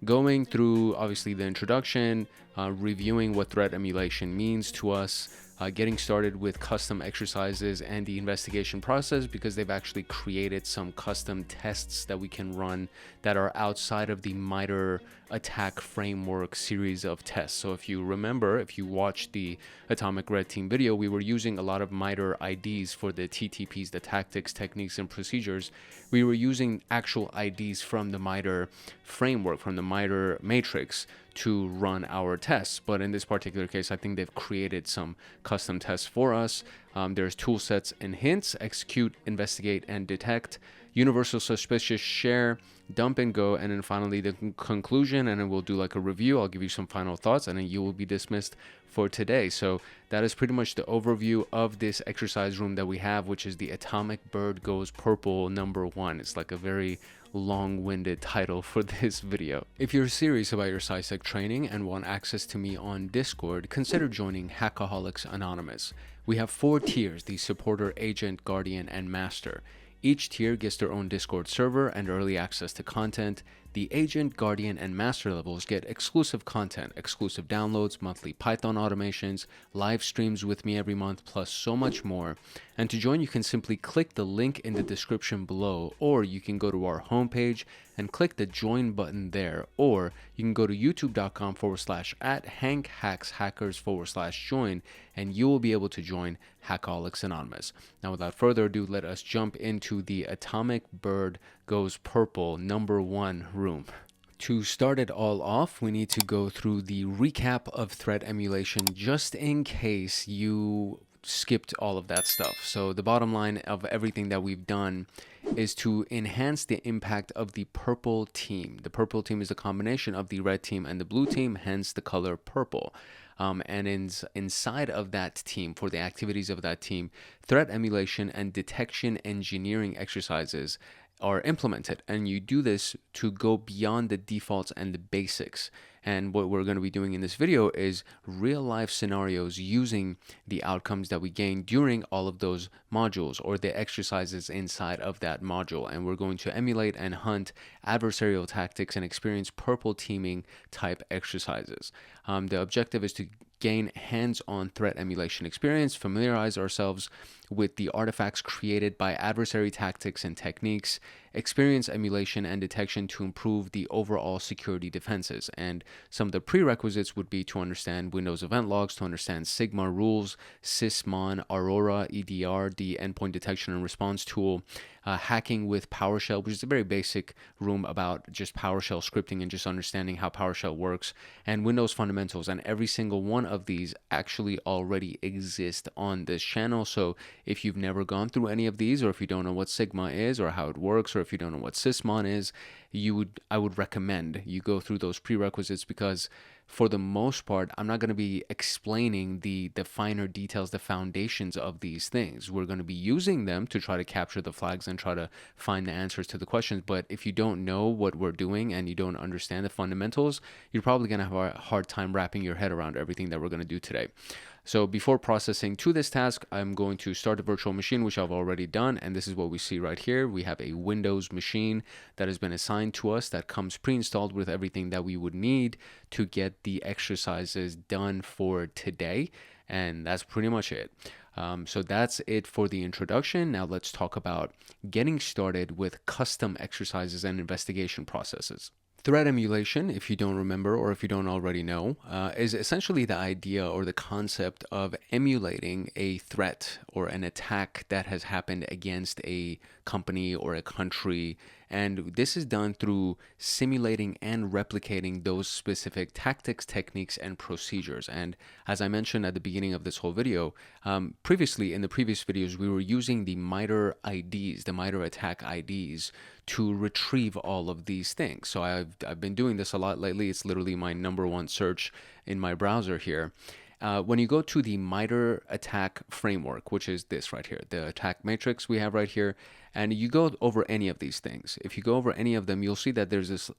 going through obviously the introduction, reviewing what threat emulation means to us, getting started with custom exercises and the investigation process, because they've actually created some custom tests that we can run that are outside of the MITRE attack framework series of tests. So if you remember, if you watched the Atomic Red Team video, we were using a lot of MITRE IDs for the TTPs, the tactics, techniques, and procedures. We were using actual IDs from the MITRE framework, from the MITRE matrix, to run our tests. But in this particular case, I think they've created some custom tests for us. There's tool sets and hints: execute, investigate, and detect, universal suspicious, share, dump and go, and then finally the conclusion. And then we'll do like a review. I'll give you some final thoughts, and then you will be dismissed for today. So that is pretty much the overview of this exercise room that we have, which is the Atomic Bird Goes Purple #1. It's like a very long-winded title for this video. If you're serious about your CySec training and want access to me on Discord, consider joining Hackaholics Anonymous. We have 4 tiers: the supporter, agent, guardian, and master. Each tier gets their own Discord server and early access to content. The agent, guardian, and master levels get exclusive content, exclusive downloads, monthly Python automations, live streams with me every month, plus so much more. And to join, you can simply click the link in the description below, or you can go to our homepage and click the join button there, or you can go to youtube.com/@HankHacksHackers/join, and you will be able to join Hackaholics Anonymous. Now, without further ado, let us jump into the Atomic Bird Goes Purple #1 room. To start it all off, we need to go through the recap of threat emulation, just in case you skipped all of that stuff. So the bottom line of everything that we've done is to enhance the impact of the purple team. The purple team is a combination of the red team and the blue team, hence the color purple. And inside of that team, for the activities of that team, threat emulation and detection engineering exercises are implemented, and you do this to go beyond the defaults and the basics. And what we're going to be doing in this video is real life scenarios using the outcomes that we gain during all of those modules or the exercises inside of that module. And we're going to emulate and hunt adversarial tactics and experience purple teaming type exercises. The objective is to gain hands-on threat emulation experience, familiarize ourselves with the artifacts created by adversary tactics and techniques, experience emulation and detection to improve the overall security defenses. And some of the prerequisites would be to understand Windows event logs, to understand Sigma rules, SysMon, Aurora, EDR, the endpoint detection and response tool, hacking with PowerShell, which is a very basic room about just PowerShell scripting and just understanding how PowerShell works, and Windows fundamentals. And every single one of these actually already exist on this channel. So if you've never gone through any of these, or if you don't know what Sigma is or how it works, or if you don't know what SysMon is, I would recommend you go through those prerequisites, because for the most part, I'm not going to be explaining the finer details, the foundations of these things. We're going to be using them to try to capture the flags and try to find the answers to the questions. But if you don't know what we're doing and you don't understand the fundamentals, you're probably going to have a hard time wrapping your head around everything that we're going to do today. So before processing to this task, I'm going to start a virtual machine, which I've already done. And this is what we see right here. We have a Windows machine that has been assigned to us that comes pre-installed with everything that we would need to get the exercises done for today. And that's pretty much it. So that's it for the introduction. Now let's talk about getting started with custom exercises and investigation processes. Threat emulation, if you don't remember or if you don't already know, is essentially the idea or the concept of emulating a threat or an attack that has happened against a company or a country. And this is done through simulating and replicating those specific tactics, techniques, and procedures. And as I mentioned at the beginning of this whole video, previously in the previous videos, we were using the MITRE IDs, the MITRE attack IDs, to retrieve all of these things. So I've been doing this a lot lately. It's literally my #1 search in my browser here. When you go to the MITRE attack framework, which is this right here, the attack matrix we have right here, and you go over any of these things. If you go over any of them, you'll see that there's this,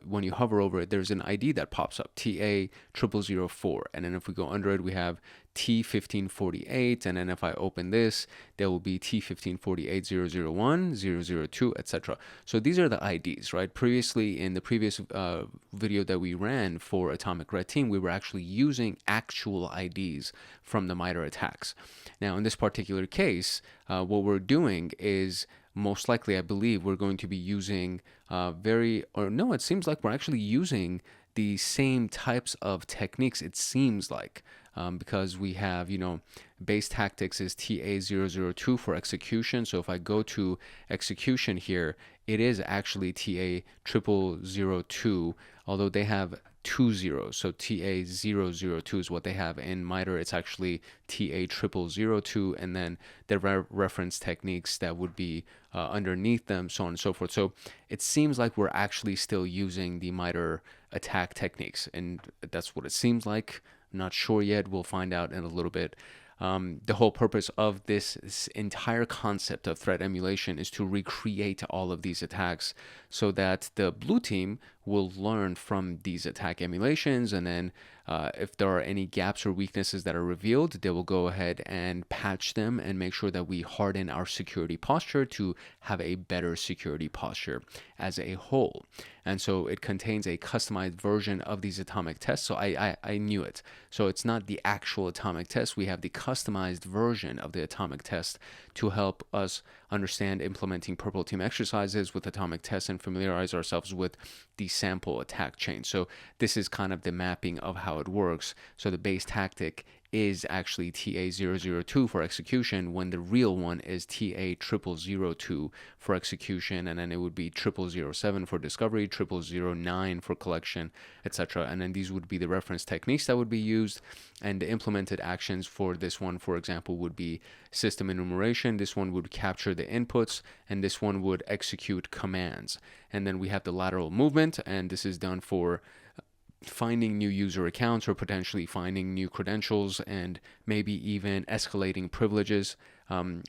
when you hover over it, there's an ID that pops up, TA0004. And then if we go under it, we have T1548. And then if I open this, there will be T1548001, 002, etc. So these are the IDs, right? Previously, in the previous video that we ran for Atomic Red Team, we were actually using actual IDs from the MITRE attacks. Now, in this particular case, what we're doing is most likely, I believe, we're going to be using it seems like we're actually using the same types of techniques, it seems like, because we have, base tactics is TA002 for execution. So if I go to execution here, it is actually TA0002, although they have 2 zeros. So TA002 is what they have. In MITRE, it's actually TA0002, and then the reference techniques that would be underneath them, so on and so forth. So it seems like we're actually still using the MITRE attack techniques, and that's what it seems like. I'm not sure yet. We'll find out in a little bit. The whole purpose of this entire concept of threat emulation is to recreate all of these attacks so that the blue team will learn from these attack emulations, and then if there are any gaps or weaknesses that are revealed, they will go ahead and patch them and make sure that we harden our security posture to have a better security posture as a whole. And so it contains a customized version of these atomic tests. So I knew it. So it's not the actual atomic test. We have the customized version of the atomic test to help us understand implementing purple team exercises with atomic tests and familiarize ourselves with the sample attack chain. So this is kind of the mapping of how it works. So the base tactic is actually TA002 for execution, when the real one is TA0002 for execution, and then it would be 0007 for discovery, 0009 for collection, etc. And then these would be the reference techniques that would be used, and the implemented actions for this one, for example, would be system enumeration. This one would capture the inputs, and this one would execute commands. And then we have the lateral movement, and this is done for finding new user accounts or potentially finding new credentials, and maybe even escalating privileges,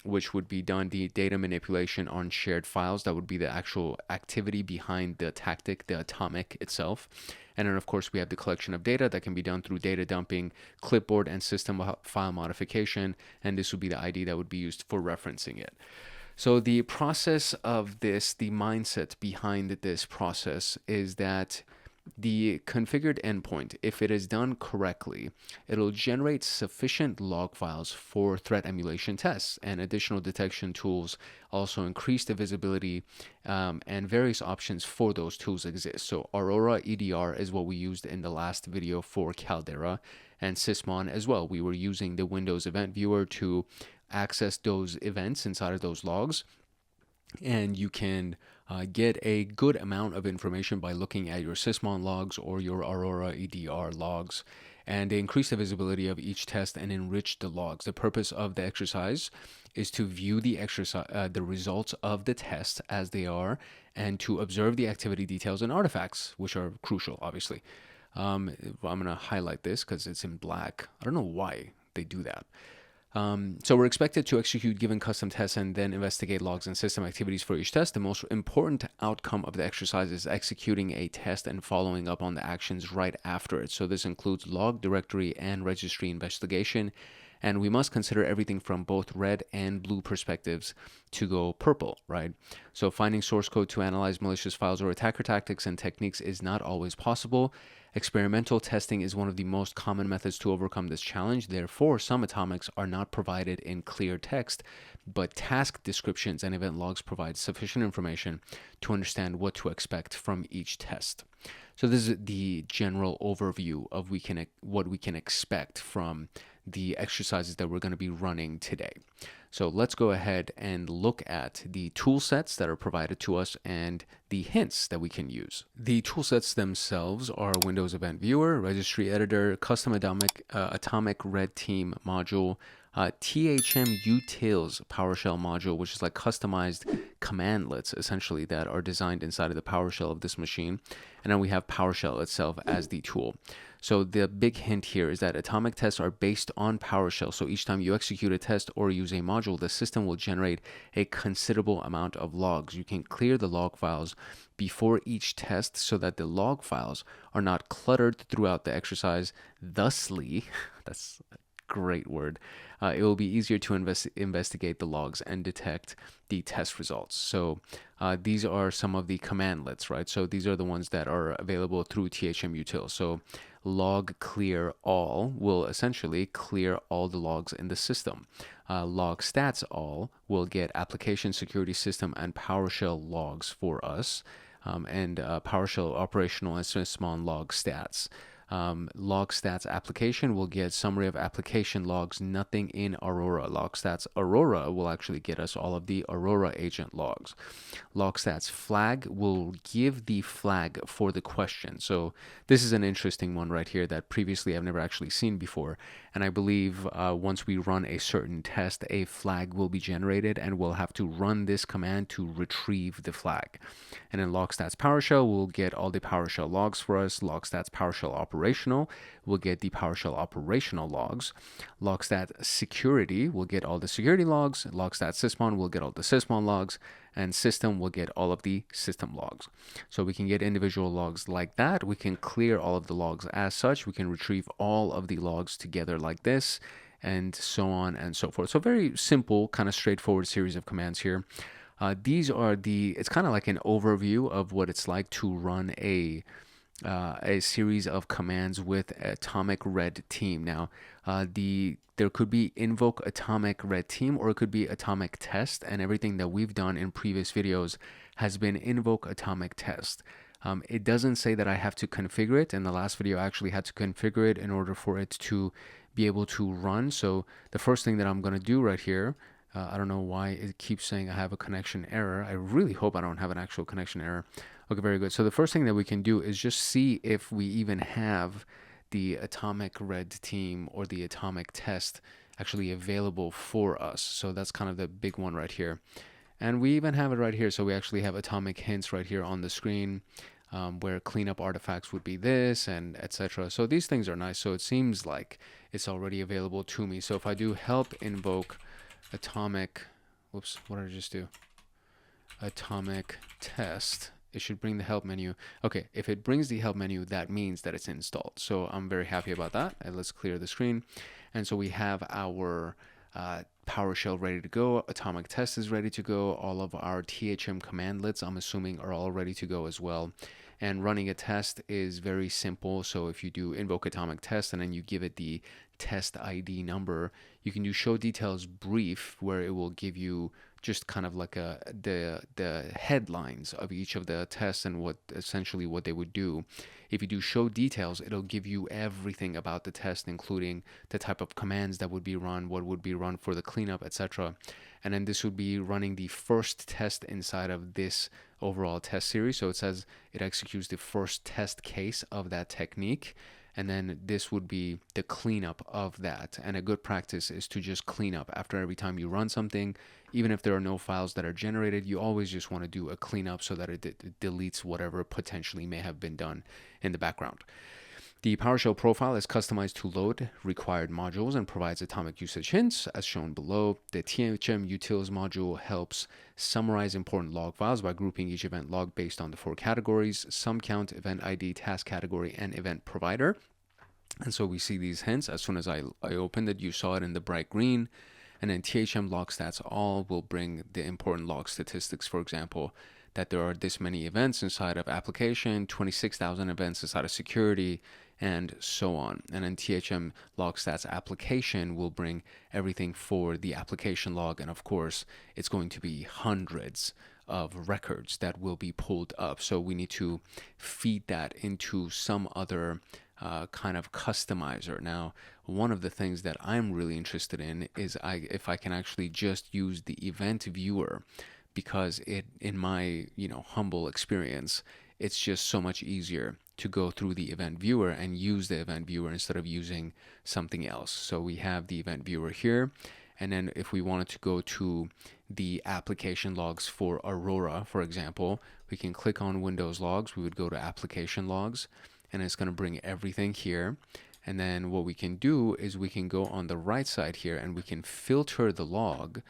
which would be done the data manipulation on shared files. That would be the actual activity behind the tactic, the atomic itself. And then, of course, we have the collection of data that can be done through data dumping, clipboard, and system file modification. And this would be the ID that would be used for referencing it. So the process of this, the mindset behind this process is that the configured endpoint, if it is done correctly, it'll generate sufficient log files for threat emulation tests, and additional detection tools also increase the visibility, and various options for those tools exist. So Aurora EDR is what we used in the last video for CALDERA, and Sysmon as well. We were using the Windows Event Viewer to access those events inside of those logs, and you can get a good amount of information by looking at your Sysmon logs or your Aurora EDR logs, and they increase the visibility of each test and enrich the logs. The purpose of the exercise is to view the results of the test as they are, and to observe the activity details and artifacts, which are crucial, obviously. I'm going to highlight this because it's in black. I don't know why they do that. So we're expected to execute given custom tests and then investigate logs and system activities for each test. The most important outcome of the exercise is executing a test and following up on the actions right after it. So this includes log, directory, and registry investigation. And we must consider everything from both red and blue perspectives to go purple, right? So finding source code to analyze malicious files or attacker tactics and techniques is not always possible. Experimental testing is one of the most common methods to overcome this challenge. Therefore, some atomics are not provided in clear text, but task descriptions and event logs provide sufficient information to understand what to expect from each test. So this is the general overview of what we can expect from the exercises that we're going to be running today. So let's go ahead and look at the tool sets that are provided to us and the hints that we can use. The tool sets themselves are Windows Event Viewer, Registry Editor, Custom Atomic Red Team module, THM Utils PowerShell module, which is like customized commandlets essentially that are designed inside of the PowerShell of this machine. And then we have PowerShell itself as the tool. So the big hint here is that atomic tests are based on PowerShell. So each time you execute a test or use a module, the system will generate a considerable amount of logs. You can clear the log files before each test so that the log files are not cluttered throughout the exercise. Thusly, that's a great word, it will be easier to investigate the logs and detect the test results. So these are some of the commandlets, right? So these are the ones that are available through THM Util. So log clear all will essentially clear all the logs in the system. Log stats all will get application security system and PowerShell logs for us, and PowerShell operational and sysmon log stats. Log stats application will get summary of application logs, nothing in Aurora. Log stats Aurora will actually get us all of the Aurora agent logs. Log stats flag will give the flag for the question. So this is an interesting one right here that previously I've never actually seen before. And I believe once we run a certain test, a flag will be generated and we'll have to run this command to retrieve the flag. And in log stats PowerShell, we'll get all the PowerShell logs for us. Log stats PowerShell operational will get the PowerShell operational logs. Logstat security will get all the security logs. Logstat sysmon will get all the sysmon logs, and system will get all of the system logs. So we can get individual logs like that. We can clear all of the logs as such. We can retrieve all of the logs together like this, and so on and so forth. So very simple, kind of straightforward series of commands here. These are it's kind of like an overview of what it's like to run a series of commands with Atomic Red Team. Now, there could be invoke Atomic Red Team, or it could be Atomic Test, and everything that we've done in previous videos has been invoke Atomic Test. It doesn't say that I have to configure it. In the last video, I actually had to configure it in order for it to be able to run. So the first thing that I'm going to do right here, I don't know why it keeps saying I have a connection error. I really hope I don't have an actual connection error. Okay, very good. So the first thing that we can do is just see if we even have the Atomic Red Team or the Atomic Test actually available for us. So that's kind of the big one right here. And we even have it right here. So we actually have atomic hints right here on the screen, where cleanup artifacts would be this and etc. So these things are nice. So it seems like it's already available to me. So if I do help invoke atomic, whoops, what did I just do? Atomic Test. It should bring the help menu. Okay, if it brings the help menu, that means that it's installed. So I'm very happy about that. And let's clear the screen. And so we have our PowerShell ready to go. Atomic Test is ready to go. All of our THM commandlets, I'm assuming, are all ready to go as well. And running a test is very simple. So if you do invoke Atomic Test and then you give it the test ID number, you can do show details brief, where it will give you just kind of like the headlines of each of the tests and what they would do. If you do show details, it'll give you everything about the test, including the type of commands that would be run, what would be run for the cleanup, etc. And then this would be running the first test inside of this overall test series. So it says it executes the first test case of that technique. And then this would be the cleanup of that. And a good practice is to just clean up after every time you run something. Even if there are no files that are generated, you always just want to do a cleanup so that it deletes whatever potentially may have been done in the background. The PowerShell profile is customized to load required modules and provides atomic usage hints as shown below. The THM Utils module helps summarize important log files by grouping each event log based on the 4 categories: sum count, event ID, task category, and event provider. And so we see these hints. As soon as I opened it, you saw it in the bright green. And then THM log stats all will bring the important log statistics, for example, that there are this many events inside of application, 26,000 events inside of security, and so on. And then THM log stats application will bring everything for the application log. And of course, it's going to be hundreds of records that will be pulled up. So we need to feed that into some other kind of customizer. Now, one of the things that I'm really interested in is if I can actually just use the event viewer, because in my humble experience, it's just so much easier to go through the event viewer and use the event viewer instead of using something else. So we have the event viewer here. And then if we wanted to go to the application logs for Aurora, for example, we can click on Windows logs. We would go to application logs, and it's going to bring everything here. And then what we can do is we can go on the right side here and we can filter the log.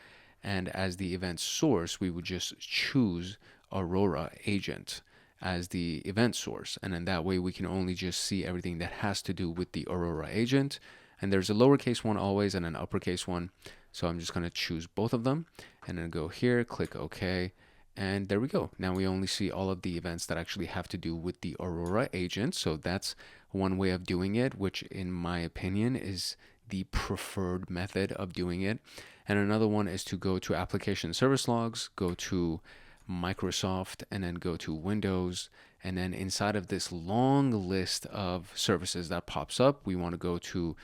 And as the event source, we would just choose Aurora agent as the event source. And then that way we can only just see everything that has to do with the Aurora agent. And there's a lowercase one always and an uppercase one. So I'm just going to choose both of them and then go here, click OK. And there we go. Now we only see all of the events that actually have to do with the Aurora agent. So that's one way of doing it, which in my opinion is the preferred method of doing it. And another one is to go to application service logs, go to Microsoft, and then go to Windows. And then inside of this long list of services that pops up, we want to go to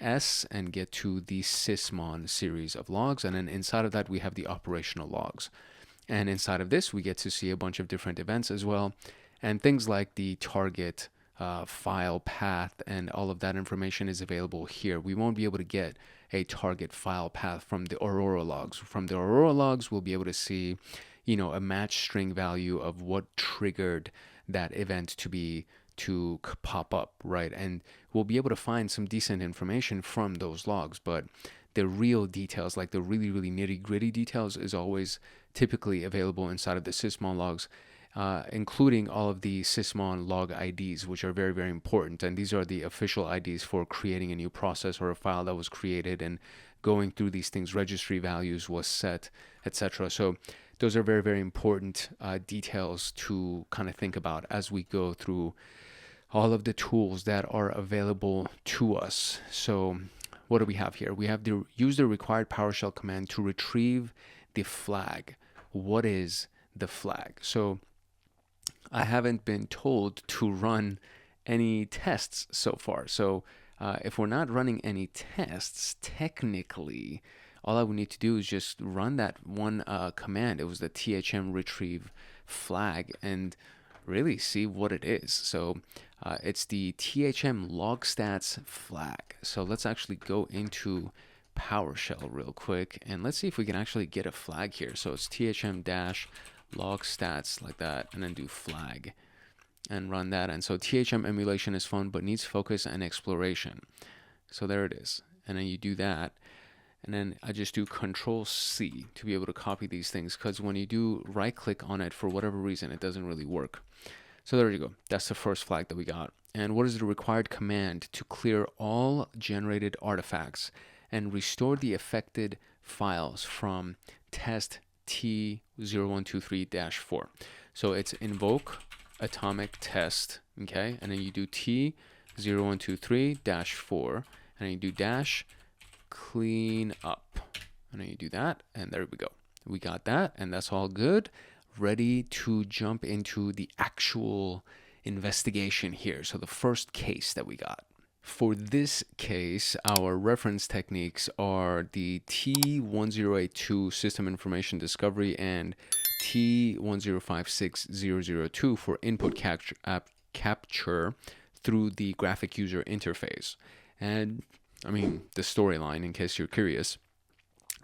S and get to the Sysmon series of logs. And then inside of that, we have the operational logs. And inside of this, we get to see a bunch of different events as well. And things like the target file path and all of that information is available here. We won't be able to get a target file path from the Aurora logs. From the Aurora logs, we'll be able to see, a match string value of what triggered that event to pop up, right? And we'll be able to find some decent information from those logs, but the real details, like the really, really nitty-gritty details, is always typically available inside of the Sysmon logs, including all of the Sysmon log IDs, which are very, very important. And these are the official IDs for creating a new process or a file that was created and going through these things. Registry values was set, etc. So those are very, very important details to kind of think about as we go through all of the tools that are available to us. So what do we have here? We have to use the required PowerShell command to retrieve the flag. What is the flag? So I haven't been told to run any tests so far. So if we're not running any tests, technically, all I would need to do is just run that one command. It was the THM retrieve flag, and really see what it is. So it's the THM log stats flag. So let's actually go into PowerShell real quick, and let's see if we can actually get a flag here. So it's THM dash log stats like that, and then do flag and run that. And so THM emulation is fun, but needs focus and exploration. So there it is. And then you do that. And then I just do Control C to be able to copy these things, because when you do right click on it, for whatever reason, it doesn't really work. So there you go. That's the first flag that we got. And what is the required command to clear all generated artifacts and restore the affected files from test T0123-4? So it's invoke atomic test, okay? And then you do T0123-4, and then you do dash clean up, and then you do that, and there we go. We got that, and that's all good. Ready to jump into the actual investigation here. So the first case that we got. For this case, our reference techniques are the T108.2 system information discovery and T1056002 for input capture through the graphic user interface. And I mean, the storyline, in case you're curious,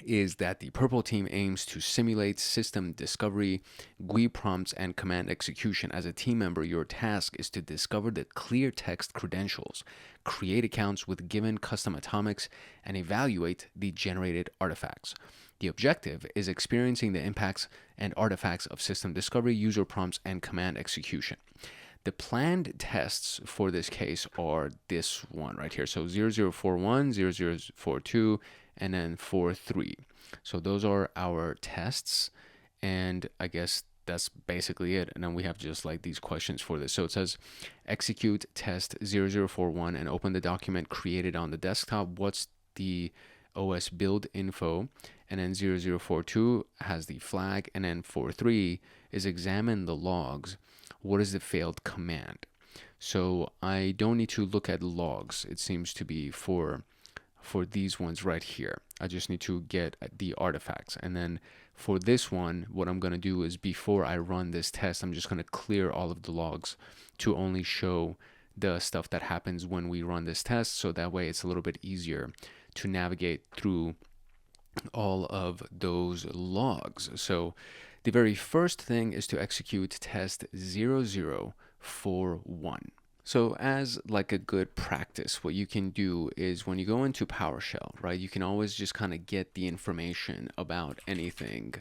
is that the purple team aims to simulate system discovery, GUI prompts, and command execution. As a team member, your task is to discover the clear text credentials, create accounts with given custom atomics, and evaluate the generated artifacts. The objective is experiencing the impacts and artifacts of system discovery, user prompts, and command execution. The planned tests for this case are this one right here. So 0041, 0042, and then 43. So those are our tests. And I guess that's basically it. And then we have just like these questions for this. So it says execute test 0041 and open the document created on the desktop. What's the OS build info? And then 0042 has the flag. And then 43 is examine the logs. What is the failed command? So I don't need to look at logs. It seems to be for these ones right here. I just need to get the artifacts. And then for this one, what I'm going to do is before I run this test, I'm just going to clear all of the logs to only show the stuff that happens when we run this test. So that way it's a little bit easier to navigate through all of those logs. So the very first thing is to execute test 0041. So as like a good practice, what you can do is when you go into PowerShell, right, you can always just kind of get the information about anything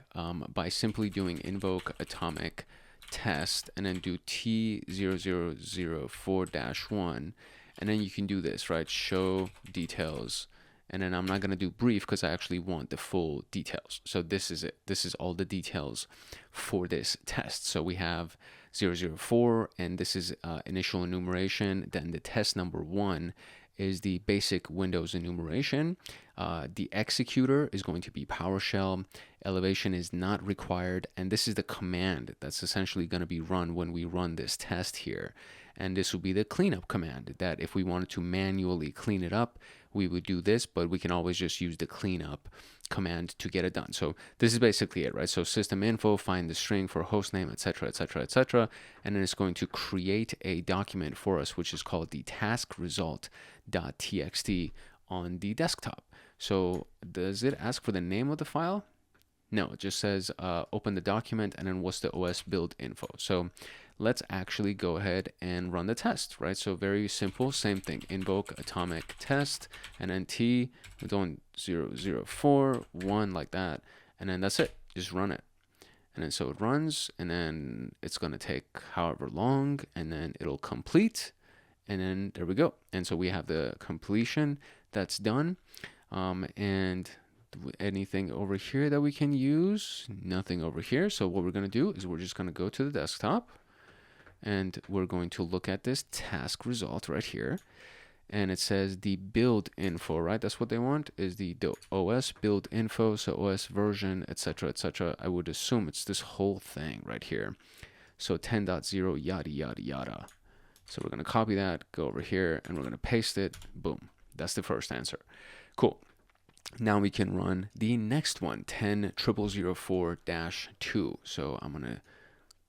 by simply doing invoke atomic test and then do T0004-1, and then you can do this, right, show details. And then I'm not going to do brief because I actually want the full details. So this is it. This is all the details for this test. So we have 004, and this is initial enumeration. Then the test number 1 is the basic Windows enumeration. The executor is going to be PowerShell. Elevation is not required. And this is the command that's essentially going to be run when we run this test here. And this will be the cleanup command that if we wanted to manually clean it up, we would do this, but we can always just use the cleanup command to get it done. So this is basically it, right? So system info, find the string for hostname, etc., etc., etc., and then it's going to create a document for us, which is called the task result.txt on the desktop. So does it ask for the name of the file? No, it just says open the document and then what's the OS build info. So let's actually go ahead and run the test, right? So very simple, same thing, invoke atomic test and then T, we're going 0041 like that, and then that's it, just run it. And then so it runs, and then it's going to take however long, and then it'll complete, and then there we go. And so we have the completion that's done, and anything over here that we can use? Nothing over here. So what we're going to do is we're just going to go to the desktop, and we're going to look at this task result right here. And it says the build info, right? That's what they want, is the OS build info, so OS version, etc., etc. I would assume it's this whole thing right here. So 10.0, yada, yada, yada. So we're going to copy that, go over here, and we're going to paste it. Boom. That's the first answer. Cool. Now we can run the next one, 10.004-2. So I'm going to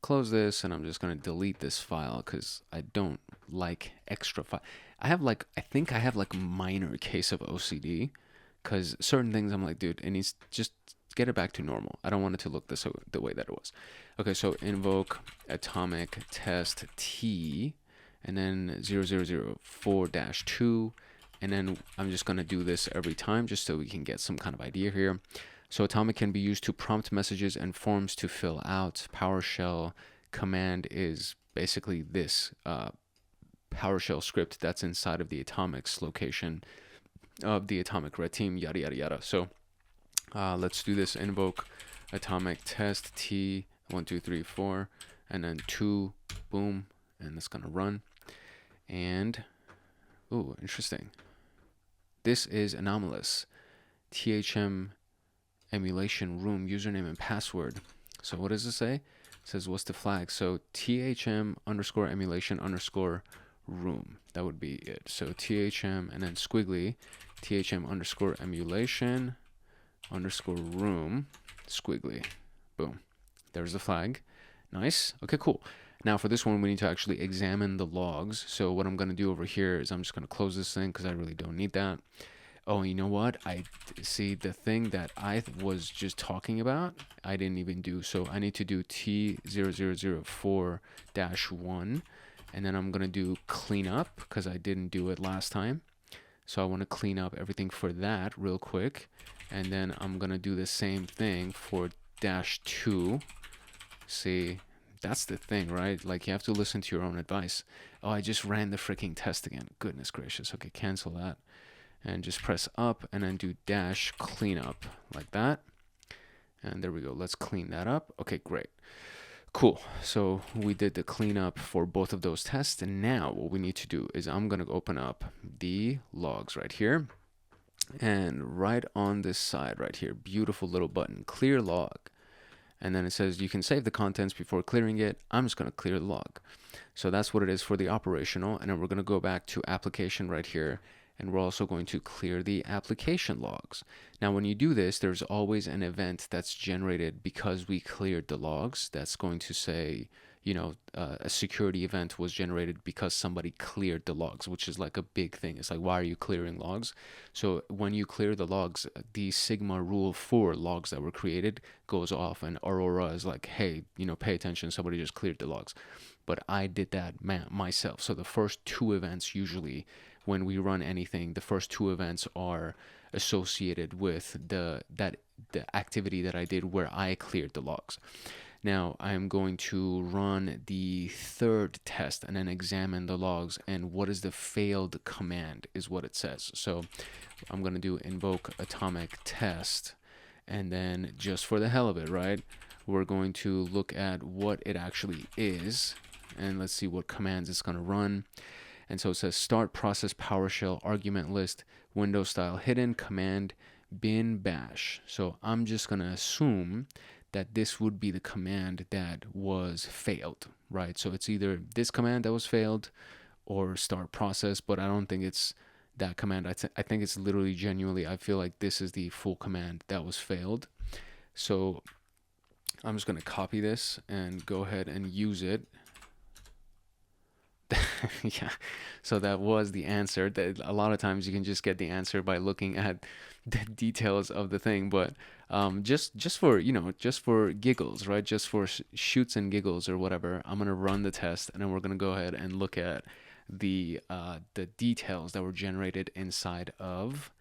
close this, and I'm just going to delete this file because I don't like extra file. I think I have like a minor case of OCD because certain things I'm like, dude, it needs, just get it back to normal. I don't want it to look the way that it was. Okay, so invoke atomic test T and then 0004-2. And then I'm just going to do this every time just so we can get some kind of idea here. So atomic can be used to prompt messages and forms to fill out. PowerShell command is basically this PowerShell script that's inside of the atomics location of the atomic red team, yada, yada, yada. So let's do this. Invoke atomic test T 1, 2, 3, 4, and then 2, boom, and it's going to run. And, ooh, interesting. This is anomalous. THM emulation room username and password. So what does it say? It says what's the flag? So THM_emulation_room. That would be it. So THM and then squiggly THM_emulation_room squiggly. Boom. There's the flag. Nice. Okay, cool. Now for this one, we need to actually examine the logs. So what I'm going to do over here is I'm just going to close this thing because I really don't need that. Oh, you know what? I see the thing that I was just talking about, I didn't even do. So I need to do T0004-1, and then I'm going to do cleanup because I didn't do it last time. So I want to clean up everything for that real quick. And then I'm going to do the same thing for -2. See, That's the thing, right? Like, you have to listen to your own advice. Oh, I just ran the freaking test again. Goodness gracious. Okay, cancel that. And just press up and then do dash cleanup like that. And there we go. Let's clean that up. Okay, great. Cool. So we did the cleanup for both of those tests. And now what we need to do is I'm going to open up the logs right here. And right on this side right here, beautiful little button, clear log. And then it says you can save the contents before clearing it. I'm just going to clear the log. So that's what it is for the operational. And then we're going to go back to application right here. And we're also going to clear the application logs. Now, when you do this, there's always an event that's generated because we cleared the logs. That's going to say, you know, a security event was generated because somebody cleared the logs, which is like a big thing. It's like, why are you clearing logs? So when you clear the logs, the Sigma rule for logs that were created goes off, and Aurora is like, hey, you know, pay attention, somebody just cleared the logs. But I did that myself. So the first two events, usually when we run anything, the first two events are associated with the activity that I did where I cleared the logs. Now I'm going to run the third test and then examine the logs, and what is the failed command is what it says. So I'm going to do invoke atomic test, and then just for the hell of it, right, we're going to look at what it actually is, and let's see what commands it's going to run. And so it says start process PowerShell argument list Windows style hidden command bin bash. So I'm just going to assume that this would be the command that was failed, right? So it's either this command that was failed or start process, but I don't think it's that command. I think it's literally genuinely, I feel like this is the full command that was failed. So I'm just going to copy this and go ahead and use it. Yeah, so that was the answer. That a lot of times you can just get the answer by looking at the details of the thing, but just for, you know, just for giggles, right, just for shoots and giggles or whatever, I'm gonna run the test, and then we're gonna go ahead and look at the details that were generated inside of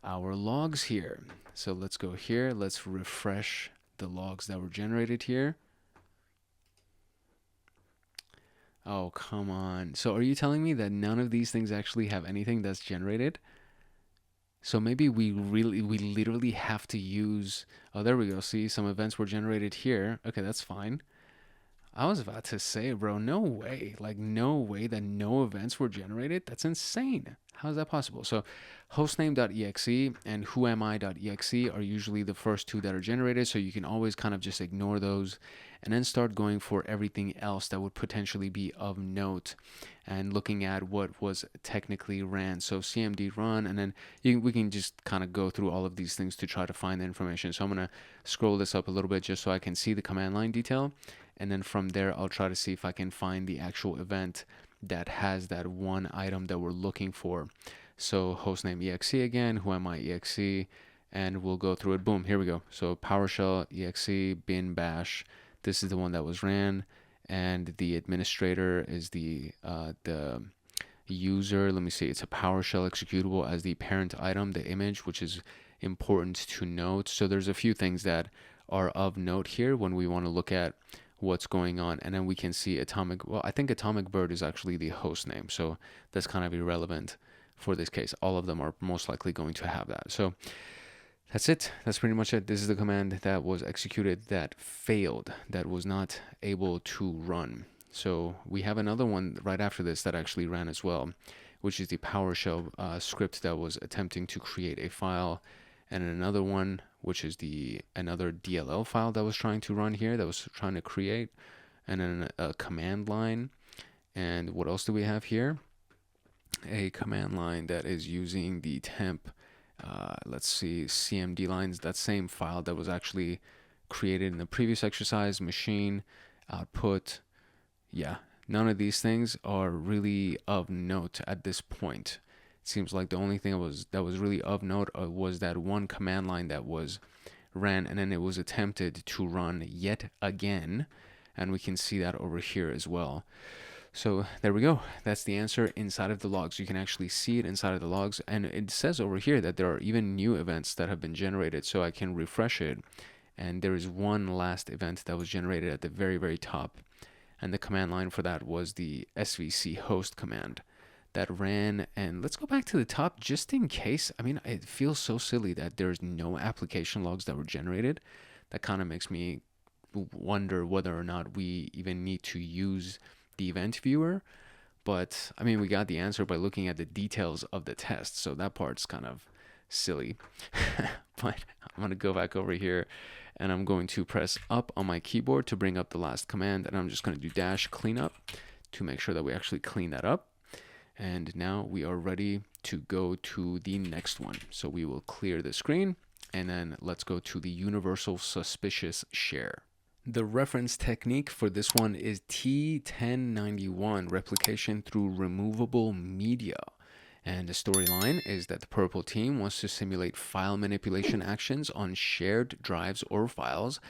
our logs here. So let's go here, let's refresh the logs that were generated here. Oh, come on. So are you telling me that none of these things actually have anything that's generated? So maybe we literally have to use, oh, there we go. See, some events were generated here. Okay, that's fine. I was about to say, bro, no way. Like, no way that no events were generated. That's insane. How is that possible? So hostname.exe and whoami.exe are usually the first two that are generated. So you can always kind of just ignore those and then start going for everything else that would potentially be of note and looking at what was technically ran. So cmd run, and then we can just kind of go through all of these things to try to find the information. So I'm going to scroll this up a little bit just so I can see the command line detail. And then from there, I'll try to see if I can find the actual event that has that one item that we're looking for. So hostname exe again, whoami exe, and we'll go through it. Boom, here we go. So PowerShell exe bin bash. This is the one that was ran, and the administrator is the user. Let me see. It's a PowerShell executable as the parent item, the image, which is important to note. So there's a few things that are of note here when we want to look at what's going on. And then we can see atomic, well, I think atomic bird is actually the host name, so that's kind of irrelevant for this case. All of them are most likely going to have that. So that's it. That's pretty much it. This is the command that was executed that failed, that was not able to run. So we have another one right after this that actually ran as well, which is the PowerShell script that was attempting to create a file, and another one which is another DLL file that was trying to run here, that was trying to create, and then a command line. And what else do we have here? A command line that is using the temp, let's see, CMD lines, that same file that was actually created in the previous exercise, machine, output. Yeah, none of these things are really of note at this point. Seems like the only thing that was really of note was that one command line that was ran, and then it was attempted to run yet again, and we can see that over here as well. So there we go. That's the answer inside of the logs. You can actually see it inside of the logs, and it says over here that there are even new events that have been generated. So I can refresh it And there is one last event that was generated at the very, very top. And the command line for that was the svc host command that ran. And let's go back to the top just in case. I mean, it feels so silly that there's no application logs that were generated. That kind of makes me wonder whether or not we even need to use the event viewer. But I mean, we got the answer by looking at the details of the test. So that part's kind of silly. But I'm going to go back over here and I'm going to press up on my keyboard to bring up the last command. And I'm just going to do dash cleanup to make sure that we actually clean that up. And now we are ready to go to the next one. So we will clear the screen and then let's go to the universal suspicious share. The reference technique for this one is T1091, replication through removable media. And the storyline is that the purple team wants to simulate file manipulation actions on shared drives or files.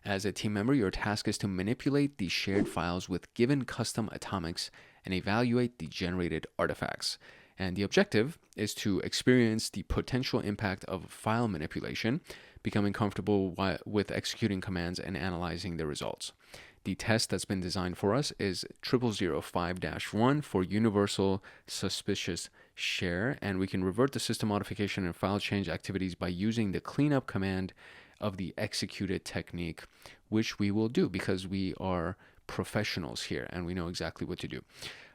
As a team member, your task is to manipulate the shared files with given custom atomics and evaluate the generated artifacts. And the objective is to experience the potential impact of file manipulation, becoming comfortable with executing commands and analyzing the results. The test that's been designed for us is 0005-1 for universal suspicious share, and we can revert the system modification and file change activities by using the cleanup command of the executed technique, which we will do because we are professionals here and we know exactly what to do.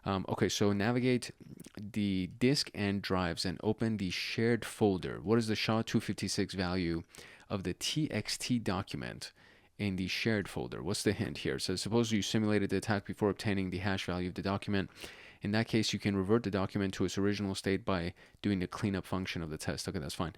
Okay, so navigate the disk and drives and open the shared folder. What is the SHA-256 value of the txt document in the shared folder? What's the hint here? So suppose you simulated the attack before obtaining the hash value of the document. In that case, you can revert the document to its original state by doing the cleanup function of the test. Okay, that's fine.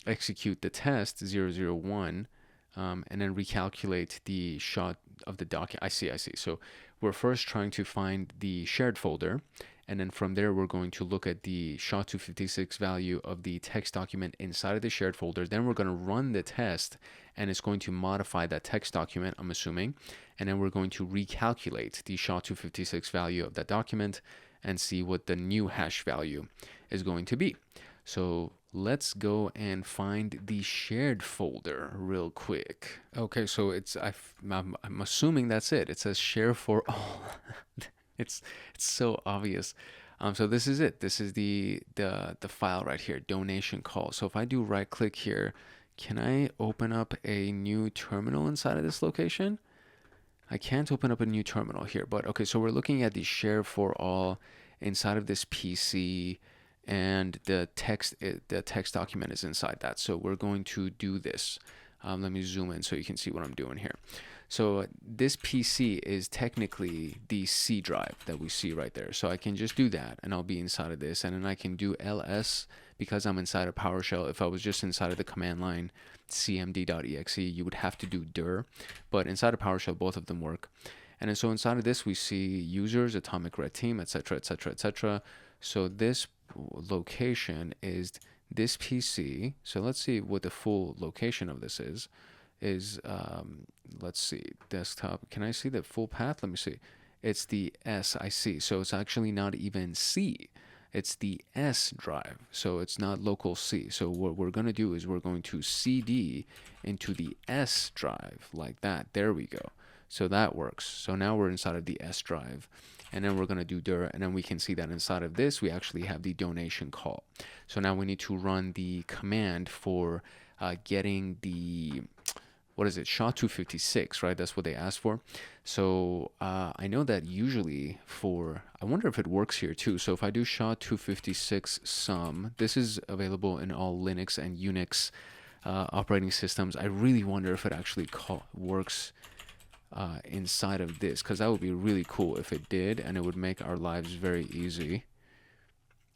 Execute the test 001 and then recalculate the SHA of the document. I see. So we're first trying to find the shared folder, and then from there we're going to look at the SHA-256 value of the text document inside of the shared folder. Then we're going to run the test, and it's going to modify that text document, I'm assuming, and then we're going to recalculate the SHA-256 value of that document and see what the new hash value is going to be. So let's go and find the shared folder real quick. Okay, so I'm assuming that's it. It says share for all. It's so obvious. So this is it. This is the file right here, donation call. So if I do right click here, can I open up a new terminal inside of this location? I can't open up a new terminal here, but okay, so we're looking at the share for all inside of this PC, and the text document is inside that. So we're going to do this. Let me zoom in so you can see what I'm doing here. So this PC is technically the C drive that we see right there. So I can just do that and I'll be inside of this, and then I can do ls because I'm inside of PowerShell. If I was just inside of the command line cmd.exe, you would have to do dir, but inside of PowerShell both of them work. And then so inside of this we see users, atomic red team, etc., etc., etc. So this location is this PC. So let's see what the full location of this is let's see, desktop. Can I see the full path? Let me see. It's the S, I see. So it's actually not even C. It's the S drive. So it's not local C. So what we're going to do is we're going to CD into the S drive like that. There we go. So that works. So now we're inside of the S drive, and then we're going to do dir, and then we can see that inside of this we actually have the donation call. So now we need to run the command for getting the, what is it, SHA-256, right? That's what they asked for. So I know that usually I wonder if it works here too. So if I do SHA-256 sum, this is available in all Linux and Unix operating systems. I really wonder if it actually works inside of this, because that would be really cool if it did, and it would make our lives very easy.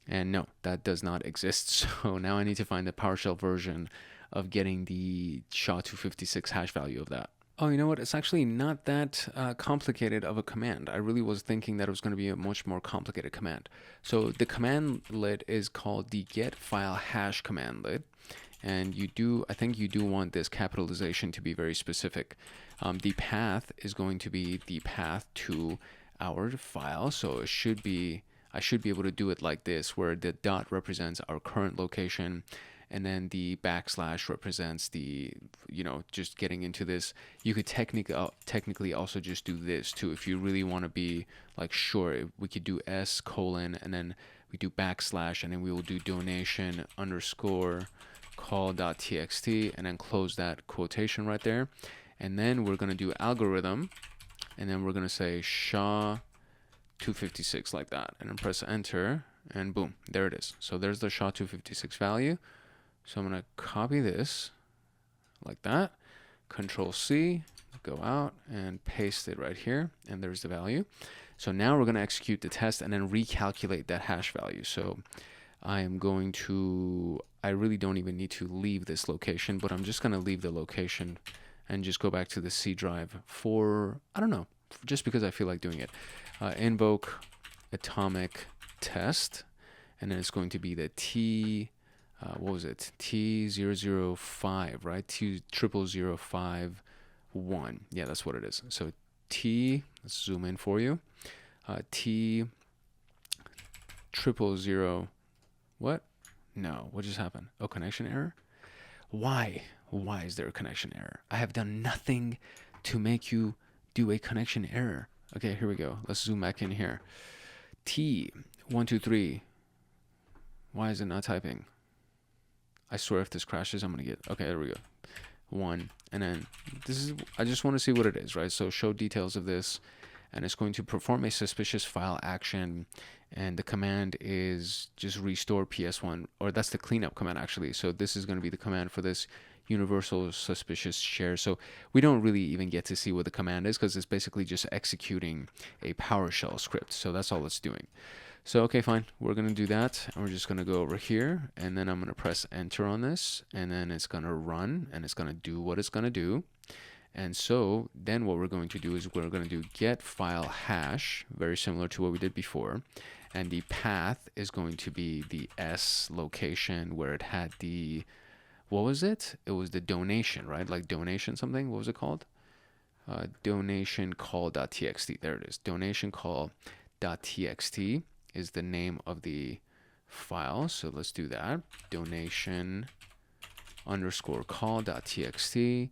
And no, that does not exist. So now I need to find the PowerShell version of getting the SHA-256 hash value of that. Oh, you know what? It's actually not that complicated of a command. I really was thinking that it was going to be a much more complicated command. So the commandlet is called the get file hash commandlet. And I think you do want this capitalization to be very specific. The path is going to be the path to our file. So I should be able to do it like this, where the dot represents our current location, and then the backslash represents the, just getting into this. You could technically also just do this too. If you really want to be like, sure, we could do S colon, and then we do backslash, and then we will do donation underscore call.txt, and then close that quotation right there. And then we're going to do algorithm, and then we're going to say SHA 256 like that, and then press enter, and boom, there it is. So there's the SHA 256 value. So I'm going to copy this like that, Control C, go out and paste it right here, and there's the value. So now we're going to execute the test and then recalculate that hash value. So I really don't even need to leave this location, but I'm just going to leave the location and just go back to the C drive for, I don't know, just because I feel like doing it. Invoke atomic test, and then it's going to be the what was it? T005, right? T0005-1. Yeah, that's what it is. So let's zoom in for you. T000, what? No, what just happened? Oh, connection error? Why? Why is there a connection error? I have done nothing to make you do a connection error. Okay, here we go. Let's zoom back in here. T123. Why is it not typing? I swear if this crashes, I'm going to get... Okay, there we go. 1. And then I just want to see what it is, right? So show details of this. And it's going to perform a suspicious file action. And the command is just restore PS1. Or that's the cleanup command, actually. So this is going to be the command for this universal suspicious share. So we don't really even get to see what the command is, because it's basically just executing a PowerShell script. So that's all it's doing. So, okay, fine. We're going to do that. And we're just going to go over here. And then I'm going to press enter on this. And then it's going to run. And it's going to do what it's going to do. And so then what we're going to do is we're going to do get file hash, very similar to what we did before. And the path is going to be the S location where it had the, what was it? It was the donation, right? Like donation something. What was it called? Donation call.txt. There it is. Donation call.txt is the name of the file. So let's do that. Donation underscore call.txt.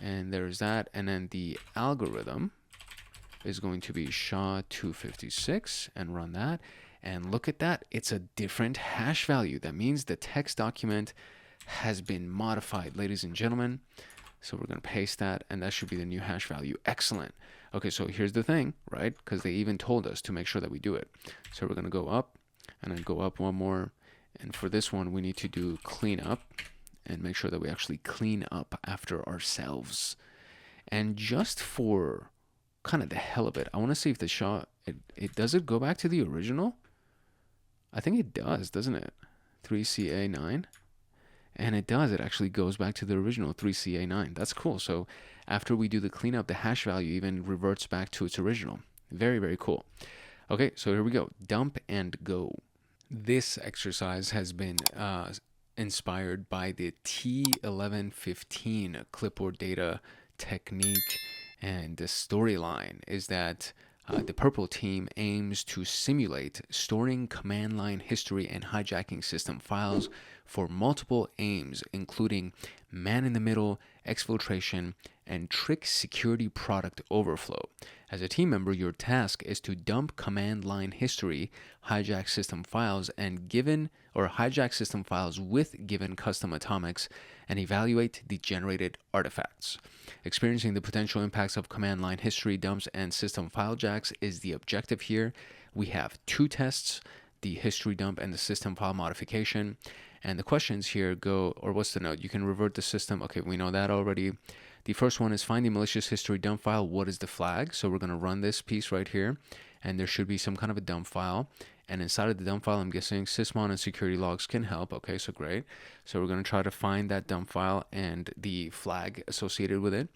And there's that. And then the algorithm is going to be SHA-256, and run that. And look at that. It's a different hash value. That means the text document has been modified, ladies and gentlemen. So we're going to paste that, and that should be the new hash value. Excellent. Okay, so here's the thing, right? Because they even told us to make sure that we do it. So we're going to go up, and then go up one more. And for this one, we need to do cleanup and make sure that we actually clean up after ourselves. And just for kind of the hell of it, I want to see if the SHA, does it go back to the original? I think it does, doesn't it? 3CA9. And it does. It actually goes back to the original 3CA9. That's cool. So after we do the cleanup, the hash value even reverts back to its original. Very, very cool. Okay, so here we go. Dump and go. This exercise has been inspired by the T1115 clipboard data technique. And the storyline is that the purple team aims to simulate storing command line history and hijacking system files for multiple aims, including man-in-the-middle, exfiltration, and trick security product overflow. As a team member, your task is to dump command line history, hijack system files, and hijack system files with given custom atomics, and evaluate the generated artifacts. Experiencing the potential impacts of command line history dumps and system file jacks is the objective here. We have 2 tests, the history dump and the system file modification. And the questions here go, or what's the note? You can revert the system. Okay, we know that already. The first one is find the malicious history dump file. What is the flag? So we're going to run this piece right here, and there should be some kind of a dump file. And inside of the dump file, I'm guessing sysmon and security logs can help. Okay, so great. So we're going to try to find that dump file and the flag associated with it.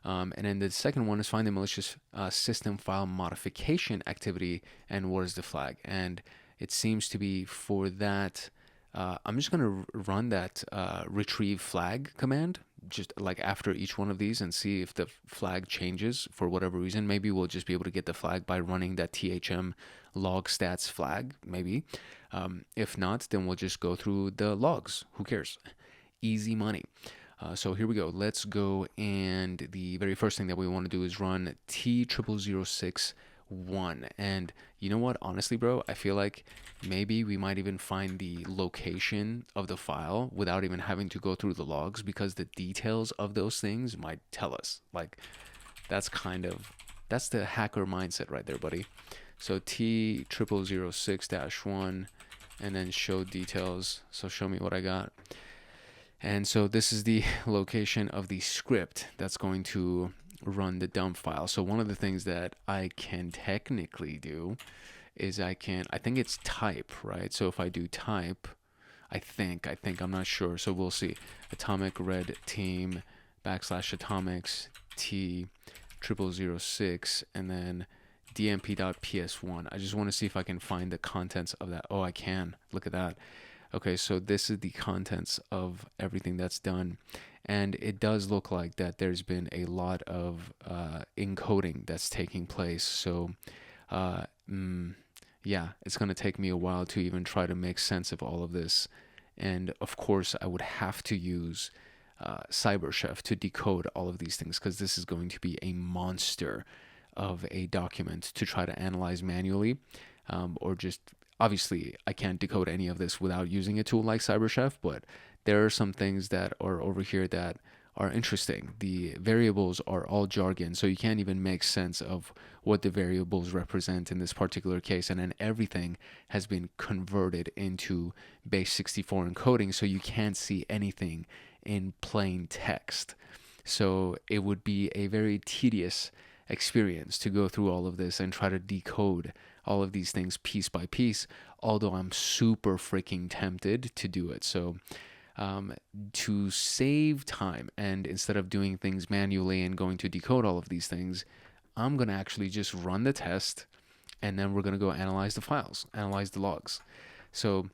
And then the second one is find the malicious system file modification activity, and what is the flag? And it seems to be for that, I'm just going to run that retrieve flag command just like after each one of these and see if the flag changes for whatever reason. Maybe we'll just be able to get the flag by running that THM log stats flag, maybe. If not, then we'll just go through the logs. Who cares? Easy money. So here we go. Let's go, and the very first thing that we want to do is run T0061. And you know what? Honestly, bro, I feel like maybe we might even find the location of the file without even having to go through the logs, because the details of those things might tell us. Like, that's the hacker mindset right there, buddy. So T0006-1, and then show details. So show me what I got. And so this is the location of the script that's going to run the dump file. So one of the things that I can technically do is I think it's type, right? So if I do type, I think, I'm not sure. So we'll see. Atomic red team /atomics T0006, and then dmp.ps1. I just want to see if I can find the contents of that. Oh, I can. Look at that. Okay, so this is the contents of everything that's done. And it does look like that there's been a lot of encoding that's taking place. So, yeah, it's going to take me a while to even try to make sense of all of this. And of course, I would have to use CyberChef to decode all of these things, because this is going to be a monster of a document to try to analyze manually, or just... Obviously, I can't decode any of this without using a tool like CyberChef, but there are some things that are over here that are interesting. The variables are all jargon, so you can't even make sense of what the variables represent in this particular case. And then everything has been converted into base 64 encoding, so you can't see anything in plain text. So it would be a very tedious experience to go through all of this and try to decode all of these things piece by piece, although I'm super freaking tempted to do it. So to save time, and instead of doing things manually and going to decode all of these things, I'm going to actually just run the test, and then we're going to go analyze the files, analyze the logs. So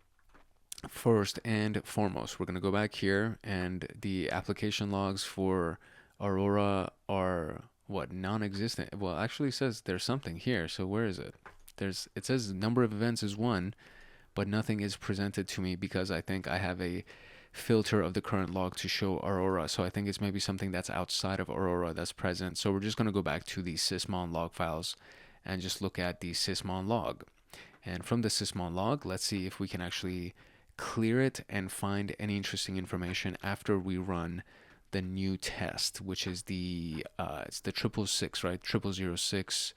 first and foremost, we're going to go back here, and the application logs for Aurora are what, non-existent. Well, actually it says there's something here. So where is it? It says number of events is 1, but nothing is presented to me because I think I have a filter of the current log to show Aurora. So I think it's maybe something that's outside of Aurora that's present. So we're just going to go back to the sysmon log files and just look at the sysmon log. And from the sysmon log, let's see if we can actually clear it and find any interesting information after we run the new test, which is the it's the 666, right? 0006-1.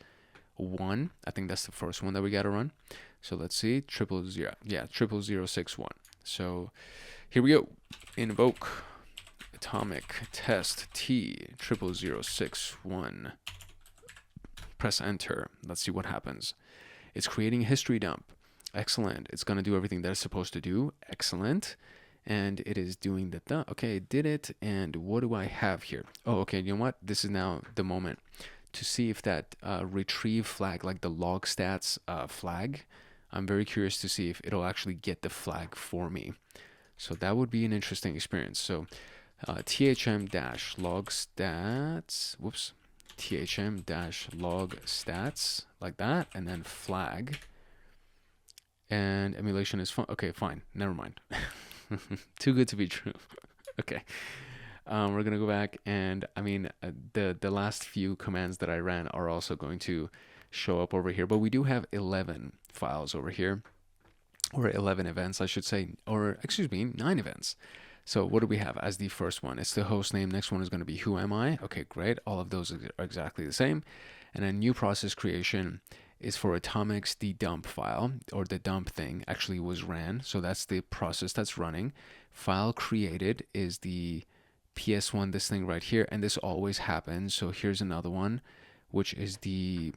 I think that's the first one that we got to run. So let's see, 0061. So here we go. Invoke atomic test T0061. Press enter. Let's see what happens. It's creating a history dump. Excellent. It's going to do everything that it's supposed to do. Excellent. And it is doing the okay, it did it. And what do I have here? Oh, okay, you know what? This is now the moment to see if that retrieve flag, like the log stats flag, I'm very curious to see if it'll actually get the flag for me. So that would be an interesting experience. So THM-log stats, whoops, THM-log stats, like that, and then flag. And emulation is fun. Okay, fine, never mind. Too good to be true. Okay. We're going to go back, and I mean, the last few commands that I ran are also going to show up over here, but we do have 11 files over here, or 11 events, I should say, or excuse me, 9 events. So what do we have as the first one? It's the host name. Next one is going to be who am I? Okay, great. All of those are exactly the same. And then new process creation is for atomics. The dump file, or the dump thing, actually was ran. So that's the process that's running. File created is the PS1, this thing right here, and this always happens. So here's another one, which is the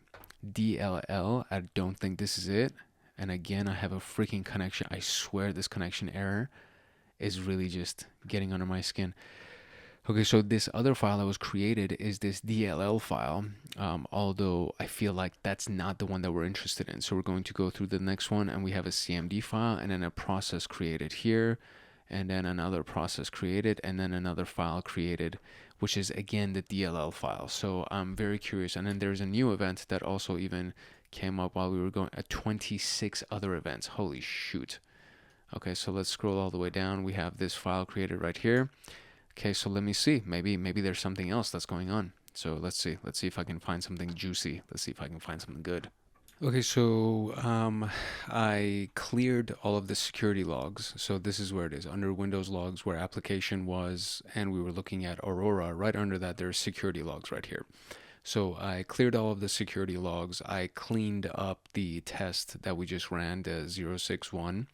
DLL. I don't think this is it. And again, I have a freaking connection. I swear this connection error is really just getting under my skin. Okay, so this other file that was created is this DLL file, although I feel like that's not the one that we're interested in. So we're going to go through the next one, and we have a CMD file and then a process created here. and then another process created, and then another file created, which is again the DLL file. So I'm very curious. And then there's a new event that also even came up while we were going at 26 other events. Holy shoot. Okay, so let's scroll all the way down. We have this file created right here. Okay, so let me see. Maybe there's something else that's going on. So let's see. Let's see if I can find something juicy. Let's see if I can find something good. Okay, so I cleared all of the security logs. So this is where it is, under Windows logs, where application was, and we were looking at Aurora. Right under that, there's security logs right here. So I cleared all of the security logs. I cleaned up the test that we just ran, the 061,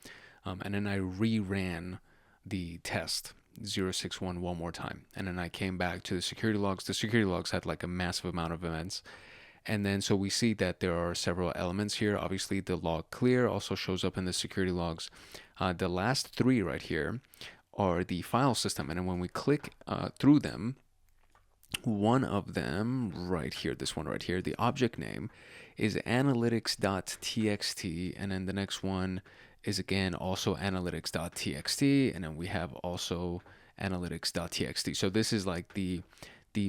and then I reran the test 061 one more time. And then I came back to the security logs. The security logs had like a massive amount of events. And then so we see that there are several elements here. Obviously, the log clear also shows up in the security logs. The last three right here are the file system. And then when we click through them, one of them right here, this one right here, the object name is analytics.txt. And then the next one is again also analytics.txt. And then we have also analytics.txt. So this is like the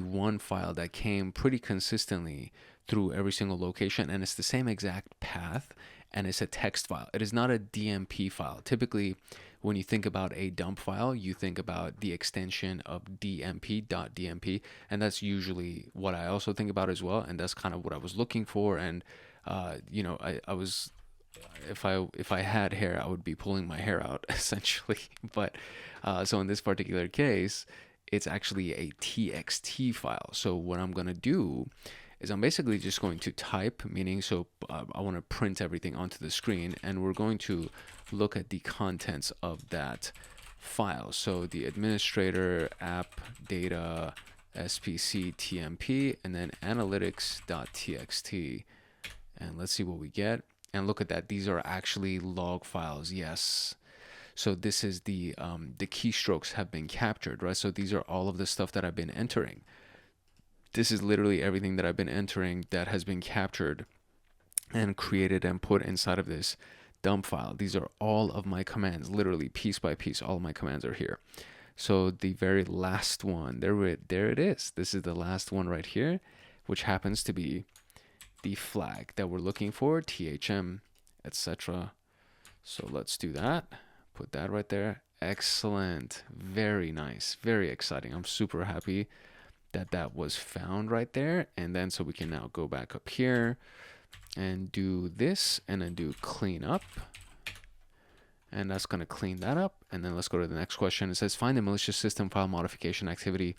one file that came pretty consistently through every single location, and it's the same exact path, and it's a text file. It is not a DMP file. Typically, when you think about a dump file, you think about the extension of dmp.dmp, and that's usually what I also think about as well, and that's kind of what I was looking for. And you know, I was, if I had hair, I would be pulling my hair out essentially. But so in this particular case, it's actually a txt file. So what I'm going to do is I'm basically just going to type, meaning so I want to print everything onto the screen, and we're going to look at the contents of that file. So the administrator app data spc tmp, and then analytics.txt, and let's see what we get. And look at that, these are actually log files. Yes. So this is the keystrokes have been captured, right? So these are all of the stuff that I've been entering. This is literally everything that I've been entering that has been captured and created and put inside of this dump file. These are all of my commands, literally piece by piece. All of my commands are here. So the very last one, there it is. This is the last one right here, which happens to be the flag that we're looking for, THM, etc. So let's do that. Put that right there. Excellent. Very nice. Very exciting. I'm super happy that that was found right there. And then so we can now go back up here and do this, and then do clean up. And that's going to clean that up. And then let's go to the next question. It says, find the malicious system file modification activity.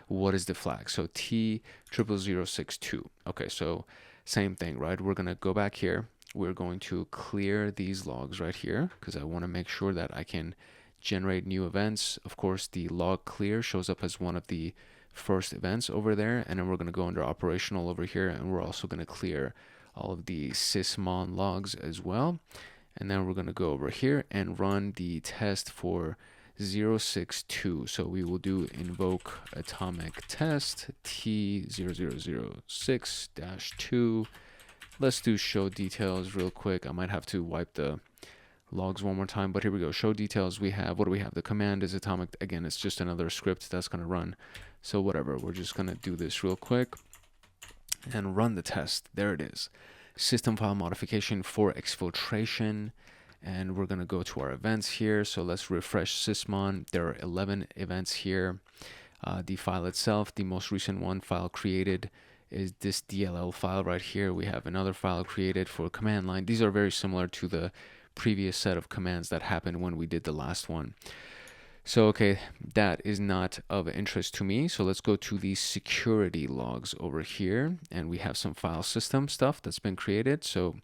What is the flag? So T00062. Okay, so same thing, right? We're going to go back here. We're going to clear these logs right here because I want to make sure that I can generate new events. Of course, the log clear shows up as one of the first events over there. And then we're going to go under operational over here, and we're also going to clear all of the sysmon logs as well. And then we're going to go over here and run the test for 062. So we will do invoke atomic test T0006-2. Let's do show details real quick. I might have to wipe the logs one more time, but here we go. Show details. We have, what do we have? The command is atomic. Again, it's just another script that's going to run. So whatever, we're just going to do this real quick and run the test. There it is. System file modification for exfiltration. And we're going to go to our events here. So let's refresh sysmon. There are 11 events here. The file itself, the most recent one file created is this DLL file right here. We have another file created for command line. These are very similar to the previous set of commands that happened when we did the last one. So, okay, that is not of interest to me. So let's go to the security logs over here, and we have some file system stuff that's been created. So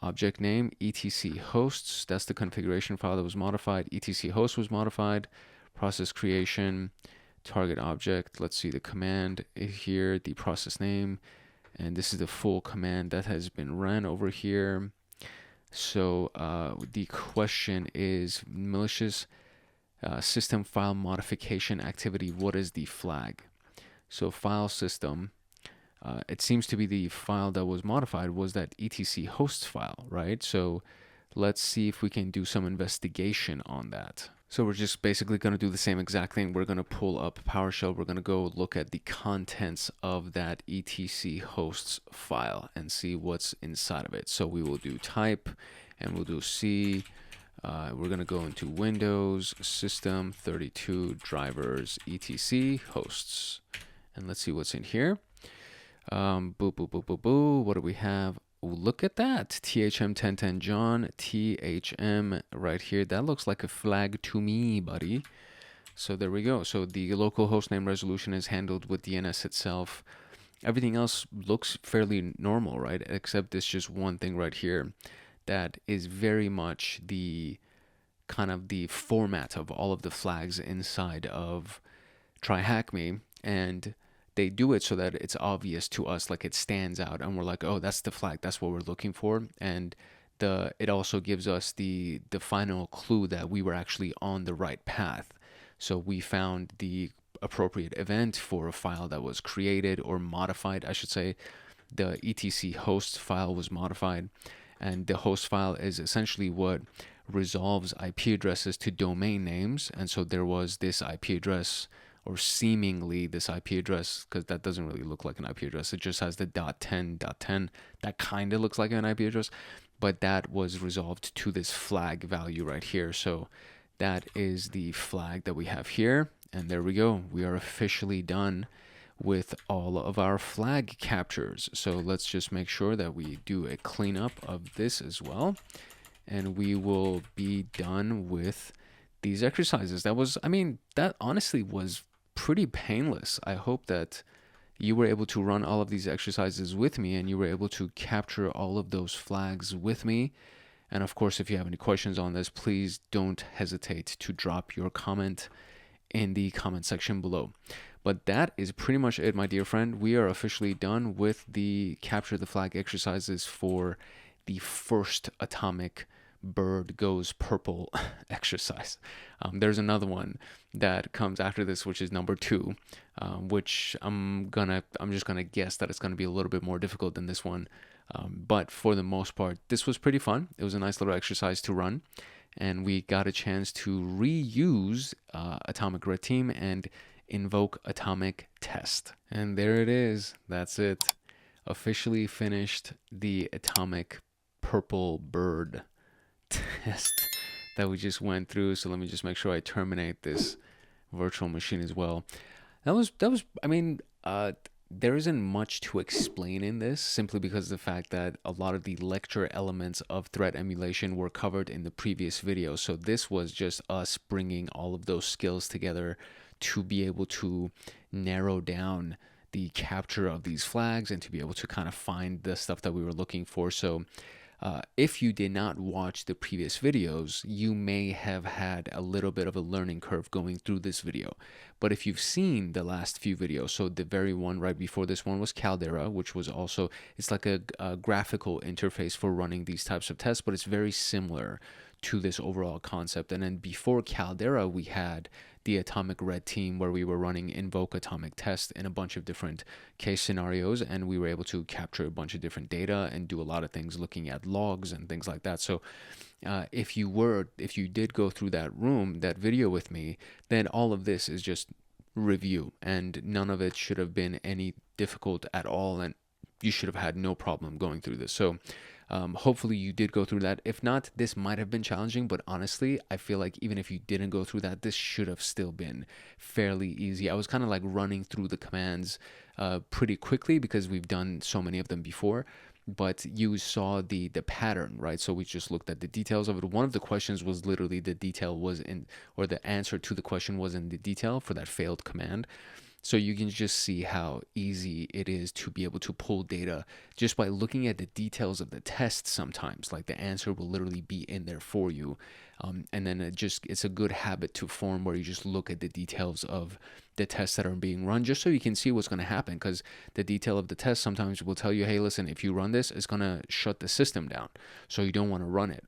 object name, etc hosts, that's the configuration file that was modified. Etc host was modified. Process creation, target object. Let's see the command here, the process name, and this is the full command that has been run over here. So the question is malicious system file modification activity. What is the flag? So file system, it seems to be the file that was modified was that etc hosts file, right? So let's see if we can do some investigation on that. So we're just basically going to do the same exact thing. We're going to pull up PowerShell. We're going to go look at the contents of that etc hosts file and see what's inside of it. So we will do type and we'll do C. We're going to go into Windows, System, 32, Drivers, etc, hosts. And let's see what's in here. Boo, boo, boo, boo, boo. What do we have? Ooh, look at that. THM 1010 John, THM right here. That looks like a flag to me, buddy. So there we go. So the local hostname resolution is handled with DNS itself. Everything else looks fairly normal, right? Except this just one thing right here that is very much the kind of the format of all of the flags inside of TryHackMe, and they do it so that it's obvious to us, like it stands out, and we're like, oh, that's the flag, that's what we're looking for. And it also gives us the final clue that we were actually on the right path. So we found the appropriate event for a file that was created or modified, I should say. The etc host file was modified, and the host file is essentially what resolves IP addresses to domain names. And so there was this IP address, or seemingly this IP address, because that doesn't really look like an IP address. It just has the .10.10. That kind of looks like an IP address, but that was resolved to this flag value right here. So that is the flag that we have here. And there we go. We are officially done with all of our flag captures. So let's just make sure that we do a cleanup of this as well. And we will be done with these exercises. That was, I mean, that honestly was pretty painless. I hope that you were able to run all of these exercises with me and you were able to capture all of those flags with me. And of course, if you have any questions on this, please don't hesitate to drop your comment in the comment section below. But that is pretty much it, my dear friend. We are officially done with the capture the flag exercises for the first atomic bird goes purple exercise. There's another one that comes after this, which is number 2, which I'm just gonna guess that it's gonna be a little bit more difficult than this one. But for the most part, this was pretty fun. It was a nice little exercise to run, and we got a chance to reuse Atomic Red Team and invoke Atomic Test. And there it is. That's it. Officially finished the Atomic Purple Bird test that we just went through. So let me just make sure I terminate this virtual machine as well. That was I mean, there isn't much to explain in this, simply because of the fact that a lot of the lecture elements of threat emulation were covered in the previous video. So this was just us bringing all of those skills together to be able to narrow down the capture of these flags and to be able to kind of find the stuff that we were looking for. So if you did not watch the previous videos, you may have had a little bit of a learning curve going through this video. But if you've seen the last few videos, so the very one right before this one was CALDERA, which was also, it's like a graphical interface for running these types of tests, but it's very similar to this overall concept. And then before CALDERA, we had the Atomic Red Team, where we were running invoke atomic test in a bunch of different case scenarios, and we were able to capture a bunch of different data and do a lot of things looking at logs and things like that. So if you did go through that video with me, then all of this is just review, and none of it should have been any difficult at all, and you should have had no problem going through this. So hopefully you did go through that. If not, this might have been challenging, but honestly, I feel like even if you didn't go through that, this should have still been fairly easy. I was kind of like running through the commands pretty quickly because we've done so many of them before, but you saw the pattern, right? So we just looked at the details of it. One of the questions was literally the detail was in, or the answer to the question was in the detail for that failed command. So you can just see how easy it is to be able to pull data just by looking at the details of the test sometimes. Like the answer will literally be in there for you. And then it's a good habit to form where you just look at the details of the tests that are being run just so you can see what's going to happen, because the detail of the test sometimes will tell you, hey, listen, if you run this, it's going to shut the system down. So you don't want to run it.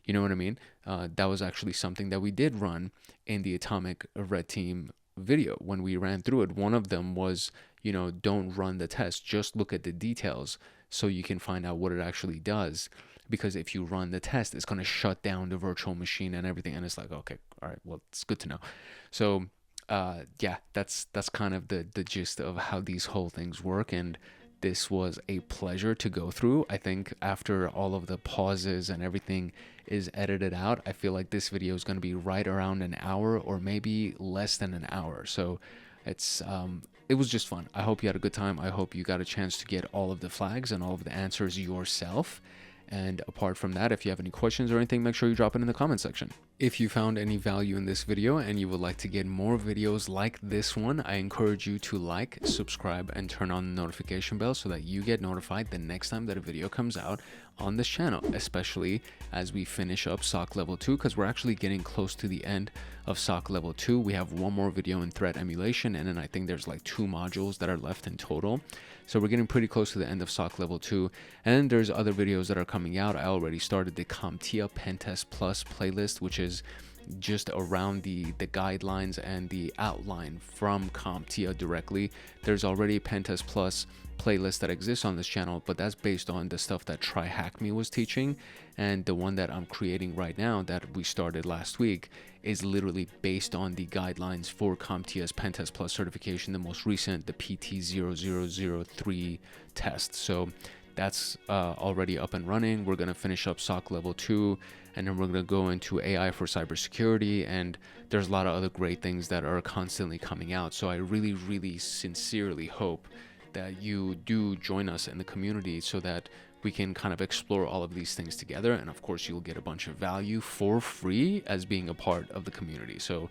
You know what I mean? That was actually something that we did run in the Atomic Red Team video when we ran through it. One of them was, don't run the test, just look at the details so you can find out what it actually does. Because if you run the test, it's going to shut down the virtual machine and everything. And it's like, okay, all right, well, it's good to know. So yeah, that's kind of the gist of how these whole things work. And this was a pleasure to go through. I think after all of the pauses and everything is edited out, I feel like this video is going to be right around an hour or maybe less than an hour. So it was just fun. I hope you had a good time. I hope you got a chance to get all of the flags and all of the answers yourself. And apart from that, if you have any questions or anything, make sure you drop it in the comment section. If you found any value in this video and you would like to get more videos like this one, I encourage you to like, subscribe, and turn on the notification bell so that you get notified the next time that a video comes out on this channel, especially as we finish up SOC level 2, because we're actually getting close to the end of SOC level 2. We have one more video in threat emulation, and then I think there's like 2 modules that are left in total. So we're getting pretty close to the end of SOC level 2, and there's other videos that are coming out. I already started the CompTIA Pentest Plus playlist, which is just around the guidelines and the outline from CompTIA directly. There's already a Pentest Plus playlist that exists on this channel, but that's based on the stuff that TryHackMe was teaching, and the one that I'm creating right now that we started last week is literally based on the guidelines for CompTIA's Pentest Plus certification, the most recent, the PT0003 test. So that's already up and running. We're going to finish up SOC level 2, and then we're going to go into AI for cybersecurity, and there's a lot of other great things that are constantly coming out. So I really, really sincerely hope that you do join us in the community so that we can kind of explore all of these things together. And of course, you'll get a bunch of value for free as being a part of the community. So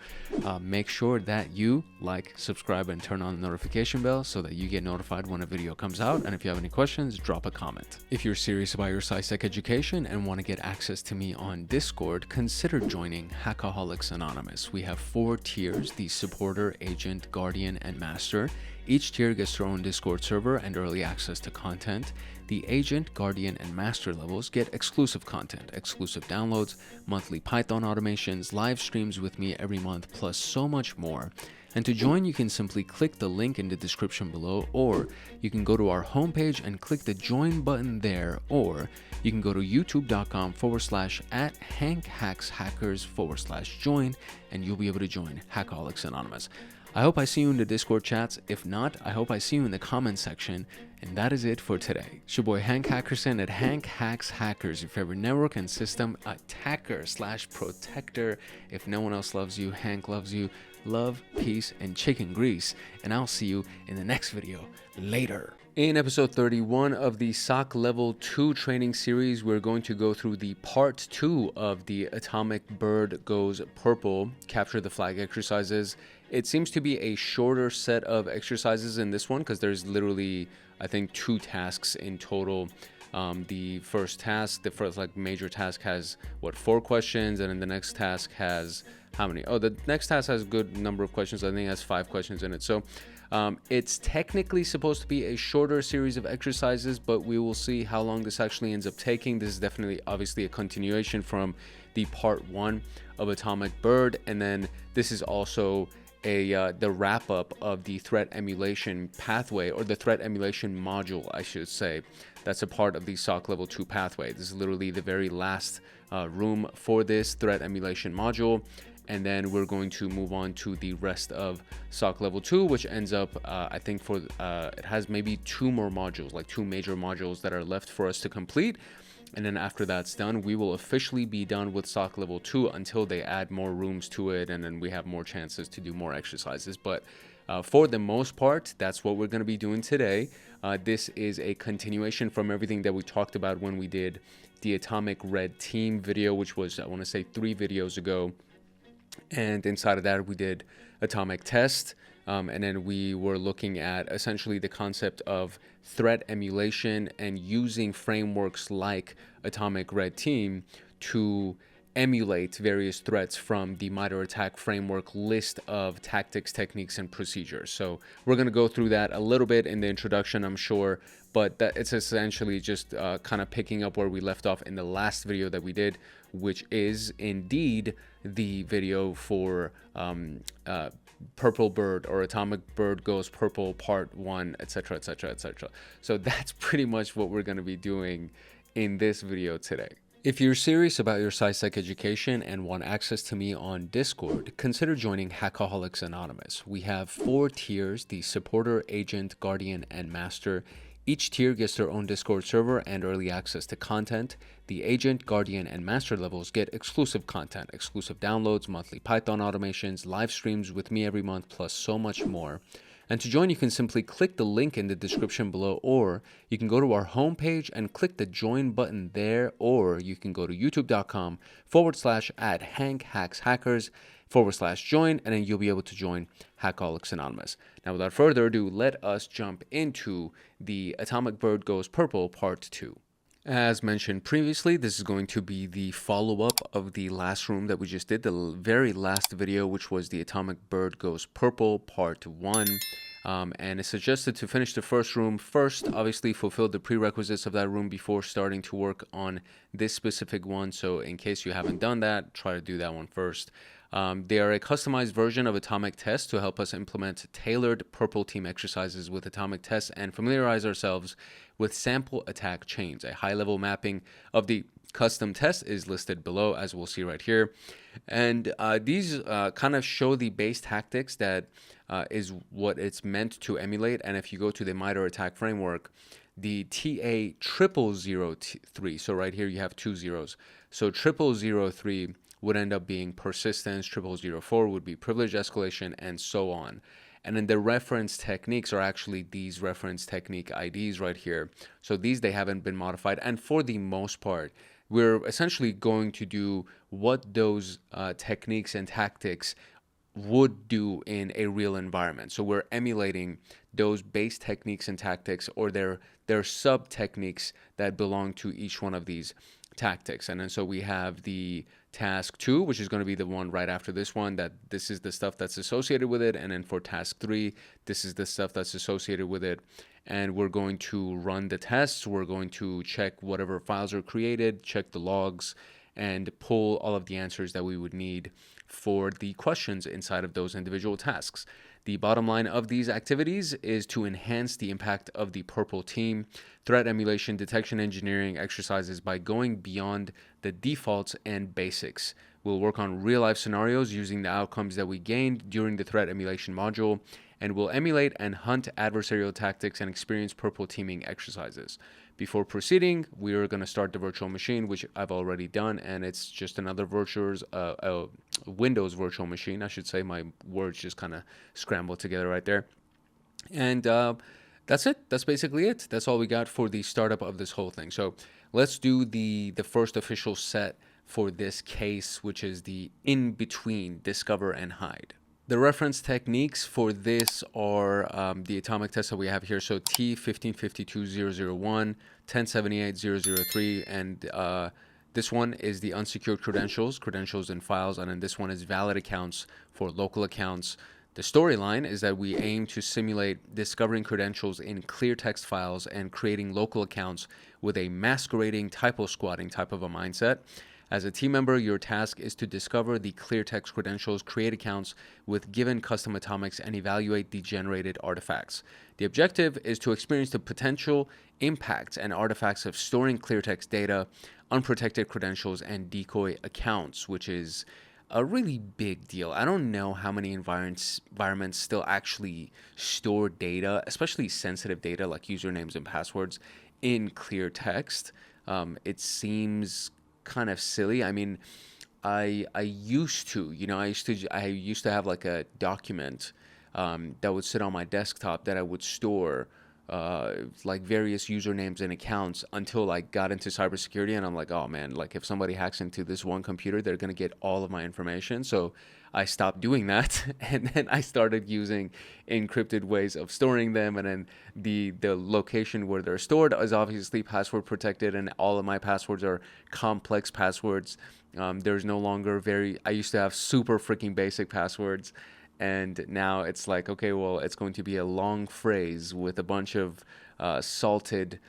make sure that you like, subscribe, and turn on the notification bell so that you get notified when a video comes out. And if you have any questions, drop a comment. If you're serious about your SysAdmin education and want to get access to me on Discord, consider joining Hackaholics Anonymous. We have 4 tiers: the supporter, agent, guardian, and master. Each tier gets their own Discord server and early access to content. The agent, guardian, and master levels get exclusive content, exclusive downloads, monthly Python automations, live streams with me every month, plus so much more. And to join, you can simply click the link in the description below, or you can go to our homepage and click the join button there, or you can go to youtube.com/@HankHacksHackers/join, and you'll be able to join Hackaholics Anonymous. I hope I see you in the Discord chats. If not, I hope I see you in the comment section. And that is it for today. It's your boy Hank Hackerson at Hank Hacks Hackers, your favorite network and system attacker/protector. If no one else loves you, Hank loves you. Love, peace, and chicken grease. And I'll see you in the next video. Later. In episode 31 of the SOC Level 2 training series, we're going to go through the part 2 of the Atomic Bird Goes Purple Capture the Flag exercises. It seems to be a shorter set of exercises in this one because there's literally, I think, 2 tasks in total. The first task, the first major task has 4 questions, and then the next task has how many? Oh, the next task has a good number of questions. I think it has 5 questions in it. So it's technically supposed to be a shorter series of exercises, but we will see how long this actually ends up taking. This is definitely obviously a continuation from the part 1 of Atomic Bird, and then this is also the wrap up of the threat emulation pathway, or the threat emulation module, I should say. That's a part of the SOC level 2 pathway. This is literally the very last room for this threat emulation module. And then we're going to move on to the rest of SOC level 2, which ends up, I think it has maybe 2 more modules, like 2 major modules that are left for us to complete. And then after that's done, we will officially be done with SOC level 2 until they add more rooms to it, and then we have more chances to do more exercises. But for the most part, that's what we're going to be doing today. This is a continuation from everything that we talked about when we did the Atomic Red Team video, which was, I want to say, 3 videos ago. And inside of that, we did Atomic Test. And then we were looking at essentially the concept of threat emulation and using frameworks like Atomic Red Team to emulate various threats from the MITRE ATT&CK framework list of tactics, techniques, and procedures. So we're going to go through that a little bit in the introduction, I'm sure, but that it's essentially just kind of picking up where we left off in the last video that we did, which is indeed the video for purple bird or atomic bird goes purple part 1, etc., etc., etc. So that's pretty much what we're going to be doing in this video today. If you're serious about your CySec education and want access to me on Discord, consider joining Hackaholics Anonymous. We have 4 tiers: the supporter, agent, guardian, and master. Each tier gets their own Discord server and early access to content. The agent, guardian, and master levels get exclusive content, exclusive downloads, monthly Python automations, live streams with me every month, plus so much more. And to join, you can simply click the link in the description below, or you can go to our homepage and click the join button there, or you can go to youtube.com/@HankHacksHackers/join, and then you'll be able to join Hackaholics Anonymous. Now, without further ado, let us jump into the Atomic Bird Goes Purple Part 2. As mentioned previously, this is going to be the follow-up of the last room that we just did, the very last video, which was the Atomic Bird Goes Purple Part 1. And it's suggested to finish the first room first, obviously fulfill the prerequisites of that room before starting to work on this specific one. So in case you haven't done that, try to do that one first. They are a customized version of Atomic Test to help us implement tailored purple team exercises with Atomic Tests and familiarize ourselves with sample attack chains. A high-level mapping of the custom test is listed below, as we'll see right here. And these kind of show the base tactics that is what it's meant to emulate. And if you go to the MITRE ATT&CK framework, the TA0003, so right here you have 2 zeros. So 0003 would end up being persistence, 0004 would be privilege escalation, and so on. And then the reference techniques are actually these reference technique IDs right here. So these, they haven't been modified. And for the most part, we're essentially going to do what those techniques and tactics would do in a real environment. So we're emulating those base techniques and tactics, or their sub techniques that belong to each one of these tactics. And then so we have the task 2, which is going to be the one right after this one, that this is the stuff that's associated with it. And then for task 3, this is the stuff that's associated with it. And we're going to run the tests. We're going to check whatever files are created, check the logs, and pull all of the answers that we would need for the questions inside of those individual tasks. The bottom line of these activities is to enhance the impact of the purple team threat emulation detection engineering exercises by going beyond the defaults and basics. We'll work on real-life scenarios using the outcomes that we gained during the threat emulation module, and we'll emulate and hunt adversarial tactics and experience purple teaming exercises. Before proceeding, we are going to start the virtual machine, which I've already done, and it's just another Windows virtual machine, I should say. My words just kind of scrambled together right there. And that's it. That's basically it. That's all we got for the startup of this whole thing. So let's do the first official set for this case, which is the in-between discover and hide. The reference techniques for this are the atomic test that we have here. So T1552001, 1078003, and this one is the unsecured credentials and files, and then this one is valid accounts for local accounts. The storyline is that we aim to simulate discovering credentials in clear text files and creating local accounts with a masquerading typo squatting type of a mindset. As a team member, your task is to discover the clear text credentials, create accounts with given custom atomics, and evaluate the generated artifacts. The objective is to experience the potential impacts and artifacts of storing clear text data, unprotected credentials, and decoy accounts, which is a really big deal. I don't know how many environments still actually store data, especially sensitive data like usernames and passwords, in clear text. It seems kind of silly. I mean, I used to have like a document that would sit on my desktop that I would store like various usernames and accounts until I got into cybersecurity, and I'm like, oh man, like if somebody hacks into this one computer, they're gonna get all of my information. So I stopped doing that, and then I started using encrypted ways of storing them, and then the location where they're stored is obviously password protected, and all of my passwords are complex passwords. There's no longer I used to have super freaking basic passwords, and now it's like, okay, well, it's going to be a long phrase with a bunch of salted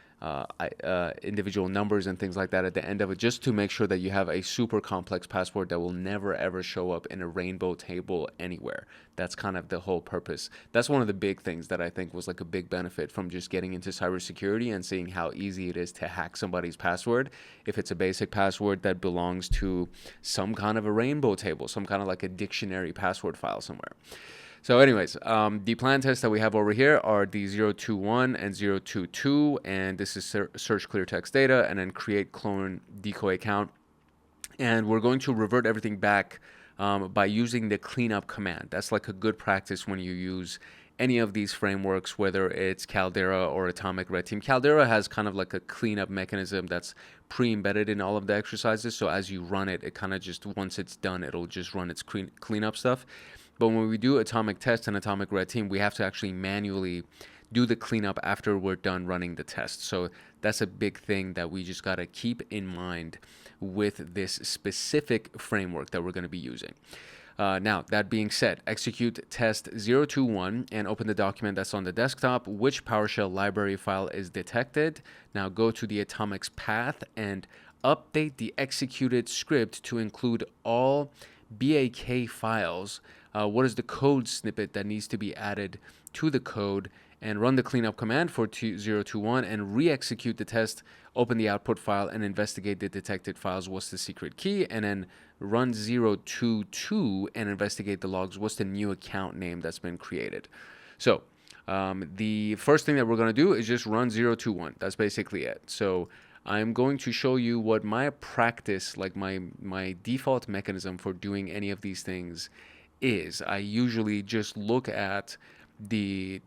individual numbers and things like that at the end of it, just to make sure that you have a super complex password that will never ever show up in a rainbow table anywhere. That's kind of the whole purpose. That's one of the big things that I think was like a big benefit from just getting into cybersecurity and seeing how easy it is to hack somebody's password. If it's a basic password that belongs to some kind of a rainbow table, some kind of like a dictionary password file somewhere. So anyways, the plan tests that we have over here are the 021 and 022, and this is search clear text data, and then create clone decoy account. And we're going to revert everything back by using the cleanup command. That's like a good practice when you use any of these frameworks, whether it's Caldera or Atomic Red Team. Caldera has kind of like a cleanup mechanism that's pre-embedded in all of the exercises. So as you run it, it kind of just, once it's done, it'll just run its cleanup stuff. But when we do Atomic Test and Atomic Red Team, we have to actually manually do the cleanup after we're done running the test. So that's a big thing that we just got to keep in mind with this specific framework that we're going to be using. Now, that being said, execute test 021 and open the document that's on the desktop. Which PowerShell library file is detected? Now go to the Atomic's path and update the executed script to include all BAK files. What is the code snippet that needs to be added to the code, and run the cleanup command for 021 and re-execute the test, open the output file and investigate the detected files. What's the secret key? And then run 022 and investigate the logs. What's the new account name that's been created? So the first thing that we're going to do is just run 021. That's basically it. So I'm going to show you what my practice, like my default mechanism for doing any of these things is. I usually just look at the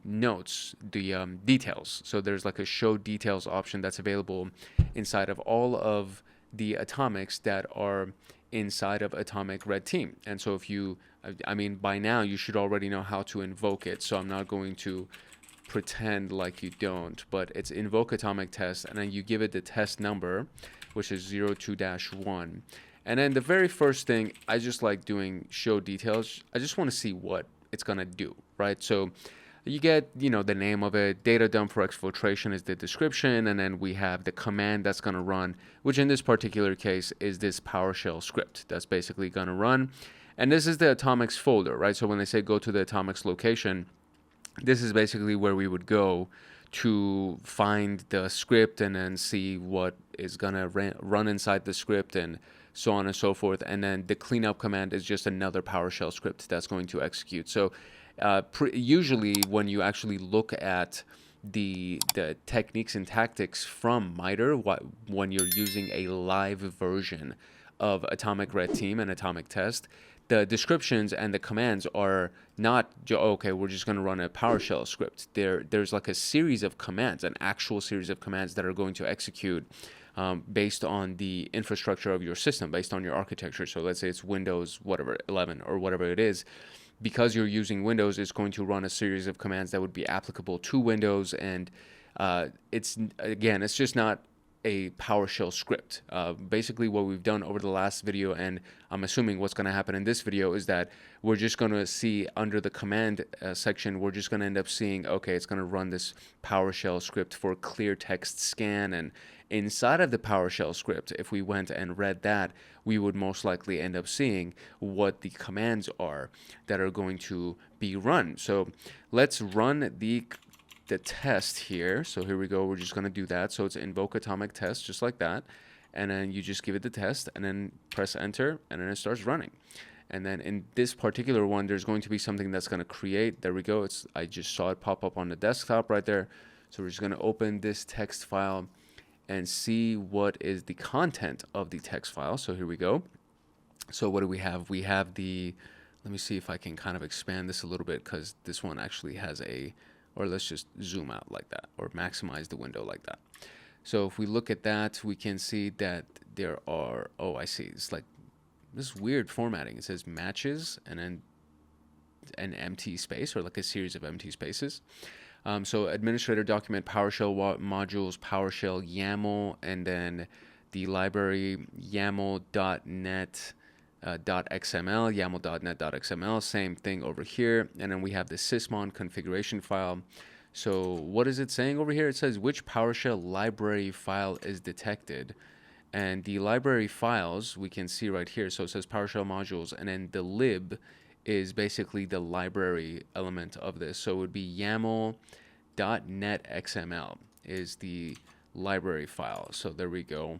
notes, the details. So there's like a show details option that's available inside of all of the atomics that are inside of Atomic Red Team. And so if you, I mean, by now you should already know how to invoke it. So I'm not going to pretend like you don't, but it's invoke atomic test, and then you give it the test number, which is 02-1. And then the very first thing, I just like doing show details. I just want to see what it's going to do, right? So you get, the name of it, data dump for exfiltration is the description, and then we have the command that's going to run, which in this particular case is this PowerShell script that's basically going to run. And this is the atomics folder, right? So when they say go to the atomics location, this is basically where we would go to find the script and then see what is going to run inside the script and so on and so forth. And then the cleanup command is just another PowerShell script that's going to execute. So usually when you actually look at the techniques and tactics from MITRE, when you're using a live version of Atomic Red Team and Atomic Test, the descriptions and the commands are not, okay, we're just going to run a PowerShell script. There's like a series of commands, an actual series of commands that are going to execute based on the infrastructure of your system, based on your architecture. So let's say it's Windows, whatever, 11 or whatever it is. Because you're using Windows, it's going to run a series of commands that would be applicable to Windows. And it's just not a PowerShell script. Basically what we've done over the last video, and I'm assuming what's going to happen in this video, is that we're just going to see under the command section, we're just going to end up seeing, okay, it's going to run this PowerShell script for clear text scan. And inside of the PowerShell script, if we went and read that, we would most likely end up seeing what the commands are that are going to be run. So let's run the test here. So here we go. We're just going to do that. So it's invoke atomic test, just like that. And then you just give it the test and then press enter, and then it starts running. And then in this particular one, there's going to be something that's going to create. There we go. I just saw it pop up on the desktop right there. So we're just going to open this text file and see what is the content of the text file. So here we go. So what do we have? We have let me see if I can kind of expand this a little bit, because this one actually has or let's just zoom out like that, or maximize the window like that. So if we look at that, we can see that there are, oh, I see. It's like this weird formatting. It says matches and then an empty space, or like a series of empty spaces. So administrator document, PowerShell modules, PowerShell YAML, and then the library YAML.net .xml, YAML.net.xml, same thing over here. And then we have the sysmon configuration file. So what is it saying over here? It says which PowerShell library file is detected. And the library files we can see right here. So it says PowerShell modules, and then the lib is basically the library element of this. So it would be YAML.NET.XML is the library file. So there we go.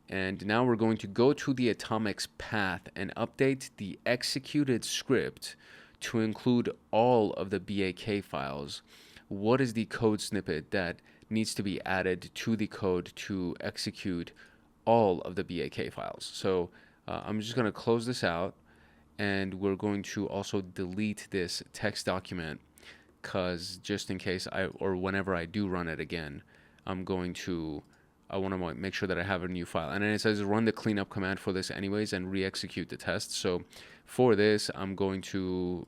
And now we're going to go to the Atomics path and update the executed script to include all of the BAK files. What is the code snippet that needs to be added to the code to execute all of the BAK files? So I'm just going to close this out, and we're going to also delete this text document, because just in case or whenever I do run it again, I want to make sure that I have a new file. And then it says run the cleanup command for this anyways and re-execute the test. So for this, I'm going to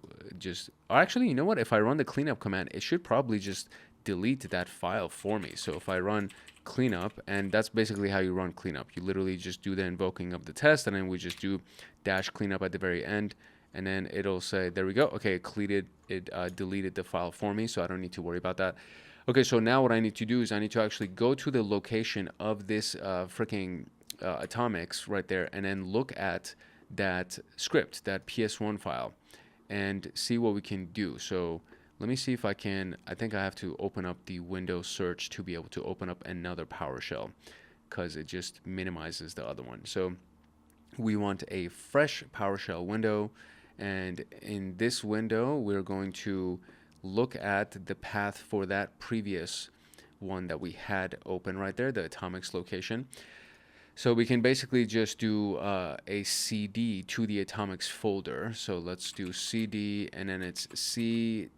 actually, you know what? If I run the cleanup command, it should probably just delete that file for me. So if I run cleanup, and that's basically how you run cleanup. You literally just do the invoking of the test, and then we just do -cleanup at the very end. And then it'll say, there we go. Okay, it deleted the file for me, so I don't need to worry about that. Okay, so now what I need to do is I need to actually go to the location of this freaking Atomics right there, and then look at that script, that PS1 file, and see what we can do. So let me see if I can. I think I have to open up the Windows search to be able to open up another PowerShell, because it just minimizes the other one. So we want a fresh PowerShell window, and in this window we're going to look at the path for that previous one that we had open right there, the Atomics location. So we can basically just do a CD to the Atomics folder. So let's do CD, and then it's C/atomic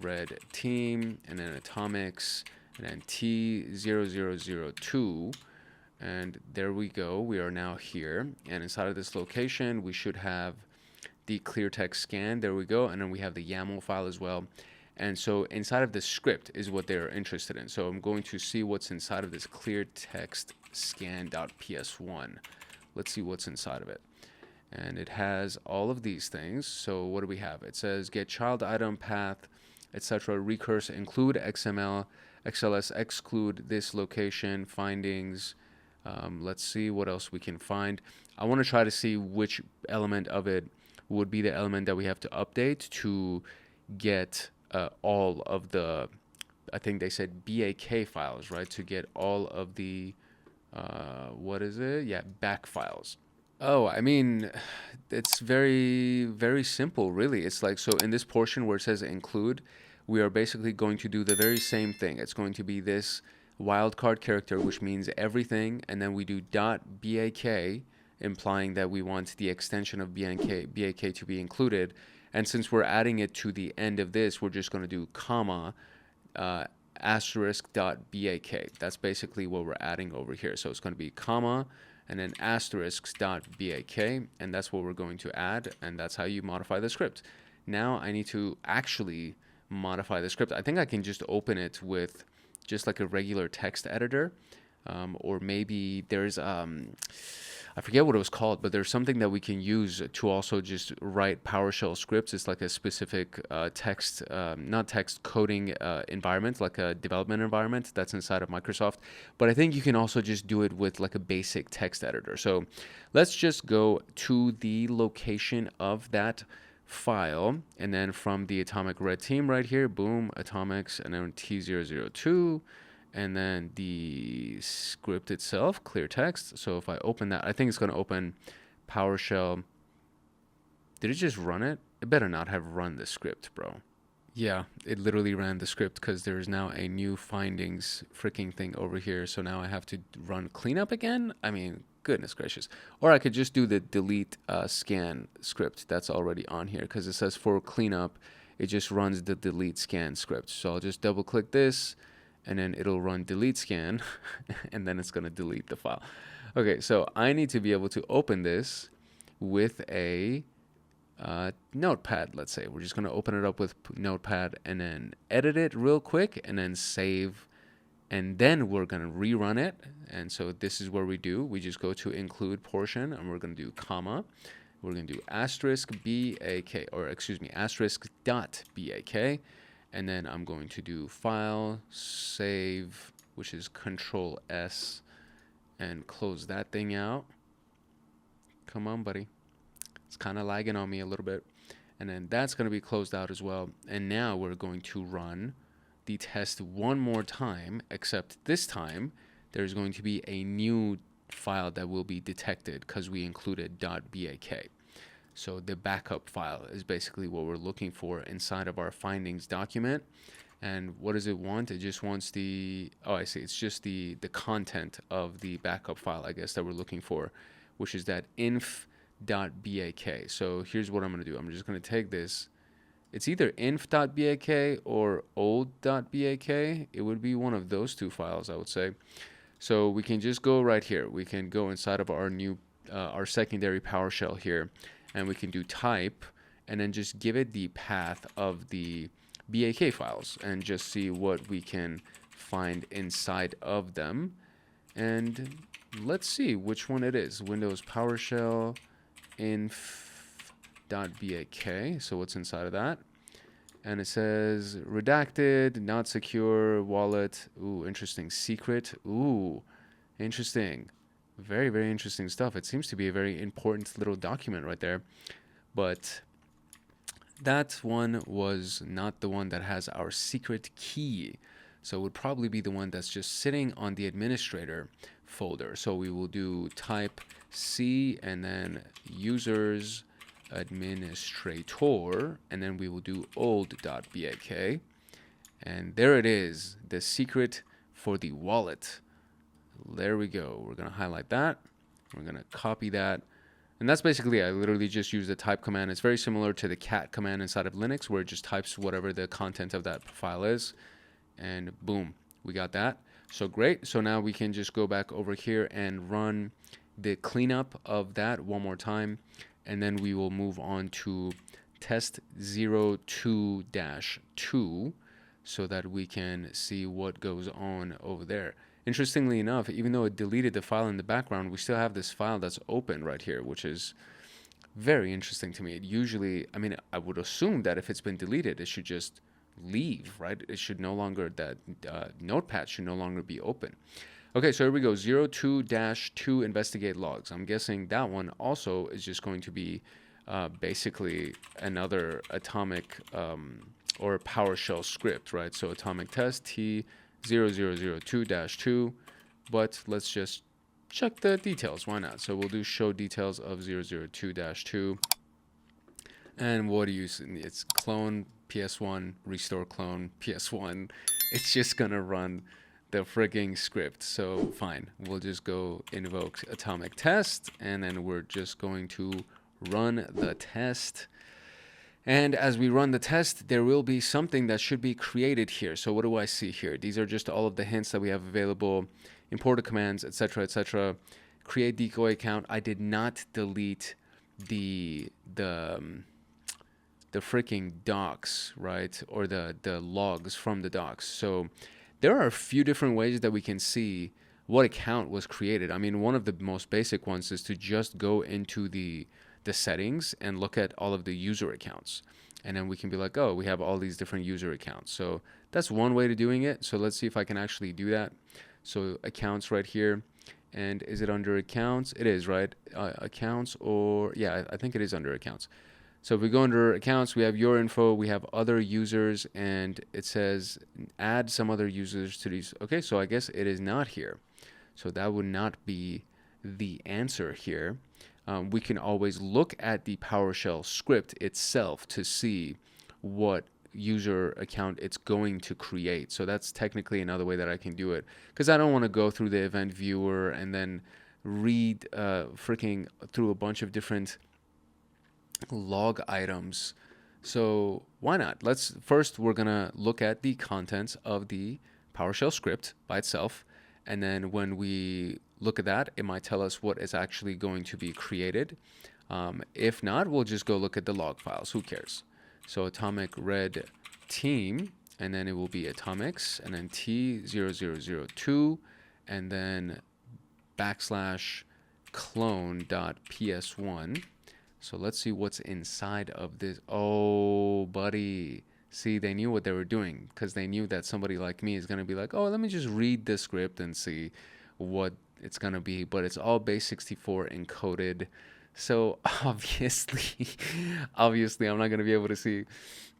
red team, and then Atomics, and then T0002. And there we go. We are now here. And inside of this location, we should have the clear text scan. There we go. And then we have the YAML file as well. And so inside of this script is what they're interested in. So I'm going to see what's inside of this clear text scan.ps1. Let's see what's inside of it. And it has all of these things. So what do we have? It says get child item path, etc. Recurse include XML, XLS exclude this location, findings. Let's see what else we can find. I want to try to see which element of it would be the element that we have to update to get all of the, I think they said BAK files, right? To get all of the, what is it? Yeah, back files. Oh, I mean, it's very, very simple, really. It's like, so in this portion where it says include, we are basically going to do the very same thing. It's going to be this wildcard character, which means everything, and then we do .bak, implying that we want the extension of BAK to be included. And since we're adding it to the end of this, we're just going to do comma *.bak. That's basically what we're adding over here. So it's going to be comma and then *.bak, and that's what we're going to add, and that's how you modify the script. Now I need to actually modify the script. I think I can just open it with just like a regular text editor, or maybe there's I forget what it was called, but there's something that we can use to also just write PowerShell scripts. It's like a specific text, not text coding environment, like a development environment that's inside of Microsoft. But I think you can also just do it with like a basic text editor. So let's just go to the location of that file, and then from the Atomic Red Team right here, boom, Atomics, and then T002. And then the script itself, clear text. So if I open that, I think it's going to open PowerShell. Did it just run it? It better not have run the script, bro. Yeah, it literally ran the script, because there's now a new findings freaking thing over here. So now I have to run cleanup again? I mean, goodness gracious. Or I could just do the delete scan script that's already on here, because it says for cleanup, it just runs the delete scan script. So I'll just double click this, and then it'll run delete scan, and then it's going to delete the file. Okay, so I need to be able to open this with a notepad, let's say. We're just going to open it up with notepad and then edit it real quick and then save, and then we're going to rerun it. And so this is where we just go to include portion, and we're going to do comma, We're going to do asterisk BAK, or excuse me, asterisk dot BAK. And then I'm going to do file, save, which is Control S, and close that thing out. Come on, buddy. It's kind of lagging on me a little bit. And then that's going to be closed out as well. And now we're going to run the test one more time, except this time there's going to be a new file that will be detected because we included .bak. So the backup file is basically what we're looking for inside of our findings document. And what does it want? It just wants the, oh, I see. It's just the content of the backup file, I guess, that we're looking for, which is that inf.bak. So here's what I'm going to do. I'm just going to take this. It's either inf.bak or old.bak. It would be one of those two files, I would say. So we can just go right here. We can go inside of our new, our secondary PowerShell here, and we can do type, and then just give it the path of the BAK files, and just see what we can find inside of them. And let's see which one it is. Windows PowerShell inf.bak. So what's inside of that? And it says redacted, not secure, wallet. Ooh, interesting. Secret. Ooh, interesting. Very, very interesting stuff. It seems to be a very important little document right there. But that one was not the one that has our secret key. So it would probably be the one that's just sitting on the administrator folder. So we will do type C and then users administrator, and then we will do old.bak. And there it is, the secret for the wallet. There we go. We're going to highlight that. We're going to copy that. And that's basically, I literally just use the type command. It's very similar to the cat command inside of Linux, where it just types whatever the content of that file is. And boom, we got that. So great. So now we can just go back over here and run the cleanup of that one more time. And then we will move on to test 02-2 so that we can see what goes on over there. Interestingly enough, even though it deleted the file in the background, we still have this file that's open right here, which is very interesting to me. It usually, I mean, I would assume that if it's been deleted, it should just leave, right? It should no longer, that notepad should no longer be open. Okay, so here we go, 02-2 investigate logs. I'm guessing that one also is just going to be basically another atomic or PowerShell script, right? So atomic test T0002-2, but let's just check the details. Why not? So we'll do show details of 002-2. And what do you see? It's clone PS1, restore clone PS1. It's just going to run the frigging script. So fine, we'll just go invoke atomic test, and then we're just going to run the test. And as we run the test, there will be something that should be created here. So what do I see here? These are just all of the hints that we have available, import commands, etc., etc. Create decoy account. I did not delete the freaking docs, right? Or the logs from the docs. So there are a few different ways that we can see what account was created. I mean, one of the most basic ones is to just go into the settings and look at all of the user accounts. And then we can be like, oh, we have all these different user accounts. So that's one way to doing it. So let's see if I can actually do that. So accounts right here. And is it under accounts? It is, right? Accounts, or yeah, I think it is under accounts. So if we go under accounts, we have your info, we have other users, and it says add some other users to these. Okay, so I guess it is not here. So that would not be the answer here. We can always look at the PowerShell script itself to see what user account it's going to create. So that's technically another way that I can do it, because I don't want to go through the event viewer and then read freaking through a bunch of different log items. So why not? We're gonna look at the contents of the PowerShell script by itself, and then when we look at that, it might tell us what is actually going to be created. If not, we'll just go look at the log files. Who cares? So atomic red team, and then it will be atomics, and then T0002, and then \clone.ps1. So let's see what's inside of this. Oh, buddy. See, they knew what they were doing because they knew that somebody like me is going to be like, oh, let me just read the script and see what it's going to be. But it's all base64 encoded. So obviously, I'm not going to be able to see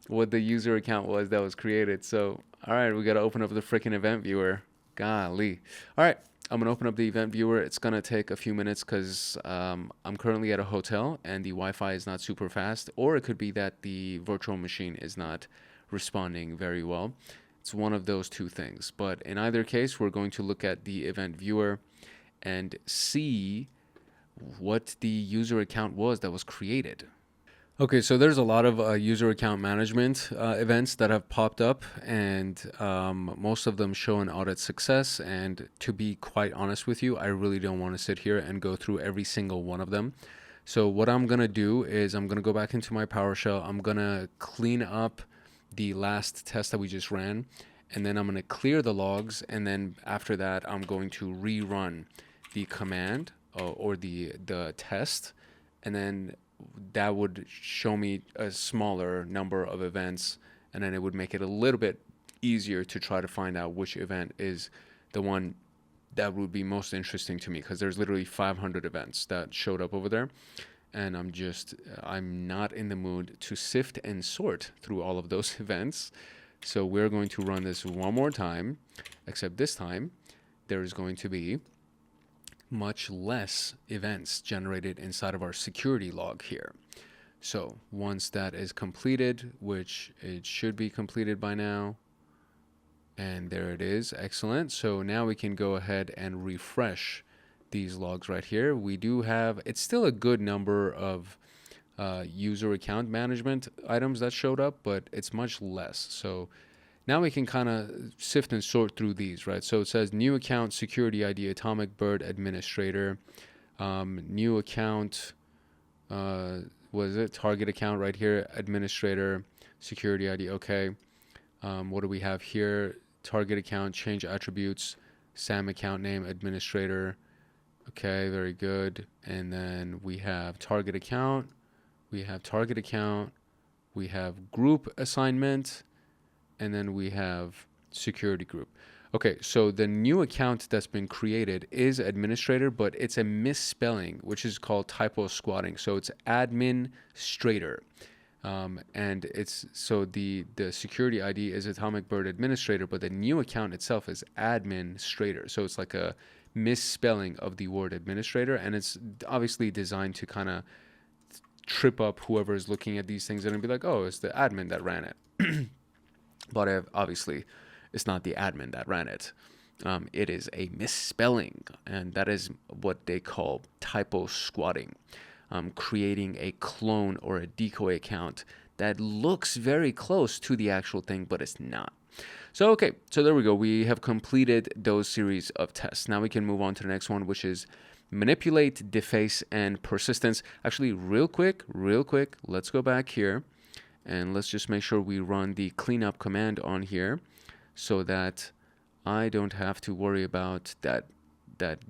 what the user account was that was created. So, all right, we got to open up the freaking event viewer. Golly. All right. I'm going to open up the event viewer. It's going to take a few minutes because I'm currently at a hotel and the Wi-Fi is not super fast, or it could be that the virtual machine is not responding very well. It's one of those two things. But in either case, we're going to look at the event viewer and see what the user account was that was created. Okay, so there's a lot of user account management events that have popped up, and most of them show an audit success. And to be quite honest with you, I really don't want to sit here and go through every single one of them. So what I'm going to do is I'm going to go back into my PowerShell. I'm going to clean up the last test that we just ran, and then I'm going to clear the logs. And then after that, I'm going to rerun the command or the test, and then that would show me a smaller number of events, and then it would make it a little bit easier to try to find out which event is the one that would be most interesting to me, because there's literally 500 events that showed up over there, and I'm not in the mood to sift and sort through all of those events. So we're going to run this one more time, except this time there is going to be much less events generated inside of our security log here. So once that is completed, which it should be completed by now, and there it is, excellent. So now we can go ahead and refresh these logs right here. We do have, it's still a good number of user account management items that showed up, but it's much less. So now we can kind of sift and sort through these, right? So it says new account, security ID, Atomic Bird administrator, new account, was it target account right here, administrator, security ID, okay. What do we have here? Target account, change attributes, SAM account name, administrator, okay, very good. And then we have target account, we have group assignment, and then we have security group. Okay, so the new account that's been created is administrator, but it's a misspelling, which is called typo squatting. So it's administrator. And it's so the security ID is Atomic Bird administrator, but the new account itself is administrator. So it's like a misspelling of the word administrator, and it's obviously designed to kind of trip up whoever is looking at these things and be like, oh, it's the admin that ran it. But obviously, it's not the admin that ran it. It is a misspelling, and that is what they call typo squatting, creating a clone or a decoy account that looks very close to the actual thing, but it's not. So, okay, so there we go. We have completed those series of tests. Now we can move on to the next one, which is manipulate, deface, and persistence. Actually, real quick, let's go back here. And let's just make sure we run the cleanup command on here so that I don't have to worry about that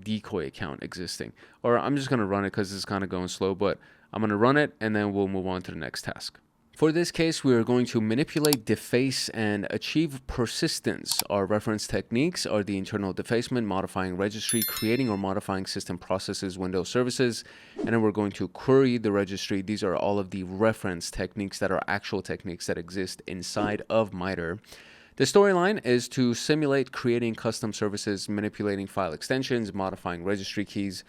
decoy account existing. Or I'm just going to run it because it's kind of going slow, but I'm going to run it and then we'll move on to the next task. For this case, we are going to manipulate, deface, and achieve persistence. Our reference techniques are the internal defacement, modifying registry, creating or modifying system processes, Windows services, and then we're going to query the registry. These are all of the reference techniques that are actual techniques that exist inside of MITRE. The storyline is to simulate creating custom services, manipulating file extensions, modifying registry keys,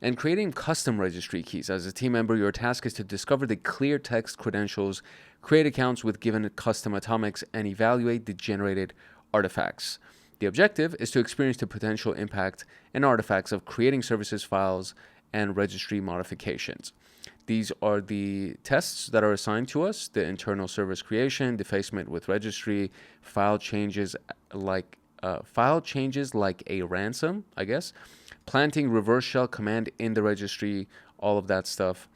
and creating custom registry keys. As a team member, your task is to discover the clear text credentials, create accounts with given custom atomics, and evaluate the generated artifacts. The objective is to experience the potential impact and artifacts of creating services, files, and registry modifications. These are the tests that are assigned to us: the internal service creation, defacement with registry, file changes like a ransom, I guess, planting reverse shell command in the registry, all of that stuff.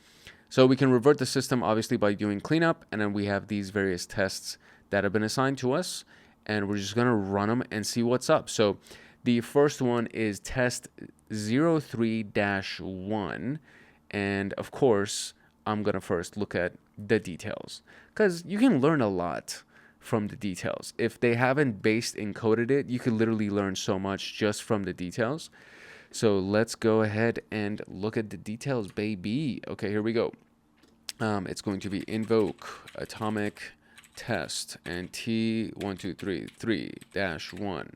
So we can revert the system obviously by doing cleanup, and then we have these various tests that have been assigned to us, and we're just going to run them and see what's up. So the first one is test 03-1, and of course I'm going to first look at the details, because you can learn a lot from the details. If they haven't base encoded it, you could literally learn so much just from the details. So let's go ahead and look at the details, baby. Okay, here we go. It's going to be invoke atomic test and T1233-1,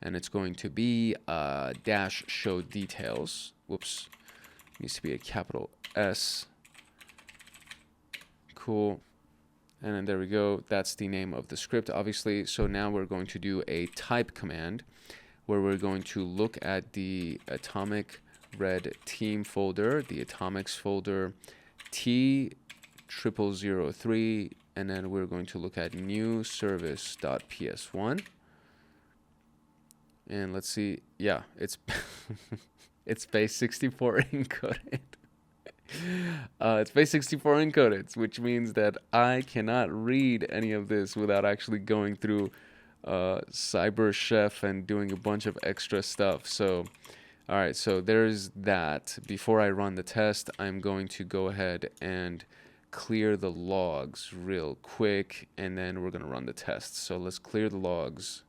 and it's going to be dash show details. Whoops, needs to be a capital S. Cool. And then there we go. That's the name of the script, obviously. So now we're going to do a type command where we're going to look at the atomic red team folder, the atomics folder, T0003, and then we're going to look at new service.ps1. And let's see. Yeah, it's it's base64 encoded. It's base64 encoded, which means that I cannot read any of this without actually going through CyberChef and doing a bunch of extra stuff. So, all right, so there's that. Before I run the test, I'm going to go ahead and clear the logs real quick, and then we're going to run the test. So let's clear the logs.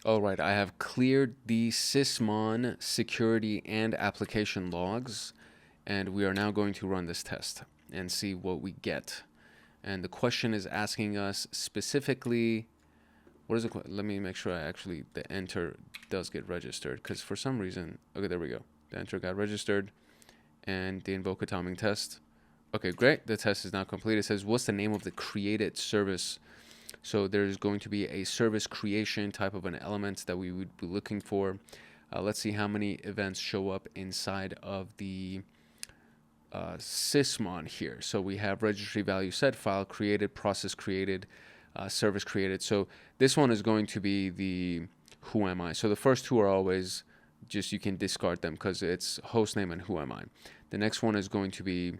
All right, I have cleared the sysmon security and application logs, and we are now going to run this test and see what we get. And the question is asking us specifically, what is it? Let me make sure the enter does get registered, because for some reason, okay, there we go. The enter got registered, and the invoke atomic test. Okay, great. The test is now complete. It says, what's the name of the created service? So there's going to be a service creation type of an element that we would be looking for. Let's see how many events show up inside of the sysmon here. So we have registry value set, file created, process created, service created. So this one is going to be the who am I. So the first two are always just, you can discard them because it's host name and who am I. The next one is going to be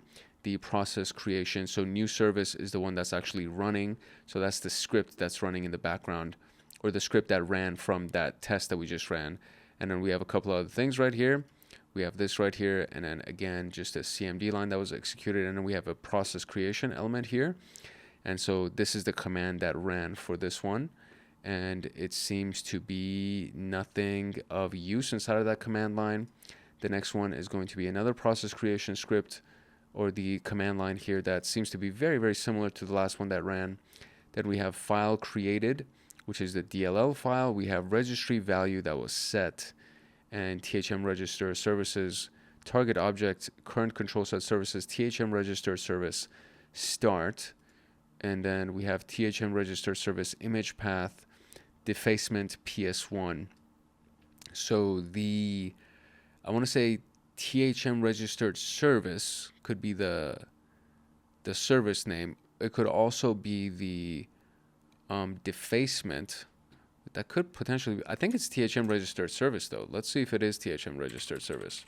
the process creation. So new service is the one that's actually running. So that's the script that's running in the background, or the script that ran from that test that we just ran. And then we have a couple of other things right here. We have this right here, and then again just a CMD line that was executed, and then we have a process creation element here. And so this is the command that ran for this one, and it seems to be nothing of use inside of that command line. The next one is going to be another process creation script, or the command line here, that seems to be very, very similar to the last one that ran. Then we have file created, which is the DLL file. We have registry value that was set, and THM register services, target object, current control set services, THM register service start. And then we have THM register service image path, defacement PS1. So I want to say THM registered service could be the service name. It could also be the defacement. That could potentially be, I think it's THM registered service though. Let's see if it is THM registered service.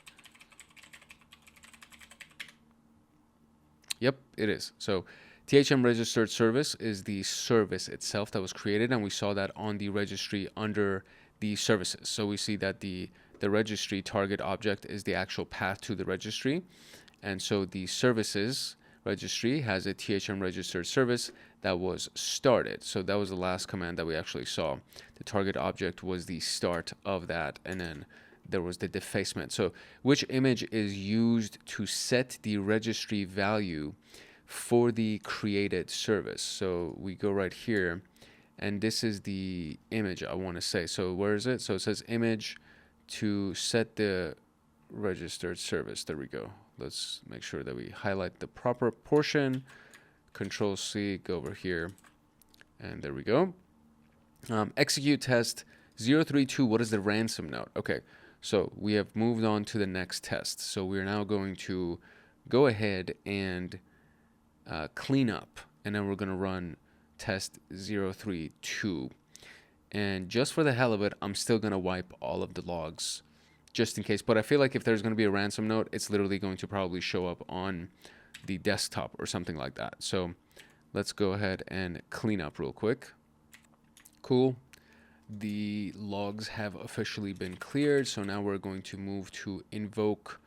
Yep, it is. So THM registered service is the service itself that was created, and we saw that on the registry under the services. So we see that the registry target object is the actual path to the registry, and so the services registry has a THM registered service that was started. So that was the last command that we actually saw. The target object was the start of that, and then there was the defacement. So which image is used to set the registry value for the created service? So we go right here, and this is the image I want to say. So where is it? So it says image to set the registered service. There we go. Let's make sure that we highlight the proper portion. Control C, go over here, and there we go. Execute test 032. What is the ransom note? Okay, so we have moved on to the next test. So we're now going to go ahead and clean up, and then we're going to run test 032. And just for the hell of it, I'm still going to wipe all of the logs just in case. But I feel like if there's going to be a ransom note, it's literally going to probably show up on the desktop or something like that. So let's go ahead and clean up real quick. Cool. The logs have officially been cleared. So now we're going to move to invoke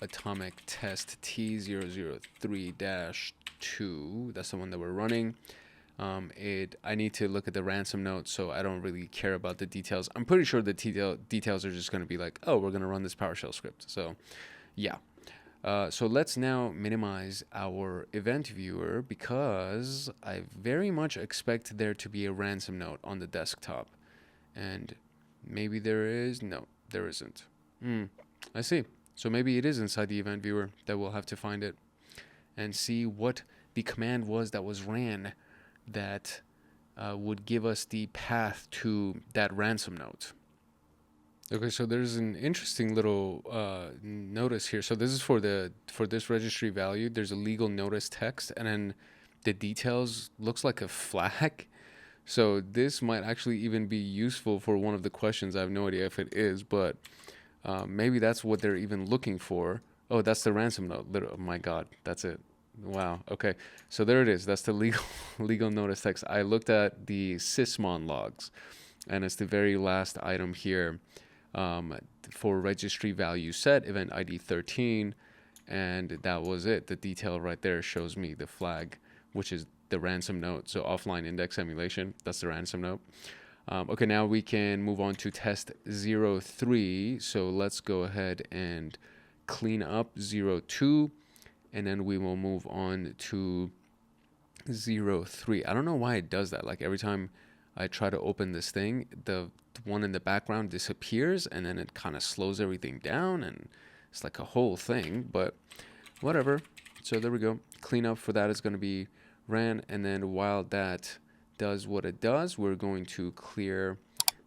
atomic test T003-2. That's the one that we're running. I need to look at the ransom note, so I don't really care about the details. I'm pretty sure the details are just going to be like, oh, we're going to run this PowerShell script. So yeah. So let's now minimize our event viewer, because I very much expect there to be a ransom note on the desktop. And maybe there is. No, there isn't. I see. So maybe it is inside the event viewer that we'll have to find it and see what the command was that was ran that would give us the path to that ransom note. Okay, so there's an interesting little notice here. So this is for this registry value. There's a legal notice text, and then the details looks like a flag. So this might actually even be useful for one of the questions. I have no idea if it is, but maybe that's what they're even looking for. Oh, that's the ransom note. Oh my God, that's it. Wow. Okay, so there it is. That's the legal notice text. I looked at the sysmon logs, and it's the very last item here. For registry value set, event ID 13, and that was it. The detail right there shows me the flag, which is the ransom note. So offline index emulation, that's the ransom note. Okay, now we can move on to test 03. So let's go ahead and clean up 02, and then we will move on to 03. I don't know why it does that. Like every time I try to open this thing, the one in the background disappears, and then it kind of slows everything down, and it's like a whole thing, but whatever. So there we go. Cleanup for that is going to be ran, and then while that does what it does, we're going to clear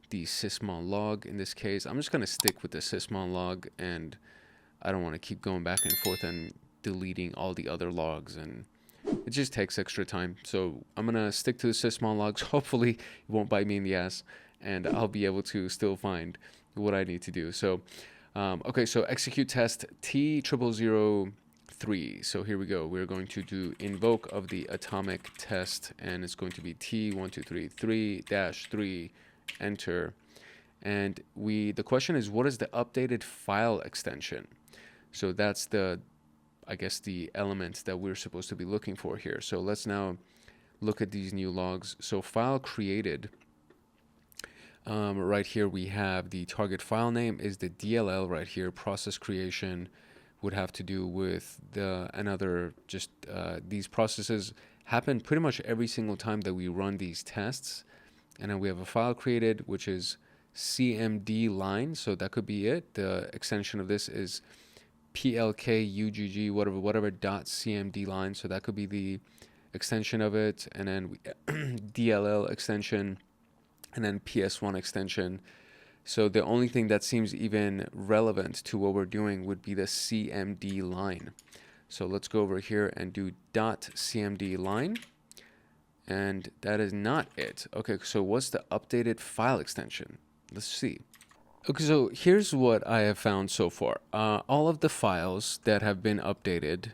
the sysmon log. In this case, I'm just going to stick with the sysmon log, and I don't want to keep going back and forth and deleting all the other logs, and it just takes extra time. So I'm going to stick to the sysmon logs. Hopefully it won't bite me in the ass, and I'll be able to still find what I need to do. So, okay, so execute test T0003. So here we go. We're going to do invoke of the atomic test, and it's going to be T1233-3, enter. And the question is, what is the updated file extension? So that's I guess the element that we're supposed to be looking for here. So let's now look at these new logs. So file created. Right here we have the target file name is the DLL right here. Process creation would have to do with these processes happen pretty much every single time that we run these tests. And then we have a file created, which is CMD line. So that could be it. The extension of this is PLKUGG, whatever .cmd line. So that could be the extension of it. And then DLL extension, and then PS1 extension. So the only thing that seems even relevant to what we're doing would be the CMD line. So let's go over here and do .cmd line, and that is not it. Okay, so what's the updated file extension? Let's see. Okay, so here's what I have found so far. All of the files that have been updated,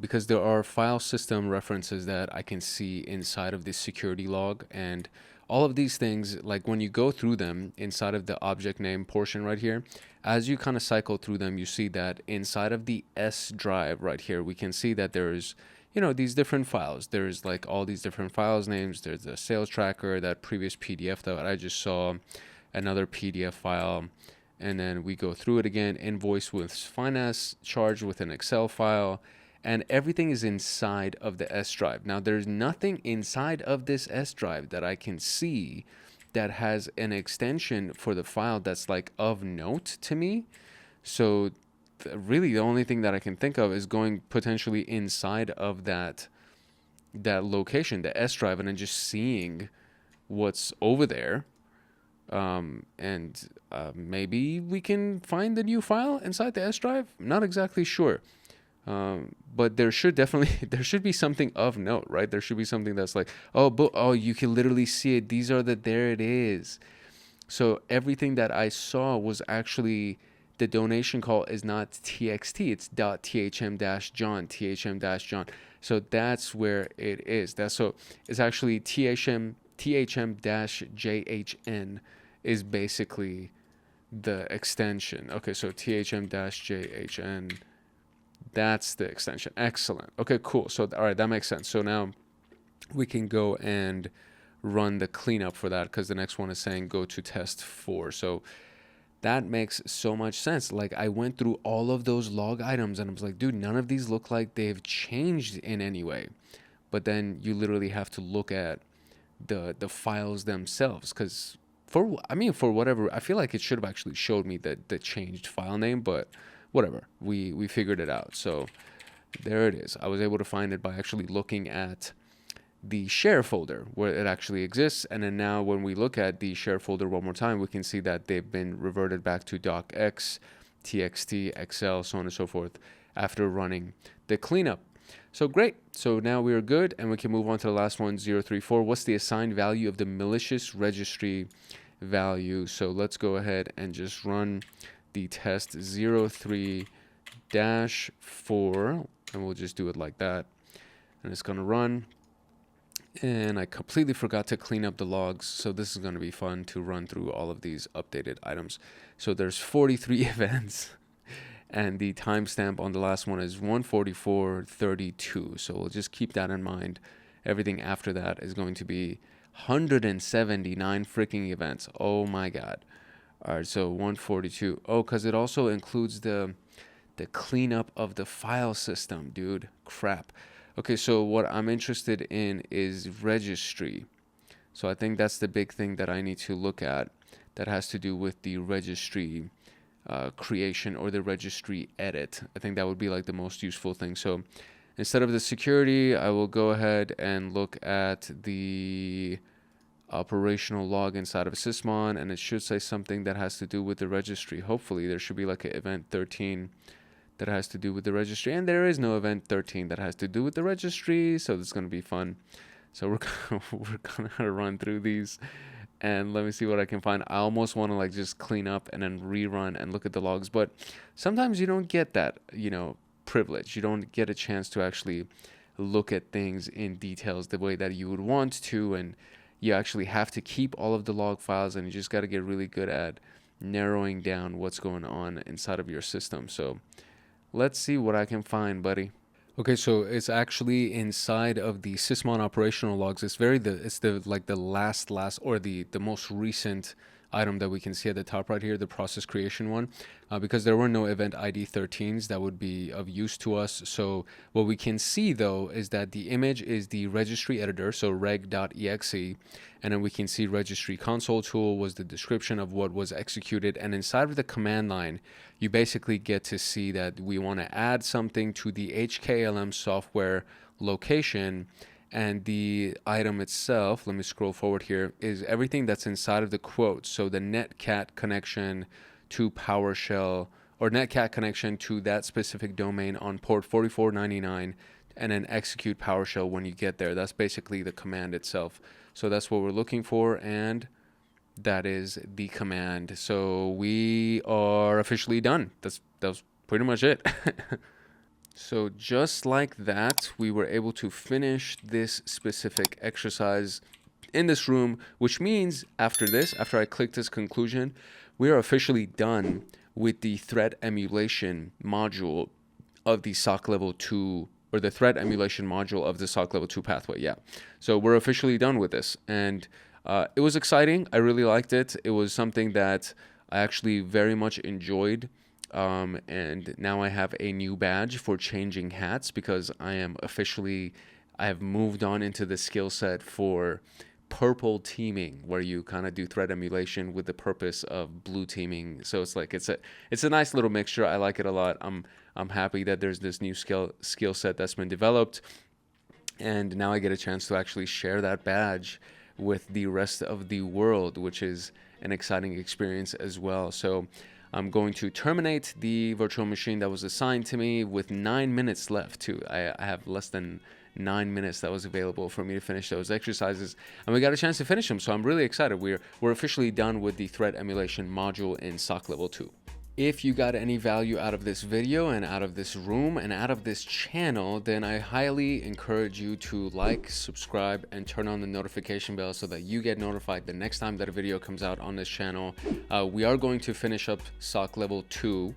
because there are file system references that I can see inside of this security log, and all of these things, like when you go through them inside of the object name portion right here, as you kind of cycle through them, you see that inside of the S drive right here, we can see that there's, these different files. There's like all these different files names. There's the sales tracker, that previous PDF that I just saw, another PDF file, and then we go through it again, invoice with finance, charge with an Excel file, and everything is inside of the S drive. Now, there's nothing inside of this S drive that I can see that has an extension for the file that's like of note to me. So really the only thing that I can think of is going potentially inside of that location, the S drive, and then just seeing what's over there. Maybe we can find the new file inside the S drive. Not exactly sure. But there should be something of note, right? There should be something that's like, you can literally see it. There it is. So everything that I saw was actually, the donation call is not txt, it's .thm-john. So that's where it is. It's actually thm-jhn is basically the extension. Okay, so thm-jhn That's the extension. Excellent. Okay, cool. So, all right, that makes sense. So now we can go and run the cleanup for that, because the next one is saying go to test 4. So that makes so much sense. Like, I went through all of those log items and I was like, dude, none of these look like they've changed in any way. But then you literally have to look at the files themselves, because for whatever, I feel like it should have actually showed me the changed file name, but whatever, we figured it out. So there it is. I was able to find it by actually looking at the share folder where it actually exists. And then now when we look at the share folder one more time, we can see that they've been reverted back to docx, txt, excel, so on and so forth after running the cleanup. So great. So now we're good, and we can move on to the last one, 034. What's the assigned value of the malicious registry value? So let's go ahead and just run the test 03-4, and we'll just do it like that. And it's going to run. And I completely forgot to clean up the logs, so this is going to be fun to run through all of these updated items. So there's 43 events, and the timestamp on the last one is 144:32. So we'll just keep that in mind. Everything after that is going to be 179 freaking events. Oh my god. All right, so 142. Oh, because it also includes the cleanup of the file system, dude. Crap. Okay, so what I'm interested in is registry. So I think that's the big thing that I need to look at, that has to do with the registry creation or the registry edit. I think that would be like the most useful thing. So instead of the security, I will go ahead and look at the operational log inside of Sysmon, and it should say something that has to do with the registry. Hopefully there should be like an event 13 that has to do with the registry, and there is no event 13 that has to do with the registry, so this is going to be fun. So we're gonna run through these, and let me see what I can find. I almost want to like just clean up and then rerun and look at the logs, but sometimes you don't get that, privilege. You don't get a chance to actually look at things in details the way that you would want to, and you actually have to keep all of the log files, and you just got to get really good at narrowing down what's going on inside of your system. So let's see what I can find, buddy. Okay, so it's actually inside of the Sysmon operational logs. It's the last or the most recent item that we can see at the top right here, the process creation one, because there were no event ID 13s that would be of use to us. So what we can see though is that the image is the registry editor, so reg.exe, and then we can see registry console tool was the description of what was executed, and inside of the command line you basically get to see that we want to add something to the HKLM software location. And the item itself, let me scroll forward here, is everything that's inside of the quotes. So the netcat connection to PowerShell, or netcat connection to that specific domain on port 4499, and then execute PowerShell when you get there. That's basically the command itself. So that's what we're looking for, and that is the command. So we are officially done. That was pretty much it. So just like that, we were able to finish this specific exercise in this room, which means after I click this conclusion, we are officially done with the threat emulation module of the SOC level 2, or the threat emulation module of the SOC level 2 pathway. Yeah. So we're officially done with this. And it was exciting. I really liked it. It was something that I actually very much enjoyed. And now I have a new badge for changing hats, because I have moved on into the skill set for purple teaming, where you kind of do threat emulation with the purpose of blue teaming. So it's like it's a nice little mixture. I like it a lot. I'm happy that there's this new skill set that's been developed, and now I get a chance to actually share that badge with the rest of the world, which is an exciting experience as well. So I'm going to terminate the virtual machine that was assigned to me with 9 minutes left too. I have less than 9 minutes that was available for me to finish those exercises, and we got a chance to finish them. So I'm really excited. We're officially done with the threat emulation module in SOC level 2. If you got any value out of this video and out of this room and out of this channel, then I highly encourage you to like, subscribe, and turn on the notification bell so that you get notified the next time that a video comes out on this channel. We are going to finish up SOC level 2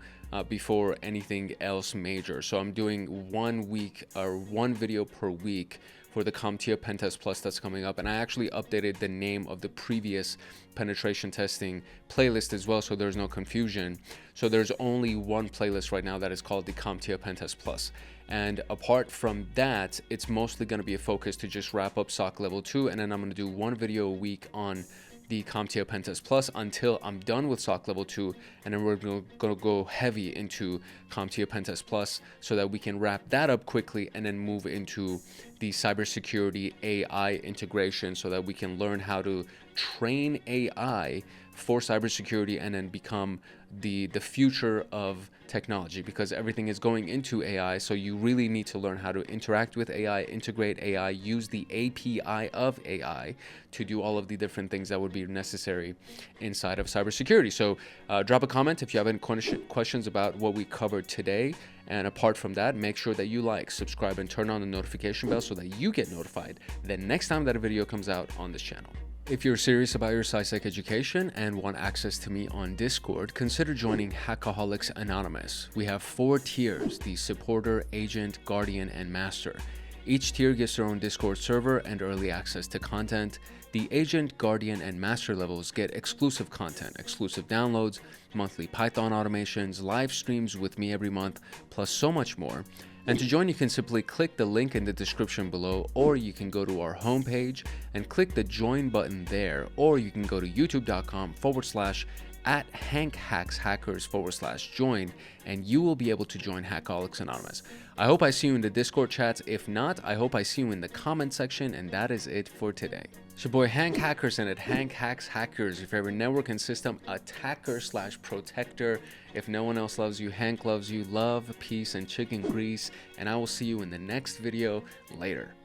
before anything else major. So I'm doing 1 week or 1 video per week for the CompTIA Pentest Plus that's coming up. And I actually updated the name of the previous penetration testing playlist as well, so there's no confusion. So there's only one playlist right now that is called the CompTIA Pentest Plus. And apart from that, it's mostly going to be a focus to just wrap up SOC level 2, and then I'm going to do 1 video a week on the CompTIA Pentest Plus until I'm done with SOC level 2, and then we're going to go heavy into CompTIA Pentest Plus so that we can wrap that up quickly and then move into the cybersecurity AI integration so that we can learn how to train AI for cybersecurity and then become the future of technology, because everything is going into AI. So you really need to learn how to interact with AI, integrate AI, use the API of AI to do all of the different things that would be necessary inside of cybersecurity. So drop a comment if you have any questions about what we covered today. And apart from that, make sure that you like, subscribe, and turn on the notification bell so that you get notified the next time that a video comes out on this channel. If you're serious about your CySec education and want access to me on Discord, consider joining Hackaholics Anonymous. We have 4 tiers: the Supporter, Agent, Guardian, and Master. Each tier gets their own Discord server and early access to content. The Agent, Guardian, and Master levels get exclusive content, exclusive downloads, monthly Python automations, live streams with me every month, plus so much more. And to join, you can simply click the link in the description below, or you can go to our homepage and click the join button there, or you can go to youtube.com/@HankHacksHackers/join, and you will be able to join Hackaholics Anonymous. I hope I see you in the Discord chats. If not, I hope I see you in the comment section, and that is it for today. It's your boy Hank Hackers, and at Hank Hacks Hackers, your favorite network and system attacker/protector. If no one else loves you, Hank loves you. Love, peace, and chicken grease, and I will see you in the next video later.